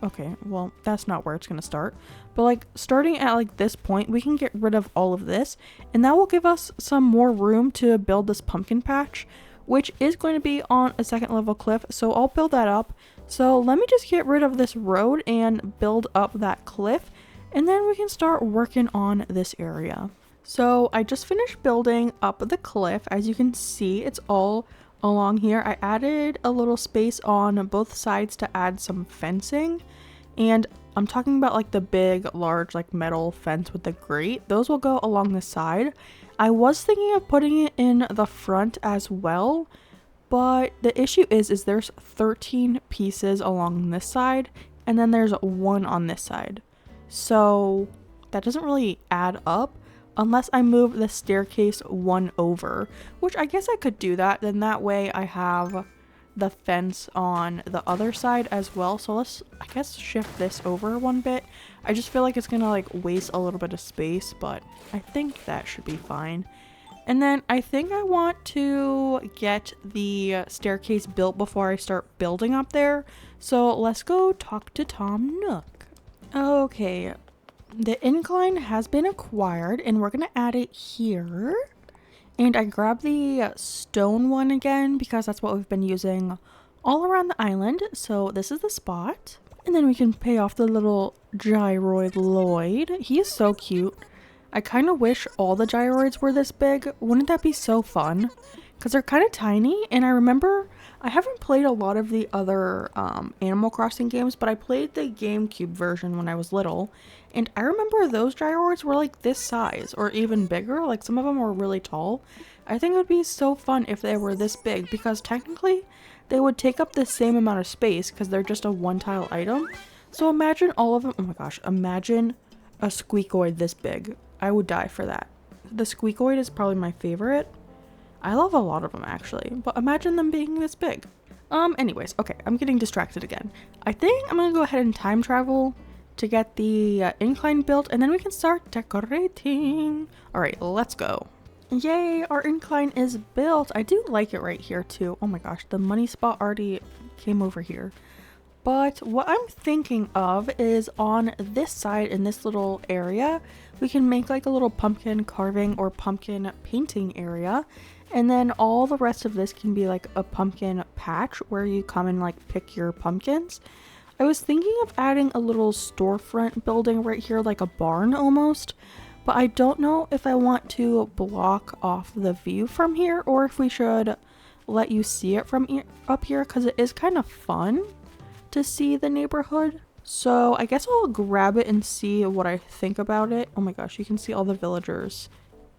okay, well, that's not where it's going to start. But like starting at like this point, we can get rid of all of this, and that will give us some more room to build this pumpkin patch, which is going to be on a second level cliff. So I'll build that up. So let me just get rid of this road and build up that cliff, and then we can start working on this area. So I just finished building up the cliff. As you can see, it's all along here. I added a little space on both sides to add some fencing, and I'm talking about like the big large like metal fence with the grate. Those will go along the side. I was thinking of putting it in the front as well, but the issue is there's 13 pieces along this side, and then there's one on this side, so that doesn't really add up unless I move the staircase one over, which I guess I could do that. Then that way I have the fence on the other side as well. So let's, I guess, shift this over one bit. I just feel like it's gonna like waste a little bit of space, but I think that should be fine. And then I think I want to get the staircase built before I start building up there. So let's go talk to Tom Nook. Okay, the incline has been acquired, and we're gonna add it here. And I grabbed the stone one again because that's what we've been using all around the island. So this is the spot. And then we can pay off the little gyroid Lloyd. He is so cute. I kind of wish all the gyroids were this big. Wouldn't that be so fun? Because they're kind of tiny, and I remember I haven't played a lot of the other Animal Crossing games, but I played the GameCube version when I was little, and I remember those gyroids were like this size or even bigger. Like some of them were really tall. I think it would be so fun if they were this big, because technically they would take up the same amount of space because they're just a one tile item. So imagine all of them. Oh my gosh, imagine a squeakoid this big. I would die for that. The squeakoid is probably my favorite. I love a lot of them actually, but imagine them being this big. Anyways, okay, I'm getting distracted again. I think I'm gonna go ahead and time travel to get the incline built, and then we can start decorating. All right, let's go. Yay, our incline is built. I do like it right here too. Oh my gosh, the money spot already came over here. But what I'm thinking of is on this side, in this little area, we can make like a little pumpkin carving or pumpkin painting area. And then all the rest of this can be like a pumpkin patch where you come and like pick your pumpkins. I was thinking of adding a little storefront building right here, like a barn almost. But I don't know if I want to block off the view from here, or if we should let you see it from up here, because it is kind of fun to see the neighborhood. So I guess I'll grab it and see what I think about it. Oh my gosh, you can see all the villagers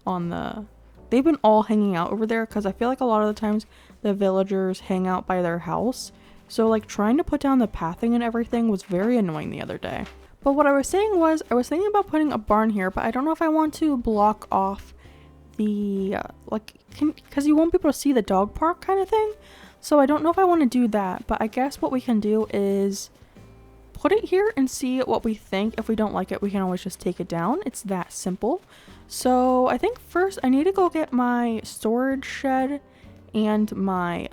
on the... They've been all hanging out over there, because I feel like a lot of the times the villagers hang out by their house. So like trying to put down the pathing and everything was very annoying the other day. But what I was saying was, I was thinking about putting a barn here, but I don't know if I want to block off the, because you won't be able to see the dog park kind of thing. So I don't know if I want to do that, but I guess what we can do is put it here and see what we think. If we don't like it, we can always just take it down. It's that simple. So I think first I need to go get my storage shed and my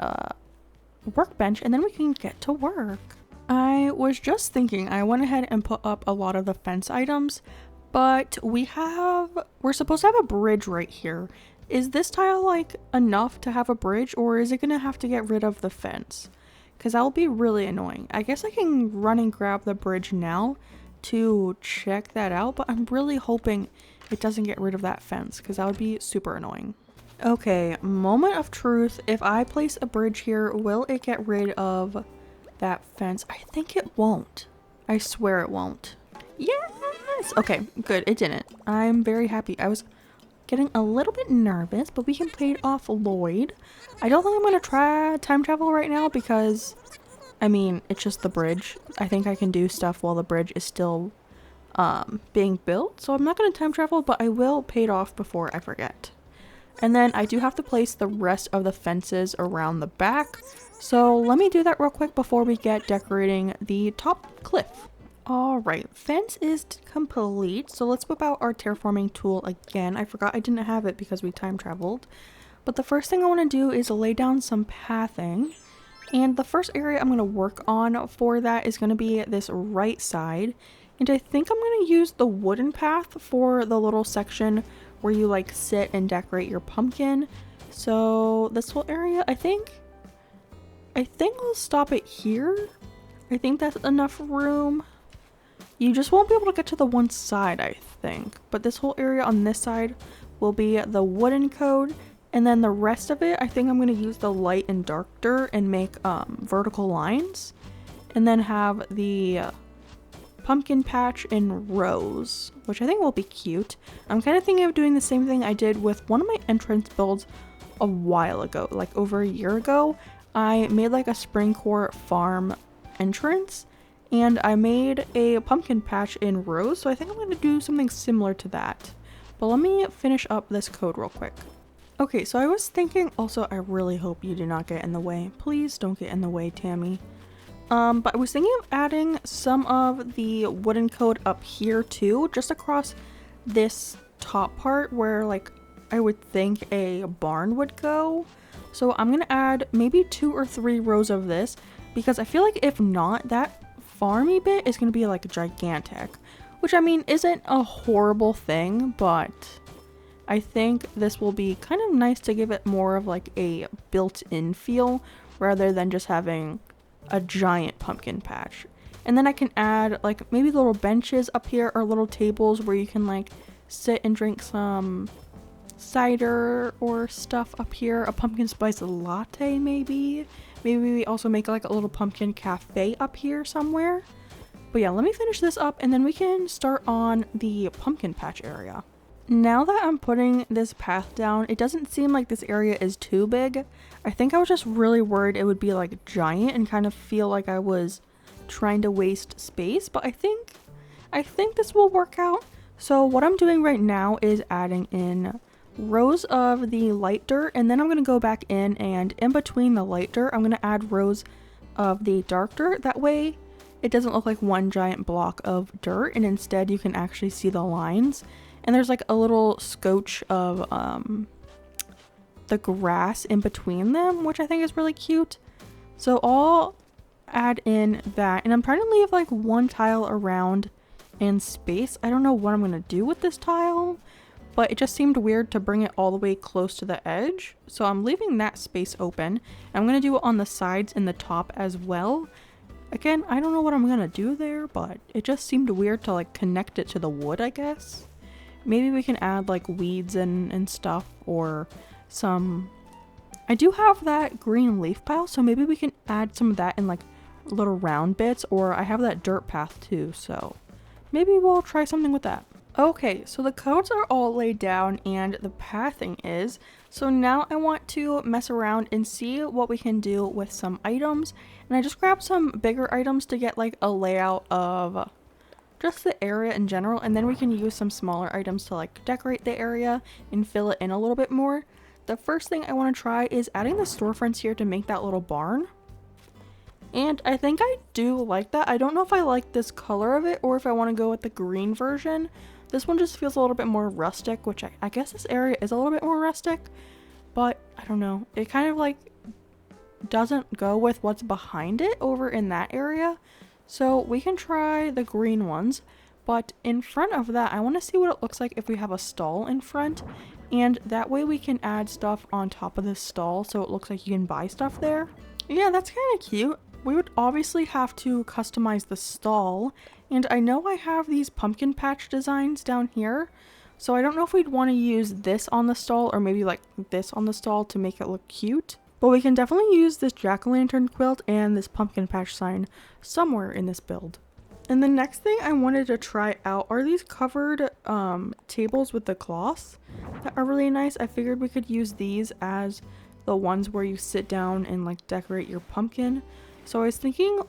workbench, and then we can get to work. I was just thinking, I went ahead and put up a lot of the fence items, But we're supposed to have a bridge right here. Is this tile like enough to have a bridge, or is it gonna have to get rid of the fence? Because that will be really annoying. I guess I can run and grab the bridge now to check that out, but I'm really hoping it doesn't get rid of that fence because that would be super annoying. Okay, moment of truth. If I place a bridge here, will it get rid of that fence? I think it won't. I swear it won't. Yes! Okay, good. It didn't. I'm very happy. I was getting a little bit nervous, but we can play it off Lloyd. I don't think I'm going to try time travel right now because, I mean, it's just the bridge. I think I can do stuff while the bridge is still being built. So I'm not going to time travel, but I will pay it off before I forget. And then I do have to place the rest of the fences around the back. So let me do that real quick before we get decorating the top cliff. Alright, fence is complete. So let's whip out our terraforming tool again. I forgot I didn't have it because we time traveled. But the first thing I want to do is lay down some pathing. And the first area I'm going to work on for that is going to be this right side. And I think I'm going to use the wooden path for the little section where you like sit and decorate your pumpkin. So this whole area, I think I'll stop it here. I think that's enough room. You just won't be able to get to the one side, I think. But this whole area on this side will be the wooden code. And then the rest of it, I think I'm going to use the light and dark dirt and make vertical lines. And then have the pumpkin patch in rows, which I think will be cute. I'm kind of thinking of doing the same thing I did with one of my entrance builds a while ago, like over a year ago. I made like a spring core farm entrance and I made a pumpkin patch in rows, so I think I'm going to do something similar to that. But let me finish up this code real quick. Okay, so I was thinking also, I really hope you do not get in the way. Please don't get in the way, Tammy. But I was thinking of adding some of the wooden code up here too, just across this top part where like I would think a barn would go. So I'm gonna add maybe 2 or 3 rows of this because I feel like if not, that farmy bit is gonna be like gigantic, which I mean isn't a horrible thing, but I think this will be kind of nice to give it more of like a built-in feel rather than just having a giant pumpkin patch. And then I can add like maybe little benches up here or little tables where you can like sit and drink some cider or stuff up here. A pumpkin spice latte maybe. Maybe we also make like a little pumpkin cafe up here somewhere. But yeah, let me finish this up and then we can start on the pumpkin patch area. Now that I'm putting this path down, it doesn't seem like this area is too big. I think I was just really worried it would be like giant and kind of feel like I was trying to waste space, but I think this will work out. So what I'm doing right now is adding in rows of the light dirt, and then I'm going to go back in and in between the light dirt, I'm going to add rows of the dark dirt. That way it doesn't look like one giant block of dirt, and instead you can actually see the lines. And there's like a little scotch of the grass in between them, which I think is really cute. So I'll add in that, and I'm trying to leave like one tile around in space. I don't know what I'm going to do with this tile, but it just seemed weird to bring it all the way close to the edge. So I'm leaving that space open. I'm going to do it on the sides and the top as well. Again, I don't know what I'm going to do there, but it just seemed weird to like connect it to the wood, I guess. Maybe we can add like weeds and stuff, or some... I do have that green leaf pile, so maybe we can add some of that in like little round bits, or I have that dirt path too, so maybe we'll try something with that. Okay, so the codes are all laid down and the pathing is, so now I want to mess around and see what we can do with some items, and I just grabbed some bigger items to get like a layout of just the area in general, and then we can use some smaller items to like decorate the area and fill it in a little bit more. The first thing I want to try is adding the storefronts here to make that little barn. And I think I do like that. I don't know if I like this color of it or if I want to go with the green version. This one just feels a little bit more rustic, which I guess this area is a little bit more rustic, but I don't know. It kind of like doesn't go with what's behind it over in that area. So we can try the green ones, But in front of that, I want to see what it looks like if we have a stall in front. And that way we can add stuff on top of this stall so it looks like you can buy stuff there. Yeah, that's kind of cute. We would obviously have to customize the stall. And I know I have these pumpkin patch designs down here. So I don't know if we'd want to use this on the stall or maybe like this on the stall to make it look cute. But we can definitely use this jack-o'-lantern quilt and this pumpkin patch sign somewhere in this build. And the next thing I wanted to try out are these covered tables with the cloths that are really nice. I figured we could use these as the ones where you sit down and like decorate your pumpkin. So I was thinking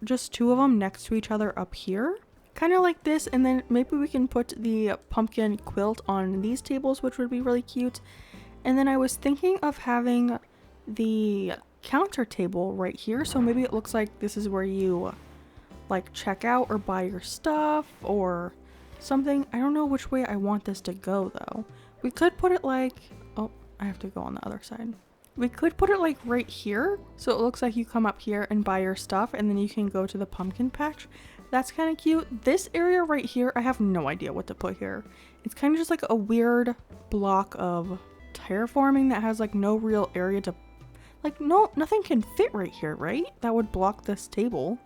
just 2 of them next to each other up here, kind of like this, and then maybe we can put the pumpkin quilt on these tables, which would be really cute. And then I was thinking of having the counter table right here, so maybe it looks like this is where you like check out or buy your stuff or something. I don't know which way I want this to go though. We could put it like, oh, I have to go on the other side. We could put it like right here, so it looks like you come up here and buy your stuff and then you can go to the pumpkin patch. That's kind of cute. This area right here, I have no idea what to put here. It's kind of just like a weird block of terraforming that has like no real area to, like nothing can fit right here, right? That would block this table.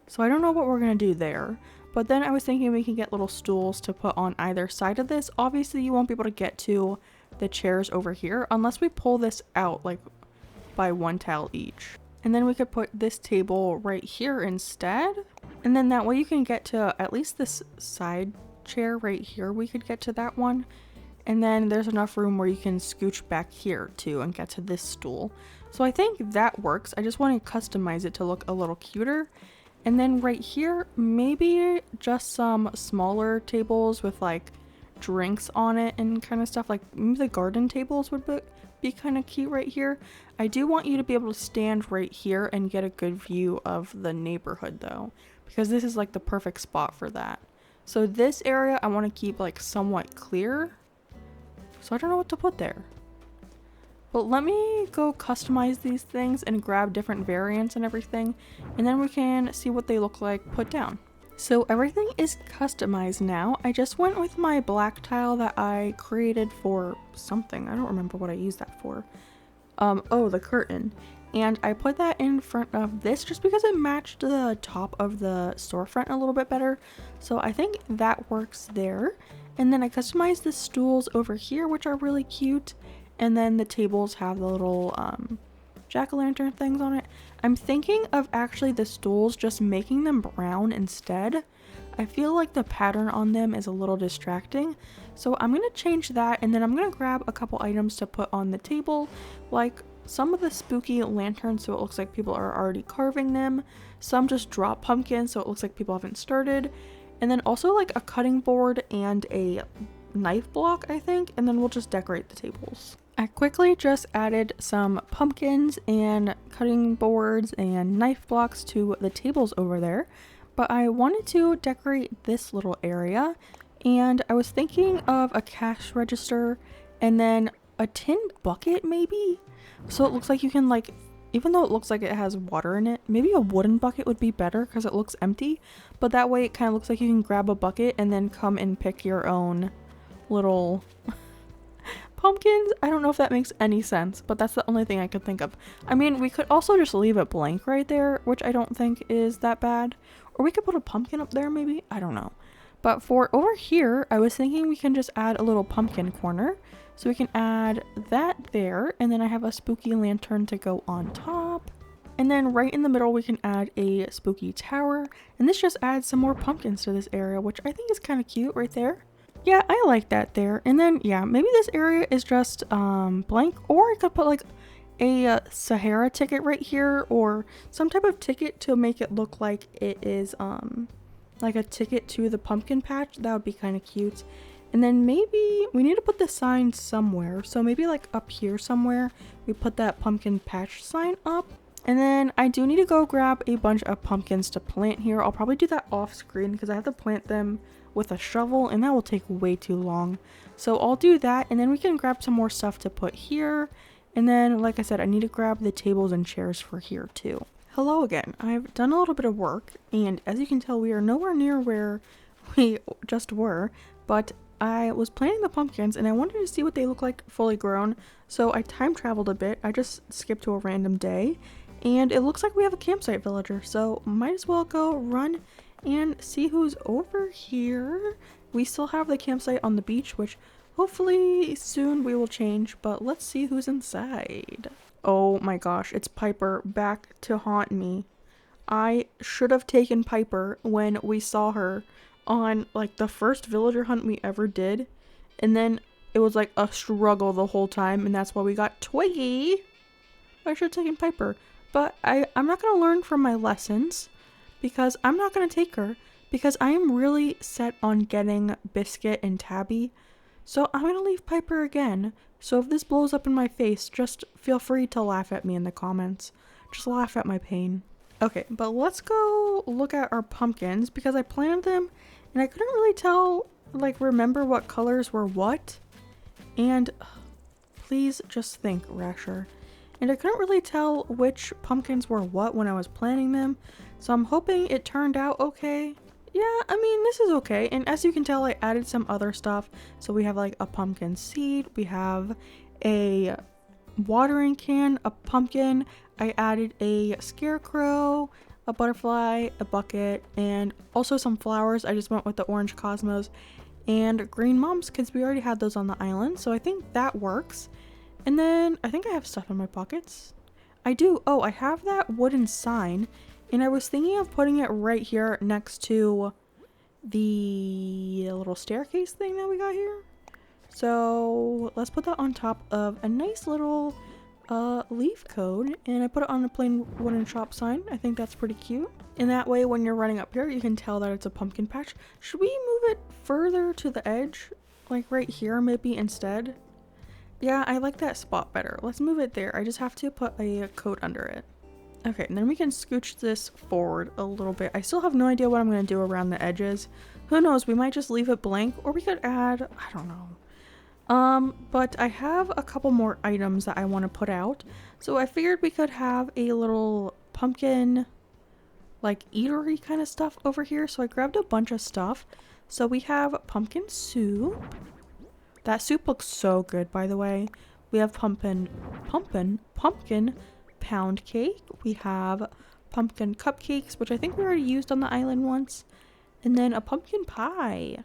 So I don't know what we're gonna do there. But then I was thinking we can get little stools to put on either side of this. Obviously you won't be able to get to the chairs over here unless we pull this out like by 1 tile each. And then we could put this table right here instead. And then that way you can get to at least this side chair right here. We could get to that one. And then there's enough room where you can scooch back here too and get to this stool. So I think that works. I just want to customize it to look a little cuter. And then right here, maybe just some smaller tables with like drinks on it and kind of stuff. Like maybe the garden tables would be kind of cute right here. I do want you to be able to stand right here and get a good view of the neighborhood though, because this is like the perfect spot for that. So this area I want to keep like somewhat clear. So I don't know what to put there. But let me go customize these things and grab different variants and everything, and then we can see what they look like put down. So everything is customized now. I just went with my black tile that I created for something. I don't remember what I used that for. Oh, the curtain. And I put that in front of this just because it matched the top of the storefront a little bit better. So I think that works there. And then I customized the stools over here, which are really cute. And then the tables have the little jack-o'-lantern things on it. I'm thinking of actually the stools just making them brown instead. I feel like the pattern on them is a little distracting. So I'm going to change that, and then I'm going to grab a couple items to put on the table, like some of the spooky lanterns so it looks like people are already carving them. Some just drop pumpkins so it looks like people haven't started. And then also like a cutting board and a knife block, I think, and then we'll just decorate the tables. I quickly just added some pumpkins and cutting boards and knife blocks to the tables over there, but I wanted to decorate this little area, and I was thinking of a cash register and then a tin bucket maybe, so it looks like you can, like, even though it looks like it has water in it, maybe a wooden bucket would be better because it looks empty, but that way it kind of looks like you can grab a bucket and then come and pick your own little pumpkins. I don't know if that makes any sense, but that's the only thing I could think of. I mean, we could also just leave it blank right there, which I don't think is that bad. Or we could put a pumpkin up there maybe, I don't know. But for over here, I was thinking we can just add a little pumpkin corner. So we can add that there, and then I have a spooky lantern to go on top. And then right in the middle, we can add a spooky tower. And this just adds some more pumpkins to this area, which I think is kind of cute right there. Yeah, I like that there. And then, yeah, maybe this area is just blank, or I could put like a Sahara ticket right here, or some type of ticket to make it look like it is like a ticket to the pumpkin patch. That would be kind of cute. And then maybe we need to put the sign somewhere. So maybe like up here somewhere, we put that pumpkin patch sign up. And then I do need to go grab a bunch of pumpkins to plant here. I'll probably do that off screen because I have to plant them with a shovel and that will take way too long. So I'll do that, and then we can grab some more stuff to put here. And then, like I said, I need to grab the tables and chairs for here too. Hello again. I've done a little bit of work, and as you can tell, we are nowhere near where we just were, but I was planting the pumpkins and I wanted to see what they look like fully grown, so I time traveled a bit. I just skipped to a random day, and it looks like we have a campsite villager, so might as well go run and see who's over here. We still have the campsite on the beach, which hopefully soon we will change, but let's see who's inside. Oh my gosh, it's Piper back to haunt me. I should have taken Piper when we saw her on like the first villager hunt we ever did, and then it was like a struggle the whole time, and that's why we got Twiggy. I should have taken Piper, but I'm not going to learn from my lessons because I'm not going to take her because I am really set on getting Biscuit and Tabby, so I'm going to leave Piper again. So if this blows up in my face, just feel free to laugh at me in the comments. Just laugh at my pain. Okay, but let's go look at our pumpkins because I planted them and I couldn't really tell, like, remember what colors were what. And please just think, Rasher. And I couldn't really tell which pumpkins were what when I was planting them, so I'm hoping it turned out okay. Yeah, I mean, this is okay. And as you can tell, I added some other stuff. So we have like a pumpkin seed, we have a watering can, a pumpkin, I added a scarecrow, a butterfly, a bucket, and also some flowers. I just went with the orange cosmos and green mums because we already had those on the island, so I think that works. And then I think I have stuff in my pockets. I do. Oh, I have that wooden sign, and I was thinking of putting it right here next to the little staircase thing that we got here. So let's put that on top of a nice little leaf code, and I put it on a plain wooden shop sign. I think that's pretty cute. And that way when you're running up here, you can tell that it's a pumpkin patch. Should we move it further to the edge? Like right here maybe instead? Yeah, I like that spot better. Let's move it there. I just have to put a coat under it. Okay, and then we can scooch this forward a little bit. I still have no idea what I'm going to do around the edges. Who knows, we might just leave it blank, or we could add, I don't know. But I have a couple more items that I want to put out. So I figured we could have a little pumpkin, like, eatery kind of stuff over here. So I grabbed a bunch of stuff. So we have pumpkin soup. That soup looks so good, by the way. We have pumpkin pound cake. We have pumpkin cupcakes, which I think we already used on the island once. And then a pumpkin pie.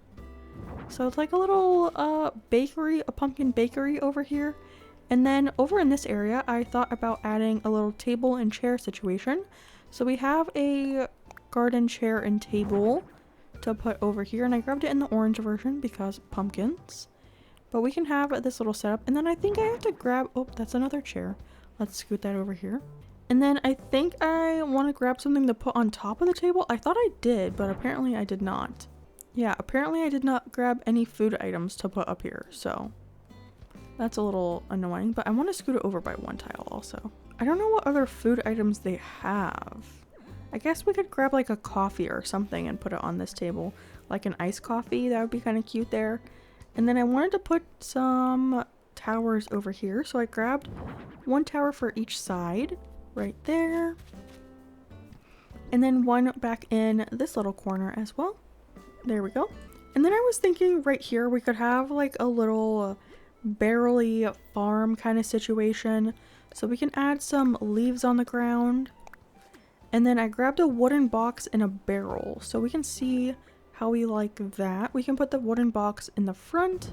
So it's like a little bakery, a pumpkin bakery over here. And then over in this area, I thought about adding a little table and chair situation. So we have a garden chair and table to put over here. And I grabbed it in the orange version because pumpkins. But we can have this little setup. And then I think I have to grab, oh, that's another chair. Let's scoot that over here. And then I think I want to grab something to put on top of the table. I thought I did, but apparently I did not. Yeah, apparently I did not grab any food items to put up here, so that's a little annoying, but I want to scoot it over by one tile also. I don't know what other food items they have. I guess we could grab like a coffee or something and put it on this table, like an iced coffee. That would be kind of cute there. And then I wanted to put some towers over here, so I grabbed one tower for each side right there, and then one back in this little corner as well. There we go. And then I was thinking right here we could have like a little barrel-y farm kind of situation, so we can add some leaves on the ground. And then I grabbed a wooden box and a barrel, so we can see how we like that. We can put the wooden box in the front,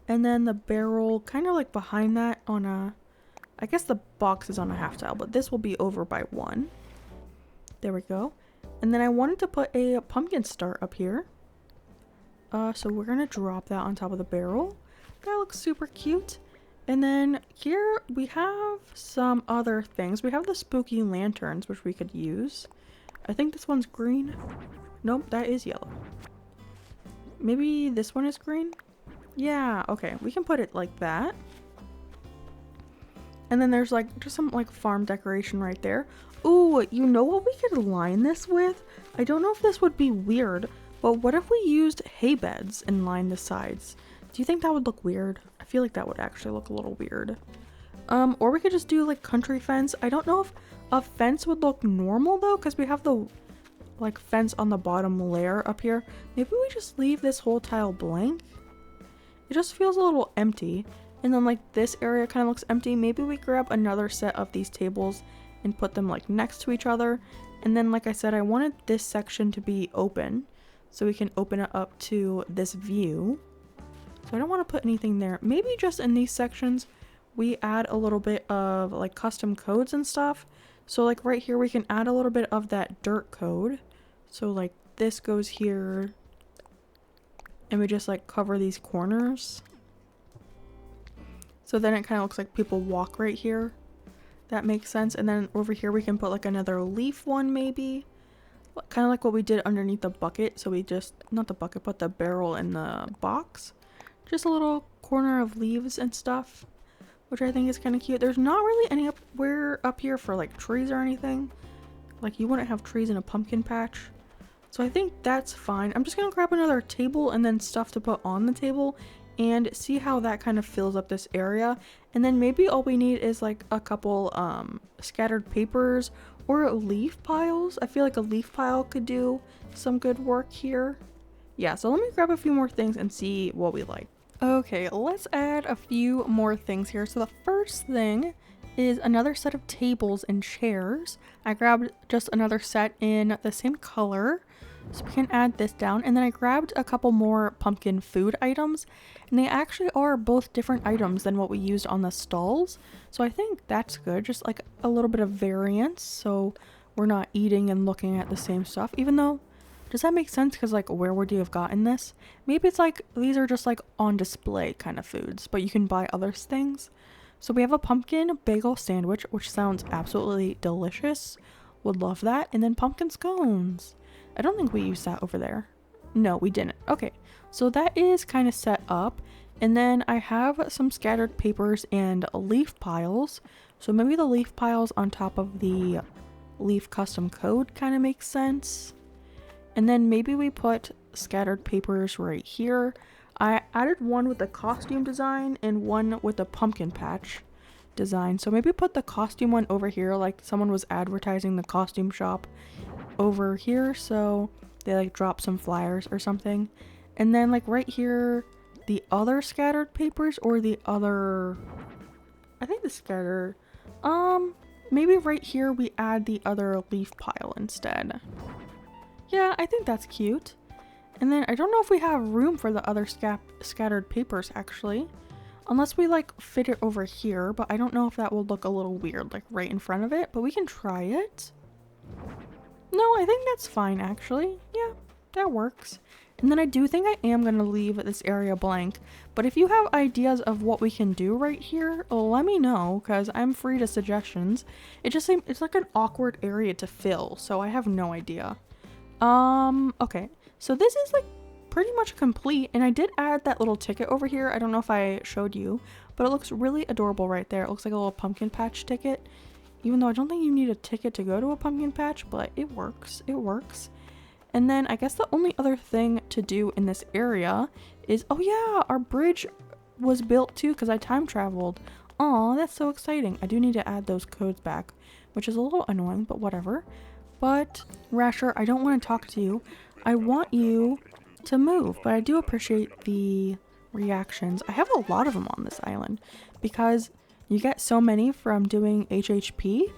and then the barrel kind of like behind that on a, I guess the box is on a half tile, but this will be over by one. There we go. And then I wanted to put a pumpkin star up here. So we're gonna drop that on top of the barrel. That looks super cute. And then here we have some other things. We have the spooky lanterns, which we could use. I think this one's green. Nope, that is yellow. Maybe this one is green? Yeah, okay. We can put it like that. And then there's like just some like farm decoration right there. Ooh, you know what we could line this with? I don't know if this would be weird, but what if we used hay beds and lined the sides? Do you think that would look weird? I feel like that would actually look a little weird. Or we could just do like country fence. I don't know if a fence would look normal though, because we have the like fence on the bottom layer up here. Maybe we just leave this whole tile blank. It just feels a little empty. And then like this area kind of looks empty. Maybe we grab another set of these tables and put them like next to each other. And then like I said, I wanted this section to be open so we can open it up to this view. So I don't want to put anything there. Maybe just in these sections we add a little bit of like custom codes and stuff. So like right here we can add a little bit of that dirt code. So like this goes here and we just like cover these corners. So then it kind of looks like people walk right here. That makes sense. And then over here we can put like another leaf one maybe. Kind of like what we did underneath the bucket. So we just, not the bucket, but the barrel and the box. Just a little corner of leaves and stuff, which I think is kind of cute. There's not really anywhere up here for like trees or anything. Like you wouldn't have trees in a pumpkin patch. So I think that's fine. I'm just going to grab another table and then stuff to put on the table and see how that kind of fills up this area. And then maybe all we need is like a couple scattered papers or leaf piles. I feel like a leaf pile could do some good work here. Yeah, so let me grab a few more things and see what we like. Okay, let's add a few more things here. So the first thing is another set of tables and chairs. I grabbed just another set in the same color, so we can add this down. And then I grabbed a couple more pumpkin food items, and they actually are both different items than what we used on the stalls. So I think that's good, just like a little bit of variance, so we're not eating and looking at the same stuff. Even though, does that make sense? Because like, where would you have gotten this? Maybe it's like these are just like on display kind of foods, but you can buy other things. So we have a pumpkin bagel sandwich, which sounds absolutely delicious. Would love that. And then pumpkin scones. I don't think we used that over there. No, we didn't. Okay, so that is kind of set up. And then I have some scattered papers and leaf piles. So maybe the leaf piles on top of the leaf custom code kind of makes sense. And then maybe we put scattered papers right here. I added one with the costume design and one with the pumpkin patch design. So maybe put the costume one over here, like someone was advertising the costume shop over here. So they like drop some flyers or something. And then like right here, the other scattered papers or the other, I think the scattered, maybe right here we add the other leaf pile instead. Yeah, I think that's cute. And then I don't know if we have room for the other scattered papers actually. Unless we like fit it over here, but I don't know if that will look a little weird like right in front of it, but we can try it. No, I think that's fine actually. Yeah, that works. And then I do think I am going to leave this area blank. But if you have ideas of what we can do right here, let me know because I'm free to suggestions. It just seems it's like an awkward area to fill, so I have no idea. Okay. So this is like pretty much complete, and I did add that little ticket over here. I don't know if I showed you, but it looks really adorable right there. It looks like a little pumpkin patch ticket, even though I don't think you need a ticket to go to a pumpkin patch, but it works. It works. And then I guess the only other thing to do in this area is, oh yeah, our bridge was built too because I time traveled. Aw, that's so exciting. I do need to add those codes back, which is a little annoying, but whatever. But Rasher, I don't want to talk to you. I want you to move, but I do appreciate the reactions. I have a lot of them on this island because you get so many from doing HHP,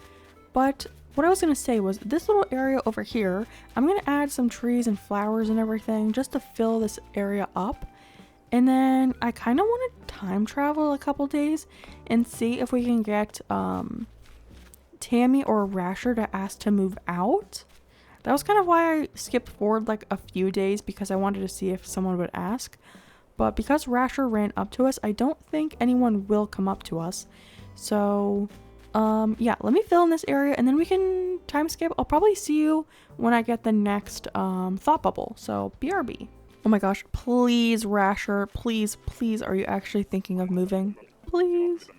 but what I was going to say was this little area over here, I'm going to add some trees and flowers and everything just to fill this area up. And then I kind of want to time travel a couple days and see if we can get Tammy or Rasher to ask to move out. That was kind of why I skipped forward like a few days because I wanted to see if someone would ask. But because Rasher ran up to us, I don't think anyone will come up to us. So yeah, let me fill in this area and then we can time skip. I'll probably see you when I get the next thought bubble. So BRB. Oh my gosh, please Rasher, please, are you actually thinking of moving? Please.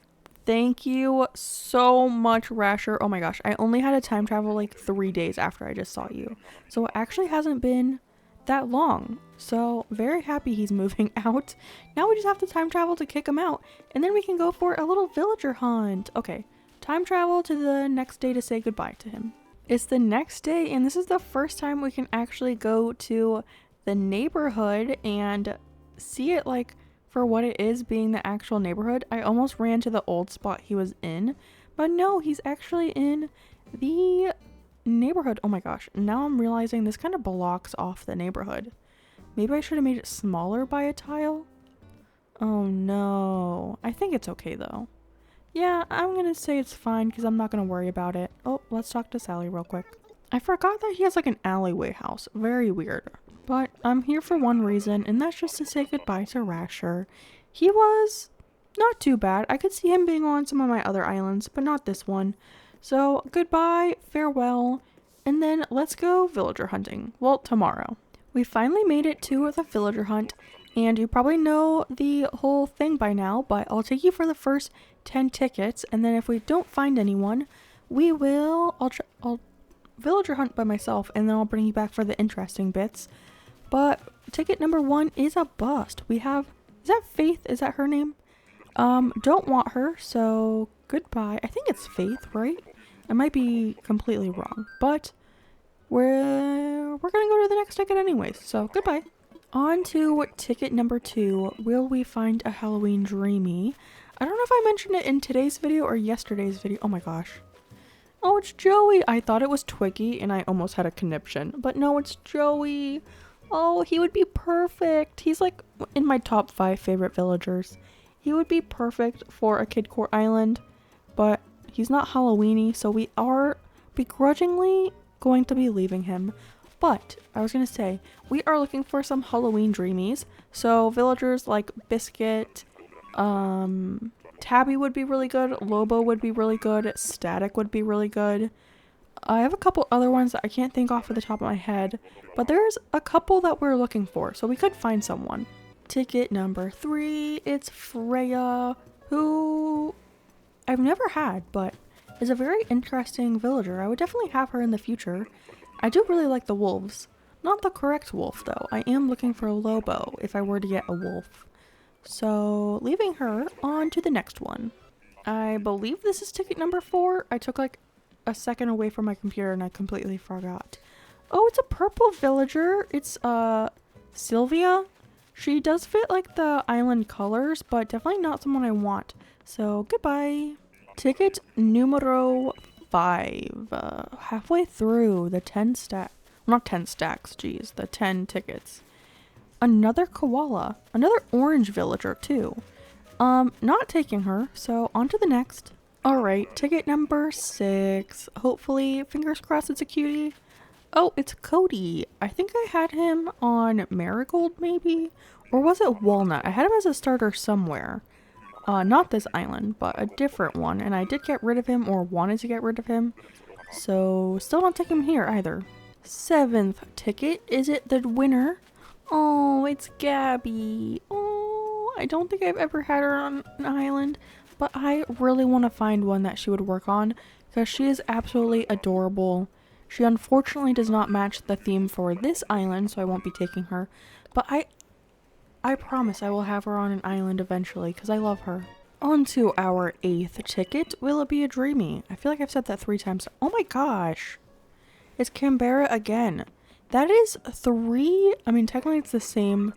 Thank you so much, Rasher. Oh my gosh, I only had to time travel like 3 days after I just saw you. So it actually hasn't been that long. So very happy he's moving out. Now we just have to time travel to kick him out. And then we can go for a little villager hunt. Okay, time travel to the next day to say goodbye to him. It's the next day, and this is the first time we can actually go to the neighborhood and see it like for what it is, being the actual neighborhood. I almost ran to the old spot he was in, but no, he's actually in the neighborhood. Oh my gosh, now I'm realizing this kind of blocks off the neighborhood. Maybe I should have made it smaller by a tile. Oh no, I think it's okay though. Yeah, I'm gonna say it's fine because I'm not gonna worry about it. Oh, let's talk to Sally real quick. I forgot that he has like an alleyway house. Very weird. But I'm here for one reason, and that's just to say goodbye to Rasher. He was not too bad. I could see him being on some of my other islands, but not this one. So goodbye, farewell, and then let's go villager hunting. Well, tomorrow. We finally made it to the villager hunt, and you probably know the whole thing by now, but I'll take you for the first 10 tickets, and then if we don't find anyone, I'll villager hunt by myself, and then I'll bring you back for the interesting bits. But ticket number 1 is a bust. We have, is that Faith? Is that her name? Don't want her, so goodbye. I think it's Faith, right? I might be completely wrong, but we're gonna go to the next ticket anyways, so goodbye. On to ticket number 2. Will we find a Halloween dreamy? I don't know if I mentioned it in today's video or yesterday's video. Oh my gosh. Oh, it's Joey. I thought it was Twiggy and I almost had a conniption, but no, it's Joey. Oh, he would be perfect. He's like in my top 5 favorite villagers. He would be perfect for a Kid Core island, but he's not Halloweeny, so we are begrudgingly going to be leaving him. But I was gonna say, we are looking for some Halloween dreamies. So villagers like Biscuit, Tabby would be really good, Lobo would be really good, Static would be really good. I have a couple other ones that I can't think off of the top of my head, but there's a couple that we're looking for, so we could find someone. Ticket number 3, it's Freya, who I've never had, but is a very interesting villager. I would definitely have her in the future. I do really like the wolves. Not the correct wolf though. I am looking for a Lobo if I were to get a wolf. So leaving her, on to the next one. I believe this is ticket number 4. I took like a second away from my computer and I completely forgot. Oh, it's a purple villager. It's Sylvia. She does fit like the island colors, but definitely not someone I want. So goodbye. Ticket numero 5. Halfway through the 10 stack. Not 10 stacks, geez. The 10 tickets. Another koala. Another orange villager too. Not taking her, so on to the next. Alright, ticket number 6. Hopefully, fingers crossed it's a cutie. Oh, it's Cody. I think I had him on Marigold maybe? Or was it Walnut? I had him as a starter somewhere. Not this island, but a different one. And I did get rid of him, or wanted to get rid of him. So, still not taking him here either. 7th ticket. Is it the winner? Oh, it's Gabby. Oh, I don't think I've ever had her on an island. But I really want to find one that she would work on, because she is absolutely adorable. She unfortunately does not match the theme for this island, so I won't be taking her. But I promise I will have her on an island eventually, because I love her. On to our 8th ticket. Will it be a dreamy? I feel like I've said that 3 times. Oh my gosh. It's Canberra again. That is 3. I mean, technically it's the same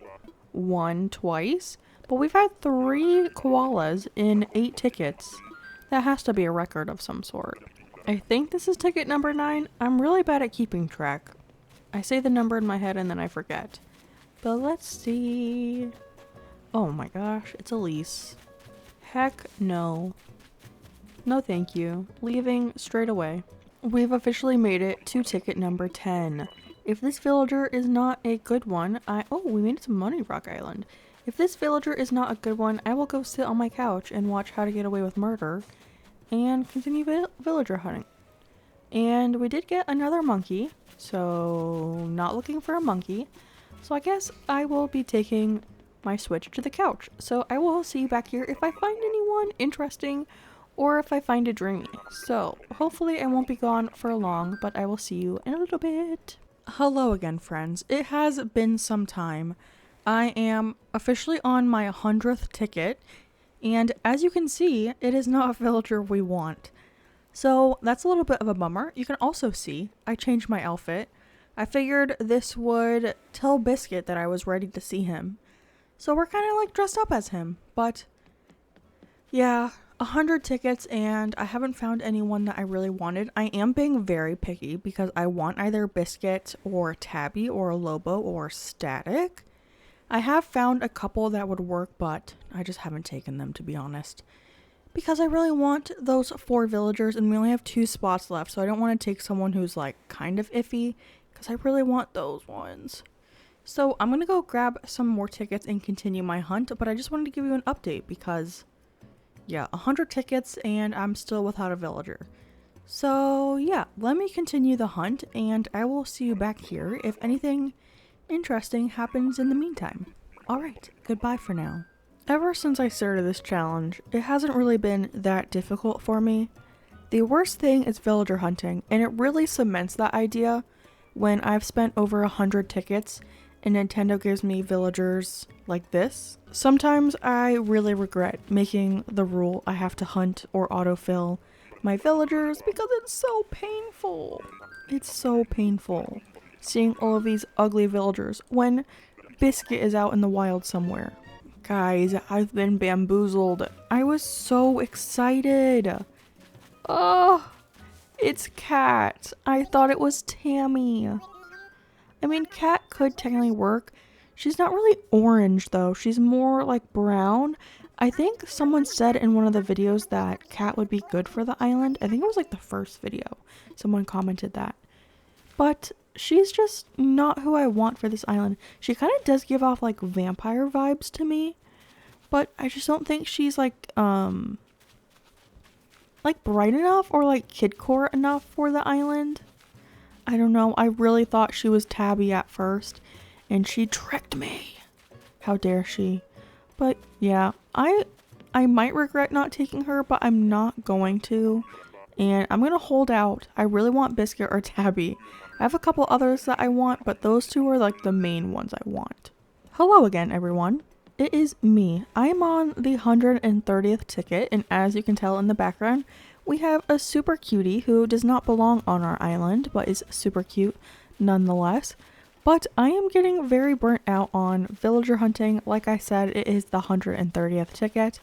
one twice. But we've had 3 koalas in 8 tickets. That has to be a record of some sort. I think this is ticket number 9. I'm really bad at keeping track. I say the number in my head and then I forget. But let's see. Oh my gosh, it's Elise. Heck no. No thank you. Leaving straight away. We've officially made it to ticket number 10. If this villager is not a good one, oh, we made it to Money Rock Island. If this villager is not a good one, I will go sit on my couch and watch How to Get Away with Murder and continue villager hunting. And we did get another monkey, so not looking for a monkey. So I guess I will be taking my switch to the couch. So I will see you back here if I find anyone interesting or if I find a dreamy. So hopefully I won't be gone for long, but I will see you in a little bit. Hello again, friends. It has been some time. I am officially on my 100th ticket, and as you can see, it is not a villager we want. So that's a little bit of a bummer. You can also see I changed my outfit. I figured this would tell Biscuit that I was ready to see him. So we're kind of like dressed up as him. But yeah, 100 tickets and I haven't found anyone that I really wanted. I am being very picky because I want either Biscuit or Tabby or Lobo or Static. I have found a couple that would work, but I just haven't taken them, to be honest. Because I really want those 4 villagers and we only have 2 spots left, so I don't want to take someone who's like kind of iffy because I really want those ones. So I'm going to go grab some more tickets and continue my hunt, but I just wanted to give you an update because yeah, 100 tickets and I'm still without a villager. So yeah, let me continue the hunt and I will see you back here if anything interesting happens in the meantime. Alright, goodbye for now. Ever since I started this challenge, it hasn't really been that difficult for me. The worst thing is villager hunting, and it really cements that idea when I've spent over 100 tickets and Nintendo gives me villagers like this. Sometimes I really regret making the rule I have to hunt or autofill my villagers because it's so painful. It's so painful seeing all of these ugly villagers when Biscuit is out in the wild somewhere. Guys, I've been bamboozled. I was so excited. Oh, it's Cat. I thought it was Tammy. I mean, Cat could technically work. She's not really orange though. She's more like brown. I think someone said in one of the videos that Cat would be good for the island. I think it was like the first video. Someone commented that. But she's just not who I want for this island. She kind of does give off like vampire vibes to me, but I just don't think she's like bright enough or like kidcore enough for the island. I don't know. I really thought she was Tabby at first and she tricked me. How dare she? But yeah, I might regret not taking her, but I'm not going to. And I'm going to hold out. I really want Biscuit or Tabby. I have a couple others that I want, but those 2 are like the main ones I want. Hello again, everyone. It is me. I am on the 130th ticket, and as you can tell in the background, we have a super cutie who does not belong on our island, but is super cute nonetheless. But I am getting very burnt out on villager hunting. Like I said, it is the 130th ticket.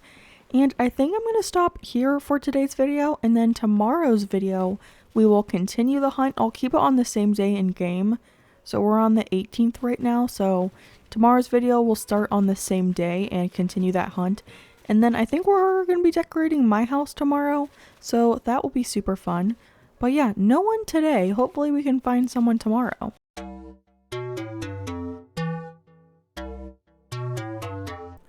And I think I'm going to stop here for today's video, and then tomorrow's video we will continue the hunt. I'll keep it on the same day in game. So we're on the 18th right now, so tomorrow's video will start on the same day and continue that hunt. And then I think we're going to be decorating my house tomorrow, so that will be super fun. But yeah, no one today. Hopefully we can find someone tomorrow.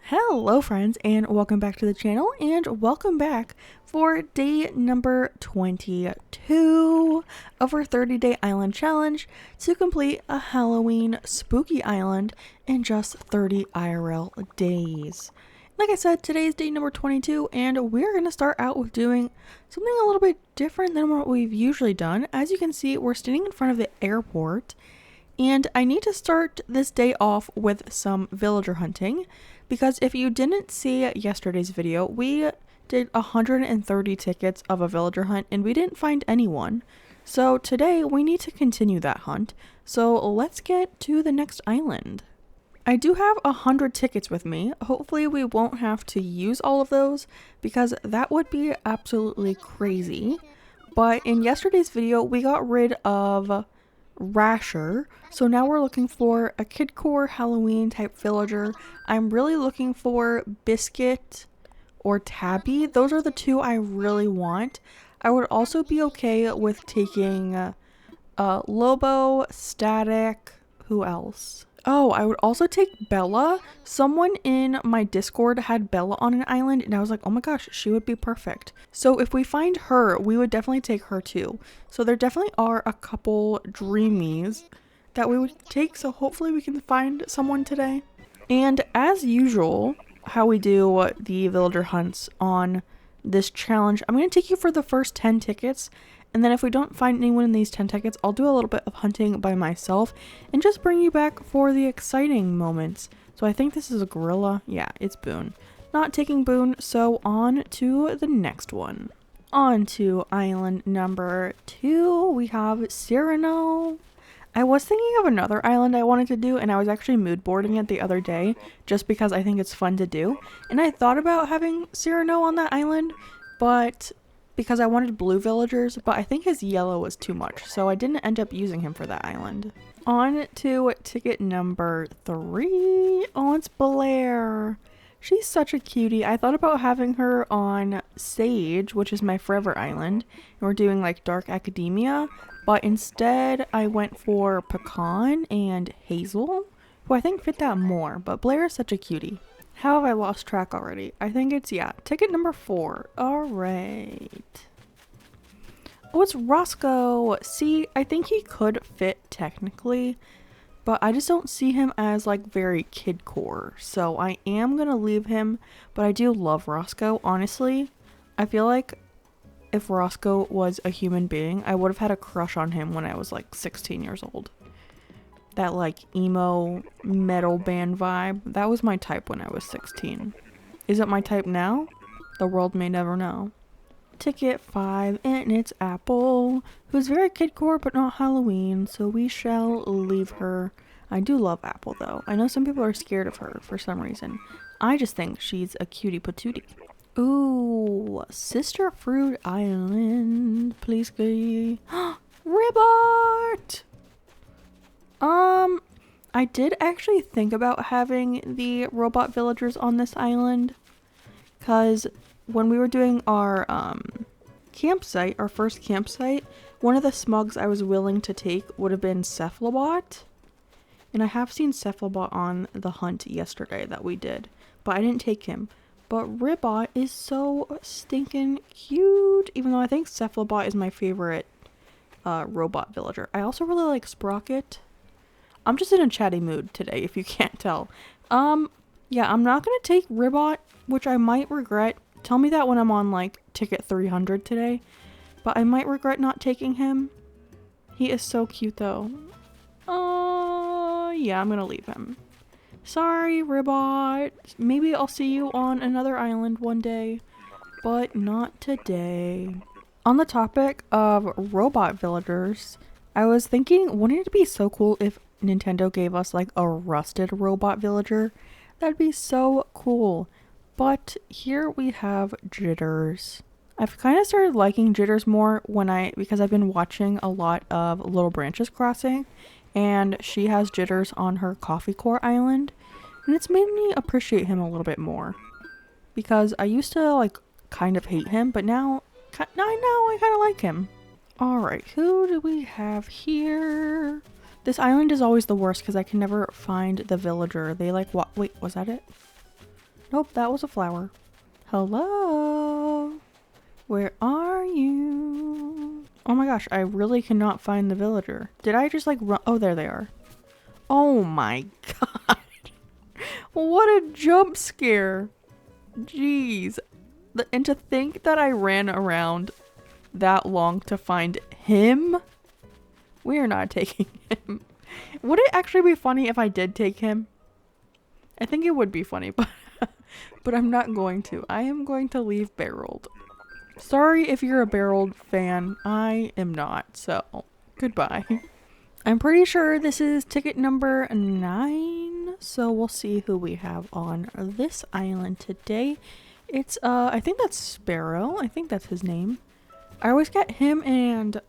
Hello friends, and welcome back to the channel, and welcome back for day number 22 of our 30-day island challenge to complete a Halloween spooky island in just 30 IRL days. Like I said, today's day number 22, and we're going to start out with doing something a little bit different than what we've usually done. As you can see, we're standing in front of the airport, and I need to start this day off with some villager hunting. Because if you didn't see yesterday's video, we did 130 tickets of a villager hunt and we didn't find anyone. So today we need to continue that hunt. So let's get to the next island. I do have 100 tickets with me. Hopefully we won't have to use all of those because that would be absolutely crazy. But in yesterday's video, we got rid of Rasher, so now we're looking for a kidcore Halloween type villager. I'm really looking for Biscuit or Tabby. Those are the 2 I really want. I would also be okay with taking Lobo, Static, who else? Oh, I would also take Bella. Someone in my Discord had Bella on an island and I was like, oh my gosh, she would be perfect. So if we find her, we would definitely take her too. So there definitely are a couple dreamies that we would take. So hopefully we can find someone today. And as usual, how we do the villager hunts on this challenge, I'm going to take you for the first 10 tickets. And then if we don't find anyone in these 10 tickets, I'll do a little bit of hunting by myself and just bring you back for the exciting moments. So I think this is a gorilla. Yeah, it's Boone. Not taking Boone, so on to the next one. On to island number 2, we have Cyrano. I was thinking of another island I wanted to do, and I was actually mood boarding it the other day just because I think it's fun to do. And I thought about having Cyrano on that island, but because I wanted blue villagers, but I think his yellow was too much, so I didn't end up using him for that island. On to ticket number 3. Oh, it's Blair. She's such a cutie. I thought about having her on Sage, which is my forever island, and we're doing like Dark Academia, but instead I went for Pecan and Hazel, who I think fit that more, but Blair is such a cutie. How have I lost track already? I think it's, yeah, ticket number 4. All right. Oh, it's Roscoe. See, I think he could fit technically, but I just don't see him as like very kidcore. So I am going to leave him, but I do love Roscoe. Honestly, I feel like if Roscoe was a human being, I would have had a crush on him when I was like 16 years old. That like emo metal band vibe, that was my type when I was 16. Is it my type now? The world may never know. Ticket 5, and it's Apple, who's very kidcore but not Halloween, so we shall leave her. I do love Apple though. I know some people are scared of her for some reason. I just think she's a cutie patootie. Ooh, Sister Fruit Island, please go. Ribbart! I did actually think about having the robot villagers on this island, because when we were doing our campsite, our first campsite, one of the smugs I was willing to take would have been Cephalobot, and I have seen Cephalobot on the hunt yesterday that we did, but I didn't take him. But Ribbot is so stinking cute, even though I think Cephalobot is my favorite robot villager. I also really like Sprocket. I'm just in a chatty mood today, if you can't tell. Yeah, I'm not gonna take Ribbot, which I might regret. Tell me that when I'm on, like, ticket 300 today. But I might regret not taking him. He is so cute, though. Yeah, I'm gonna leave him. Sorry, Ribbot. Maybe I'll see you on another island one day, but not today. On the topic of robot villagers, I was thinking, wouldn't it be so cool if Nintendo gave us like a rusted robot villager? That'd be so cool. But here we have Jitters. I've kind of started liking Jitters more because I've been watching a lot of Little Branches Crossing, and she has Jitters on her Coffee Core Island, and it's made me appreciate him a little bit more, because I used to like kind of hate him, but now I kind of like him. Alright, who do we have here? This island is always the worst because I can never find the villager. They like what? Wait, was that it? Nope, that was a flower. Hello? Where are you? Oh my gosh, I really cannot find the villager. Did I just like run? Oh, there they are. Oh my god. What a jump scare. Jeez. And to think that I ran around that long to find him? We're not taking him. Would it actually be funny if I did take him? I think it would be funny, but I'm not going to. I am going to leave Barreled. Sorry if you're a Barreled fan. I am not, so goodbye. I'm pretty sure this is ticket number 9, so we'll see who we have on this island today. It's, I think that's Sparrow. I think that's his name. I always get him and,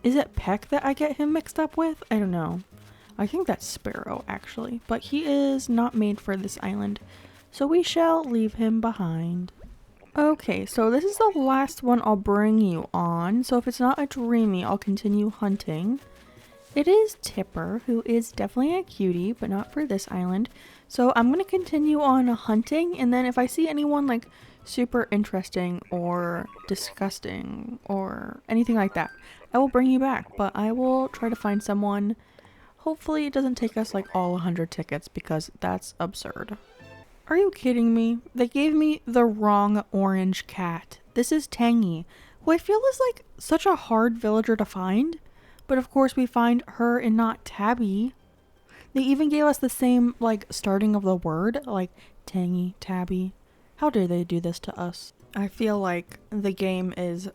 is it Peck that I get him mixed up with? I don't know. I think that's Sparrow, actually. But he is not made for this island, so we shall leave him behind. Okay, so this is the last one I'll bring you on. So if it's not a Dreamy, I'll continue hunting. It is Tipper, who is definitely a cutie, but not for this island. So I'm going to continue on hunting, and then if I see anyone like super interesting or disgusting or anything like that, I will bring you back, but I will try to find someone. Hopefully it doesn't take us like all 100 tickets, because that's absurd. Are you kidding me? They gave me the wrong orange cat. This is Tangy, who I feel is like such a hard villager to find, but of course we find her and not Tabby. They even gave us the same like starting of the word, like Tangy, Tabby. How dare they do this to us? I feel like the game is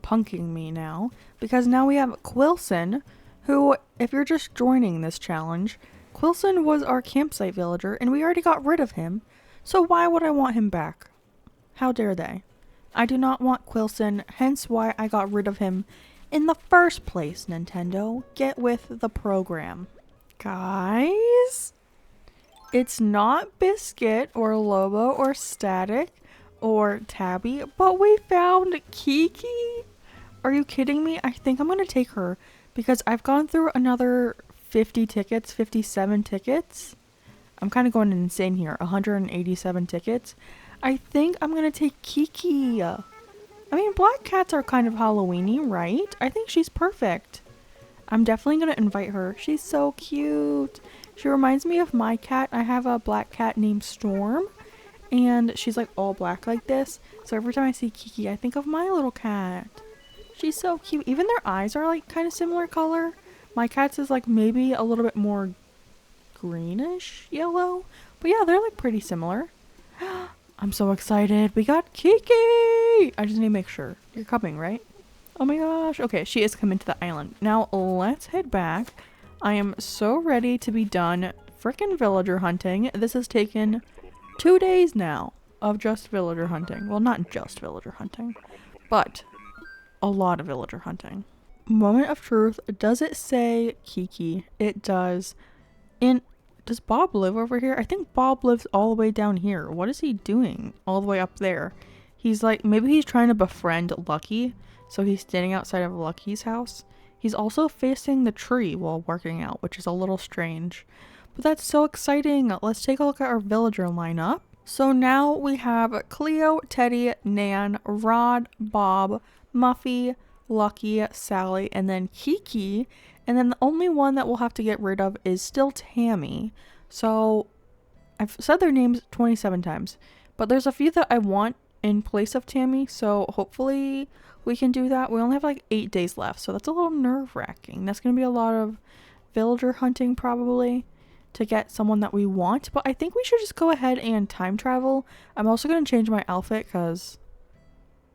punking me now because now we have Quilson, who, if you're just joining this challenge, Quilson was our campsite villager and we already got rid of him. So why would I want him back? How dare they? I do not want Quilson, hence why I got rid of him in the first place, Nintendo. Get with the program. Guys? It's not Biscuit or Lobo or Static or Tabby, but we found Kiki. Are you kidding me? I think I'm going to take her because I've gone through another 50 tickets, 57 tickets. I'm kind of going insane here. 187 tickets. I think I'm going to take Kiki. I mean, black cats are kind of Halloween-y, right? I think she's perfect. I'm definitely going to invite her. She's so cute. She reminds me of my cat. I have a black cat named Storm, and she's like all black like this. So every time I see Kiki, I think of my little cat. She's so cute. Even their eyes are like kind of similar color. My cat's is like maybe a little bit more greenish yellow. But yeah, they're like pretty similar. I'm so excited. We got Kiki! I just need to make sure. You're coming, right? Oh my gosh. Okay, she is coming to the island. Now let's head back. I am so ready to be done frickin' villager hunting. This has taken 2 days now of just villager hunting. Well, not just villager hunting, but a lot of villager hunting. Moment of truth. Does it say Kiki? It does. Does Bob live over here? I think Bob lives all the way down here. What is he doing all the way up there? He's like, maybe he's trying to befriend Lucky. So he's standing outside of Lucky's house. He's also facing the tree while working out, which is a little strange. But that's so exciting. Let's take a look at our villager lineup. So now we have Cleo, Teddy, Nan, Rod, Bob, Muffy, Lucky, Sally, and then Kiki. And then the only one that we'll have to get rid of is still Tammy. So I've said their names 27 times, but there's a few that I want in place of Tammy. So hopefully we can do that. We only have like 8 days left, so that's a little nerve-wracking. That's going to be a lot of villager hunting probably to get someone that we want. But I think we should just go ahead and time travel. I'm also going to change my outfit because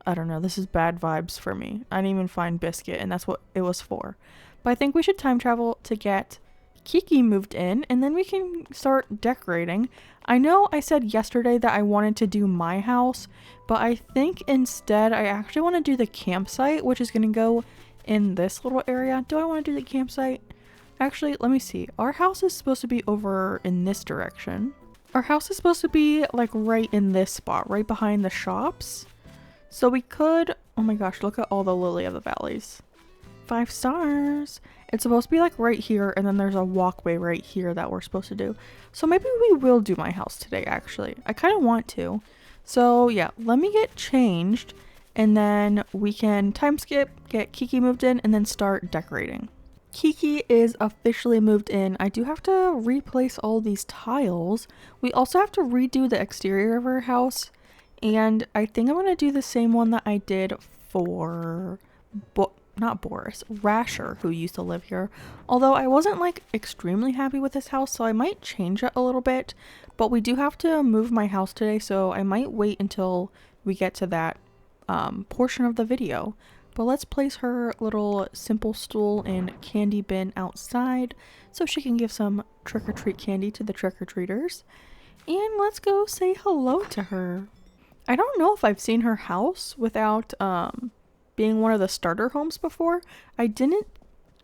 I don't know, this is bad vibes for me. I didn't even find Biscuit, and that's what it was for. But I think we should time travel to get Kiki moved in, and then we can start decorating. I know I said yesterday that I wanted to do my house, but I think instead I actually want to do the campsite, which is going to go in this little area. Do I want to do the campsite? Actually, let me see. Our house is supposed to be over in this direction. Our house is supposed to be like right in this spot, right behind the shops. So we could, oh my gosh, look at all the lily of the valleys. 5 stars. It's supposed to be like right here, and then there's a walkway right here that we're supposed to do. So maybe we will do my house today, actually. I kind of want to. So yeah, let me get changed, and then we can time skip, get Kiki moved in, and then start decorating. Kiki is officially moved in. I do have to replace all these tiles. We also have to redo the exterior of our house, and I think I'm going to do the same one that I did for not Boris, Rasher, who used to live here. Although I wasn't like extremely happy with this house, so I might change it a little bit. But we do have to move my house today, so I might wait until we get to that portion of the video. But let's place her little simple stool and candy bin outside so she can give some trick-or-treat candy to the trick-or-treaters. And let's go say hello to her. I don't know if I've seen her house without being one of the starter homes before. I didn't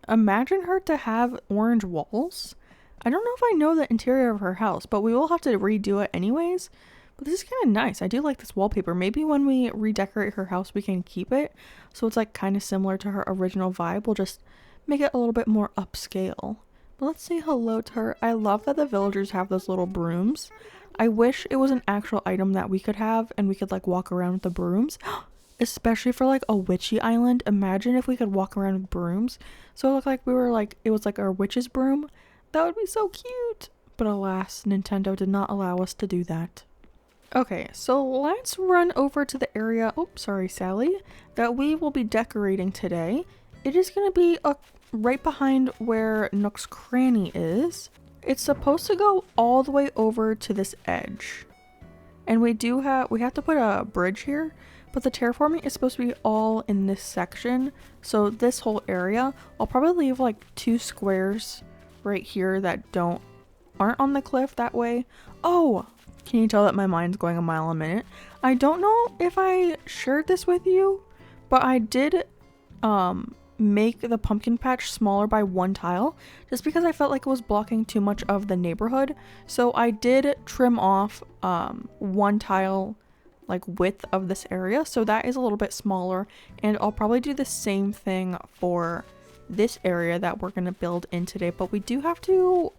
imagine her to have orange walls. I don't know if I know the interior of her house, but we will have to redo it anyways. But this is kind of nice. I do like this wallpaper. Maybe when we redecorate her house, we can keep it. So it's like kind of similar to her original vibe. We'll just make it a little bit more upscale. But let's say hello to her. I love that the villagers have those little brooms. I wish it was an actual item that we could have and we could like walk around with the brooms. Especially for like a witchy island. Imagine if we could walk around with brooms. So it looked like it was like our witch's broom. That would be so cute. But alas, Nintendo did not allow us to do that. Okay, so let's run over to the area, oops, sorry Sally, that we will be decorating today. It is going to be right behind where Nook's Cranny is. It's supposed to go all the way over to this edge. And we have to put a bridge here, but the terraforming is supposed to be all in this section. So this whole area, I'll probably leave like 2 squares right here that aren't on the cliff that way. Oh, can you tell that my mind's going a mile a minute? I don't know if I shared this with you, but I did make the pumpkin patch smaller by 1 tile just because I felt like it was blocking too much of the neighborhood. So I did trim off 1 tile like width of this area, so that is a little bit smaller, and I'll probably do the same thing for this area that we're going to build in today. But we do have to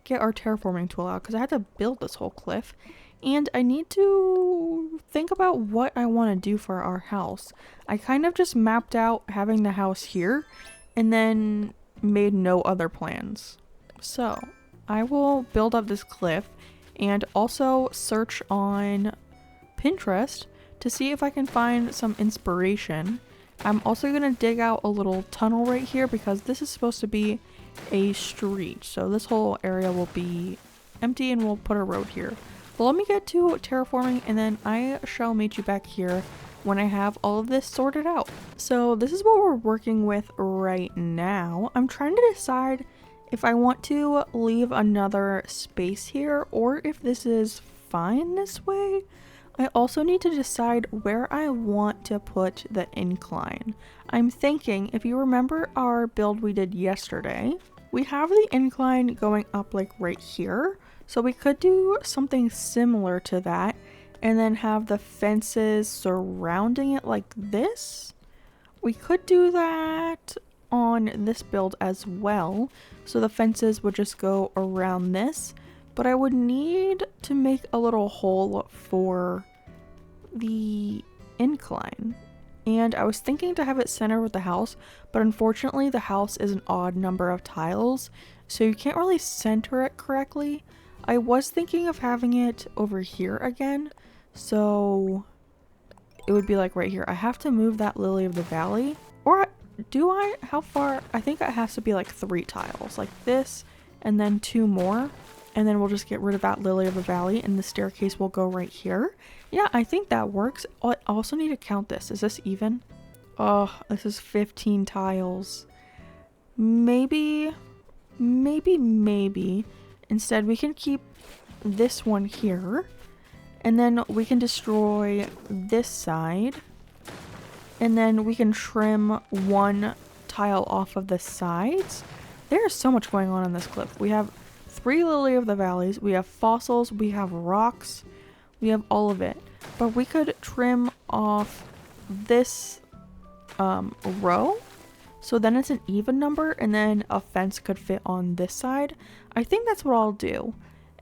get our terraforming tool out because I had to build this whole cliff, and I need to think about what I want to do for our house. I kind of just mapped out having the house here and then made no other plans. So I will build up this cliff and also search on Pinterest to see if I can find some inspiration. I'm also going to dig out a little tunnel right here because this is supposed to be a street. So this whole area will be empty and we'll put a road here. But let me get to terraforming and then I shall meet you back here when I have all of this sorted out. So this is what we're working with right now. I'm trying to decide if I want to leave another space here or if this is fine this way. I also need to decide where I want to put the incline. I'm thinking, if you remember our build we did yesterday, we have the incline going up like right here. So we could do something similar to that and then have the fences surrounding it like this. We could do that on this build as well. So the fences would just go around this, but I would need to make a little hole for the incline. And I was thinking to have it center with the house, but unfortunately the house is an odd number of tiles, so you can't really center it correctly. I was thinking of having it over here again, so it would be like right here. I have to move that lily of the valley, or do I? How far? I think it has to be like 3 tiles, like this, and then 2 more, and then we'll just get rid of that lily of the valley, and the staircase will go right here. Yeah, I think that works. I also need to count this. Is this even? Oh, this is 15 tiles. Maybe. Instead, we can keep this one here, and then we can destroy this side, and then we can trim 1 tile off of the sides. There's so much going on this cliff. We have 3 lily of the valleys, we have fossils, we have rocks, we have all of it. But we could trim off this row, so then it's an even number, and then a fence could fit on this side. I think that's what I'll do.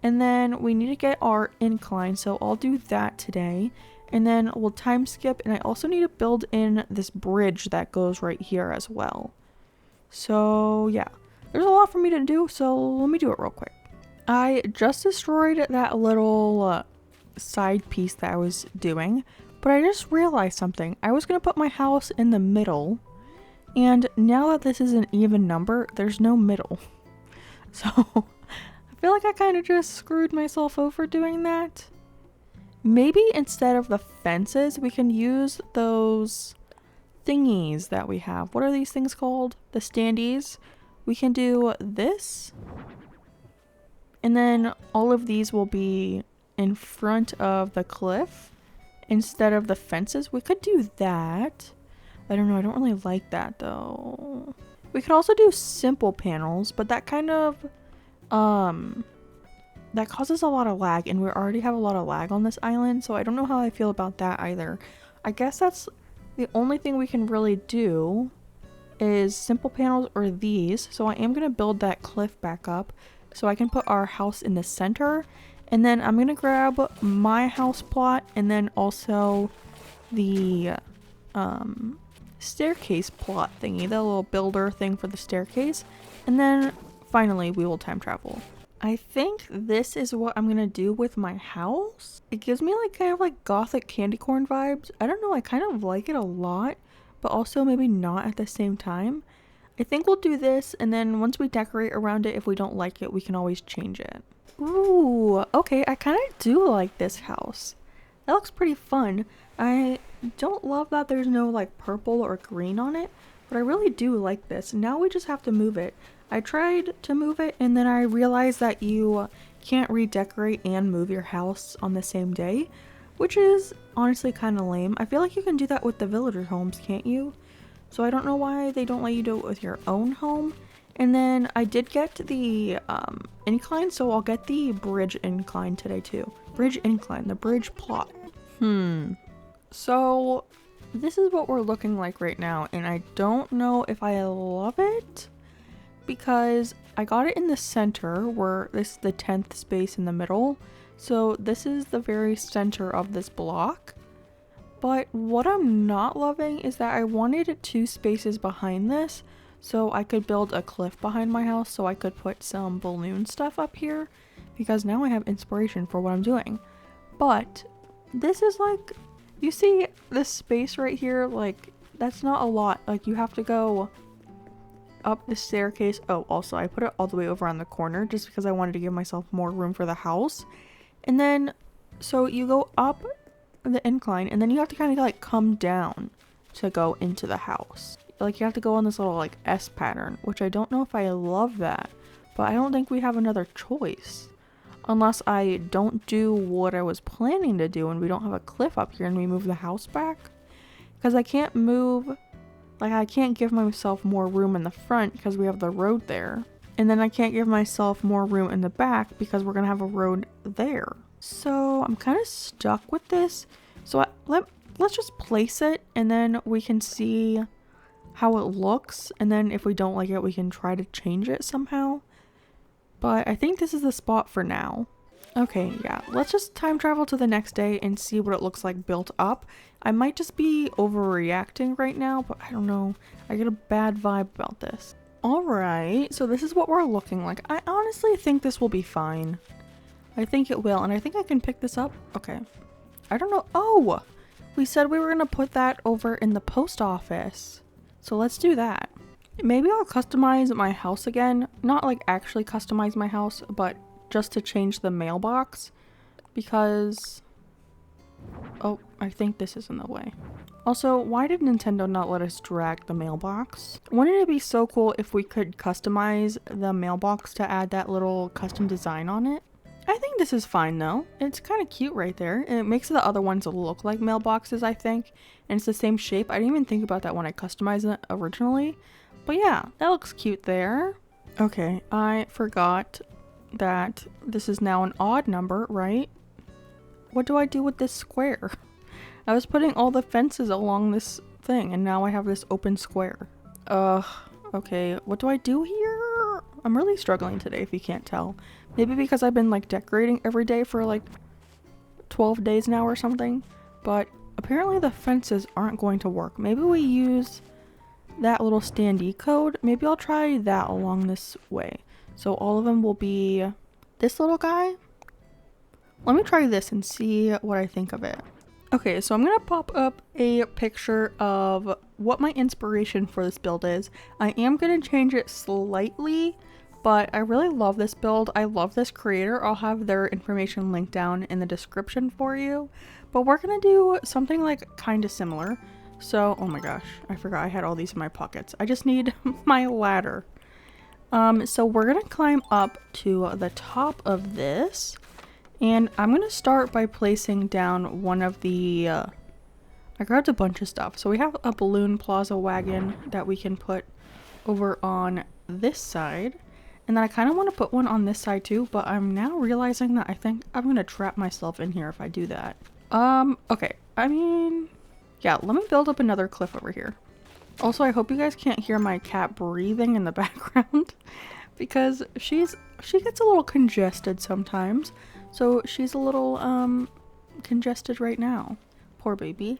And then we need to get our incline, so I'll do that today. And then we'll time skip, and I also need to build in this bridge that goes right here as well. So yeah, there's a lot for me to do, so let me do it real quick. I just destroyed that little side piece that I was doing, but I just realized something. I was going to put my house in the middle, and now that this is an even number, there's no middle. So I feel like I kind of just screwed myself over doing that. Maybe instead of the fences, we can use those thingies that we have. What are these things called? The standees. We can do this, and then all of these will be in front of the cliff instead of the fences. We could do that. I don't know, I don't really like that though. We could also do simple panels, but that kind of that causes a lot of lag, and we already have a lot of lag on this island, so I don't know how I feel about that either. I guess that's the only thing we can really do is simple panels or these. So I am going to build that cliff back up so I can put our house in the center, and then I'm going to grab my house plot and then also the staircase plot thingy, the little builder thing for the staircase, and then finally we will time travel. I think this is what I'm going to do with my house. It gives me like kind of like gothic candy corn vibes. I don't know, I kind of like it a lot, but also maybe not at the same time. I think we'll do this, and then once we decorate around it, if we don't like it, we can always change it. Ooh, okay, I kind of do like this house. That looks pretty fun. I don't love that there's no like purple or green on it, but I really do like this. Now we just have to move it. I tried to move it and then I realized that you can't redecorate and move your house on the same day, which is honestly kind of lame. I feel like you can do that with the villager homes, can't you? So I don't know why they don't let you do it with your own home. And then I did get the incline, so I'll get the bridge incline today too. Bridge incline, the bridge plot. So this is what we're looking like right now, and I don't know if I love it because I got it in the center where this is the 10th space in the middle. So this is the very center of this block. But what I'm not loving is that I wanted 2 spaces behind this so I could build a cliff behind my house so I could put some balloon stuff up here because now I have inspiration for what I'm doing. But this is like, you see this space right here, like that's not a lot. Like you have to go up the staircase. Oh, also I put it all the way over on the corner just because I wanted to give myself more room for the house. And then so you go up the incline and then you have to kind of like come down to go into the house. Like you have to go on this little like S pattern, which I don't know if I love that, but I don't think we have another choice unless I don't do what I was planning to do and we don't have a cliff up here and we move the house back, because I can't move, like I can't give myself more room in the front because we have the road there, and then I can't give myself more room in the back because we're gonna have a road there. So I'm kind of stuck with this. So let's just place it and then we can see how it looks, and then if we don't like it we can try to change it somehow. But I think this is the spot for now. Okay, yeah, let's just time travel to the next day and see what it looks like built up. I might just be overreacting right now, but I don't know. I get a bad vibe about this. Alright, so this is what we're looking like. I honestly think this will be fine. I think it will, and I think I can pick this up. Okay. I don't know. Oh! We said we were gonna put that over in the post office. So let's do that. Maybe I'll customize my house again. Not like actually customize my house, but just to change the mailbox. Because... oh, I think this is in the way. Also, why did Nintendo not let us drag the mailbox? Wouldn't it be so cool if we could customize the mailbox to add that little custom design on it? I think this is fine though. It's kind of cute right there. And it makes the other ones look like mailboxes, I think. And it's the same shape. I didn't even think about that when I customized it originally. But yeah, that looks cute there. Okay, I forgot that this is now an odd number, right? What do I do with this square? I was putting all the fences along this thing and now I have this open square. Okay, what do I do here? I'm really struggling today if you can't tell. Maybe because I've been like decorating every day for like 12 days now or something. But apparently the fences aren't going to work. Maybe we use that little standee code. Maybe I'll try that along this way. So all of them will be this little guy. Let me try this and see what I think of it. Okay, so I'm gonna pop up a picture of what my inspiration for this build is. I am gonna change it slightly, but I really love this build. I love this creator. I'll have their information linked down in the description for you. But we're gonna do something like kind of similar. So, oh my gosh, I forgot I had all these in my pockets. I just need my ladder. So we're gonna climb up to the top of this. And I'm gonna start by placing down one of the, I grabbed a bunch of stuff. So we have a balloon plaza wagon that we can put over on this side. And then I kind of want to put one on this side too, but I'm now realizing that I think I'm gonna trap myself in here if I do that. Okay, I mean, yeah, let me build up another cliff over here. Also, I hope you guys can't hear my cat breathing in the background because she gets a little congested sometimes. So she's a little congested right now. Poor baby.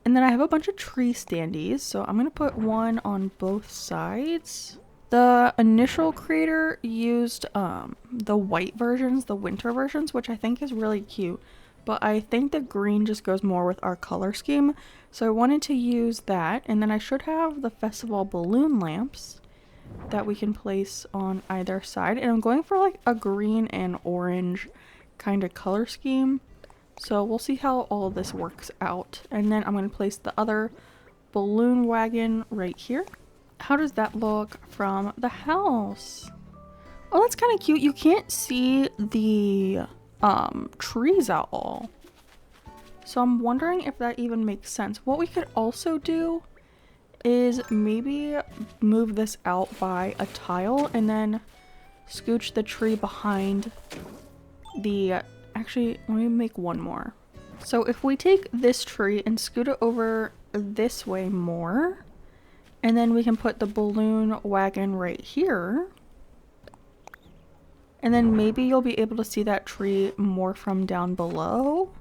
And then I have a bunch of tree standees, so I'm gonna put one on both sides. The initial creator used the white versions, the winter versions, which I think is really cute. But I think the green just goes more with our color scheme. So I wanted to use that. And then I should have the festival balloon lamps that we can place on either side. And I'm going for like a green and orange kind of color scheme. So we'll see how all of this works out. And then I'm going to place the other balloon wagon right here. How does that look from the house? Oh, that's kind of cute. You can't see the trees at all. So I'm wondering if that even makes sense. What we could also do is maybe move this out by a tile and then scooch the tree behind the... Actually, let me make one more. So if we take this tree and scoot it over this way more, and then we can put the balloon wagon right here, and then maybe you'll be able to see that tree more from down below.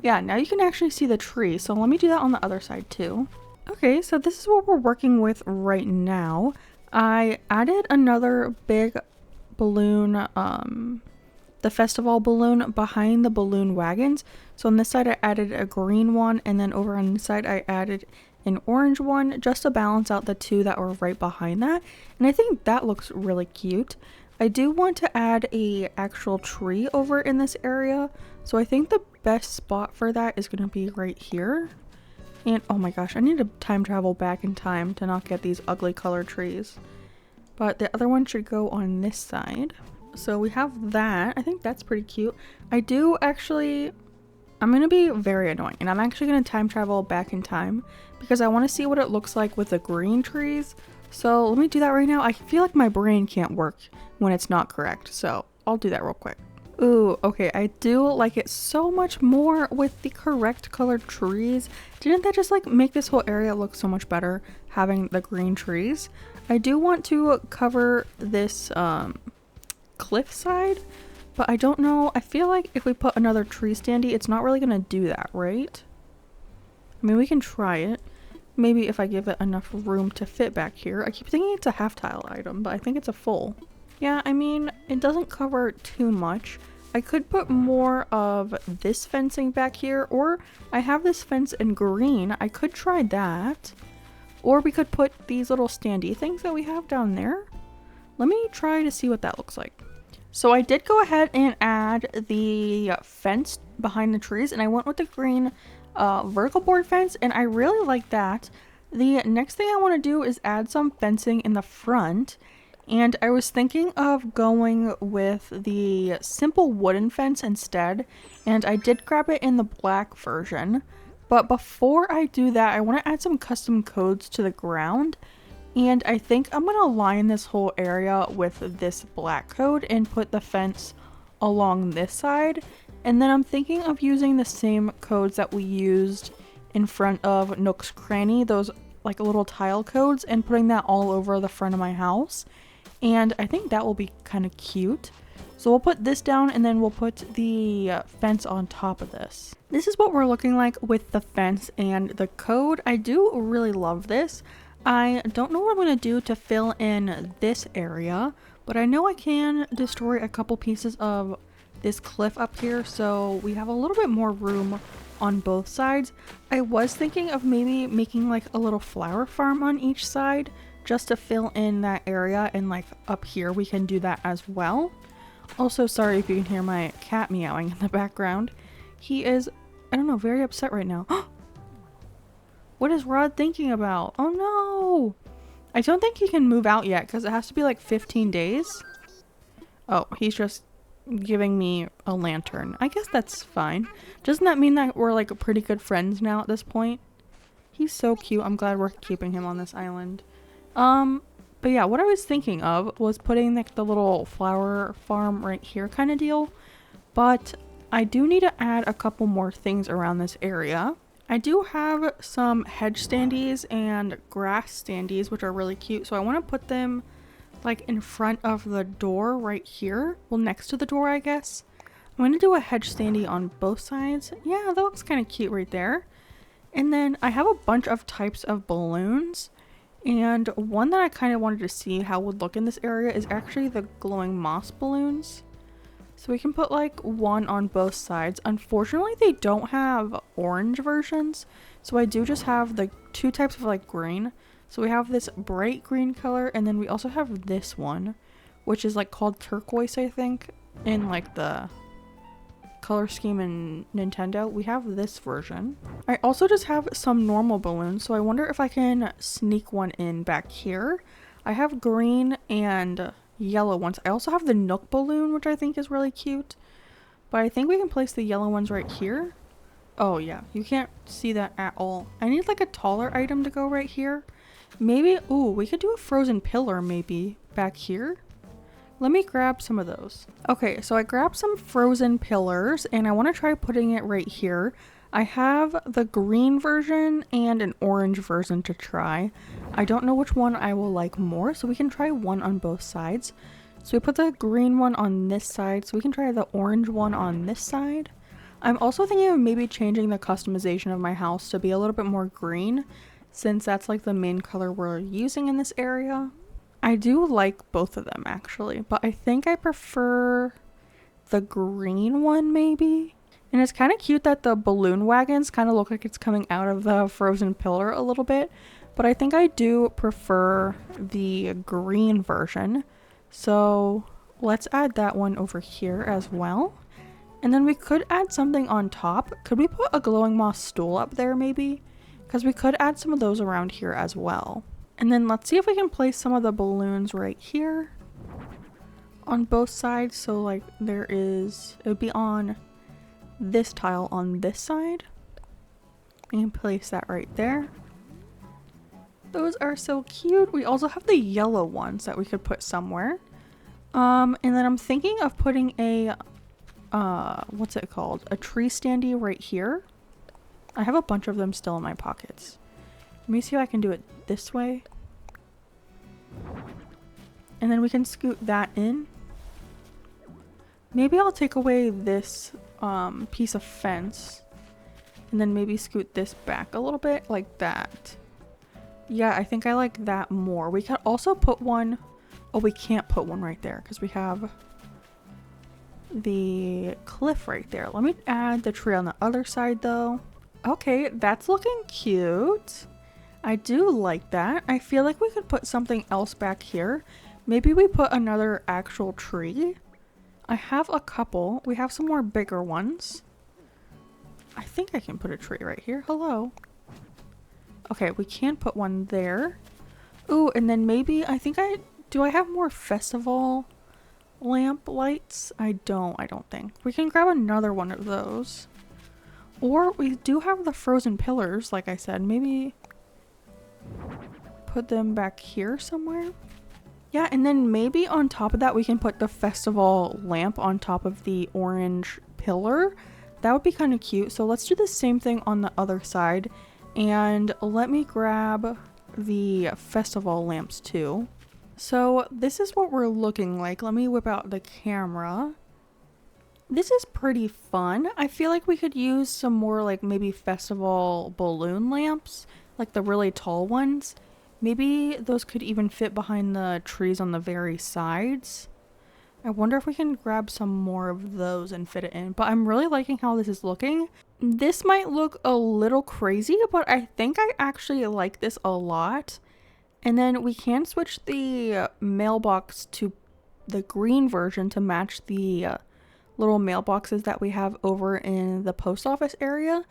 Yeah, now you can actually see the tree. So let me do that on the other side too. Okay, so this is what we're working with right now. I added another big balloon, the festival balloon behind the balloon wagons. So on this side I added a green one, and then over on this side I added an orange one just to balance out the two that were right behind that. And I think that looks really cute. I do want to add a actual tree over in this area. So I think the best spot for that is going to be right here. And oh my gosh, I need to time travel back in time to not get these ugly colored trees. But the other one should go on this side. So we have that. I think that's pretty cute. I do actually... I'm going to be very annoying, and I'm actually going to time travel back in time because I want to see what it looks like with the green trees. So let me do that right now. I feel like my brain can't work when it's not correct, so I'll do that real quick. Ooh, okay, I do like it so much more with the correct colored trees. Didn't that just like make this whole area look so much better having the green trees? I do want to cover this cliff side, but I don't know. I feel like if we put another tree standee, it's not really gonna do that, right? I mean, we can try it. Maybe if I give it enough room to fit back here. I keep thinking it's a half tile item, but I think it's a full. Yeah, I mean, it doesn't cover too much. I could put more of this fencing back here, or I have this fence in green. I could try that. Or we could put these little standee things that we have down there. Let me try to see what that looks like. So I did go ahead and add the fence behind the trees, and I went with the green vertical board fence, and I really like that. The next thing I want to do is add some fencing in the front, and I was thinking of going with the simple wooden fence instead, and I did grab it in the black version. But before I do that, I want to add some custom codes to the ground. And I think I'm going to line this whole area with this black code and put the fence along this side. And then I'm thinking of using the same codes that we used in front of Nook's Cranny, those like little tile codes, and putting that all over the front of my house. And I think that will be kind of cute. So we'll put this down, and then we'll put the fence on top of this. This is what we're looking like with the fence and the code. I do really love this. I don't know what I'm going to do to fill in this area, but I know I can destroy a couple pieces of this cliff up here, so we have a little bit more room on both sides. I was thinking of maybe making like a little flower farm on each side just to fill in that area, and like up here we can do that as well. Also, sorry if you can hear my cat meowing in the background. He is, I don't know, very upset right now. What is Rod thinking about? Oh no! I don't think he can move out yet because it has to be like 15 days. Oh, he's just giving me a lantern. I guess that's fine. Doesn't that mean that we're like pretty good friends now at this point? He's so cute. I'm glad we're keeping him on this island. But yeah, what I was thinking of was putting like the little flower farm right here kind of deal. But I do need to add a couple more things around this area. I do have some hedge standees and grass standees, which are really cute. So I want to put them like in front of the door right here. Well, next to the door, I guess. I'm going to do a hedge standee on both sides. Yeah, that looks kind of cute right there. And then I have a bunch of types of balloons. And one that I kind of wanted to see how it would look in this area is actually the glowing moss balloons. So we can put like one on both sides. Unfortunately, they don't have orange versions. So I do just have the two types of like green. So we have this bright green color, and then we also have this one, which is like called turquoise, I think, in like the color scheme in Nintendo. We have this version. I also just have some normal balloons, so I wonder if I can sneak one in back here. I have green and yellow ones. I also have the Nook balloon, which I think is really cute. But I think we can place the yellow ones right here. Oh yeah, you can't see that at all. I need like a taller item to go right here. Maybe, ooh, we could do a frozen pillar maybe back here. Let me grab some of those. Okay, so I grabbed some frozen pillars and I want to try putting it right here. I have the green version and an orange version to try. I don't know which one I will like more, so we can try one on both sides. So we put the green one on this side, so we can try the orange one on this side. I'm also thinking of maybe changing the customization of my house to be a little bit more green, since that's like the main color we're using in this area. I do like both of them actually, but I think I prefer the green one maybe. And it's kind of cute that the balloon wagons kind of look like it's coming out of the frozen pillar a little bit, but I think I do prefer the green version. So let's add that one over here as well. And then we could add something on top. Could we put a glowing moss stool up there maybe? Because we could add some of those around here as well. And then let's see if we can place some of the balloons right here on both sides. So like it would be on this tile on this side. We can place that right there. Those are so cute. We also have the yellow ones that we could put somewhere. And then I'm thinking of putting a, what's it called? A tree standee right here. I have a bunch of them still in my pockets. Let me see if I can do it this way. And then we can scoot that in. Maybe I'll take away this piece of fence. And then maybe scoot this back a little bit like that. Yeah, I think I like that more. We could also put one. Oh, we can't put one right there because we have the cliff right there. Let me add the tree on the other side though. Okay, that's looking cute. I do like that. I feel like we could put something else back here. Maybe we put another actual tree. I have a couple. We have some more bigger ones. I think I can put a tree right here. Hello. Okay, we can put one there. Ooh, and then maybe do I have more festival lamp lights? I don't think. We can grab another one of those. Or we do have the frozen pillars, like I said. Maybe put them back here somewhere. Yeah, and then maybe on top of that we can put the festival lamp on top of the orange pillar. That would be kind of cute. So let's do the same thing on the other side. And let me grab the festival lamps too. So this is what we're looking like. Let me whip out the camera. This is pretty fun. I feel like we could use some more like maybe festival balloon lamps, like the really tall ones. Maybe those could even fit behind the trees on the very sides. I wonder if we can grab some more of those and fit it in. But I'm really liking how this is looking. This might look a little crazy, but I think I actually like this a lot. And then we can switch the mailbox to the green version to match the little mailboxes that we have over in the post office area.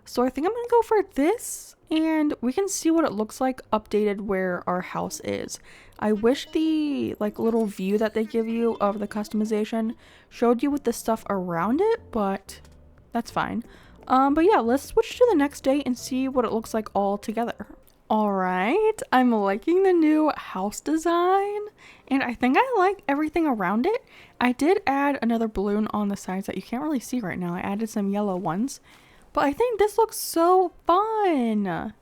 So I think I'm gonna go for this, and we can see what it looks like updated where our house is. I wish the like little view that they give you of the customization showed you with the stuff around it, but that's fine. But yeah, let's switch to the next day and see what it looks like all together. Alright, I'm liking the new house design, and I think I like everything around it. I did add another balloon on the sides that you can't really see right now. I added some yellow ones, but I think this looks so fun.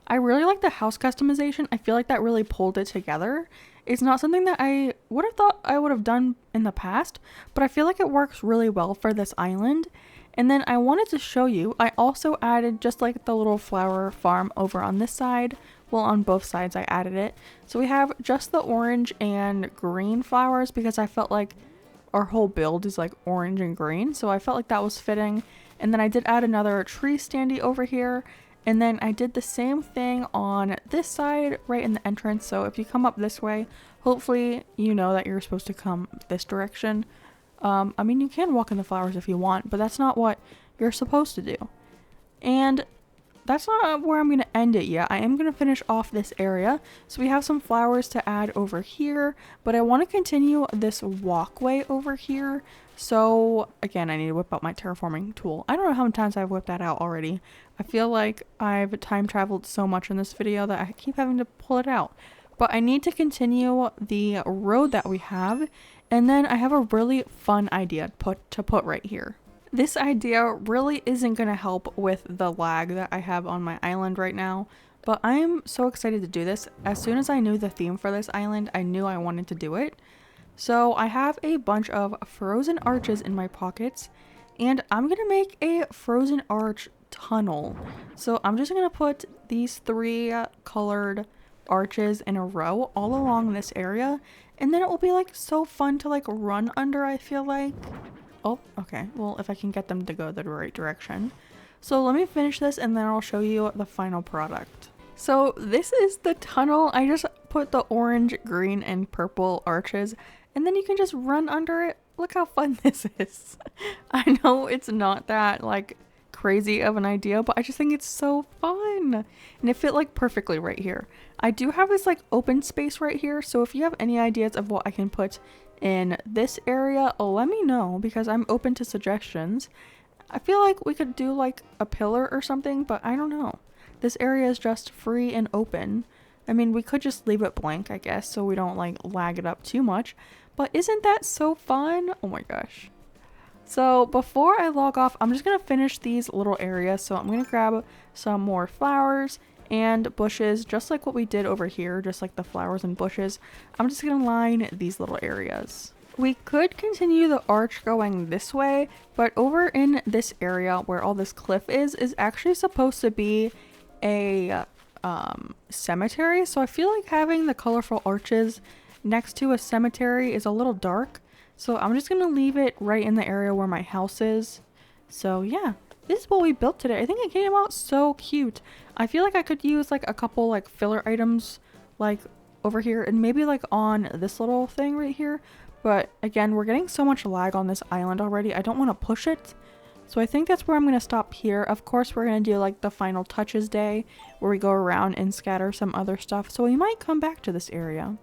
I really like the house customization. I feel like that really pulled it together. It's not something that I would have thought I would have done in the past, but I feel like it works really well for this island. And then I wanted to show you, I also added just like the little flower farm over on this side. Well, on both sides I added it. So we have just the orange and green flowers because I felt like our whole build is like orange and green. So I felt like that was fitting. And then I did add another tree standee over here. And then I did the same thing on this side right in the entrance. So if you come up this way, hopefully you know that you're supposed to come this direction. I mean, you can walk in the flowers if you want, but that's not what you're supposed to do. And that's not where I'm going to end it yet. I am going to finish off this area. So we have some flowers to add over here, but I want to continue this walkway over here. So again, I need to whip out my terraforming tool. I don't know how many times I've whipped that out already. I feel like I've time traveled so much in this video that I keep having to pull it out. But I need to continue the road that we have. And then I have a really fun idea to put right here. This idea really isn't going to help with the lag that I have on my island right now, but I'm so excited to do this. As soon as I knew the theme for this island, I knew I wanted to do it. So I have a bunch of frozen arches in my pockets, and I'm going to make a frozen arch tunnel. So I'm just going to put these 3 colored arches in a row all along this area, and then it will be like so fun to like run under, I feel like. Oh, okay. Well, if I can get them to go the right direction. So let me finish this and then I'll show you the final product. So this is the tunnel. I just put the orange, green, and purple arches, and then you can just run under it. Look how fun this is. I know it's not that like crazy of an idea, but I just think it's so fun. And it fit like perfectly right here. I do have this like open space right here. So if you have any ideas of what I can put in this area, let me know because I'm open to suggestions. I feel like we could do like a pillar or something, but I don't know. This area is just free and open. I mean, we could just leave it blank, I guess, so we don't like lag it up too much. But isn't that so fun? Oh my gosh. So before I log off, I'm just going to finish these little areas. So I'm going to grab some more flowers and bushes, just like what we did over here, just like the flowers and bushes. I'm just going to line these little areas. We could continue the arch going this way, but over in this area where all this cliff is actually supposed to be a cemetery. So I feel like having the colorful arches next to a cemetery is a little dark. So I'm just going to leave it right in the area where my house is. So yeah, this is what we built today. I think it came out so cute. I feel like I could use like a couple like filler items like over here and maybe like on this little thing right here. But again, we're getting so much lag on this island already. I don't want to push it. So I think that's where I'm going to stop here. Of course, we're going to do like the final touches day where we go around and scatter some other stuff. So we might come back to this area.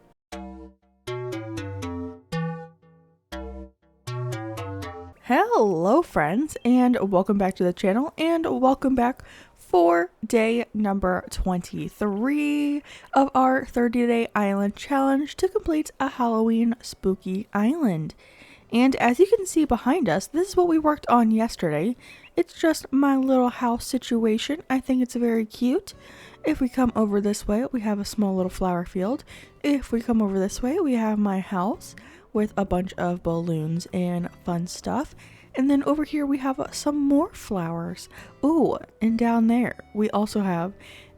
Hello friends, and welcome back to the channel, and welcome back for day number 23 of our 30-day island challenge to complete a Halloween spooky island. And as you can see behind us, this is what we worked on yesterday. It's just my little house situation. I think it's very cute. If we come over this way, we have a small little flower field. If we come over this way, we have my house with a bunch of balloons and fun stuff. And then over here we have some more flowers. Oh, and down there we also have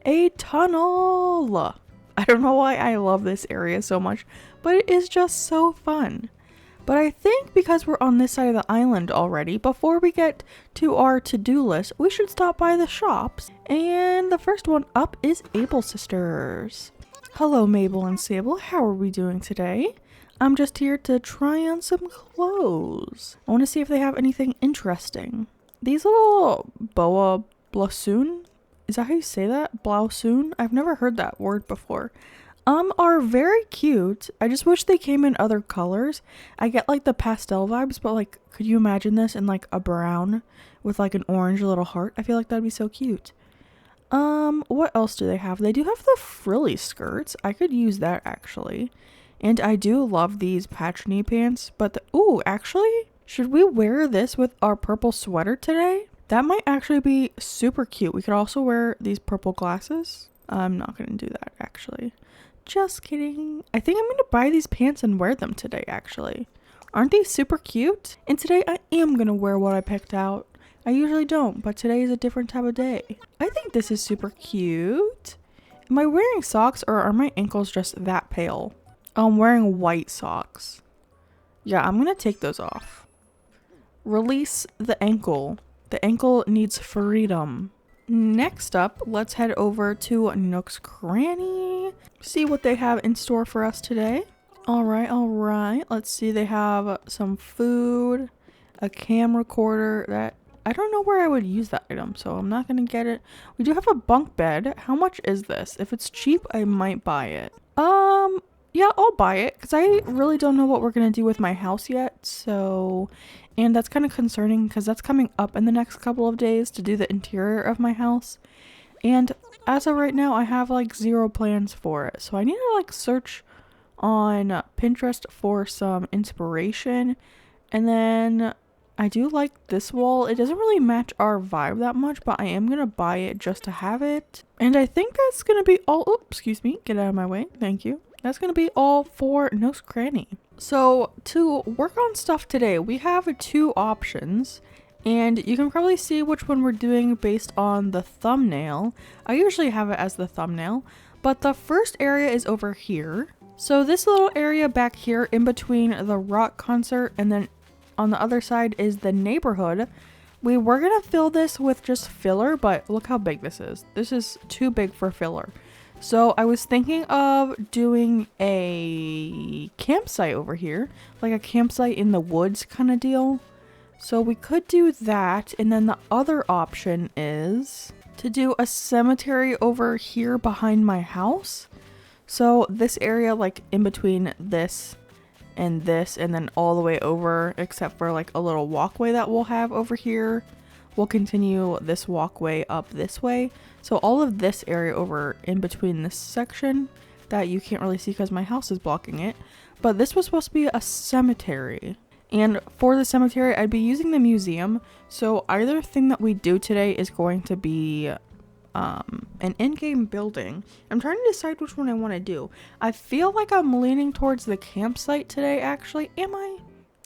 a tunnel. I don't know why I love this area so much, but it is just so fun. But I think because we're on this side of the island already, before we get to our to-do list, we should stop by the shops. And the first one up is Able Sisters. Hello Mabel and Sable, how are we doing today? I'm just here to try on some clothes. I want to see if they have anything interesting. These little boa blossoon, is that how you say that? Blossoon? I've never heard that word before. Are very cute. I just wish they came in other colors. I get like the pastel vibes, but like, could you imagine this in like a brown with like an orange little heart? I feel like that'd be so cute. What else do they have? They do have the frilly skirts. I could use that actually. And I do love these patch knee pants, but ooh, actually, should we wear this with our purple sweater today? That might actually be super cute. We could also wear these purple glasses. I'm not going to do that actually. Just kidding. I think I'm going to buy these pants and wear them today actually. Aren't they super cute? And today I am going to wear what I picked out. I usually don't, but today is a different type of day. I think this is super cute. Am I wearing socks or are my ankles just that pale? I'm wearing white socks. Yeah, I'm gonna take those off. Release the ankle. The ankle needs freedom. Next up, let's head over to Nook's Cranny. See what they have in store for us today. All right. Let's see. They have some food, a camcorder that I don't know where I would use that item, so I'm not going to get it. We do have a bunk bed. How much is this? If it's cheap, I might buy it. Yeah, I'll buy it because I really don't know what we're going to do with my house yet. So, and that's kind of concerning because that's coming up in the next couple of days to do the interior of my house. And as of right now, I have like 0 plans for it. So I need to like search on Pinterest for some inspiration. And then I do like this wall. It doesn't really match our vibe that much, but I am going to buy it just to have it. And I think that's going to be all. Oh, excuse me. Get out of my way. Thank you. That's going to be all for Nook's Cranny. So to work on stuff today, we have 2 options. And you can probably see which one we're doing based on the thumbnail. I usually have it as the thumbnail. But the first area is over here. So this little area back here in between the rock concert and then on the other side is the neighborhood. We were going to fill this with just filler, but look how big this is. This is too big for filler. So I was thinking of doing a campsite over here, like a campsite in the woods kind of deal. So we could do that. And then the other option is to do a cemetery over here behind my house. So this area, like in between this and then all the way over, except for like a little walkway that we'll have over here. We'll continue this walkway up this way. So all of this area over in between this section that you can't really see because my house is blocking it. But this was supposed to be a cemetery. And for the cemetery, I'd be using the museum. So either thing that we do today is going to be an in-game building. I'm trying to decide which one I want to do. I feel like I'm leaning towards the campsite today, actually. Am I?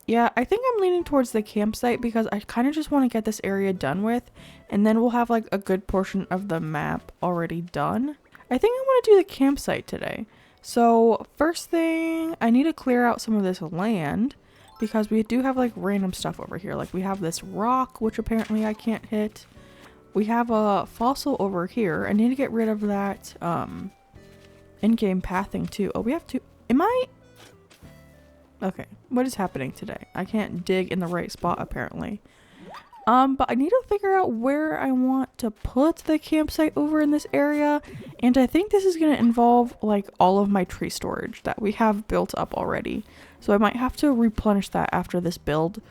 Yeah, I think I'm leaning towards the campsite because I kind of just want to get this area done with. And then we'll have like a good portion of the map already done. I think I want to do the campsite today. So first thing, I need to clear out some of this land because we do have like random stuff over here. Like we have this rock, which apparently I can't hit. We have a fossil over here. I need to get rid of that in-game pathing too. Oh, we have to... Am I... Okay, what is happening today? I can't dig in the right spot apparently. But I need to figure out where I want to put the campsite over in this area. And I think this is going to involve like all of my tree storage that we have built up already. So I might have to replenish that after this build.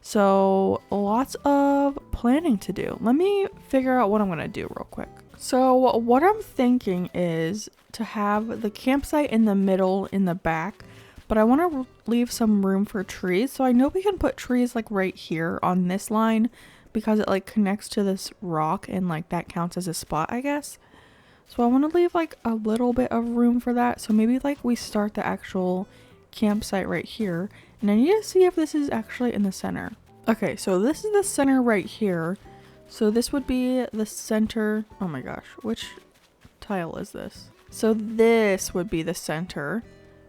So lots of planning to do. Let me figure out what I'm going to do real quick. So what I'm thinking is to have the campsite in the middle in the back, but I want to leave some room for trees. So I know we can put trees like right here on this line because it like connects to this rock and like that counts as a spot, I guess. So I want to leave like a little bit of room for that. So maybe like we start the actual campsite right here. And I need to see if this is actually in the center. Okay, so this is the center right here. So this would be the center. Oh my gosh, which tile is this? So this would be the center.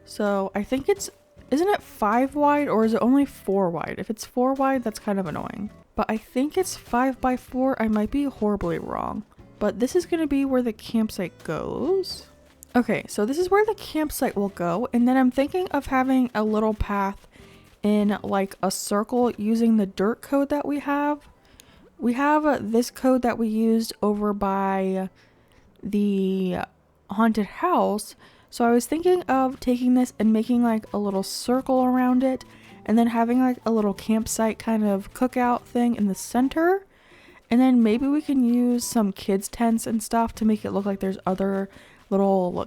So I think it's, isn't it 5 wide or is it only 4 wide? If it's 4 wide, that's kind of annoying. But I think it's 5 by 4. I might be horribly wrong. But this is going to be where the campsite goes. Okay, so this is where the campsite will go. And then I'm thinking of having a little path in like a circle using the dirt code that we have. We have this code that we used over by the haunted house. So I was thinking of taking this and making like a little circle around it and then having like a little campsite kind of cookout thing in the center. And then maybe we can use some kids tents and stuff to make it look like there's other little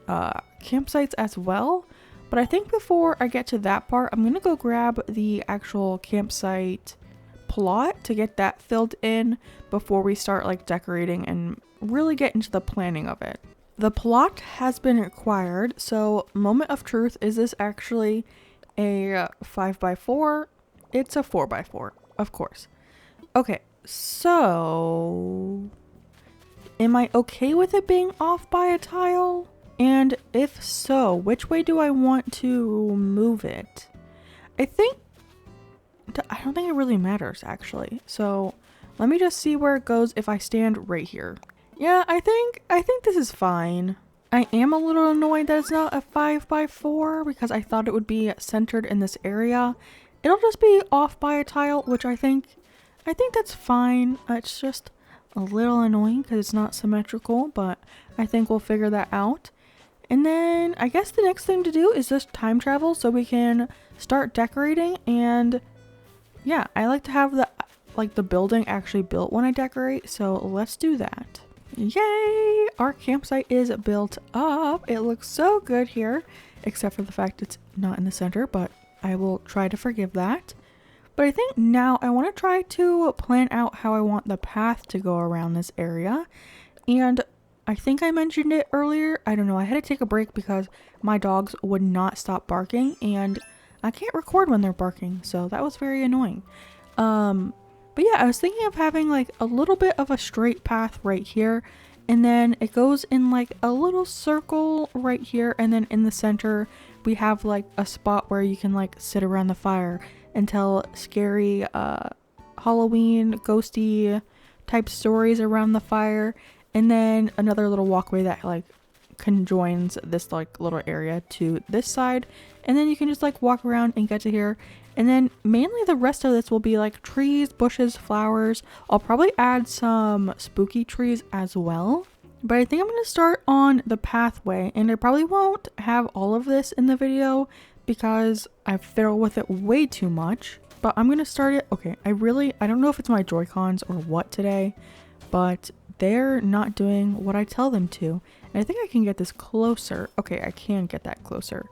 campsites as well. But I think before I get to that part, I'm going to go grab the actual campsite plot to get that filled in before we start like decorating and really get into the planning of it. The plot has been acquired, so moment of truth, is this actually a 5x4? It's a 4x4, of course. Okay, so am I okay with it being off by a tile? And if so, which way do I want to move it? I don't think it really matters actually. So let me just see where it goes if I stand right here. Yeah, I think this is fine. I am a little annoyed that it's not a 5x4 because I thought it would be centered in this area. It'll just be off by a tile, which I think that's fine. It's just a little annoying because it's not symmetrical, but I think we'll figure that out. And then I guess the next thing to do is just time travel so we can start decorating. And yeah, I like to have the building actually built when I decorate, so let's do that. Yay! Our campsite is built up. It looks so good here, except for the fact it's not in the center, but I will try to forgive that. But I think now I want to try to plan out how I want the path to go around this area. And I think I mentioned it earlier. I don't know. I had to take a break because my dogs would not stop barking and I can't record when they're barking. So that was very annoying. But yeah, I was thinking of having like a little bit of a straight path right here. And then it goes in like a little circle right here. And then in the center, we have like a spot where you can like sit around the fire and tell scary Halloween ghosty type stories around the fire. And then another little walkway that like conjoins this like little area to this side. And then you can just like walk around and get to here. And then mainly the rest of this will be like trees, bushes, flowers. I'll probably add some spooky trees as well. But I think I'm going to start on the pathway. And I probably won't have all of this in the video because I fiddle with it way too much. But I'm going to start it. Okay, I don't know if it's my Joy-Cons or what today. But they're not doing what I tell them to. And I think I can get this closer. Okay, I can get that closer.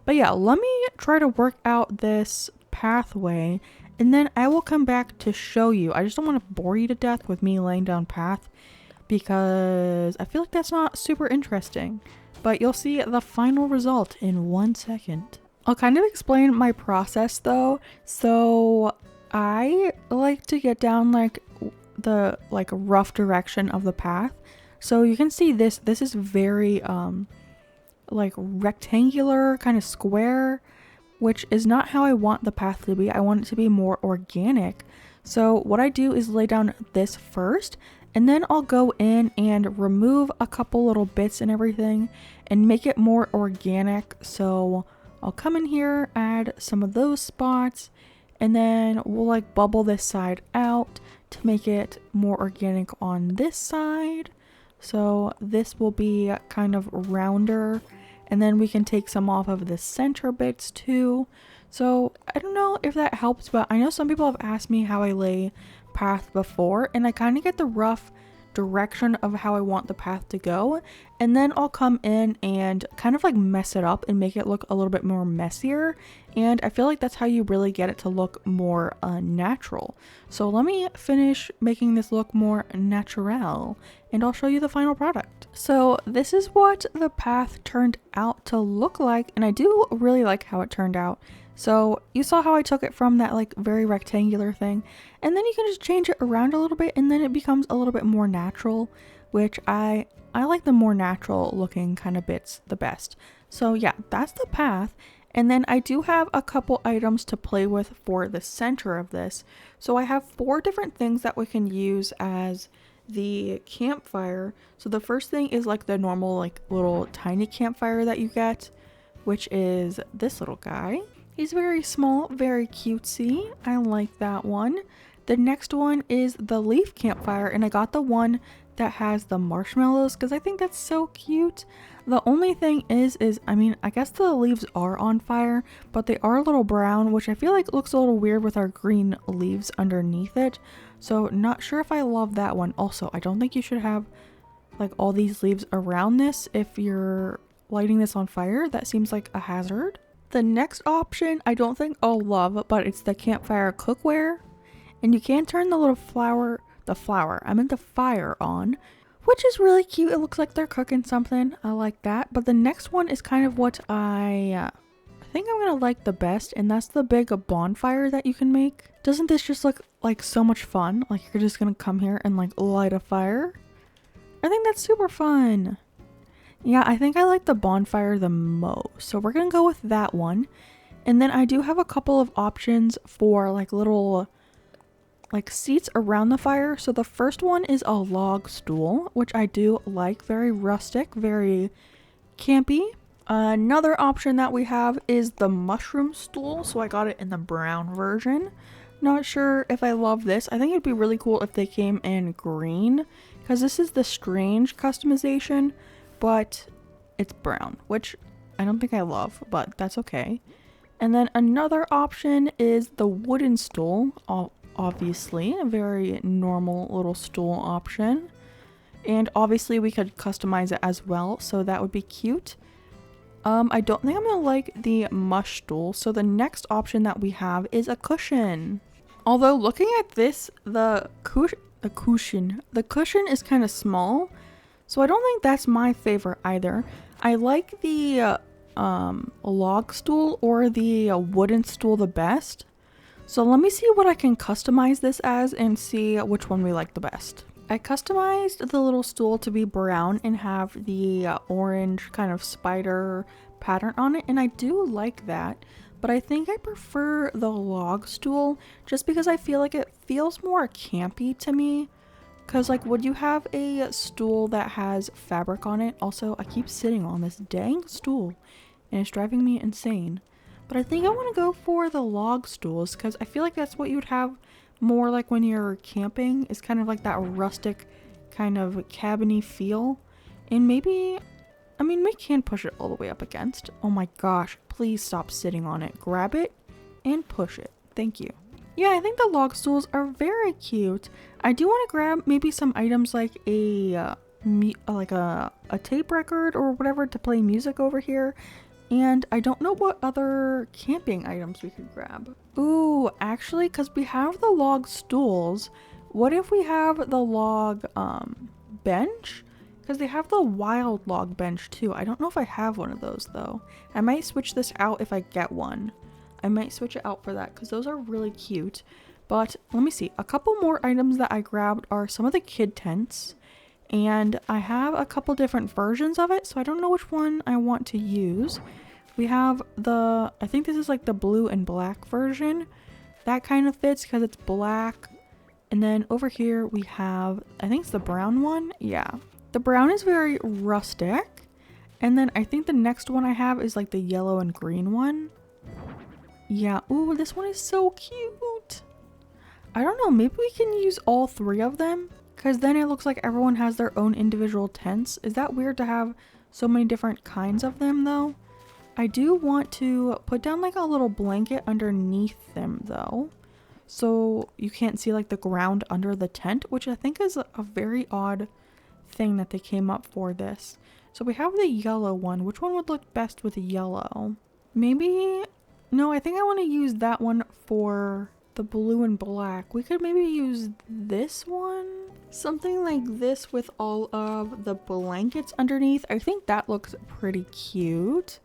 But yeah, let me try to work out this pathway and then I will come back to show you. I just don't want to bore you to death with me laying down path because I feel like that's not super interesting. But you'll see the final result in 1 second. I'll kind of explain my process though. So I like to get down like the rough direction of the path. So you can see this is very like rectangular, kind of square, which is not how I want the path to be. I want it to be more organic. So what I do is lay down this first, and then I'll go in and remove a couple little bits and everything and make it more organic. So I'll come in here, add some of those spots, and then we'll like bubble this side out to make it more organic on this side. So this will be kind of rounder, and then we can take some off of the center bits too. So I don't know if that helps, but I know some people have asked me how I lay path before, and I kind of get the rough direction of how I want the path to go, and then I'll come in and kind of like mess it up and make it look a little bit more messier. And I feel like that's how you really get it to look more natural. So let me finish making this look more natural and I'll show you the final product. So this is what the path turned out to look like, and I do really like how it turned out. So you saw how I took it from that like very rectangular thing, and then you can just change it around a little bit and then it becomes a little bit more natural, which I like the more natural looking kind of bits the best. So yeah, that's the path. And then I do have a couple items to play with for the center of this. So I have 4 different things that we can use as the campfire. So the first thing is like the normal like little tiny campfire that you get, which is this little guy. He's very small, very cutesy. I like that one. The next one is the leaf campfire, and I got the one that has the marshmallows because I think that's so cute. The only thing is I mean, I guess the leaves are on fire, but they are a little brown, which I feel like looks a little weird with our green leaves underneath it. So not sure if I love that one. Also, I don't think you should have like all these leaves around this if you're lighting this on fire. That seems like a hazard. The next option I don't think I'll love, but it's the campfire cookware. And you can turn the fire on, which is really cute. It looks like they're cooking something. I like that. But the next one is kind of what I think I'm gonna like the best, and that's the big bonfire that you can make. Doesn't this just look like so much fun? Like you're just gonna come here and like light a fire. I think that's super fun. Yeah, I think I like the bonfire the most. So we're gonna go with that one. And then I do have a couple of options for like little like seats around the fire. So the first one is a log stool, which I do like, very rustic, very campy. Another option that we have is the mushroom stool. So I got it in the brown version. Not sure if I love this. I think it'd be really cool if they came in green, because this is the strange customization, but it's brown, which I don't think I love, but that's okay. And then another option is the wooden stool, obviously, a very normal little stool option. And obviously we could customize it as well, so that would be cute. I don't think I'm gonna like the mush stool, so the next option that we have is a cushion. Although looking at this, the cushion is kind of small, so I don't think that's my favorite either. I like the log stool or the wooden stool the best. So let me see what I can customize this as and see which one we like the best. I customized the little stool to be brown and have the orange kind of spider pattern on it, and I do like that. But I think I prefer the log stool just because I feel like it feels more campy to me. Because, like, would you have a stool that has fabric on it? Also, I keep sitting on this dang stool and it's driving me insane. But I think I want to go for the log stools because I feel like that's what you'd have more like when you're camping. It's kind of like that rustic kind of cabin-y feel. And maybe, I mean, we can push it all the way up against. Oh my gosh, please stop sitting on it. Grab it and push it. Thank you. Yeah, I think the log stools are very cute. I do want to grab maybe some items like a tape record or whatever to play music over here. And I don't know what other camping items we could grab. Ooh, actually, because we have the log stools, what if we have the log bench? Because they have the wild log bench too. I don't know if I have one of those though. I might switch this out if I get one. I might switch it out for that because those are really cute. But let me see. A couple more items that I grabbed are some of the kid tents. And I have a couple different versions of it, so I don't know which one I want to use. We have the, I think this is like the blue and black version. That kind of fits because it's black. And then over here we have, I think it's the brown one. Yeah. The brown is very rustic. And then I think the next one I have is like the yellow and green one. Yeah. Ooh, this one is so cute. I don't know. Maybe we can use all three of them. Because then it looks like everyone has their own individual tents. Is that weird to have so many different kinds of them though? I do want to put down like a little blanket underneath them though. So you can't see like the ground under the tent, which I think is a very odd thing that they came up for this. So we have the yellow one. Which one would look best with yellow? Maybe, no, I think I want to use that one for the blue and black. We could maybe use this one. Something like this with all of the blankets underneath. I think that looks pretty cute.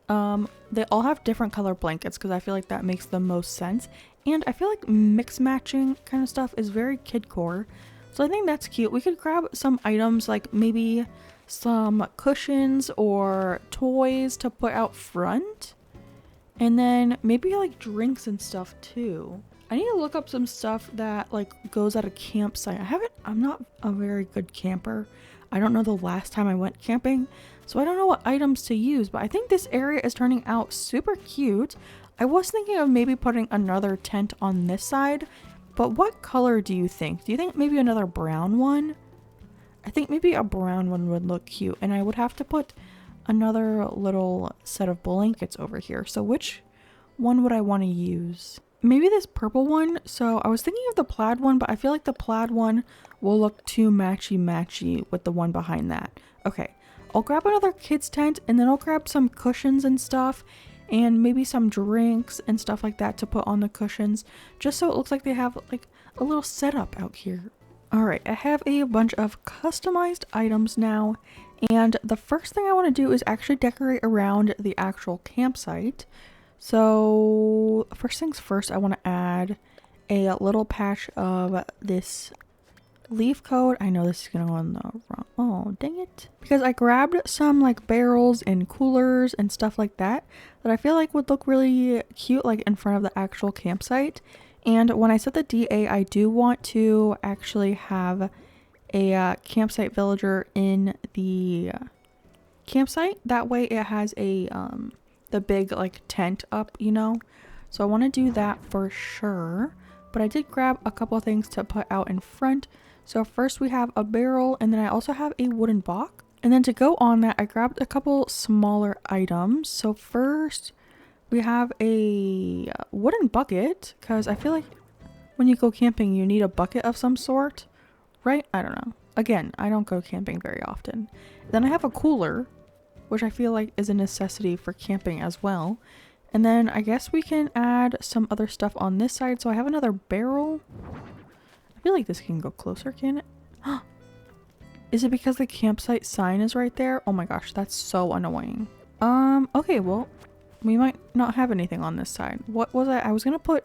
They all have different color blankets because I feel like that makes the most sense. And I feel like mix matching kind of stuff is very kidcore. So I think that's cute. We could grab some items like maybe some cushions or toys to put out front. And then maybe like drinks and stuff too. I need to look up some stuff that like goes at a campsite. I'm not a very good camper. I don't know the last time I went camping, so I don't know what items to use, but I think this area is turning out super cute. I was thinking of maybe putting another tent on this side, but what color do you think? Do you think maybe another brown one? I think maybe a brown one would look cute, and I would have to put another little set of blankets over here. So which one would I want to use? Maybe this purple one. So I was thinking of the plaid one, but I feel like the plaid one will look too matchy with the one behind that. Okay, I'll grab another kid's tent and then I'll grab some cushions and stuff and maybe some drinks and stuff like that to put on the cushions, just so it looks like they have like a little setup out here. All right, I have a bunch of customized items now, and the first thing I want to do is actually decorate around the actual campsite. So first things first, I want to add a little patch of this leaf coat. I know this is gonna go on the wrong, oh dang it, because I grabbed some like barrels and coolers and stuff like that I feel like would look really cute like in front of the actual campsite. And when I set the DA, I do want to actually have a campsite villager in the campsite. That way it has a the big like tent up, you know. So I want to do that for sure. But I did grab a couple of things to put out in front. So first we have a barrel, and then I also have a wooden box. And then to go on that, I grabbed a couple smaller items. So first we have a wooden bucket, because I feel like when you go camping you need a bucket of some sort, right? I don't know. Again, I don't go camping very often. Then I have a cooler, which I feel like is a necessity for camping as well. And then I guess we can add some other stuff on this side. So I have another barrel. I feel like this can go closer, can it? Is it because the campsite sign is right there? Oh my gosh, that's so annoying. Okay, well, we might not have anything on this side. What was I was gonna put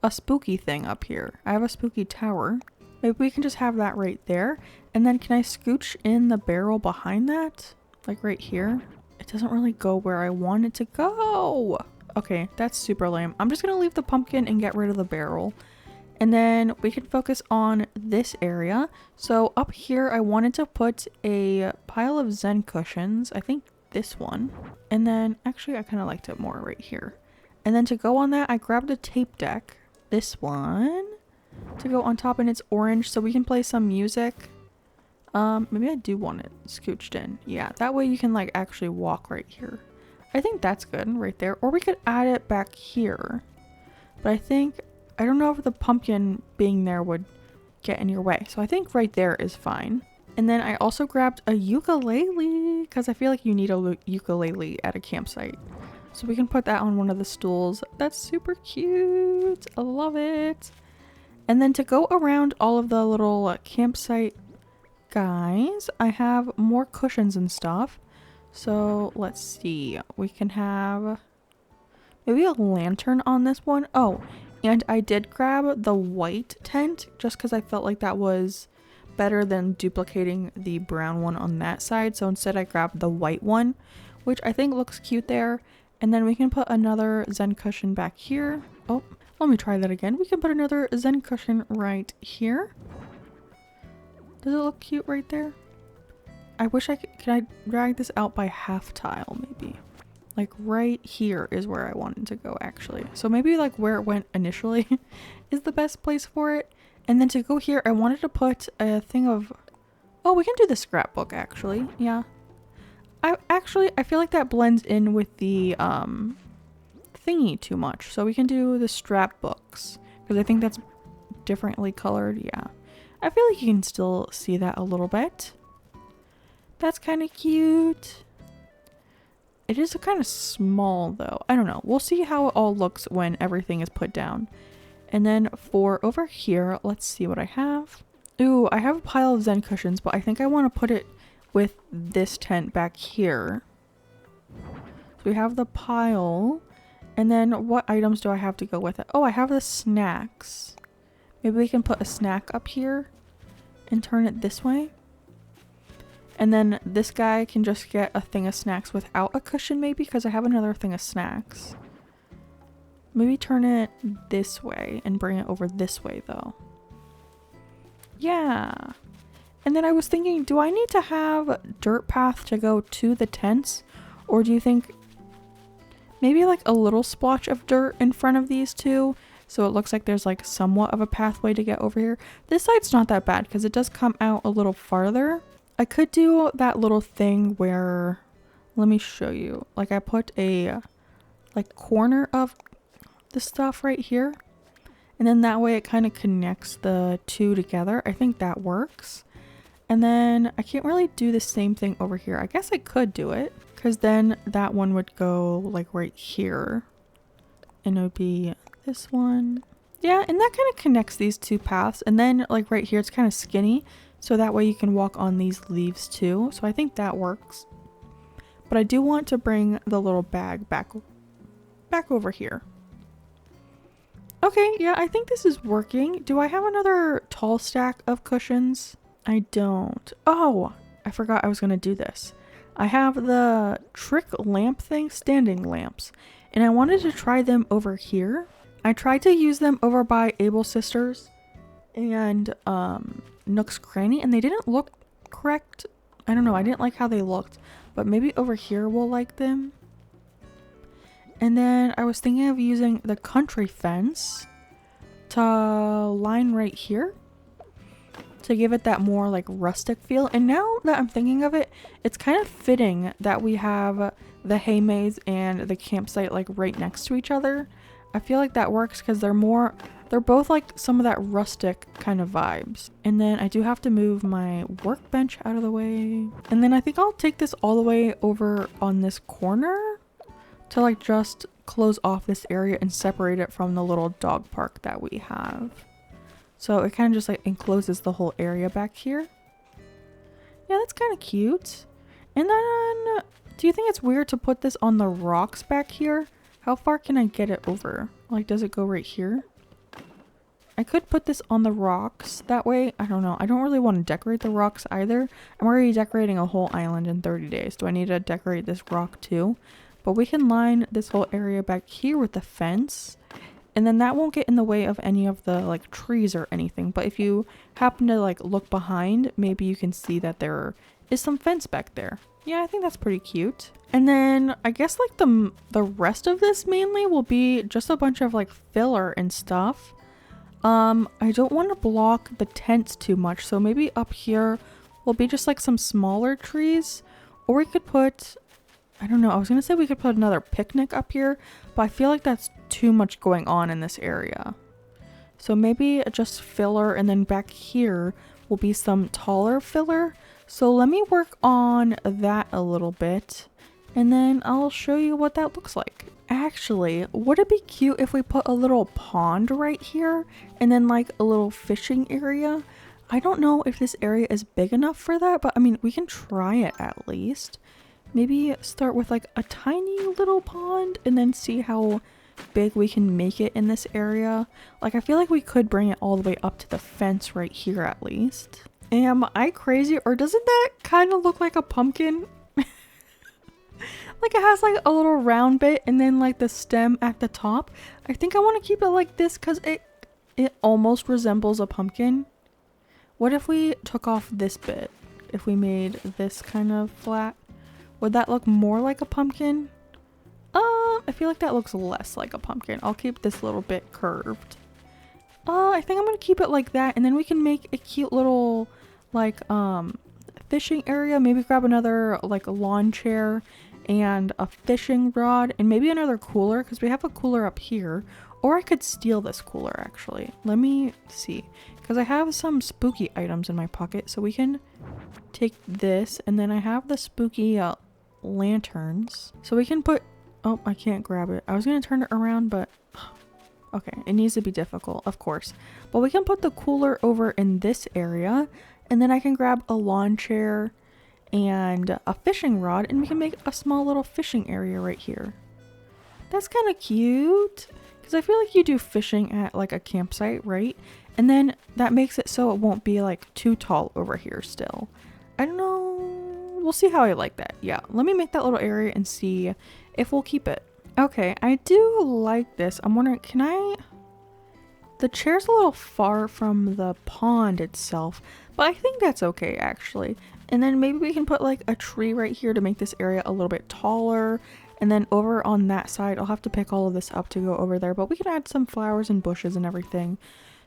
a spooky thing up here. I have a spooky tower. Maybe we can just have that right there. And then can I scooch in the barrel behind that? Like right here? It doesn't really go where I want it to go. Okay, that's super lame. I'm just gonna leave the pumpkin and get rid of the barrel. And then we can focus on this area. So up here, I wanted to put a pile of Zen cushions. I think this one. And then actually I kind of liked it more right here. And then to go on that, I grabbed a tape deck. This one to go on top, and it's orange so we can play some music. Maybe I do want it scooched in. Yeah, that way you can like actually walk right here. I think that's good right there. Or we could add it back here. But I don't know if the pumpkin being there would get in your way. So I think right there is fine. And then I also grabbed a ukulele because I feel like you need a ukulele at a campsite. So we can put that on one of the stools. That's super cute. I love it. And then to go around all of the little campsite guys, I have more cushions and stuff. So let's see. We can have maybe a lantern on this one. Oh, and I did grab the white tent just because I felt like that was better than duplicating the brown one on that side. So instead I grabbed the white one, which I think looks cute there. And then we can put another Zen cushion back here. Oh, let me try that again. We can put another Zen cushion right here. Does it look cute right there? I wish I could I drag this out by half tile maybe? Like right here is where I wanted to go actually. So maybe like where it went initially is the best place for it. And then to go here, I wanted to put a thing of, oh, we can do the scrapbook actually. Yeah. I feel like that blends in with the thingy too much. So we can do the strap books because I think that's differently colored. Yeah. I feel like you can still see that a little bit. That's kind of cute. It is kind of small though. I don't know. We'll see how it all looks when everything is put down. And then for over here, let's see what I have. Ooh, I have a pile of Zen cushions, but I think I want to put it with this tent back here. So we have the pile. And then what items do I have to go with it? Oh, I have the snacks. Maybe we can put a snack up here and turn it this way. And then this guy can just get a thing of snacks without a cushion maybe, because I have another thing of snacks. Maybe turn it this way and bring it over this way though. Yeah. And then I was thinking, do I need to have dirt path to go to the tents? Or do you think maybe like a little splotch of dirt in front of these two? So it looks like there's like somewhat of a pathway to get over here. This side's not that bad because it does come out a little farther. I could do that little thing where, let me show you. Like I put a like corner of the stuff right here. And then that way it kind of connects the two together. I think that works. And then I can't really do the same thing over here. I guess I could do it because then that one would go like right here. And it would be this one. Yeah, and that kind of connects these two paths. And then like right here, it's kind of skinny. So that way you can walk on these leaves too. So I think that works. But I do want to bring the little bag back over here. Okay, yeah, I think this is working. Do I have another tall stack of cushions? I don't. Oh, I forgot I was going to do this. I have the trick lamp thing, standing lamps. And I wanted to try them over here. I tried to use them over by Able Sisters and Nook's Cranny, and they didn't look correct. I don't know, I didn't like how they looked, but maybe over here we'll like them. And then I was thinking of using the country fence to line right here to give it that more like rustic feel. And now that I'm thinking of it, it's kind of fitting that we have the hay maze and the campsite like right next to each other. I feel like that works because they're both like some of that rustic kind of vibes. And then I do have to move my workbench out of the way. And then I think I'll take this all the way over on this corner to like just close off this area and separate it from the little dog park that we have. So it kind of just like encloses the whole area back here. Yeah, that's kind of cute. And then, do you think it's weird to put this on the rocks back here? How far can I get it over? Like, does it go right here? I could put this on the rocks that way. I don't know. I don't really want to decorate the rocks either. I'm already decorating a whole island in 30 days. Do I need to decorate this rock too? But we can line this whole area back here with the fence. And then that won't get in the way of any of the like trees or anything. But if you happen to like look behind, maybe you can see that there is some fence back there. Yeah, I think that's pretty cute. And then I guess like the rest of this mainly will be just a bunch of like filler and stuff. I don't want to block the tents too much. So maybe up here will be just like some smaller trees. Or we could put, I don't know, I was going to say we could put another picnic up here, but I feel like that's too much going on in this area. So maybe just filler, and then back here will be some taller filler. So let me work on that a little bit, and then I'll show you what that looks like. Actually, would it be cute if we put a little pond right here and then like a little fishing area? I don't know if this area is big enough for that, but I mean, we can try it at least. Maybe start with like a tiny little pond and then see how big we can make it in this area. Like, I feel like we could bring it all the way up to the fence right here at least. Am I crazy, or doesn't that kind of look like a pumpkin? Like, it has like a little round bit and then like the stem at the top. I think I want to keep it like this because it almost resembles a pumpkin. What if we took off this bit? If we made this kind of flat? Would that look more like a pumpkin? I feel like that looks less like a pumpkin. I'll keep this little bit curved. I think I'm gonna keep it like that, and then we can make a cute little like fishing area. Maybe grab another like lawn chair and a fishing rod and maybe another cooler, because we have a cooler up here. Or I could steal this cooler actually. Let me see, because I have some spooky items in my pocket, so we can take this, and then I have the spooky lanterns, so we can put, oh, I can't grab it. I was gonna turn it around, but okay, it needs to be difficult, of course. But we can put the cooler over in this area, and then I can grab a lawn chair and a fishing rod, and we can make a small little fishing area right here. That's kind of cute, because I feel like you do fishing at like a campsite, right? And then that makes it so it won't be like too tall over here still. I don't know. We'll see how I like that. Yeah, let me make that little area and see if we'll keep it. Okay, I do like this. I'm wondering, can I... The chair's a little far from the pond itself, but I think that's okay actually. And then maybe we can put like a tree right here to make this area a little bit taller. And then over on that side, I'll have to pick all of this up to go over there, but we can add some flowers and bushes and everything.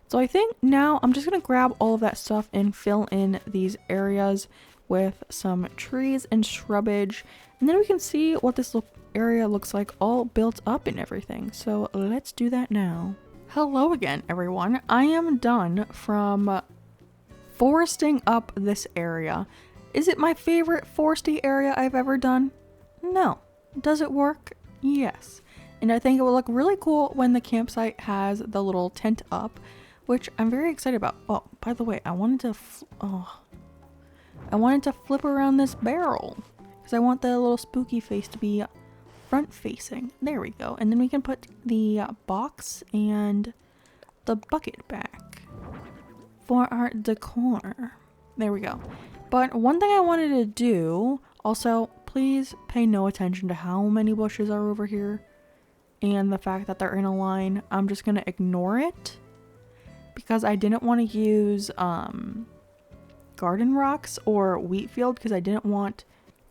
So I think now I'm just going to grab all of that stuff and fill in these areas with some trees and shrubbage. And then we can see what this area looks like all built up and everything. So let's do that now. Hello again, everyone. I am done from foresting up this area. Is it my favorite foresty area I've ever done? No. Does it work? Yes. And I think it will look really cool when the campsite has the little tent up, which I'm very excited about. Oh, by the way, I wanted to flip around this barrel because I want the little spooky face to be front facing. There we go. And then we can put the box and the bucket back for our decor. There we go. But one thing I wanted to do, also, please pay no attention to how many bushes are over here. and the fact that they're in a line, I'm just gonna ignore it because I didn't want to use garden rocks or wheat field because I didn't want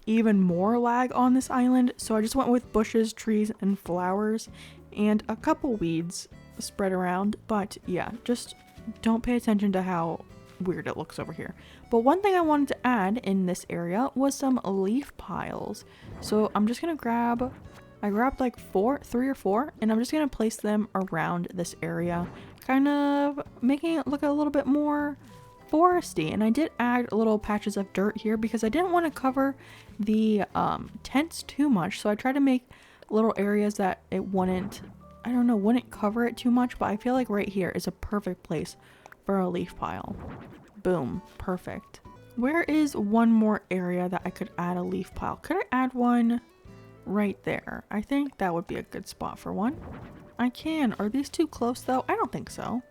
even more lag on this island. So I just went with bushes, trees, and flowers and a couple weeds spread around. But yeah, just don't pay attention to how weird it looks over here. But one thing I wanted to add in this area was some leaf piles. So I'm just gonna I grabbed like 3 or 4, and I'm just gonna place them around this area, kind of making it look a little bit more foresty. And I did add little patches of dirt here because I didn't want to cover the tents too much. So I tried to make little areas that it wouldn't cover it too much. But I feel like right here is a perfect place for a leaf pile. Boom, perfect. Where is one more area that I could add a leaf pile? Could I add one right there? I think that would be a good spot for one. I can. Are these too close though? I don't think so.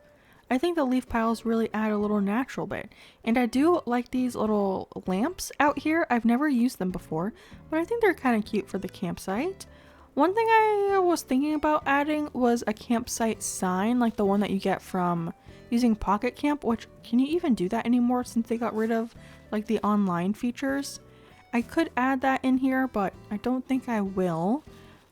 I think the leaf piles really add a little natural bit. And I do like these little lamps out here. I've never used them before, but I think they're kind of cute for the campsite. One thing I was thinking about adding was a campsite sign, like the one that you get from using Pocket Camp, which, can you even do that anymore since they got rid of like the online features? I could add that in here, but I don't think I will.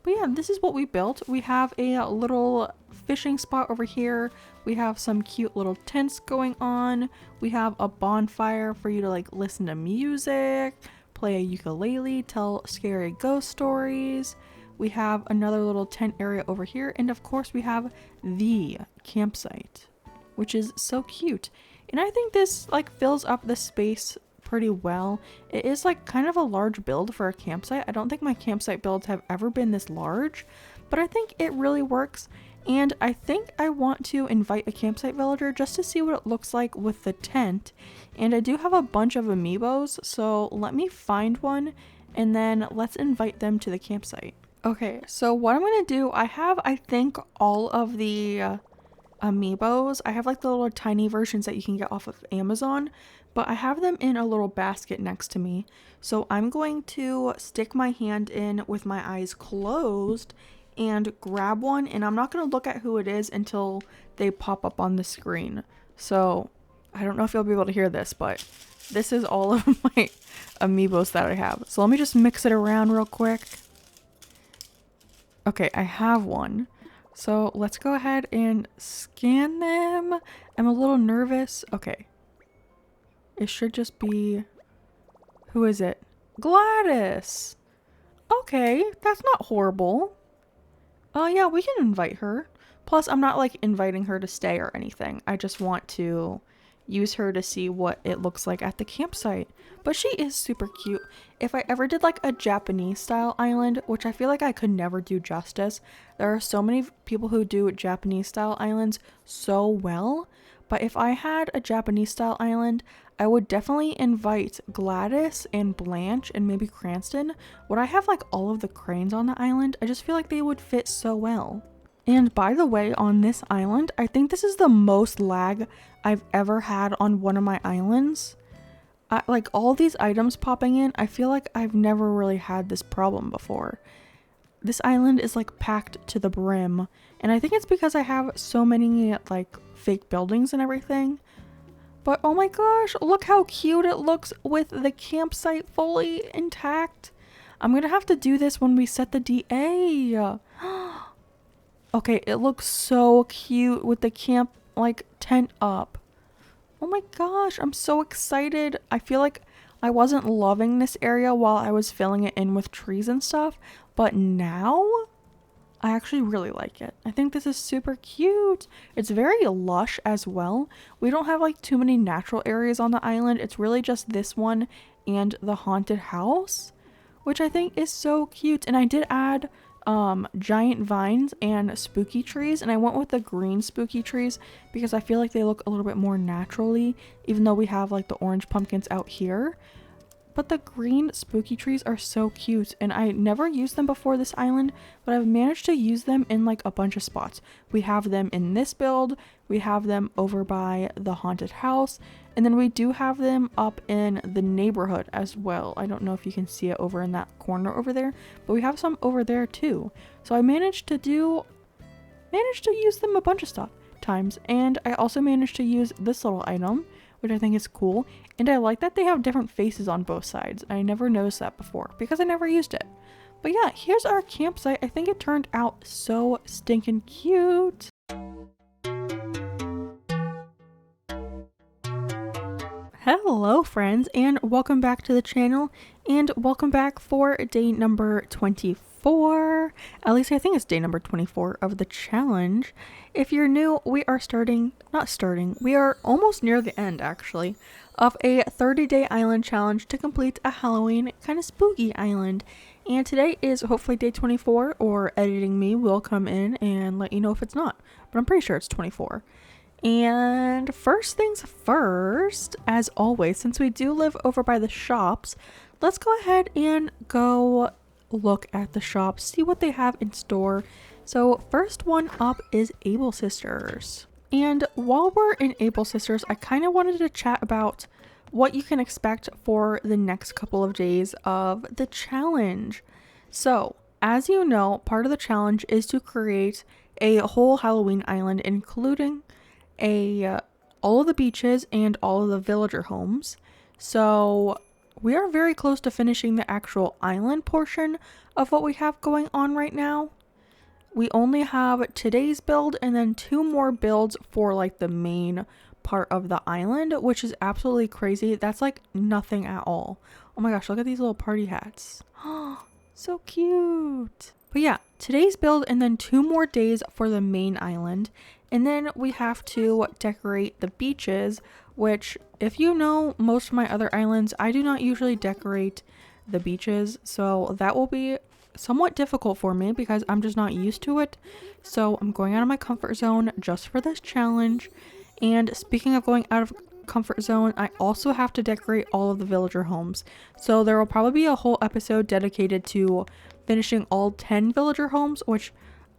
But yeah, this is what we built. We have a little fishing spot over here. We have some cute little tents going on. We have a bonfire for you to like listen to music, play a ukulele, tell scary ghost stories. We have another little tent area over here. And of course we have the campsite, which is so cute. And I think this like fills up the space pretty well. It is like kind of a large build for a campsite. I don't think my campsite builds have ever been this large, but I think it really works. And I think I want to invite a campsite villager just to see what it looks like with the tent. And I do have a bunch of amiibos, so let me find one and then let's invite them to the campsite. Okay, so what I'm gonna do, I have, I think, all of the amiibos. I have like the little tiny versions that you can get off of Amazon, but I have them in a little basket next to me. So I'm going to stick my hand in with my eyes closed and grab one, and I'm not going to look at who it is until they pop up on the screen. So I don't know if you'll be able to hear this, but this is all of my amiibos that I have. So let me just mix it around real quick. Okay, I have one. So let's go ahead and scan them. I'm a little nervous. Okay. It should just be... Who is it? Gladys! Okay, that's not horrible. Yeah, we can invite her. Plus, I'm not like inviting her to stay or anything. I just want to use her to see what it looks like at the campsite. But she is super cute. If I ever did like a Japanese style island, which I feel like I could never do justice, there are so many people who do Japanese style islands so well. But if I had a Japanese style island, I would definitely invite Gladys and Blanche and maybe Cranston. Would I have like all of the cranes on the island? I just feel like they would fit so well. And by the way, on this island, I think this is the most lag I've ever had on one of my islands. Like all these items popping in, I feel like I've never really had this problem before. This island is like packed to the brim, and I think it's because I have so many like fake buildings and everything. But oh my gosh, look how cute it looks with the campsite fully intact. I'm gonna have to do this when we set the DA. Okay, it looks so cute with the camp like tent up. Oh my gosh, I'm so excited. I feel like I wasn't loving this area while I was filling it in with trees and stuff, but now I actually really like it. I think this is super cute. It's very lush as well. We don't have like too many natural areas on the island. It's really just this one and the haunted house, which I think is so cute. And I did add giant vines and spooky trees, and I went with the green spooky trees because I feel like they look a little bit more naturally, even though we have like the orange pumpkins out here. But the green spooky trees are so cute, and I never used them before this island, but I've managed to use them in like a bunch of spots. We have them in this build, we have them over by the haunted house, And then we do have them up in the neighborhood as well. I don't know if you can see it over in that corner over there, but we have some over there too. So I managed to use them a bunch of times. And I also managed to use this little item, which I think is cool. And I like that they have different faces on both sides. I never noticed that before because I never used it. But yeah, here's our campsite. I think it turned out so stinking cute. Hello friends, and welcome back to the channel, and welcome back for day number 24. At least I think it's day number 24 of the challenge. If you're new, we are we are almost near the end actually of a 30-day island challenge to complete a Halloween kind of spooky island. And today is hopefully day 24, or editing me will come in and let you know if it's not, but I'm pretty sure it's 24. And first things first, as always, since we do live over by the shops, let's go ahead and go look at the shops, see what they have in store. So first one up is Able Sisters. And while we're in Able Sisters, I kind of wanted to chat about what you can expect for the next couple of days of the challenge. So, as you know, part of the challenge is to create a whole Halloween island, including all of the beaches and all of the villager homes. So we are very close to finishing the actual island portion of what we have going on right now. We only have today's build and then 2 more builds for like the main part of the island, which is absolutely crazy. That's like nothing at all. Oh my gosh, look at these little party hats. Oh, so cute. But yeah, today's build and then 2 more days for the main island. And then we have to decorate the beaches, which, if you know most of my other islands, I do not usually decorate the beaches. So that will be somewhat difficult for me because I'm just not used to it. So I'm going out of my comfort zone just for this challenge. And speaking of going out of comfort zone, I also have to decorate all of the villager homes. So there will probably be a whole episode dedicated to finishing all 10 villager homes, which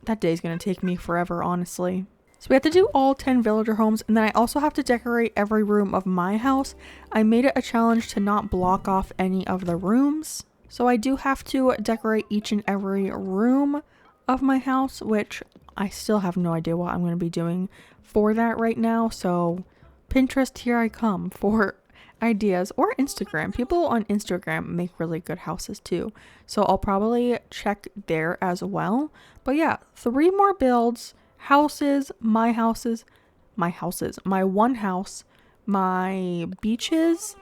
that day is going to take me forever, honestly. So we have to do all 10 villager homes, and then I also have to decorate every room of my house. I made it a challenge to not block off any of the rooms. So I do have to decorate each and every room of my house, which I still have no idea what I'm going to be doing for that right now. So Pinterest, here I come for ideas, or Instagram. People on Instagram make really good houses too. So I'll probably check there as well. But yeah, 3 more builds. Houses, my one house, my beaches,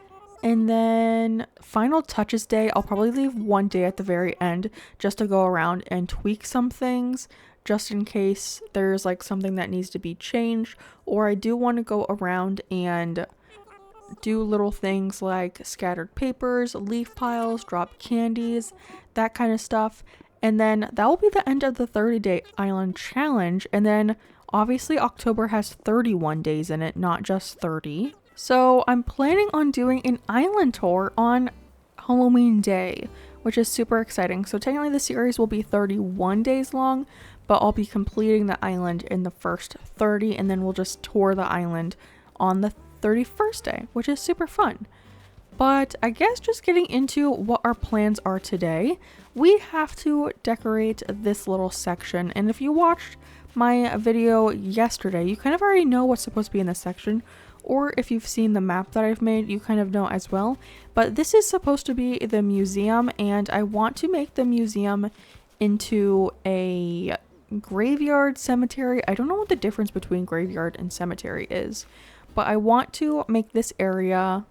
and then final touches day. I'll probably leave 1 day at the very end just to go around and tweak some things, just in case there's like something that needs to be changed, or I do want to go around and do little things like scattered papers, leaf piles, drop candies, that kind of stuff. And then that will be the end of the 30-day island challenge. And then obviously October has 31 days in it, not just 30. So I'm planning on doing an island tour on Halloween day, which is super exciting. So technically the series will be 31 days long, but I'll be completing the island in the first 30, and then we'll just tour the island on the 31st day, which is super fun. But I guess just getting into what our plans are today, we have to decorate this little section. And if you watched my video yesterday, you kind of already know what's supposed to be in this section. Or if you've seen the map that I've made, you kind of know as well. But this is supposed to be the museum, and I want to make the museum into a graveyard cemetery. I don't know what the difference between graveyard and cemetery is, but I want to make this area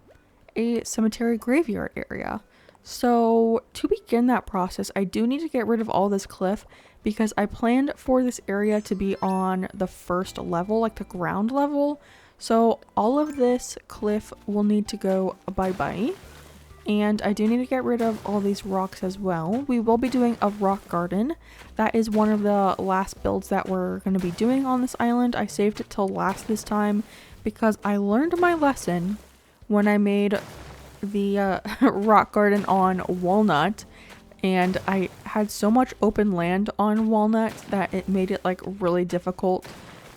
a cemetery graveyard area. So to begin that process, I do need to get rid of all this cliff because I planned for this area to be on the first level, like the ground level. So all of this cliff will need to go bye-bye. And I do need to get rid of all these rocks as well. We will be doing a rock garden. That is one of the last builds that we're going to be doing on this island. I saved it till last this time because I learned my lesson when I made the rock garden on Walnut, and I had so much open land on Walnut that it made it like really difficult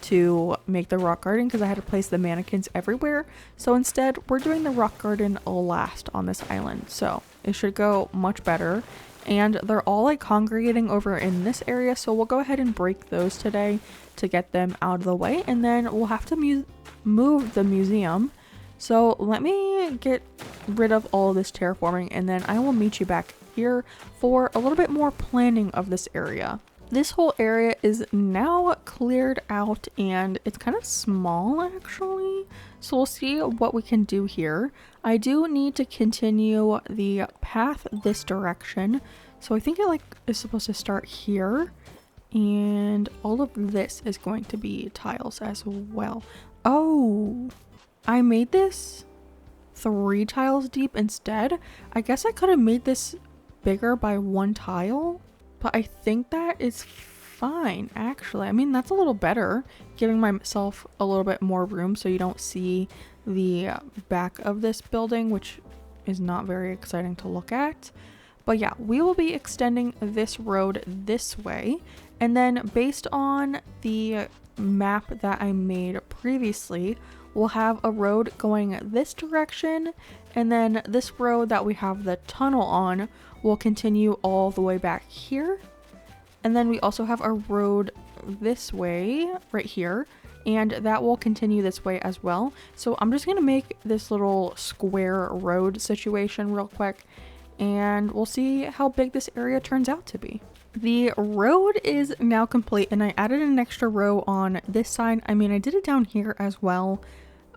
to make the rock garden because I had to place the mannequins everywhere. So instead, we're doing the rock garden last on this island. So it should go much better. And they're all like congregating over in this area. So we'll go ahead and break those today to get them out of the way. And then we'll have to move the museum. So let me get rid of all of this terraforming and then I will meet you back here for a little bit more planning of this area. This whole area is now cleared out and it's kind of small actually. So we'll see what we can do here. I do need to continue the path this direction. So I think it is supposed to start here. And all of this is going to be tiles as well. Oh, I made this 3 tiles deep instead. I guess I could have made this bigger by 1 tile. But I think that is fine, actually. I mean, that's a little better, giving myself a little bit more room so you don't see the back of this building, which is not very exciting to look at. But yeah, we will be extending this road this way. And then based on the map that I made previously, we'll have a road going this direction. And then this road that we have the tunnel on will continue all the way back here. And then we also have a road this way right here, and that will continue this way as well. So I'm just gonna make this little square road situation real quick and we'll see how big this area turns out to be. The road is now complete and I added an extra row on this side. I mean, I did it down here as well,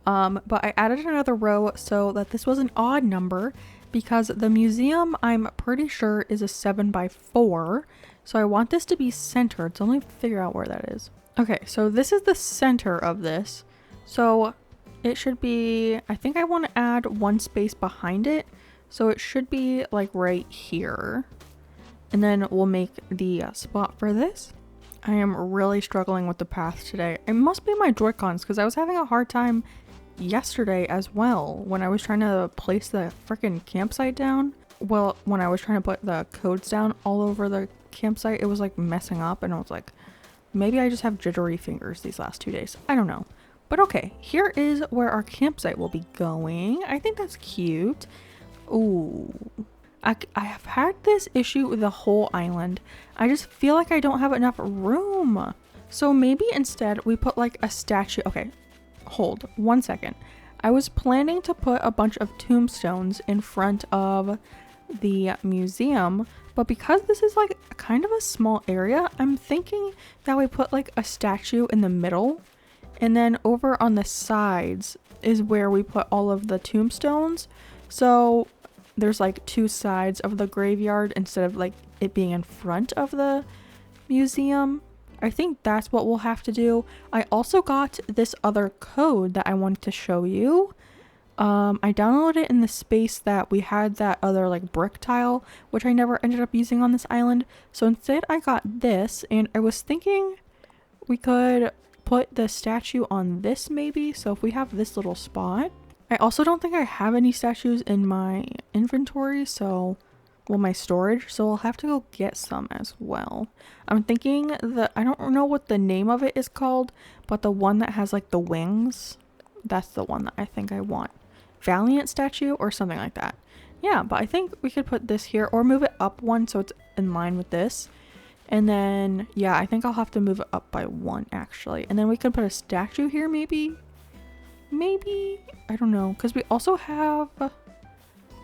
but I added another row so that this was an odd number because the museum, I'm pretty sure, is a 7x4. So I want this to be centered. So let me figure out where that is. Okay, so this is the center of this. So it should be, I think I want to add 1 space behind it. So it should be like right here. And then we'll make the spot for this. I am really struggling with the path today. It must be my Joy-Cons because I was having a hard time yesterday as well when I was trying to place the freaking campsite down. Well, when I was trying to put the codes down all over the campsite, it was like messing up and I was like, maybe I just have jittery fingers these last 2 days. I don't know. But okay, here is where our campsite will be going. I think that's cute. Ooh. I have had this issue with the whole island. I just feel like I don't have enough room. So maybe instead we put like a statue. Okay, hold 1 second. I was planning to put a bunch of tombstones in front of the museum, but because this is like kind of a small area, I'm thinking that we put like a statue in the middle, and then over on the sides is where we put all of the tombstones. So there's like 2 sides of the graveyard instead of like it being in front of the museum. I think that's what we'll have to do. I also got this other code that I wanted to show you. I downloaded it in the space that we had that other like brick tile, which I never ended up using on this island. So instead I got this, and I was thinking we could put the statue on this maybe. So if we have this little spot. I also don't think I have any statues in my inventory, so, well, my storage, so I'll have to go get some as well. I'm thinking that, I don't know what the name of it is called, but the one that has like the wings, that's the one that I think I want. Valiant statue or something like that. Yeah, but I think we could put this here or move it up 1 so it's in line with this. And then, yeah, I think I'll have to move it up by 1 actually. And then we could put a statue here maybe. Maybe, I don't know, because we also have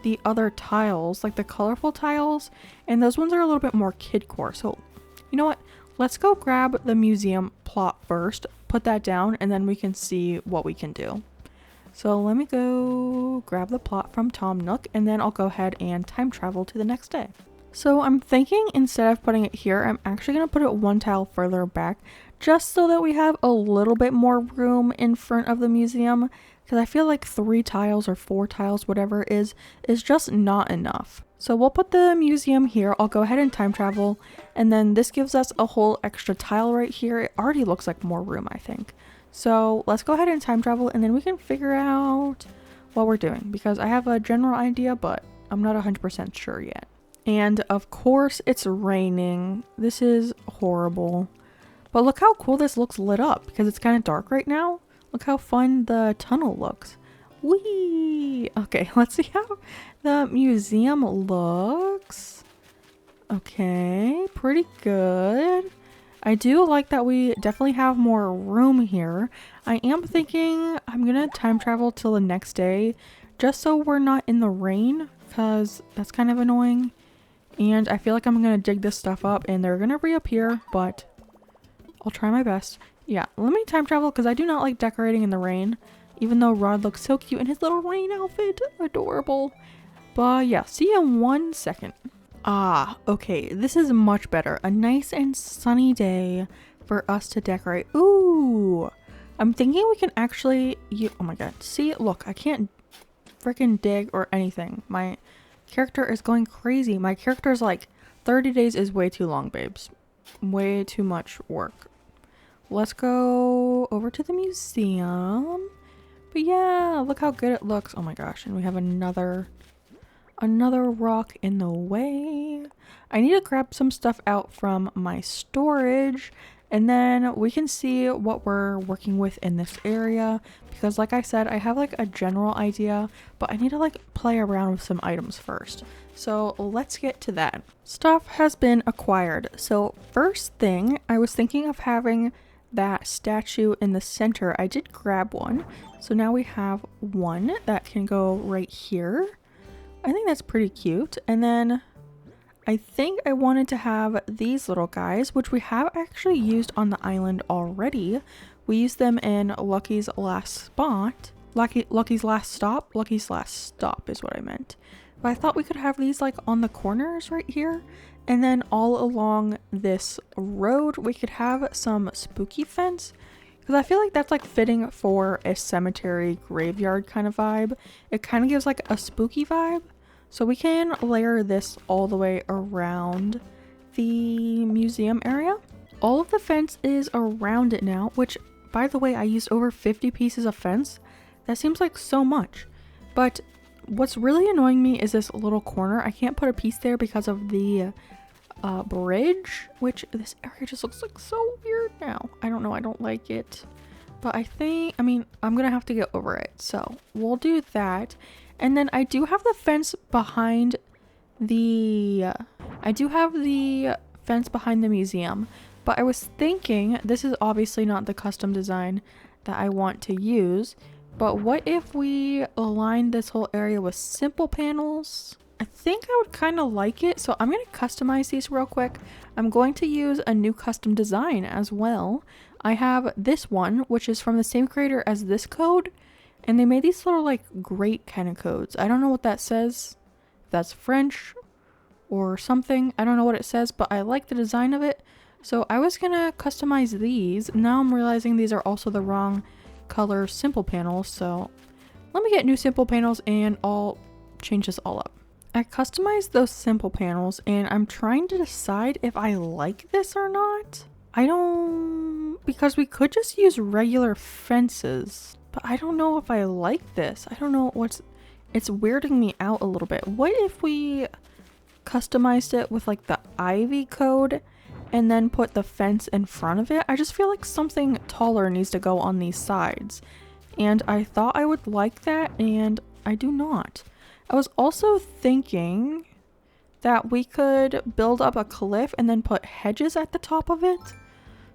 the other tiles, like the colorful tiles, and those ones are a little bit more kidcore. So you know what, let's go grab the museum plot first, put that down, and then we can see what we can do. So let me go grab the plot from Tom Nook, and then I'll go ahead and time travel to the next day. So I'm thinking instead of putting it here, I'm actually going to put it 1 tile further back, just so that we have a little bit more room in front of the museum, because I feel like 3 tiles or 4 tiles, whatever it is just not enough. So we'll put the museum here. I'll go ahead and time travel, and then this gives us a whole extra tile right here. It already looks like more room, I think. So let's go ahead and time travel, and then we can figure out what we're doing, because I have a general idea, but I'm not 100% sure yet. And of course it's raining. This is horrible. But look how cool this looks lit up because it's kind of dark right now. Look how fun the tunnel looks. Whee! Okay, let's see how the museum looks. Okay, pretty good. I do like that we definitely have more room here. I am thinking I'm gonna time travel till the next day just so we're not in the rain because that's kind of annoying. And I feel like I'm gonna dig this stuff up and they're gonna reappear, but I'll try my best. Yeah, let me time travel because I do not like decorating in the rain, even though Rod looks so cute in his little rain outfit. Adorable. But yeah, see you in 1 second. Ah, okay, this is much better. A nice and sunny day for us to decorate. Ooh, I'm thinking we can actually, oh my god, see, look, I can't freaking dig or anything. My character is going crazy. My character is like, 30 days is way too long, babes. Way too much work. Let's go over to the museum. But yeah, look how good it looks. Oh my gosh, and we have another rock in the way. I need to grab some stuff out from my storage and then we can see what we're working with in this area because like I said, I have like a general idea, but I need to like play around with some items first. So let's get to that. Stuff has been acquired. So first thing, I was thinking of having that statue in the center. I did grab one. So now we have one that can go right here. I think that's pretty cute. And then I think I wanted to have these little guys, which we have actually used on the island already. We used them in Lucky's last spot. Lucky's last stop? Lucky's last stop is what I meant. But I thought we could have these like on the corners right here. And then all along this road, we could have some spooky fence. Because I feel like that's like fitting for a cemetery graveyard kind of vibe. It kind of gives like a spooky vibe. So we can layer this all the way around the museum area. All of the fence is around it now, which by the way, I used over 50 pieces of fence. That seems like so much. But what's really annoying me is this little corner. I can't put a piece there because of the bridge, which this area just looks like so weird now. I don't know, I don't like it. But I mean, I'm gonna have to get over it. So we'll do that. And then I do have the fence behind the museum, but I was thinking, this is obviously not the custom design that I want to use, but what if we align this whole area with simple panels? I think I would kind of like it, so I'm going to customize these real quick. I'm going to use a new custom design as well. I have this one, which is from the same creator as this code. And they made these little like grate kind of codes. I don't know what that says. If that's French or something. I don't know what it says, but I like the design of it. So I was gonna customize these. Now I'm realizing these are also the wrong color simple panels. So let me get new simple panels and I'll change this all up. I customized those simple panels and I'm trying to decide if I like this or not. Because we could just use regular fences. But I don't know if I like this. I don't know it's weirding me out a little bit. What if we customized it with like the ivy code and then put the fence in front of it? I just feel like something taller needs to go on these sides. And I thought I would like that and I do not. I was also thinking that we could build up a cliff and then put hedges at the top of it.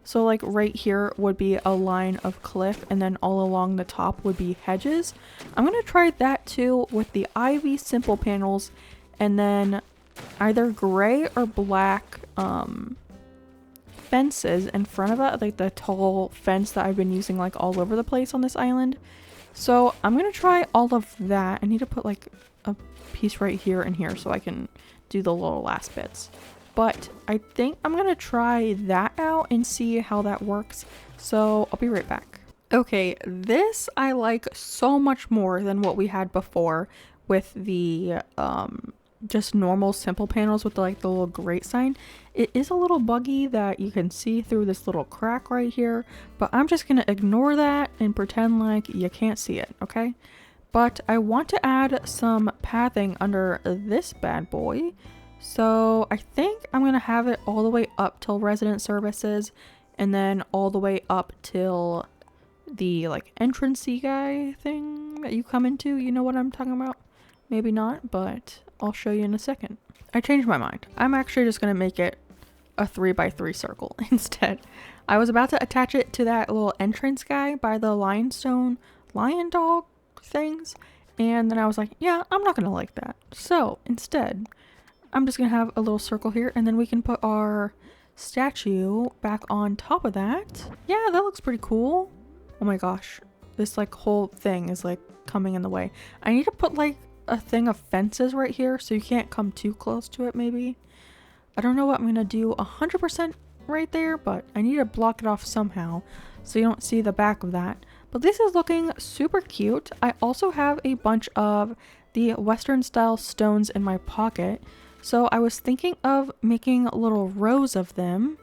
So like right here would be a line of cliff and then all along the top would be hedges. I'm going to try that too with the ivy simple panels and then either gray or black fences in front of it, like the tall fence that I've been using like all over the place on this island. So I'm going to try all of that. I need to put like a piece right here and here so I can do the little last bits. But I think I'm going to try that out and see how that works. So I'll be right back. Okay, this I like so much more than what we had before with the just normal simple panels with the little grate sign. It is a little buggy that you can see through this little crack right here, but I'm just going to ignore that and pretend like you can't see it, okay? But I want to add some pathing under this bad boy. So I think I'm going to have it all the way up till resident services and then all the way up till the like entrancey guy thing that you come into. You know what I'm talking about? Maybe not, but I'll show you in a second. I changed my mind. I'm actually just gonna make it a 3x3 circle instead. I was about to attach it to that little entrance guy by the limestone lion dog things, and then I was like, yeah, I'm not gonna like that. So instead, I'm just gonna have a little circle here, and then we can put our statue back on top of that. Yeah, that looks pretty cool. Oh my gosh, this like whole thing is like coming in the way. I need to put like a thing of fences right here so you can't come too close to it maybe. I don't know what I'm gonna do 100% right there, but I need to block it off somehow so you don't see the back of that. But this is looking super cute. I also have a bunch of the Western style stones in my pocket. So I was thinking of making little rows of them.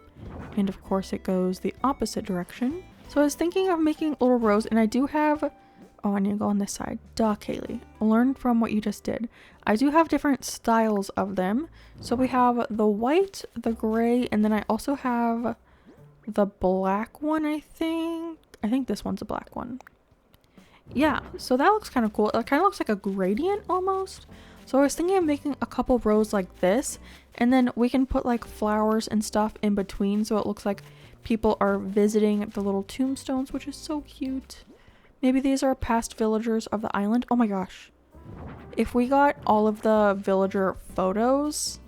And of course it goes the opposite direction. So I was thinking of making little rows, and I do have, oh, I need to go on this side. Duh, Kaylee. Learn from what you just did. I do have different styles of them. So we have the white, the gray, and then I also have the black one, I think. I think this one's a black one. Yeah, so that looks kind of cool. It kind of looks like a gradient almost. So I was thinking of making a couple rows like this, and then we can put like flowers and stuff in between so it looks like people are visiting the little tombstones, which is so cute. Maybe these are past villagers of the island. Oh my gosh. If we got all of the villager photos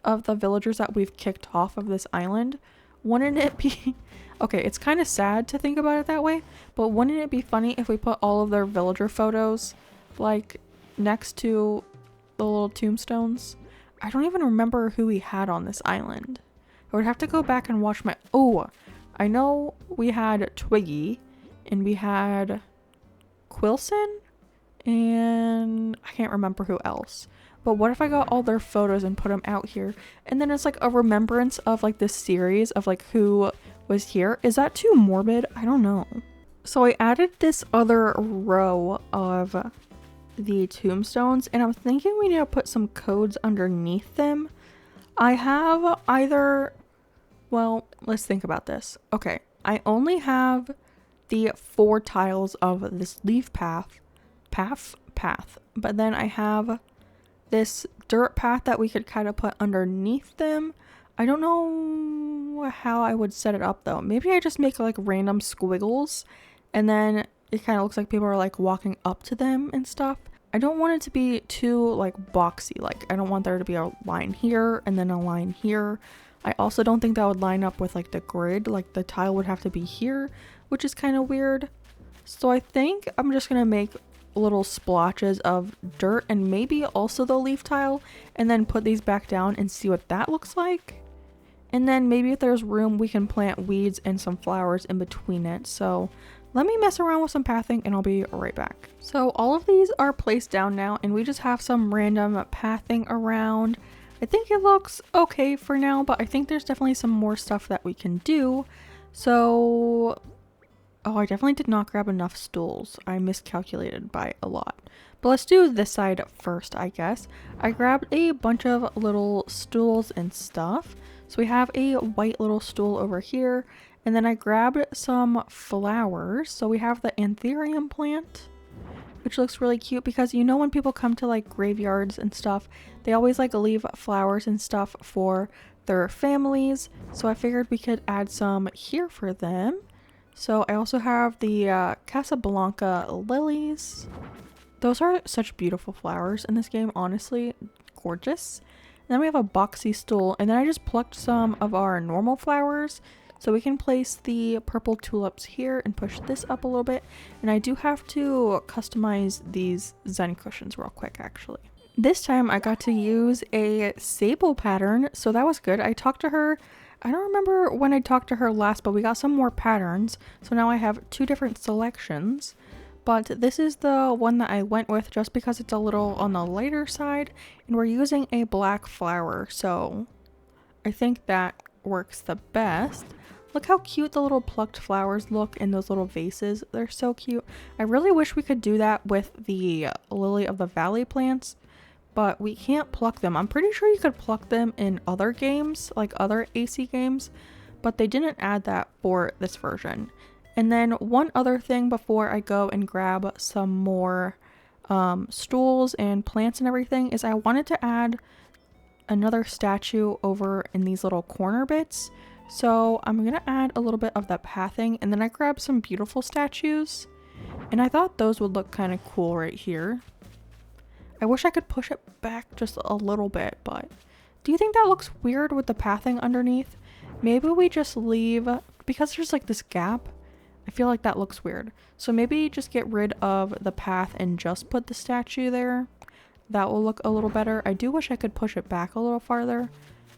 of the villagers that we've kicked off of this island, wouldn't it be... Okay, it's kind of sad to think about it that way, but wouldn't it be funny if we put all of their villager photos like next to the little tombstones? I don't even remember who we had on this island. I would have to go back and watch my... Oh, I know we had Twiggy and we had Quilson and I can't remember who else. But what if I got all their photos and put them out here? And then it's like a remembrance of like this series of like who was here. Is that too morbid? I don't know. So I added this other row of the tombstones, and I'm thinking we need to put some codes underneath them. I have either... Well, let's think about this. Okay, I only have the 4 tiles of this leaf path. But then I have this dirt path that we could kind of put underneath them. I don't know how I would set it up though. Maybe I just make like random squiggles and then it kind of looks like people are like walking up to them and stuff. I don't want it to be too like boxy. Like I don't want there to be a line here and then a line here. I also don't think that would line up with like the grid. Like the tile would have to be here, which is kind of weird. So I think I'm just gonna make little splotches of dirt and maybe also the leaf tile and then put these back down and see what that looks like. And then maybe if there's room we can plant weeds and some flowers in between it. So let me mess around with some pathing and I'll be right back. So all of these are placed down now and we just have some random pathing around. I think it looks okay for now, but I think there's definitely some more stuff that we can do. So, oh, I definitely did not grab enough stools. I miscalculated by a lot. But let's do this side first, I guess. I grabbed a bunch of little stools and stuff. So we have a white little stool over here. And then I grabbed some flowers. So we have the anthurium plant, which looks really cute because you know when people come to like graveyards and stuff, they always like leave flowers and stuff for their families. So I figured we could add some here for them. So I also have the Casablanca lilies. Those are such beautiful flowers in this game, honestly, gorgeous. And then we have a boxy stool, and then I just plucked some of our normal flowers. So we can place the purple tulips here and push this up a little bit. And I do have to customize these Zen cushions real quick, actually. This time I got to use a sable pattern, so that was good. I talked to her, I don't remember when I talked to her last, but we got some more patterns. So now I have 2 different selections. But this is the one that I went with just because it's a little on the lighter side. And we're using a black flower, so I think that works the best. Look how cute the little plucked flowers look in those little vases. They're so cute. I really wish we could do that with the lily of the valley plants, but we can't pluck them. I'm pretty sure you could pluck them in other games, like other AC games, but they didn't add that for this version. And then one other thing before I go and grab some more stools and plants and everything is I wanted to add another statue over in these little corner bits. So I'm gonna add a little bit of that pathing, and then I grabbed some beautiful statues, and I thought those would look kind of cool right here. I wish I could push it back just a little bit, but do you think that looks weird with the pathing underneath? Maybe we just leave, because there's like this gap, I feel like that looks weird. So maybe just get rid of the path and just put the statue there. That will look a little better. I do wish I could push it back a little farther,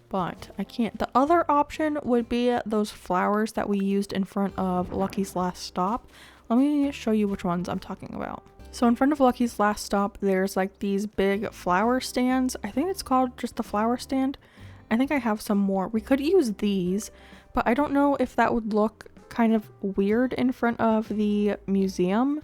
but I can't. The other option would be those flowers that we used in front of Lucky's Last Stop. Let me show you which ones I'm talking about. So in front of Lucky's Last Stop, there's like these big flower stands. I think it's called just the flower stand. I think I have some more. We could use these, but I don't know if that would look kind of weird in front of the museum.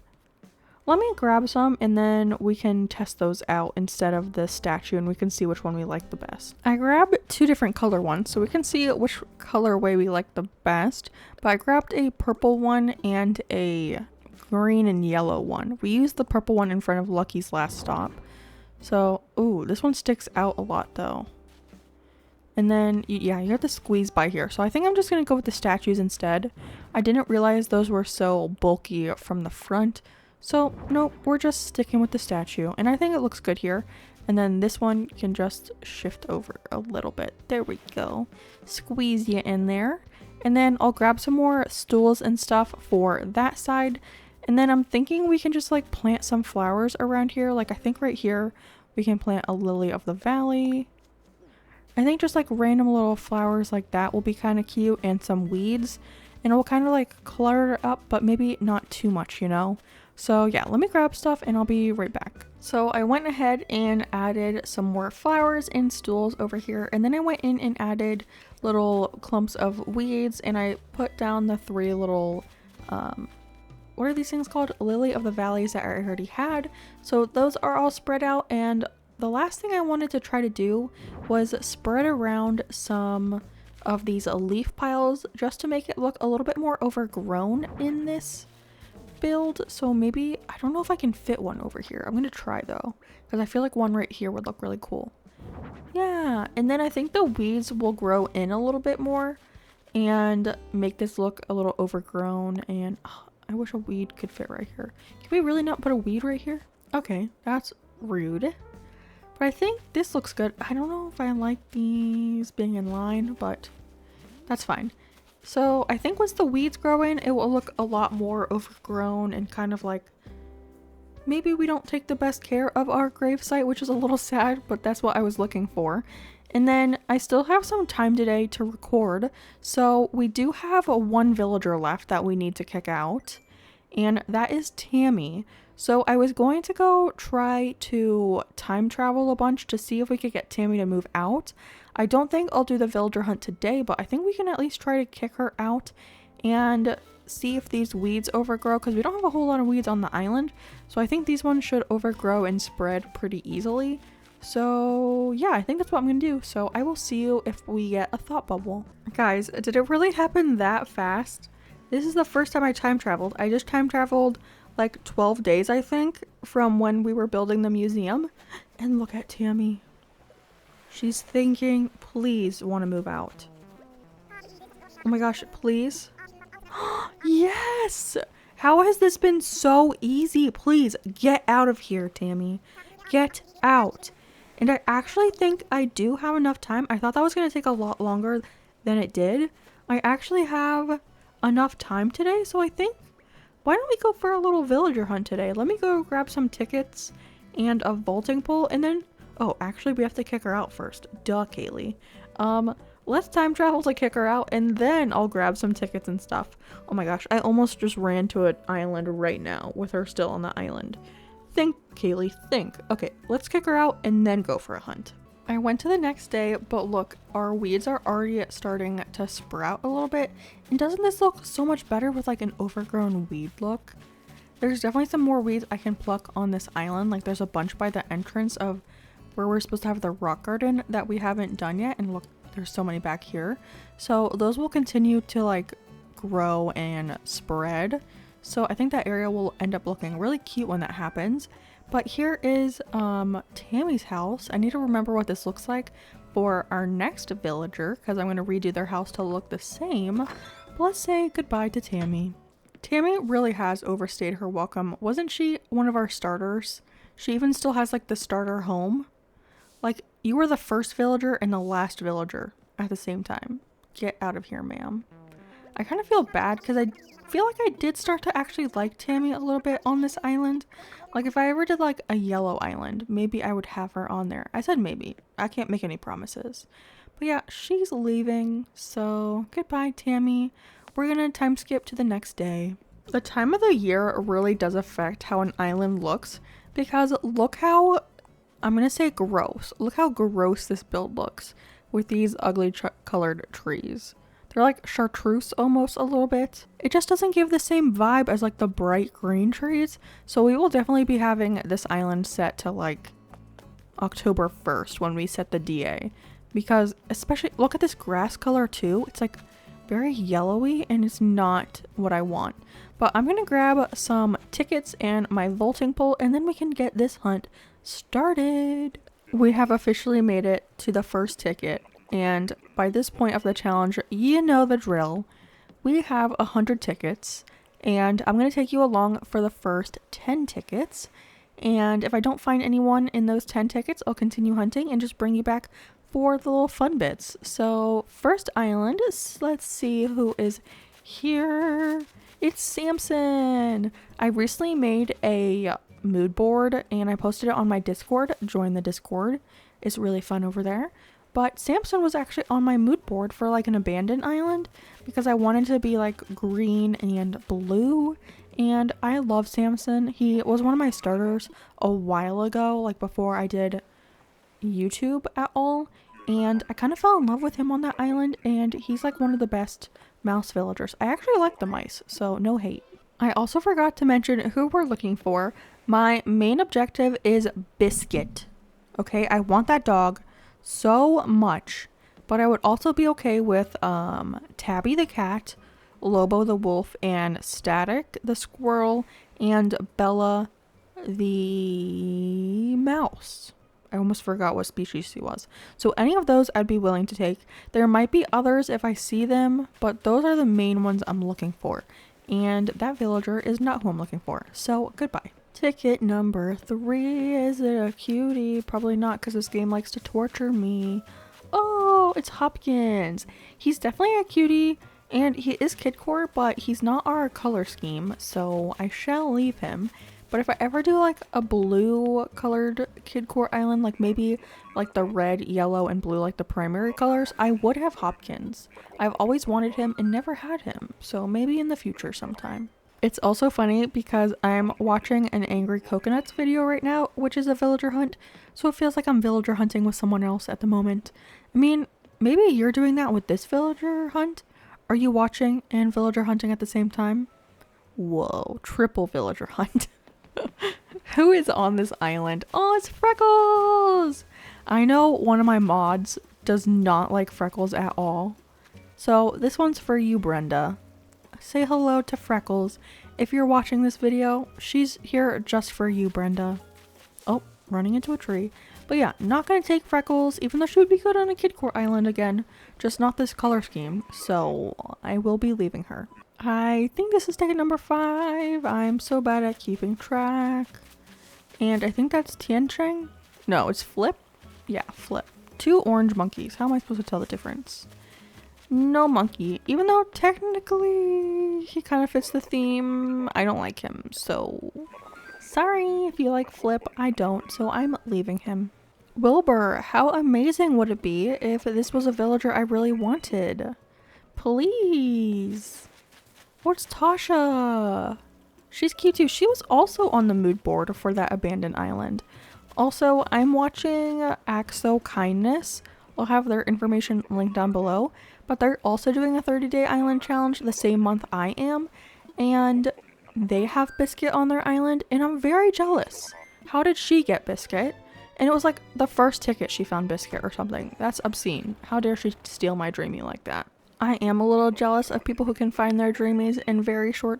Let me grab some and then we can test those out instead of the statue, and we can see which one we like the best. I grabbed two different color ones so we can see which colorway we like the best, but I grabbed a purple one and a green and yellow one. We used the purple one in front of Lucky's Last Stop. So, ooh, this one sticks out a lot though. And then, yeah, you have to squeeze by here. So I think I'm just going to go with the statues instead. I didn't realize those were so bulky from the front. So, no, we're just sticking with the statue. And I think it looks good here. And then this one can just shift over a little bit. There we go. Squeeze you in there. And then I'll grab some more stools and stuff for that side. And then I'm thinking we can just like plant some flowers around here. Like I think right here we can plant a lily of the valley. I think just like random little flowers like that will be kind of cute, and some weeds, and it will kind of like clutter it up, but maybe not too much, you know? So yeah, let me grab stuff and I'll be right back. So I went ahead and added some more flowers and stools over here, and then I went in and added little clumps of weeds, and I put down the three little, what are these things called? Lily of the valleys that I already had. So those are all spread out, and the last thing I wanted to try to do was spread around some of these leaf piles just to make it look a little bit more overgrown in this build. So maybe, I don't know if I can fit one over here. I'm going to try though, because I feel like one right here would look really cool. Yeah, and then I think the weeds will grow in a little bit more and make this look a little overgrown, and I wish a weed could fit right here. Can we really not put a weed right here? Okay, that's rude. But I think this looks good. I don't know if I like these being in line, but that's fine. So I think once the weeds grow in, it will look a lot more overgrown and kind of like maybe we don't take the best care of our gravesite, which is a little sad, but that's what I was looking for. And then I still have some time today to record. So we do have one villager left that we need to kick out, and that is Tammy. So I was going to go try to time travel a bunch to see if we could get Tammy to move out. I don't think I'll do the villager hunt today, but I think we can at least try to kick her out and see if these weeds overgrow, because we don't have a whole lot of weeds on the island. So I think these ones should overgrow and spread pretty easily. So yeah, I think that's what I'm gonna do. So I will see you if we get a thought bubble. Guys, did it really happen that fast? This is the first time I time traveled. I just time traveled like 12 days, I think, from when we were building the museum. And look at Tammy. She's thinking, please want to move out. Oh my gosh, please. Yes! How has this been so easy? Please get out of here, Tammy. Get out. And I actually think I do have enough time. I thought that was going to take a lot longer than it did. I actually have enough time today, so I think, why don't we go for a little villager hunt today? Let me go grab some tickets and a vaulting pole, and then, oh, actually we have to kick her out first. Duh, Kaylee. Let's time travel to kick her out, and then I'll grab some tickets and stuff. Oh my gosh, I almost just ran to an island right now with her still on the island. Think, Kaylee, think. Okay, let's kick her out and then go for a hunt. I went to the next day, but look, our weeds are already starting to sprout a little bit. And doesn't this look so much better with like an overgrown weed look? There's definitely some more weeds I can pluck on this island. Like there's a bunch by the entrance of where we're supposed to have the rock garden that we haven't done yet. And look, there's so many back here. So those will continue to like grow and spread. So I think that area will end up looking really cute when that happens. But here is Tammy's house. I need to remember what this looks like for our next villager because I'm going to redo their house to look the same. But let's say goodbye to Tammy. Tammy really has overstayed her welcome. Wasn't she one of our starters? She even still has like the starter home. Like, you were the first villager and the last villager at the same time. Get out of here, ma'am. I kind of feel bad because I feel like I did start to actually like Tammy a little bit on this island. Like, if I ever did like a yellow island, maybe I would have her on there. I said maybe. I can't make any promises. But yeah, she's leaving. So, goodbye, Tammy. We're gonna time skip to the next day. The time of the year really does affect how an island looks because look how, I'm gonna say gross. Look how gross this build looks with these ugly colored trees. They're like chartreuse almost a little bit. It just doesn't give the same vibe as like the bright green trees. So we will definitely be having this island set to like October 1st when we set the DA. Because especially, look at this grass color too. It's like very yellowy and it's not what I want. But I'm gonna grab some tickets and my vaulting pole and then we can get this hunt started. We have officially made it to the first ticket. And by this point of the challenge, you know the drill. We have 100 tickets and I'm going to take you along for the first 10 tickets. And if I don't find anyone in those 10 tickets, I'll continue hunting and just bring you back for the little fun bits. So first island, let's see who is here. It's Samson. I recently made a mood board and I posted it on my Discord. Join the Discord. It's really fun over there. But Samson was actually on my mood board for like an abandoned island because I wanted to be like green and blue. And I love Samson. He was one of my starters a while ago, like before I did YouTube at all. And I kind of fell in love with him on that island and he's like one of the best mouse villagers. I actually like the mice, so no hate. I also forgot to mention who we're looking for. My main objective is Biscuit. Okay, I want that dog so much, but I would also be okay with Tabby the cat, Lobo the wolf, and Static the squirrel, and Bella the mouse. I almost forgot what species she was. So any of those I'd be willing to take. There might be others if I see them, but those are the main ones I'm looking for. And that villager is not who I'm looking for. So goodbye. Ticket number 3. Is it a cutie? Probably not because this game likes to torture me. Oh, it's Hopkins. He's definitely a cutie and he is kidcore, but he's not our color scheme. So I shall leave him. But if I ever do like a blue colored kidcore island, like maybe like the red, yellow, and blue, like the primary colors, I would have Hopkins. I've always wanted him and never had him. So maybe in the future sometime. It's also funny because I'm watching an Angry Coconuts video right now, which is a villager hunt. So it feels like I'm villager hunting with someone else at the moment. I mean, maybe you're doing that with this villager hunt. Are you watching and villager hunting at the same time? Whoa, triple villager hunt. Who is on this island? Oh, it's Freckles! I know one of my mods does not like Freckles at all. So this one's for you, Brenda. Say hello to Freckles. If you're watching this video, she's here just for you, Brenda. Oh, running into a tree. But yeah, not gonna take Freckles, even though she would be good on a kidcore island again. Just not this color scheme. So I will be leaving her. I think this is ticket number 5. I'm so bad at keeping track. And I think that's Tiancheng. No, it's Flip. Yeah, Flip. 2 orange monkeys. How am I supposed to tell the difference? No monkey. Even though technically he kind of fits the theme, I don't like him. So sorry if you like Flip. I don't. So I'm leaving him. Wilbur, how amazing would it be if this was a villager I really wanted? Please. What's Tasha? She's cute too. She was also on the mood board for that abandoned island. Also, I'm watching Axo Kindness. I'll have their information linked down below. But they're also doing a 30-day island challenge the same month I am. And they have Biscuit on their island. And I'm very jealous. How did she get Biscuit? And it was like the first ticket she found Biscuit or something. That's obscene. How dare she steal my dreamy like that? I am a little jealous of people who can find their dreamies in very short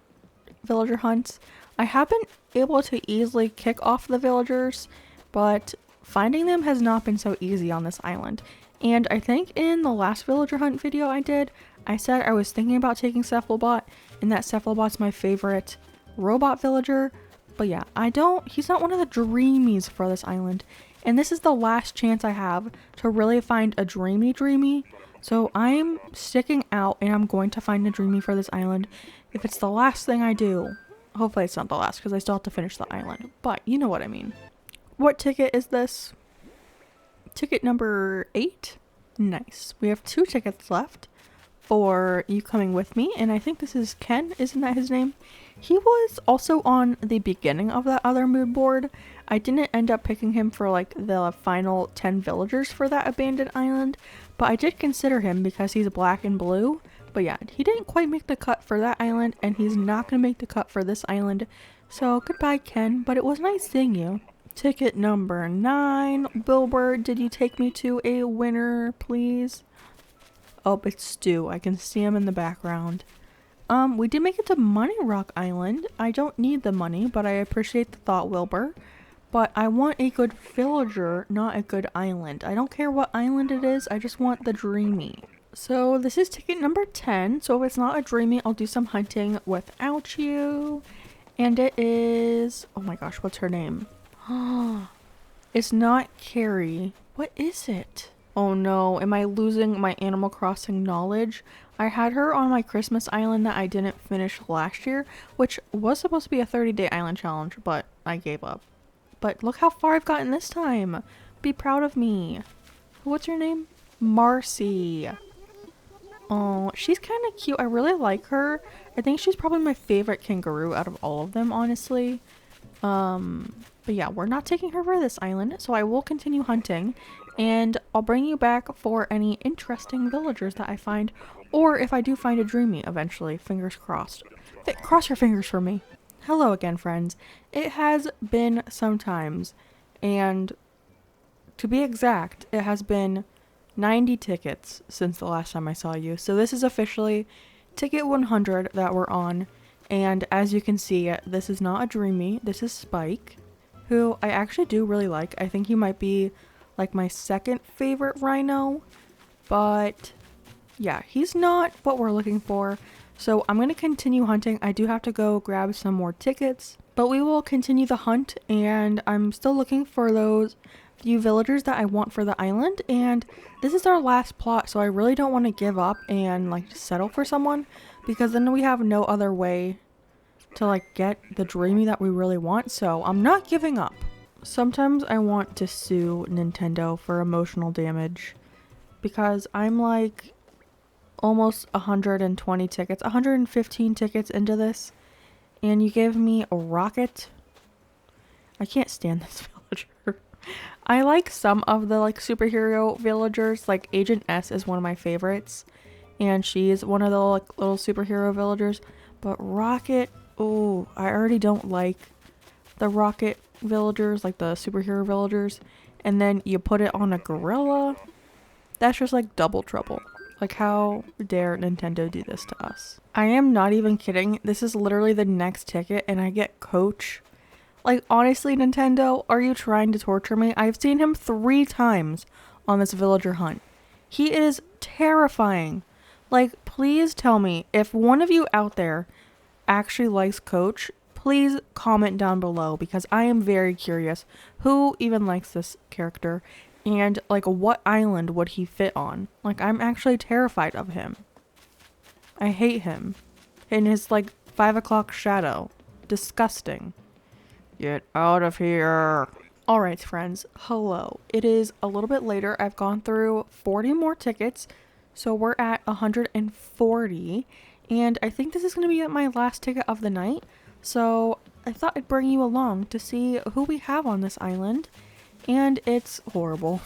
villager hunts. I have been able to easily kick off the villagers, but finding them has not been so easy on this island. And I think in the last villager hunt video I did, I said I was thinking about taking Cephalobot, and that Cephalobot's my favorite robot villager. But yeah, he's not one of the dreamies for this island. And this is the last chance I have to really find a dreamy. So I'm sticking out and I'm going to find a dreamy for this island. If it's the last thing I do, hopefully it's not the last because I still have to finish the island. But you know what I mean. What ticket is this? Ticket number 8? Nice. We have 2 tickets left for you coming with me. And I think this is Ken, isn't that his name? He was also on the beginning of that other mood board. I didn't end up picking him for like the final 10 villagers for that abandoned island, but I did consider him because he's black and blue. But yeah, he didn't quite make the cut for that island, and he's not going to make the cut for this island. So goodbye, Ken, but it was nice seeing you. Ticket number 9. Wilbur, did you take me to a winner, please? Oh, it's Stu. I can see him in the background. We did make it to Money Rock Island. I don't need the money, but I appreciate the thought, Wilbur. But I want a good villager, not a good island. I don't care what island it is, I just want the dreamy. So this is ticket number 10. So if it's not a dreamy, I'll do some hunting without you. And it is... oh my gosh, what's her name? It's not Carrie. What is it? Oh no, am I losing my Animal Crossing knowledge? I had her on my Christmas island that I didn't finish last year, which was supposed to be a 30-day island challenge, but I gave up. But look how far I've gotten this time. Be proud of me. What's her name? Marcy. Oh, she's kind of cute. I really like her. I think she's probably my favorite kangaroo out of all of them, honestly. But yeah, we're not taking her for this island, so I will continue hunting. And I'll bring you back for any interesting villagers that I find. Or if I do find a dreamy eventually. Fingers crossed. Cross your fingers for me. Hello again, friends. It has been some times. And to be exact, it has been 90 tickets since the last time I saw you. So this is officially ticket 100 that we're on. And as you can see, this is not a dreamy. This is Spike, who I actually do really like. I think he might be like my second favorite rhino. But yeah, he's not what we're looking for. So I'm going to continue hunting. I do have to go grab some more tickets, but we will continue the hunt. And I'm still looking for those few villagers that I want for the island. And this is our last plot, so I really don't want to give up and like settle for someone, because then we have no other way to like get the dreamy that we really want. So I'm not giving up. Sometimes I want to sue Nintendo for emotional damage, because I'm like almost 120 tickets, 115 tickets into this, and you gave me a rocket. I can't stand this villager. I like some of the like superhero villagers, like Agent S is one of my favorites, and she's one of the like little superhero villagers. But Rocket, oh, I already don't like the Rocket villagers, like the superhero villagers. And then you put it on a gorilla. That's just like double trouble. Like, how dare Nintendo do this to us? I am not even kidding. This is literally the next ticket and I get Coach. Like, honestly, Nintendo, are you trying to torture me? I've seen him 3 times on this villager hunt. He is terrifying. Like, please tell me, if one of you out there actually likes Coach, please comment down below, because I am very curious who even likes this character. And, like, what island would he fit on? Like, I'm actually terrified of him. I hate him. And his, like, 5 o'clock shadow. Disgusting. Get out of here. Alright, friends. Hello. It is a little bit later. I've gone through 40 more tickets. So we're at 140. And I think this is going to be my last ticket of the night. So I thought I'd bring you along to see who we have on this island. And it's horrible.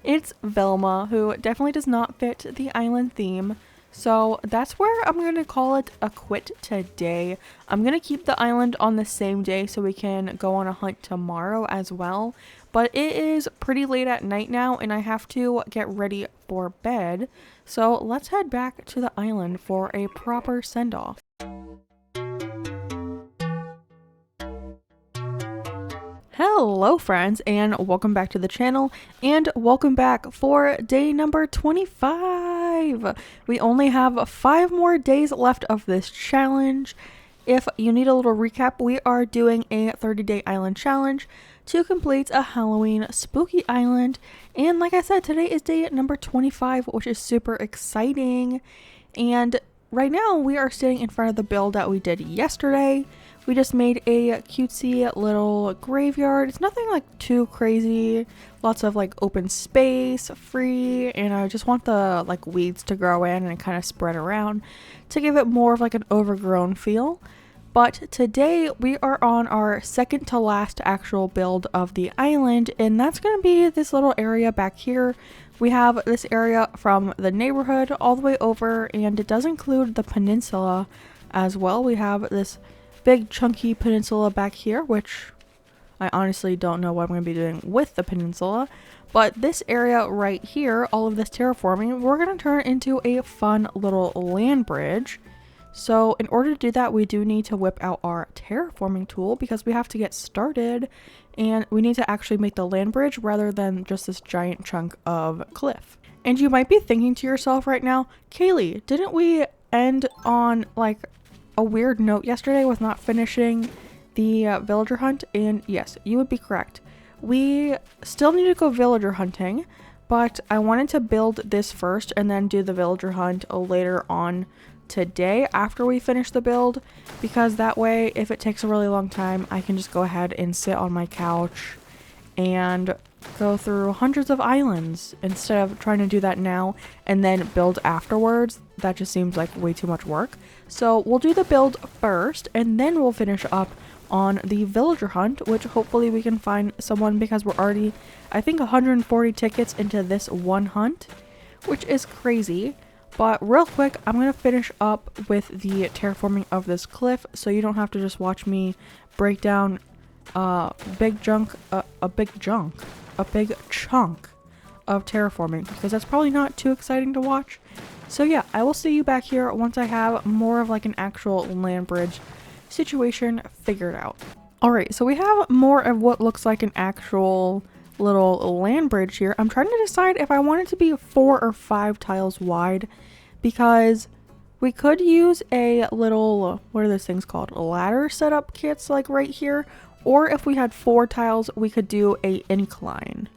It's Velma, who definitely does not fit the island theme. So that's where I'm going to call it a quit today. I'm going to keep the island on the same day so we can go on a hunt tomorrow as well. But it is pretty late at night now and I have to get ready for bed. So let's head back to the island for a proper send-off. Hello friends, and welcome back to the channel, and welcome back for day number 25. We only have 5 more days left of this challenge. If you need a little recap, we are doing a 30-day island challenge to complete a Halloween spooky island, and like I said, today is day number 25, which is super exciting. And right now we are sitting in front of the build that we did yesterday. We just made a cutesy little graveyard. It's nothing like too crazy. Lots of like open space, free, and I just want the like weeds to grow in and kind of spread around to give it more of like an overgrown feel. But today we are on our second to last actual build of the island, and that's going to be this little area back here. We have this area from the neighborhood all the way over, and it does include the peninsula as well. We have this big chunky peninsula back here, which I honestly don't know what I'm going to be doing with the peninsula, but this area right here, all of this terraforming, we're going to turn into a fun little land bridge. So in order to do that, we do need to whip out our terraforming tool because we have to get started, and we need to actually make the land bridge rather than just this giant chunk of cliff. And you might be thinking to yourself right now, Kaylee, didn't we end on like a weird note yesterday with not finishing the villager hunt? And yes, you would be correct. We still need to go villager hunting, but I wanted to build this first and then do the villager hunt later on today after we finish the build, because that way if it takes a really long time, I can just go ahead and sit on my couch and go through hundreds of islands instead of trying to do that now and then build afterwards. That just seems like way too much work. So we'll do the build first and then we'll finish up on the villager hunt, which hopefully we can find someone, because we're already, I think, 140 tickets into this one hunt, which is crazy. But real quick, I'm going to finish up with the terraforming of this cliff so you don't have to just watch me break down a big chunk of terraforming, because that's probably not too exciting to watch. So yeah, I will see you back here once I have more of like an actual land bridge situation figured out. Alright, so we have more of what looks like an actual little land bridge here. I'm trying to decide if I want it to be 4 or 5 tiles wide, because we could use a little, what are those things called, ladder setup kits like right here, or if we had 4 tiles we could do a incline.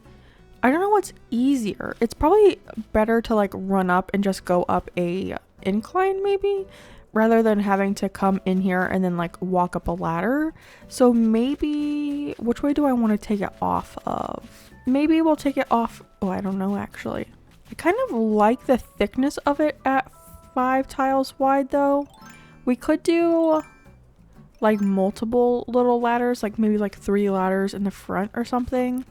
I don't know what's easier. It's probably better to like run up and just go up a incline maybe, rather than having to come in here and then like walk up a ladder. So maybe, which way do I want to take it off of? Maybe we'll take it off, oh, I don't know actually. I kind of like the thickness of it at 5 tiles wide though. We could do like multiple little ladders, like maybe like 3 ladders in the front or something.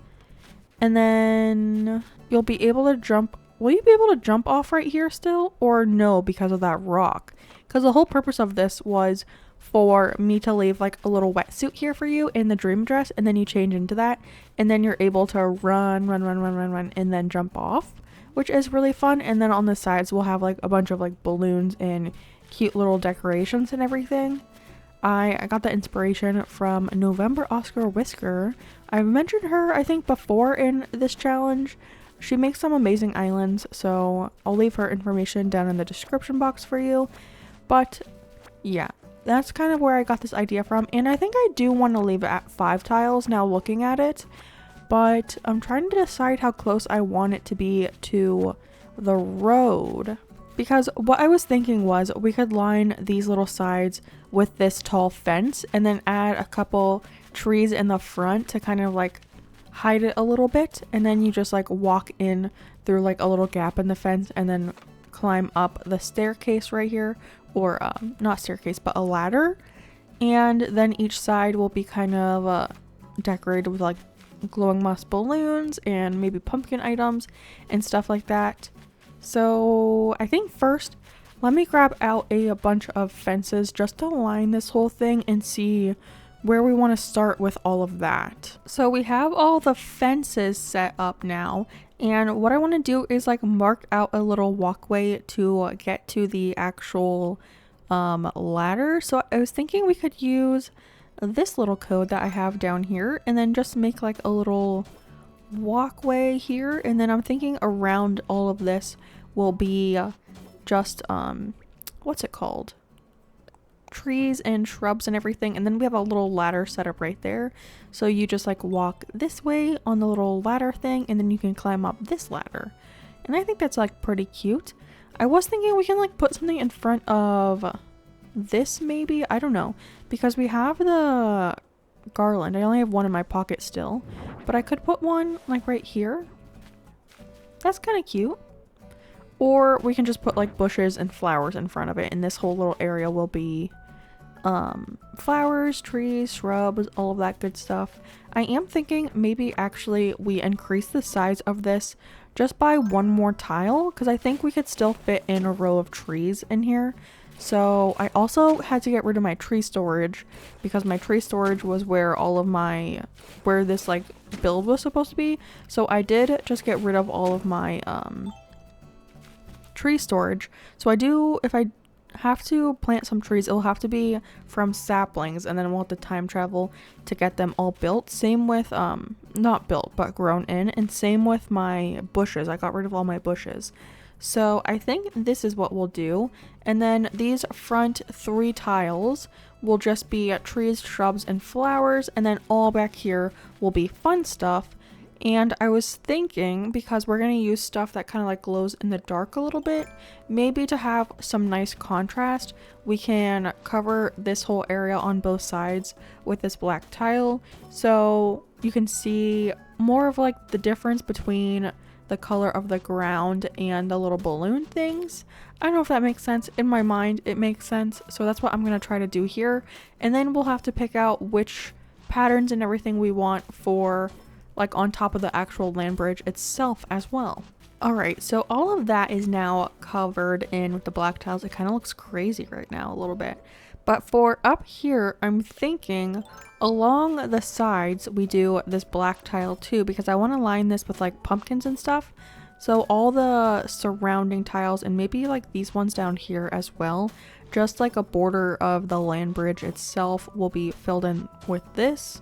And then you'll be able to jump. Will you be able to jump off right here still? Or no, because of that rock? Because the whole purpose of this was for me to leave like a little wetsuit here for you in the dream dress, and then you change into that, and then you're able to run, and then jump off, which is really fun. And then on the sides we'll have like a bunch of like balloons and cute little decorations and everything. I got the inspiration from November Oscar Whisker. I've mentioned her, I think, before in this challenge. She makes some amazing islands, so I'll leave her information down in the description box for you. But yeah, that's kind of where I got this idea from, and I think I do want to leave it at 5 tiles now looking at it, but I'm trying to decide how close I want it to be to the road. Because what I was thinking was we could line these little sides with this tall fence and then add a couple trees in the front to kind of like hide it a little bit, and then you just like walk in through like a little gap in the fence and then climb up the staircase right here, or not staircase but a ladder, and then each side will be kind of decorated with like glowing moss balloons and maybe pumpkin items and stuff like that. So I think first let me grab out a bunch of fences just to line this whole thing and see where we want to start with all of that. So we have all the fences set up now, and what I want to do is like mark out a little walkway to get to the actual ladder. So I was thinking we could use this little code that I have down here and then just make like a little walkway here, and then I'm thinking around all of this will be just what's it called, trees and shrubs and everything, and then we have a little ladder set up right there, so you just like walk this way on the little ladder thing and then you can climb up this ladder, and I think that's like pretty cute. I was thinking we can like put something in front of this maybe, I don't know, because we have the garland. I only have one in my pocket still, but I could put one like right here. That's kind of cute. Or we can just put like bushes and flowers in front of it, and this whole little area will be flowers, trees, shrubs, all of that good stuff. I am thinking maybe actually we increase the size of this just by one more tile, because I think we could still fit in a row of trees in here. So I also had to get rid of my tree storage, because my tree storage was where all of my, where this like build was supposed to be. So I did just get rid of all of my tree storage. So I do, if I have to plant some trees, it'll have to be from saplings, and then we'll have to time travel to get them all built. Same with not built but grown in, and same with my bushes. I got rid of all my bushes. So I think this is what we'll do, and then these front 3 tiles will just be trees, shrubs, and flowers, and then all back here will be fun stuff. And I was thinking, because we're going to use stuff that kind of like glows in the dark a little bit, maybe to have some nice contrast, we can cover this whole area on both sides with this black tile, so you can see more of like the difference between the color of the ground and the little balloon things. I don't know if that makes sense. In my mind it makes sense, so that's what I'm going to try to do here, and then we'll have to pick out which patterns and everything we want for like on top of the actual land bridge itself as well. Alright, so all of that is now covered in with the black tiles. It kind of looks crazy right now a little bit, but for up here I'm thinking along the sides we do this black tile too, because I want to line this with like pumpkins and stuff. So all the surrounding tiles, and maybe like these ones down here as well, just like a border of the land bridge itself, will be filled in with this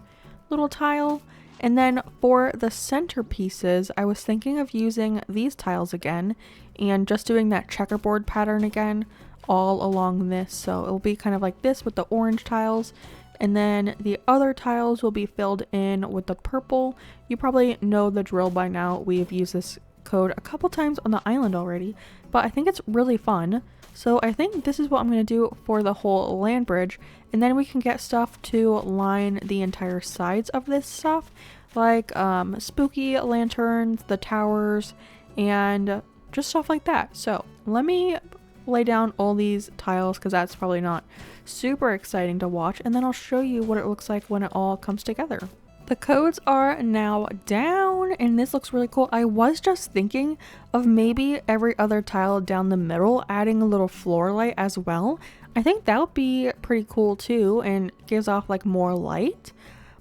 little tile. And then for the centerpieces, I was thinking of using these tiles again and just doing that checkerboard pattern again all along this. So it will be kind of like this with the orange tiles, and then the other tiles will be filled in with the purple. You probably know the drill by now. We've used this code a couple times on the island already, but I think it's really fun. So I think this is what I'm going to do for the whole land bridge, and then we can get stuff to line the entire sides of this stuff, like spooky lanterns, the towers, and just stuff like that. So let me lay down all these tiles, because that's probably not super exciting to watch, and then I'll show you what it looks like when it all comes together. The codes are now down, and this looks really cool. I was just thinking of maybe every other tile down the middle adding a little floor light as well. I think that would be pretty cool too, and gives off like more light.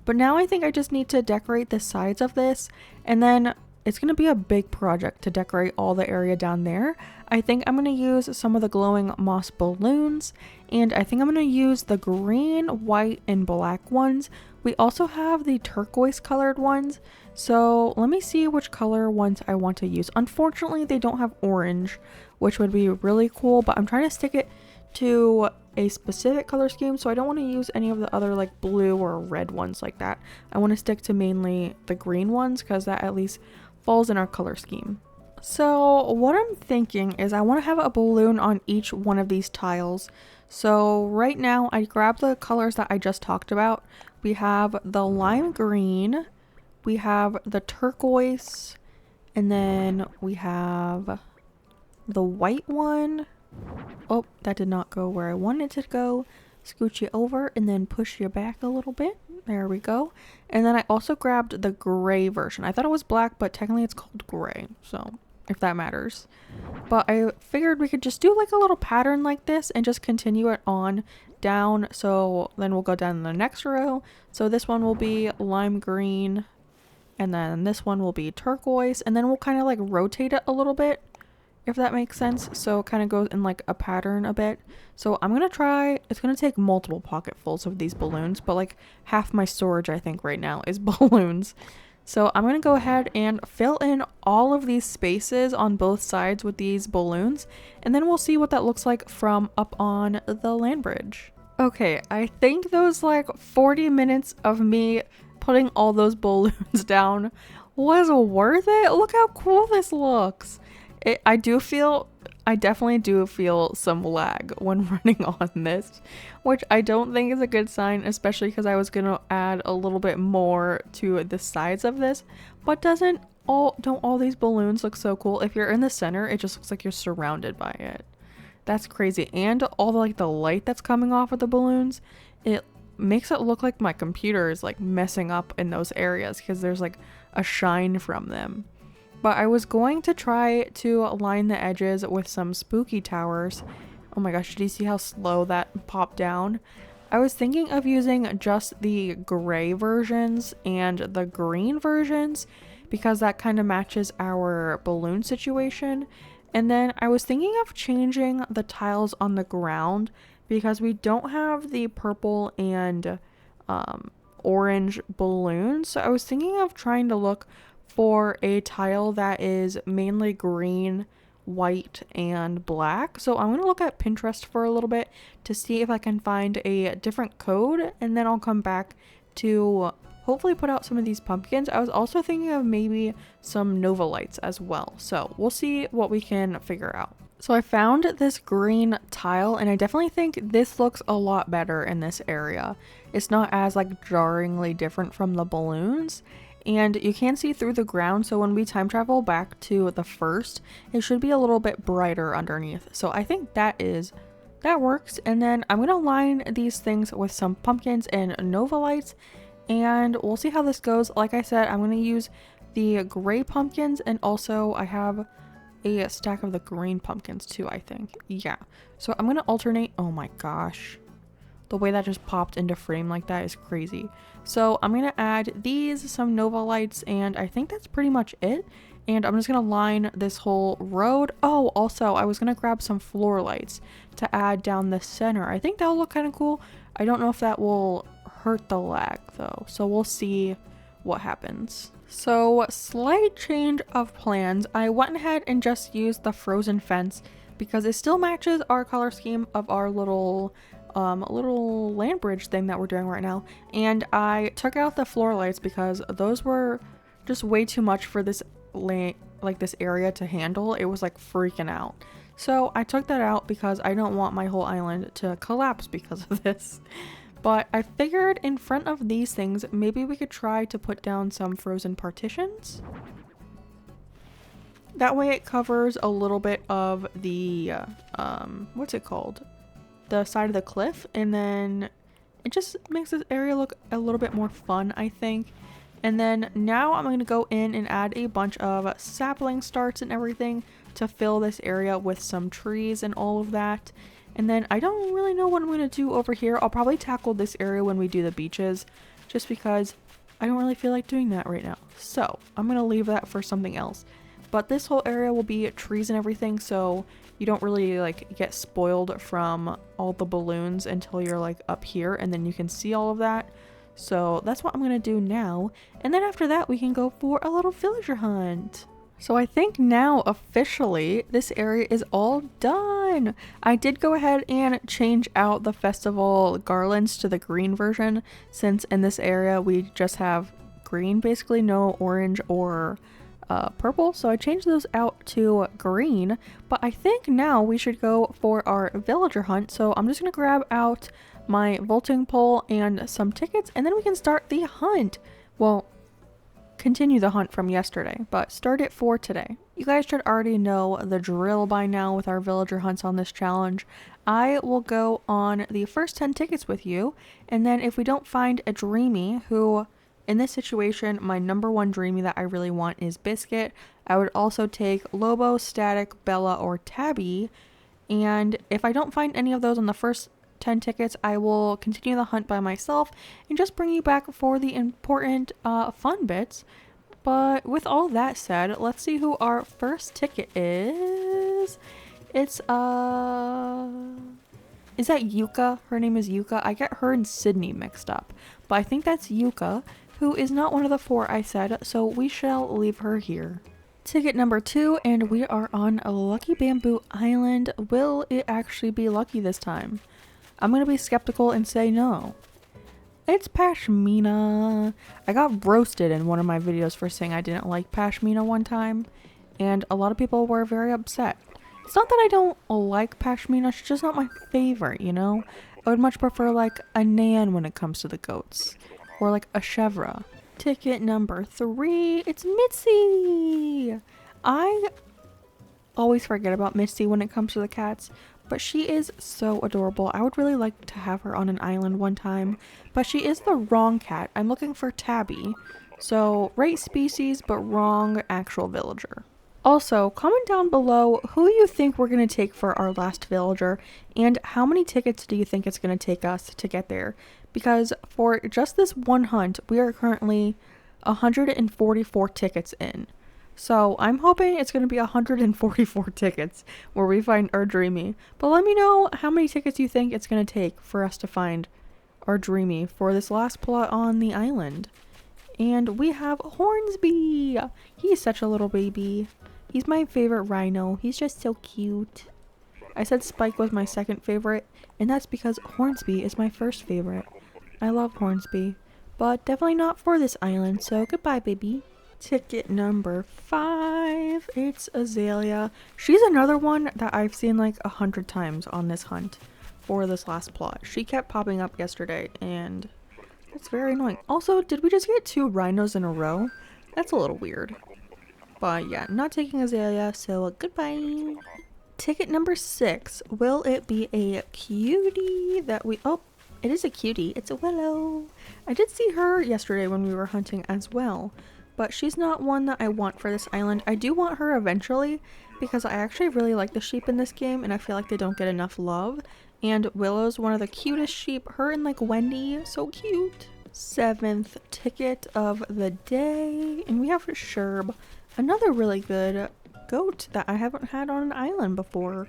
But now I think I just need to decorate the sides of this, and then it's going to be a big project to decorate all the area down there. I think I'm going to use some of the glowing moss balloons, and I think I'm going to use the green, white, and black ones. We also have the turquoise colored ones, so let me see which color ones I want to use. Unfortunately, they don't have orange, which would be really cool, but I'm trying to stick it to a specific color scheme, so I don't want to use any of the other like blue or red ones like that. I want to stick to mainly the green ones, because that at least falls in our color scheme. So what I'm thinking is I want to have a balloon on each one of these tiles. So right now I grabbed the colors that I just talked about. We have the lime green, we have the turquoise, and then we have the white one. Oh, that did not go where I wanted it to go. Scooch you over and then push you back a little bit. There we go. And then I also grabbed the gray version. I thought it was black, but technically it's called gray. So if that matters. But I figured we could just do like a little pattern like this and just continue it on down. So then we'll go down the next row. So this one will be lime green, and then this one will be turquoise, and then we'll kind of like rotate it a little bit, if that makes sense. So it kind of goes in like a pattern a bit. So I'm gonna try, it's gonna take multiple pocketfuls of these balloons, but like half my storage I think right now is balloons. So I'm gonna go ahead and fill in all of these spaces on both sides with these balloons, and then we'll see what that looks like from up on the land bridge. Okay, I think those like 40 minutes of me putting all those balloons down was worth it. Look how cool this looks. I definitely do feel some lag when running on this, which I don't think is a good sign, especially because I was gonna add a little bit more to the sides of this. But don't all these balloons look so cool? If you're in the center, it just looks like you're surrounded by it. That's crazy. And all the like the light that's coming off of the balloons, it makes it look like my computer is like messing up in those areas because there's like a shine from them. But I was going to try to line the edges with some spooky towers. Oh my gosh, did you see how slow that popped down? I was thinking of using just the gray versions and the green versions because that kind of matches our balloon situation. And then I was thinking of changing the tiles on the ground because we don't have the purple and orange balloons. So I was thinking of trying to look for a tile that is mainly green, white, and black. So I'm going to look at Pinterest for a little bit to see if I can find a different code, and then I'll come back to hopefully put out some of these pumpkins. I was also thinking of maybe some Nova lights as well. So we'll see what we can figure out. So I found this green tile, and I definitely think this looks a lot better in this area. It's not as like jarringly different from the balloons. And you can see through the ground, so when we time travel back to the first, it should be a little bit brighter underneath. So I think that works. And then I'm going to line these things with some pumpkins and Nova lights, and we'll see how this goes. Like I said, I'm going to use the gray pumpkins, and also I have a stack of the green pumpkins too, I think. Yeah. So I'm going to alternate. Oh my gosh. The way that just popped into frame like that is crazy. So I'm going to add some Nova lights, and I think that's pretty much it. And I'm just going to line this whole road. Oh, also, I was going to grab some floor lights to add down the center. I think that'll look kind of cool. I don't know if that will hurt the lag though. So we'll see what happens. So slight change of plans. I went ahead and just used the frozen fence because it still matches our color scheme of our little land bridge thing that we're doing right now, and I took out the floor lights because those were just way too much for this this area to handle. It was like freaking out. So I took that out because I don't want my whole island to collapse because of this. But I figured in front of these things, maybe we could try to put down some frozen partitions. That way it covers a little bit of the what's it called? The side of the cliff, and then it just makes this area look a little bit more fun, I think. And then now I'm going to go in and add a bunch of sapling starts and everything to fill this area with some trees and all of that. And then I don't really know what I'm going to do over here. I'll probably tackle this area when we do the beaches, just because I don't really feel like doing that right now. So I'm going to leave that for something else. But this whole area will be trees and everything, so you don't really like get spoiled from all the balloons until you're like up here, and then you can see all of that. So that's what I'm gonna do now, and then after that we can go for a little villager hunt. So I think now officially this area is all done. I did go ahead and change out the festival garlands to the green version, since in this area we just have green, basically no orange or purple, so I changed those out to green. But I think now we should go for our villager hunt, so I'm just gonna grab out my vaulting pole and some tickets, and then we can start the hunt. Well, continue the hunt from yesterday, but start it for today. You guys should already know the drill by now with our villager hunts on this challenge. I will go on the first 10 tickets with you, and then if we don't find a dreamy, who in this situation, my number one dreamy that I really want is Biscuit. I would also take Lobo, Static, Bella, or Tabby. And if I don't find any of those on the first 10 tickets, I will continue the hunt by myself and just bring you back for the important fun bits. But with all that said, let's see who our first ticket is. It's is that Yuka? Her name is Yuka. I get her and Sydney mixed up, but I think that's Yuka, who is not one of the 4 I said, so we shall leave her here. Ticket number 2, and we are on a Lucky Bamboo Island. Will it actually be lucky this time? I'm gonna be skeptical and say no. It's Pashmina. I got roasted in one of my videos for saying I didn't like Pashmina one time, and a lot of people were very upset. It's not that I don't like Pashmina, she's just not my favorite, you know? I would much prefer like a Nan when it comes to the goats, or like a Chevra. Ticket number 3, it's Mitzi! I always forget about Mitzi when it comes to the cats, but she is so adorable. I would really like to have her on an island one time, but she is the wrong cat. I'm looking for Tabby. So, right species, but wrong actual villager. Also, comment down below who you think we're going to take for our last villager, and how many tickets do you think it's going to take us to get there? Because for just this one hunt, we are currently 144 tickets in. So I'm hoping it's going to be 144 tickets where we find our Dreamy. But let me know how many tickets you think it's going to take for us to find our Dreamy for this last plot on the island. And we have Hornsby. He's such a little baby. He's my favorite rhino. He's just so cute. I said Spike was my second favorite, and that's because Hornsby is my first favorite. I love Hornsby, but definitely not for this island, so goodbye, baby. Ticket number 5, it's Azalea. She's another one that I've seen like 100 times on this hunt for this last plot. She kept popping up yesterday, and it's very annoying. Also, did we just get 2 rhinos in a row? That's a little weird. But yeah, not taking Azalea, so goodbye. Ticket number 6, will it be a cutie that we... Oh, it is a cutie. It's a Willow. I did see her yesterday when we were hunting as well, but she's not one that I want for this island. I do want her eventually, because I actually really like the sheep in this game, and I feel like they don't get enough love. And Willow's one of the cutest sheep. Her and like Wendy, so cute. 7th ticket of the day, and we have Sherb, another really good goat that I haven't had on an island before.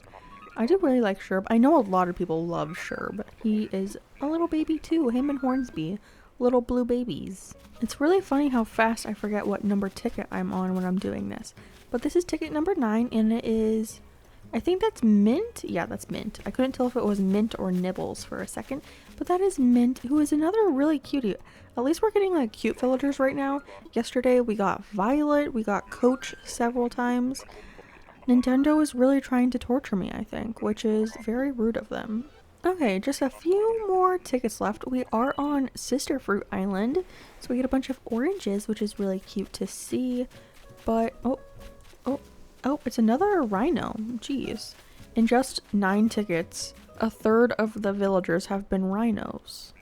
I do really like Sherb. I know a lot of people love Sherb. He is a little baby too, him and Hornsby. Little blue babies. It's really funny how fast I forget what number ticket I'm on when I'm doing this. But this is ticket number 9, and it is... I think that's Mint? Yeah, that's Mint. I couldn't tell if it was Mint or Nibbles for a second. But that is Mint, who is another really cutie. At least we're getting like cute villagers right now. Yesterday we got Violet, we got Coach several times. Nintendo is really trying to torture me, I think, which is very rude of them. Okay, just a few more tickets left. We are on Sister Fruit Island, so we get a bunch of oranges, which is really cute to see. But, oh, it's another rhino. Jeez. In just 9 tickets, a third of the villagers have been rhinos.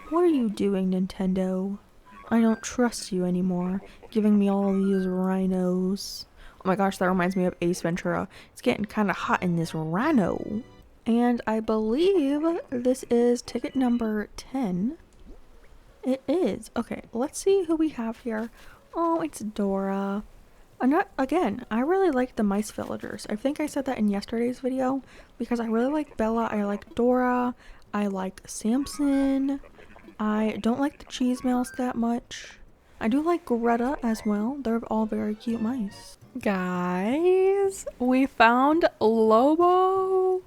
What are you doing, Nintendo? I don't trust you anymore, giving me all these rhinos. Oh my gosh, that reminds me of Ace Ventura. It's getting kind of hot in this rhino. And I believe this is ticket number 10. It is. Okay, let's see who we have here. Oh, it's Dora. Again, I really like the mice villagers. I think I said that in yesterday's video because I really like Bella. I like Dora. I like Samson. I don't like the cheese mouse that much. I do like Greta as well. They're all very cute mice. Guys, we found Lobo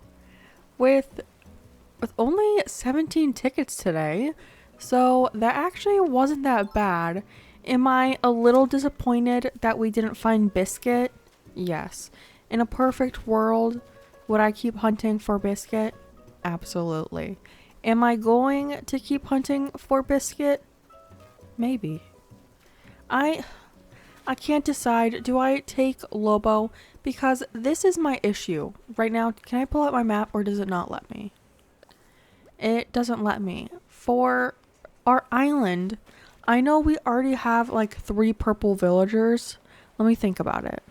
with only 17 tickets today, so that actually wasn't that bad. Am I a little disappointed that we didn't find Biscuit? Yes. In a perfect world, would I keep hunting for Biscuit? Absolutely. Am I going to keep hunting for Biscuit? Maybe. I can't decide. Do I take Lobo? Because this is my issue. Right now, can I pull out my map or does it not let me? It doesn't let me. For our island, I know we already have like 3 purple villagers. Let me think about it.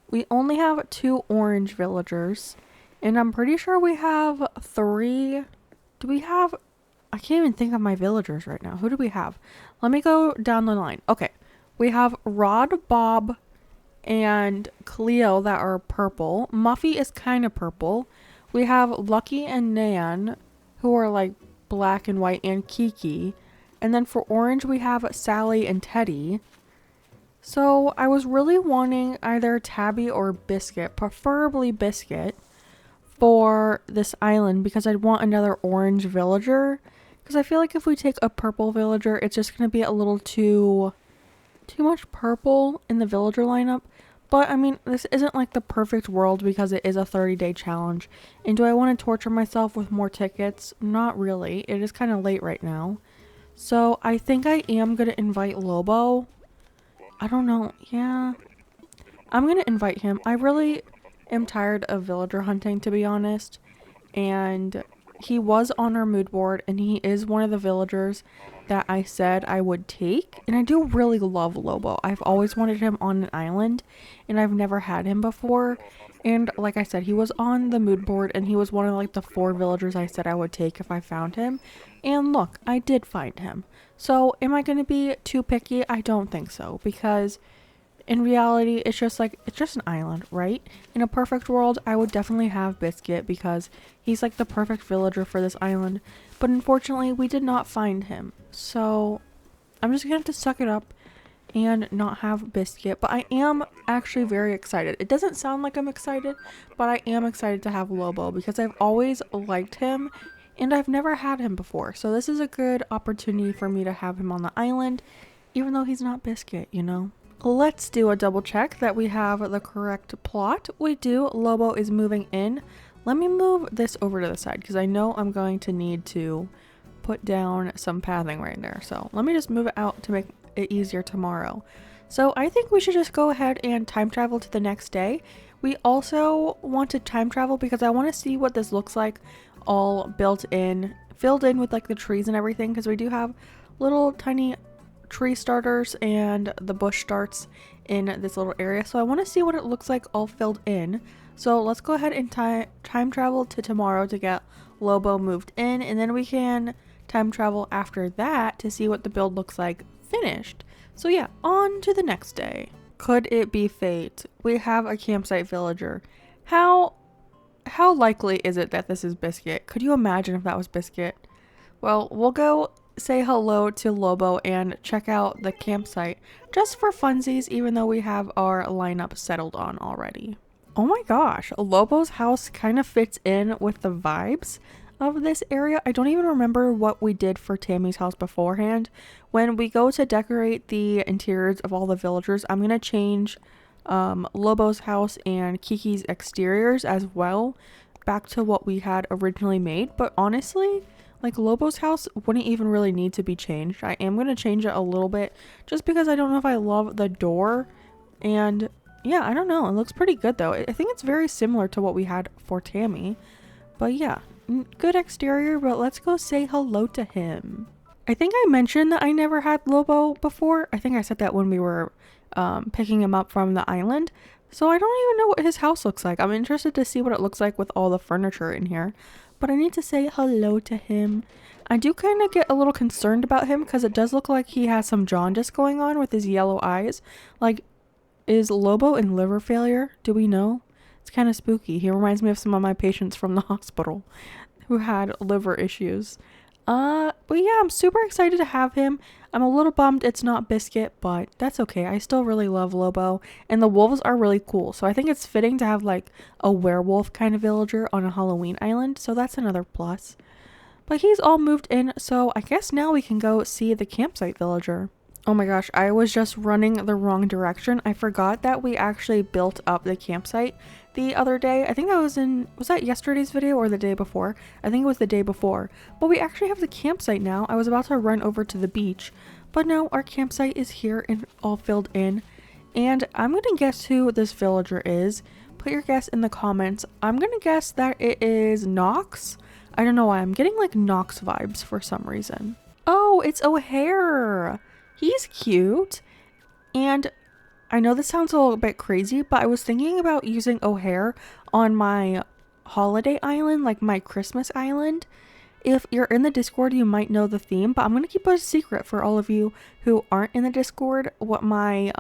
We only have 2 orange villagers, and I'm pretty sure we have 3. Do we have... I can't even think of my villagers right now. Who do we have? Let me go down the line. Okay. We have Rod, Bob, and Cleo that are purple. Muffy is kind of purple. We have Lucky and Nan, who are like black and white, and Kiki. And then for orange, we have Sally and Teddy. So I was really wanting either Tabby or Biscuit, preferably Biscuit, for this island because I'd want another orange villager. Because I feel like if we take a purple villager, it's just going to be a little too much purple in the villager lineup. But I mean, this isn't like the perfect world because it is a 30-day challenge. And do I want to torture myself with more tickets? Not really. It is kind of late right now. So I think I am going to invite Lobo. I don't know. Yeah. I'm going to invite him. I really am tired of villager hunting, to be honest. And he was on our mood board, and he is one of the villagers that I said I would take. And I do really love Lobo. I've always wanted him on an island, and I've never had him before. And like I said, he was on the mood board, and he was one of like the 4 villagers I said I would take if I found him. And look, I did find him. So am I going to be too picky? I don't think so, because in reality, it's just an island, right? In a perfect world, I would definitely have Biscuit because he's like the perfect villager for this island. But unfortunately, we did not find him. So I'm just going to have to suck it up and not have Biscuit. But I am actually very excited. It doesn't sound like I'm excited, but I am excited to have Lobo because I've always liked him and I've never had him before. So this is a good opportunity for me to have him on the island, even though he's not Biscuit, you know? Let's do a double check that we have the correct plot. We do. Lobo is moving in. Let me move this over to the side because I know I'm going to need to put down some pathing right there. So let me just move it out to make it easier tomorrow. So I think we should just go ahead and time travel to the next day. We also want to time travel because I want to see what this looks like all built in, filled in with like the trees and everything, because we do have little tiny tree starters and the bush starts in this little area. So I want to see what it looks like all filled in. So let's go ahead and time travel to tomorrow to get Lobo moved in, and then we can time travel after that to see what the build looks like finished. So yeah, on to the next day. Could it be fate? We have a campsite villager. How likely is it that this is Biscuit? Could you imagine if that was Biscuit? Well, we'll go say hello to Lobo and check out the campsite just for funsies, even though we have our lineup settled on already. Oh my gosh, Lobo's house kind of fits in with the vibes of this area. I don't even remember what we did for Tammy's house beforehand. When we go to decorate the interiors of all the villagers, I'm going to change Lobo's house and Kiki's exteriors as well back to what we had originally made. But honestly, like, Lobo's house wouldn't even really need to be changed. I am going to change it a little bit just because I don't know if I love the door. And yeah, I don't know. It looks pretty good though. I think it's very similar to what we had for Tammy. But yeah, good exterior, but let's go say hello to him. I think I mentioned that I never had Lobo before. I think I said that when we were picking him up from the island. So I don't even know what his house looks like. I'm interested to see what it looks like with all the furniture in here. But I need to say hello to him. I do kind of get a little concerned about him because it does look like he has some jaundice going on with his yellow eyes. Like, is Lobo in liver failure? Do we know? It's kind of spooky. He reminds me of some of my patients from the hospital who had liver issues. But yeah, I'm super excited to have him. I'm a little bummed it's not Biscuit, but that's okay. I still really love Lobo, and the wolves are really cool. So I think it's fitting to have like a werewolf kind of villager on a Halloween island. So that's another plus. But he's all moved in, so I guess now we can go see the campsite villager. Oh my gosh, I was just running the wrong direction. I forgot that we actually built up the campsite the other day. I think that was that yesterday's video or the day before? I think it was the day before. But we actually have the campsite now. I was about to run over to the beach, but no, our campsite is here and all filled in. And I'm gonna guess who this villager is. Put your guess in the comments. I'm gonna guess that it is Nox. I don't know why. I'm getting like Nox vibes for some reason. Oh, it's O'Hare. He's cute. And I know this sounds a little bit crazy, but I was thinking about using O'Hare on my holiday island, like my Christmas island. If you're in the Discord, you might know the theme, but I'm going to keep it a secret for all of you who aren't in the Discord what my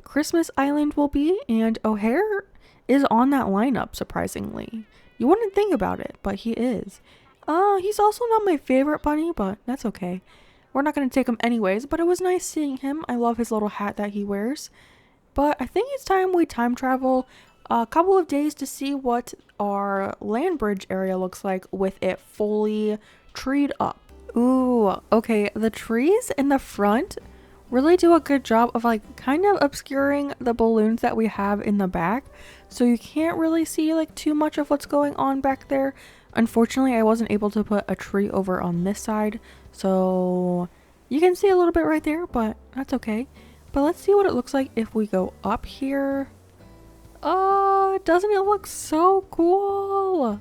Christmas island will be, and O'Hare is on that lineup, surprisingly. You wouldn't think about it, but he is. He's also not my favorite bunny, but that's okay. We're not going to take him anyways, but it was nice seeing him. I love his little hat that he wears. But I think it's time we time travel a couple of days to see what our land bridge area looks like with it fully treed up. Ooh, okay, the trees in the front really do a good job of like kind of obscuring the balloons that we have in the back, so you can't really see like too much of what's going on back there. Unfortunately, I wasn't able to put a tree over on this side, so you can see a little bit right there, but that's okay. But let's see what it looks like if we go up here. Oh, doesn't it look so cool?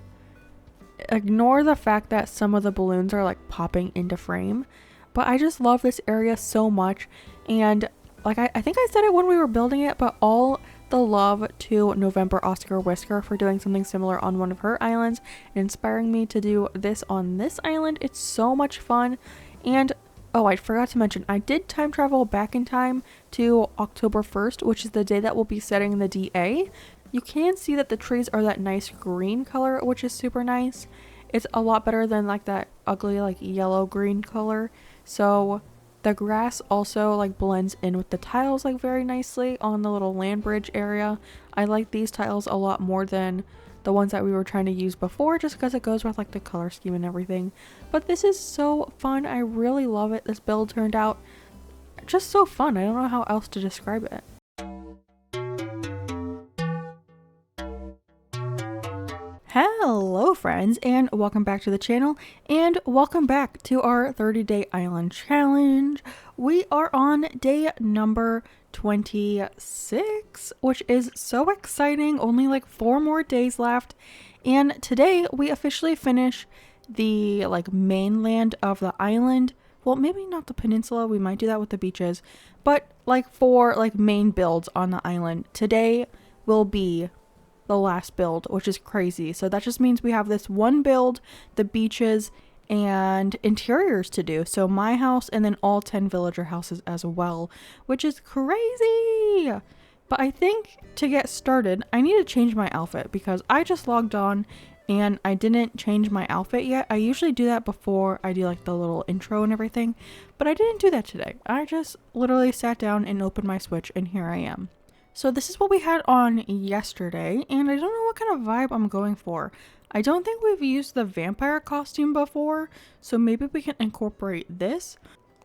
Ignore the fact that some of the balloons are like popping into frame, but I just love this area so much. And like I think I said it when we were building it, but all the love to November Oscar Whisker for doing something similar on one of her islands and inspiring me to do this on this island. It's so much fun. And oh, I forgot to mention, I did time travel back in time to October 1st, which is the day that we'll be setting the DA. You can see that the trees are that nice green color, which is super nice. It's a lot better than like that ugly like yellow green color. So the grass also like blends in with the tiles like very nicely on the little land bridge area. I like these tiles a lot more than the ones that we were trying to use before, just because it goes with like the color scheme and everything. But this is so fun. I really love it. This build turned out just so fun. I don't know how else to describe it. Hello friends, and welcome back to the channel, and welcome back to our 30-day island challenge. We are on day number 26, which is so exciting. Only like 4 more days left, and today we officially finish the like mainland of the island. Well, maybe not the peninsula, we might do that with the beaches, but like for like main builds on the island, today will be the last build, which is crazy. So that just means we have this one build, the beaches, and interiors to do. So my house and then all 10 villager houses as well, which is crazy. But I think to get started, I need to change my outfit because I just logged on and I didn't change my outfit yet. I usually do that before I do like the little intro and everything, but I didn't do that today. I just literally sat down and opened my Switch and here I am. So this is what we had on yesterday, and I don't know what kind of vibe I'm going for. I don't think we've used the vampire costume before, so maybe we can incorporate this.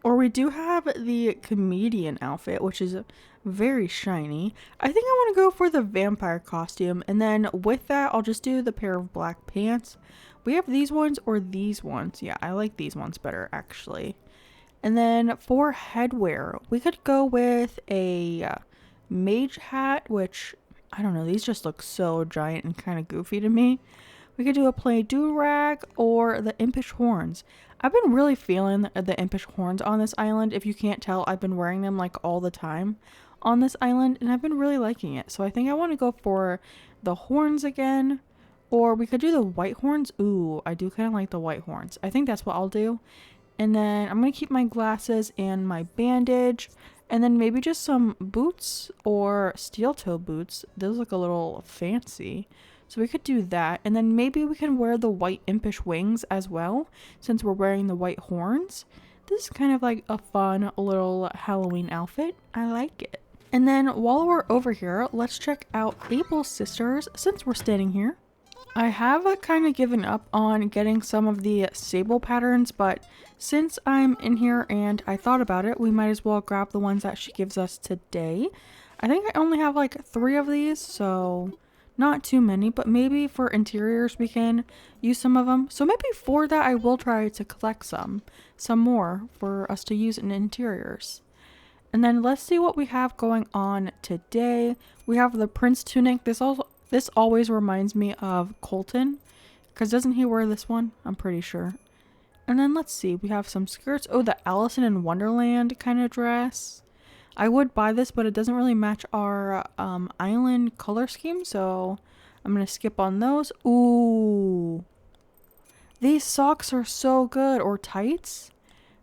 Or we do have the comedian outfit, which is very shiny. I think I want to go for the vampire costume, and then with that, I'll just do the pair of black pants. We have these ones or these ones. Yeah, I like these ones better, actually. And then for headwear, we could go with a mage hat, which I don't know, these just look so giant and kind of goofy to me. We could do a plain do-rag or the impish horns. I've been really feeling the impish horns on this island. If you can't tell, I've been wearing them like all the time on this island and I've been really liking it. So I think I want to go for the horns again, or we could do the white horns. Ooh, I do kind of like the white horns. I think that's what I'll do. And then I'm going to keep my glasses and my bandage. And then maybe just some boots or steel toe boots. Those look a little fancy. So we could do that. And then maybe we can wear the white impish wings as well, since we're wearing the white horns. This is kind of like a fun little Halloween outfit. I like it. And then while we're over here, let's check out Abel's sisters since we're standing here. I have kind of given up on getting some of the sable patterns, but since I'm in here and I thought about it, we might as well grab the ones that she gives us today. I think I only have like 3 of these, so not too many, but maybe for interiors we can use some of them. So maybe for that I will try to collect some more for us to use in interiors. And then let's see what we have going on today. We have the Prince tunic. This always reminds me of Colton, because doesn't he wear this one? I'm pretty sure. And then let's see, we have some skirts. Oh, the Alice in Wonderland kind of dress. I would buy this, but it doesn't really match our island color scheme, so I'm gonna skip on those. Ooh, these socks are so good, or tights.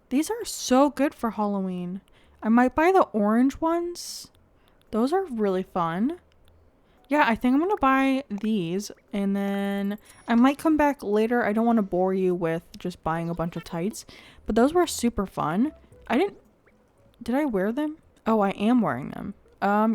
These are so good for Halloween. I might buy the orange ones. Those are really fun. Yeah, I think I'm gonna buy these, and then I might come back later. I don't want to bore you with just buying a bunch of tights, but those were super fun. Did I wear them? Oh, I am wearing them.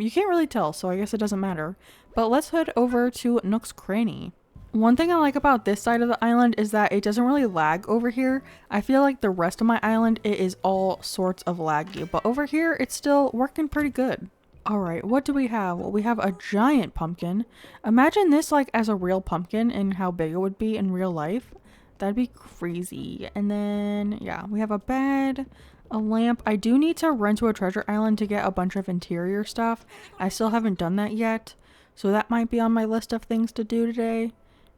You can't really tell, so I guess it doesn't matter. But let's head over to Nook's Cranny. One thing I like about this side of the island is that it doesn't really lag over here. I feel like the rest of my island, it is all sorts of laggy, but over here, it's still working pretty good. Alright, what do we have? Well, we have a giant pumpkin. Imagine this like as a real pumpkin and how big it would be in real life. That'd be crazy. And then, yeah, we have a bed, a lamp. I do need to run to a treasure island to get a bunch of interior stuff. I still haven't done that yet. So that might be on my list of things to do today.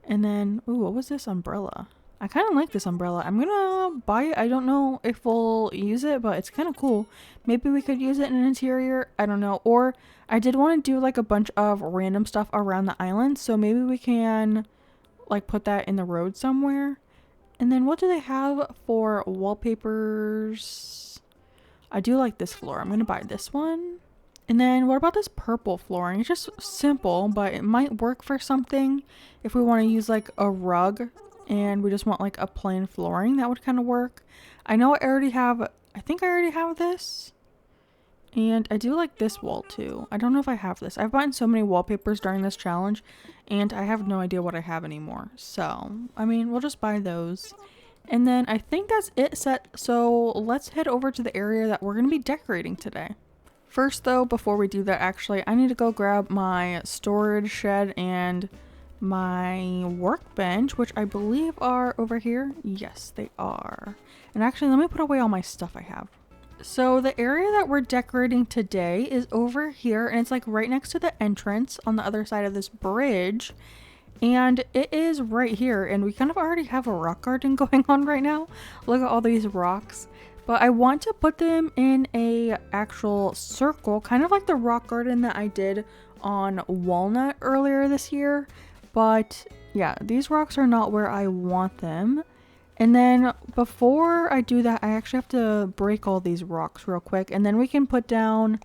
And then, ooh, what was this umbrella? I kind of like this umbrella. I'm gonna buy it. I don't know if we'll use it, but it's kind of cool. Maybe we could use it in an interior. I don't know. Or I did want to do like a bunch of random stuff around the island. So maybe we can like put that in the road somewhere. And then what do they have for wallpapers? I do like this floor. I'm gonna buy this one. And then what about this purple flooring? It's just simple, but it might work for something. If we want to use like a rug and we just want like a plain flooring, that would kind of work. I know I think I already have this. And I do like this wall too. I don't know if I have this. I've bought so many wallpapers during this challenge and I have no idea what I have anymore. So, I mean, we'll just buy those. And then I think that's it set. So let's head over to the area that we're going to be decorating today. First though, before we do that, actually, I need to go grab my storage shed and my workbench, which I believe are over here. Yes, they are. And actually, let me put away all my stuff I have. So the area that we're decorating today is over here, and it's like right next to the entrance on the other side of this bridge. And it is right here, and we kind of already have a rock garden going on right now. Look at all these rocks. But I want to put them in a actual circle, kind of like the rock garden that I did on Walnut earlier this year. But yeah, these rocks are not where I want them. And then before I do that, I actually have to break all these rocks real quick. And then we can put down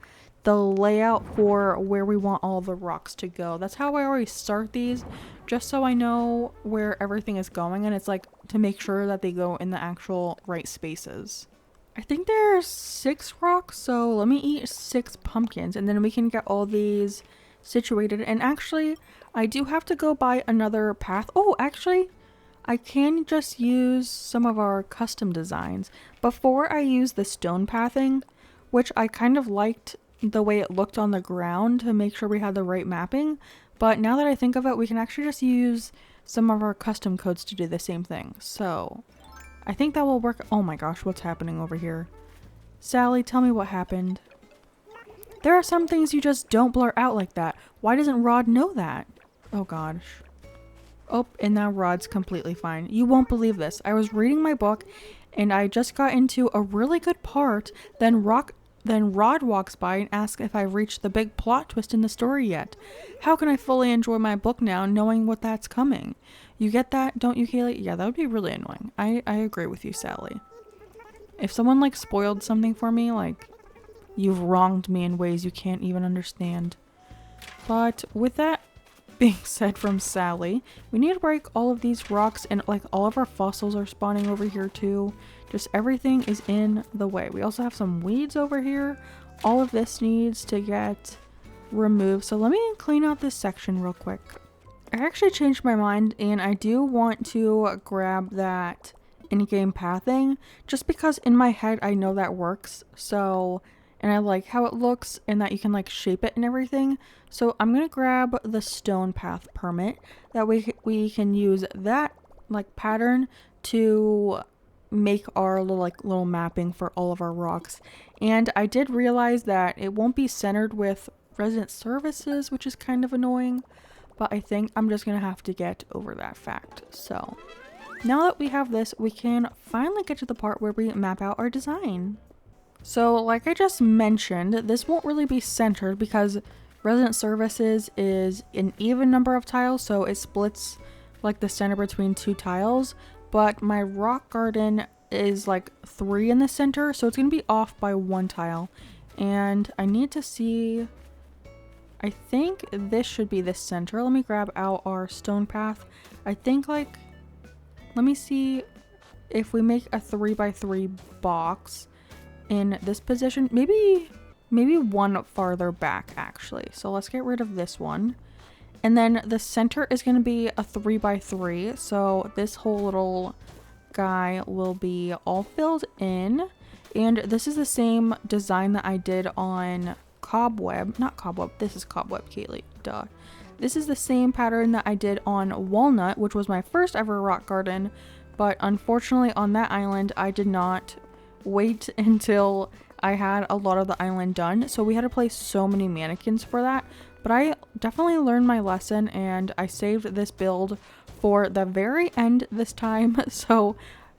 the layout for where we want all the rocks to go. That's how I always start these, just so I know where everything is going. And it's like to make sure that they go in the actual right spaces. I think there's 6 rocks, so let me eat 6 pumpkins and then we can get all these situated. And actually, I do have to go buy another path. Oh, actually, I can just use some of our custom designs. Before I use the stone pathing, which I kind of liked the way it looked on the ground to make sure we had the right mapping. But now that I think of it, we can actually just use some of our custom codes to do the same thing. So I think that will work. Oh my gosh, what's happening over here? Sally, tell me what happened. There are some things you just don't blur out like that. Why doesn't Rod know that? Oh gosh. Oh, and now Rod's completely fine. You won't believe this. I was reading my book and I just got into a really good part. Then Rod walks by and asks if I've reached the big plot twist in the story yet. How can I fully enjoy my book now knowing what that's coming? You get that, don't you, Kaylee? Yeah, that would be really annoying. I agree with you, Sally. If someone like spoiled something for me, like you've wronged me in ways you can't even understand. But with that being said from Sally, we need to break all of these rocks, and like all of our fossils are spawning over here too. Just everything is in the way. We also have some weeds over here. All of this needs to get removed. So let me clean out this section real quick. I actually changed my mind and I do want to grab that in-game pathing just because in my head I know that works. So, and I like how it looks and that you can like shape it and everything. So I'm gonna grab the stone path permit. That way we can use that like pattern to make our little mapping for all of our rocks. And I did realize that it won't be centered with resident services, which is kind of annoying. But I think I'm just going to have to get over that fact. So now that we have this, we can finally get to the part where we map out our design. So like I just mentioned, this won't really be centered because resident services is an even number of tiles, so it splits like the center between two tiles, but my rock garden is like 3 in the center, so it's gonna be off by 1 tile. And I need to see, I think this should be the center. Let me grab out our stone path. I think like, let me see if we make a 3x3 box in this position, maybe 1 farther back actually. So let's get rid of this one. And then the center is going to be a 3x3. So this whole little guy will be all filled in. And this is the same design that I did on cobweb, not cobweb, this is cobweb, Kaylee, duh. This is the same pattern that I did on walnut, which was my first ever rock garden, but unfortunately on that island I did not wait until I had a lot of the island done, so we had to place so many mannequins for that. But I definitely learned my lesson and I saved this build for the very end this time, so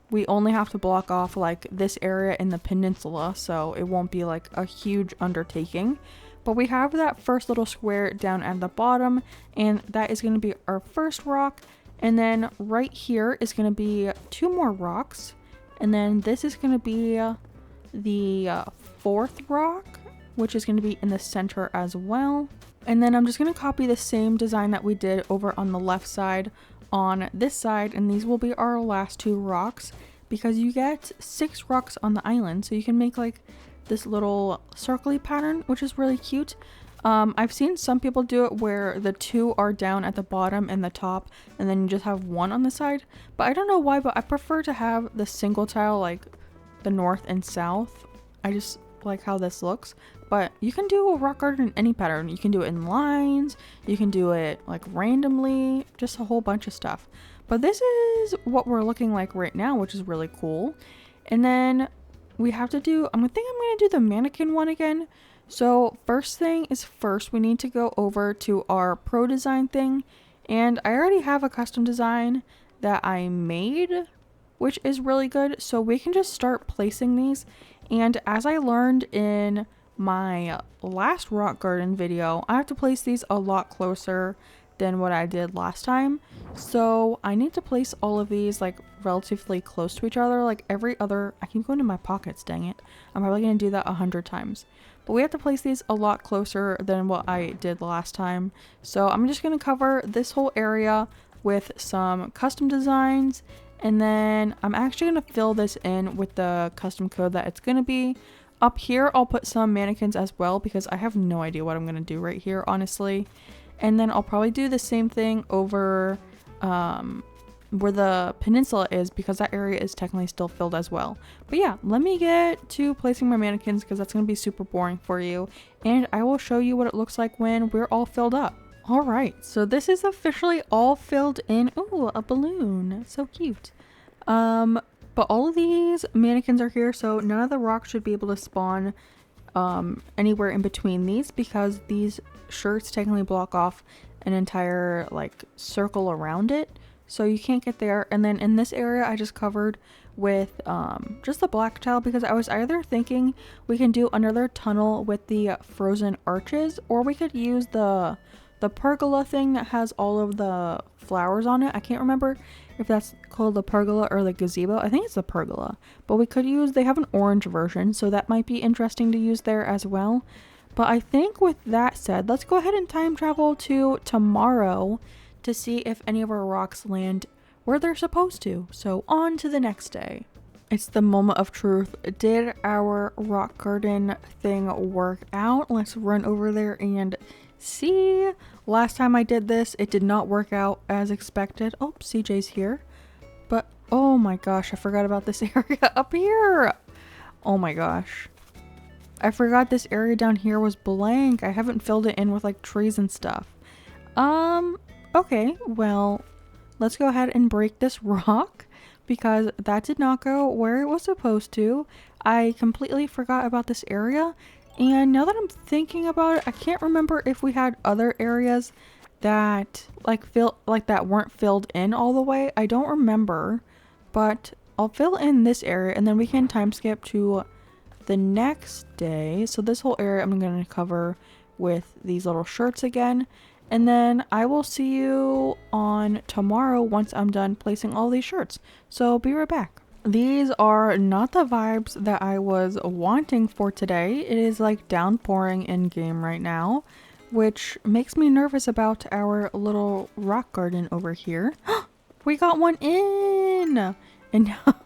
we only have to block off like this area in the peninsula, so it won't be like a huge undertaking. But we have that first little square down at the bottom, and that is going to be our first rock. And then right here is going to be 2 more rocks. And then this is going to be the 4th rock, which is going to be in the center as well. And then I'm just going to copy the same design that we did over on the left side on this side, and these will be our last 2 rocks because you get 6 rocks on the island, so you can make like this little circly pattern, which is really cute. I've seen some people do it where the 2 are down at the bottom and the top, and then you just have 1 on the side, but I don't know why, but I prefer to have the single tile like the north and south. I just like how this looks. But you can do a rock garden in any pattern. You can do it in lines, you can do it like randomly, just a whole bunch of stuff. But this is what we're looking like right now, which is really cool. And then we have to do, I'm gonna do the mannequin one again. So first thing is first, we need to go over to our pro design thing. And I already have a custom design that I made, which is really good. So we can just start placing these. And as I learned in my last rock garden video, I have to place these a lot closer than what I did last time. So I need to place all of these like relatively close to each other, like every other, I keep going to my pockets, dang it. I'm probably going to do that 100 times. But we have to place these a lot closer than what I did last time. So I'm just going to cover this whole area with some custom designs. And then I'm actually going to fill this in with the custom code that it's going to be. Up here, I'll put some mannequins as well because I have no idea what I'm going to do right here, honestly. And then I'll probably do the same thing over where the peninsula is because that area is technically still filled as well. But yeah, let me get to placing my mannequins because that's going to be super boring for you. And I will show you what it looks like when we're all filled up. All right, so this is officially all filled in. Ooh, a balloon. So cute. But all of these mannequins are here, so none of the rocks should be able to spawn anywhere in between these because these shirts technically block off an entire like circle around it, so you can't get there. And then in this area I just covered with just the black tile because I was either thinking we can do another tunnel with the frozen arches, or we could use the pergola thing that has all of the flowers on it. I can't remember if that's called the pergola or the gazebo. I think it's the pergola, but we could use, they have an orange version, so that might be interesting to use there as well. But I think with that said, let's go ahead and time travel to tomorrow to see if any of our rocks land where they're supposed to. So on to the next day. It's the moment of truth. Did our rock garden thing work out? Let's run over there and see. Last time I did this, it did not work out as expected. Oh, CJ's here. But oh my gosh, I forgot about this area up here. Oh my gosh. I forgot this area down here was blank. I haven't filled it in with like trees and stuff. Okay, well, let's go ahead and break this rock because that did not go where it was supposed to. I completely forgot about this area. And now that I'm thinking about it, I can't remember if we had other areas that that weren't filled in all the way. I don't remember, but I'll fill in this area and then we can time skip to the next day, so this whole area I'm going to cover with these little shirts again. And then I will see you on tomorrow once I'm done placing all these shirts. So be right back. These are not the vibes that I was wanting for today. It is like downpouring in game right now, which makes me nervous about our little rock garden over here. We got one in! And now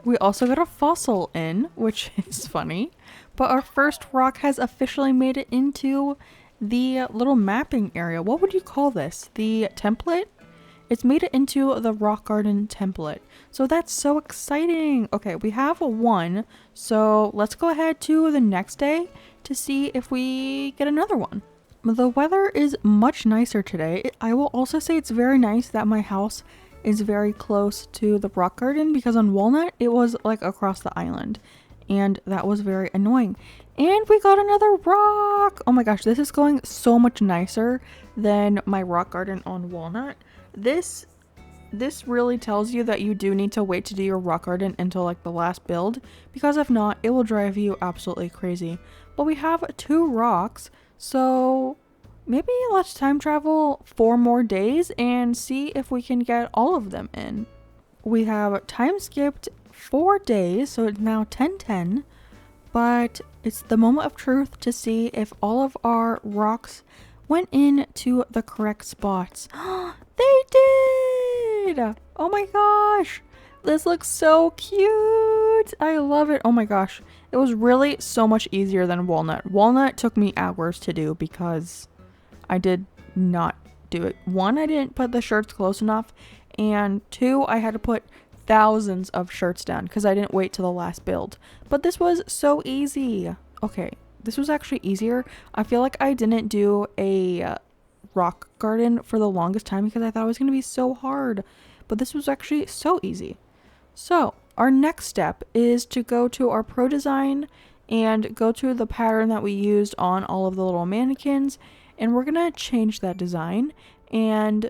we also got a fossil in, which is funny. But our first rock has officially made it into the little mapping area. What would you call this? The template? It's made it into the rock garden template. So that's so exciting. Okay, we have one. So let's go ahead to the next day to see if we get another one. The weather is much nicer today. I will also say it's very nice that my house is very close to the rock garden, because on Walnut it was like across the island, and that was very annoying. And we got another rock! Oh my gosh, this is going so much nicer than my rock garden on Walnut. This really tells you that you do need to wait to do your rock garden until like the last build, because if not, it will drive you absolutely crazy. But we have 2 rocks, so maybe let's time travel 4 more days and see if we can get all of them in. We have time skipped 4 days, so it's now 10:10. But it's the moment of truth to see if all of our rocks went into the correct spots. They did! Oh my gosh! This looks so cute! I love it. Oh my gosh. It was really so much easier than Walnut. Walnut took me hours to do because I did not do it. 1, I didn't put the shirts close enough. And 2, I had to put thousands of shirts down because I didn't wait till the last build. But this was so easy. Okay, this was actually easier. I feel like I didn't do a rock garden for the longest time because I thought it was going to be so hard. But this was actually so easy. So our next step is to go to our pro design and go to the pattern that we used on all of the little mannequins. And we're going to change that design. And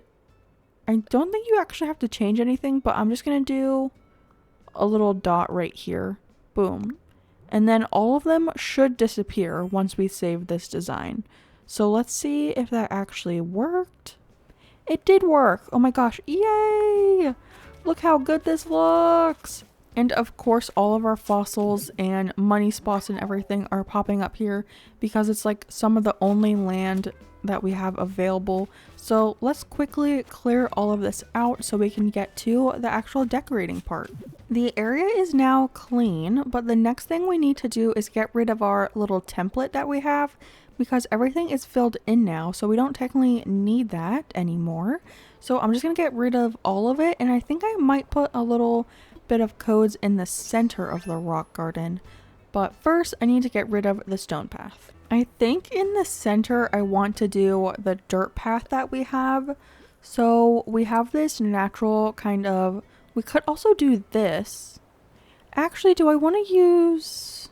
I don't think you actually have to change anything, but I'm just going to do a little dot right here. Boom. And then all of them should disappear once we save this design. So let's see if that actually worked. It did work. Oh my gosh. Yay! Look how good this looks. And of course, all of our fossils and money spots and everything are popping up here because it's like some of the only land that we have available. So let's quickly clear all of this out so we can get to the actual decorating part. The area is now clean, but the next thing we need to do is get rid of our little template that we have because everything is filled in now, so we don't technically need that anymore. So I'm just gonna get rid of all of it, and I think I might put a little bit of codes in the center of the rock garden. But first I need to get rid of the stone path. I think in the center I want to do the dirt path that we have. So we have this natural kind of, we could also do this. Actually, do I want to use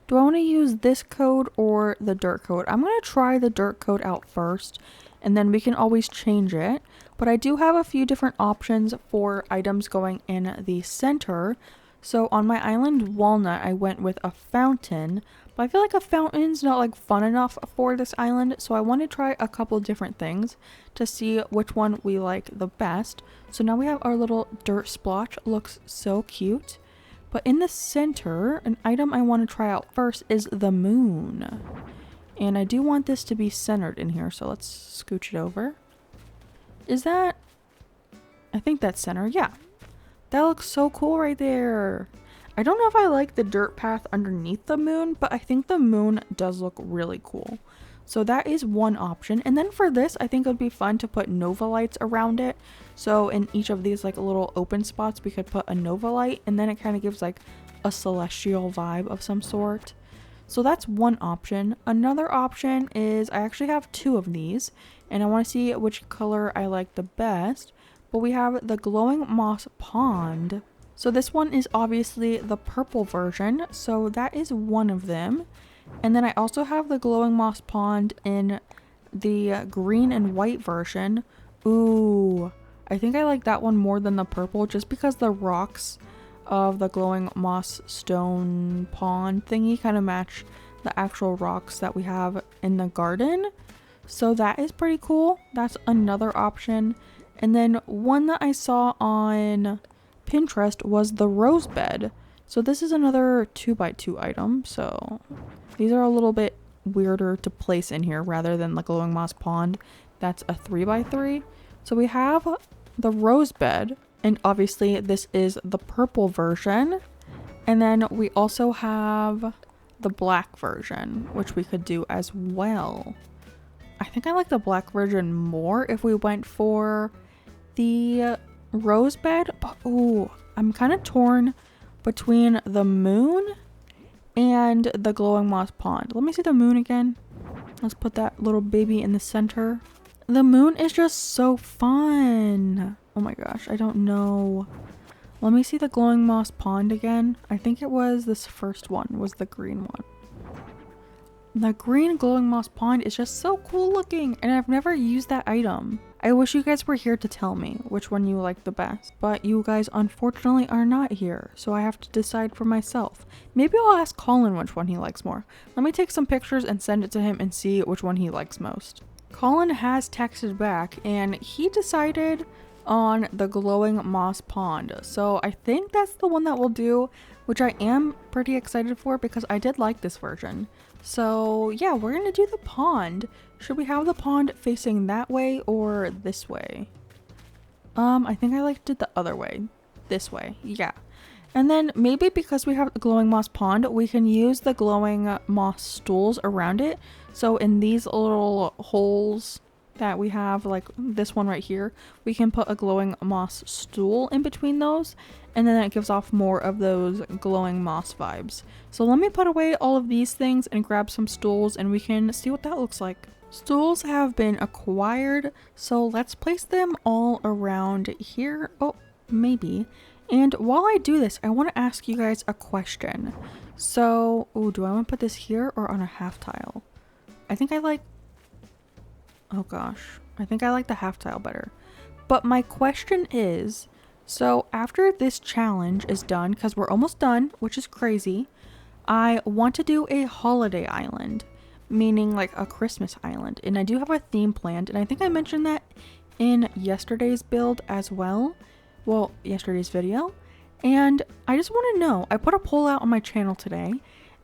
this code or the dirt code? I'm going to try the dirt code out first, and then we can always change it. But I do have a few different options for items going in the center. So on my island Walnut, I went with a fountain, but I feel like a fountain's not like fun enough for this island. So I want to try a couple different things to see which one we like the best. So now we have our little dirt splotch. Looks so cute. But in the center, an item I want to try out first is the moon. And I do want this to be centered in here, so let's scooch it over. Is that... I think that's center, yeah. That looks so cool right there. I don't know if I like the dirt path underneath the moon, but I think the moon does look really cool. So that is one option. And then for this, I think it would be fun to put Nova lights around it. So in each of these like little open spots, we could put a Nova light, and then it kind of gives like a celestial vibe of some sort. So that's one option. Another option is I actually have two of these, and I want to see which color I like the best. But we have the glowing moss pond. So this one is obviously the purple version. So that is one of them. And then I also have the glowing moss pond in the green and white version. Ooh, I think I like that one more than the purple just because the rocks of the glowing moss stone pond thingy kind of match the actual rocks that we have in the garden. So that is pretty cool. That's another option. And then one that I saw on Pinterest was the rose bed. So this is another 2x2 item. So these are a little bit weirder to place in here rather than the glowing moss pond. That's a 3x3. So we have the rose bed, and obviously this is the purple version. And then we also have the black version, which we could do as well. I think I like the black version more if we went for the rose bed, but ooh, I'm kind of torn between the moon and the glowing moss pond. Let me see the moon again. Let's put that little baby in the center. The moon is just so fun. Oh my gosh, I don't know. Let me see the glowing moss pond again. I think it was this first one, was the green one. The green glowing moss pond is just so cool looking, and I've never used that item. I wish you guys were here to tell me which one you like the best, but you guys unfortunately are not here, so I have to decide for myself. Maybe I'll ask Colin which one he likes more. Let me take some pictures and send it to him and see which one he likes most. Colin has texted back, and he decided on the glowing moss pond, so I think that's the one that we'll do, which I am pretty excited for because I did like this version. So yeah, we're gonna do the pond. Should we have the pond facing that way or this way? I think I liked it the other way. This way, yeah. And then maybe because we have the glowing moss pond, we can use the glowing moss stools around it. So in these little holes that we have, like this one right here, we can put a glowing moss stool in between those, and then it gives off more of those glowing moss vibes. So let me put away all of these things and grab some stools, and we can see what that looks like. Stools have been acquired, so let's place them all around here. Oh, maybe. And while I do this, I want to ask you guys a question. So, oh, do I want to put this here or on a half tile? I think I like, oh gosh, I think I like the half tile better. But my question is, so after this challenge is done, because we're almost done, which is crazy, I want to do a holiday island, meaning like a Christmas island. And I do have a theme planned, and I think I mentioned that in yesterday's build as well. Well, yesterday's video. And I just want to know, I put a poll out on my channel today,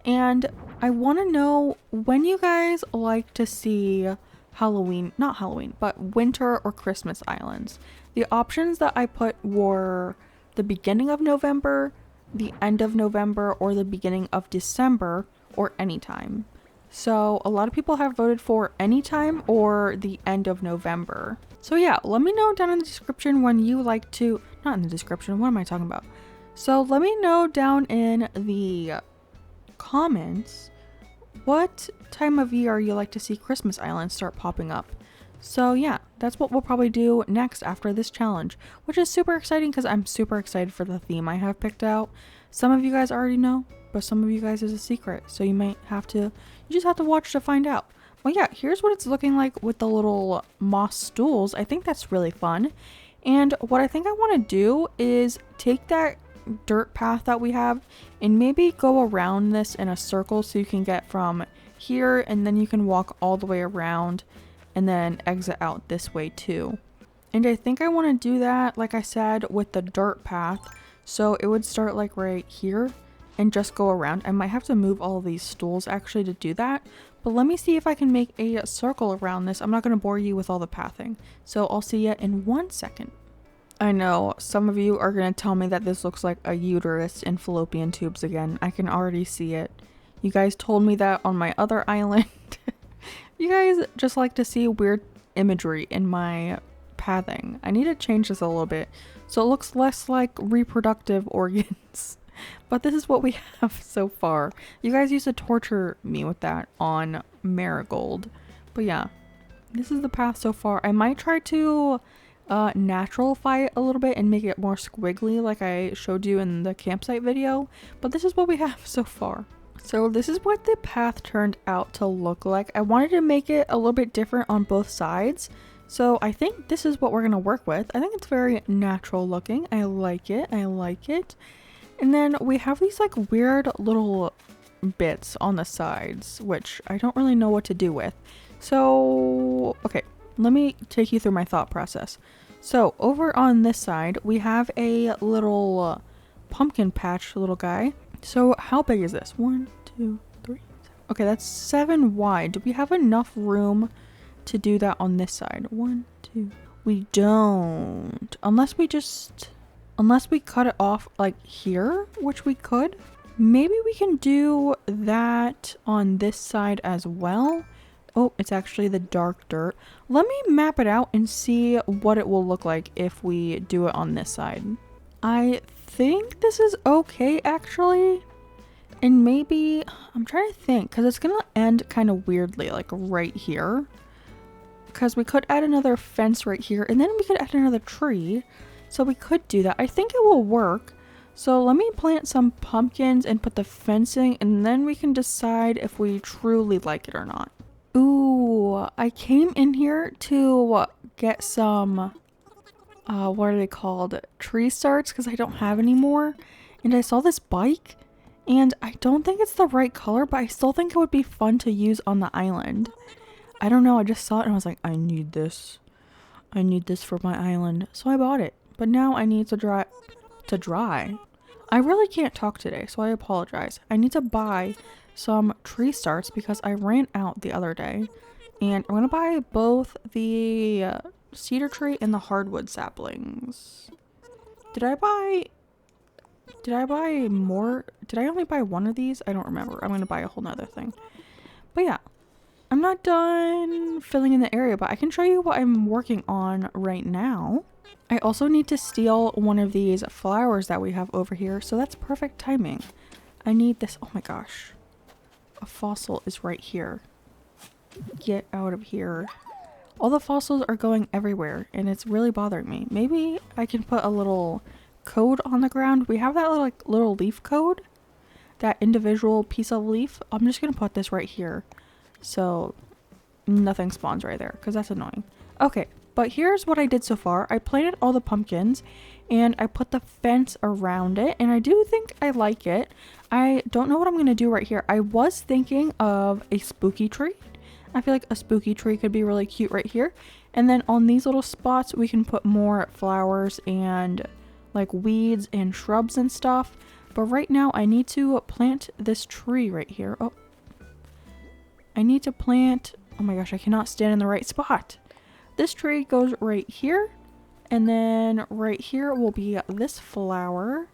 and I want to know when you guys like to see Halloween, not Halloween, but winter or Christmas islands. The options that I put were the beginning of November, the end of November, or the beginning of December, or anytime. So a lot of people have voted for anytime or the end of November. So yeah, let me know down in the description when you like to, not in the description, what am I talking about? So let me know down in the comments what time of year you like to see Christmas islands start popping up. So yeah, that's what we'll probably do next after this challenge, which is super exciting because I'm super excited for the theme I have picked out. Some of you guys already know, but some of you guys is a secret, so you just have to watch to find out. Well yeah, here's what it's looking like with the little moss stools. I think that's really fun. And what I think I want to do is take that dirt path that we have and maybe go around this in a circle so you can get from here and then you can walk all the way around and then exit out this way too. And I think I want to do that, like I said, with the dirt path. So it would start like right here and just go around. I might have to move all of these stools actually to do that, but let me see if I can make a circle around this. I'm not going to bore you with all the pathing, so I'll see you in 1 second. I know some of you are going to tell me that this looks like a uterus in fallopian tubes again. I can already see it. You guys told me that on my other island. You guys just like to see weird imagery in my pathing. I need to change this a little bit so it looks less like reproductive organs. But this is what we have so far. You guys used to torture me with that on Marigold. But yeah, this is the path so far. I might try to naturalify it a little bit and make it more squiggly like I showed you in the campsite video. But this is what we have so far. So this is what the path turned out to look like. I wanted to make it a little bit different on both sides. So I think this is what we're going to work with. I think it's very natural looking. I like it. I like it. And then we have these like weird little bits on the sides, which I don't really know what to do with. So, okay, let me take you through my thought process. So over on this side, we have a little pumpkin patch little guy. So how big is this? 1, 2, 3. Okay, that's 7 wide. Do we have enough room to do that on this side? 1, 2. We don't. Unless we cut it off like here, which we could. Maybe we can do that on this side as well. Oh, it's actually the dark dirt. Let me map it out and see what it will look like if we do it on this side. I think this is okay, actually. And maybe, I'm trying to think, because it's going to end kind of weirdly, like right here. Because we could add another fence right here, and then we could add another tree. So we could do that. I think it will work. So let me plant some pumpkins and put the fencing, and then we can decide if we truly like it or not. Ooh, I came in here to get some, what are they called? Tree starts, because I don't have any more. And I saw this bike, and I don't think it's the right color, but I still think it would be fun to use on the island. I don't know, I just saw it and I was like, I need this. I need this for my island. So I bought it. But now I need to dry. I really can't talk today, so I apologize. I need to buy some tree starts because I ran out the other day. And I'm going to buy both the cedar tree and the hardwood saplings. Did I buy more? Did I only buy one of these? I don't remember. I'm going to buy a whole nother thing. But yeah, I'm not done filling in the area, but I can show you what I'm working on right now. I also need to steal one of these flowers that we have over here, so that's perfect timing. I need this. Oh my gosh. A fossil is right here. Get out of here. All the fossils are going everywhere, and it's really bothering me. Maybe I can put a little code on the ground. We have that little leaf code. That individual piece of leaf. I'm just going to put this right here. So nothing spawns right there, because that's annoying. Okay, but here's what I did so far. I planted all the pumpkins and I put the fence around it, and I do think I like it. I don't know what I'm going to do right here. I was thinking of a spooky tree. I feel like a spooky tree could be really cute right here. And then on these little spots, we can put more flowers and like weeds and shrubs and stuff. But right now I need to plant this tree right here. Oh, I need to plant, oh my gosh, I cannot stand in the right spot. This tree goes right here, and then right here will be this flower,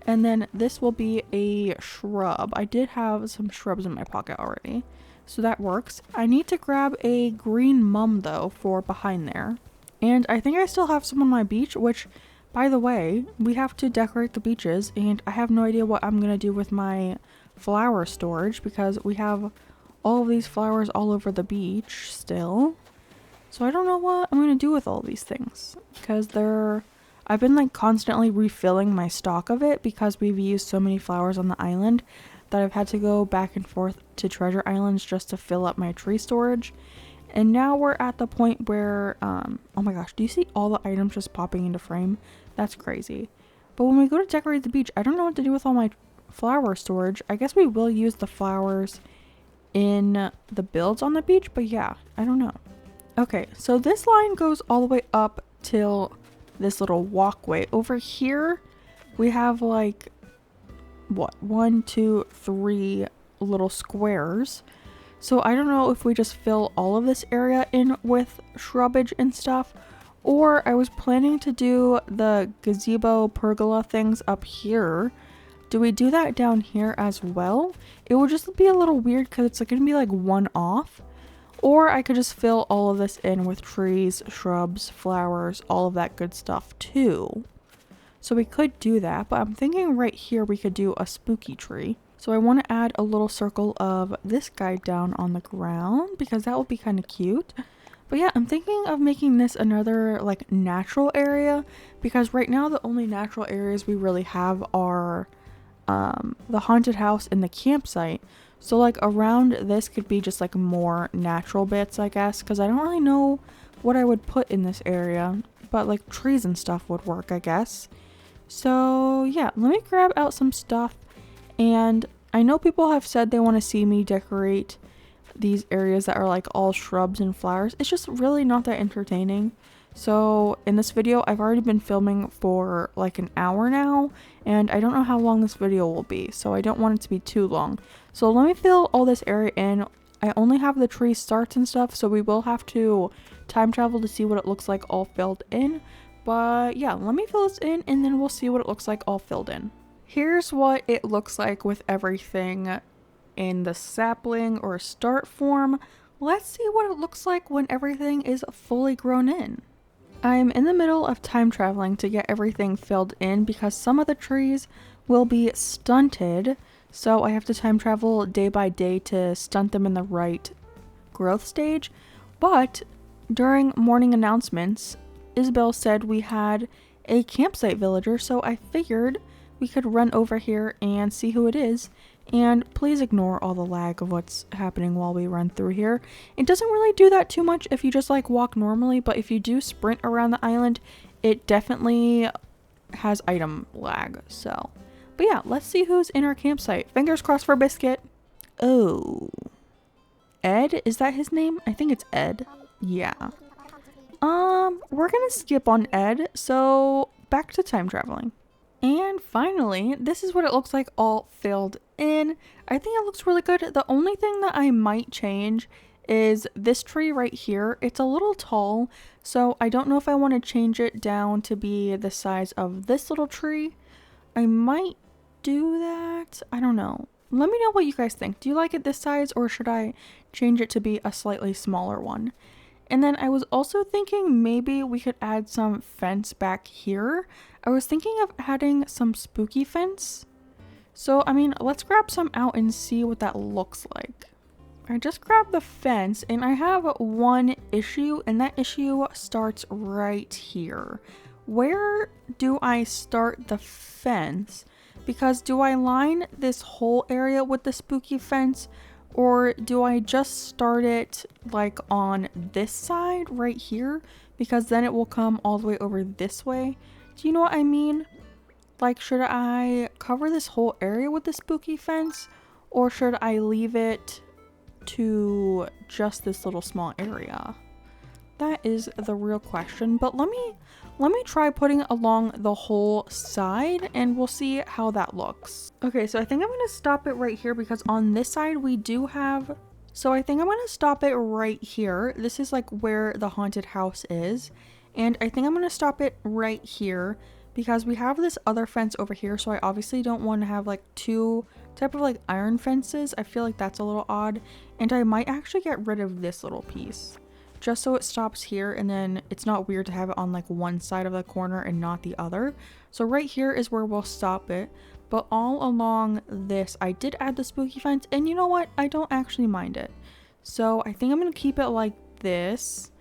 and then this will be a shrub. I did have some shrubs in my pocket already, so that works. I need to grab a green mum though for behind there. And I think I still have some on my beach, which, by the way, we have to decorate the beaches, and I have no idea what I'm going to do with my flower storage because we have all of these flowers all over the beach still. So I don't know what I'm going to do with all these things because I've been like constantly refilling my stock of it because we've used so many flowers on the island that I've had to go back and forth to treasure islands just to fill up my tree storage. And now we're at the point where, oh my gosh, do you see all the items just popping into frame? That's crazy. But when we go to decorate the beach, I don't know what to do with all my flower storage. I guess we will use the flowers in the builds on the beach, but yeah, I don't know. Okay, so this line goes all the way up till this little walkway. Over here, we have like, what, 1, 2, 3 little squares. So I don't know if we just fill all of this area in with shrubbage and stuff, or I was planning to do the gazebo pergola things up here. Do we do that down here as well? It will just be a little weird because it's going to be like one off. Or I could just fill all of this in with trees, shrubs, flowers, all of that good stuff too. So we could do that, but I'm thinking right here we could do a spooky tree. So I want to add a little circle of this guy down on the ground because that will be kind of cute. But yeah, I'm thinking of making this another like natural area because right now the only natural areas we really have are the haunted house and the campsite. So like around this could be just like more natural bits, I guess, because I don't really know what I would put in this area, but like trees and stuff would work, I guess. So yeah, let me grab out some stuff. And I know people have said they want to see me decorate these areas that are like all shrubs and flowers. It's just really not that entertaining. So in this video, I've already been filming for like an hour now, and I don't know how long this video will be, so I don't want it to be too long. So let me fill all this area in. I only have the tree starts and stuff, so we will have to time travel to see what it looks like all filled in. But yeah, let me fill this in and then we'll see what it looks like all filled in. Here's what it looks like with everything in the sapling or start form. Let's see what it looks like when everything is fully grown in. I'm in the middle of time traveling to get everything filled in because some of the trees will be stunted, so I have to time travel day by day to stunt them in the right growth stage. But during morning announcements, Isabel said we had a campsite villager, so I figured we could run over here and see who it is. And please ignore all the lag of what's happening while we run through here. It doesn't really do that too much if you just like walk normally, but if you do sprint around the island, it definitely has item lag. So, but yeah, let's see who's in our campsite. Fingers crossed for Biscuit. Oh, Ed, is that his name? I think it's Ed. Yeah. We're gonna skip on Ed, so back to time traveling. And finally, this is what it looks like all filled in. I think it looks really good. The only thing that I might change is this tree right here. It's a little tall, so I don't know if I want to change it down to be the size of this little tree. I might do that. I don't know. Let me know what you guys think. Do you like it this size, or should I change it to be a slightly smaller one? And then I was also thinking maybe we could add some fence back here. I was thinking of adding some spooky fence. So, I mean, let's grab some out and see what that looks like. I just grabbed the fence and I have one issue, and that issue starts right here. Where do I start the fence? Because do I line this whole area with the spooky fence, or do I just start it like on this side right here? Because then it will come all the way over this way. Do you know what I mean? Like, should I cover this whole area with the spooky fence, or should I leave it to just this little small area? That is the real question. But let me try putting it along the whole side and we'll see how that looks. Okay, so I think I'm going to stop it right here because on this side we do have... So I think I'm going to stop it right here. This is like where the haunted house is. And I think I'm going to stop it right here because we have this other fence over here. So I obviously don't want to have like two type of like iron fences. I feel like that's a little odd. And I might actually get rid of this little piece, just so it stops here, and then it's not weird to have it on like one side of the corner and not the other. So right here is where we'll stop it. But all along this, I did add the spooky fence, and you know what? I don't actually mind it. So I think I'm going to keep it like this,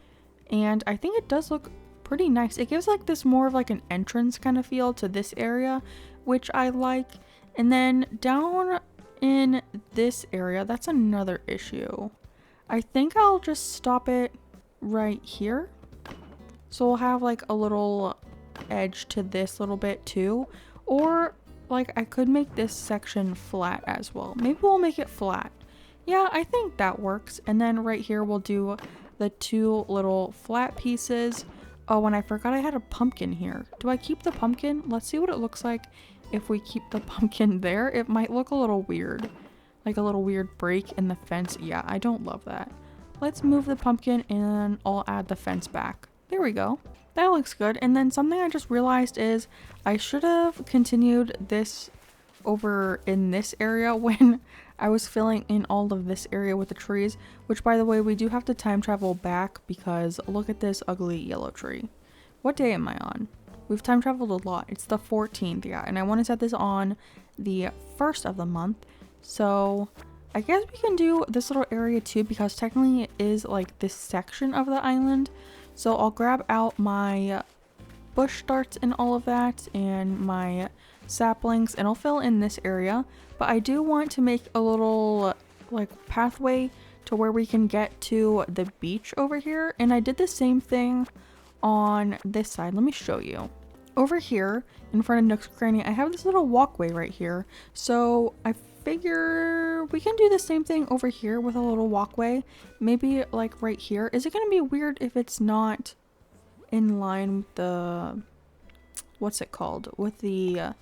and I think it does look pretty nice. It gives like this more of like an entrance kind of feel to this area, which I like. And then down in this area, that's another issue. I think I'll just stop it right here. So we'll have like a little edge to this little bit too. Or like I could make this section flat as well. Maybe we'll make it flat. Yeah, I think that works. And then right here we'll do the two little flat pieces. Oh, and I forgot I had a pumpkin here. Do I keep the pumpkin? Let's see what it looks like if we keep the pumpkin there. It might look a little weird. Like a little weird break in the fence. Yeah, I don't love that. Let's move the pumpkin and I'll add the fence back. There we go. That looks good. And then something I just realized is I should have continued this over in this area when I was filling in all of this area with the trees, which by the way, we do have to time travel back because look at this ugly yellow tree. What day am I on? We've time traveled a lot. It's the 14th, yeah, and I want to set this on the 1st of the month. So I guess we can do this little area too because technically it is like this section of the island. So I'll grab out my bush starts and all of that and my saplings and I'll fill in this area. But I do want to make a little like pathway to where we can get to the beach over here. And I did the same thing on this side. Let me show you. over here in front of Nook's Cranny, I have this little walkway right here. So I figure we can do the same thing over here with a little walkway. Maybe like right here. Is it going to be weird if it's not in line with the, what's it called? With the,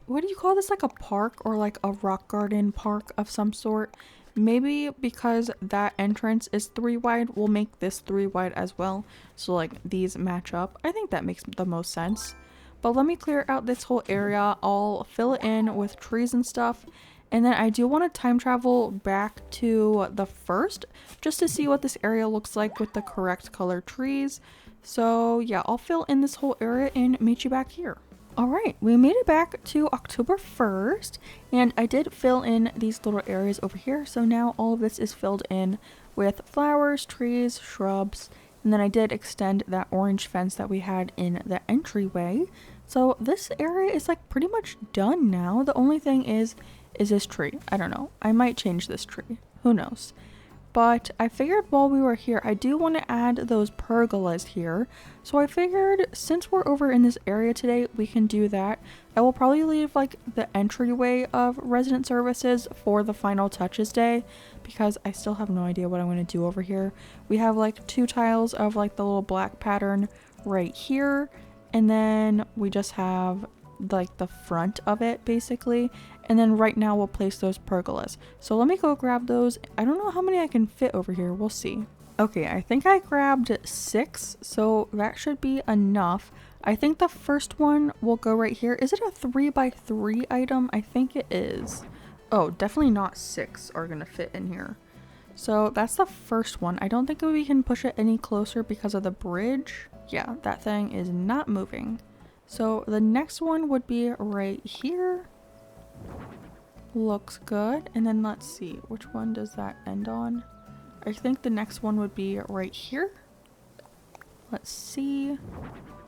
what do you call this? Like a park or like a rock garden park of some sort? Maybe because that entrance is 3 wide, we'll make this 3 wide as well. So like these match up. I think that makes the most sense. But let me clear out this whole area. I'll fill it in with trees and stuff. And then I do want to time travel back to the first just to see what this area looks like with the correct color trees. So yeah, I'll fill in this whole area and meet you back here. Alright, we made it back to October 1st, and I did fill in these little areas over here, so now all of this is filled in with flowers, trees, shrubs, and then I did extend that orange fence that we had in the entryway. So this area is like pretty much done now. The only thing is this tree. I don't know. I might change this tree. Who knows? But I figured while we were here, I do want to add those pergolas here. So I figured since we're over in this area today, we can do that. I will probably leave like the entryway of resident services for the final touches day because I still have no idea what I'm going to do over here. We have like 2 tiles of like the little black pattern right here. And then we just have like the front of it basically, and then right now we'll place those pergolas. So let me go grab those. I don't know how many I can fit over here, we'll see. Okay, I think I grabbed 6, so that should be enough. I think the first one will go right here. Is it a 3x3 item? I think it is. Oh, definitely not 6 are gonna fit in here. So that's the first one. I don't think we can push it any closer because of the bridge. Yeah, that thing is not moving. So the next one would be right here. Looks good. And then let's see, which one does that end on? I think the next one would be right here. Let's see.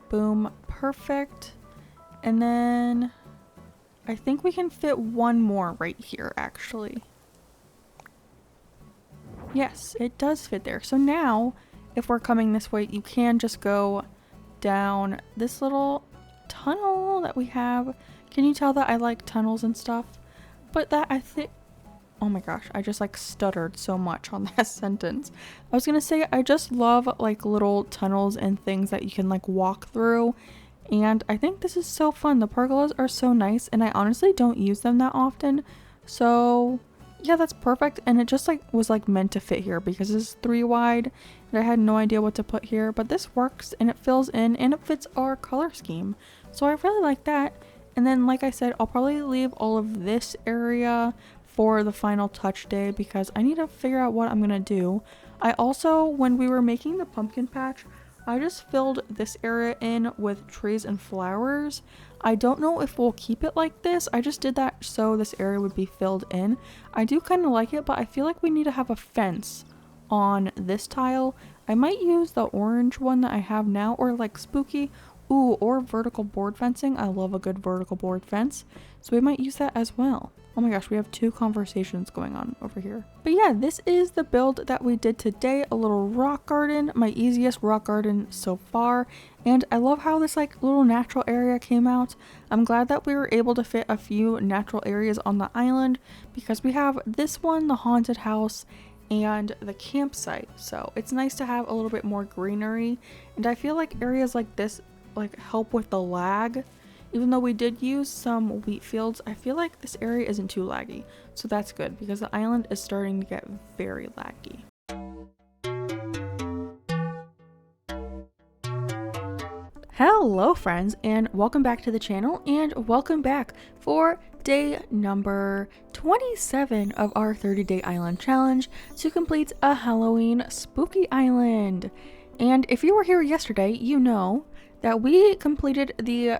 Boom, perfect. And then I think we can fit one more right here actually. Yes, it does fit there. So now if we're coming this way, you can just go down this little tunnel that we have. Can you tell that I like tunnels and stuff? But that I think, oh my gosh, I just like stuttered so much on that sentence. I was gonna say I just love like little tunnels and things that you can like walk through, and I think this is so fun. The pergolas are so nice and I honestly don't use them that often, so yeah, that's perfect. And it just like was like meant to fit here because it's 3 wide and I had no idea what to put here, but this works and it fills in and it fits our color scheme, so I really like that. And then like I said, I'll probably leave all of this area for the final touch day because I need to figure out what I'm gonna do. I also, when we were making the pumpkin patch, I just filled this area in with trees and flowers. I don't know if we'll keep it like this. I just did that so this area would be filled in. I do kind of like it, but I feel like we need to have a fence on this tile. I might use the orange one that I have now, or like spooky. Ooh, or vertical board fencing. I love a good vertical board fence, so we might use that as well. Oh my gosh, we have 2 conversations going on over here. But yeah, this is the build that we did today. A little rock garden, my easiest rock garden so far. And I love how this like little natural area came out. I'm glad that we were able to fit a few natural areas on the island because we have this one, the haunted house, and the campsite. So it's nice to have a little bit more greenery. And I feel like areas like this like help with the lag. Even though we did use some wheat fields, I feel like this area isn't too laggy, so that's good because the island is starting to get very laggy. Hello friends, and welcome back to the channel, and welcome back for day number 27 of our 30-day island challenge to complete a Halloween spooky island. And if you were here yesterday, you know that we completed the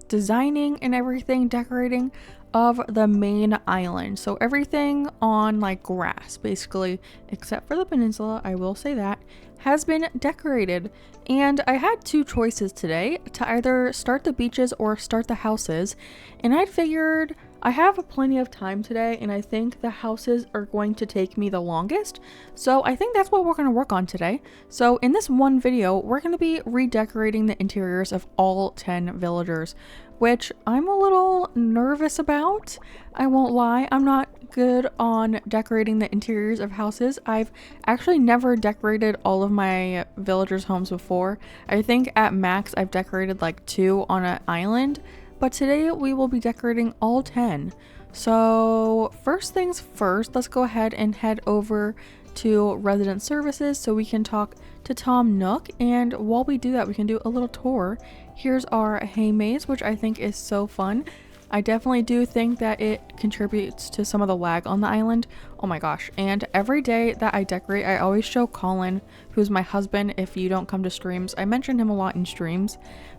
designing and everything, decorating of the main island. So everything on like grass, basically, except for the peninsula, I will say that, has been decorated. And I had two choices today to either start the beaches or start the houses. And I figured I have plenty of time today, and I think the houses are going to take me the longest. So I think that's what we're going to work on today. So in this one video, we're going to be redecorating the interiors of all 10 villagers, which I'm a little nervous about. I won't lie, I'm not good on decorating the interiors of houses. I've actually never decorated all of my villagers' homes before. I think at max I've decorated like 2 on an island, but today we will be decorating all 10. So first things first, let's go ahead and head over to resident services so we can talk to Tom Nook, and while we do that we can do a little tour. Here's our hay maze, which I think is so fun. I definitely do think that it contributes to some of the lag on the island. Oh my gosh. And every day that I decorate, I always show Colin, who's my husband, if you don't come to streams. I mention him a lot in streams,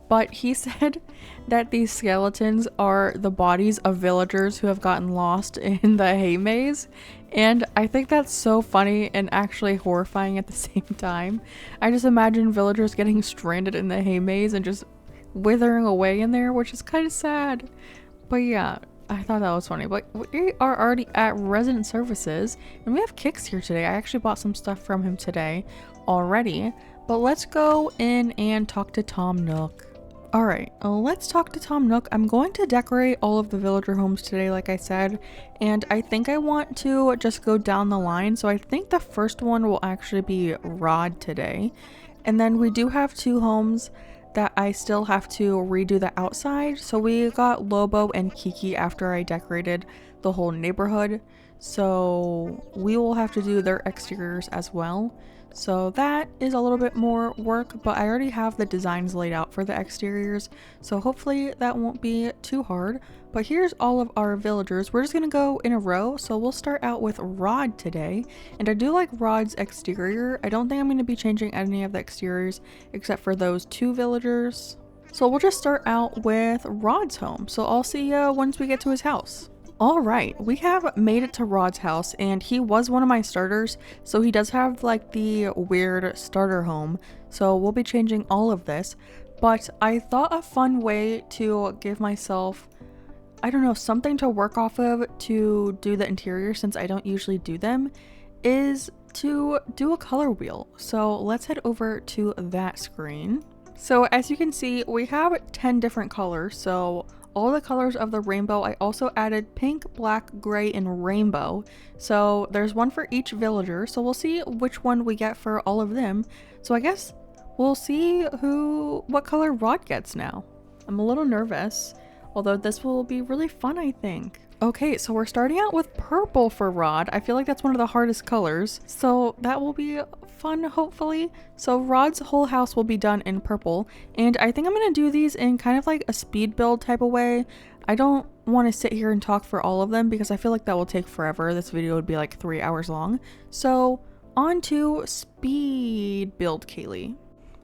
but he said that these skeletons are the bodies of villagers who have gotten lost in the hay maze. And I think that's so funny and actually horrifying at the same time. I just imagine villagers getting stranded in the hay maze and just withering away in there, which is kind of sad. But yeah, I thought that was funny. But we are already at resident services, and we have Kix here today. I actually bought some stuff from him today already. But let's go in and talk to Tom Nook. Alright, let's talk to Tom Nook. I'm going to decorate all of the villager homes today, like I said, and I think I want to just go down the line. So I think the first one will actually be Rod today. And then we do have 2 homes that I still have to redo the outside. So we got Lobo and Kiki after I decorated the whole neighborhood. So we will have to do their exteriors as well. So that is a little bit more work, but I already have the designs laid out for the exteriors. So hopefully that won't be too hard. But here's all of our villagers. We're just gonna go in a row. So we'll start out with Rod today. And I do like Rod's exterior. I don't think I'm gonna be changing any of the exteriors except for those 2 villagers. So we'll just start out with Rod's home. So I'll see you once we get to his house. Alright, we have made it to Rod's house, and he was one of my starters, so he does have like the weird starter home, so we'll be changing all of this. But I thought a fun way to give myself, I don't know, something to work off of to do the interior, since I don't usually do them, is to do a color wheel. So let's head over to that screen. So as you can see, we have 10 different colors, so all the colors of the rainbow. I also added pink, black, gray, and rainbow. So there's one for each villager. So we'll see which one we get for all of them. So I guess we'll see what color Rod gets now. I'm a little nervous, although this will be really fun, I think. Okay, so we're starting out with purple for Rod. I feel like that's one of the hardest colors, so that will be fun, hopefully. So Rod's whole house will be done in purple, and I think I'm gonna do these in kind of like a speed build type of way. I don't want to sit here and talk for all of them because I feel like that will take forever. This video would be like 3 hours long. So on to speed build, Kaylee.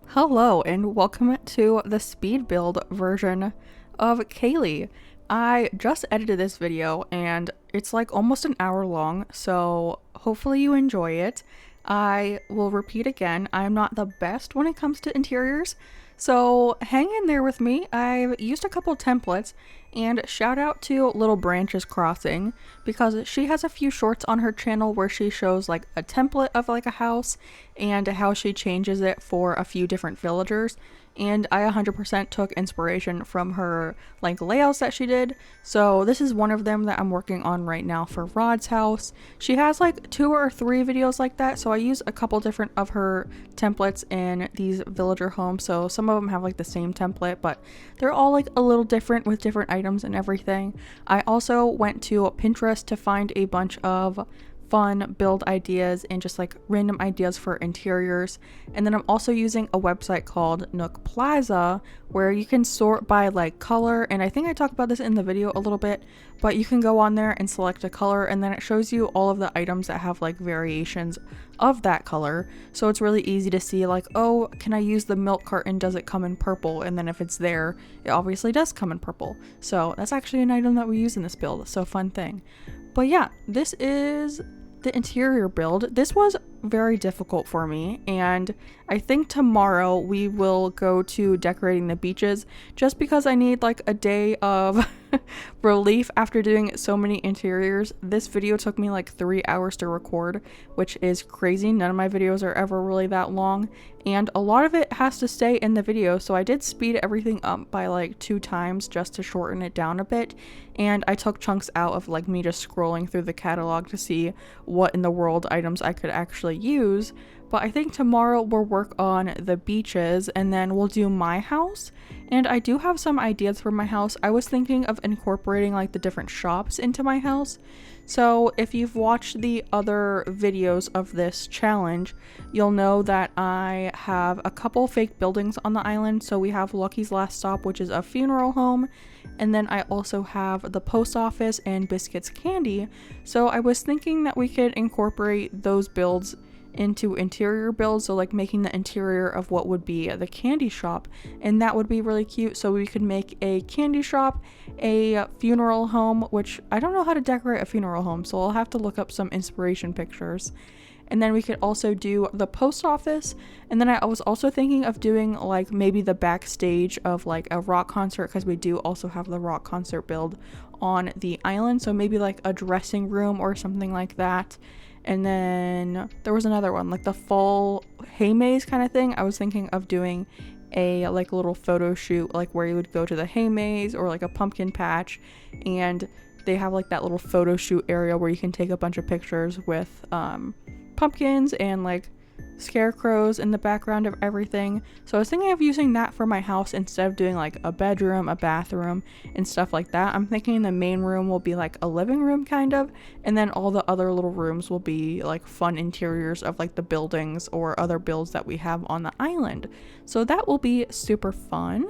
Hello and welcome to the speed build version of Kaylee. I just edited this video and it's like almost an hour long, so hopefully you enjoy it. I will repeat again, I'm not the best when it comes to interiors, so hang in there with me. I've used a couple templates, and shout out to Little Branches Crossing because she has a few shorts on her channel where she shows like a template of like a house and how she changes it for a few different villagers. And I 100% took inspiration from her like layouts that she did. So this is one of them that I'm working on right now for Rod's house. She has like 2 or 3 videos like that, so I use a couple different of her templates in these villager homes. So some of them have like the same template, but they're all like a little different with different items and everything. I also went to Pinterest to find a bunch of fun build ideas and just like random ideas for interiors. And then I'm also using a website called Nook Plaza where you can sort by like color, and I think I talked about this in the video a little bit, but you can go on there and select a color and then it shows you all of the items that have like variations of that color. So it's really easy to see like, oh, can I use the milk carton, does it come in purple? And then if it's there, it obviously does come in purple. So that's actually an item that we use in this build, so fun thing. But yeah, this is the interior build. This was very difficult for me, and I think tomorrow we will go to decorating the beaches just because I need like a day of relief after doing so many interiors. This video took me like 3 hours to record, which is crazy. None of my videos are ever really that long, and a lot of it has to stay in the video, so I did speed everything up by like 2 times just to shorten it down a bit, and I took chunks out of like me just scrolling through the catalog to see what in the world items I could actually use. But I think tomorrow we'll work on the beaches and then we'll do my house. And I do have some ideas for my house. I was thinking of incorporating like the different shops into my house. So if you've watched the other videos of this challenge, you'll know that I have a couple fake buildings on the island. So we have Lucky's Last Stop, which is a funeral home. And then I also have the post office and Biscuits Candy. So I was thinking that we could incorporate those builds into interior builds, so like making the interior of what would be the candy shop, and that would be really cute. So we could make a candy shop, a funeral home, which I don't know how to decorate a funeral home, so I'll have to look up some inspiration pictures. And then we could also do the post office, and then I was also thinking of doing like maybe the backstage of like a rock concert, because we do also have the rock concert build on the island, so maybe like a dressing room or something like that. And then there was another one, like the fall hay maze kind of thing. I was thinking of doing a like little photo shoot, like where you would go to the hay maze or like a pumpkin patch, and they have like that little photo shoot area where you can take a bunch of pictures with pumpkins and like scarecrows in the background of everything. So I was thinking of using that for my house instead of doing like a bedroom, a bathroom, and stuff like that. I'm thinking the main room will be like a living room kind of, and then all the other little rooms will be like fun interiors of like the buildings or other builds that we have on the island. So that will be super fun.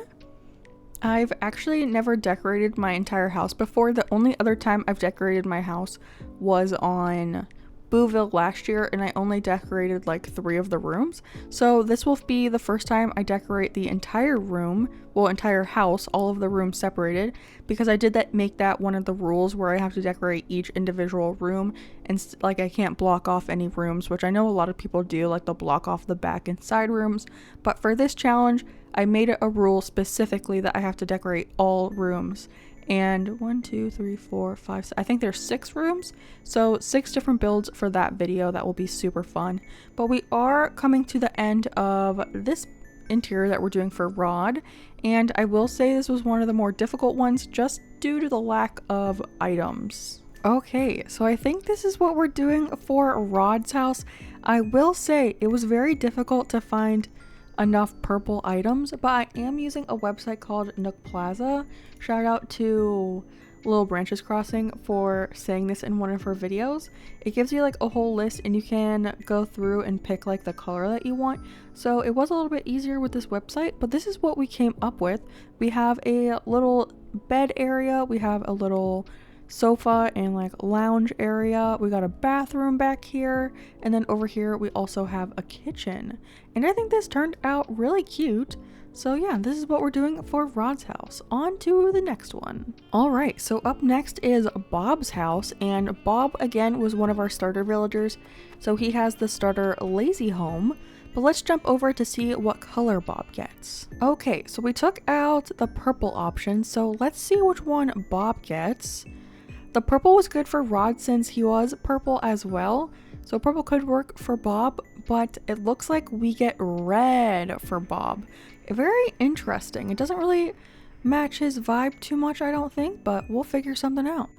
I've actually never decorated my entire house before. The only other time I've decorated my house was on Booville last year, and I only decorated like 3 of the rooms. So this will be the first time I decorate the entire room, well, entire house, all of the rooms separated, because I did make that one of the rules where I have to decorate each individual room, and like I can't block off any rooms, which I know a lot of people do, like they'll block off the back and side rooms. But for this challenge, I made it a rule specifically that I have to decorate all rooms. And 1, 2, 3, 4, 5, I think there's 6 rooms, so 6 different builds for that video. That will be super fun. But we are coming to the end of this interior that we're doing for Rod, and I will say this was one of the more difficult ones just due to the lack of items. Okay, so I think this is what we're doing for Rod's house. I will say it was very difficult to find enough purple items, but I am using a website called Nook Plaza. Shout out to Little Branches Crossing for saying this in one of her videos. It gives you like a whole list, and you can go through and pick like the color that you want. So it was a little bit easier with this website, but this is what we came up with. We have a little bed area, we have a little sofa and like lounge area, we got a bathroom back here, and then over here we also have a kitchen, and I think this turned out really cute. So yeah, this is what we're doing for Rod's house. On to the next one. Alright, so up next is Bob's house, and Bob again was one of our starter villagers, so he has the starter lazy home. But let's jump over to see what color Bob gets. Okay, so we took out the purple option, so let's see which one Bob gets. The purple was good for Rod since he was purple as well, so purple could work for Bob, but it looks like we get red for Bob. Very interesting. It doesn't really match his vibe too much, I don't think, but we'll figure something out.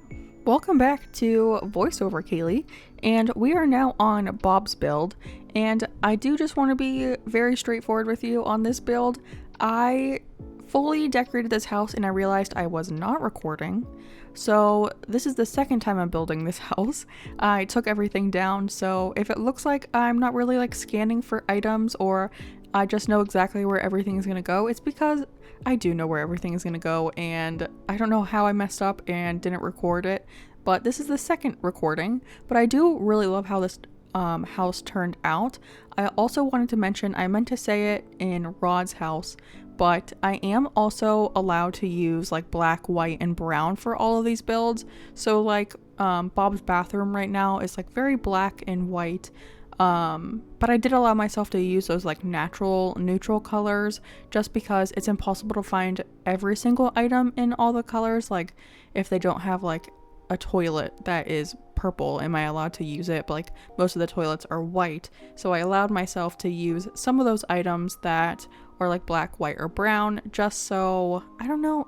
Welcome back to voiceover Kaylee, and we are now on Bob's build, and I do just want to be very straightforward with you on this build. I fully decorated this house and I realized I was not recording. So this is the second time I'm building this house. I took everything down, so if it looks like I'm not really like scanning for items or I just know exactly where everything is gonna go, it's because I do know where everything is gonna go and I don't know how I messed up and didn't record it. But this is the second recording, but I do really love how this house turned out. I also wanted to mention, I meant to say it in Rod's house, but I am also allowed to use like black, white, and brown for all of these builds. So like Bob's bathroom right now is like very black and white, but I did allow myself to use those like natural neutral colors just because it's impossible to find every single item in all the colors. Like if they don't have like a toilet that is purple, am I allowed to use it? But like most of the toilets are white, so I allowed myself to use some of those items that are like black, white, or brown, just so, I don't know,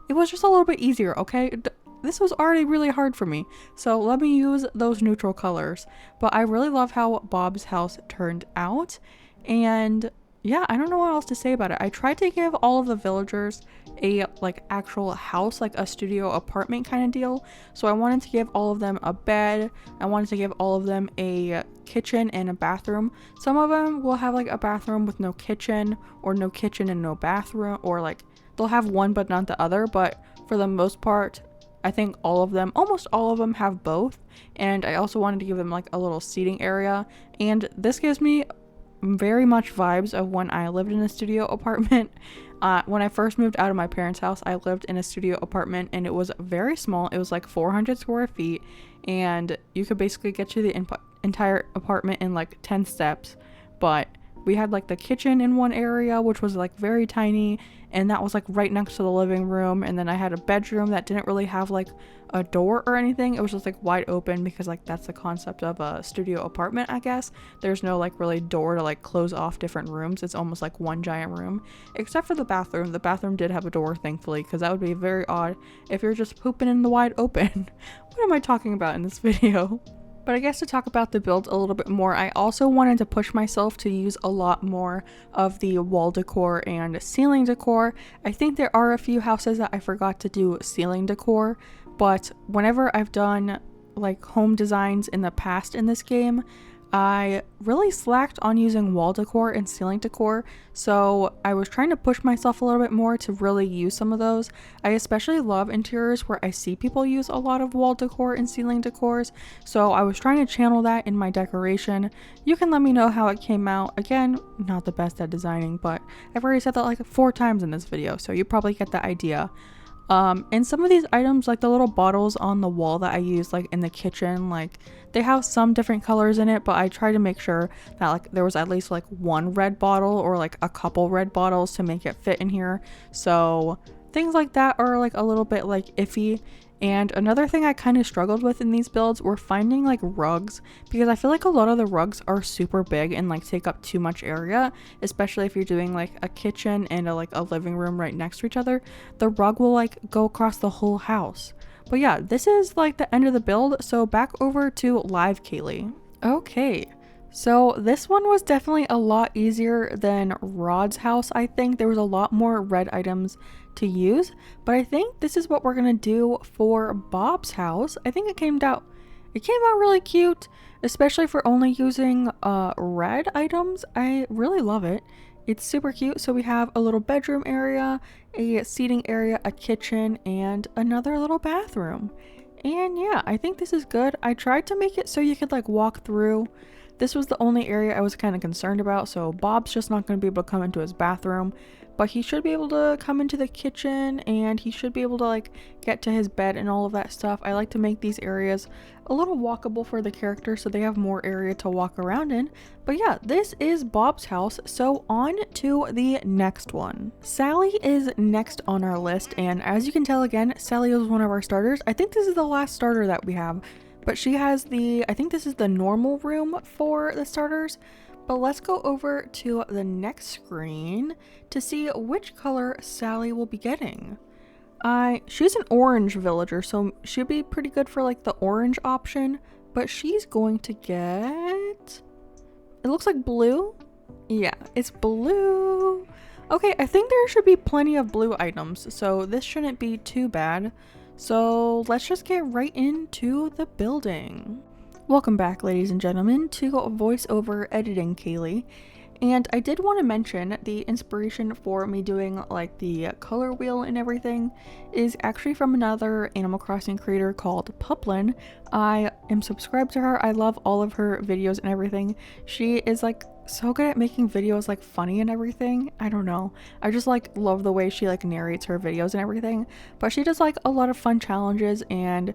it was just a little bit easier. Okay, this was already really hard for me, so let me use those neutral colors. But I really love how Bob's house turned out, and yeah, I don't know what else to say about it. I tried to give all of the villagers a like actual house, like a studio apartment kind of deal. So I wanted to give all of them a bed. I wanted to give all of them a kitchen and a bathroom. Some of them will have like a bathroom with no kitchen, or no kitchen and no bathroom, or like they'll have one but not the other. But for the most part, I think all of them, almost all of them, have both. And I also wanted to give them like a little seating area. And this gives me very much vibes of when I lived in a studio apartment. When I first moved out of my parents' house, I lived in a studio apartment and it was very small. It was like 400 square feet and you could basically get to the entire apartment in like 10 steps. But we had like the kitchen in one area, which was like very tiny, and that was like right next to the living room. And then I had a bedroom that didn't really have like a door or anything. It was just like wide open because like that's the concept of a studio apartment, I guess. There's no like really door to like close off different rooms. It's almost like one giant room, except for the bathroom. The bathroom did have a door, thankfully, because that would be very odd if you're just pooping in the wide open. What am I talking about in this video? But I guess to talk about the build a little bit more, I also wanted to push myself to use a lot more of the wall decor and ceiling decor. I think there are a few houses that I forgot to do ceiling decor, but whenever I've done like home designs in the past in this game, I really slacked on using wall decor and ceiling decor, so I was trying to push myself a little bit more to really use some of those. I especially love interiors where I see people use a lot of wall decor and ceiling decors, so I was trying to channel that in my decoration. You can let me know how it came out. Again, not the best at designing, but I've already said that like 4 times in this video, so you probably get the idea. And some of these items, like the little bottles on the wall that I use like in the kitchen, like they have some different colors in it, but I try to make sure that like there was at least like one red bottle or like a couple red bottles to make it fit in here. So things like that are like a little bit like iffy. And another thing I kind of struggled with in these builds were finding like rugs, because I feel like a lot of the rugs are super big and like take up too much area, especially if you're doing like a kitchen and like a living room right next to each other. The rug will like go across the whole house. But yeah, this is like the end of the build, so back over to live Kaylee. Okay, so this one was definitely a lot easier than Rod's house. I think there was a lot more red items to use, but I think this is what we're gonna do for Bob's house. I think it came out really cute, especially for only using red items. I really love it. It's super cute. So we have a little bedroom area, a seating area, a kitchen, and another little bathroom. And yeah, I think this is good. I tried to make it so you could like walk through. This was the only area I was kind of concerned about, so Bob's just not going to be able to come into his bathroom, but he should be able to come into the kitchen and he should be able to like get to his bed and all of that stuff. I like to make these areas a little walkable for the character so they have more area to walk around in. But yeah, this is Bob's house, so on to the next one. Sally is next on our list, and as you can tell, again, Sally is one of our starters. I think this is the last starter that we have, but she has I think this is the normal room for the starters. But let's go over to the next screen to see which color Sally will be getting. She's an orange villager, so she'd be pretty good for like the orange option, but she's going to get, it looks like blue. Yeah, it's blue. Okay, I think there should be plenty of blue items, so this shouldn't be too bad. So let's just get right into the building. Welcome back, ladies and gentlemen, to voiceover editing Kaylee. And I did want to mention the inspiration for me doing like the color wheel and everything is actually from another Animal Crossing creator called Puplin. I am subscribed to her. I love all of her videos and everything. She is like so good at making videos like funny and everything. I don't know. I just like love the way she like narrates her videos and everything. But she does like a lot of fun challenges, and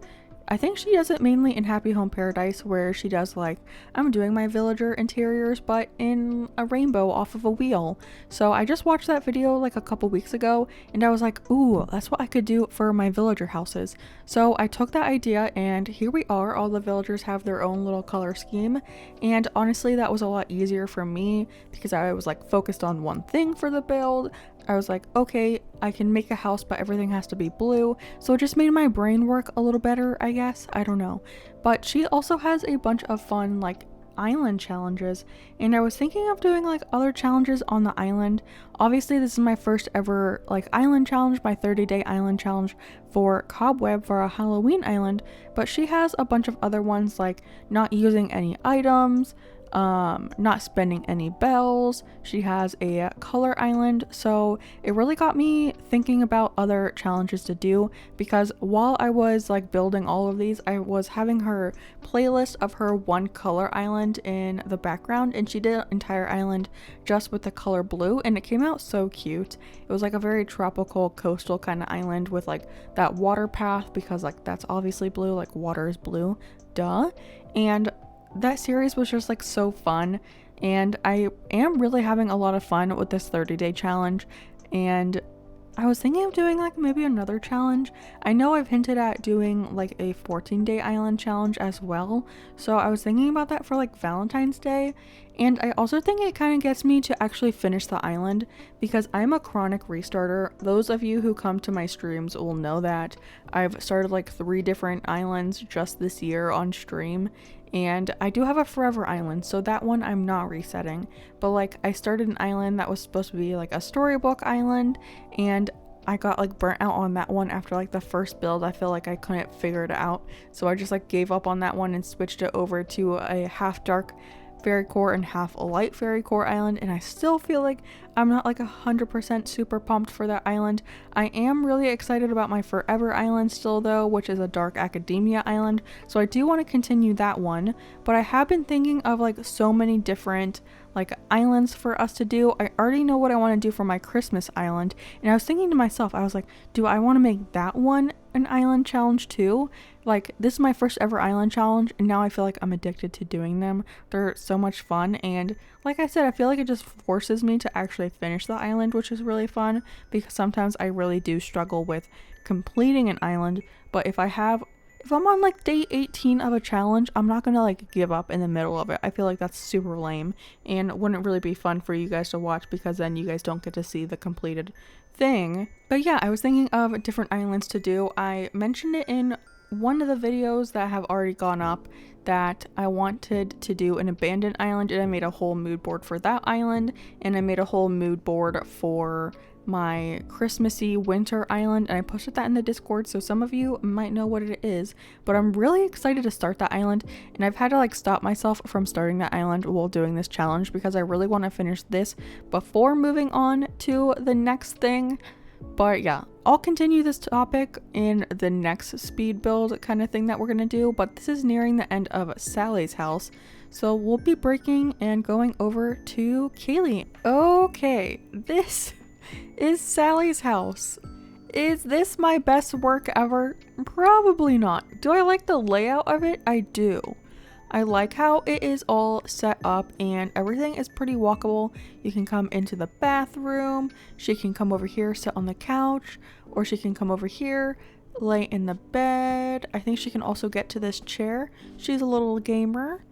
I think she does it mainly in Happy Home Paradise, where she does like, I'm doing my villager interiors but in a rainbow off of a wheel. So I just watched that video like a couple weeks ago and I was like, ooh, that's what I could do for my villager houses. So I took that idea and here we are. All the villagers have their own little color scheme, and honestly that was a lot easier for me because I was like focused on one thing for the build. I was like, okay, I can make a house, but everything has to be blue. So it just made my brain work a little better, I guess. I don't know. But she also has a bunch of fun, like, island challenges. And I was thinking of doing, like, other challenges on the island. Obviously, this is my first ever, like, island challenge, my 30-day island challenge for Cobweb for a Halloween island. But she has a bunch of other ones, like not using any items, not spending any bells. She has a color island, so it really got me thinking about other challenges to do, because while I was like building all of these, I was having her playlist of her one color island in the background, and she did an entire island just with the color blue, and it came out so cute. It was like a very tropical coastal kind of island with like that water path, because like that's obviously blue, like water is blue, duh. And that series was just like so fun, and I am really having a lot of fun with this 30-day challenge. And I was thinking of doing like maybe another challenge. I know I've hinted at doing like a 14-day island challenge as well, so I was thinking about that for like Valentine's Day. And I also think it kind of gets me to actually finish the island, because I'm a chronic restarter. Those of you who come to my streams will know that I've started like 3 different islands just this year on stream, and I do have a forever island, so that one I'm not resetting. But like I started an island that was supposed to be like a storybook island, and I got like burnt out on that one after like the first build. I feel like I couldn't figure it out, so I just like gave up on that one and switched it over to a half dark fairy core and half a light fairy core island. And I still feel like I'm not like 100% super pumped for that island. I am really excited about my forever island still though, which is a dark academia island, so I do want to continue that one. But I have been thinking of like so many different like islands for us to do. I already know what I want to do for my Christmas island, and I was thinking to myself, I was like, do I want to make that one an island challenge too? Like, this is my first ever island challenge, and now I feel like I'm addicted to doing them. They're so much fun, and like I said, I feel like it just forces me to actually finish the island, which is really fun, because sometimes I really do struggle with completing an island. But if I'm on like day 18 of a challenge, I'm not gonna like give up in the middle of it. I feel like that's super lame and wouldn't really be fun for you guys to watch, because then you guys don't get to see the completed thing. But yeah, I was thinking of different islands to do. I mentioned it in one of the videos that have already gone up that I wanted to do an abandoned island, and I made a whole mood board for that island, and I made a whole mood board for my Christmassy winter island, and I posted that in the Discord, so some of you might know what it is. But I'm really excited to start that island, and I've had to like stop myself from starting that island while doing this challenge, because I really want to finish this before moving on to the next thing. But yeah, I'll continue this topic in the next speed build kind of thing that we're gonna do. But this is nearing the end of Sally's house, so we'll be breaking and going over to Kaylee. Okay, this is Sally's house. Is this my best work ever? Probably not. Do I like the layout of it? I do. I like how it is all set up, and everything is pretty walkable. You can come into the bathroom, she can come over here, sit on the couch, or she can come over here, lay in the bed. I think she can also get to this chair. She's a little gamer.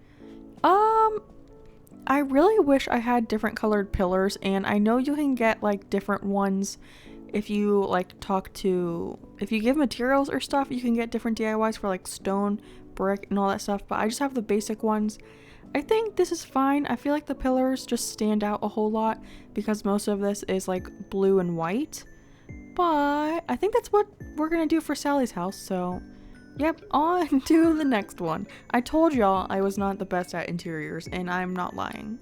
I really wish I had different colored pillars, and I know you can get like different ones if you like if you give materials or stuff, you can get different DIYs for like stone, brick, and all that stuff, but I just have the basic ones. I think this is fine. I feel like the pillars just stand out a whole lot because most of this is like blue and white. But I think that's what we're gonna do for Sally's house, so yep, on to the next one. I told y'all I was not the best at interiors, and I'm not lying.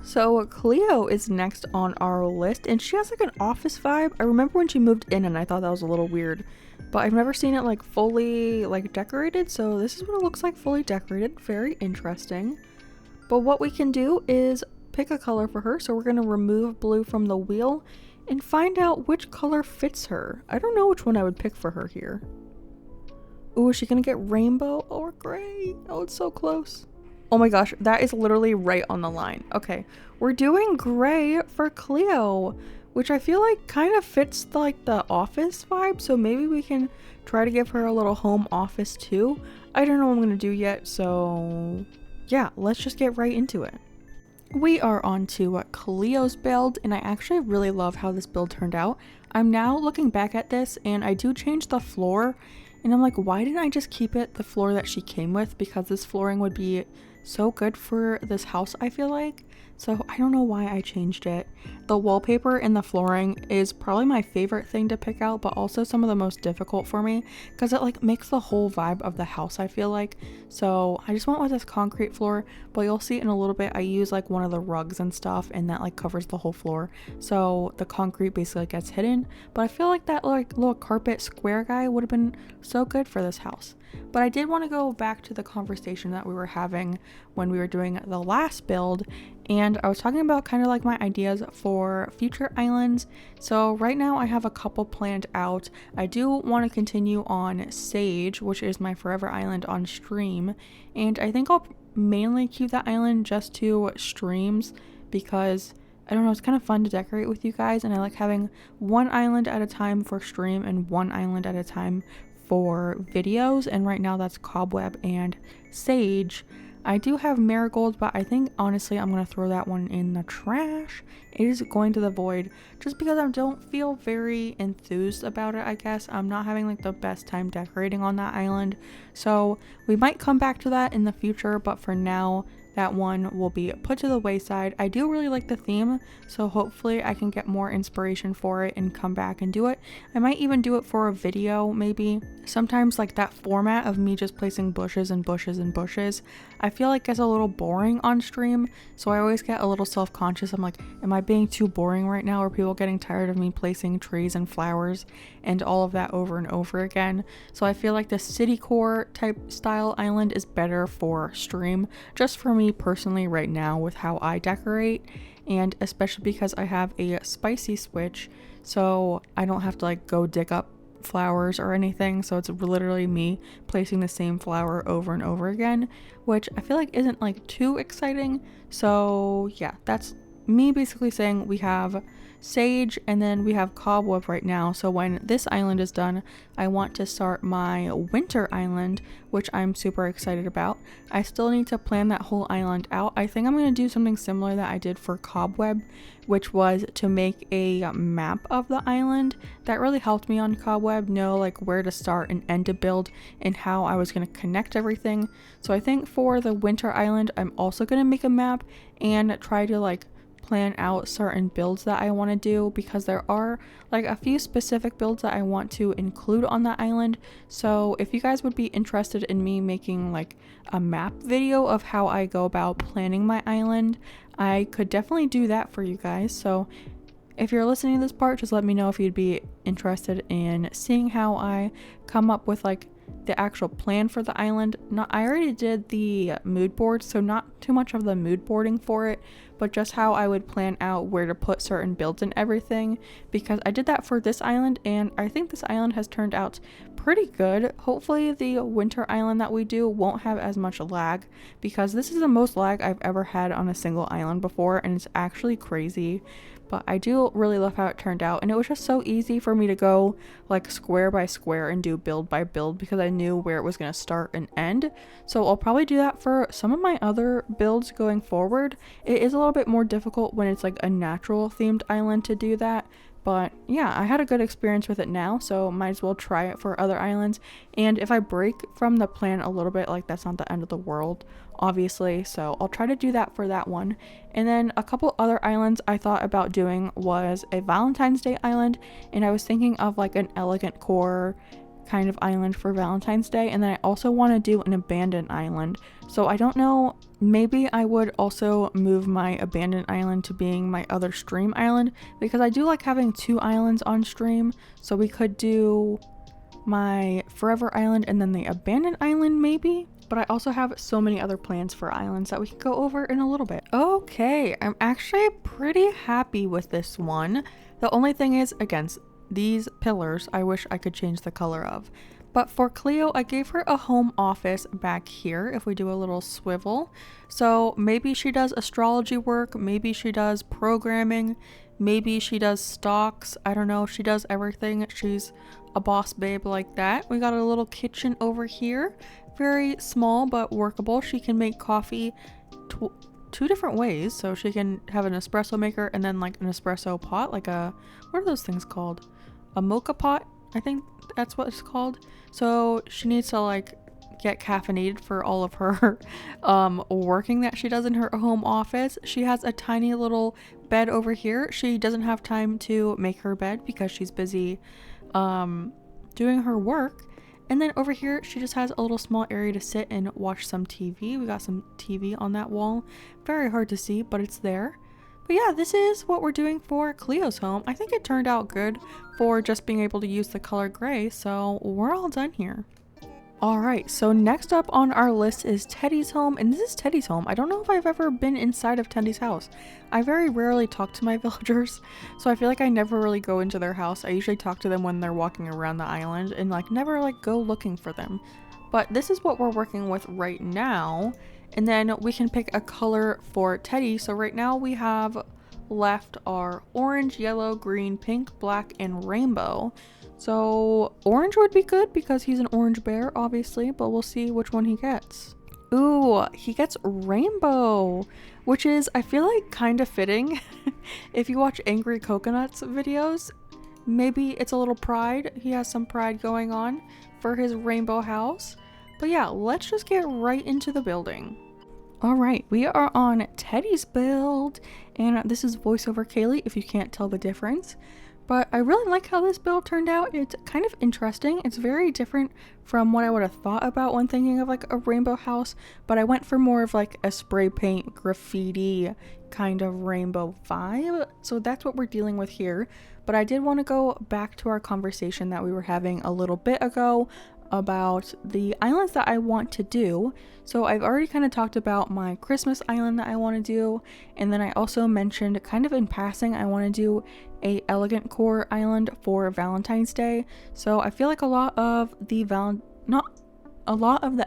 So Cleo is next on our list, and she has like an office vibe. I remember when she moved in and I thought that was a little weird, but I've never seen it like fully like decorated, so this is what it looks like fully decorated. Very interesting. But what we can do is pick a color for her, so we're gonna remove blue from the wheel and find out which color fits her. I don't know which one I would pick for her here. Ooh, is she gonna get rainbow or gray? Oh, it's so close. Oh my gosh, that is literally right on the line. Okay, we're doing gray for Cleo, which I feel like kind of fits like the office vibe, so maybe we can try to give her a little home office too. I don't know what I'm gonna do yet, so yeah, let's just get right into it. We are on to Cleo's build, and I actually really love how this build turned out. I'm now looking back at this, and I do change the floor, and I'm like, why didn't I just keep it the floor that she came with? Because this flooring would be so good for this house, I feel like. So I don't know why I changed it. The wallpaper and the flooring is probably my favorite thing to pick out, but also some of the most difficult for me because it like makes the whole vibe of the house, I feel like. So I just went with this concrete floor, but you'll see in a little bit I use like one of the rugs and stuff, and that like covers the whole floor, so the concrete basically gets hidden. But I feel like that like little carpet square guy would have been so good for this house. But I did want to go back to the conversation that we were having when we were doing the last build, and I was talking about kind of like my ideas for future islands. So right now I have a couple planned out. I do want to continue on Sage, which is my forever island on stream, and I think I'll mainly keep that island just to streams because I don't know, it's kind of fun to decorate with you guys, and I like having one island at a time for stream and one island at a time for videos, and right now that's Cobweb and Sage. I do have Marigold, but I think honestly I'm going to throw that one in the trash. It is going to the void just because I don't feel very enthused about it, I guess. I'm not having like the best time decorating on that island, so we might come back to that in the future, but for now that one will be put to the wayside. I do really like the theme, so hopefully I can get more inspiration for it and come back and do it. I might even do it for a video maybe. Sometimes like that format of me just placing bushes and bushes and bushes, I feel like gets a little boring on stream, so I always get a little self-conscious. I'm like, am I being too boring right now? Are people getting tired of me placing trees and flowers and all of that over and over again? So I feel like the city core type style island is better for stream, just for me personally right now with how I decorate, and especially because I have a spicy switch, so I don't have to like go dig up flowers or anything, so it's literally me placing the same flower over and over again, which I feel like isn't like too exciting. So yeah, that's me basically saying we have Sage and then we have Cobweb right now. So when this island is done, I want to start my winter island, which I'm super excited about. I still need to plan that whole island out. I think I'm going to do something similar that I did for Cobweb, which was to make a map of the island. That really helped me on Cobweb know like where to start and end to build and how I was going to connect everything. So I think for the winter island, I'm also going to make a map and try to like plan out certain builds that I want to do, because there are like a few specific builds that I want to include on the island. So if you guys would be interested in me making like a map video of how I go about planning my island, I could definitely do that for you guys. So if you're listening to this part, just let me know if you'd be interested in seeing how I come up with like the actual plan for the island. I already did the mood board, so not too much of the mood boarding for it, but just how I would plan out where to put certain builds and everything, because I did that for this island and I think this island has turned out pretty good. Hopefully the winter island that we do won't have as much lag, because this is the most lag I've ever had on a single island before, and it's actually crazy. But I do really love how it turned out, and it was just so easy for me to go like square by square and do build by build because I knew where it was going to start and end. So I'll probably do that for some of my other builds going forward. It is a little bit more difficult when it's like a natural themed island to do that, But yeah, I had a good experience with it now, so might as well try it for other islands. And if I break from the plan a little bit, like that's not the end of the world, obviously. So I'll try to do that for that one. And then a couple other islands I thought about doing was a Valentine's Day island, and I was thinking of like an elegant core kind of island for Valentine's Day. And then I also want to do an abandoned island. So I don't know, maybe I would also move my abandoned island to being my other stream island, because I do like having 2 islands on stream. So we could do my forever island and then the abandoned island maybe. But I also have so many other plans for islands that we can go over in a little bit. Okay, I'm actually pretty happy with this one. The only thing is, again, these pillars I wish I could change the color of. But for Cleo, I gave her a home office back here if we do a little swivel. So maybe she does astrology work, maybe she does programming, maybe she does stocks. I don't know, she does everything. She's a boss babe like that. We got a little kitchen over here. Very small but workable. She can make coffee 2 different ways. So she can have an espresso maker and then like an espresso pot, like a, what are those things called? A mocha pot, I think that's what it's called. So she needs to like get caffeinated for all of her working that she does in her home office. She has a tiny little bed over here. She doesn't have time to make her bed because she's busy doing her work. And then over here, she just has a little small area to sit and watch some TV. We got some TV on that wall. Very hard to see, but it's there. But yeah, this is what we're doing for Cleo's home. I think it turned out good for just being able to use the color gray, so we're all done here. Alright, so next up on our list is Teddy's home, and this is Teddy's home. I don't know if I've ever been inside of Teddy's house. I very rarely talk to my villagers, so I feel like I never really go into their house. I usually talk to them when they're walking around the island and like never like go looking for them. But this is what we're working with right now. And then we can pick a color for Teddy. So right now we have left our orange, yellow, green, pink, black, and rainbow. So orange would be good because he's an orange bear, obviously, but we'll see which one he gets. Ooh, he gets rainbow, which is, I feel like, kind of fitting. If you watch Angry Coconuts videos, maybe it's a little pride. He has some pride going on for his rainbow house. But yeah, let's just get right into the building. Alright, we are on Teddy's build, and this is voiceover Kaylee if you can't tell the difference. But I really like how this build turned out. It's kind of interesting. It's very different from what I would have thought about when thinking of like a rainbow house, but I went for more of like a spray paint graffiti kind of rainbow vibe. So that's what we're dealing with here. But I did want to go back to our conversation that we were having a little bit ago about the islands that I want to do. So I've already kind of talked about my Christmas island that I want to do, and then I also mentioned kind of in passing I want to do a elegant core island for Valentine's Day. So I feel like a lot of the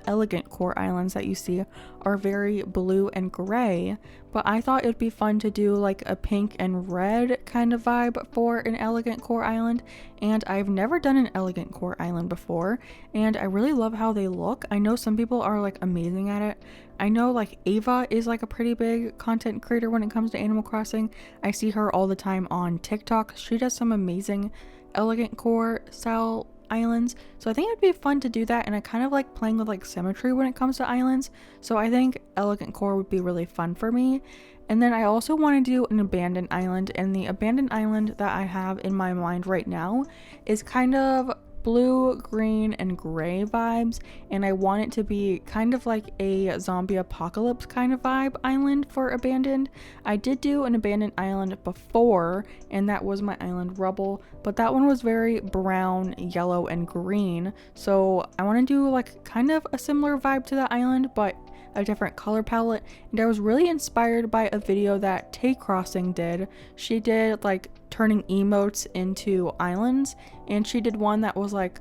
elegant core islands that you see are very blue and gray, but I thought it would be fun to do like a pink and red kind of vibe for an elegant core island. And I've never done an elegant core island before, and I really love how they look. I know some people are like amazing at it. I know like Ava is like a pretty big content creator when it comes to Animal Crossing. I see her all the time on TikTok. She does some amazing elegant core style islands, so I think it'd be fun to do that, and I kind of like playing with like symmetry when it comes to islands, so I think elegant core would be really fun for me. And then I also want to do an abandoned island, and the abandoned island that I have in my mind right now is kind of blue, green, and gray vibes, and I want it to be kind of like a zombie apocalypse kind of vibe island for abandoned. I did do an abandoned island before, and that was my island Rubble, but that one was very brown, yellow, and green, so I want to do like kind of a similar vibe to that island, but a different color palette. And I was really inspired by a video that Tay Crossing did. She did like turning emotes into islands, and she did one that was like,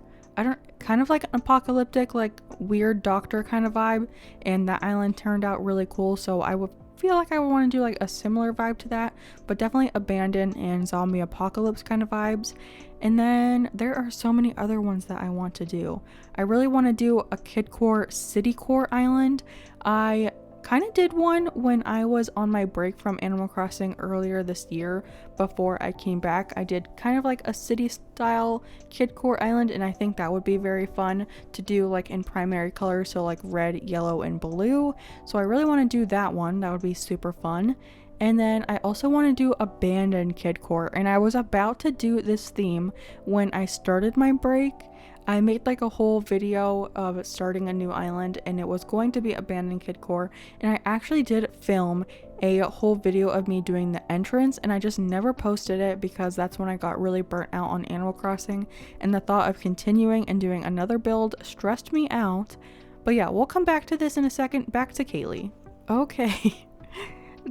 kind of like an apocalyptic, like weird doctor kind of vibe, and that island turned out really cool. So I would feel like I would want to do like a similar vibe to that, but definitely abandoned and zombie apocalypse kind of vibes. And then there are so many other ones that I want to do. I really want to do a kid core city core island. I kind of did one when I was on my break from Animal Crossing earlier this year. Before I came back, I did kind of like a city style kidcore island, and I think that would be very fun to do like in primary colors, so like red, yellow, and blue. So I really want to do that one. That would be super fun. And then I also want to do abandoned kidcore, and I was about to do this theme when I started my break. I made like a whole video of starting a new island, and it was going to be abandoned kidcore, and I actually did film a whole video of me doing the entrance, and I just never posted it because that's when I got really burnt out on Animal Crossing, and the thought of continuing and doing another build stressed me out. But yeah, we'll come back to this in a second. Back to Kaylee. Okay.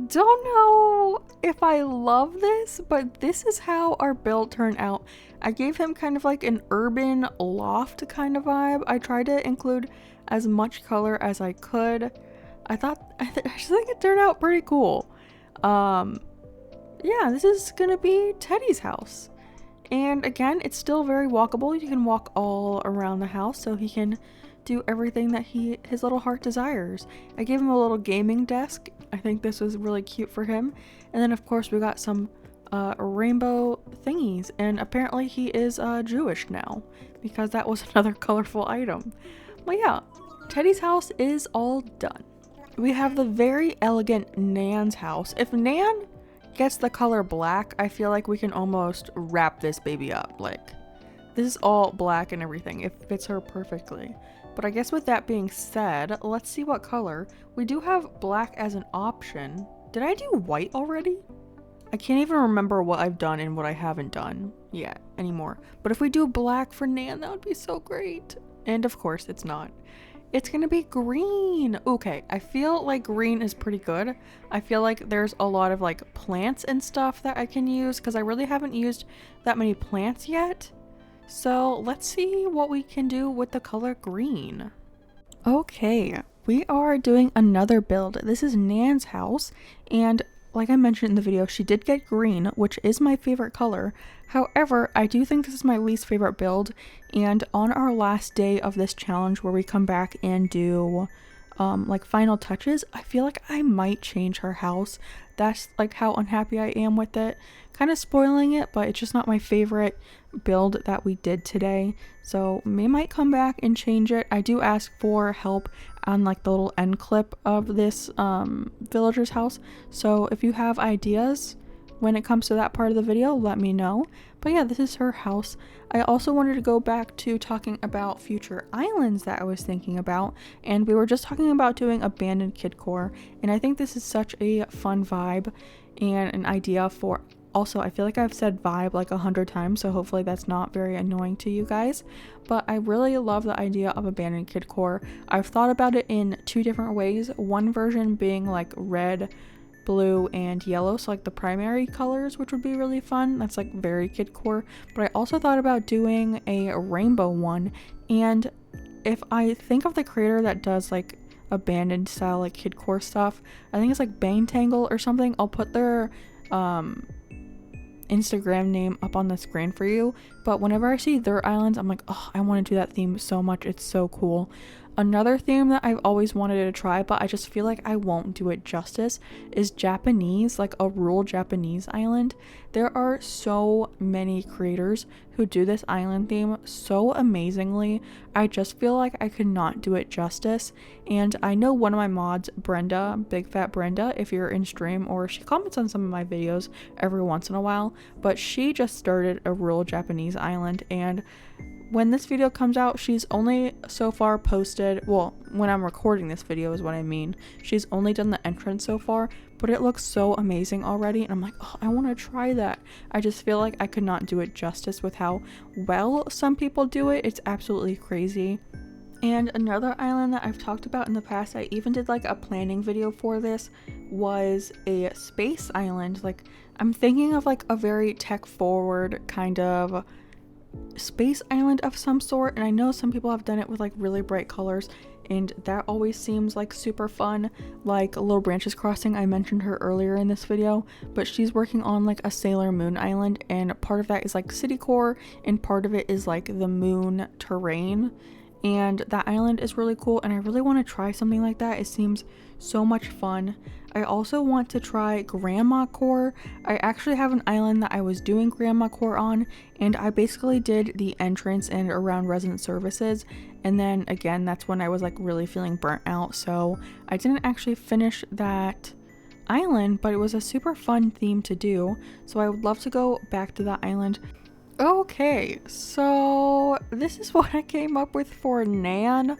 Don't know if I love this, but this is how our build turned out. I gave him kind of like an urban loft kind of vibe. I tried to include as much color as I could. I just think it turned out pretty cool. Yeah, this is gonna be Teddy's house. And again, it's still very walkable. You can walk all around the house, so he can do everything that his little heart desires. I gave him a little gaming desk. I think this was really cute for him. And then of course we got some rainbow thingies, and apparently he is Jewish now because that was another colorful item. But yeah, Teddy's house is all done. We have the very elegant Nan's house. If Nan gets the color black, I feel like we can almost wrap this baby up. Like, this is all black and everything. It fits her perfectly. But I guess with that being said, let's see what color. We do have black as an option. Did I do white already? I can't even remember what I've done and what I haven't done yet anymore. But if we do black for Nan, that would be so great. And of course it's not. It's gonna be green. Okay, I feel like green is pretty good. I feel like there's a lot of like plants and stuff that I can use because I really haven't used that many plants yet. So let's see what we can do with the color green. Okay, we are doing another build. This is Nan's house, and like I mentioned in the video, she did get green, which is my favorite color. However, I do think this is my least favorite build, and on our last day of this challenge where we come back and do like final touches, I feel like I might change her house. That's like how unhappy I am with it. Kind of spoiling it, but it's just not my favorite build that we did today. So we might come back and change it. I do ask for help on like the little end clip of this villager's house. So if you have ideas when it comes to that part of the video, let me know. But yeah, this is her house. I also wanted to go back to talking about future islands that I was thinking about, and we were just talking about doing abandoned kidcore, and I think this is such a fun vibe and an idea for. Also, I feel like I've said vibe like 100 times, so hopefully that's not very annoying to you guys. But I really love the idea of abandoned kidcore. I've thought about it in two different ways. One version being like red, blue, and yellow, so like the primary colors, which would be really fun. That's like very kidcore. But I also thought about doing a rainbow one. And if I think of the creator that does like abandoned style like kidcore stuff, I think it's like Bangtangle or something. I'll put their Instagram name up on the screen for you, but whenever I see their islands, I'm like, oh, I want to do that theme so much. It's so cool. Another theme that I've always wanted to try, but I just feel like I won't do it justice, is Japanese, like a rural Japanese island. There are so many creators who do this island theme so amazingly. I just feel like I could not do it justice. And I know one of my mods, Brenda, Big Fat Brenda, if you're in stream, or she comments on some of my videos every once in a while, but she just started a rural Japanese island, and when this video comes out, she's only so far posted, well, when I'm recording this video is what I mean. She's only done the entrance so far, but it looks so amazing already, and I'm like, oh, I want to try that. I just feel like I could not do it justice with how well some people do it. It's absolutely crazy. And another island that I've talked about in the past, I even did like a planning video for this, was a space island. Like, I'm thinking of like a very tech forward kind of space island of some sort, and I know some people have done it with like really bright colors, and that always seems like super fun. Like Little Branches Crossing, I mentioned her earlier in this video, but she's working on like a Sailor Moon island, and part of that is like city core and part of it is like the moon terrain, and that island is really cool, and I really want to try something like that. It seems so much fun. I also want to try Grandma Core. I actually have an island that I was doing Grandma Core on, and I basically did the entrance and around resident services, and then again, that's when I was like really feeling burnt out, so I didn't actually finish that island, but it was a super fun theme to do, so I would love to go back to that island. Okay, so this is what I came up with for Nan.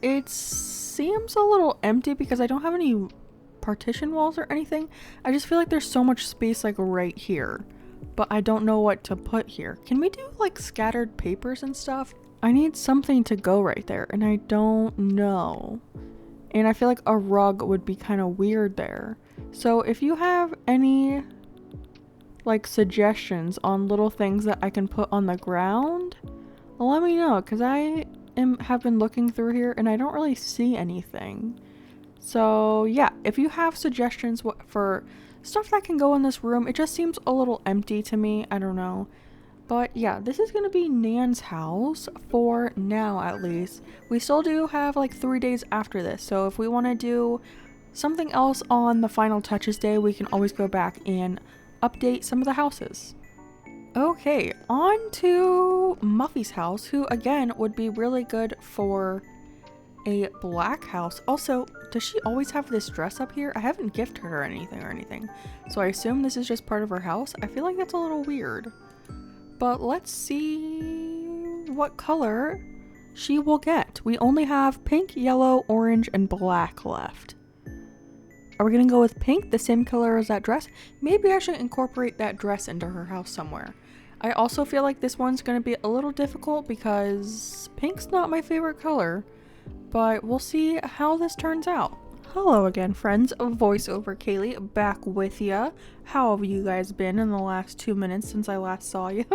It seems a little empty because I don't have any partition walls or anything. I just feel like there's so much space like right here, but I don't know what to put here. Can we do like scattered papers and stuff? I need something to go right there, and I don't know. And I feel like a rug would be kind of weird there. So if you have any like suggestions on little things that I can put on the ground, let me know, because I have been looking through here and I don't really see anything. So yeah, if you have suggestions for stuff that can go in this room, it just seems a little empty to me. I don't know. But yeah, this is gonna be Nan's house for now, at least. We still do have like 3 days after this, so if we want to do something else on the final touches day, we can always go back and update some of the houses. Okay, on to Muffy's house, who again would be really good for a black house. Also, does she always have this dress up here? I haven't gifted her anything, so I assume this is just part of her house. I feel like that's a little weird, but let's see what color she will get. We only have pink, yellow, orange, and black left. Are we gonna go with pink, the same color as that dress? Maybe I should incorporate that dress into her house somewhere. I also feel like this one's gonna be a little difficult because pink's not my favorite color, but we'll see how this turns out. Hello again, friends. Voiceover Kaylee back with ya. How have you guys been in the last 2 minutes since I last saw you?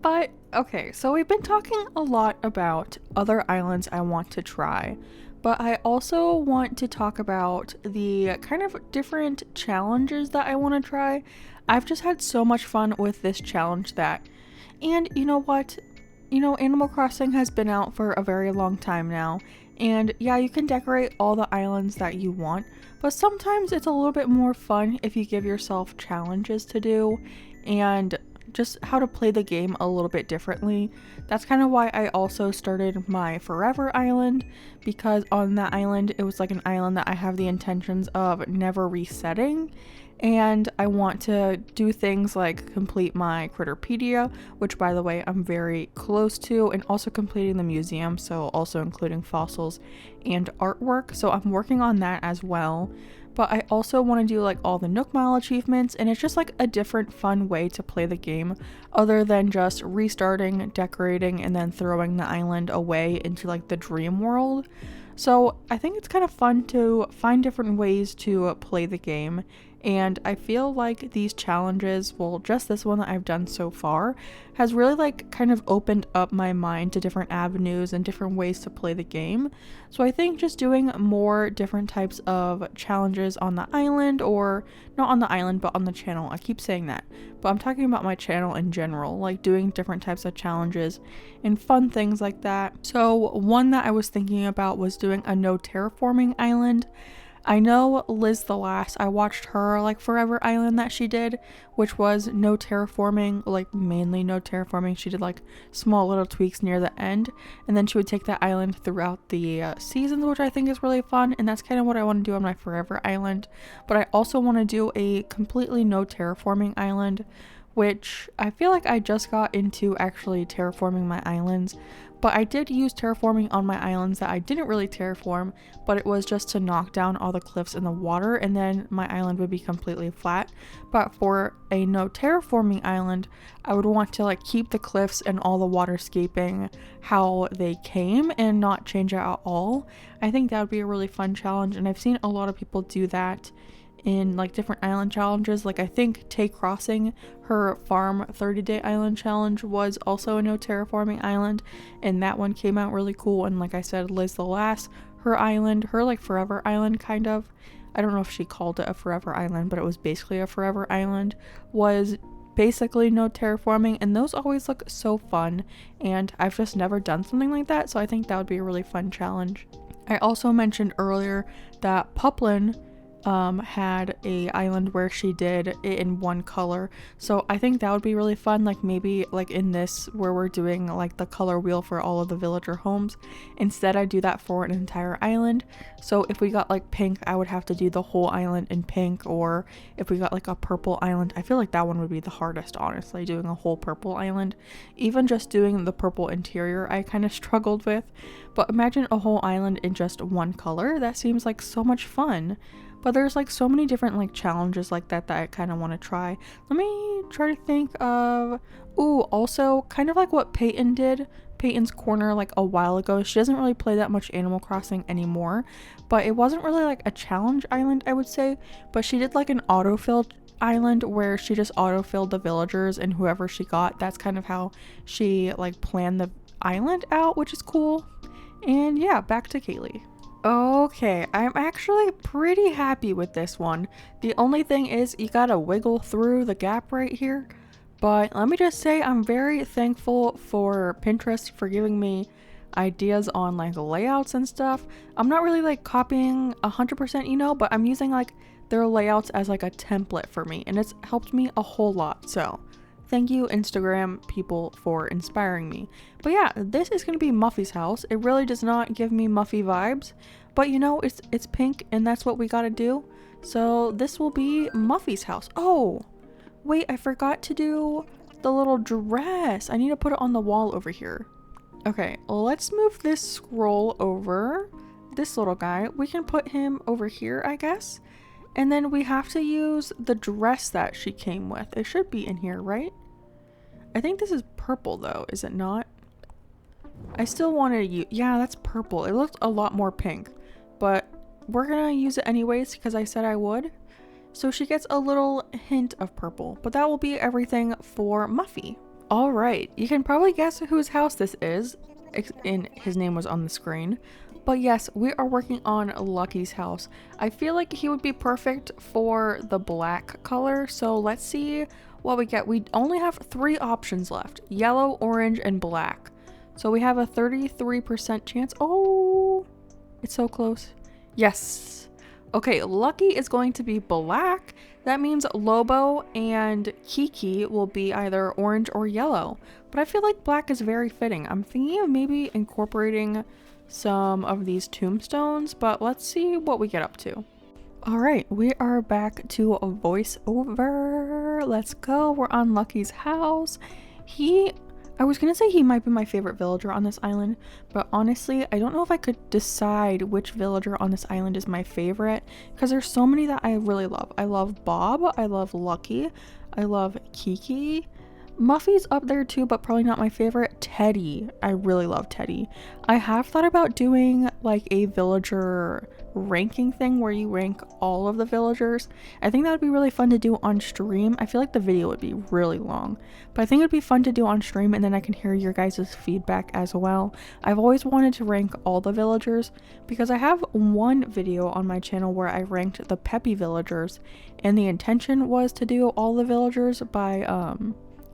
But okay, so we've been talking a lot about other islands I want to try. But I also want to talk about the kind of different challenges that I want to try. I've just had so much fun with this challenge and you know what? Animal Crossing has been out for a very long time now. And yeah, you can decorate all the islands that you want, but sometimes it's a little bit more fun if you give yourself challenges to do and just how to play the game a little bit differently. That's kind of why I also started my Forever Island, because on that island, it was like an island that I have the intentions of never resetting, and I want to do things like complete my Critterpedia, which by the way, I'm very close to, and also completing the museum, so also including fossils and artwork, so I'm working on that as well. But I also want to do like all the Nook Mile achievements, and it's just like a different fun way to play the game other than just restarting, decorating, and then throwing the island away into like the dream world. So I think it's kind of fun to find different ways to play the game, and I feel like these challenges, well, just this one that I've done so far, has really like kind of opened up my mind to different avenues and different ways to play the game. So I think just doing more different types of challenges on the island, or not on the island but on the channel, I keep saying that, but I'm talking about my channel in general, like doing different types of challenges and fun things like that. So one that I was thinking about was doing a no terraforming island. I know Liz the Last, I watched her like Forever Island that she did, which was no terraforming, like mainly no terraforming. She did like small little tweaks near the end, and then she would take that island throughout the seasons, which I think is really fun, and that's kind of what I want to do on my Forever Island. But I also want to do a completely no terraforming island, which I feel like I just got into actually terraforming my islands. But I did use terraforming on my islands that I didn't really terraform, but it was just to knock down all the cliffs in the water, and then my island would be completely flat. But for a no terraforming island, I would want to like keep the cliffs and all the waterscaping how they came and not change it at all. I think that would be a really fun challenge, and I've seen a lot of people do that in like different island challenges. Like I think Tay Crossing, her farm 30-day island challenge was also a no terraforming island, and that one came out really cool. And like I said, Liz the Last, her island, her like Forever Island kind of, I don't know if she called it a Forever Island, but it was basically a Forever Island, was basically no terraforming, and those always look so fun, and I've just never done something like that, so I think that would be a really fun challenge. I also mentioned earlier that Puplin had a island where she did it in one color, so I think that would be really fun. Like maybe like in this where we're doing like the color wheel for all of the villager homes, instead I do that for an entire island. So if we got like pink, I would have to do the whole island in pink, or if we got like a purple island, I feel like that one would be the hardest, honestly, doing a whole purple island. Even just doing the purple interior I kind of struggled with, but imagine a whole island in just one color. That seems like so much fun. But there's like so many different like challenges like that I kind of want to try. Let me try to think of, also kind of like what Peyton did, Peyton's Corner, like a while ago. She doesn't really play that much Animal Crossing anymore, but it wasn't really like a challenge island, I would say, but she did like an autofilled island where she just autofilled the villagers and whoever she got. That's kind of how she like planned the island out, which is cool. And yeah, back to Kaylee. Okay, I'm actually pretty happy with this one. The only thing is you gotta wiggle through the gap right here. But let me just say I'm very thankful for Pinterest for giving me ideas on like layouts and stuff. I'm not really like copying 100%, but I'm using like their layouts as like a template for me, and it's helped me a whole lot. So thank you, Instagram people, for inspiring me. But yeah, this is going to be Muffy's house. It really does not give me Muffy vibes, but it's pink, and that's what we got to do. So this will be Muffy's house. Oh, wait, I forgot to do the little dress. I need to put it on the wall over here. Okay, let's move this scroll over. This little guy, we can put him over here, I guess. And then we have to use the dress that she came with. It should be in here, right? I think this is purple though, is it not? I still want to use, yeah, that's purple. It looks a lot more pink, but we're gonna use it anyways because I said I would. So she gets a little hint of purple, but that will be everything for Muffy. All right, you can probably guess whose house this is, and his name was on the screen. But yes, we are working on Lucky's house. I feel like he would be perfect for the black color, so let's see what we get. We only have 3 options left: yellow, orange, and black. So we have a 33% chance. Oh, it's so close. Yes. Okay, Lucky is going to be black. That means Lobo and Kiki will be either orange or yellow. But I feel like black is very fitting. I'm thinking of maybe incorporating some of these tombstones, but let's see what we get up to. All right, we are back to a voiceover. Let's go. We're on Lucky's house. I was gonna say he might be my favorite villager on this island, but honestly, I don't know if I could decide which villager on this island is my favorite, because there's so many that I really love. I love Bob, I love Lucky, I love Kiki. Muffy's up there too, but probably not my favorite. Teddy, I really love Teddy. I have thought about doing like a villager ranking thing where you rank all of the villagers. I think that would be really fun to do on stream. I feel like the video would be really long, but I think it would be fun to do on stream, and then I can hear your guys' feedback as well. I've always wanted to rank all the villagers because I have one video on my channel where I ranked the peppy villagers, and the intention was to do all the villagers by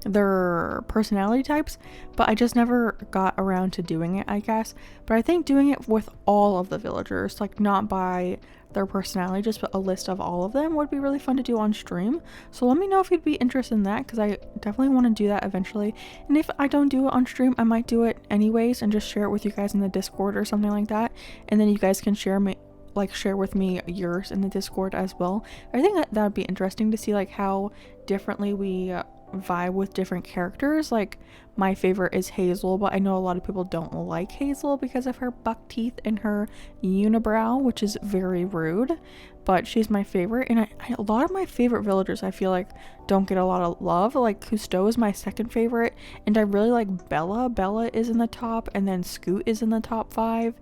their personality types, but I just never got around to doing it, I guess. But I think doing it with all of the villagers, like not by their personality, just a list of all of them, would be really fun to do on stream. So let me know if you'd be interested in that, because I definitely want to do that eventually. And if I don't do it on stream, I might do it anyways and just share it with you guys in the Discord or something like that, and then you guys can share with me yours in the Discord as well. I think that would be interesting to see like how differently we vibe with different characters. Like my favorite is Hazel, but I know a lot of people don't like Hazel because of her buck teeth and her unibrow, which is very rude, but she's my favorite. And a lot of my favorite villagers I feel like don't get a lot of love. Like Cousteau is my second favorite, and I really like Bella. Bella is in the top, and then Scoot is in the top 5.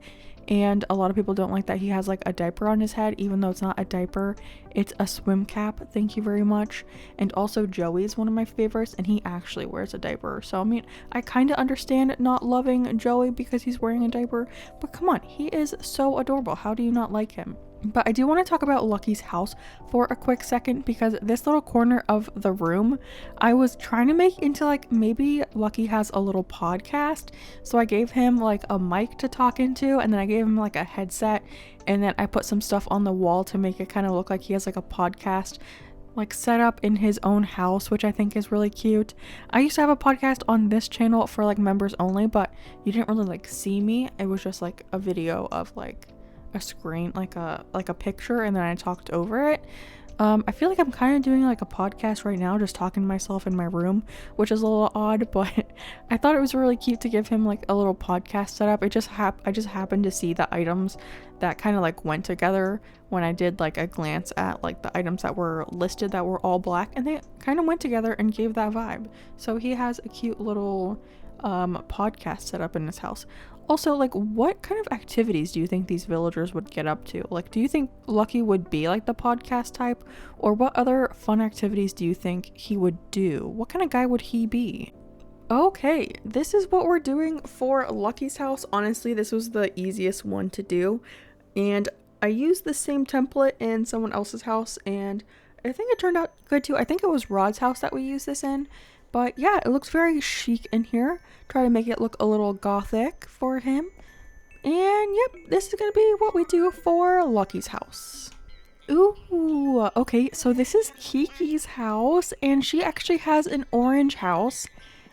And a lot of people don't like that he has like a diaper on his head, even though it's not a diaper, it's a swim cap. Thank you very much. And also Joey is one of my favorites, and he actually wears a diaper. So I mean, I kind of understand not loving Joey because he's wearing a diaper, but come on, he is so adorable. How do you not like him? But I do want to talk about Lucky's house for a quick second, because this little corner of the room I was trying to make into like maybe Lucky has a little podcast. So I gave him like a mic to talk into, and then I gave him like a headset, and then I put some stuff on the wall to make it kind of look like he has like a podcast like set up in his own house, which I think is really cute. I used to have a podcast on this channel for like members only, but you didn't really like see me. It was just like a video of like a screen, like a picture, and then I talked over it. I feel like I'm kind of doing like a podcast right now, just talking to myself in my room, which is a little odd, but I thought it was really cute to give him like a little podcast setup. I just happened to see the items that kind of like went together when I did like a glance at like the items that were listed that were all black, and they kind of went together and gave that vibe. So he has a cute little podcast set up in his house. Also, like, what kind of activities do you think these villagers would get up to? Like, do you think Lucky would be like the podcast type? Or what other fun activities do you think he would do? What kind of guy would he be? Okay, this is what we're doing for Lucky's house. Honestly, this was the easiest one to do. And I used the same template in someone else's house, and I think it turned out good too. I think it was Rod's house that we used this in. But yeah, it looks very chic in here. Try to make it look a little gothic for him. And yep, this is gonna be what we do for Lucky's house. Ooh, okay, so this is Kiki's house, and she actually has an orange house,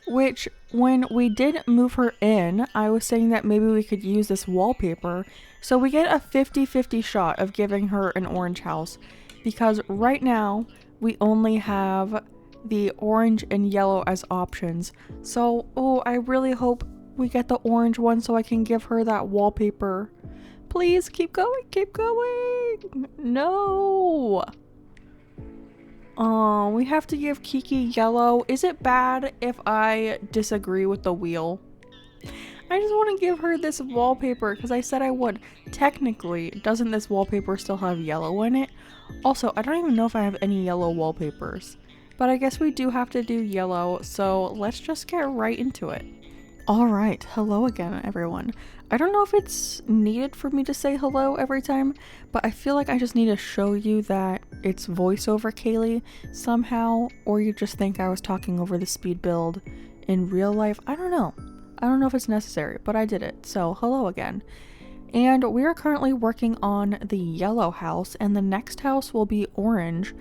which when we did move her in, I was saying that maybe we could use this wallpaper. So we get a 50-50 shot of giving her an orange house, because right now we only have the orange and yellow as options. So, I really hope we get the orange one so I can give her that wallpaper. Please keep going, keep going. No. We have to give Kiki yellow. Is it bad if I disagree with the wheel? I just want to give her this wallpaper because I said I would. Technically, doesn't this wallpaper still have yellow in it? Also, I don't even know if I have any yellow wallpapers. But I guess we do have to do yellow, so let's just get right into it. Alright, hello again everyone. I don't know if it's needed for me to say hello every time, but I feel like I just need to show you that it's voiceover Kaylee somehow, or you just think I was talking over the speed build in real life. I don't know. I don't know if it's necessary, but I did it, so hello again. And we are currently working on the yellow house, and the next house will be orange,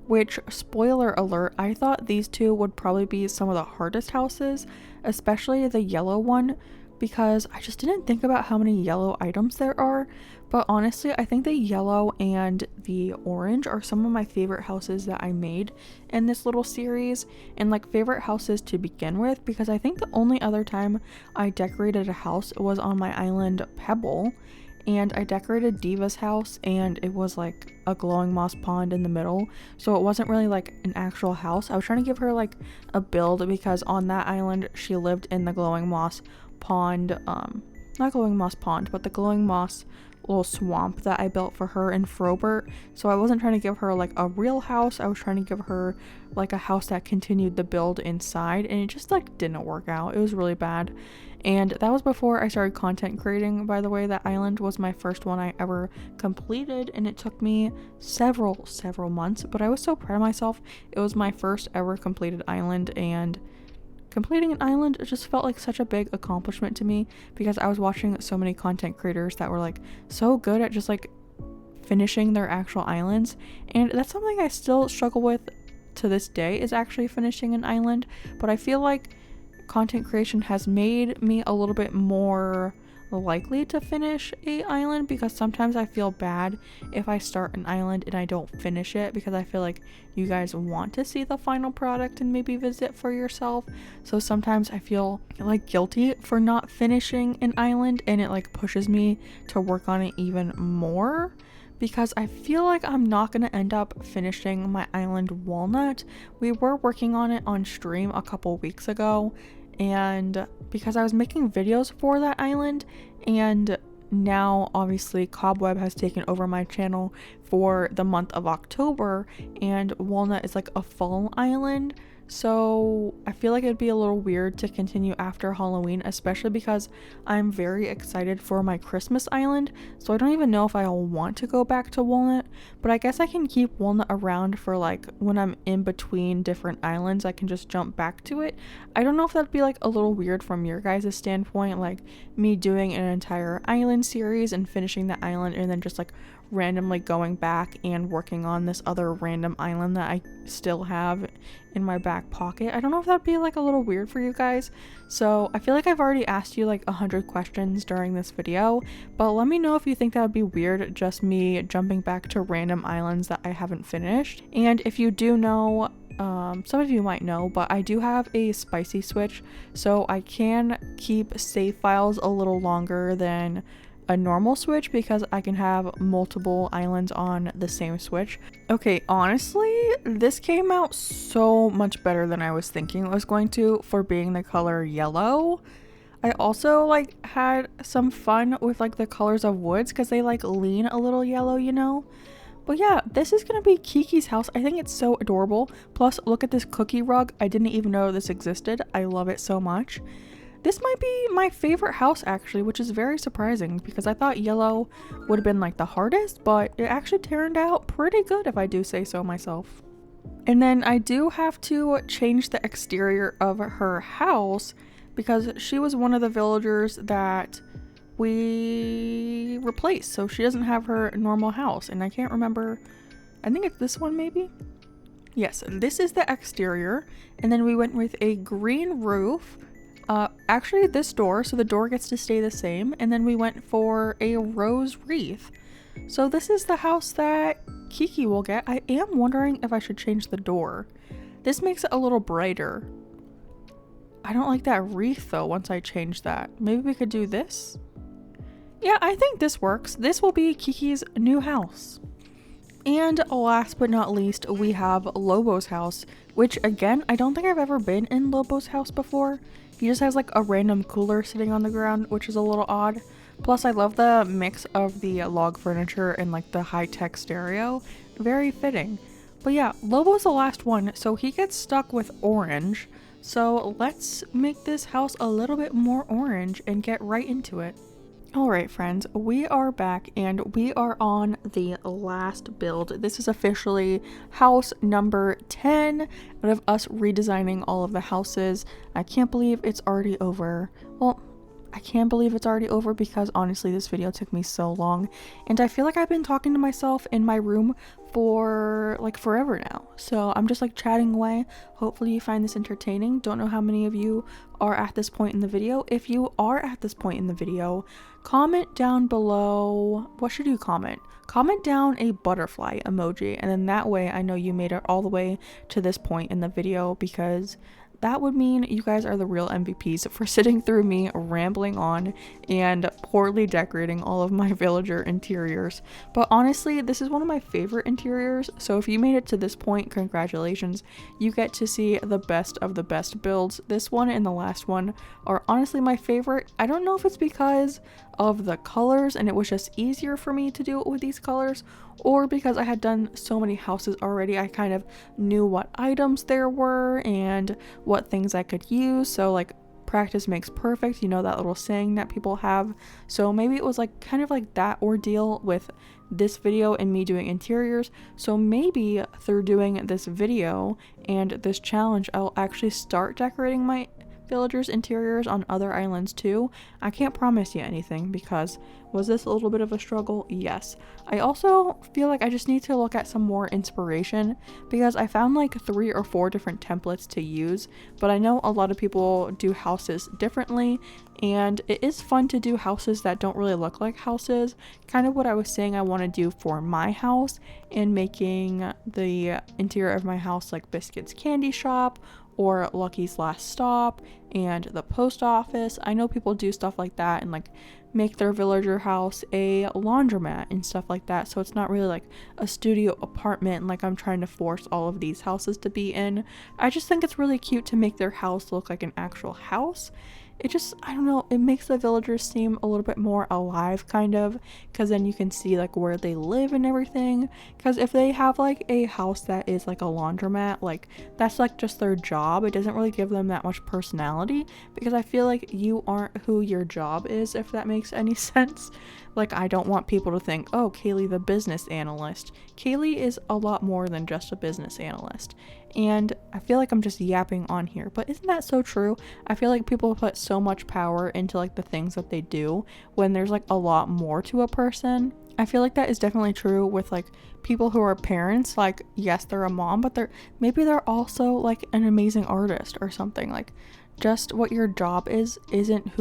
which, spoiler alert, I thought these two would probably be some of the hardest houses, especially the yellow one, because I just didn't think about how many yellow items there are. But honestly, I think the yellow and the orange are some of my favorite houses that I made in this little series, and like favorite houses to begin with, because I think the only other time I decorated a house was on my island Pebble, and I decorated Diva's house, and it was like a glowing moss pond in the middle, so it wasn't really like an actual house. I was trying to give her like a build, because on that island she lived in the glowing moss pond, not glowing moss pond, but the glowing moss little swamp that I built for her in Frobert. So I wasn't trying to give her like a real house, I was trying to give her like a house that continued the build inside, and it just like didn't work out. It was really bad. And that was before I started content creating, by the way. That island was my first one I ever completed, and it took me several months, but I was so proud of myself. It was my first ever completed island, and completing an island just felt like such a big accomplishment to me, because I was watching so many content creators that were like so good at just like finishing their actual islands, and that's something I still struggle with to this day, is actually finishing an island. But I feel like content creation has made me a little bit more likely to finish a island, because sometimes I feel bad if I start an island and I don't finish it, because I feel like you guys want to see the final product and maybe visit for yourself. So sometimes I feel like guilty for not finishing an island, and it like pushes me to work on it even more, because I feel like I'm not going to end up finishing my island Walnut. We were working on it on stream a couple weeks ago, and because I was making videos for that island, and now obviously Cobweb has taken over my channel for the month of October, and Walnut is like a fall island, So I feel like it'd be a little weird to continue after Halloween, especially because I'm very excited for my Christmas island. So I don't even know if I'll want to go back to Walnut, but I guess I can keep Walnut around for like when I'm in between different islands, I can just jump back to it. I don't know if that'd be like a little weird from your guys' standpoint, like me doing an entire island series and finishing the island and then just like randomly going back and working on this other random island that I still have in my back pocket. I don't know if that'd be like a little weird for you guys. So I feel like I've already asked you like 100 questions during this video, but let me know if you think that would be weird, just me jumping back to random islands that I haven't finished. And if you do know, some of you might know, but I do have a spicy switch, so I can keep save files a little longer than a normal switch because I can have multiple islands on the same switch. Okay, honestly, this came out so much better than I was thinking it was going to for being the color yellow. I also like had some fun with like the colors of woods because they like lean a little yellow, you know? But yeah, this is gonna be Kiki's house. I think it's so adorable. Plus, look at this cookie rug. I didn't even know this existed. I love it so much. This might be my favorite house actually, which is very surprising because I thought yellow would have been like the hardest, but it actually turned out pretty good if I do say so myself. And then I do have to change the exterior of her house because she was one of the villagers that we replaced, so she doesn't have her normal house, and I can't remember, I think it's this one maybe? Yes, this is the exterior, and then we went with a green roof. Actually this door, so the door gets to stay the same, and then we went for a rose wreath. So this is the house that Kiki will get. I am wondering if I should change the door. This makes it a little brighter. I don't like that wreath though once I change that. Maybe we could do this? Yeah, I think this works. This will be Kiki's new house. And last but not least, we have Lobo's house, which again, I don't think I've ever been in Lobo's house before. He just has like a random cooler sitting on the ground, which is a little odd. Plus, I love the mix of the log furniture and like the high-tech stereo. Very fitting. But yeah, Lobo's the last one, so he gets stuck with orange. So let's make this house a little bit more orange and get right into it. Alright friends, we are back and we are on the last build. This is officially house number 10 out of us redesigning all of the houses. I can't believe it's already over. Well, I can't believe it's already over because honestly this video took me so long and I feel like I've been talking to myself in my room for like forever now. So I'm just like chatting away. Hopefully you find this entertaining. Don't know how many of you are at this point in the video. If you are at this point in the video, comment down below. What should you comment? Comment down a butterfly emoji, and then that way I know you made it all the way to this point in the video, because that would mean you guys are the real MVPs for sitting through me rambling on and poorly decorating all of my villager interiors. But honestly, this is one of my favorite interiors, so if you made it to this point, congratulations. You get to see the best of the best builds. This one and the last one are honestly my favorite. I don't know if it's because of the colors and it was just easier for me to do it with these colors, or because I had done so many houses already, I kind of knew what items there were and what things I could use. So like practice makes perfect, you know, that little saying that people have. So maybe it was like kind of like that ordeal with this video and me doing interiors. So maybe through doing this video and this challenge, I'll actually start decorating my villagers' interiors on other islands too. I can't promise you anything because was this a little bit of a struggle? Yes. I also feel like I just need to look at some more inspiration because I found like 3 or 4 different templates to use, but I know a lot of people do houses differently and it is fun to do houses that don't really look like houses. Kind of what I was saying I want to do for my house and making the interior of my house like Biscuit's Candy Shop or Lucky's Last Stop and the post office. I know people do stuff like that and like make their villager house a laundromat and stuff like that, so it's not really like a studio apartment like I'm trying to force all of these houses to be in. I just think it's really cute to make their house look like an actual house. it just, I don't know, it makes the villagers seem a little bit more alive, kind of, because then you can see like where they live and everything. Because if they have like a house that is like a laundromat, like that's like just their job, it doesn't really give them that much personality, because I feel like you aren't who your job is, if that makes any sense. Like, I don't want people to think, oh, Kaylee the business analyst. Kaylee is a lot more than just a business analyst. And I feel like I'm just yapping on here, but isn't that so true? I feel like people put so much power into like the things that they do when there's like a lot more to a person. I feel like that is definitely true with like people who are parents. Like, yes, they're a mom, but maybe they're also like an amazing artist or something. Like, just what your job isn't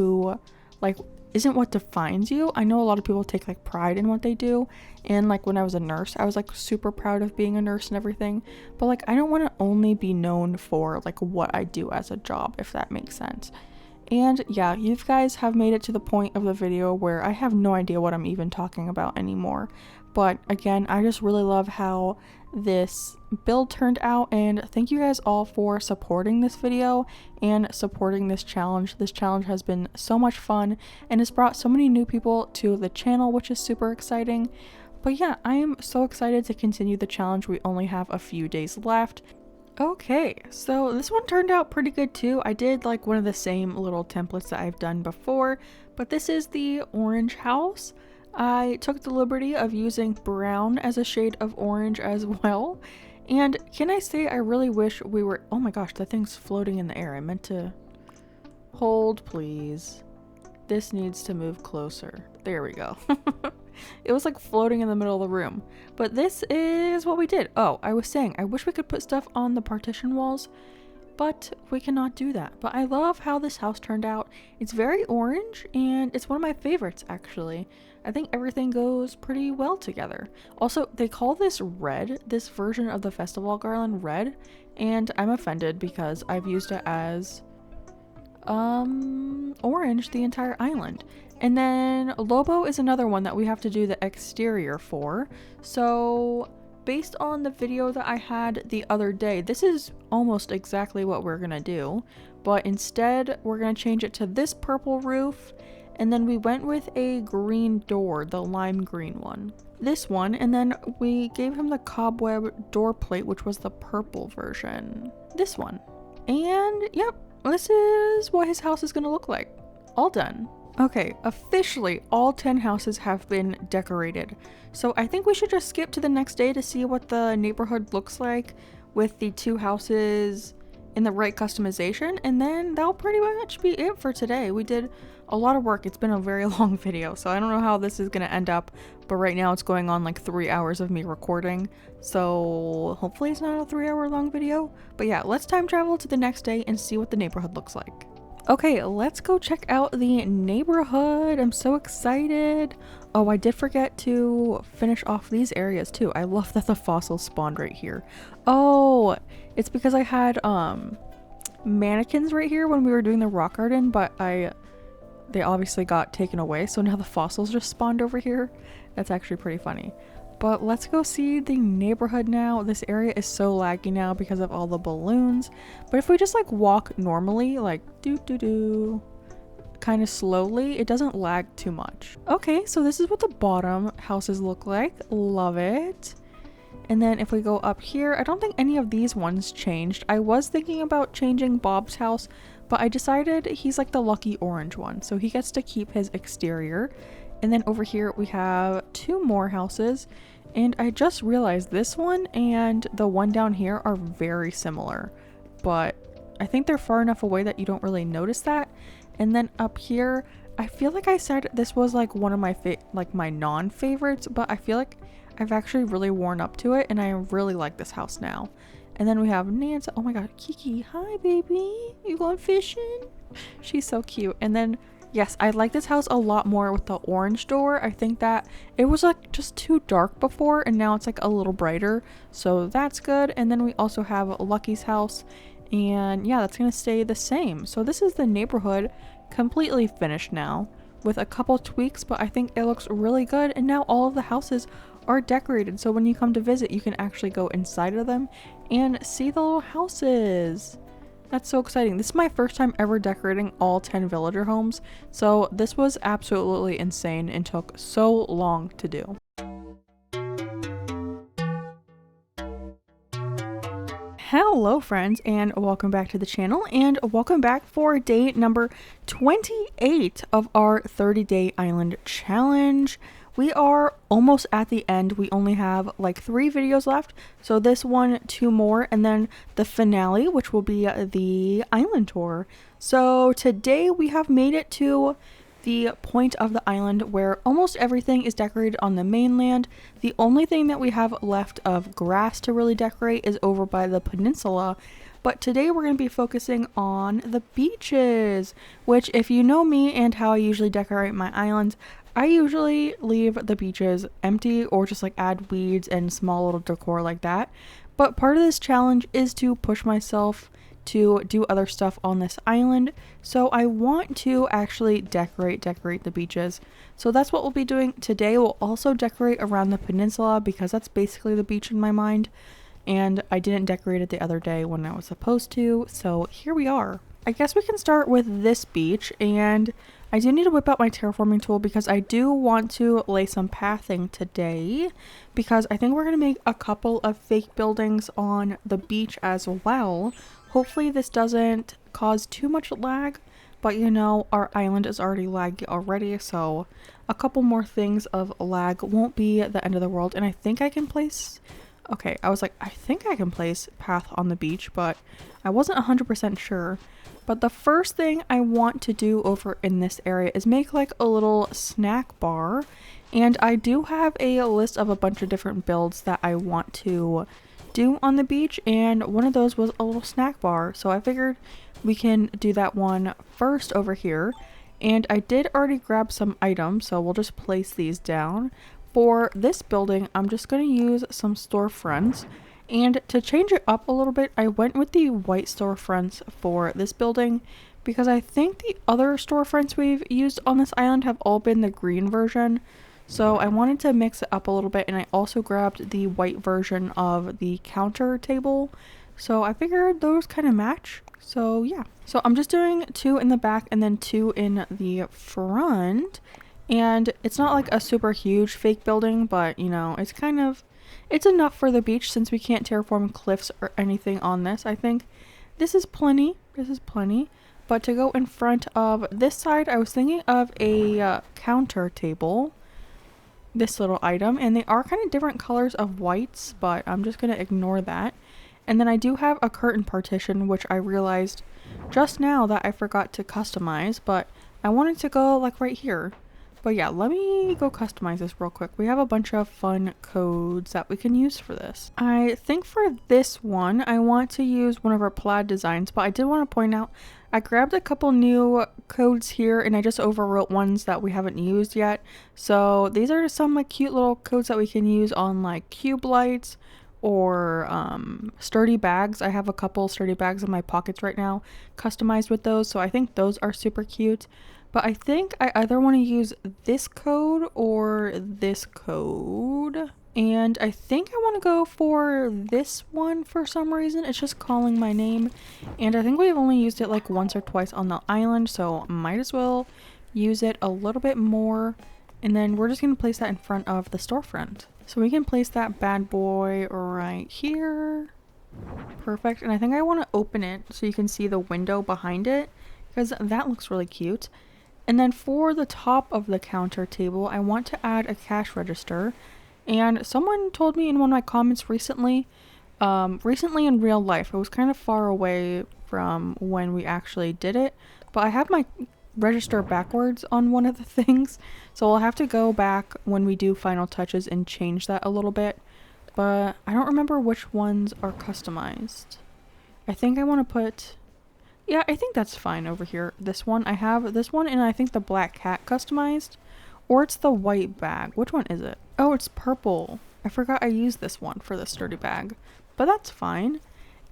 what defines you. I know a lot of people take like pride in what they do, and like when I was a nurse, I was like super proud of being a nurse and everything, but like I don't want to only be known for like what I do as a job, if that makes sense. And yeah, you guys have made it to the point of the video where I have no idea what I'm even talking about anymore. But again, I just really love how this build turned out, and thank you guys all for supporting this video and supporting this challenge. This challenge has been so much fun and has brought so many new people to the channel, which is super exciting. But yeah, I am so excited to continue the challenge. We only have a few days left. Okay, so this one turned out pretty good too. I did like one of the same little templates that I've done before, but this is the orange house. I took the liberty of using brown as a shade of orange as well. And can I say, I really wish we were, oh my gosh, that thing's floating in the air. I meant to hold, please. This needs to move closer. There we go. It was like floating in the middle of the room. But this is what we did. Oh, I was saying, I wish we could put stuff on the partition walls, but we cannot do that. But I love how this house turned out. It's very orange, and it's one of my favorites, actually. I think everything goes pretty well together. Also, they call this red, this version of the festival garland red, and I'm offended because I've used it as orange the entire island. And then Lobo is another one that we have to do the exterior for. So based on the video that I had the other day, this is almost exactly what we're gonna do, but instead we're gonna change it to this purple roof, and then we went with a green door, the lime green one. This one, and then we gave him the cobweb door plate, which was the purple version. This one. And yep, this is what his house is gonna look like. All done. Okay, officially all 10 houses have been decorated. So I think we should just skip to the next day to see what the neighborhood looks like with the 2 houses in the right customization, and then that'll pretty much be it for today. We did a lot of work. It's been a very long video, so I don't know how this is gonna end up, but right now it's going on like 3 hours of me recording, so hopefully it's not a 3-hour long video. But yeah, let's time travel to the next day and see what the neighborhood looks like. Okay, let's go check out the neighborhood. I'm so excited. Oh, I did forget to finish off these areas too. I love that the fossils spawned right here. Oh, it's because I had mannequins right here when we were doing the rock garden, but they obviously got taken away, so now the fossils just spawned over here. That's actually pretty funny. But let's go see the neighborhood now. This area is so laggy now because of all the balloons. But if we just like walk normally, like kind of slowly, it doesn't lag too much. Okay, so this is what the bottom houses look like. Love it. And then if we go up here, I don't think any of these ones changed. I was thinking about changing Bob's house, but I decided he's like the lucky orange one, so he gets to keep his exterior. And then over here we have 2 more houses, and I just realized this one and the one down here are very similar, but I think they're far enough away that you don't really notice that. And then up here, I feel like I said this was like one of my my non-favorites, but I feel like I've actually really worn up to it, and I really like this house now. And then we have Nancy. Oh my god, Kiki, hi baby, you going fishing? She's so cute. And then yes, I like this house a lot more with the orange door. I think that it was like just too dark before, and now it's like a little brighter, so that's good. And then we also have Lucky's house, and yeah, that's gonna stay the same. So this is the neighborhood completely finished now with a couple tweaks, but I think it looks really good. And now all of the houses are decorated, so when you come to visit, you can actually go inside of them and see the little houses. That's so exciting. This is my first time ever decorating all 10 villager homes, so this was absolutely insane and took so long to do. Hello friends, and welcome back to the channel, and welcome back for day number 28 of our 30-day island challenge. We are almost at the end. We only have like 3 videos left, so this one, 2 more, and then the finale, which will be the island tour. So today we have made it to the point of the island where almost everything is decorated on the mainland. The only thing that we have left of grass to really decorate is over by the peninsula. But today we're going to be focusing on the beaches, which, if you know me and how I usually decorate my islands, I usually leave the beaches empty or just like add weeds and small little decor like that. But part of this challenge is to push myself to do other stuff on this island, so I want to actually decorate the beaches. So that's what we'll be doing today. We'll also decorate around the peninsula because that's basically the beach in my mind, and I didn't decorate it the other day when I was supposed to, so here we are. I guess we can start with this beach, and I do need to whip out my terraforming tool because I do want to lay some pathing today, because I think we're going to make a couple of fake buildings on the beach as well. Hopefully this doesn't cause too much lag, but you know, our island is already laggy already, so a couple more things of lag won't be the end of the world. And I think I can place... Okay, I was like, I think I can place path on the beach, but I wasn't 100% sure. But the first thing I want to do over in this area is make like a little snack bar. And I do have a list of a bunch of different builds that I want to do on the beach, and one of those was a little snack bar, so I figured we can do that one first over here. And I did already grab some items, so we'll just place these down. For this building, I'm just going to use some storefronts, and to change it up a little bit, I went with the white storefronts for this building because I think the other storefronts we've used on this island have all been the green version. So I wanted to mix it up a little bit, and I also grabbed the white version of the counter table. So I figured those kind of match. So yeah. So I'm just doing 2 in the back and then 2 in the front. And it's not like a super huge fake building, but you know, it's enough for the beach since we can't terraform cliffs or anything on this. I think this is plenty. But to go in front of this side, I was thinking of a counter table. This little item, and they are kind of different colors of whites, but I'm just going to ignore that. And then I do have a curtain partition, which I realized just now that I forgot to customize, but I wanted to go like right here. But yeah, let me go customize this real quick. We have a bunch of fun codes that we can use for this. I think for this one, I want to use one of our plaid designs, but I did want to point out I grabbed a couple new codes here, and I just overwrote ones that we haven't used yet. So these are some like cute little codes that we can use on like cube lights or sturdy bags. I have a couple sturdy bags in my pockets right now customized with those, so I think those are super cute. But I think I either want to use this code or this code. And I think I want to go for this one for some reason. It's just calling my name. And I think we've only used it like once or twice on the island, so might as well use it a little bit more. And then we're just going to place that in front of the storefront. So we can place that bad boy right here. Perfect. And I think I want to open it so you can see the window behind it, because that looks really cute. And then for the top of the counter table, I want to add a cash register. And someone told me in one of my comments recently in real life, it was kind of far away from when we actually did it, but I have my register backwards on one of the things, so I'll have to go back when we do final touches and change that a little bit, but I don't remember which ones are customized. I think I want to put... Yeah, I think that's fine over here. This one, I have this one, and I think the black cat customized. Or it's the white bag. Which one is it? Oh, it's purple. I forgot I used this one for the sturdy bag. But that's fine.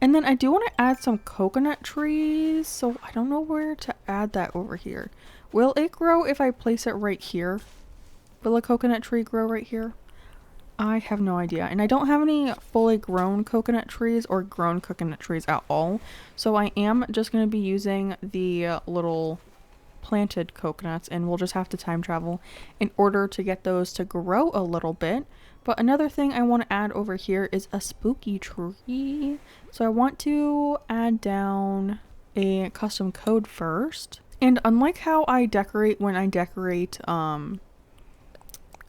And then I do want to add some coconut trees. So I don't know where to add that over here. Will it grow if I place it right here? Will a coconut tree grow right here? I have no idea. And I don't have any fully grown coconut trees or grown coconut trees at all. So I am just going to be using the little planted coconuts, and we'll just have to time travel in order to get those to grow a little bit. But another thing I want to add over here is a spooky tree. So I want to add down a custom code first. And unlike how I decorate when I decorate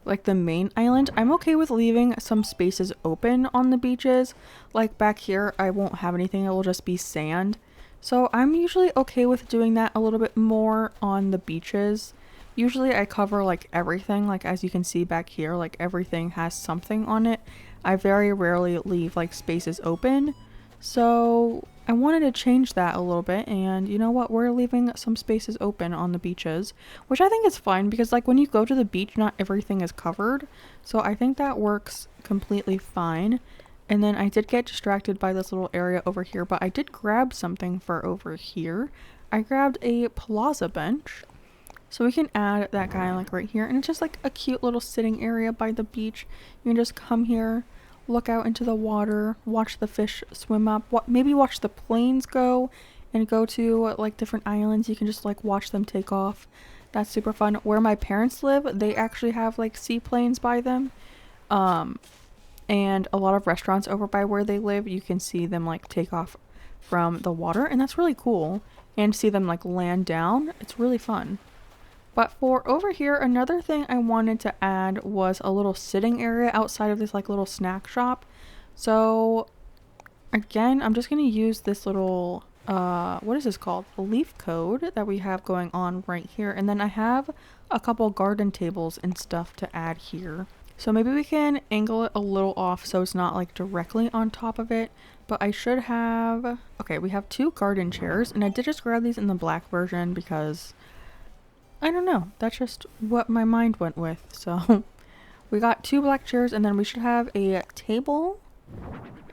like the main island, I'm okay with leaving some spaces open on the beaches. Like back here, I won't have anything, it will just be sand. So I'm usually okay with doing that a little bit more on the beaches. Usually I cover like everything, like as you can see back here, like everything has something on it. I very rarely leave like spaces open. So I wanted to change that a little bit, and you know what, we're leaving some spaces open on the beaches, which I think is fine because like when you go to the beach, not everything is covered. So I think that works completely fine. And then I did get distracted by this little area over here, but I did grab something for over here. I grabbed a plaza bench. So we can add that guy like right here. And it's just like a cute little sitting area by the beach. You can just come here, look out into the water, watch the fish swim up, maybe watch the planes go and go to like different islands. You can just like watch them take off. That's super fun. Where my parents live, they actually have like seaplanes by them. And a lot of restaurants over by where they live, you can see them like take off from the water, and that's really cool. And see them like land down, it's really fun. But for over here, another thing I wanted to add was a little sitting area outside of this like little snack shop. So again, I'm just going to use this little, what is this called? A leaf code that we have going on right here. And then I have a couple garden tables and stuff to add here. So maybe we can angle it a little off so it's not like directly on top of it. But I should have, okay, we have 2 garden chairs, and I did just grab these in the black version because I don't know, that's just what my mind went with. So we got 2 black chairs, and then we should have a table.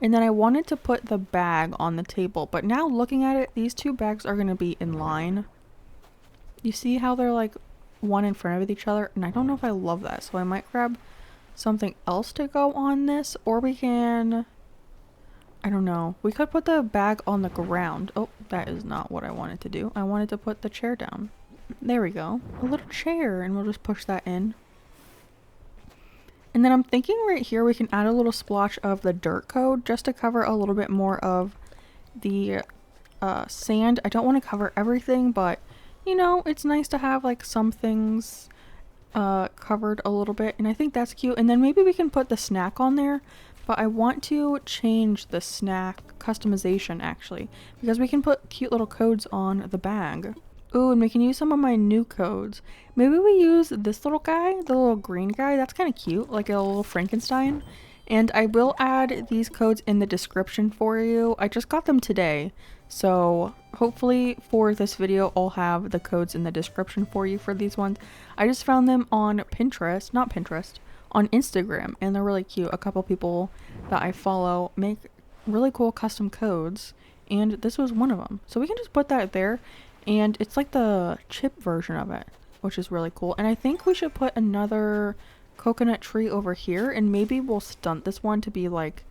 And then I wanted to put the bag on the table, but now looking at it, these 2 bags are going to be in line. You see how they're like one in front of each other? And I don't know if I love that, so I might grab something else to go on this, or we can, I don't know, we could put the bag on the ground. Oh, that is not what I wanted to do. I wanted to put the chair down. There we go, a little chair, and we'll just push that in. And then I'm thinking right here we can add a little splotch of the dirt code just to cover a little bit more of the sand. I don't want to cover everything, but you know, it's nice to have like some things covered a little bit, and I think that's cute. And then maybe we can put the snack on there, but I want to change the snack customization actually, because we can put cute little codes on the bag. Ooh, and we can use some of my new codes. Maybe we use this little guy, the little green guy. That's kind of cute, like a little Frankenstein. And I will add these codes in the description for you. I just got them today, so hopefully for this video I'll have the codes in the description for you for these ones. I just found them on Pinterest, not Pinterest, on Instagram, and they're really cute. A couple people that I follow make really cool custom codes, and this was one of them. So we can just put that there, and it's like the chip version of it, which is really cool. And I think we should put another coconut tree over here, and maybe we'll stunt this one to be like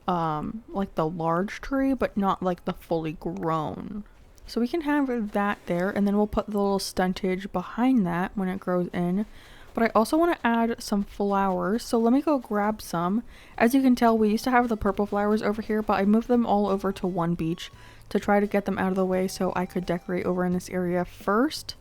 the large tree, but not like the fully grown. So we can have that there, and then we'll put the little stuntage behind that when it grows in. But I also want to add some flowers, so let me go grab some. As you can tell, we used to have the purple flowers over here, but I moved them all over to one beach to try to get them out of the way so I could decorate over in this area first.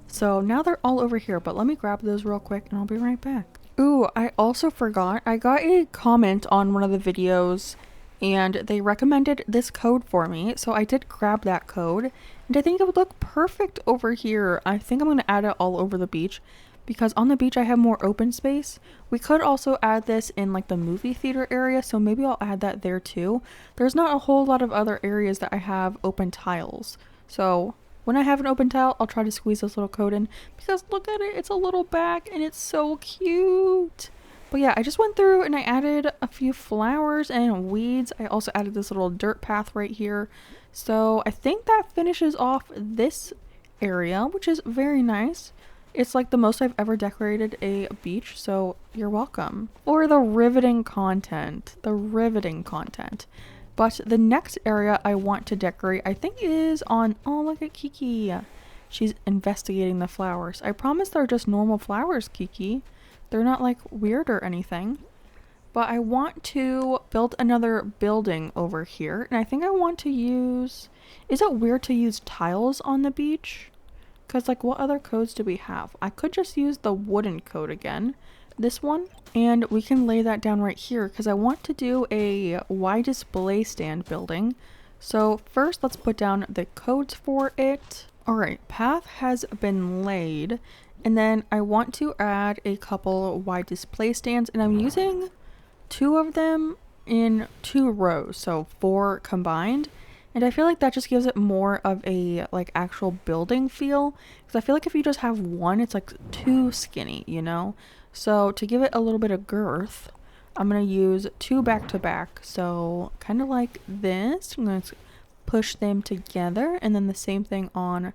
So now they're all over here, but let me grab those real quick and I'll be right back. Ooh, I also forgot, I got a comment on one of the videos and they recommended this code for me, so I did grab that code, and I think it would look perfect over here. I think I'm going to add it all over the beach because on the beach I have more open space. We could also add this in like the movie theater area, so maybe I'll add that there too. There's not a whole lot of other areas that I have open tiles, so when I have an open tile, I'll try to squeeze this little code in because look at it, it's a little bag and it's so cute. But yeah, I just went through and I added a few flowers and weeds. I also added this little dirt path right here. So I think that finishes off this area, which is very nice. It's like the most I've ever decorated a beach, so you're welcome. For the riveting content, But the next area I want to decorate, I think is on, oh look at Kiki. She's investigating the flowers. I promise they're just normal flowers, Kiki. They're not like weird or anything. But I want to build another building over here. And I think I want to use, is it weird to use tiles on the beach? Because like what other codes do we have? I could just use the wooden code again. This one. And we can lay that down right here because I want to do a Y display stand building. So first let's put down the codes for it. Alright, path has been laid. And then I want to add a couple Y display stands and I'm using 2 of them in 2 rows, so 4 combined. And I feel like that just gives it more of a like actual building feel, because I feel like if you just have one, it's like too skinny, you know? So to give it a little bit of girth, I'm gonna use 2 back to back. So kind of like this. I'm gonna push them together, and then the same thing on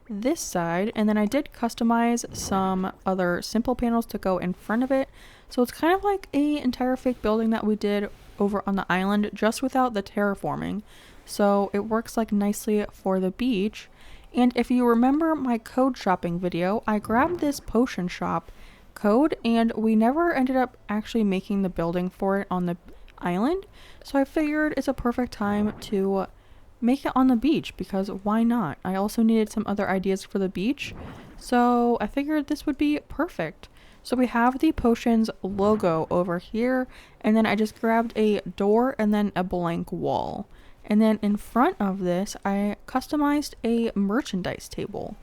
this side. And then I did customize some other simple panels to go in front of it. So it's kind of like a entire fake building that we did over on the island, just without the terraforming. So it works like nicely for the beach. And if you remember my code shopping video, I grabbed this potion shop code and we never ended up actually making the building for it on the island. So I figured it's a perfect time to make it on the beach, because why not? I also needed some other ideas for the beach, so I figured this would be perfect. So we have the potions logo over here, and then I just grabbed a door and then a blank wall. And then in front of this, I customized a merchandise table.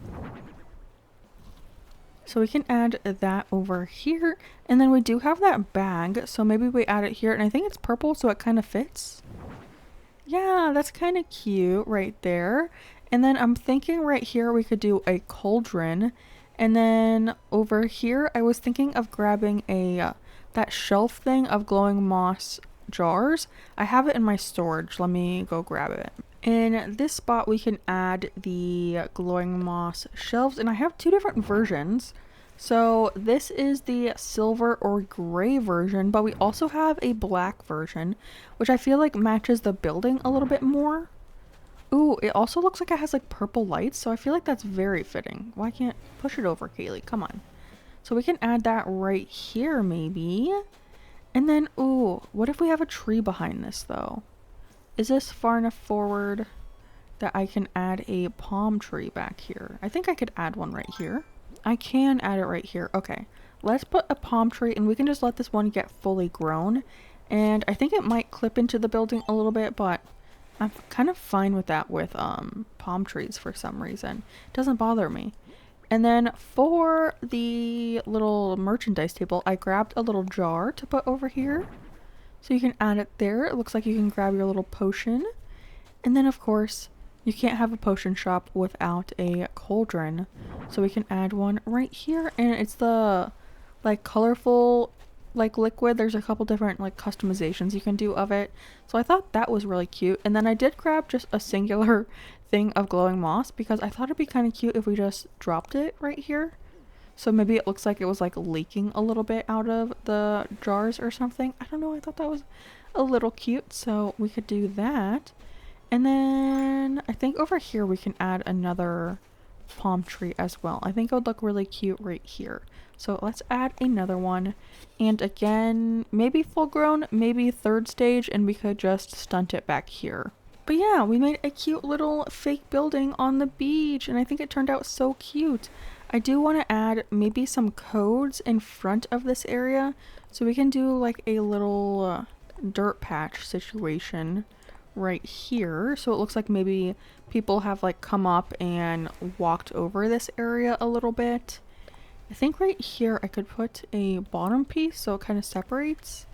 So we can add that over here, and then we do have that bag, so maybe we add it here, and I think it's purple, so it kind of fits. Yeah, that's kind of cute right there. And then I'm thinking right here we could do a cauldron. And then over here I was thinking of grabbing a that shelf thing of glowing moss jars. I have it in my storage. Let me go grab it. In this spot we can add the glowing moss shelves, and I have 2 different versions. So this is the silver or gray version, but we also have a black version, which I feel like matches the building a little bit more. Ooh, it also looks like it has like purple lights, so I feel like that's very fitting. Why can't push it over, Kaylee? Come on. So we can add that right here maybe. And then, ooh, what if we have a tree behind this though? Is this far enough forward that I can add a palm tree back here? I think I could add one right here. I can add it right here. Okay, let's put a palm tree, and we can just let this one get fully grown. And I think it might clip into the building a little bit, but I'm kind of fine with that with palm trees for some reason. It doesn't bother me. And then for the little merchandise table, I grabbed a little jar to put over here. So you can add it there. It looks like you can grab your little potion. And then of course, you can't have a potion shop without a cauldron. So we can add one right here, and it's the like colorful like liquid. There's a couple different like customizations you can do of it. So I thought that was really cute. And then I did grab just a singular thing of glowing moss because I thought it'd be kind of cute if we just dropped it right here. So maybe it looks like it was like leaking a little bit out of the jars or something. I don't know. I thought that was a little cute. So we could do that. And then I think over here we can add another palm tree as well. I think it would look really cute right here. So let's add another one. And again, maybe full grown, maybe 3rd stage, and we could just stunt it back here. But yeah, we made a cute little fake building on the beach, and I think it turned out so cute. I do want to add maybe some codes in front of this area, so we can do like a little dirt patch situation right here. So it looks like maybe people have like come up and walked over this area a little bit. I think right here I could put a bottom piece so it kind of separates.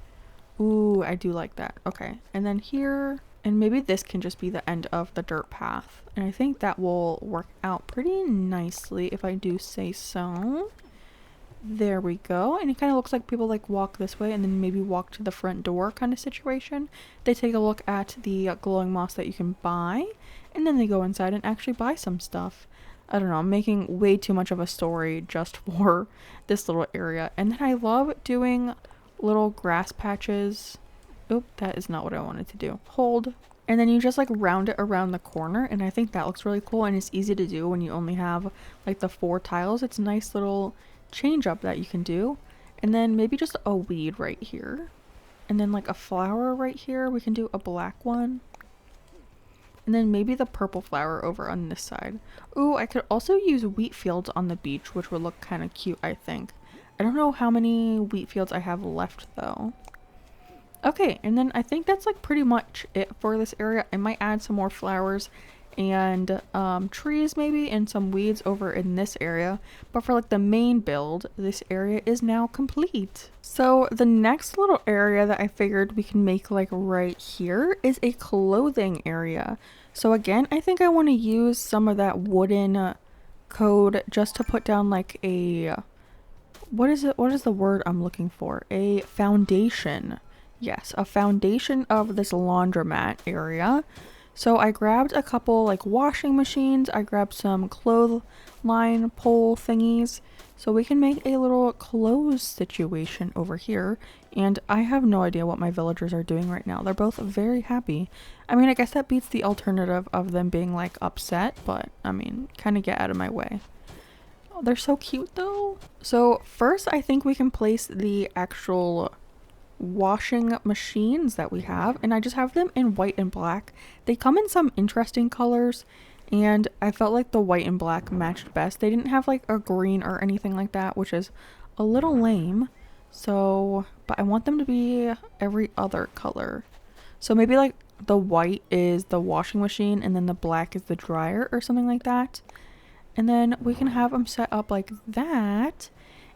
Ooh, I do like that. Okay, and then here, and maybe this can just be the end of the dirt path. And I think that will work out pretty nicely if I do say so. There we go. And it kind of looks like people like walk this way and then maybe walk to the front door kind of situation. They take a look at the glowing moss that you can buy, and then they go inside and actually buy some stuff. I don't know, I'm making way too much of a story just for this little area. And then I love doing little grass patches. Oop, that is not what I wanted to do. Hold. And then you just like round it around the corner, and I think that looks really cool, and it's easy to do when you only have like the 4 tiles. It's a nice little change up that you can do. And then maybe just a weed right here. And then like a flower right here. We can do a black one. And then maybe the purple flower over on this side. Ooh, I could also use wheat fields on the beach, which would look kind of cute, I think. I don't know how many wheat fields I have left though. Okay, and then I think that's like pretty much it for this area. I might add some more flowers and trees maybe, and some weeds over in this area. But for like the main build, this area is now complete. So the next little area that I figured we can make like right here is a clothing area. So again, I think I want to use some of that wooden code just to put down like a, what is it? What is the word I'm looking for? A foundation. Yes, a foundation of this laundromat area. So I grabbed a couple like washing machines. I grabbed some clothesline pole thingies. So we can make a little clothes situation over here. And I have no idea what my villagers are doing right now. They're both very happy. I mean, I guess that beats the alternative of them being like upset. But I mean, kind of get out of my way. Oh, they're so cute though. So first I think we can place the actual washing machines that we have, and I just have them in white and black. They come in some interesting colors, and I felt like the white and black matched best. They didn't have like a green or anything like that, which is a little lame. So, but I want them to be every other color. So maybe like the white is the washing machine and then the black is the dryer or something like that. And then we can have them set up like that.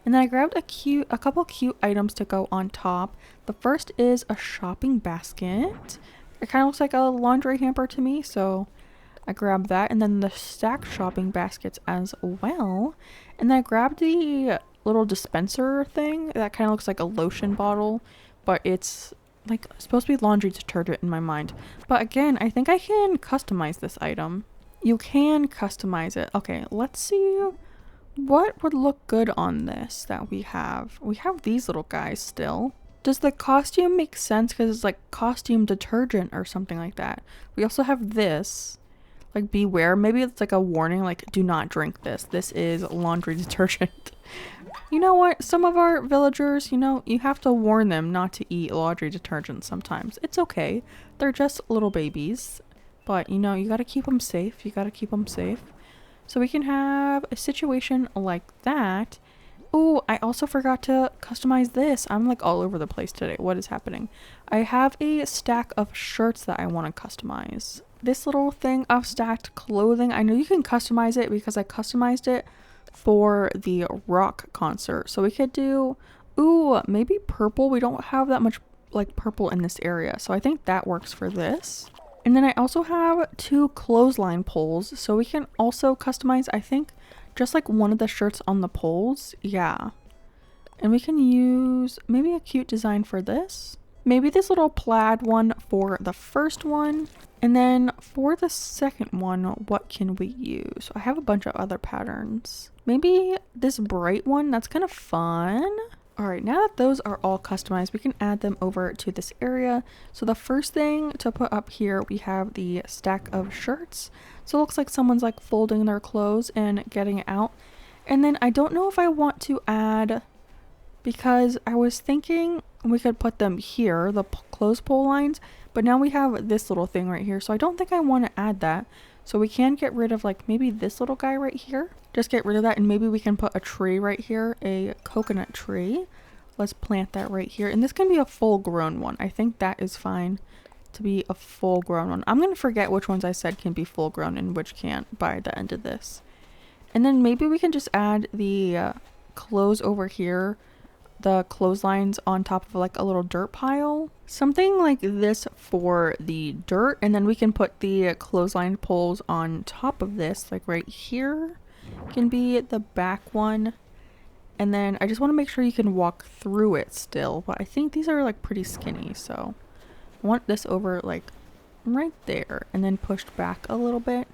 And then I grabbed a couple cute items to go on top. The first is a shopping basket. It kind of looks like a laundry hamper to me, so I grabbed that. And then the stacked shopping baskets as well. And then I grabbed the little dispenser thing that kind of looks like a lotion bottle, but it's like supposed to be laundry detergent in my mind. But again, I think I can customize this item. You can customize it. Okay, let's see what would look good on this that we have. We have these little guys still. Does the costume make sense? Because it's like costume detergent or something like that. We also have this. Like beware. Maybe it's like a warning like do not drink this. This is laundry detergent. You know what? Some of our villagers, you know, you have to warn them not to eat laundry detergent sometimes. It's okay. They're just little babies. But you know, you gotta keep them safe. You gotta keep them safe. So we can have a situation like that. Oh, I also forgot to customize this. I'm like all over the place today. What is happening? I have a stack of shirts that I want to customize. This little thing of stacked clothing, I know you can customize it because I customized it for the rock concert. So we could do, ooh, maybe purple. We don't have that much like purple in this area. So I think that works for this. And then I also have 2 clothesline poles, so we can also customize, I think, just like one of the shirts on the poles. Yeah. And we can use maybe a cute design for this. Maybe this little plaid one for the first one. And then for the second one, what can we use? I have a bunch of other patterns. Maybe this bright one, that's kind of fun. All right, now that those are all customized, we can add them over to this area. So the first thing to put up here, we have the stack of shirts. So it looks like someone's like folding their clothes and getting it out. And then I don't know if I want to add, because I was thinking we could put them here, the clothes pole lines, but now we have this little thing right here. So I don't think I want to add that. So we can get rid of like maybe this little guy right here. Just get rid of that, and maybe we can put a tree right here, a coconut tree. Let's plant that right here. And this can be a full grown one. I think that is fine to be a full grown one. I'm going to forget which ones I said can be full grown and which can't by the end of this. And then maybe we can just add the clothes over here, the clotheslines on top of like a little dirt pile. Something like this for the dirt, and then we can put the clothesline poles on top of this, like right here. Can be the back one. And then I just want to make sure you can walk through it still, but I think these are like pretty skinny, so I want this over like right there and then pushed back a little bit.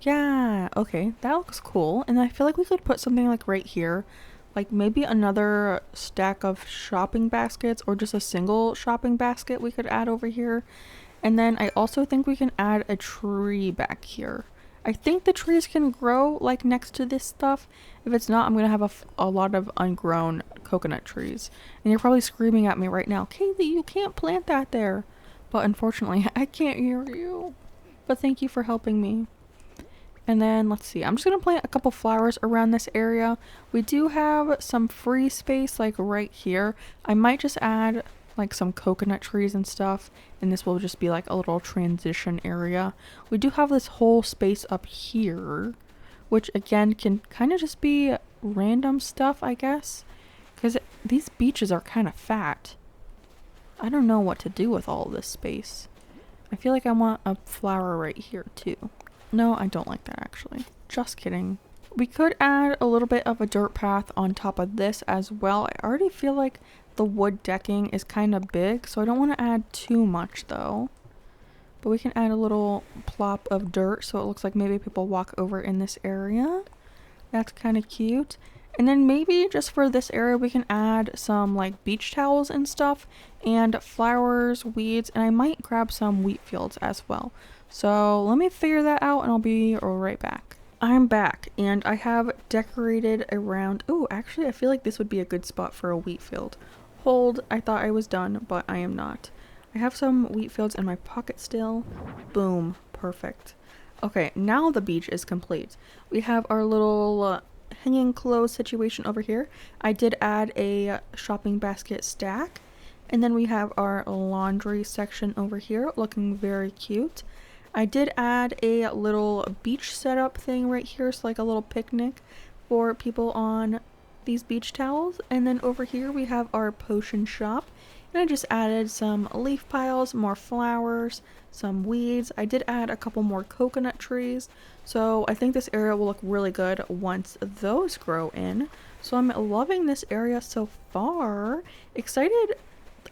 Yeah, okay, that looks cool. And I feel like we could put something like right here, like maybe another stack of shopping baskets or just a single shopping basket we could add over here. And then I also think we can add a tree back here. I think the trees can grow like next to this stuff. If it's not, I'm gonna have a lot of ungrown coconut trees. And you're probably screaming at me right now, Kaylee, you can't plant that there. But unfortunately, I can't hear you. But thank you for helping me. And then let's see, I'm just gonna plant a couple flowers around this area. We do have some free space like right here. I might just add like some coconut trees and stuff, and this will just be like a little transition area. We do have this whole space up here, which again can kind of just be random stuff, I guess, because these beaches are kind of fat. I don't know what to do with all this space. I feel like I want a flower right here too. No, I don't like that actually. Just kidding. We could add a little bit of a dirt path on top of this as well. I already feel like the wood decking is kind of big, so I don't want to add too much though. But we can add a little plop of dirt so it looks like maybe people walk over in this area. That's kind of cute. And then maybe just for this area we can add some like beach towels and stuff and flowers, weeds, and I might grab some wheat fields as well. So let me figure that out and I'll be right back. I'm back and I have decorated around. Oh, actually I feel like this would be a good spot for a wheat field. Hold, I thought I was done, but I am not. I have some wheat fields in my pocket still. Boom, perfect. Okay, now the beach is complete. We have our little hanging clothes situation over here. I did add a shopping basket stack. And then we have our laundry section over here looking very cute. I did add a little beach setup thing right here, so like a little picnic for people on these beach towels. And then over here we have our potion shop. And I just added some leaf piles, more flowers, some weeds. I did add a couple more coconut trees. So I think this area will look really good once those grow in. So I'm loving this area so far. Excited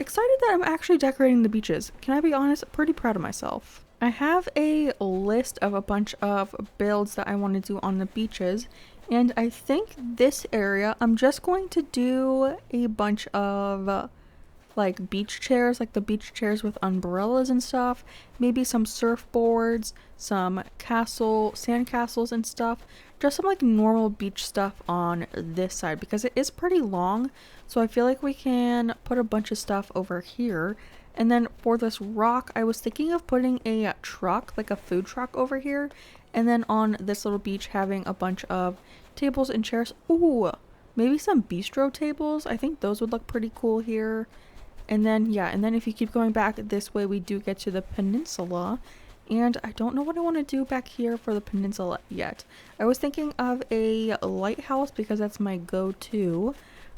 that I'm actually decorating the beaches. Can I be honest? Pretty proud of myself. I have a list of a bunch of builds that I want to do on the beaches, and I think this area I'm just going to do a bunch of like beach chairs, like the beach chairs with umbrellas and stuff, maybe some surfboards, some sand castles and stuff, just some like normal beach stuff on this side because it is pretty long, so I feel like we can put a bunch of stuff over here. And then for this rock, I was thinking of putting a truck, like a food truck over here, and then on this little beach having a bunch of tables and chairs. Ooh, maybe some bistro tables. I think those would look pretty cool here. And then, yeah, and then if you keep going back this way, we do get to the peninsula. And I don't know what I want to do back here for the peninsula yet. I was thinking of a lighthouse because that's my go-to.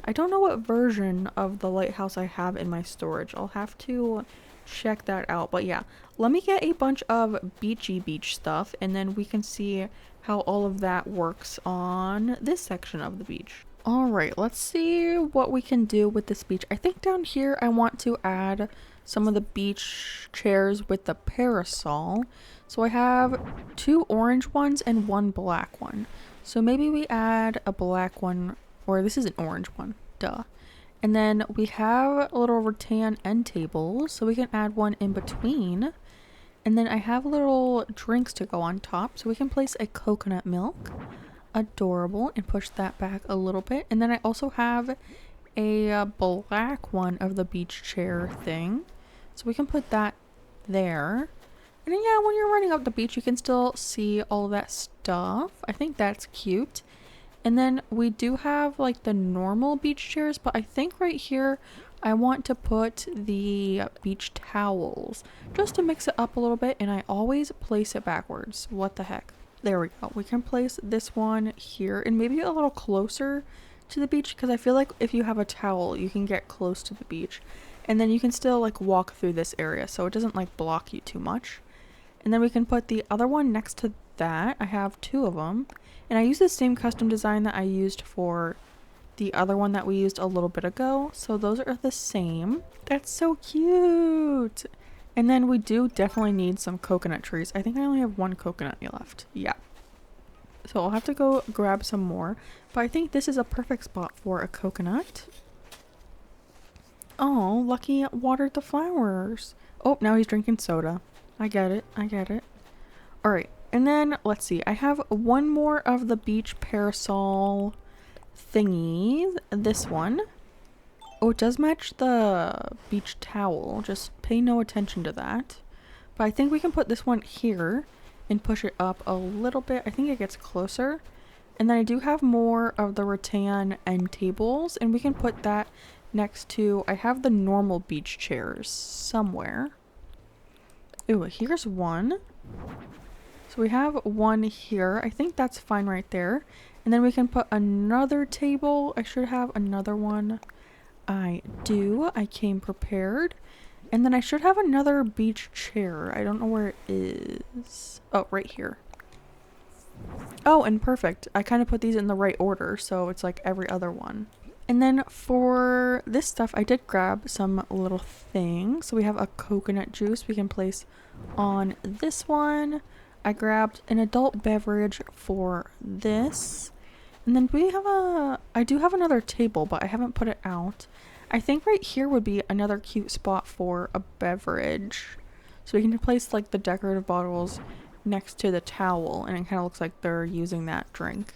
I don't know what version of the lighthouse I have in my storage. I'll have to check that out. But yeah, let me get a bunch of beach stuff and then we can see how all of that works on this section of the beach. Alright, let's see what we can do with this beach. I think down here I want to add some of the beach chairs with the parasol. So I have 2 orange ones and 1 black one. So maybe we add a black one, or this is an orange one, duh. And then we have a little rattan end table, so we can add one in between. And then I have little drinks to go on top, so we can place a coconut milk. Adorable, and push that back a little bit. And then I also have a black one of the beach chair thing, so we can put that there. And then, yeah, when you're running up the beach you can still see all that stuff. I think that's cute. And then we do have like the normal beach chairs, but I think right here I want to put the beach towels just to mix it up a little bit, and I always place it backwards. What the heck? There we go. We can place this one here and maybe a little closer to the beach because I feel like if you have a towel you can get close to the beach and then you can still like walk through this area so it doesn't like block you too much. And then we can put the other one next to that. I have 2 of them and I use the same custom design that I used for the other one that we used a little bit ago, so those are the same. That's so cute. And then we do definitely need some coconut trees. I think I only have 1 coconut left. Yeah. So I'll have to go grab some more. But I think this is a perfect spot for a coconut. Oh, Lucky watered the flowers. Oh, now he's drinking soda. I get it. I get it. Alright, and then let's see. I have one more of the beach parasol thingies. This one. Oh, it does match the beach towel. Just pay no attention to that. But I think we can put this one here and push it up a little bit. I think it gets closer. And then I do have more of the rattan end tables, and we can put that next to, I have the normal beach chairs somewhere. Ooh, here's one. So we have one here. I think that's fine right there. And then we can put another table. I should have another one. I do. I came prepared. And then I should have another beach chair. I don't know where it is. Oh, right here. Oh, and perfect. I kind of put these in the right order, so it's like every other one. And then for this stuff, I did grab some little things. So we have a coconut juice we can place on this one. I grabbed an adult beverage for this. And then we have I do have another table, but I haven't put it out. I think right here would be another cute spot for a beverage. So we can place like the decorative bottles next to the towel, and it kind of looks like they're using that drink.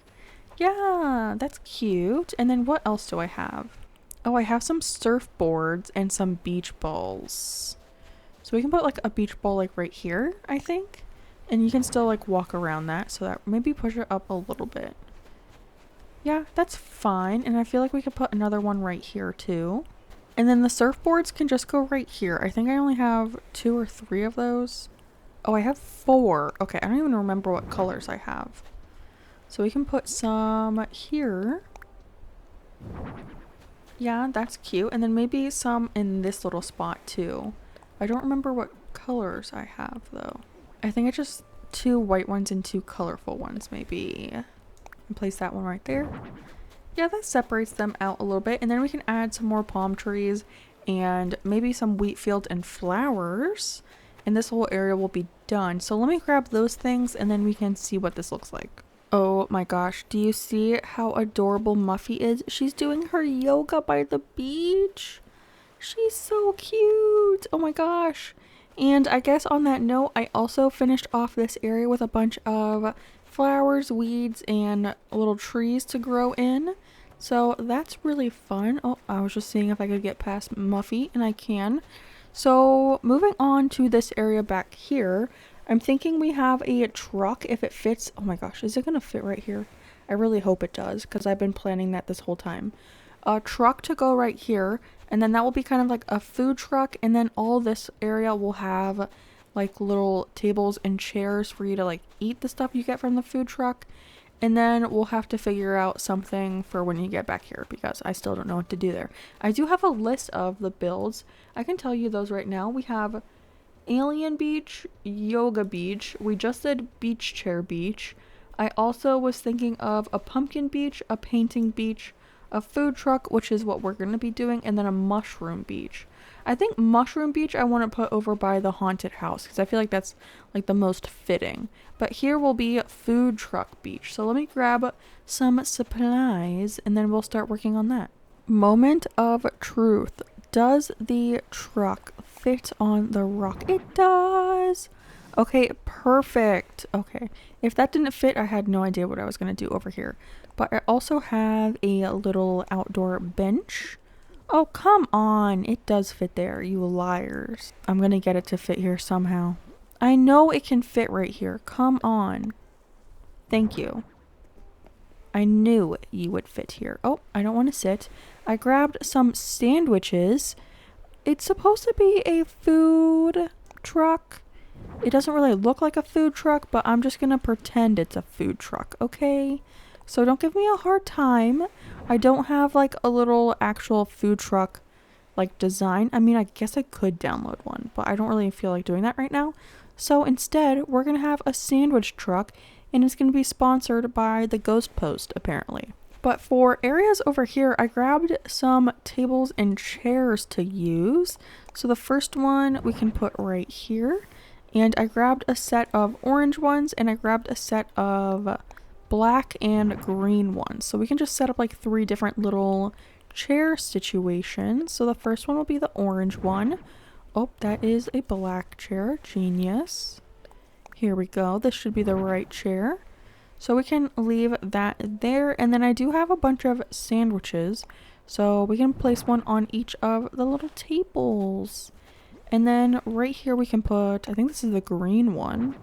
Yeah, that's cute. And then what else do I have? Oh, I have some surfboards and some beach balls. So we can put like a beach ball like right here, I think. And you can still like walk around that, so that maybe push it up a little bit. Yeah, that's fine. And I feel like we could put another one right here too. And then the surfboards can just go right here. I think I only have 2 or 3 of those. Oh, I have 4. Okay, I don't even remember what colors I have. So we can put some here. Yeah, that's cute. And then maybe some in this little spot too. I don't remember what colors I have though. I think it's just 2 white ones and 2 colorful ones maybe. And place that one right there. Yeah, that separates them out a little bit. And then we can add some more palm trees and maybe some wheat field and flowers. And this whole area will be done. So let me grab those things and then we can see what this looks like. Oh my gosh, do you see how adorable Muffy is? She's doing her yoga by the beach. She's so cute. Oh my gosh. And I guess on that note, I also finished off this area with a bunch of flowers, weeds, and little trees to grow in. So that's really fun. Oh, I was just seeing if I could get past Muffy, and I can. So moving on to this area back here, I'm thinking we have a truck if it fits. Oh my gosh, is it gonna fit right here? I really hope it does, because I've been planning that this whole time. A truck to go right here, and then that will be kind of like a food truck, and then all this area will have like little tables and chairs for you to like eat the stuff you get from the food truck. And then we'll have to figure out something for when you get back here, because I still don't know what to do there. I do have a list of the builds. I can tell you those right now. We have Alien Beach, Yoga Beach. We just did Beach Chair Beach. I also was thinking of a pumpkin beach, a painting beach, a food truck, which is what we're going to be doing, and then a mushroom beach. I think mushroom beach I want to put over by the haunted house, because I feel like that's like the most fitting. But here will be food truck beach. So let me grab some supplies and then we'll start working on that. Moment of truth. Does the truck fit on the rock? It does. Okay, perfect. Okay, if that didn't fit, I had no idea what I was going to do over here. But I also have a little outdoor bench. Oh, come on. It does fit there, you liars. I'm going to get it to fit here somehow. I know it can fit right here. Come on. Thank you. I knew you would fit here. Oh, I don't want to sit. I grabbed some sandwiches. It's supposed to be a food truck. It doesn't really look like a food truck, but I'm just going to pretend it's a food truck, okay? So don't give me a hard time. I don't have like a little actual food truck like design. I mean, I guess I could download one, but I don't really feel like doing that right now. So instead, we're going to have a sandwich truck, and it's going to be sponsored by the Ghost Post, apparently. But for areas over here, I grabbed some tables and chairs to use. So the first one we can put right here. And I grabbed a set of orange ones, and I grabbed a set of black and green ones. So we can just set up like 3 different little chair situations. So the first one will be the orange one. Oh, that is a black chair. Genius. Here we go. This should be the right chair. So we can leave that there. And then I do have a bunch of sandwiches. So we can place one on each of the little tables. And then right here we can put, I think this is the green one.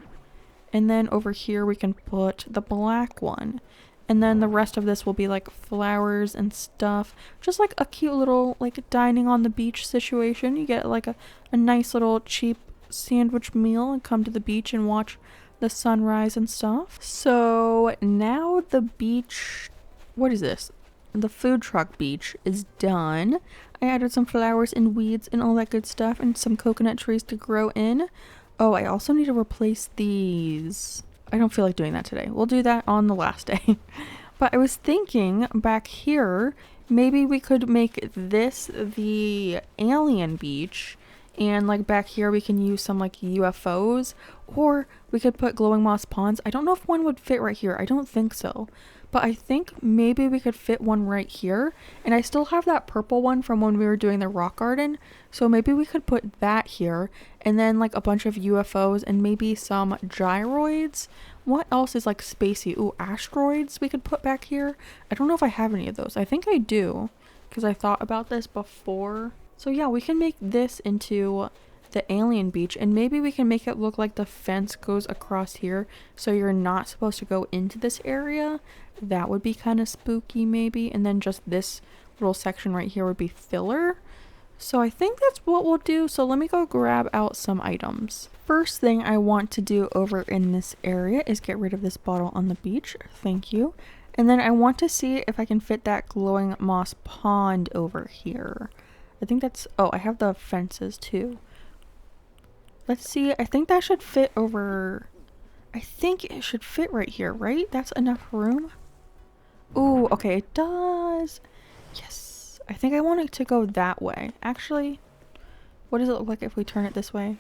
And then over here we can put the black one. And then the rest of this will be like flowers and stuff. Just like a cute little like dining on the beach situation. You get like a nice little cheap sandwich meal and come to the beach and watch the sunrise and stuff. So now the beach, what is this? The food truck beach is done. I added some flowers and weeds and all that good stuff and some coconut trees to grow in. Oh, I also need to replace these. I don't feel like doing that today. We'll do that on the last day. But I was thinking back here, maybe we could make this the alien beach. And like back here we can use some like UFOs. Or we could put glowing moss ponds. I don't know if one would fit right here. I don't think so. But I think maybe we could fit one right here. And I still have that purple one from when we were doing the rock garden. So maybe we could put that here. And then like a bunch of UFOs and maybe some gyroids. What else is like spacey? Ooh, asteroids we could put back here. I don't know if I have any of those. I think I do. Because I thought about this before. So yeah, we can make this into the alien beach. And maybe we can make it look like the fence goes across here. So you're not supposed to go into this area. That would be kind of spooky maybe. And then just this little section right here would be filler. So I think that's what we'll do. So let me go grab out some items. First thing I want to do over in this area is get rid of this bottle on the beach. Thank you. And then I want to see if I can fit that glowing moss pond over here. I think that's, oh, I have the fences too. Let's see. I think that should fit over, I think it should fit right here, right? That's enough room. Ooh, okay, it does. Yes. I think I want it to go that way. Actually, what does it look like if we turn it this way?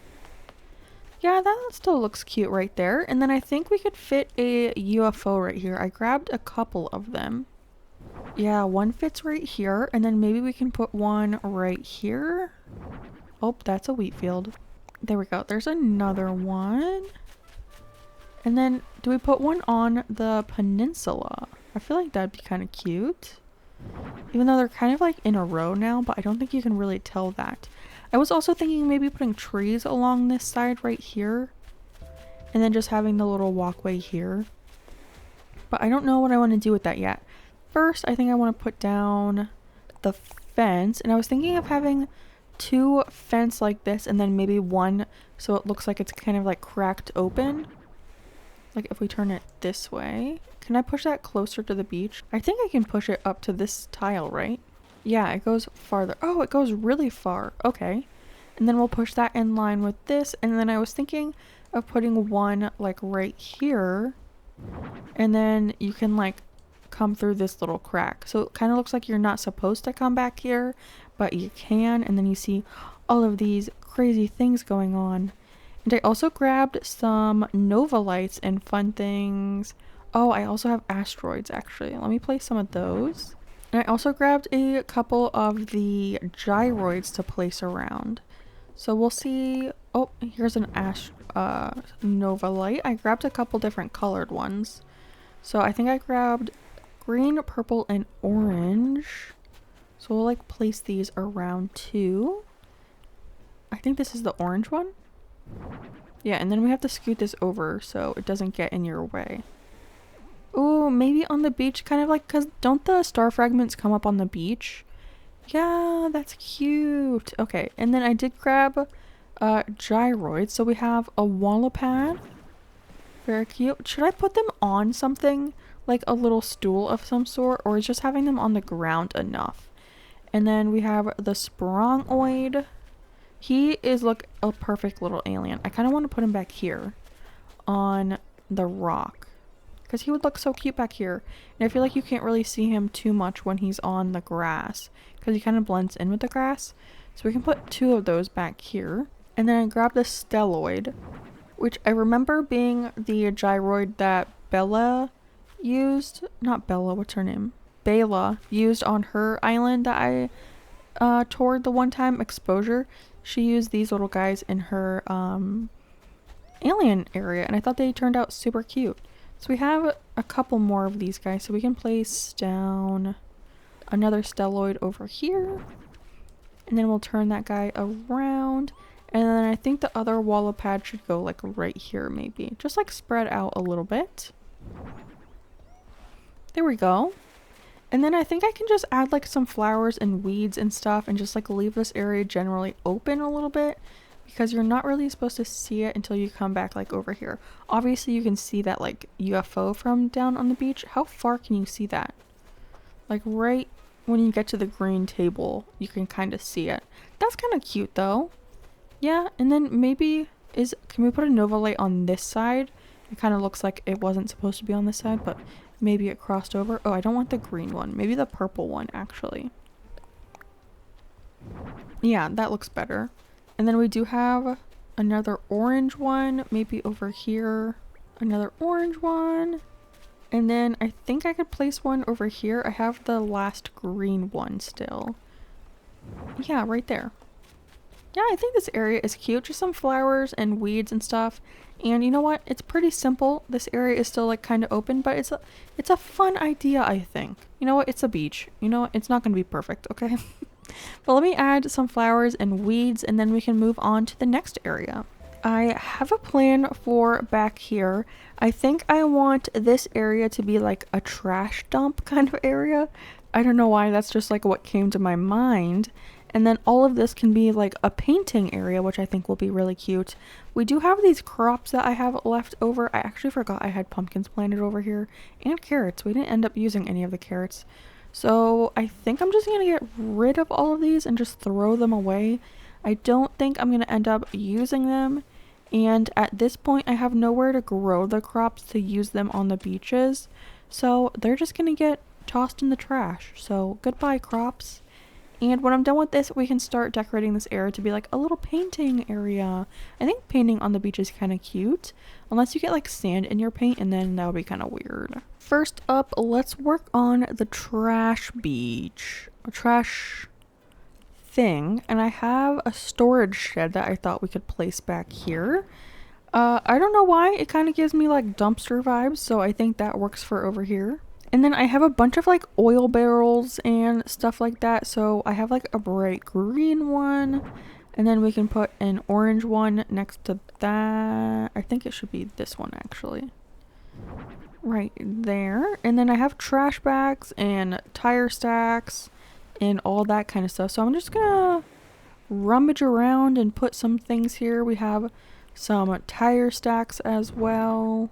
Yeah, that still looks cute right there. And then I think we could fit a UFO right here. I grabbed a couple of them. Yeah, one fits right here. And then maybe we can put one right here. Oh, that's a wheat field. There we go. There's another one. And then do we put one on the peninsula? I feel like that'd be kind of cute. Even though they're kind of like in a row now, but I don't think you can really tell that. I was also thinking maybe putting trees along this side right here. And then just having the little walkway here. But I don't know what I want to do with that yet. First, I think I want to put down the fence. And I was thinking of having 2 fence like this and then maybe one so it looks like it's kind of like cracked open. Like if we turn it this way. Can I push that closer to the beach? I think I can push it up to this tile, right? Yeah, it goes farther. Oh, it goes really far. Okay. And then we'll push that in line with this. And then I was thinking of putting one like right here. And then you can like come through this little crack. So it kind of looks like you're not supposed to come back here, but you can. And then you see all of these crazy things going on. And I also grabbed some Nova lights and fun things. Oh, I also have asteroids actually. Let me place some of those. And I also grabbed a couple of the gyroids to place around. So we'll see. Oh, here's an Nova light. I grabbed a couple different colored ones. So I think I grabbed green, purple, and orange. So we'll like place these around too. I think this is the orange one. Yeah, and then we have to scoot this over so it doesn't get in your way. Ooh, maybe on the beach, kind of like, because don't the star fragments come up on the beach? Yeah, that's cute. Okay, and then I did grab gyroids. So we have a walla pad. Very cute. Should I put them on something? Like a little stool of some sort? Or is just having them on the ground enough? And then we have the sprongoid. He is like a perfect little alien. I kind of want to put him back here on the rock. Because he would look so cute back here. And I feel like you can't really see him too much when he's on the grass. Because he kind of blends in with the grass. So we can put 2 of those back here. And then I grabbed the stelloid. Which I remember being the gyroid that Bella used, not Bella, what's her name? Bela used on her island that I toured the one time, Exposure. She used these little guys in her alien area, and I thought they turned out super cute. So we have a couple more of these guys, so we can place down another stelloid over here, and then we'll turn that guy around, and then I think the other wallow pad should go like right here, maybe just like spread out a little bit. There we go. And then I think I can just add like some flowers and weeds and stuff and just like leave this area generally open a little bit, because you're not really supposed to see it until you come back like over here. Obviously you can see that like UFO from down on the beach. How far can you see that? Like right when you get to the green table, you can kind of see it. That's kind of cute though. Yeah, and then maybe can we put a Nova light on this side? It kind of looks like it wasn't supposed to be on this side, but maybe it crossed over. Oh, I don't want the green one. Maybe the purple one, actually. Yeah, that looks better. And then we do have another orange one, maybe over here. Another orange one. And then I think I could place one over here. I have the last green one still. Yeah, right there. Yeah, I think this area is cute. Just some flowers and weeds and stuff. And you know what? It's pretty simple. This area is still like kind of open, but it's a fun idea, I think. You know what? It's a beach. You know what? It's not going to be perfect, okay? But let me add some flowers and weeds, and then we can move on to the next area. I have a plan for back here. I think I want this area to be like a trash dump kind of area. I don't know why, that's just like what came to my mind. And then all of this can be like a painting area, which I think will be really cute. We do have these crops that I have left over. I actually forgot I had pumpkins planted over here and carrots. We didn't end up using any of the carrots. So I think I'm just going to get rid of all of these and just throw them away. I don't think I'm going to end up using them. And at this point, I have nowhere to grow the crops to use them on the beaches. So they're just going to get tossed in the trash. So goodbye, crops. And when I'm done with this, we can start decorating this area to be like a little painting area. I think painting on the beach is kind of cute. Unless you get like sand in your paint, and then that would be kind of weird. First up, let's work on the trash beach. A trash thing. And I have a storage shed that I thought we could place back here. I don't know why. It kind of gives me like dumpster vibes. So I think that works for over here. And then I have a bunch of like oil barrels and stuff like that. So I have like a bright green one. And then we can put an orange one next to that. I think it should be this one actually. Right there. And then I have trash bags and tire stacks and all that kind of stuff. So I'm just gonna rummage around and put some things here. We have some tire stacks as well.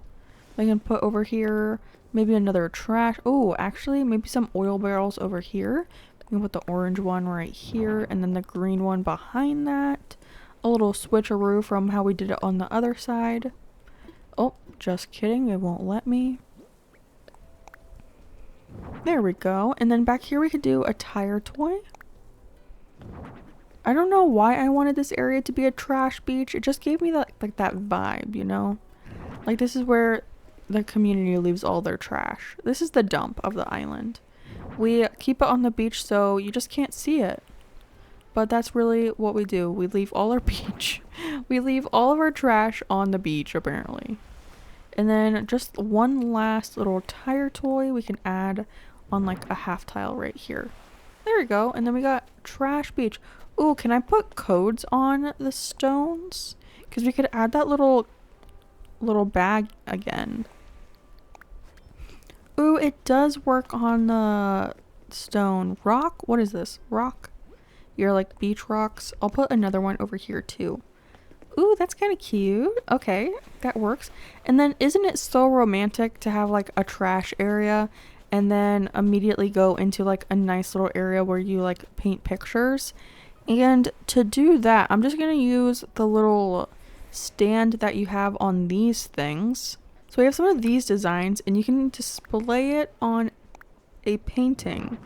I can put over here. Maybe another trash. Oh, actually, maybe some oil barrels over here. We can put the orange one right here and then the green one behind that. A little switcheroo from how we did it on the other side. Oh, just kidding. It won't let me. There we go. And then back here we could do a tire toy. I don't know why I wanted this area to be a trash beach. It just gave me that like that vibe, you know? Like this is where the community leaves all their trash. This is the dump of the island. We keep it on the beach so you just can't see it. But that's really what we do. We leave all our beach. We leave all of our trash on the beach apparently. And then just one last little tire toy we can add on like a half tile right here. There we go. And then we got trash beach. Ooh, can I put codes on the stones? Because we could add that little bag again. Ooh, it does work on the stone. Rock? What is this? Rock? You're like beach rocks. I'll put another one over here too. Ooh, that's kind of cute. Okay, that works. And then isn't it so romantic to have like a trash area and then immediately go into like a nice little area where you like paint pictures? And to do that, I'm just going to use the little stand that you have on these things. So we have some of these designs and you can display it on a painting.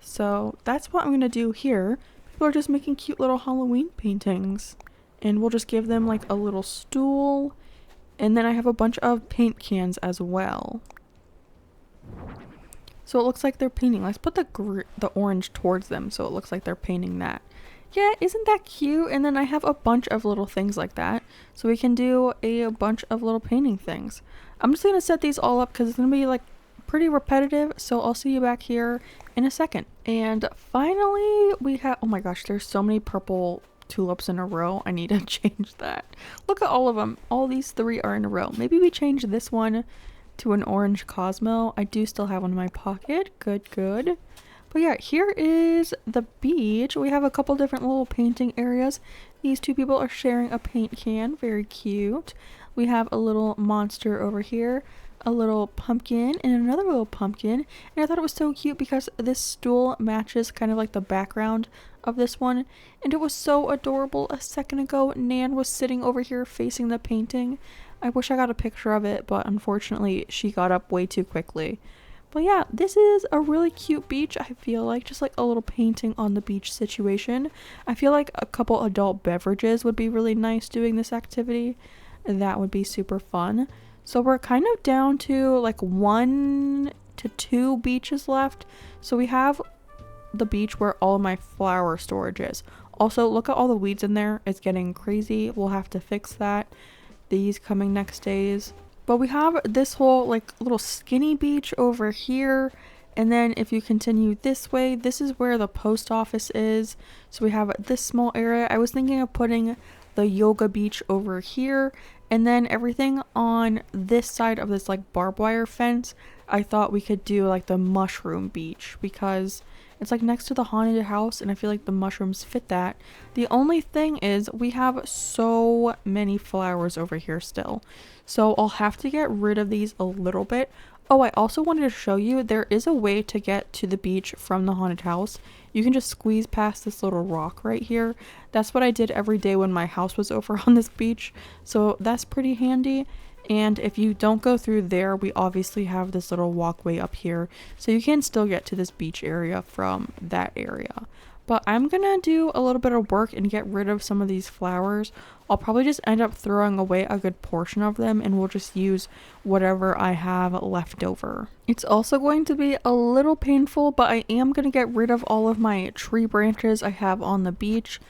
So that's what I'm going to do here. People are just making cute little Halloween paintings. And we'll just give them like a little stool. And then I have a bunch of paint cans as well. So it looks like they're painting. Let's put the orange towards them so it looks like they're painting that. Yeah, isn't that cute? And then I have a bunch of little things like that. So we can do a bunch of little painting things. I'm just going to set these all up because it's going to be like pretty repetitive. So I'll see you back here in a second. And finally we have, oh my gosh, there's so many purple tulips in a row. I need to change that. Look at all of them. All these 3 are in a row. Maybe we change this one to an orange Cosmo. I do still have one in my pocket. Good, good. But yeah, here is the beach. We have a couple different little painting areas. These 2 people are sharing a paint can. Very cute. We have a little monster over here, a little pumpkin, and another little pumpkin. And I thought it was so cute because this stool matches kind of like the background of this one. And it was so adorable. A second ago, Nan was sitting over here facing the painting. I wish I got a picture of it, but unfortunately she got up way too quickly. But yeah, this is a really cute beach, I feel like. Just like a little painting on the beach situation. I feel like a couple adult beverages would be really nice doing this activity. That would be super fun. So we're kind of down to like 1 to 2 beaches left. So we have the beach where all my flower storage is. Also, look at all the weeds in there. It's getting crazy. We'll have to fix that these coming next days. But we have this whole like little skinny beach over here, and then if you continue this way, this is where the post office is. So we have this small area. I was thinking of putting the yoga beach over here, and then everything on this side of this like barbed wire fence, I thought we could do like the mushroom beach because it's like next to the haunted house and I feel like the mushrooms fit that. The only thing is we have so many flowers over here still. So I'll have to get rid of these a little bit. Oh, I also wanted to show you there is a way to get to the beach from the haunted house. You can just squeeze past this little rock right here. That's what I did every day when my house was over on this beach. So that's pretty handy. And if you don't go through there, we obviously have this little walkway up here. So you can still get to this beach area from that area. But I'm gonna do a little bit of work and get rid of some of these flowers. I'll probably just end up throwing away a good portion of them and we'll just use whatever I have left over. It's also going to be a little painful, but I am gonna get rid of all of my tree branches I have on the beach.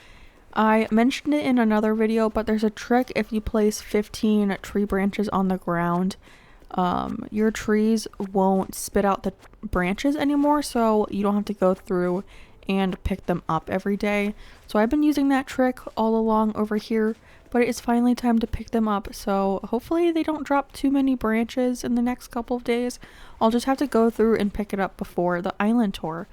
I mentioned it in another video, but there's a trick if you place 15 tree branches on the ground. Your trees won't spit out the branches anymore, so you don't have to go through and pick them up every day. So I've been using that trick all along over here, but it's finally time to pick them up. So hopefully they don't drop too many branches in the next couple of days. I'll just have to go through and pick it up before the island tour.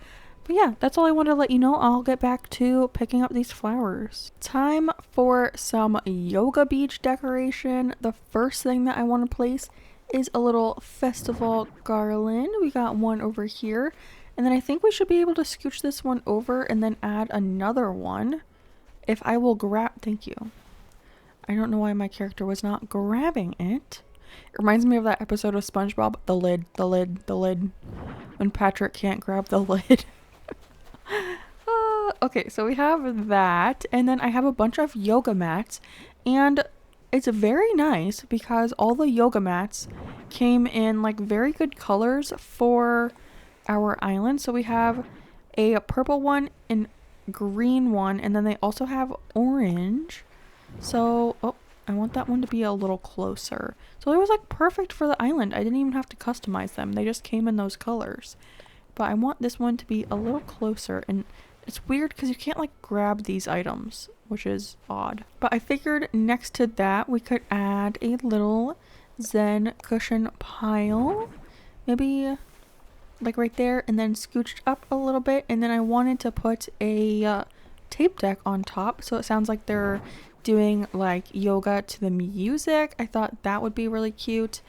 But yeah, that's all I wanted to let you know. I'll get back to picking up these flowers. Time for some yoga beach decoration. The first thing that I want to place is a little festival garland. We got one over here. And then I think we should be able to scooch this one over and then add another one. If I will grab, thank you. I don't know why my character was not grabbing it. It reminds me of that episode of SpongeBob, the lid, the lid, the lid. When Patrick can't grab the lid. Okay, so we have that. And then I have a bunch of yoga mats. And it's very nice because all the yoga mats came in like very good colors for our island. So we have a purple one and green one, and then they also have orange. So I want that one to be a little closer. So it was like perfect for the island. I didn't even have to customize them. They just came in those colors. But I want this one to be a little closer, and it's weird because you can't like grab these items, which is odd. But I figured next to that we could add a little Zen cushion pile. Maybe like right there, and then scooched up a little bit, and then I wanted to put a tape deck on top so it sounds like they're doing like yoga to the music. I thought that would be really cute.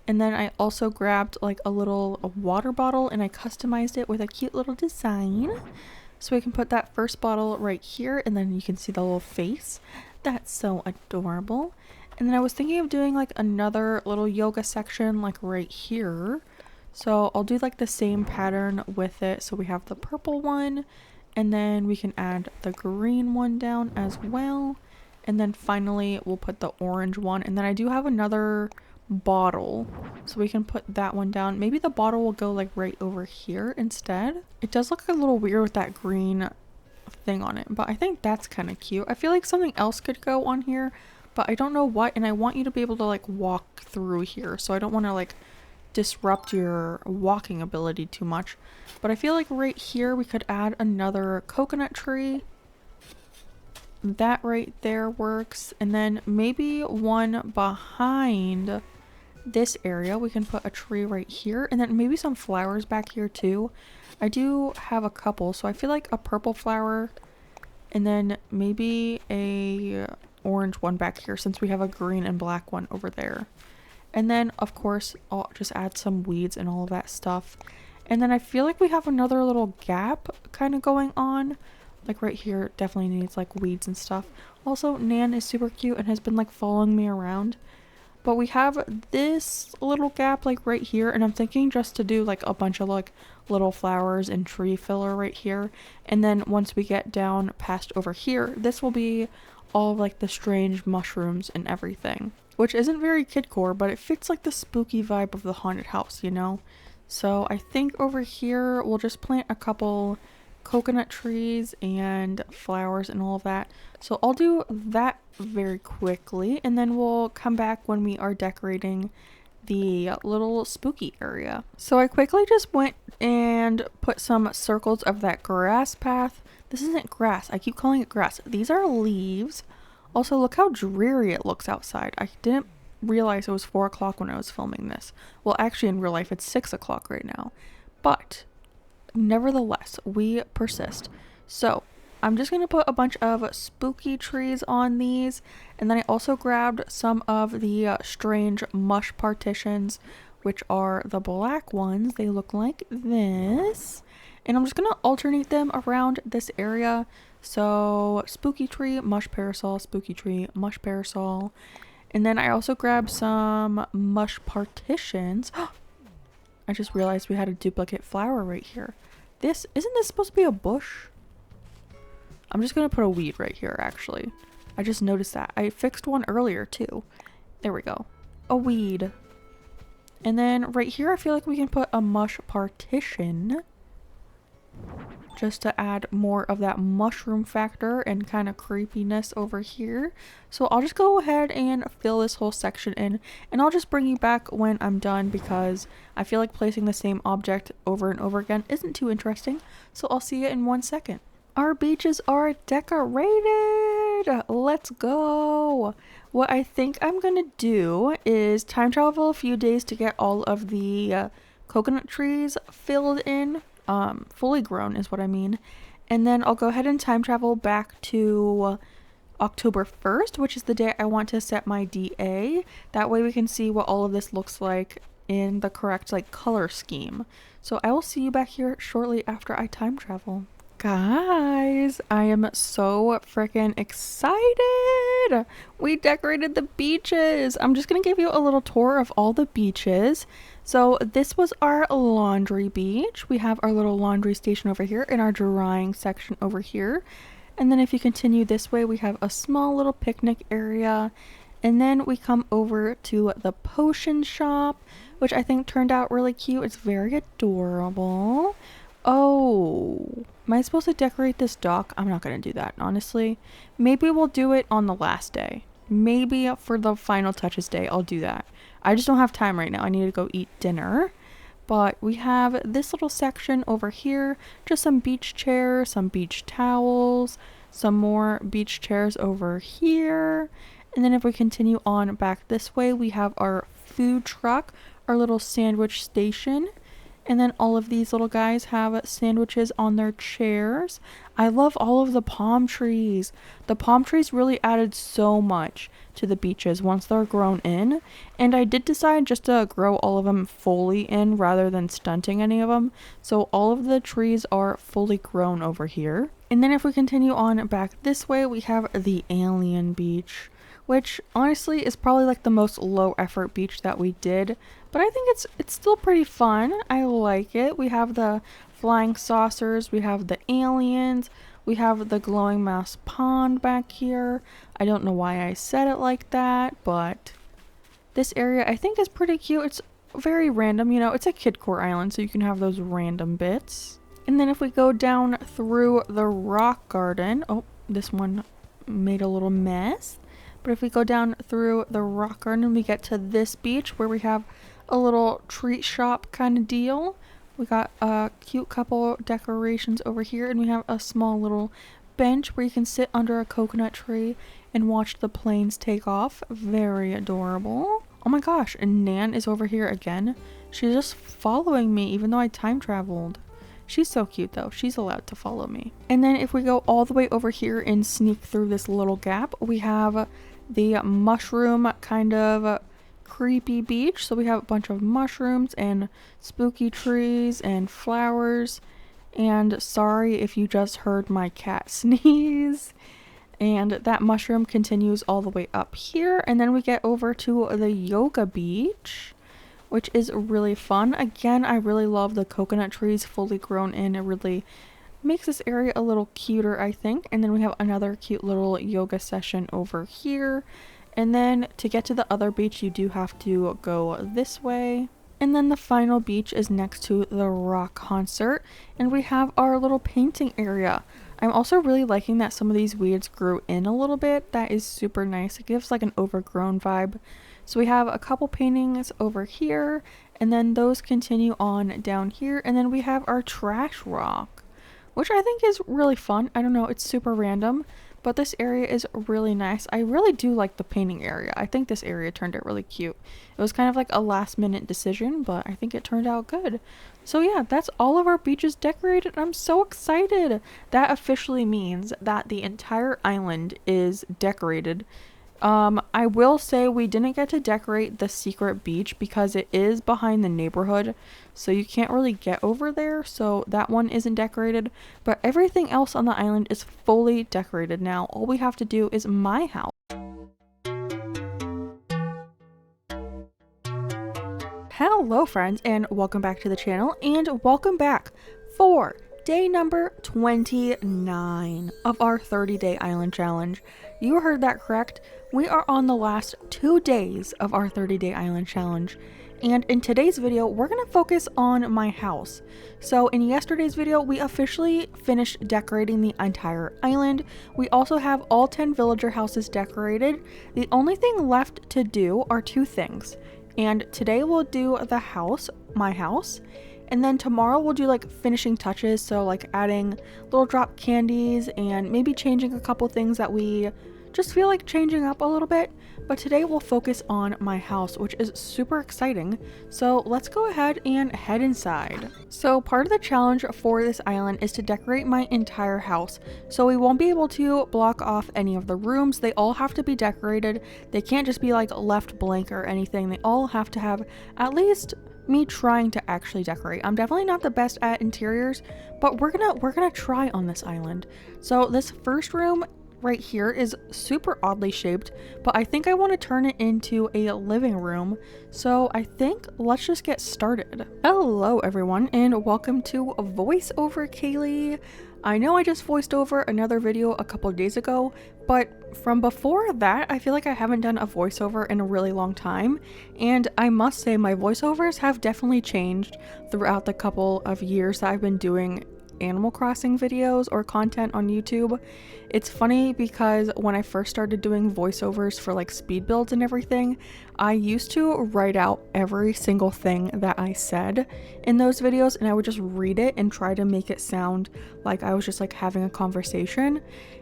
And then I also grabbed like a water bottle and I customized it with a cute little design. So we can put that first bottle right here, and then you can see the little face. That's so adorable. And then I was thinking of doing like another little yoga section like right here. So I'll do like the same pattern with it. So we have the purple one, and then we can add the green one down as well. And then finally we'll put the orange one. And then I do have another bottle. So we can put that one down. Maybe the bottle will go like right over here instead. It does look a little weird with that green thing on it, but I think that's kind of cute. I feel like something else could go on here, but I don't know what, and I want you to be able to like walk through here, so I don't want to like disrupt your walking ability too much. But I feel like right here we could add another coconut tree. That right there works. And then maybe one behind this area we can put a tree right here, and then maybe some flowers back here too. I do have a couple, so I feel like a purple flower and then maybe a orange one back here, since we have a green and black one over there. And then of course I'll just add some weeds and all of that stuff. And then I feel like we have another little gap kind of going on, like right here. Definitely needs like weeds and stuff. Also, Nan is super cute and has been like following me around. But we have this little gap like right here, and I'm thinking just to do like a bunch of like little flowers and tree filler right here. And then once we get down past over here, this will be all of like the strange mushrooms and everything, which isn't very kidcore, but it fits like the spooky vibe of the haunted house, you know? So I think over here we'll just plant a couple coconut trees and flowers and all of that. So I'll do that very quickly, and then we'll come back when we are decorating the little spooky area. So I quickly just went and put some circles of that grass path. This isn't grass. I keep calling it grass. These are leaves. Also, look how dreary it looks outside. I didn't realize it was 4 o'clock when I was filming this. Well, actually in real life it's 6 o'clock right now. But nevertheless, we persist. So I'm just going to put a bunch of spooky trees on these. And then I also grabbed some of the strange mush partitions, which are the black ones. They look like this. And I'm just going to alternate them around this area. So spooky tree, mush parasol, spooky tree, mush parasol. And then I also grabbed some mush partitions. I just realized we had a duplicate flower right here. Isn't this supposed to be a bush? I'm just gonna put a weed right here, actually. I just noticed that. I fixed one earlier too. There we go. A weed. And then right here I feel like we can put a mush partition, just to add more of that mushroom factor and kind of creepiness over here. So I'll just go ahead and fill this whole section in, and I'll just bring you back when I'm done, because I feel like placing the same object over and over again isn't too interesting. So I'll see you in 1 second. Our beaches are decorated! Let's go! What I think I'm gonna do is time travel a few days to get all of the coconut trees filled in. Fully grown is what I mean. And then I'll go ahead and time travel back to October 1st, which is the day I want to set my DA. That way we can see what all of this looks like in the correct like color scheme. So I will see you back here shortly after I time travel. Guys, I am so freaking excited! We decorated the beaches! I'm just gonna give you a little tour of all the beaches. So this was our laundry beach. We have our little laundry station over here and our drying section over here. And then if you continue this way, we have a small little picnic area. And then we come over to the potion shop, which I think turned out really cute. It's very adorable. Oh, am I supposed to decorate this dock? I'm not going to do that, honestly. Maybe we'll do it on the last day. Maybe for the final touches day, I'll do that. I just don't have time right now. I need to go eat dinner. But we have this little section over here. Just some beach chairs, some beach towels, some more beach chairs over here. And then if we continue on back this way, we have our food truck, our little sandwich station. And then all of these little guys have sandwiches on their chairs. I love all of the palm trees. The palm trees really added so much to the beaches once they're grown in. And I did decide just to grow all of them fully in rather than stunting any of them. So all of the trees are fully grown over here. And then if we continue on back this way, we have the alien beach, which honestly is probably like the most low effort beach that we did. But I think it's still pretty fun. I like it. We have the flying saucers, we have the aliens, we have the glowing mouse pond back here. I don't know why I said it like that, but This area I think is pretty cute. It's very random, you know, it's a kid core island, so you can have those random bits. And then if we go down through the rock garden, oh, this one made a little mess. But if we go down through the rock garden, we get to this beach where we have a little treat shop kind of deal. We got a cute couple decorations over here, and we have a small little bench where you can sit under a coconut tree and watch the planes take off. Very adorable. Oh my gosh, and Nan is over here again. She's just following me even though I time traveled. She's so cute though. She's allowed to follow me. And then if we go all the way over here and sneak through this little gap, we have the mushroom kind of creepy beach. So we have a bunch of mushrooms and spooky trees and flowers. And sorry if you just heard my cat sneeze. And that mushroom continues all the way up here. And then we get over to the yoga beach, which is really fun. Again, I really love the coconut trees fully grown in. It really makes this area a little cuter, I think. And then we have another cute little yoga session over here. And then to get to the other beach, you do have to go this way. And then the final beach is next to the rock concert. And we have our little painting area. I'm also really liking that some of these weeds grew in a little bit. That is super nice. It gives like an overgrown vibe. So we have a couple paintings over here, and then those continue on down here, and then we have our trash rock, which I think is really fun. I don't know, it's super random, but this area is really nice. I really do like the painting area. I think this area turned out really cute. It was kind of like a last minute decision, but I think it turned out good. So yeah, that's all of our beaches decorated. I'm so excited. That officially means that the entire island is decorated. I will say we didn't get to decorate the secret beach because it is behind the neighborhood, so you can't really get over there, so that one isn't decorated, but everything else on the island is fully decorated now. All we have to do is my house. Hello friends, and welcome back to the channel, and welcome back for day number 29 of our 30-day island challenge. You heard that correct. We are on the last 2 days of our 30-day island challenge. And in today's video, we're going to focus on my house. So in yesterday's video, we officially finished decorating the entire island. We also have all 10 villager houses decorated. The only thing left to do are 2 things. And today we'll do the house, my house. And then tomorrow we'll do like finishing touches, so like adding little drop candies and maybe changing a couple things that we just feel like changing up a little bit. But today we'll focus on my house, which is super exciting. So let's go ahead and head inside. So part of the challenge for this island is to decorate my entire house. So we won't be able to block off any of the rooms. They all have to be decorated. They can't just be like left blank or anything. They all have to have at least me trying to actually decorate. I'm definitely not the best at interiors, but we're gonna try on this island. So this first room right here is super oddly shaped, but I think I want to turn it into a living room. So I think let's just get started. Hello everyone, and welcome to Voiceover Kaylee. I know I just voiced over another video a couple days ago, but from before that, I feel like I haven't done a voiceover in a really long time, and I must say my voiceovers have definitely changed throughout the couple of years that I've been doing Animal Crossing videos or content on YouTube. It's funny because when I first started doing voiceovers for like speed builds and everything, I used to write out every single thing that I said in those videos, and I would just read it and try to make it sound like I was just like having a conversation.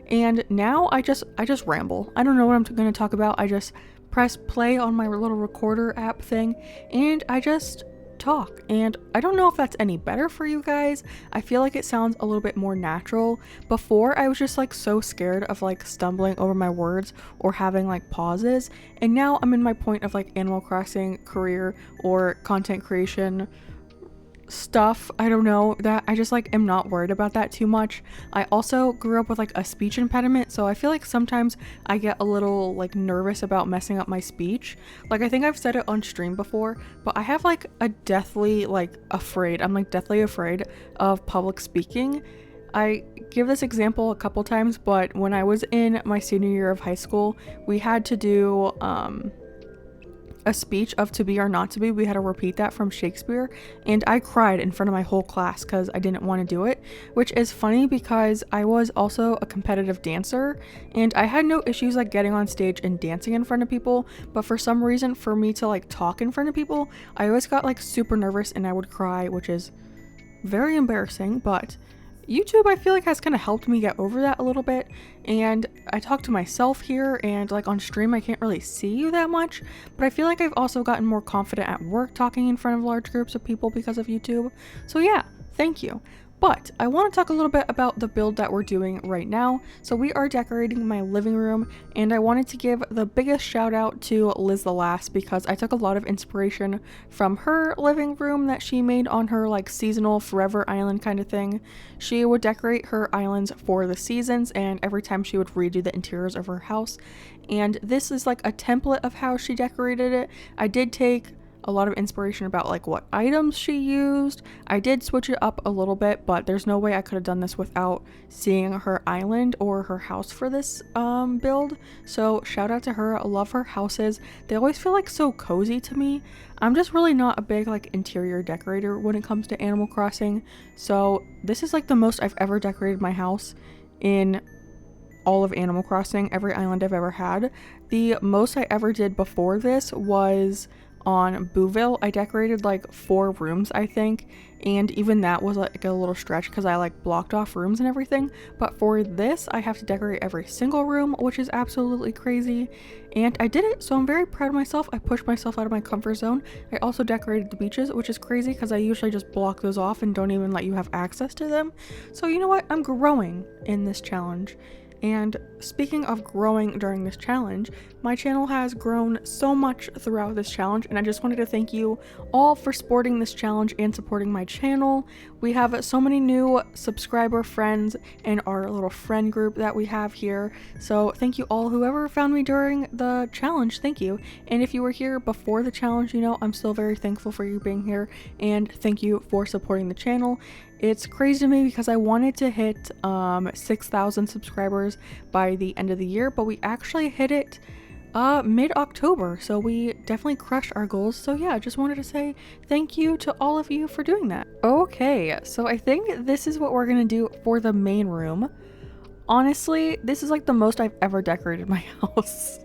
And now I just ramble. I don't know what I'm going to talk about. I just press play on my little recorder app thing and I just talk, and I don't know if that's any better for you guys. I feel like it sounds a little bit more natural. Before, I was just like so scared of like stumbling over my words or having like pauses, and now I'm in my point of like Animal Crossing career or content creation stuff. I don't know, that I just like am not worried about that too much. I also grew up with like a speech impediment, so I feel like sometimes I get a little like nervous about messing up my speech. Like I think I've said it on stream before, but I have like a deathly like afraid. I'm like deathly afraid of public speaking. I give this example a couple times, but when I was in my senior year of high school, we had to do a speech of to be or not to be. We had to repeat that from Shakespeare, and I cried in front of my whole class because I didn't want to do it, which is funny because I was also a competitive dancer and I had no issues like getting on stage and dancing in front of people, but for some reason for me to like talk in front of people, I always got like super nervous and I would cry, which is very embarrassing. But YouTube, I feel like, has kind of helped me get over that a little bit, and I talk to myself here, and like on stream I can't really see you that much, but I feel like I've also gotten more confident at work talking in front of large groups of people because of YouTube. So yeah, thank you. But I want to talk a little bit about the build that we're doing right now. So we are decorating my living room, and I wanted to give the biggest shout out to Liz the Lass because I took a lot of inspiration from her living room that she made on her like seasonal forever island kind of thing. She would decorate her islands for the seasons, and every time she would redo the interiors of her house. And this is like a template of how she decorated it. I did take a lot of inspiration about like what items she used. I did switch it up a little bit, but there's no way I could have done this without seeing her island or her house for this build. So shout out to her. I love her houses. They always feel like so cozy to me. I'm just really not a big like interior decorator when it comes to Animal Crossing. So this is like the most I've ever decorated my house in all of Animal Crossing, every island I've ever had. The most I ever did before this was on Bouville. I decorated like 4 rooms, I think, and even that was like a little stretch because I like blocked off rooms and everything. But for this, I have to decorate every single room, which is absolutely crazy, and I did it, so I'm very proud of myself. I pushed myself out of my comfort zone. I also decorated the beaches, which is crazy because I usually just block those off and don't even let you have access to them. So you know what, I'm growing in this challenge. And speaking of growing during this challenge, my channel has grown so much throughout this challenge, and I just wanted to thank you all for supporting this challenge and supporting my channel. We have so many new subscriber friends in our little friend group that we have here, so thank you all. Whoever found me during the challenge, thank you. And if you were here before the challenge, you know, I'm still very thankful for you being here, and thank you for supporting the channel. It's crazy to me because I wanted to hit 6,000 subscribers by the end of the year, but we actually hit it mid-October, so we definitely crushed our goals. So yeah, just wanted to say thank you to all of you for doing that. Okay, so I think this is what we're gonna do for the main room. Honestly, this is like the most I've ever decorated my house.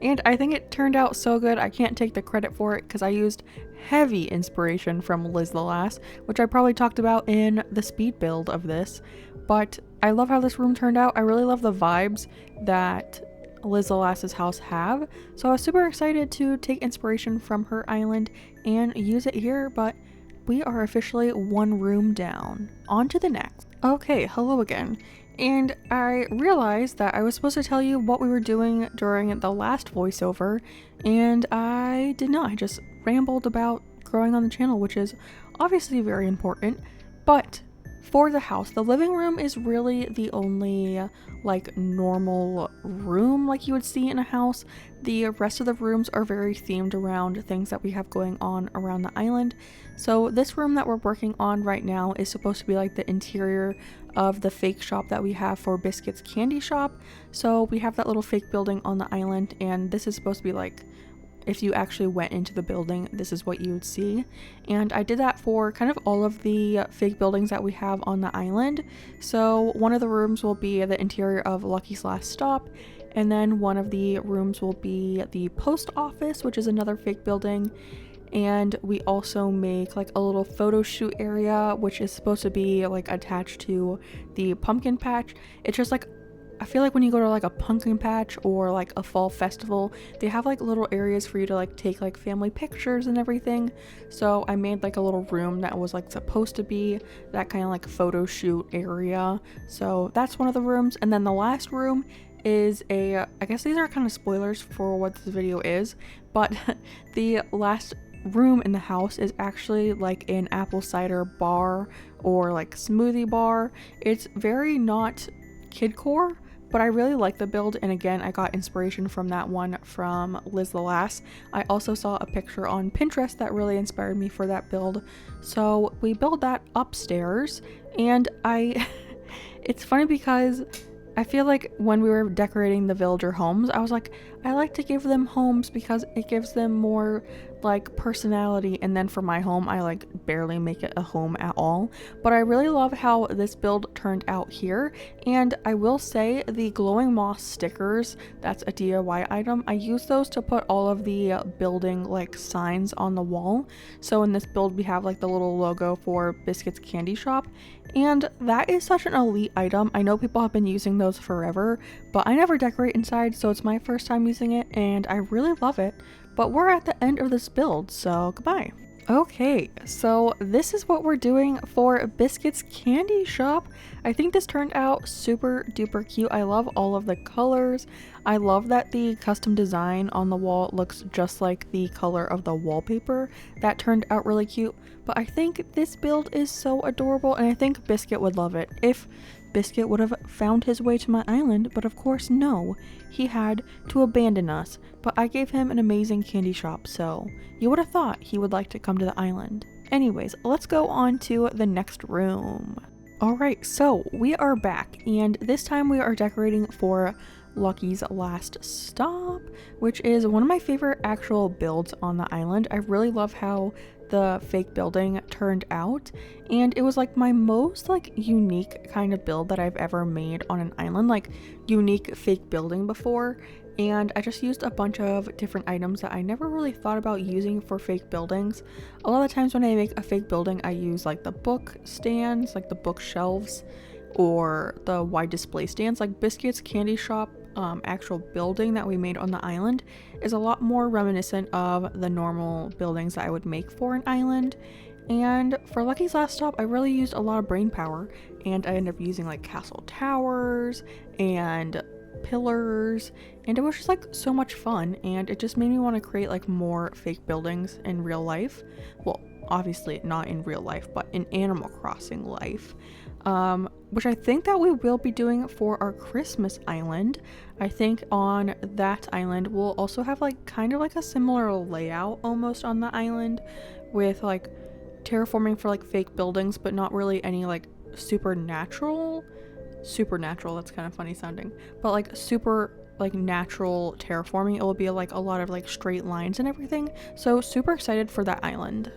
And I think it turned out so good. I can't take the credit for it because I used heavy inspiration from Liz the Lass, which I probably talked about in the speed build of this. But I love how this room turned out. I really love the vibes that Liz the Lass's house have. So I was super excited to take inspiration from her island and use it here, but we are officially 1 room down. On to the next. Okay, hello again. And I realized that I was supposed to tell you what we were doing during the last voiceover, and I did not. I just rambled about growing on the channel, which is obviously very important. But for the house, the living room is really the only like normal room like you would see in a house. The rest of the rooms are very themed around things that we have going on around the island. So this room that we're working on right now is supposed to be like the interior of the fake shop that we have for Biscuit's Candy Shop. So we have that little fake building on the island, and this is supposed to be like, if you actually went into the building, this is what you would see. And I did that for kind of all of the fake buildings that we have on the island. So one of the rooms will be the interior of Lucky's Last Stop, and then one of the rooms will be the post office, which is another fake building. And we also make like a little photo shoot area, which is supposed to be like attached to the pumpkin patch. It's just like, I feel like when you go to like a pumpkin patch or like a fall festival, they have like little areas for you to like take like family pictures and everything. So I made like a little room that was like supposed to be that kind of like photo shoot area. So that's one of the rooms. And then the last room is I guess these are kind of spoilers for what this video is, but the last room in the house is actually like an apple cider bar or like smoothie bar. It's very not kidcore, but I really like the build, and again, I got inspiration from that one from Liz the Lass. I also saw a picture on Pinterest that really inspired me for that build, so we build that upstairs. And it's funny because I feel like when we were decorating the villager homes, I was like, I like to give them homes because it gives them more like personality, and then for my home I like barely make it a home at all. But I really love how this build turned out here, and I will say the glowing moss stickers, that's a DIY item. I use those to put all of the building like signs on the wall. So in this build we have like the little logo for Biscuit's Candy Shop, and that is such an elite item. I know people have been using those forever, but I never decorate inside, so it's my first time using it and I really love it. But we're at the end of this build, so goodbye. Okay, so this is what we're doing for Biscuit's Candy Shop. I think this turned out super duper cute. I love all of the colors. I love that the custom design on the wall looks just like the color of the wallpaper. That turned out really cute. But I think this build is so adorable, and I think Biscuit would love it if Biscuit would have found his way to my island, but of course no. He had to abandon us, but I gave him an amazing candy shop, so you would have thought he would like to come to the island. Anyways, let's go on to the next room. Alright, so we are back, and this time we are decorating for Lucky's Last Stop, which is one of my favorite actual builds on the island. I really love how the fake building turned out, and it was like my most like unique kind of build that I've ever made on an island, like unique fake building before. And I just used a bunch of different items that I never really thought about using for fake buildings. A lot of the times when I make a fake building, I use like the book stands, like the bookshelves, or the wide display stands. Like Biscuit's Candy Shop actual building that we made on the island is a lot more reminiscent of the normal buildings that I would make for an island. And for Lucky's Last Stop, I really used a lot of brain power, and I ended up using like castle towers and pillars, and it was just like so much fun, and it just made me want to create like more fake buildings in real life. Well, obviously not in real life, but in Animal Crossing life, which I think that we will be doing for our Christmas island. I think on that island we'll also have like kind of like a similar layout almost on the island, with like terraforming for like fake buildings, but not really any like supernatural, that's kind of funny sounding, but like super like natural terraforming. It will be like a lot of like straight lines and everything, so super excited for that island.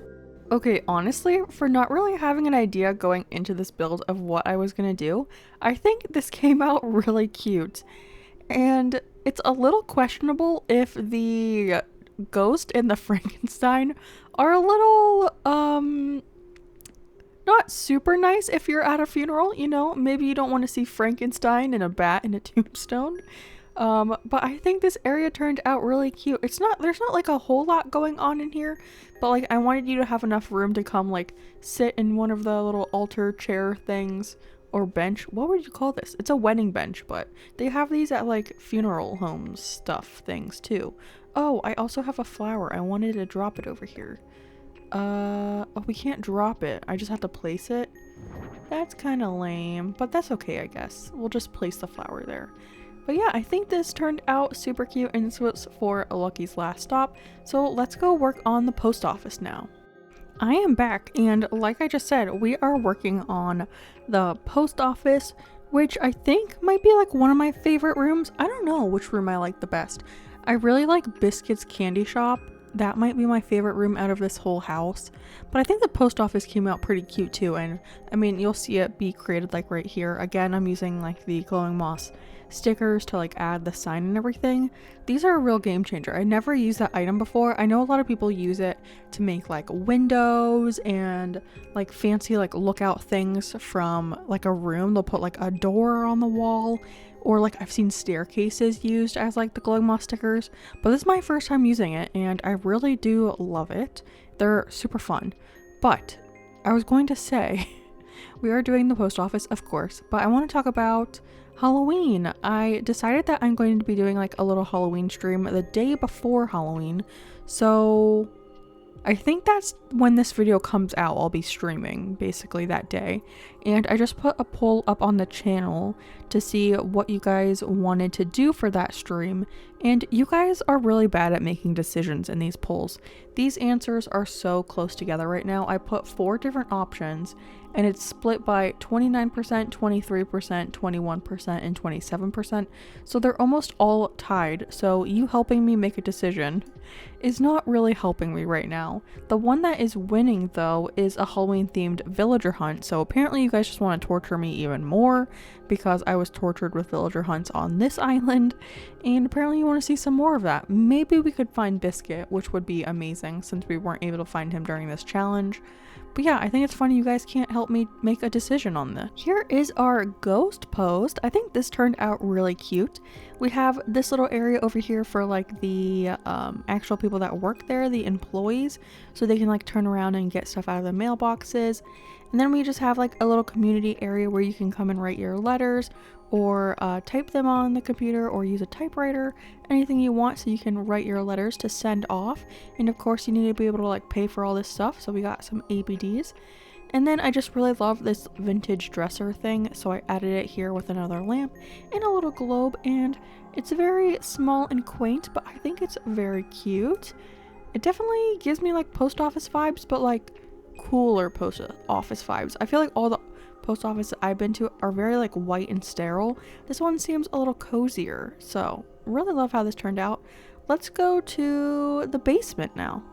Okay, honestly, for not really having an idea going into this build of what I was gonna do, I think this came out really cute. And it's a little questionable if the ghost and the Frankenstein are a little, not super nice if you're at a funeral, you know? Maybe you don't want to see Frankenstein and a bat in a tombstone. But I think this area turned out really cute. There's not like a whole lot going on in here, but like I wanted you to have enough room to come like sit in one of the little altar chair things, or bench. What would you call this? It's a wedding bench, but they have these at like funeral homes stuff things too. Oh, I also have a flower. I wanted to drop it over here. Oh, we can't drop it. I just have to place it. That's kind of lame, but that's okay, I guess. We'll just place the flower there. But yeah, I think this turned out super cute, and this was for Lucky's Last Stop. So let's go work on the post office now. I am back, and like I just said, we are working on the post office, which I think might be like one of my favorite rooms. I don't know which room I like the best. I really like Biscuit's Candy Shop. That might be my favorite room out of this whole house, but I think the post office came out pretty cute too. And I mean, you'll see it be created like right here. Again, I'm using like the glowing moss stickers to like add the sign and everything. These are a real game changer. I never used that item before. I know a lot of people use it to make like windows and like fancy like lookout things from like a room. They'll put like a door on the wall, or like I've seen staircases used as like the glowing moss stickers, but this is my first time using it and I really do love it. They're super fun. But I was going to say we are doing the post office, of course, but I want to talk about Halloween. I decided that I'm going to be doing like a little Halloween stream the day before Halloween, so I think that's when this video comes out. I'll be streaming basically that day, and I just put a poll up on the channel to see what you guys wanted to do for that stream, and you guys are really bad at making decisions in these polls. These answers are so close together right now. I put 4 different options, and it's split by 29%, 23%, 21%, and 27%. So they're almost all tied. So you helping me make a decision is not really helping me right now. The one that is winning though is a Halloween themed villager hunt. So apparently you guys just want to torture me even more because I was tortured with villager hunts on this island, and apparently you want to see some more of that. Maybe we could find Biscuit, which would be amazing since we weren't able to find him during this challenge. But yeah, I think it's funny you guys can't help me make a decision on this. Here is our ghost post. I think this turned out really cute. We have this little area over here for like the actual people that work there, the employees, so they can like turn around and get stuff out of the mailboxes. And then we just have like a little community area where you can come and write your letters or type them on the computer or use a typewriter, anything you want, so you can write your letters to send off. And of course you need to be able to like pay for all this stuff, so we got some ABDs. And then I just really love this vintage dresser thing, so I added it here with another lamp and a little globe, and it's very small and quaint, but I think it's very cute. It definitely gives me like post office vibes, but like cooler post office vibes. I feel like all the post office I've been to are very like white and sterile. This one seems a little cozier, so really love how this turned out. Let's go to the basement now.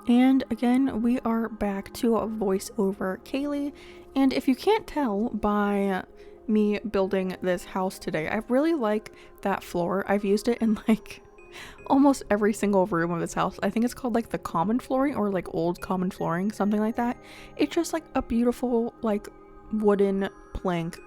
And again, we are back to a voiceover Kaylee, and if you can't tell by me building this house today, I really like that floor. I've used it in like almost every single room of this house. I think it's called like the common flooring or like old common flooring, something like that. It's just like a beautiful like wooden plank.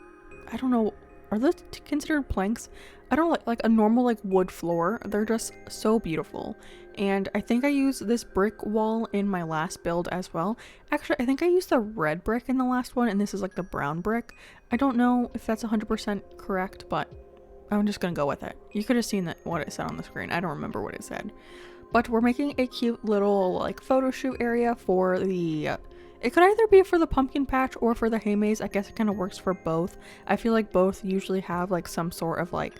I don't know, are those considered planks? I don't like a normal like wood floor. They're just so beautiful. And I think I used this brick wall in my last build as well. Actually, I think I used the red brick in the last one, and this is like the brown brick. I don't know if that's 100% correct, but I'm just gonna go with it. You could have seen that what it said on the screen. I don't remember what it said. But we're making a cute little like photo shoot area for the it could either be for the pumpkin patch or for the hay maze. I guess it kind of works for both. I feel like both usually have like some sort of like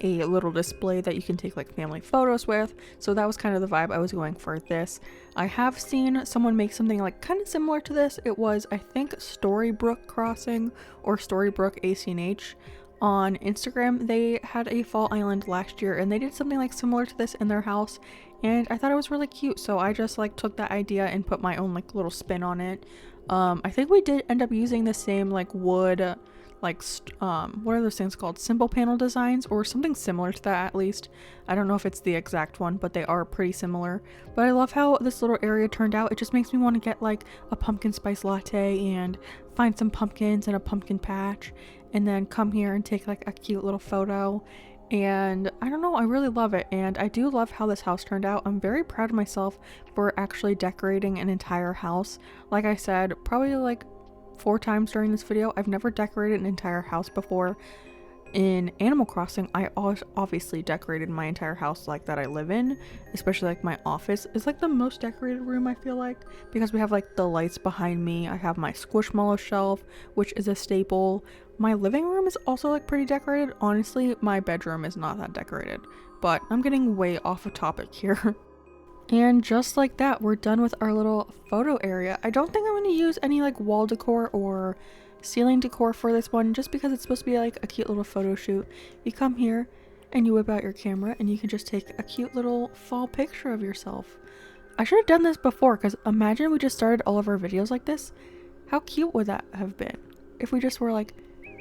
a little display that you can take like family photos with, so that was kind of the vibe I was going for this. I have seen someone make something like kind of similar to this. It was, I think, Storybrook Crossing or Storybrook ACNH on Instagram. They had a fall island last year and they did something like similar to this in their house, and I thought it was really cute, so I just like took that idea and put my own like little spin on it. I think we did end up using the same like wood like what are those things called, simple panel designs or something similar to that, at least. I don't know if it's the exact one, but they are pretty similar. But I love how this little area turned out. It just makes me want to get like a pumpkin spice latte and find some pumpkins and a pumpkin patch, and then come here and take like a cute little photo. And I don't know, I really love it, and I do love how this house turned out. I'm very proud of myself for actually decorating an entire house. Like I said, probably like 4 times during this video, I've never decorated an entire house before. In Animal Crossing, I obviously decorated my entire house like that I live in, especially like my office is like the most decorated room, I feel like, because we have like the lights behind me. I have my Squishmallow shelf, which is a staple. My living room is also like pretty decorated. Honestly, my bedroom is not that decorated, but I'm getting way off of topic here. And just like that, we're done with our little photo area. I don't think I'm going to use any like wall decor or ceiling decor for this one, just because it's supposed to be like a cute little photo shoot. You come here and you whip out your camera and you can just take a cute little fall picture of yourself. I should have done this before, because imagine we just started all of our videos like this. How cute would that have been if we just were like,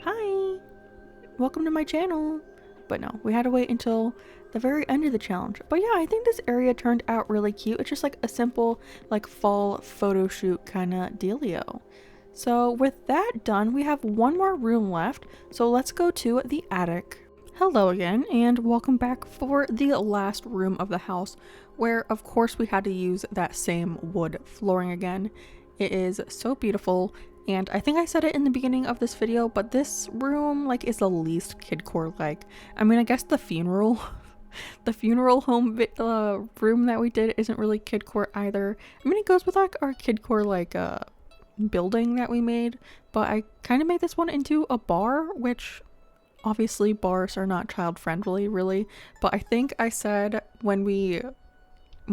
hi, welcome to my channel. But no, we had to wait until the very end of the challenge. But yeah, I think this area turned out really cute. It's just like a simple like fall photo shoot kind of dealio. So with that done, we have one more room left, so let's go to the attic. Hello again, and welcome back for the last room of the house, where of course we had to use that same wood flooring again. It is so beautiful, and I think I said it in the beginning of this video, but this room like is the least kidcore like. I mean, I guess the funeral home room that we did isn't really kidcore either. I mean, it goes with like our kidcore like building that we made, but I kind of made this one into a bar, which obviously bars are not child friendly really, but I think I said when we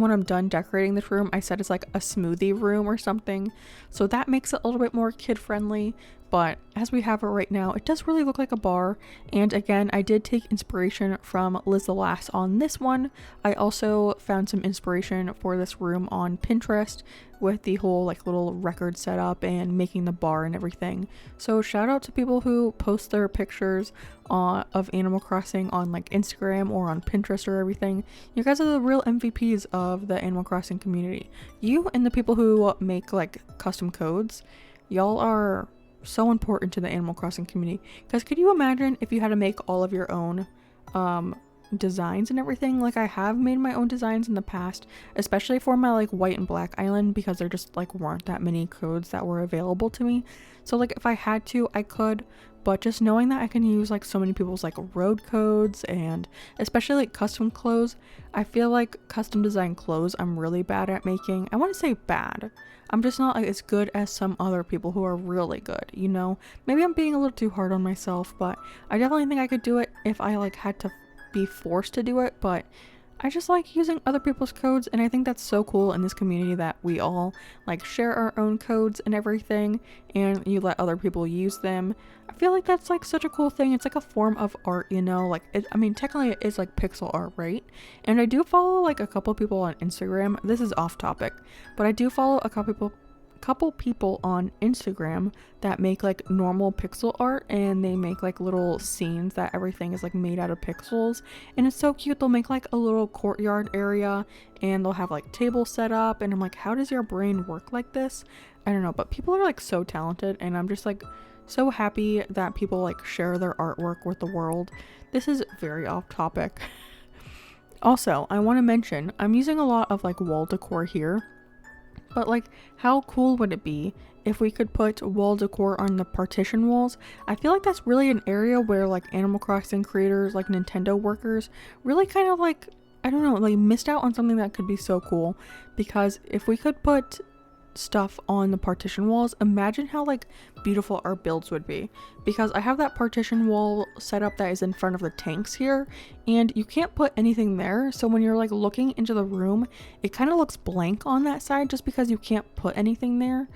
when I'm done decorating this room, I said it's like a smoothie room or something. So that makes it a little bit more kid friendly. But as we have it right now, it does really look like a bar. And again, I did take inspiration from Liz the Lass on this one. I also found some inspiration for this room on Pinterest with the whole like little record setup and making the bar and everything. So shout out to people who post their pictures of Animal Crossing on like Instagram or on Pinterest or everything. You guys are the real MVPs of the Animal Crossing community. You and the people who make like custom codes, y'all are so important to the Animal Crossing community. Because could you imagine if you had to make all of your own designs and everything? Like, I have made my own designs in the past, especially for my like white and black island, because there just like weren't that many codes that were available to me. So like if I had to, I could, but just knowing that I can use like so many people's like road codes and especially like custom clothes, I feel like custom design clothes I'm really bad at making. I want to say bad, I'm just not like as good as some other people who are really good, you know? Maybe I'm being a little too hard on myself, but I definitely think I could do it if I like had to be forced to do it. But I just like using other people's codes, and I think that's so cool in this community that we all like share our own codes and everything, and you let other people use them. I feel like that's like such a cool thing. It's like a form of art, you know? Like I mean, technically it is like pixel art, right? And I do follow like a couple people on Instagram. This is off topic, but I do follow a couple people on Instagram that make like normal pixel art, and they make like little scenes that everything is like made out of pixels, and it's so cute. They'll make like a little courtyard area, and they'll have like tables set up, and I'm like, how does your brain work like this? I don't know, but people are like so talented, and I'm just like so happy that people like share their artwork with the world. This is very off topic. Also, I want to mention I'm using a lot of like wall decor here. But like, how cool would it be if we could put wall decor on the partition walls? I feel like that's really an area where like Animal Crossing creators, like Nintendo workers, really kind of like, I don't know, like missed out on something that could be so cool. Because if we could put stuff on the partition walls, imagine how like beautiful our builds would be. Because I have that partition wall set up that is in front of the tanks here, and you can't put anything there, so when you're like looking into the room, it kind of looks blank on that side just because you can't put anything there.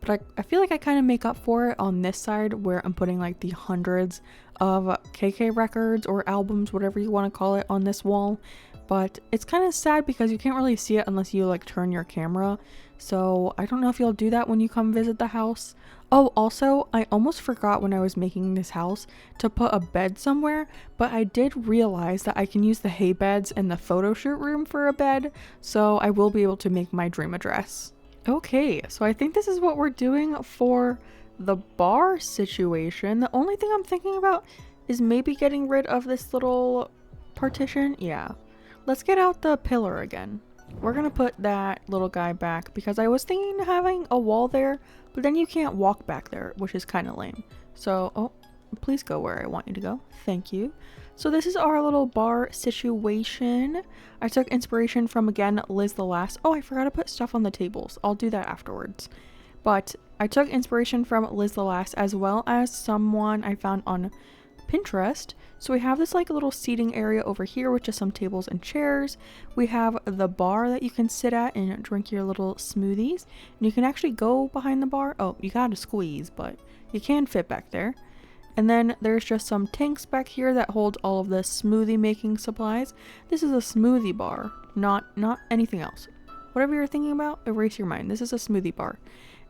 But I feel like I kind of make up for it on this side where I'm putting like the hundreds of KK records or albums, whatever you want to call it, on this wall. But it's kind of sad because you can't really see it unless you like turn your camera. So I don't know if you'll do that when you come visit the house. Oh, also, I almost forgot when I was making this house to put a bed somewhere, but I did realize that I can use the hay beds in the photo shoot room for a bed, so I will be able to make my dream address. Okay, so I think this is what we're doing for the bar situation. The only thing I'm thinking about is maybe getting rid of this little partition. Yeah, let's get out the pillar again. We're gonna put that little guy back because I was thinking of having a wall there, but then you can't walk back there, which is kind of lame. So, oh, please go where I want you to go. Thank you. So this is our little bar situation. I took inspiration from, again, Liz the Lass. Oh, I forgot to put stuff on the tables. I'll do that afterwards. But I took inspiration from Liz the Lass as well as someone I found on Pinterest. So we have this like little seating area over here with just some tables and chairs. We have the bar that you can sit at and drink your little smoothies, and you can actually go behind the bar. Oh, you gotta squeeze, but you can fit back there. And then there's just some tanks back here that hold all of the smoothie making supplies. This is a smoothie bar, not anything else. Whatever you're thinking about, erase your mind. This is a smoothie bar.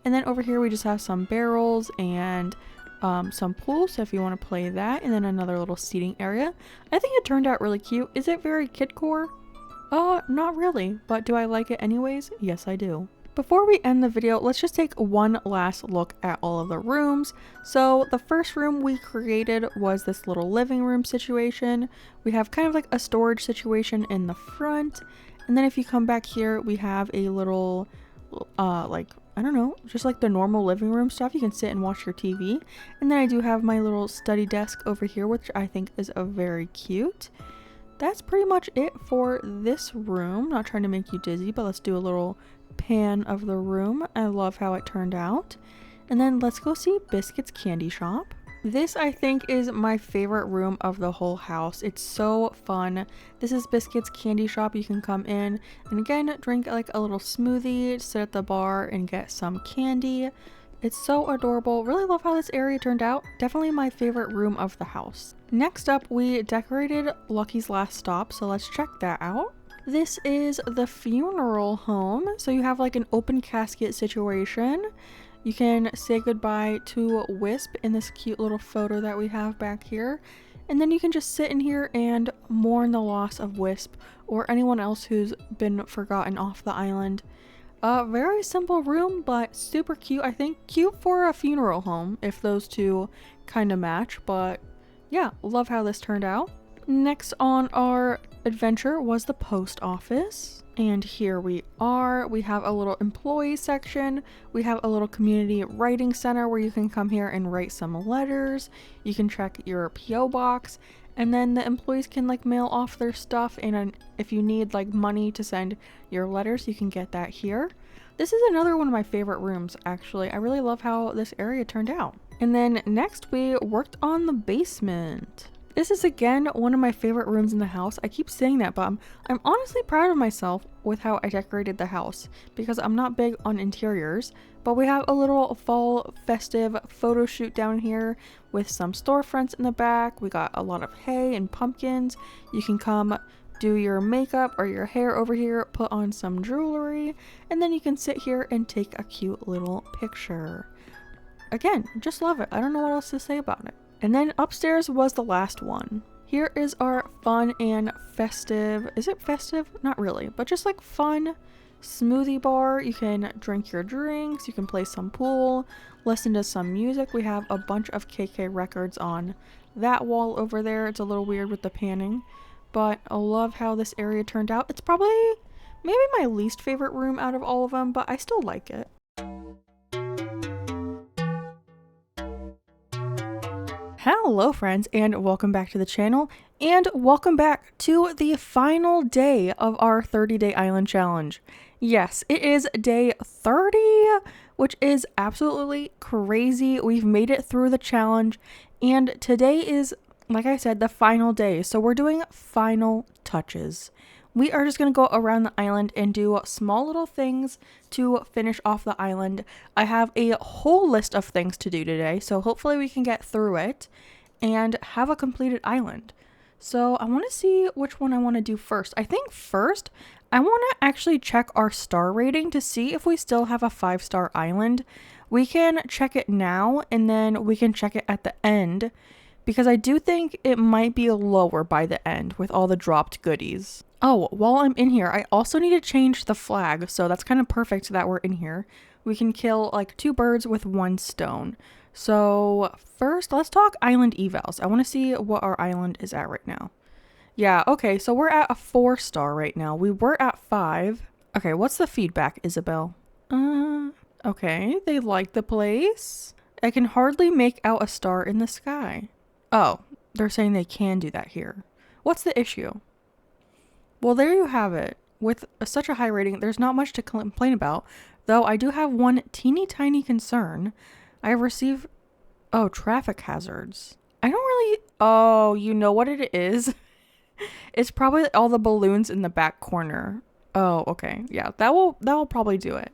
And then over here we just have some barrels and some pools, so if you want to play that, and then another little seating area. I think it turned out really cute. Is it very kidcore? Not really, but do I like it anyways? Yes, I do. Before we end the video, let's just take one last look at all of the rooms. So the first room we created was this little living room situation. We have kind of like a storage situation in the front, and then if you come back here, we have a little like, I don't know, just like the normal living room stuff. You can sit and watch your TV. And then I do have my little study desk over here, which I think is very cute. That's pretty much it for this room. Not trying to make you dizzy, but let's do a little pan of the room. I love how it turned out. And then let's go see Biscuit's candy shop. This, I think, is my favorite room of the whole house. It's so fun. This is Biscuit's candy shop. You can come in and again, drink like a little smoothie, sit at the bar and get some candy. It's so adorable. Really love how this area turned out. Definitely my favorite room of the house. Next up, we decorated Lucky's Last Stop, so let's check that out. This is the funeral home. So you have like an open casket situation. You can say goodbye to Wisp in this cute little photo that we have back here. And then you can just sit in here and mourn the loss of Wisp or anyone else who's been forgotten off the island. A very simple room, but super cute. I think cute for a funeral home if those two kind of match. But yeah, love how this turned out. Next on our adventure was the post office. And here we are. We have a little employee section. We have a little community writing center where you can come here and write some letters. You can check your PO box, and then the employees can like mail off their stuff. And if you need like money to send your letters, you can get that here. This is another one of my favorite rooms, actually. I really love how this area turned out. And then next we worked on the basement. This is again one of my favorite rooms in the house. I keep saying that, but I'm honestly proud of myself with how I decorated the house because I'm not big on interiors. But we have a little fall festive photo shoot down here with some storefronts in the back. We got a lot of hay and pumpkins. You can come do your makeup or your hair over here, put on some jewelry, and then you can sit here and take a cute little picture. Again, just love it. I don't know what else to say about it. And then upstairs was the last one. Here is our fun and festive, is it festive? Not really, but just like fun smoothie bar. You can drink your drinks, you can play some pool, listen to some music. We have a bunch of KK records on that wall over there. It's a little weird with the panning, but I love how this area turned out. It's probably maybe my least favorite room out of all of them, but I still like it. Hello friends, and welcome back to the channel, and welcome back to the final day of our 30-day island challenge. Yes, it is day 30, which is absolutely crazy. We've made it through the challenge, and today is, like I said, the final day, so we're doing final touches. We are just going to go around the island and do small little things to finish off the island. I have a whole list of things to do today, so hopefully we can get through it and have a completed island. So I want to see which one I want to do first. I think first I want to actually check our star rating to see if we still have a 5-star island. We can check it now and then we can check it at the end, because I do think it might be lower by the end with all the dropped goodies. Oh, while I'm in here, I also need to change the flag, so that's kind of perfect that we're in here. We can kill like 2 birds with 1 stone. So first, let's talk island evals. I want to see what our island is at right now. Yeah, okay, so we're at a 4-star right now. We were at 5. Okay, what's the feedback, Isabel? Okay, they like the place. I can hardly make out a star in the sky. Oh, they're saying they can do that here. What's the issue? Well, there you have it. With such a high rating, there's not much to complain about, though I do have one teeny tiny concern. I have received, traffic hazards. I don't really, oh, you know what it is? It's probably all the balloons in the back corner. Oh, okay. Yeah, that will probably do it.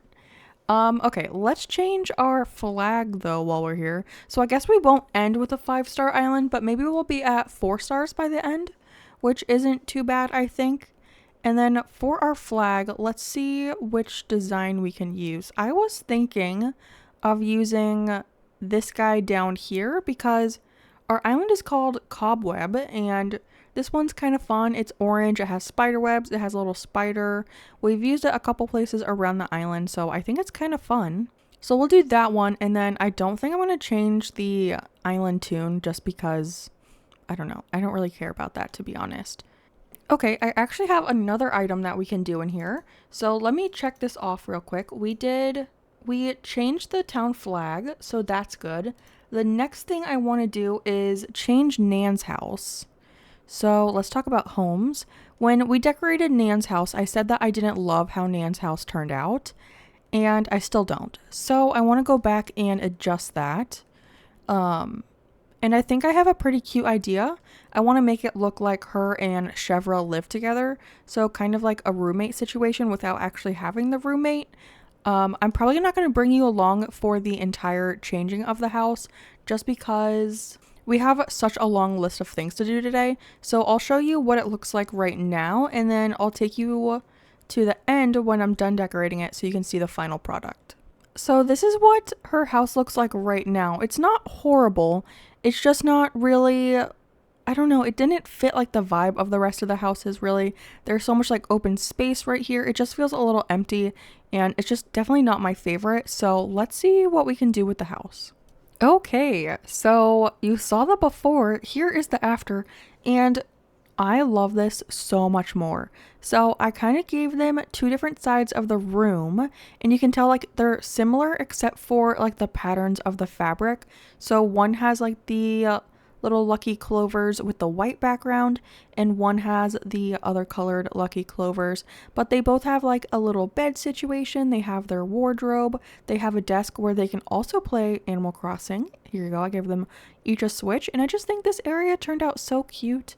Okay, let's change our flag though while we're here. So I guess we won't end with a 5-star island, but maybe we'll be at 4 stars by the end, which isn't too bad, I think. And then for our flag, let's see which design we can use. I was thinking of using this guy down here because our island is called Cobweb, and this one's kind of fun. It's orange, it has spider webs, it has a little spider. We've used it a couple places around the island, so I think it's kind of fun. So we'll do that one, and then I don't think I'm going to change the island tune just because, I don't know. I don't really care about that, to be honest. Okay, I actually have another item that we can do in here. So let me check this off real quick. We changed the town flag, so that's good. The next thing I want to do is change Nan's house. So let's talk about homes. When we decorated Nan's house, I said that I didn't love how Nan's house turned out, and I still don't. So I want to go back and adjust that. And I think I have a pretty cute idea. I want to make it look like her and Chevra live together. So kind of like a roommate situation without actually having the roommate. I'm probably not going to bring you along for the entire changing of the house just because we have such a long list of things to do today. So I'll show you what it looks like right now, and then I'll take you to the end when I'm done decorating it so you can see the final product. So this is what her house looks like right now. It's not horrible. It's just not really, I don't know, it didn't fit like the vibe of the rest of the houses really. There's so much like open space right here. It just feels a little empty and it's just definitely not my favorite. So let's see what we can do with the house. Okay, so you saw the before, here is the after, and I love this so much more. So I kind of gave them two different sides of the room, and you can tell like they're similar except for like the patterns of the fabric. So one has like the little lucky clovers with the white background, and one has the other colored lucky clovers, but they both have like a little bed situation. They have their wardrobe, they have a desk where they can also play Animal Crossing. Here you go, I gave them each a switch, and I just think this area turned out so cute.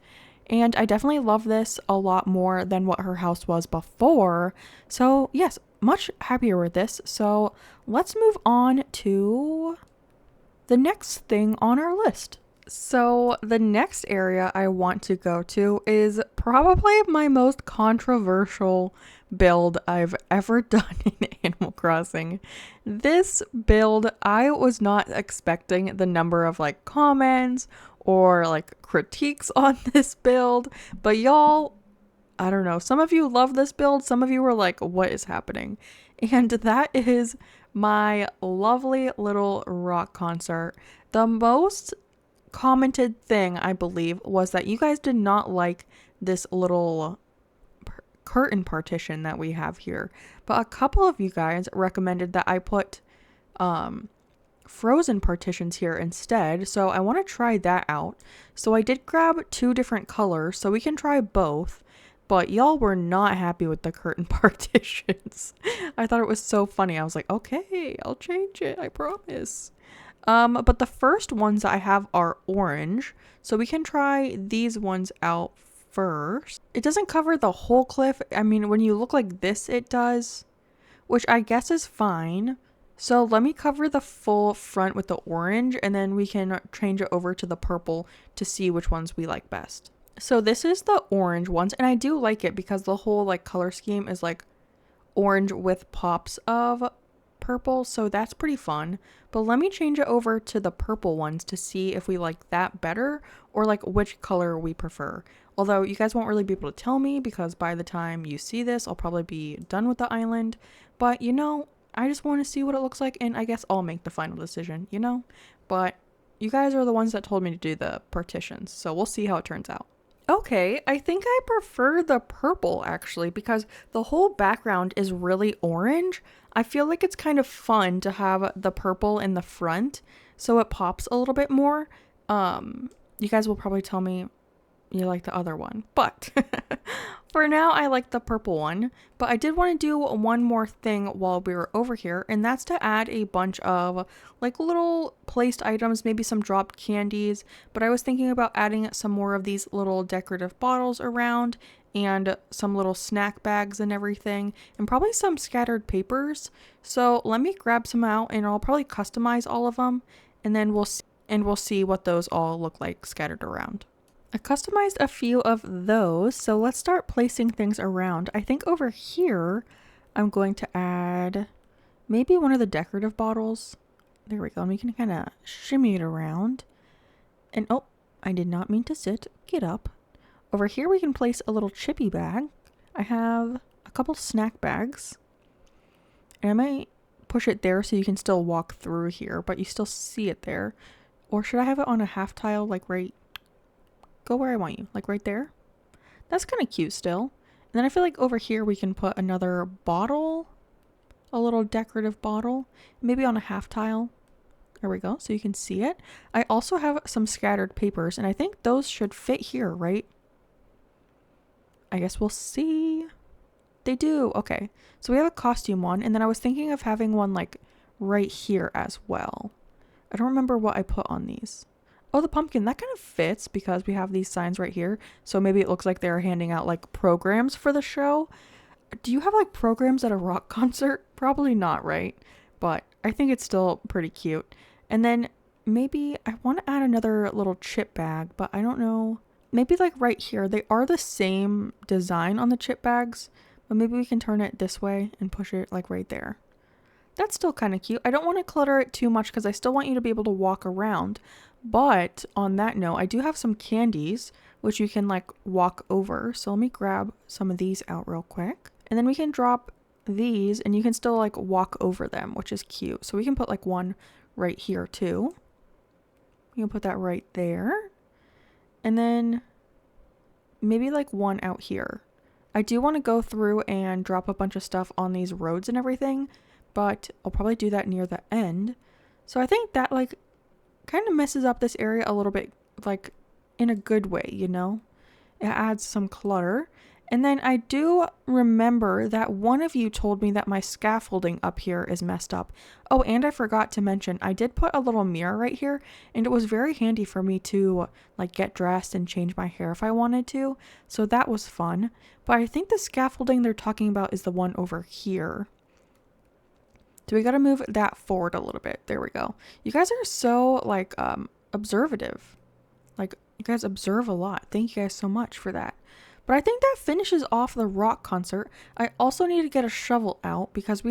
And I definitely love this a lot more than what her house was before. So yes, much happier with this. So let's move on to the next thing on our list. So the next area I want to go to is probably my most controversial build I've ever done in Animal Crossing. This build, I was not expecting the number of like comments or like critiques on this build, but y'all, I don't know, some of you love this build, some of you were like, what is happening? And that is my lovely little rock concert. The most commented thing, I believe, was that you guys did not like this little curtain partition that we have here, but a couple of you guys recommended that I put frozen partitions here instead, so I want to try that out. So I did grab two different colors so we can try both, but y'all were not happy with the curtain partitions. I thought it was so funny. I was like, okay, I'll change it, I promise. But the first ones I have are orange, so we can try these ones out first. It doesn't cover the whole cliff. I mean, when you look like this, it does, which I guess is fine. So let me cover the full front with the orange, and then we can change it over to the purple to see which ones we like best. So this is the orange ones, and I do like it because the whole like color scheme is like orange with pops of purple, so that's pretty fun. But let me change it over to the purple ones to see if we like that better or like which color we prefer. Although you guys won't really be able to tell me because by the time you see this, I'll probably be done with the island. But you know, I just want to see what it looks like, and I guess I'll make the final decision, you know? But you guys are the ones that told me to do the partitions, so we'll see how it turns out. Okay, I think I prefer the purple actually because the whole background is really orange. I feel like it's kind of fun to have the purple in the front so it pops a little bit more. You guys will probably tell me you like the other one, but for now I like the purple one. But I did want to do one more thing while we were over here, and that's to add a bunch of like little placed items, maybe some dropped candies, but I was thinking about adding some more of these little decorative bottles around and some little snack bags and everything, and probably some scattered papers. So let me grab some out and I'll probably customize all of them, and then we'll see what those all look like scattered around. I customized a few of those, so let's start placing things around. I think over here, I'm going to add maybe one of the decorative bottles. There we go, and we can kind of shimmy it around. And oh, I did not mean to sit. Get up. Over here, we can place a little chippy bag. I have a couple snack bags. And I might push it there so you can still walk through here, but you still see it there. Or should I have it on a half tile, like right... Go where I want you, like right there. That's kind of cute still. And then I feel like over here we can put another bottle, a little decorative bottle, maybe on a half tile. There we go, so you can see it. I also have some scattered papers, and I think those should fit here, right? I guess we'll see. They do. Okay, so we have a costume one, and then I was thinking of having one like right here as well. I don't remember what I put on these. Oh, the pumpkin, that kind of fits because we have these signs right here. So maybe it looks like they're handing out like programs for the show. Do you have like programs at a rock concert? Probably not, right? But I think it's still pretty cute. And then maybe I want to add another little chip bag, but I don't know. Maybe like right here. They are the same design on the chip bags, but maybe we can turn it this way and push it like right there. That's still kind of cute. I don't want to clutter it too much because I still want you to be able to walk around. But on that note, I do have some candies which you can like walk over. So let me grab some of these out real quick. And then we can drop these and you can still like walk over them, which is cute. So we can put like one right here too. You can put that right there. And then maybe like one out here. I do want to go through and drop a bunch of stuff on these roads and everything, but I'll probably do that near the end. So I think that like kind of messes up this area a little bit, like in a good way, you know? It adds some clutter. And then I do remember that one of you told me that my scaffolding up here is messed up. Oh, and I forgot to mention, I did put a little mirror right here, and it was very handy for me to like get dressed and change my hair if I wanted to. So that was fun. But I think the scaffolding they're talking about is the one over here. So we got to move that forward a little bit. There we go. You guys are so like observative. Like you guys observe a lot. Thank you guys so much for that. But I think that finishes off the rock concert. I also need to get a shovel out because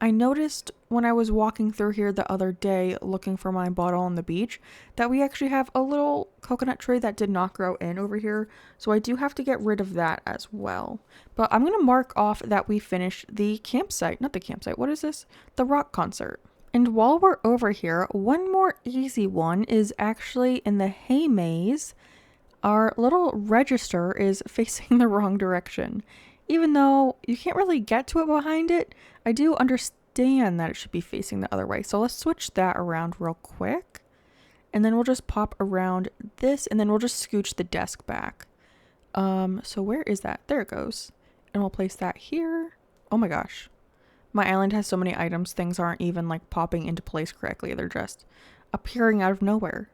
I noticed when I was walking through here the other day looking for my bottle on the beach that we actually have a little coconut tree that did not grow in over here. So I do have to get rid of that as well. But I'm going to mark off that we finished the campsite. Not the campsite. What is this? The rock concert. And while we're over here, one more easy one is actually in the hay maze. Our little register is facing the wrong direction. Even though you can't really get to it behind it, I do understand that it should be facing the other way. So let's switch that around real quick. And then we'll just pop around this and then we'll just scooch the desk back. So where is that? There it goes. And we'll place that here. Oh my gosh. My island has so many items, things aren't even like popping into place correctly. They're just appearing out of nowhere.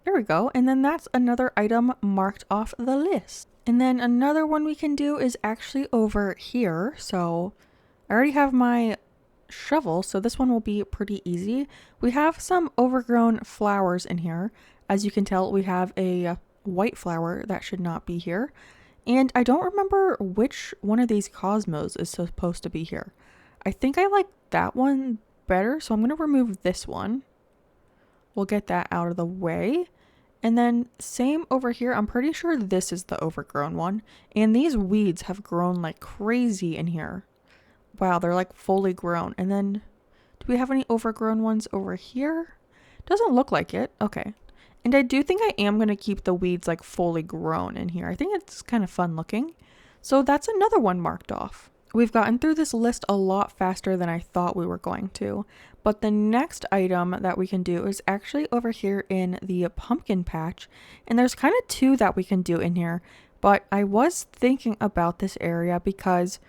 There we go. And then that's another item marked off the list. And then another one we can do is actually over here. So I already have my shovel, so this one will be pretty easy. We have some overgrown flowers in here. As you can tell, we have a white flower that should not be here. And I don't remember which one of these cosmos is supposed to be here. I think I like that one better, so I'm going to remove this one. We'll get that out of the way. And then same over here, I'm pretty sure this is the overgrown one. And these weeds have grown like crazy in here. Wow, they're like fully grown. And then do we have any overgrown ones over here? Doesn't look like it. Okay. And I do think I am going to keep the weeds like fully grown in here. I think it's kind of fun looking. So that's another one marked off. We've gotten through this list a lot faster than I thought we were going to. But the next item that we can do is actually over here in the pumpkin patch. And there's kind of two that we can do in here. But I was thinking about this area because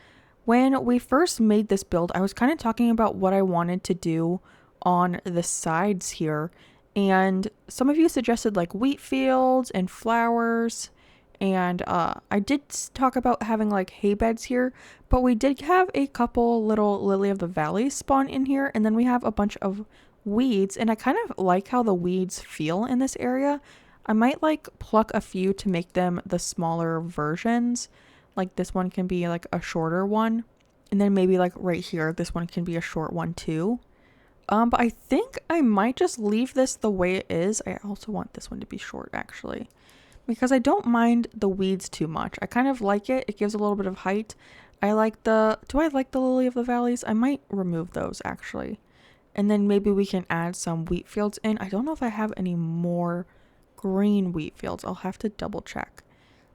when we first made this build, I was kind of talking about what I wanted to do on the sides here. And some of you suggested like wheat fields and flowers. And I did talk about having like hay beds here, but we did have a couple little lily of the valley spawn in here, and then we have a bunch of weeds, and I kind of like how the weeds feel in this area. I might like pluck a few to make them the smaller versions. Like this one can be like a shorter one, and then maybe like right here, this one can be a short one too. But I think I might just leave this the way it is. I also want this one to be short actually, because I don't mind the weeds too much. I kind of like it. It gives a little bit of height. Do I like the lily of the valleys? I might remove those actually. And then maybe we can add some wheat fields in. I don't know if I have any more green wheat fields. I'll have to double check.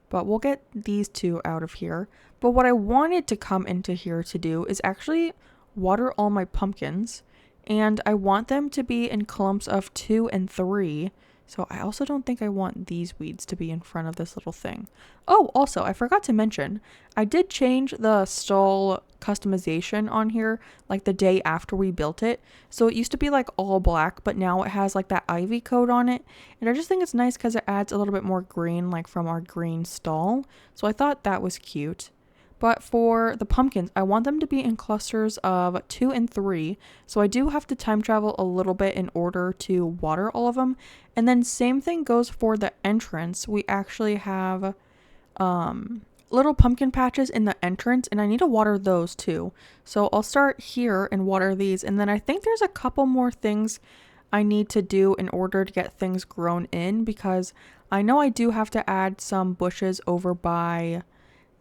But we'll get these two out of here. But what I wanted to come into here to do is actually water all my pumpkins. And I want them to be in clumps of 2 and 3. So I also don't think I want these weeds to be in front of this little thing. Oh, also, I forgot to mention, I did change the stall customization on here, like the day after we built it. So it used to be like all black, but now it has like that ivy coat on it. And I just think it's nice because it adds a little bit more green, like from our green stall. So I thought that was cute. But for the pumpkins, I want them to be in clusters of 2 and 3. So I do have to time travel a little bit in order to water all of them. And then same thing goes for the entrance. We actually have little pumpkin patches in the entrance, and I need to water those too. So I'll start here and water these. And then I think there's a couple more things I need to do in order to get things grown in, because I know I do have to add some bushes over by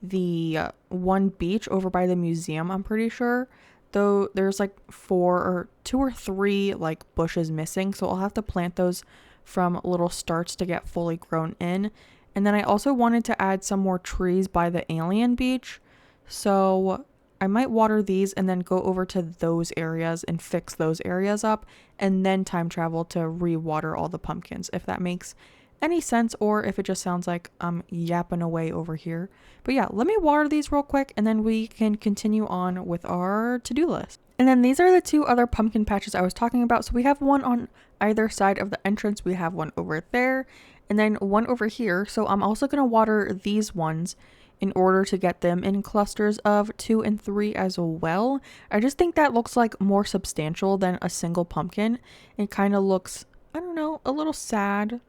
the one beach over by the museum, I'm pretty sure, though there's like 2 or 3 like bushes missing, so I'll have to plant those from little starts to get fully grown in. And then I also wanted to add some more trees by the alien beach, so I might water these and then go over to those areas and fix those areas up, and then time travel to re-water all the pumpkins, if that makes any sense, or if it just sounds like I'm yapping away over here. But yeah, let me water these real quick and then we can continue on with our to-do list. And then these are the 2 other pumpkin patches I was talking about. So we have one on either side of the entrance, we have one over there, and then one over here. So I'm also going to water these ones in order to get them in clusters of 2 and 3 as well. I just think that looks like more substantial than a single pumpkin. It kind of looks, I don't know, a little sad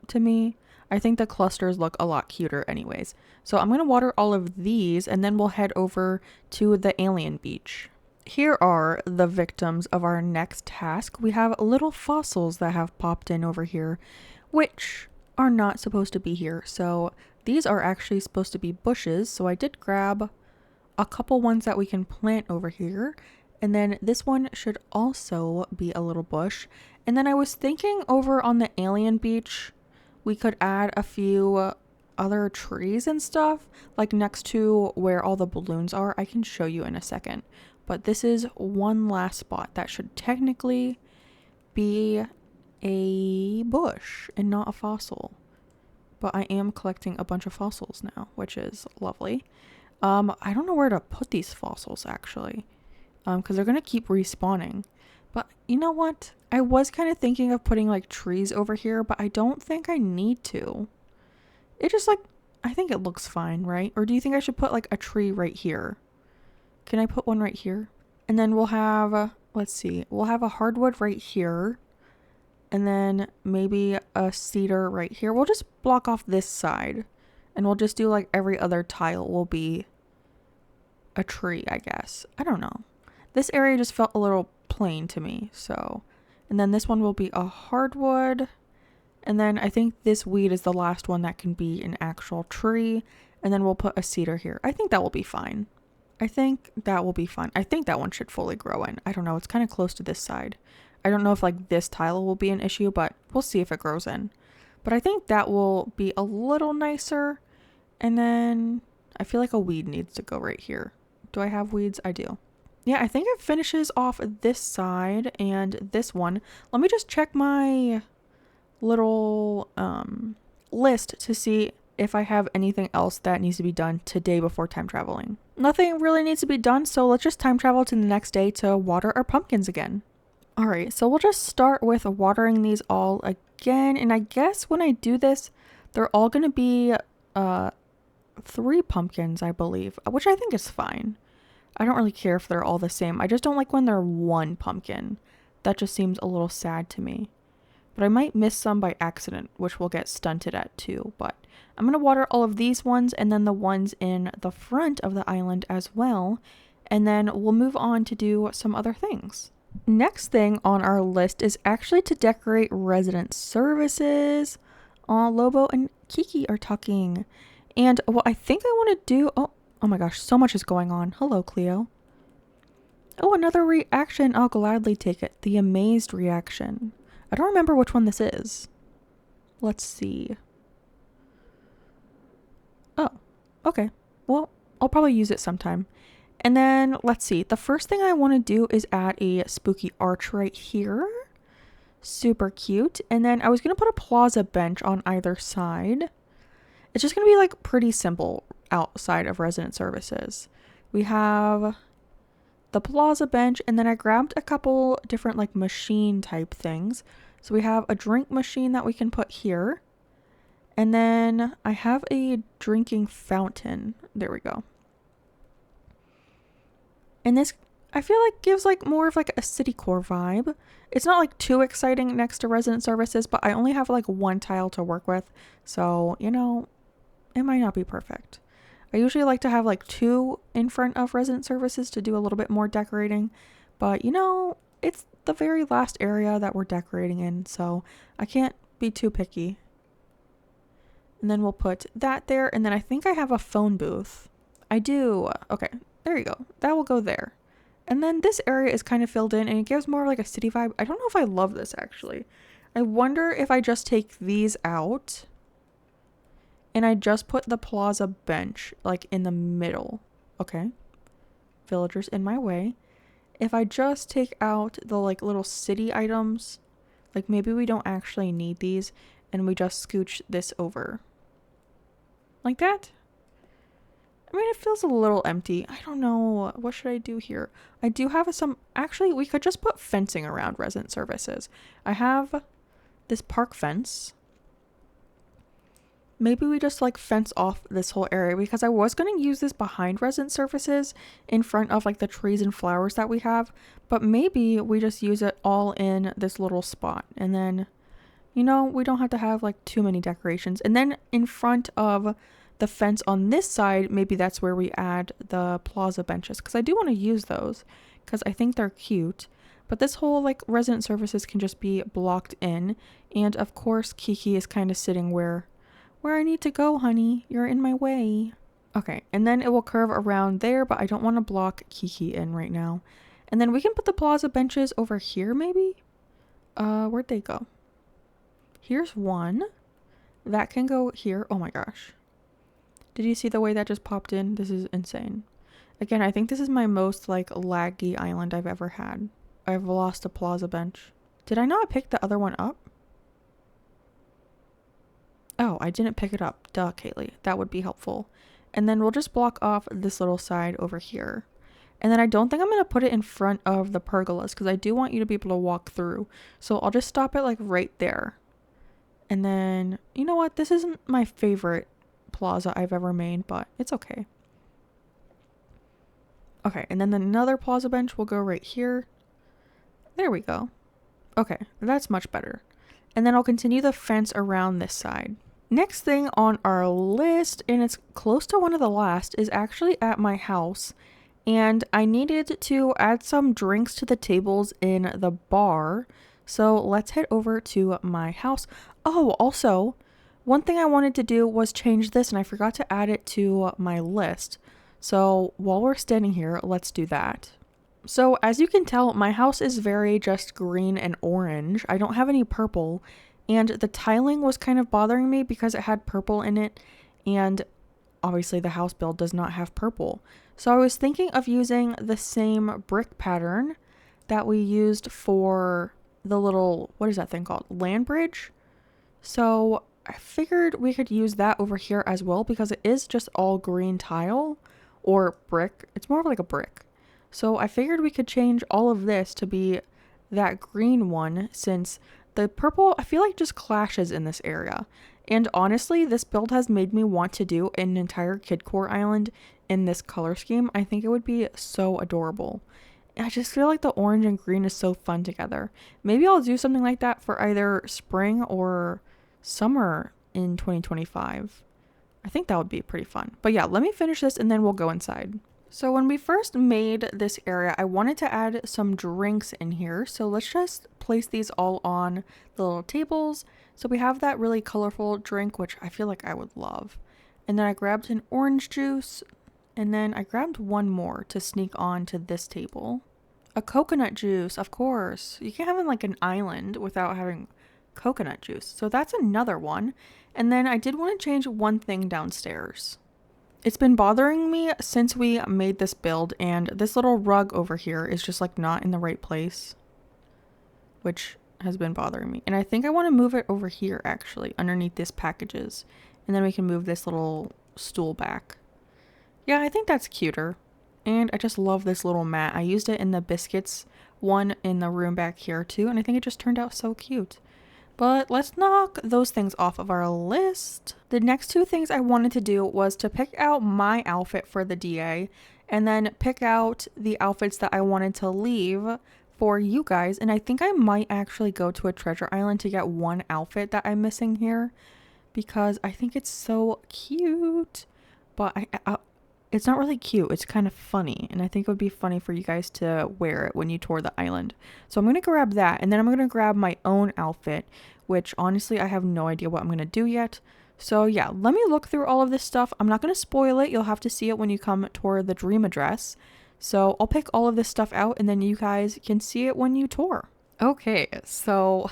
to me. I think the clusters look a lot cuter anyways. So I'm going to water all of these and then we'll head over to the alien beach. Here are the victims of our next task. We have little fossils that have popped in over here, which are not supposed to be here. So these are actually supposed to be bushes. So I did grab a couple ones that we can plant over here. And then this one should also be a little bush. And then I was thinking over on the alien beach, we could add a few other trees and stuff, like next to where all the balloons are. I can show you in a second. But this is one last spot that should technically be a bush and not a fossil. But I am collecting a bunch of fossils now, which is lovely. I don't know where to put these fossils actually, because they're going to keep respawning. But you know what? I was kind of thinking of putting like trees over here, but I don't think I need to. It just like, I think it looks fine, right? Or do you think I should put like a tree right here? Can I put one right here? And then we'll have, let's see, we'll have a hardwood right here. And then maybe a cedar right here. We'll just block off this side. And we'll just do like every other tile will be a tree, I guess. I don't know. This area just felt a little plain to me, so. And then this one will be a hardwood. And then I think this weed is the last one that can be an actual tree. And then we'll put a cedar here. I think that will be fine. I think that will be fine. I think that one should fully grow in. I don't know. It's kind of close to this side. I don't know if like this tile will be an issue, but we'll see if it grows in. But I think that will be a little nicer. And then I feel like a weed needs to go right here. Do I have weeds? I do. Yeah, I think it finishes off this side and this one. Let me just check my little list to see if I have anything else that needs to be done today before time traveling. Nothing really needs to be done, so let's just time travel to the next day to water our pumpkins again. Alright, so we'll just start with watering these all again, and I guess when I do this, they're all going to be 3 pumpkins, I believe, which I think is fine. I don't really care if they're all the same. I just don't like when they're 1 pumpkin. That just seems a little sad to me. But I might miss some by accident, which will get stunted at too. But I'm going to water all of these ones and then the ones in the front of the island as well. And then we'll move on to do some other things. Next thing on our list is actually to decorate resident services. Lobo and Kiki are talking. And what I think I want to do... Oh my gosh, so much is going on. Hello, Cleo. Oh, another reaction. I'll gladly take it. The amazed reaction. I don't remember which one this is. Let's see. Oh, okay. Well, I'll probably use it sometime. And then, let's see. The first thing I want to do is add a spooky arch right here. Super cute. And then I was going to put a plaza bench on either side. It's just going to be like pretty simple outside of resident services. We have the plaza bench, and then I grabbed a couple different like machine type things. So we have a drink machine that we can put here. And then I have a drinking fountain. There we go. And this, I feel like, gives like more of like a city core vibe. It's not like too exciting next to resident services, but I only have like one tile to work with. So, you know, it might not be perfect. I usually like to have like 2 in front of resident services to do a little bit more decorating. But, you know, it's the very last area that we're decorating in, so I can't be too picky. And then we'll put that there, and then I think I have a phone booth. I do. Okay, there you go. That will go there. And then this area is kind of filled in, and it gives more like a city vibe. I don't know if I love this, actually. I wonder if I just take these out and I just put the plaza bench like in the middle. Okay. Villagers in my way. If I just take out the like little city items, like maybe we don't actually need these and we just scooch this over. Like that? I mean, it feels a little empty. I don't know. What should I do here? I do have some... Actually, we could just put fencing around resident services. I have this park fence. Maybe we just like fence off this whole area, because I was going to use this behind resident services in front of like the trees and flowers that we have. But maybe we just use it all in this little spot. And then, you know, we don't have to have like too many decorations. And then in front of the fence on this side, maybe that's where we add the plaza benches, because I do want to use those because I think they're cute. But this whole like resident services can just be blocked in. And of course, Kiki is kind of sitting where I need to go, honey. You're in my way. Okay, and then it will curve around there, but I don't want to block Kiki in right now. And then we can put the plaza benches over here, maybe? Where'd they go? Here's one. That can go here. Oh my gosh. Did you see the way that just popped in? This is insane. Again, I think this is my most like laggy island I've ever had. I've lost a plaza bench. Did I not pick the other one up? Oh, I didn't pick it up. Duh, Kaylee. That would be helpful. And then we'll just block off this little side over here. And then I don't think I'm going to put it in front of the pergolas, because I do want you to be able to walk through. So I'll just stop it like right there. And then, you know what? This isn't my favorite plaza I've ever made, but it's okay. Okay, and then another plaza bench will go right here. There we go. Okay, that's much better. And then I'll continue the fence around this side. Next thing on our list, and it's close to one of the last, is actually at my house. And I needed to add some drinks to the tables in the bar. So let's head over to my house. Oh, also, one thing I wanted to do was change this, and I forgot to add it to my list. So while we're standing here, let's do that. So as you can tell, my house is very just green and orange. I don't have any purple, and the tiling was kind of bothering me because it had purple in it, and obviously the house build does not have purple. So I was thinking of using the same brick pattern that we used for the little, what is that thing called? Land bridge. So I figured we could use that over here as well, because it is just all green tile or brick. It's more of like a brick. So I figured we could change all of this to be that green one, since the purple, I feel like, just clashes in this area. And honestly, this build has made me want to do an entire Kid Core island in this color scheme. I think it would be so adorable. I just feel like the orange and green is so fun together. Maybe I'll do something like that for either spring or summer in 2025. I think that would be pretty fun. But yeah, let me finish this and then we'll go inside. So when we first made this area, I wanted to add some drinks in here. So let's just place these all on the little tables. So we have that really colorful drink, which I feel like I would love. And then I grabbed an orange juice, and then I grabbed one more to sneak on to this table. A coconut juice, of course. You can't have like an island without having coconut juice. So that's another one. And then I did want to change one thing downstairs. It's been bothering me since we made this build, and this little rug over here is just like not in the right place, which has been bothering me. And I think I want to move it over here, actually, underneath this packages. And then we can move this little stool back. Yeah, I think that's cuter. And I just love this little mat. I used it in the biscuits one in the room back here too, and I think it just turned out so cute. But let's knock those things off of our list. The next two things I wanted to do was to pick out my outfit for the DA and then pick out the outfits that I wanted to leave for you guys. And I think I might actually go to a treasure island to get one outfit that I'm missing here because I think it's so cute. But it's not really cute. It's kind of funny. And I think it would be funny for you guys to wear it when you tour the island. So I'm going to grab that. And then I'm going to grab my own outfit, which honestly, I have no idea what I'm going to do yet. So yeah, let me look through all of this stuff. I'm not going to spoil it. You'll have to see it when you come tour the dream address. So I'll pick all of this stuff out and then you guys can see it when you tour. Okay, so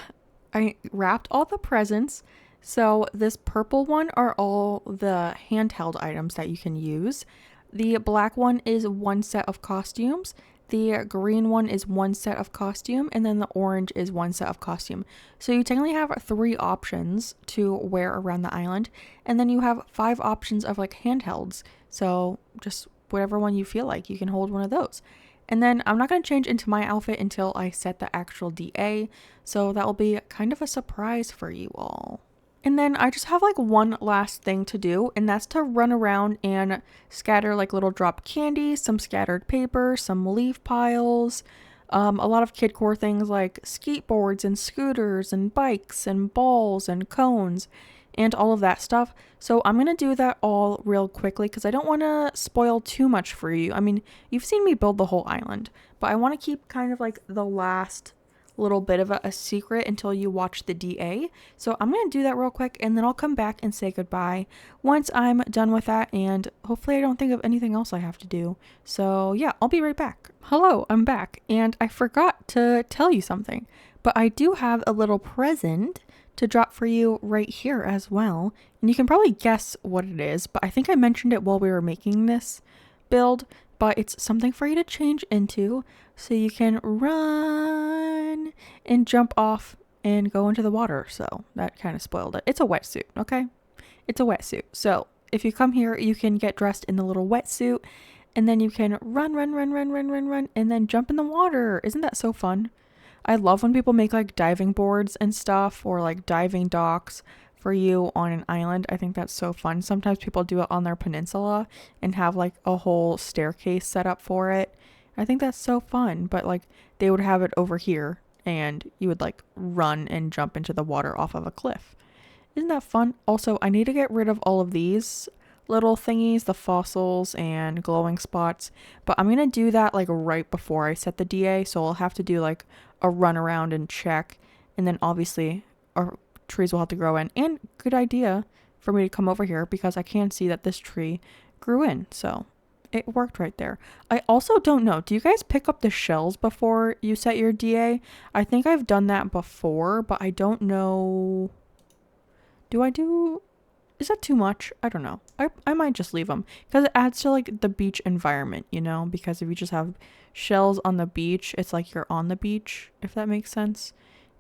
I wrapped all the presents. So this purple one are all the handheld items that you can use. The black one is one set of costumes. The green one is one set of costume. And then the orange is one set of costume. So you technically have 3 options to wear around the island. And then you have 5 options of like handhelds. So just whatever one you feel like, you can hold one of those. And then I'm not going to change into my outfit until I set the actual DA. So that will be kind of a surprise for you all. And then I just have like one last thing to do, and that's to run around and scatter like little drop candy, some scattered paper, some leaf piles, a lot of kid core things like skateboards and scooters and bikes and balls and cones and all of that stuff. So I'm going to do that all real quickly because I don't want to spoil too much for you. I mean, you've seen me build the whole island, but I want to keep kind of like the last little bit of a secret until you watch the DA. So I'm going to do that real quick and then I'll come back and say goodbye once I'm done with that, and hopefully I don't think of anything else I have to do. So yeah, I'll be right back. Hello, I'm back, and I forgot to tell you something, but I do have a little present to drop for you right here as well, and you can probably guess what it is, but I think I mentioned it while we were making this build, but it's something for you to change into so you can run and jump off and go into the water. So that kind of spoiled it. It's a wetsuit, okay? It's a wetsuit. So if you come here, you can get dressed in the little wetsuit and then you can run, and then jump in the water. Isn't that so fun? I love when people make like diving boards and stuff, or like diving docks for you on an island. I think that's so fun. Sometimes people do it on their peninsula and have like a whole staircase set up for it. I think that's so fun, but like they would have it over here and you would like run and jump into the water off of a cliff. Isn't that fun? Also, I need to get rid of all of these little thingies, the fossils and glowing spots, but I'm gonna do that like right before I set the DA, so I'll have to do like a run around and check, and then obviously our trees will have to grow in. And good idea for me to come over here because I can see that this tree grew in, so it worked right there. I also don't know, do you guys pick up the shells before you set your DA? I think I've done that before, but I don't know. Is that too much? I don't know. I might just leave them because it adds to like the beach environment, you know, because if you just have shells on the beach, it's like you're on the beach, if that makes sense.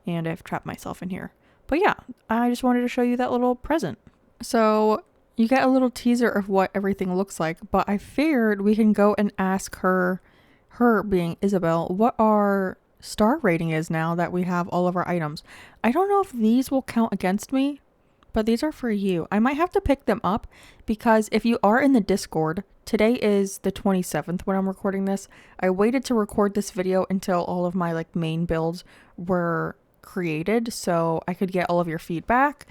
And I've trapped myself in here. But yeah, I just wanted to show you that little present. So you get a little teaser of what everything looks like, but I figured we can go and ask her being Isabel, what our star rating is now that we have all of our items. I don't know if these will count against me, but these are for you. I might have to pick them up because if you are in the Discord, today is the 27th when I'm recording this. I waited to record this video until all of my like main builds were created so I could get all of your feedback.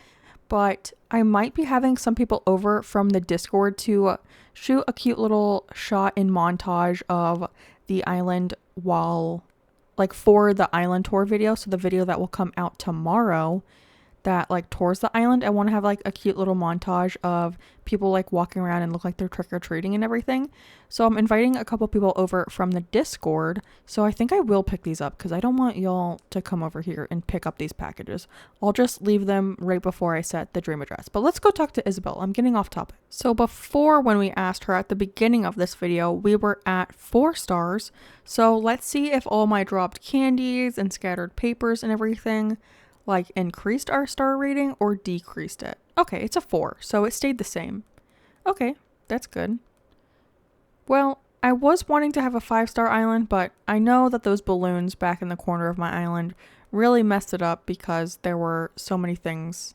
But I might be having some people over from the Discord to shoot a cute little shot in montage of the island while like for the island tour video. So the video that will come out tomorrow that like tours the island, I want to have like a cute little montage of people like walking around and look like they're trick-or-treating and everything. So I'm inviting a couple people over from the Discord, so I think I will pick these up because I don't want y'all to come over here and pick up these packages. I'll just leave them right before I set the dream address. But let's go talk to Isabel. I'm getting off topic. So before, when we asked her at the beginning of this video, we were at 4 stars. So let's see if all my dropped candies and scattered papers and everything like increased our star rating or decreased it. Okay, it's a 4, so it stayed the same. Okay, that's good. Well, I was wanting to have a 5-star island, but I know that those balloons back in the corner of my island really messed it up because there were so many things.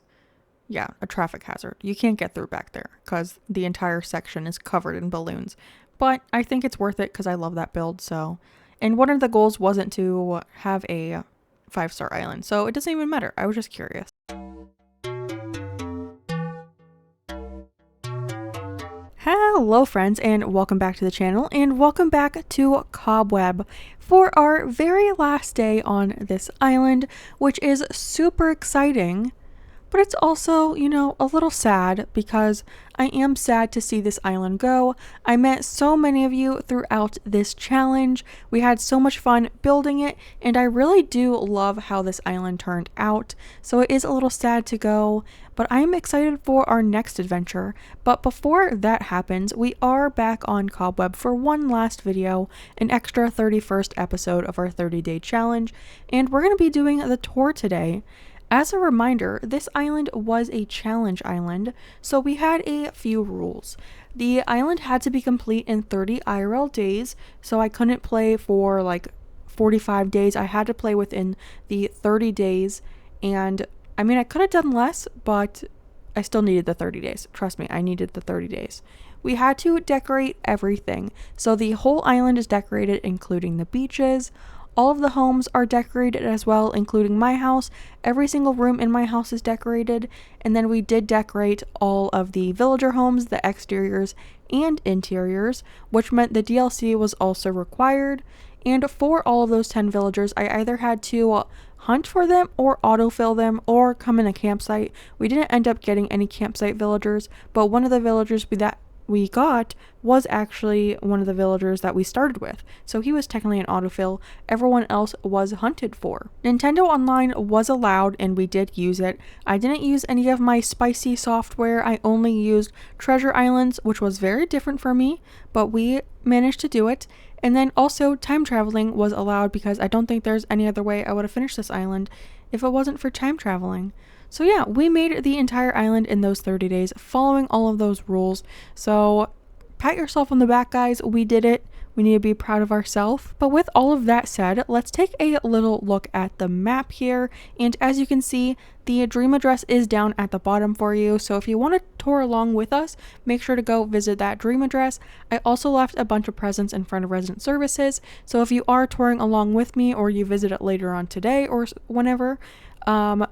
Yeah, a traffic hazard. You can't get through back there because the entire section is covered in balloons. But I think it's worth it because I love that build, so. And one of the goals wasn't to have a 5-star island, so it doesn't even matter. I was just curious. Hello friends, and welcome back to the channel, and welcome back to Cobweb for our very last day on this island, which is super exciting. But it's also, you know, a little sad because I am sad to see this island go. I met so many of you throughout this challenge. We had so much fun building it, and I really do love how this island turned out. So it is a little sad to go, but I am excited for our next adventure. But before that happens, we are back on Cobweb for one last video, an extra 31st episode of our 30-day challenge, and we're going to be doing the tour today. As a reminder, this island was a challenge island, so we had a few rules. The island had to be complete in 30 IRL days, so I couldn't play for like 45 days. I had to play within the 30 days, and I mean, I could have done less, but I still needed the 30 days. Trust me, I needed the 30 days. We had to decorate everything, so the whole island is decorated, including the beaches. All of the homes are decorated as well, including my house. Every single room in my house is decorated. And then we did decorate all of the villager homes, the exteriors and interiors, which meant the DLC was also required. And for all of those 10 villagers, I either had to hunt for them or autofill them or come in a campsite. We didn't end up getting any campsite villagers, but one of the villagers that we got was actually one of the villagers that we started with, so he was technically an autofill. Everyone else was hunted for. Nintendo Online was allowed and we did use it. I didn't use any of my spicy software. I only used Treasure Islands, which was very different for me, but we managed to do it. And then also time traveling was allowed because I don't think there's any other way I would have finished this island if it wasn't for time traveling. So yeah, we made the entire island in those 30 days, following all of those rules. So pat yourself on the back, guys. We did it. We need to be proud of ourselves. But with all of that said, let's take a little look at the map here. And as you can see, the dream address is down at the bottom for you. So if you want to tour along with us, make sure to go visit that dream address. I also left a bunch of presents in front of resident services. So if you are touring along with me or you visit it later on today or whenever,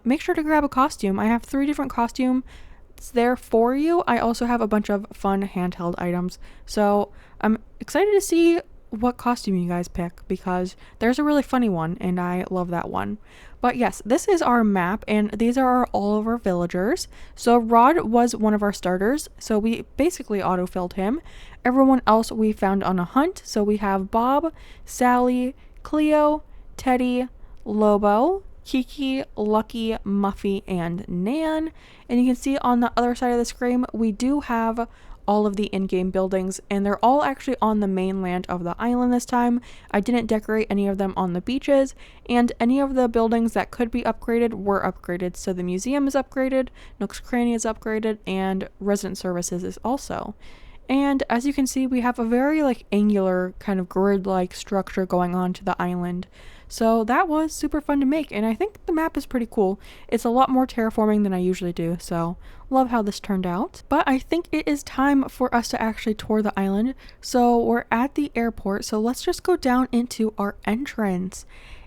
make sure to grab a costume. I have 3 different costumes there for you. I also have a bunch of fun handheld items. So I'm excited to see what costume you guys pick because there's a really funny one and I love that one. But yes, this is our map and these are all of our villagers. So Rod was one of our starters, so we basically autofilled him. Everyone else we found on a hunt. So we have Bob, Sally, Cleo, Teddy, Lobo, Kiki, Lucky, Muffy, and Nan. And you can see on the other side of the screen, we do have all of the in-game buildings, and they're all actually on the mainland of the island this time. I didn't decorate any of them on the beaches, and any of the buildings that could be upgraded were upgraded. So the museum is upgraded, Nook's Cranny is upgraded, and resident services is also. And as you can see, we have a very angular kind of grid-like structure going on to the island. So that was super fun to make, and I think the map is pretty cool. It's a lot more terraforming than I usually do, so love how this turned out. But I think it is time for us to actually tour the island. So we're at the airport, so let's just go down into our entrance.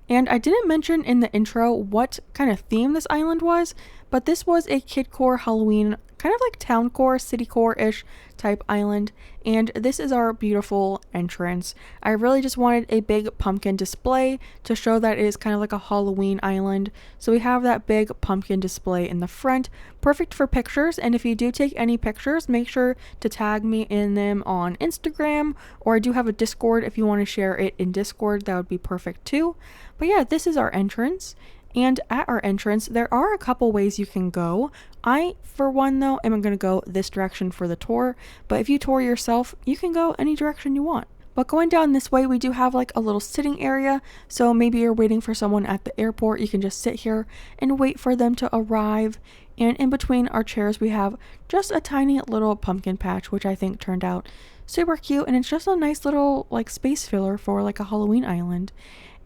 And I didn't mention in the intro what kind of theme this island was, but this was a kidcore Halloween, kind of like towncore, citycore-ish type island, and this is our beautiful entrance. I really just wanted a big pumpkin display to show that it is kind of like a Halloween island. So we have that big pumpkin display in the front, perfect for pictures, and if you do take any pictures, make sure to tag me in them on Instagram, or I do have a Discord. If you want to share it in Discord, that would be perfect too. But yeah, this is our entrance. And at our entrance, there are a couple ways you can go. I, for one though, am going to go this direction for the tour, but if you tour yourself, you can go any direction you want. But going down this way, we do have a little sitting area, so maybe you're waiting for someone at the airport, you can just sit here and wait for them to arrive. And in between our chairs, we have just a tiny little pumpkin patch, which I think turned out Super cute, and it's just a nice little like space filler for like a Halloween island.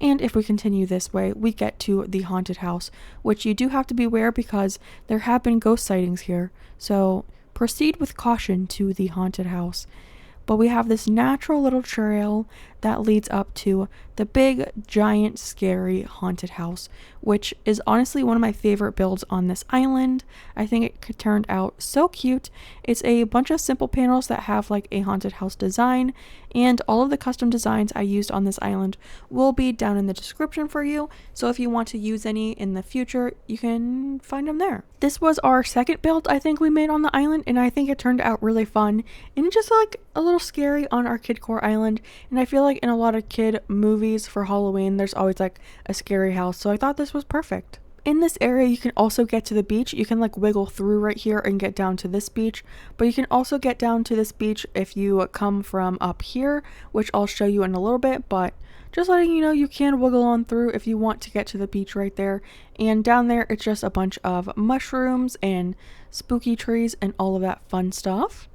And if we continue this way, we get to the haunted house, which you do have to beware because there have been ghost sightings here. So proceed with caution to the haunted house. But we have this natural little trail that leads up to the big, giant, scary haunted house, which is honestly one of my favorite builds on this island. I think it turned out so cute. It's a bunch of simple panels that have like a haunted house design, and all of the custom designs I used on this island will be down in the description for you. So if you want to use any in the future, you can find them there. This was our second build I think we made on the island, and I think it turned out really fun and just like a little scary on our kidcore island. And I feel like in a lot of kid movies for Halloween, there's always like a scary house, so I thought this was perfect. In this area, you can also get to the beach. You can like wiggle through right here and get down to this beach, but you can also get down to this beach if you come from up here, which I'll show you in a little bit, but just letting you know, you can wiggle on through if you want to get to the beach right there. And down there, it's just a bunch of mushrooms and spooky trees and all of that fun stuff.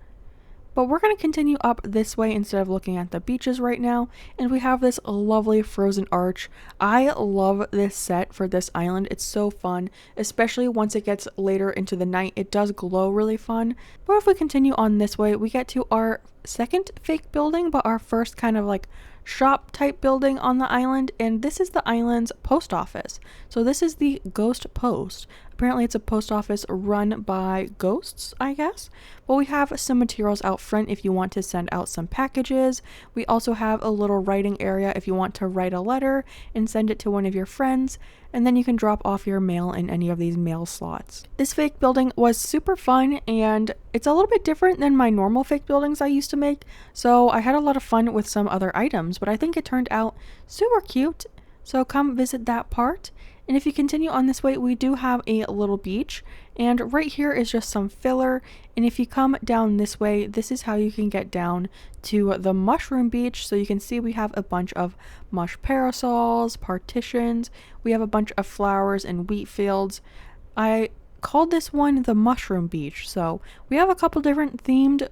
But we're going to continue up this way instead of looking at the beaches right now, and we have this lovely frozen arch. I love this set for this island. It's so fun, especially once it gets later into the night. It does glow really fun. But if we continue on this way, we get to our second fake building, but our first kind of like shop type building on the island, and this is the island's post office. So this is the Ghost Post. Apparently it's a post office run by ghosts, I guess. But we have some materials out front if you want to send out some packages. We also have a little writing area if you want to write a letter and send it to one of your friends. And then you can drop off your mail in any of these mail slots. This fake building was super fun, and it's a little bit different than my normal fake buildings I used to make. So I had a lot of fun with some other items, but I think it turned out super cute. So come visit that part. And if you continue on this way, we do have a little beach, and right here is just some filler. And if you come down this way, this is how you can get down to the mushroom beach. So you can see we have a bunch of mush parasols, partitions, we have a bunch of flowers and wheat fields. I called this one the mushroom beach. So we have a couple different themed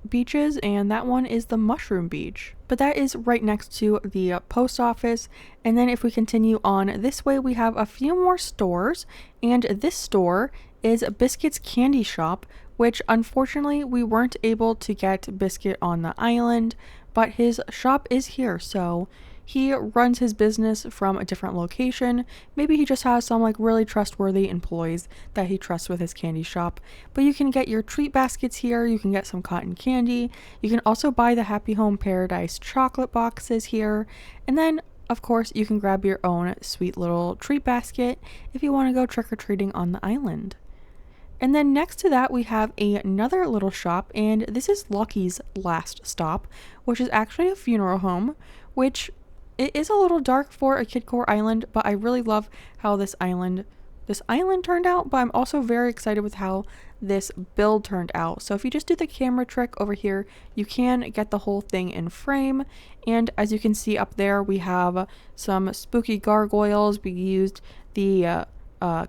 beaches, and that one is the mushroom beach, but that is right next to the post office. And then if we continue on this way, we have a few more stores, and this store is Biscuit's Candy Shop, which unfortunately we weren't able to get Biscuit on the island, but his shop is here. So he runs his business from a different location. Maybe he just has some like really trustworthy employees that he trusts with his candy shop. But you can get your treat baskets here. You can get some cotton candy. You can also buy the Happy Home Paradise chocolate boxes here. And then of course you can grab your own sweet little treat basket if you want to go trick-or-treating on the island. And then next to that, we have another little shop, and this is Lucky's Last Stop, which is actually a funeral home, which it is a little dark for a kidcore island, but I really love how this island turned out. But I'm also very excited with how this build turned out. So if you just do the camera trick over here, you can get the whole thing in frame. And as you can see up there, we have some spooky gargoyles. We used the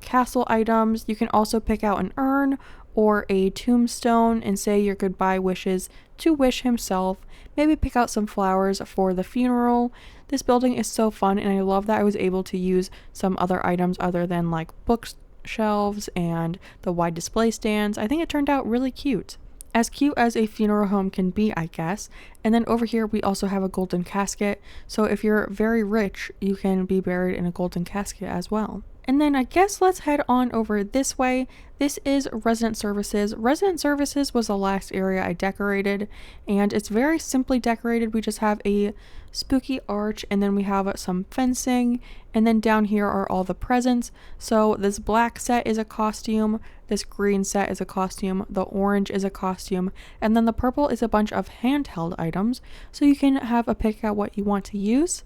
castle items. You can also pick out an urn or a tombstone and say your goodbye wishes to Wish himself. Maybe pick out some flowers for the funeral. This building is so fun, and I love that I was able to use some other items other than like bookshelves and the wide display stands. I think it turned out really cute. As cute as a funeral home can be, I guess. And then over here we also have a golden casket. So if you're very rich, you can be buried in a golden casket as well. And then I guess let's head on over this way. This is Resident Services. Resident Services was the last area I decorated, and it's very simply decorated. We just have a spooky arch, and then we have some fencing, and then down here are all the presents. So this black set is a costume, this green set is a costume, the orange is a costume, and then the purple is a bunch of handheld items, so you can have a pick at what you want to use.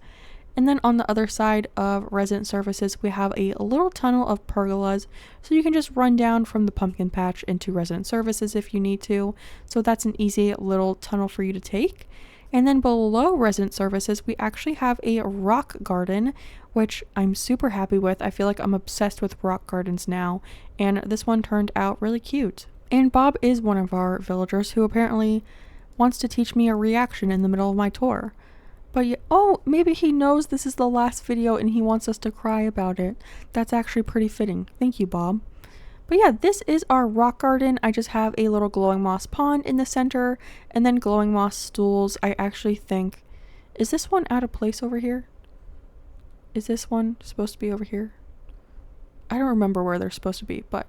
And then on the other side of Resident Services, we have a little tunnel of pergolas, so you can just run down from the pumpkin patch into Resident Services if you need to. So that's an easy little tunnel for you to take. And then below Resident Services, we actually have a rock garden, which I'm super happy with. I feel like I'm obsessed with rock gardens now, and this one turned out really cute. And Bob is one of our villagers who apparently wants to teach me a reaction in the middle of my tour. But oh, maybe he knows this is the last video and he wants us to cry about it. That's actually pretty fitting. Thank you, Bob. But yeah, this is our rock garden. I just have a little glowing moss pond in the center and then glowing moss stools. I actually think, is this one out of place over here? Is this one supposed to be over here? I don't remember where they're supposed to be, but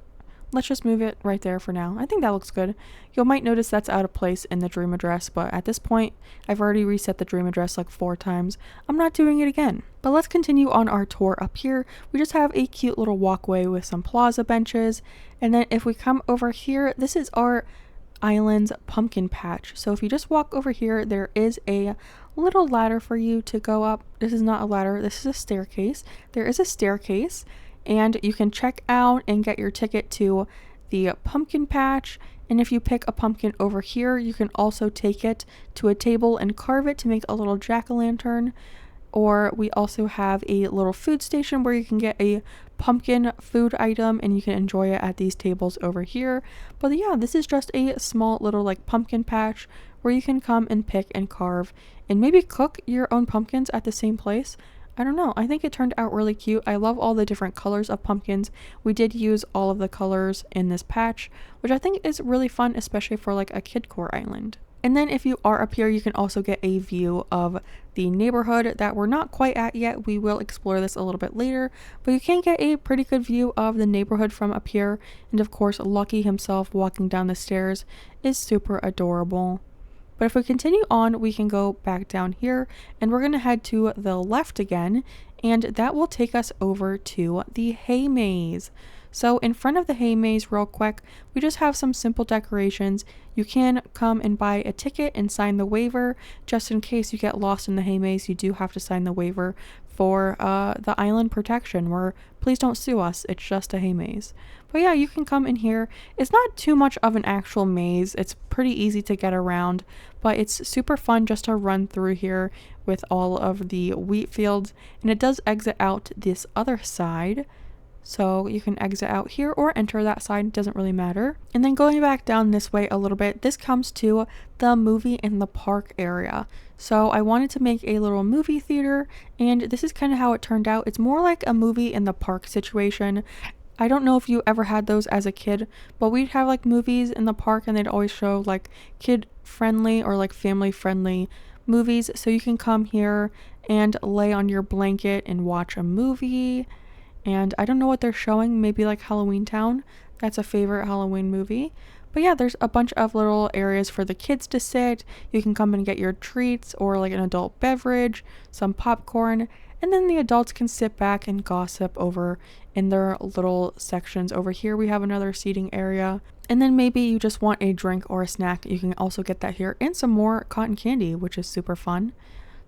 let's just move it right there for now. I think that looks good. You might notice that's out of place in the dream address, but at this point, I've already reset the dream address like 4 times. I'm not doing it again. But let's continue on our tour up here. We just have a cute little walkway with some plaza benches. And then if we come over here, this is our island's pumpkin patch. So if you just walk over here, there is a little ladder for you to go up. This is not a ladder, this is a staircase. There is a staircase. And you can check out and get your ticket to the pumpkin patch. And if you pick a pumpkin over here, you can also take it to a table and carve it to make a little jack-o'-lantern. Or we also have a little food station where you can get a pumpkin food item and you can enjoy it at these tables over here. But yeah, this is just a small little like pumpkin patch where you can come and pick and carve and maybe cook your own pumpkins at the same place. I don't know. I think it turned out really cute. I love all the different colors of pumpkins. We did use all of the colors in this patch, which I think is really fun, especially for like a kidcore island. And then if you are up here, you can also get a view of the neighborhood that we're not quite at yet. We will explore this a little bit later, but you can get a pretty good view of the neighborhood from up here. And of course, Lucky himself walking down the stairs is super adorable. But if we continue on, we can go back down here and we're going to head to the left again, and that will take us over to the hay maze. So in front of the hay maze, real quick, we just have some simple decorations. You can come and buy a ticket and sign the waiver. Just in case you get lost in the hay maze, you do have to sign the waiver for the island protection, where please don't sue us, it's just a hay maze. But yeah, you can come in here. It's not too much of an actual maze. It's pretty easy to get around, but it's super fun just to run through here with all of the wheat fields. And it does exit out this other side. So you can exit out here or enter that side, it doesn't really matter. And then going back down this way a little bit, this comes to the movie in the park area. So I wanted to make a little movie theater, and this is kind of how it turned out. It's more like a movie in the park situation. I don't know if you ever had those as a kid, but we'd have like movies in the park and they'd always show like kid friendly or like family friendly movies. So you can come here and lay on your blanket and watch a movie. And I don't know what they're showing, maybe like Halloween Town. That's a favorite Halloween movie. But yeah, there's a bunch of little areas for the kids to sit. You can come and get your treats or like an adult beverage, some popcorn, and then the adults can sit back and gossip over in their little sections. Over here we have another seating area. And then maybe you just want a drink or a snack. You can also get that here, and some more cotton candy, which is super fun.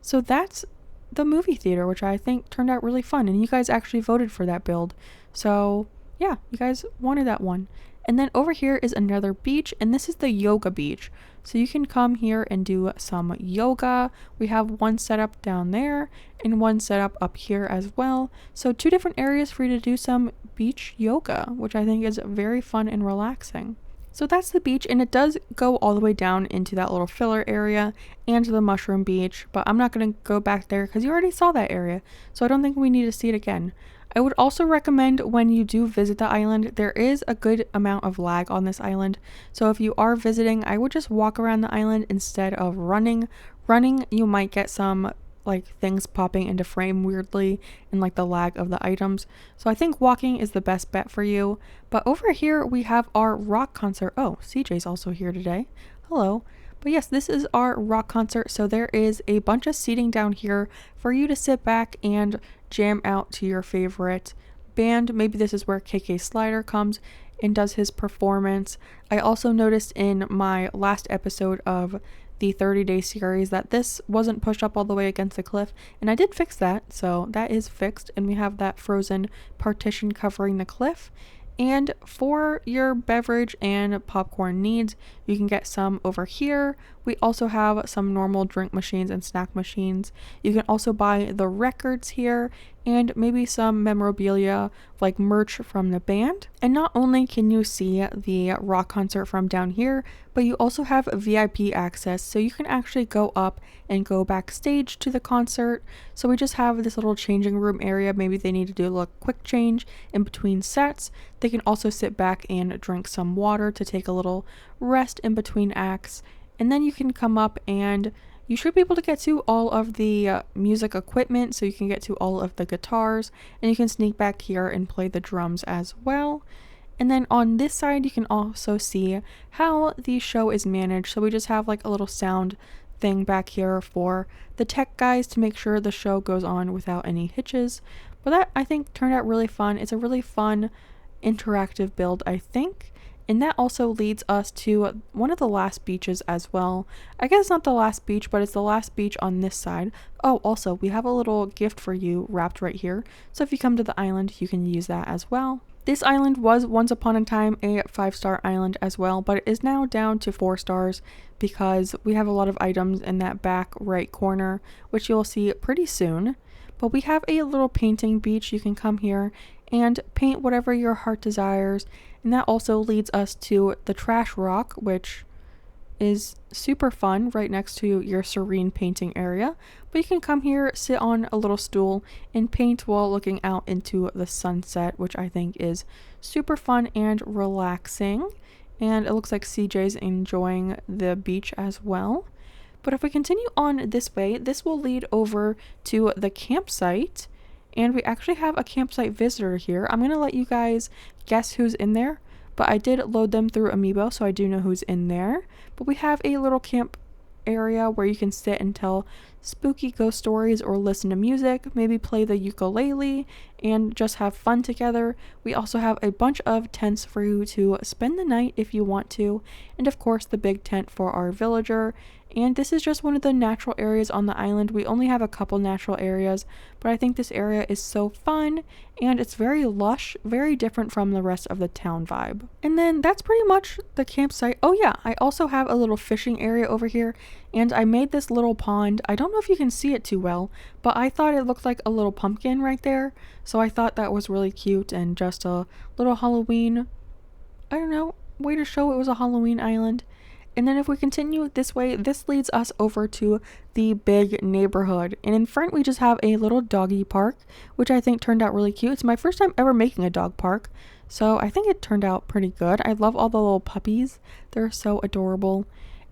So that's the movie theater, which I think turned out really fun, and you guys actually voted for that build. So yeah, you guys wanted that one. And then over here is another beach, and this is the yoga beach. So you can come here and do some yoga. We have one set up down there and one set up here as well. So 2 different areas for you to do some beach yoga, which I think is very fun and relaxing. So that's the beach, and it does go all the way down into that little filler area and the mushroom beach, but I'm not going to go back there because you already saw that area, so I don't think we need to see it again. I would also recommend when you do visit the island, there is a good amount of lag on this island, so if you are visiting, I would just walk around the island instead of running. Running, you might get some like things popping into frame weirdly and like the lag of the items. So I think walking is the best bet for you. But over here we have our rock concert. Oh, CJ's also here today. Hello. But yes, this is our rock concert. So there is a bunch of seating down here for you to sit back and jam out to your favorite band. Maybe this is where KK Slider comes and does his performance. I also noticed in my last episode of the 30-day series that this wasn't pushed up all the way against the cliff, and I did fix that, so that is fixed, and we have that frozen partition covering the cliff. And for your beverage and popcorn needs, you can get some over here. We also have some normal drink machines and snack machines. You can also buy the records here and maybe some memorabilia like merch from the band. And not only can you see the rock concert from down here, but you also have VIP access, so you can actually go up and go backstage to the concert. So we just have this little changing room area. Maybe they need to do a little quick change in between sets. They can also sit back and drink some water to take a little rest in between acts. And then you can come up and you should be able to get to all of the music equipment, so you can get to all of the guitars, and you can sneak back here and play the drums as well. And then on this side, you can also see how the show is managed. So we just have like a little sound thing back here for the tech guys to make sure the show goes on without any hitches. But that, I think, turned out really fun. It's a really fun interactive build, I think. And that also leads us to one of the last beaches as well. I guess it's not the last beach, but it's the last beach on this side. Oh, also, we have a little gift for you wrapped right here. So if you come to the island, you can use that as well. This island was once upon a time a 5-star island as well, but it is now down to 4 stars because we have a lot of items in that back right corner, which you'll see pretty soon. But we have a little painting beach. You can come here and paint whatever your heart desires. And that also leads us to the trash rock, which is super fun right next to your serene painting area. But you can come here, sit on a little stool, and paint while looking out into the sunset, which I think is super fun and relaxing. And it looks like CJ's enjoying the beach as well. But if we continue on this way, this will lead over to the campsite. And we actually have a campsite visitor here. I'm going to let you guys guess who's in there, but I did load them through Amiibo, so I do know who's in there. But we have a little camp area where you can sit and tell spooky ghost stories or listen to music, maybe play the ukulele and just have fun together. We also have a bunch of tents for you to spend the night if you want to, and of course the big tent for our villager. And this is just one of the natural areas on the island. We only have a couple natural areas, but I think this area is so fun and it's very lush, very different from the rest of the town vibe. And then that's pretty much the campsite. Oh yeah, I also have a little fishing area over here, and I made this little pond. I don't know if you can see it too well, but I thought it looked like a little pumpkin right there. So I thought that was really cute and just a little Halloween, I don't know, way to show it was a Halloween island. And then if we continue this way, this leads us over to the big neighborhood. And in front, we just have a little doggy park, which I think turned out really cute. It's my first time ever making a dog park, so I think it turned out pretty good. I love all the little puppies. They're so adorable.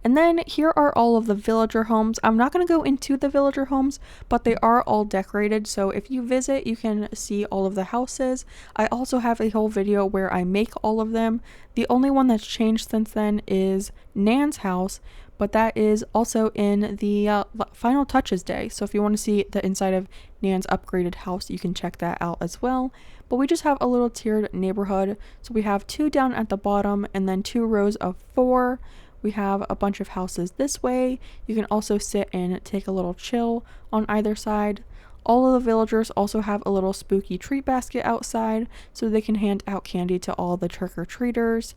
And then here are all of the villager homes. I'm not going to go into the villager homes, but they are all decorated. So if you visit, you can see all of the houses. I also have a whole video where I make all of them. The only one that's changed since then is Nan's house, but that is also in the final touches day. So if you want to see the inside of Nan's upgraded house, you can check that out as well. But we just have a little tiered neighborhood. So we have 2 down at the bottom and then 2 rows of 4. We have a bunch of houses this way. You can also sit and take a little chill on either side. All of the villagers also have a little spooky treat basket outside so they can hand out candy to all the trick-or-treaters.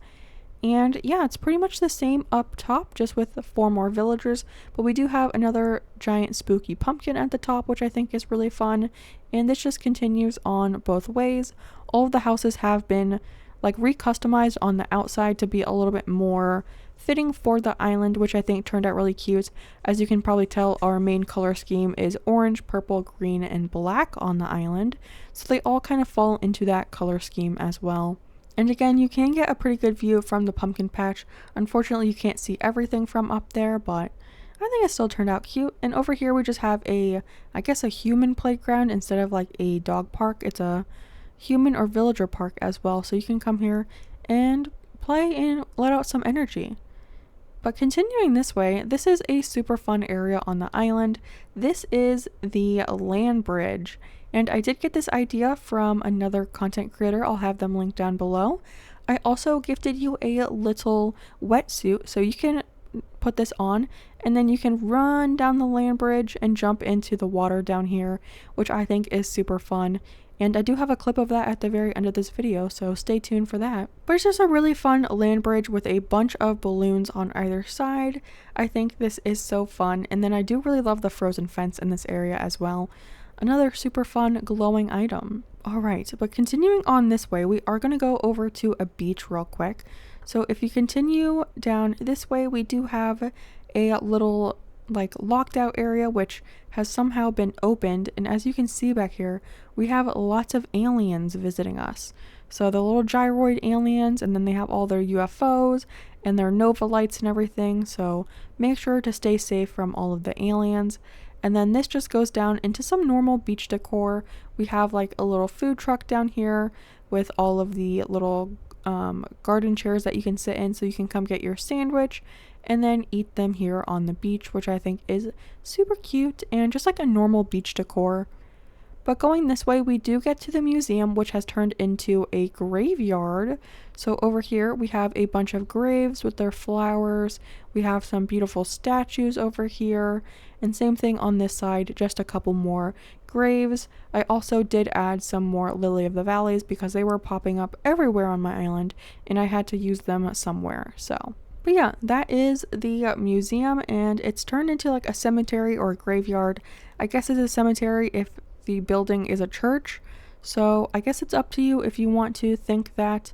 And yeah, it's pretty much the same up top, just with 4 more villagers. But we do have another giant spooky pumpkin at the top, which I think is really fun. And this just continues on both ways. All of the houses have been like recustomized on the outside to be a little bit more fitting for the island, which I think turned out really cute. As you can probably tell, our main color scheme is orange, purple, green, and black on the island. So they all kind of fall into that color scheme as well. And again, you can get a pretty good view from the pumpkin patch. Unfortunately, you can't see everything from up there, but I think it still turned out cute. And over here, we just have I guess a human playground instead of like a dog park. It's a human or villager park as well. So you can come here and play and let out some energy. But continuing this way, this is a super fun area on the island. This is the land bridge. And I did get this idea from another content creator. I'll have them linked down below. I also gifted you a little wetsuit, so you can put this on, and then you can run down the land bridge and jump into the water down here, which I think is super fun. And I do have a clip of that at the very end of this video, so stay tuned for that. But it's just a really fun land bridge with a bunch of balloons on either side. I think this is so fun. And then I do really love the frozen fence in this area as well. Another super fun glowing item. Alright, but continuing on this way, we are going to go over to a beach real quick. So if you continue down this way, we do have a little like locked out area which has somehow been opened, and as you can see back here, we have lots of aliens visiting us. So the little gyroid aliens, and then they have all their UFOs and their nova lights and everything, so make sure to stay safe from all of the aliens. And then this just goes down into some normal beach decor. We have like a little food truck down here with all of the little garden chairs that you can sit in, so you can come get your sandwich and then eat them here on the beach, which I think is super cute and just like a normal beach decor. But going this way, we do get to the museum, which has turned into a graveyard. So over here, we have a bunch of graves with their flowers. We have some beautiful statues over here. And same thing on this side, just a couple more graves. I also did add some more lily of the valleys because they were popping up everywhere on my island, and I had to use them somewhere, so. But yeah, that is the museum, and it's turned into like a cemetery or a graveyard. I guess it's a cemetery if the building is a church, so I guess it's up to you if you want to think that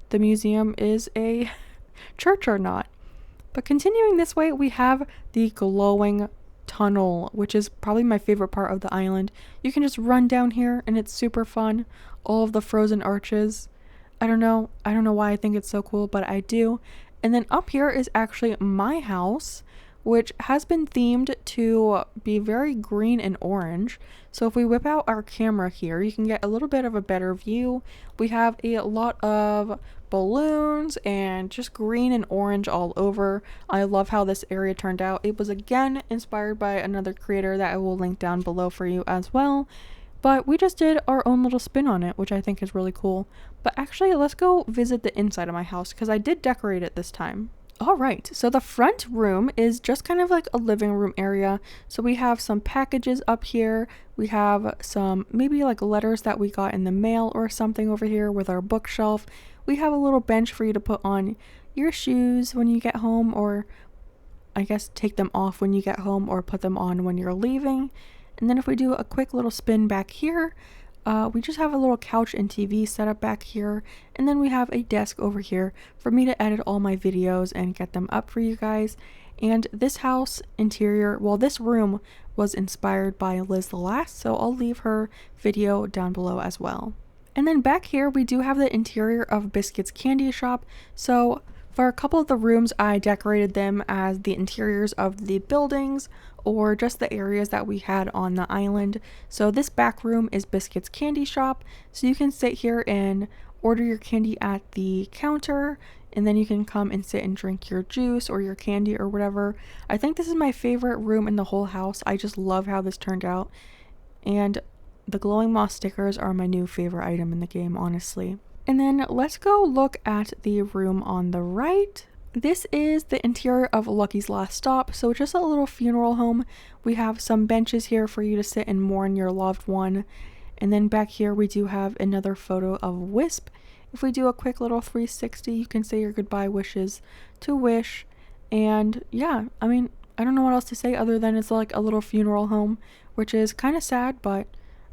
the museum is a church or not. But continuing this way, we have the glowing tunnel, which is probably my favorite part of the island. You can just run down here and it's super fun. All of the frozen arches. I don't know why I think it's so cool, but I do. And then up here is actually my house, which has been themed to be very green and orange. So if we whip out our camera here, you can get a little bit of a better view. We have a lot of balloons and just green and orange all over. I love how this area turned out. It was again inspired by another creator that I will link down below for you as well. But we just did our own little spin on it, which I think is really cool. But actually, let's go visit the inside of my house because I did decorate it this time. Alright, so the front room is just kind of like a living room area. So we have some packages up here. We have some maybe like letters that we got in the mail or something over here with our bookshelf. We have a little bench for you to put on your shoes when you get home, or I guess take them off when you get home or put them on when you're leaving. And then if we do a quick little spin back here, we just have a little couch and TV set up back here, and then we have a desk over here for me to edit all my videos and get them up for you guys. And this house interior, well, this room was inspired by Liz the Last, so I'll leave her video down below as well. And then back here we do have the interior of Biscuit's candy shop. So for a couple of the rooms, I decorated them as the interiors of the buildings or just the areas that we had on the island. So this back room is Biscuit's candy shop. So you can sit here and order your candy at the counter, and then you can come and sit and drink your juice or your candy or whatever. I think this is my favorite room in the whole house. I just love how this turned out. And the glowing moss stickers are my new favorite item in the game, honestly. And then let's go look at the room on the right. This is the interior of Lucky's Last Stop, so just a little funeral home. We have some benches here for you to sit and mourn your loved one. And then back here we do have another photo of Wisp. If we do a quick little 360, you can say your goodbye wishes to Wish. And yeah, I mean, I don't know what else to say other than it's like a little funeral home, which is kind of sad, but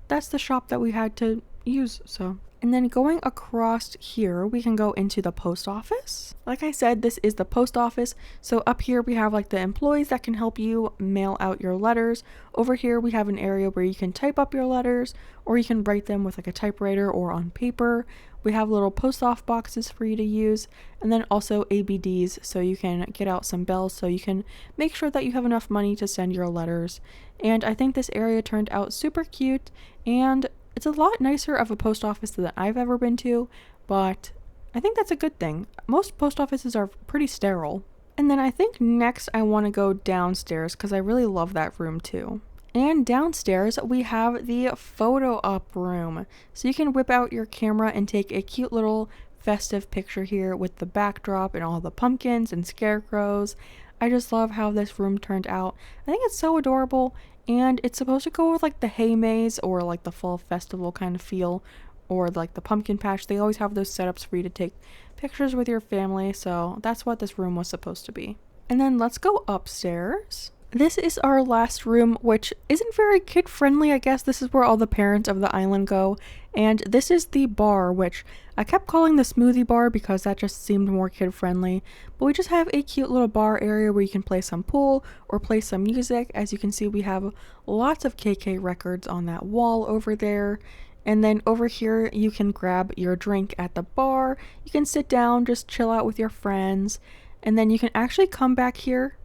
that's the shop that we had to use, so. And then going across here, we can go into the post office. Like I said, this is the post office. So up here we have like the employees that can help you mail out your letters. Over here we have an area where you can type up your letters, or you can write them with like a typewriter or on paper. We have little post off boxes for you to use, and then also ABDs, so you can get out some bells so you can make sure that you have enough money to send your letters. And I think this area turned out super cute, and it's a lot nicer of a post office than I've ever been to, but I think that's a good thing. Most post offices are pretty sterile. And then I think next I want to go downstairs because I really love that room too. And downstairs we have the photo op room. So you can whip out your camera and take a cute little festive picture here with the backdrop and all the pumpkins and scarecrows. I just love how this room turned out. I think it's so adorable, and it's supposed to go with like the hay maze or like the fall festival kind of feel, or like the pumpkin patch. They always have those setups for you to take pictures with your family, so that's what this room was supposed to be. And then let's go upstairs. This is our last room, which isn't very kid friendly. I guess this is where all the parents of the island go. And this is the bar, which I kept calling the smoothie bar because that just seemed more kid friendly. But we just have a cute little bar area where you can play some pool or play some music. As you can see, we have lots of KK records on that wall over there. And then over here, you can grab your drink at the bar. You can sit down, just chill out with your friends. And then you can actually come back here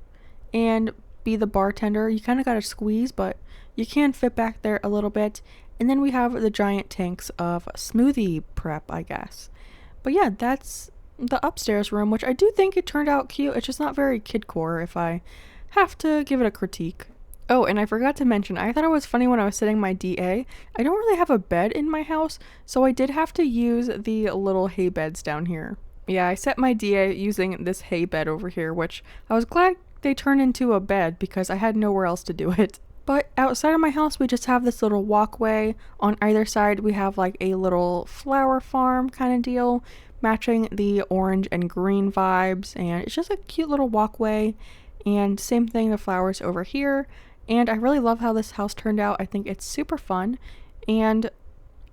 and be the bartender. You kind of gotta squeeze, but you can fit back there a little bit. And then we have the giant tanks of smoothie prep, I guess. But yeah, that's the upstairs room, which I do think it turned out cute. It's just not very kidcore if I have to give it a critique. Oh, and I forgot to mention, I thought it was funny when I was setting my DA. I don't really have a bed in my house, so I did have to use the little hay beds down here. Yeah, I set my DA using this hay bed over here, which I was glad they turned into a bed because I had nowhere else to do it. But outside of my house, we just have this little walkway. On either side, we have like a little flower farm kind of deal, matching the orange and green vibes. And it's just a cute little walkway. And same thing, the flowers over here. And I really love how this house turned out. I think it's super fun. And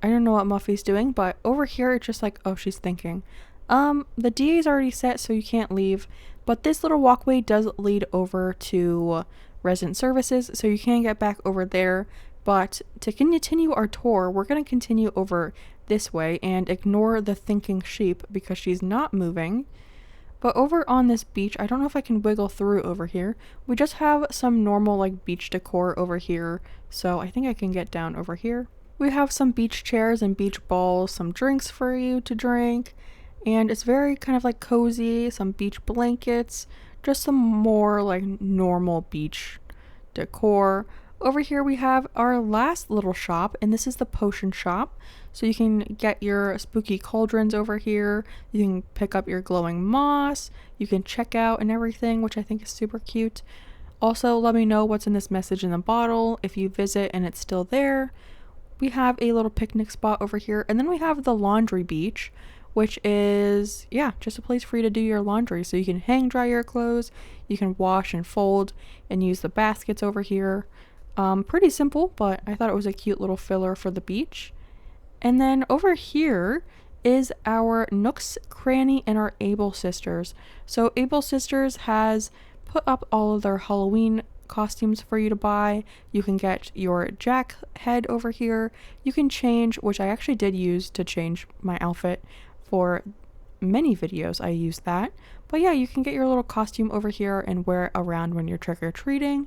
I don't know what Muffy's doing, but over here, it's just like, oh, she's thinking. The DA is already set, so you can't leave. But this little walkway does lead over to resident services, so you can get back over there. But to continue our tour, we're going to continue over this way and ignore the thinking sheep because she's not moving. But over on this beach, I don't know if I can wiggle through over here. We just have some normal like beach decor over here, so I think I can get down over here. We have some beach chairs and beach balls, some drinks for you to drink. And it's very kind of like cozy, some beach blankets, just some more like normal beach decor. Over here we have our last little shop, and this is the potion shop. So you can get your spooky cauldrons over here. You can pick up your glowing moss. You can check out and everything, which I think is super cute. Also, let me know what's in this message in the bottle if you visit and it's still there. We have a little picnic spot over here, and then we have the laundry beach, which is, yeah, just a place for you to do your laundry. So you can hang dry your clothes, you can wash and fold, and use the baskets over here. Pretty simple, but I thought it was a cute little filler for the beach. And then over here is our Nooks Cranny and our Able Sisters. So Able Sisters has put up all of their Halloween costumes for you to buy. You can get your Jack head over here. You can change, which I actually did use to change my outfit. For many videos I use that. But yeah, you can get your little costume over here and wear it around when you're trick-or-treating.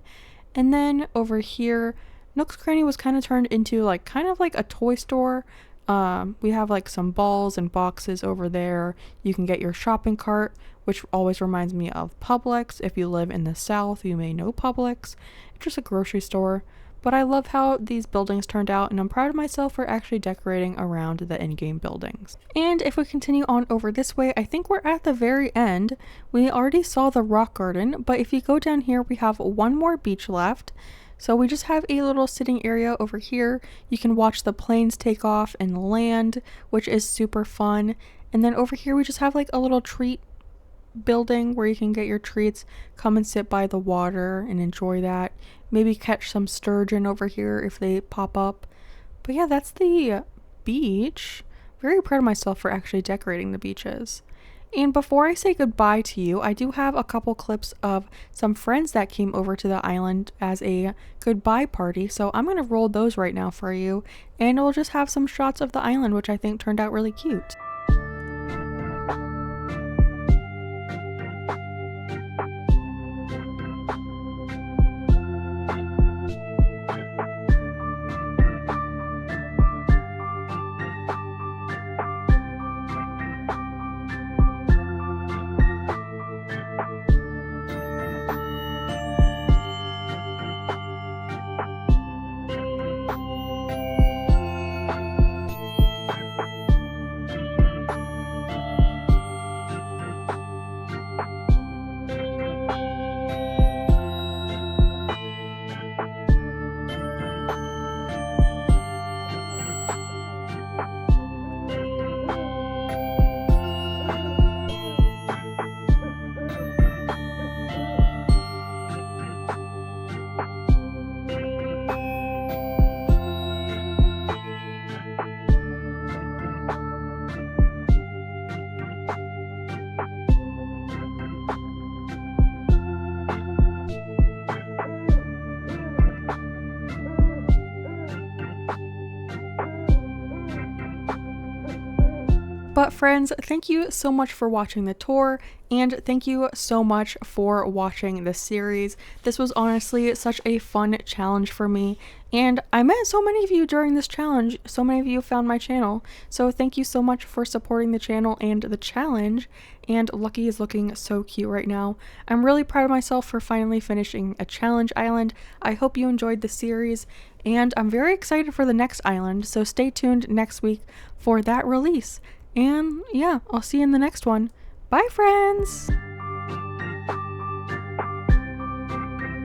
And then over here, Nook's Cranny was kind of turned into like kind of like a toy store. We have like some balls and boxes over there. You can get your shopping cart, which always reminds me of Publix. If you live in the South, you may know Publix. It's just a grocery store. But I love how these buildings turned out, and I'm proud of myself for actually decorating around the in-game buildings. And if we continue on over this way, I think we're at the very end. We already saw the rock garden, but if you go down here, we have one more beach left. So we just have a little sitting area over here. You can watch the planes take off and land, which is super fun. And then over here, we just have like a little treat building where you can get your treats, come and sit by the water and enjoy that. Maybe catch some sturgeon over here if they pop up. But yeah, that's the beach. Very proud of myself for actually decorating the beaches. And before I say goodbye to you, I do have a couple clips of some friends that came over to the island as a goodbye party. So I'm going to roll those right now for you. And we'll just have some shots of the island, which I think turned out really cute. But friends, thank you so much for watching the tour, and thank you so much for watching this series. This was honestly such a fun challenge for me, and I met so many of you during this challenge. So many of you found my channel, so thank you so much for supporting the channel and the challenge. And Lucky is looking so cute right now. I'm really proud of myself for finally finishing a challenge island. I hope you enjoyed the series, and I'm very excited for the next island, so stay tuned next week for that release. And yeah, I'll see you in the next one. Bye, friends!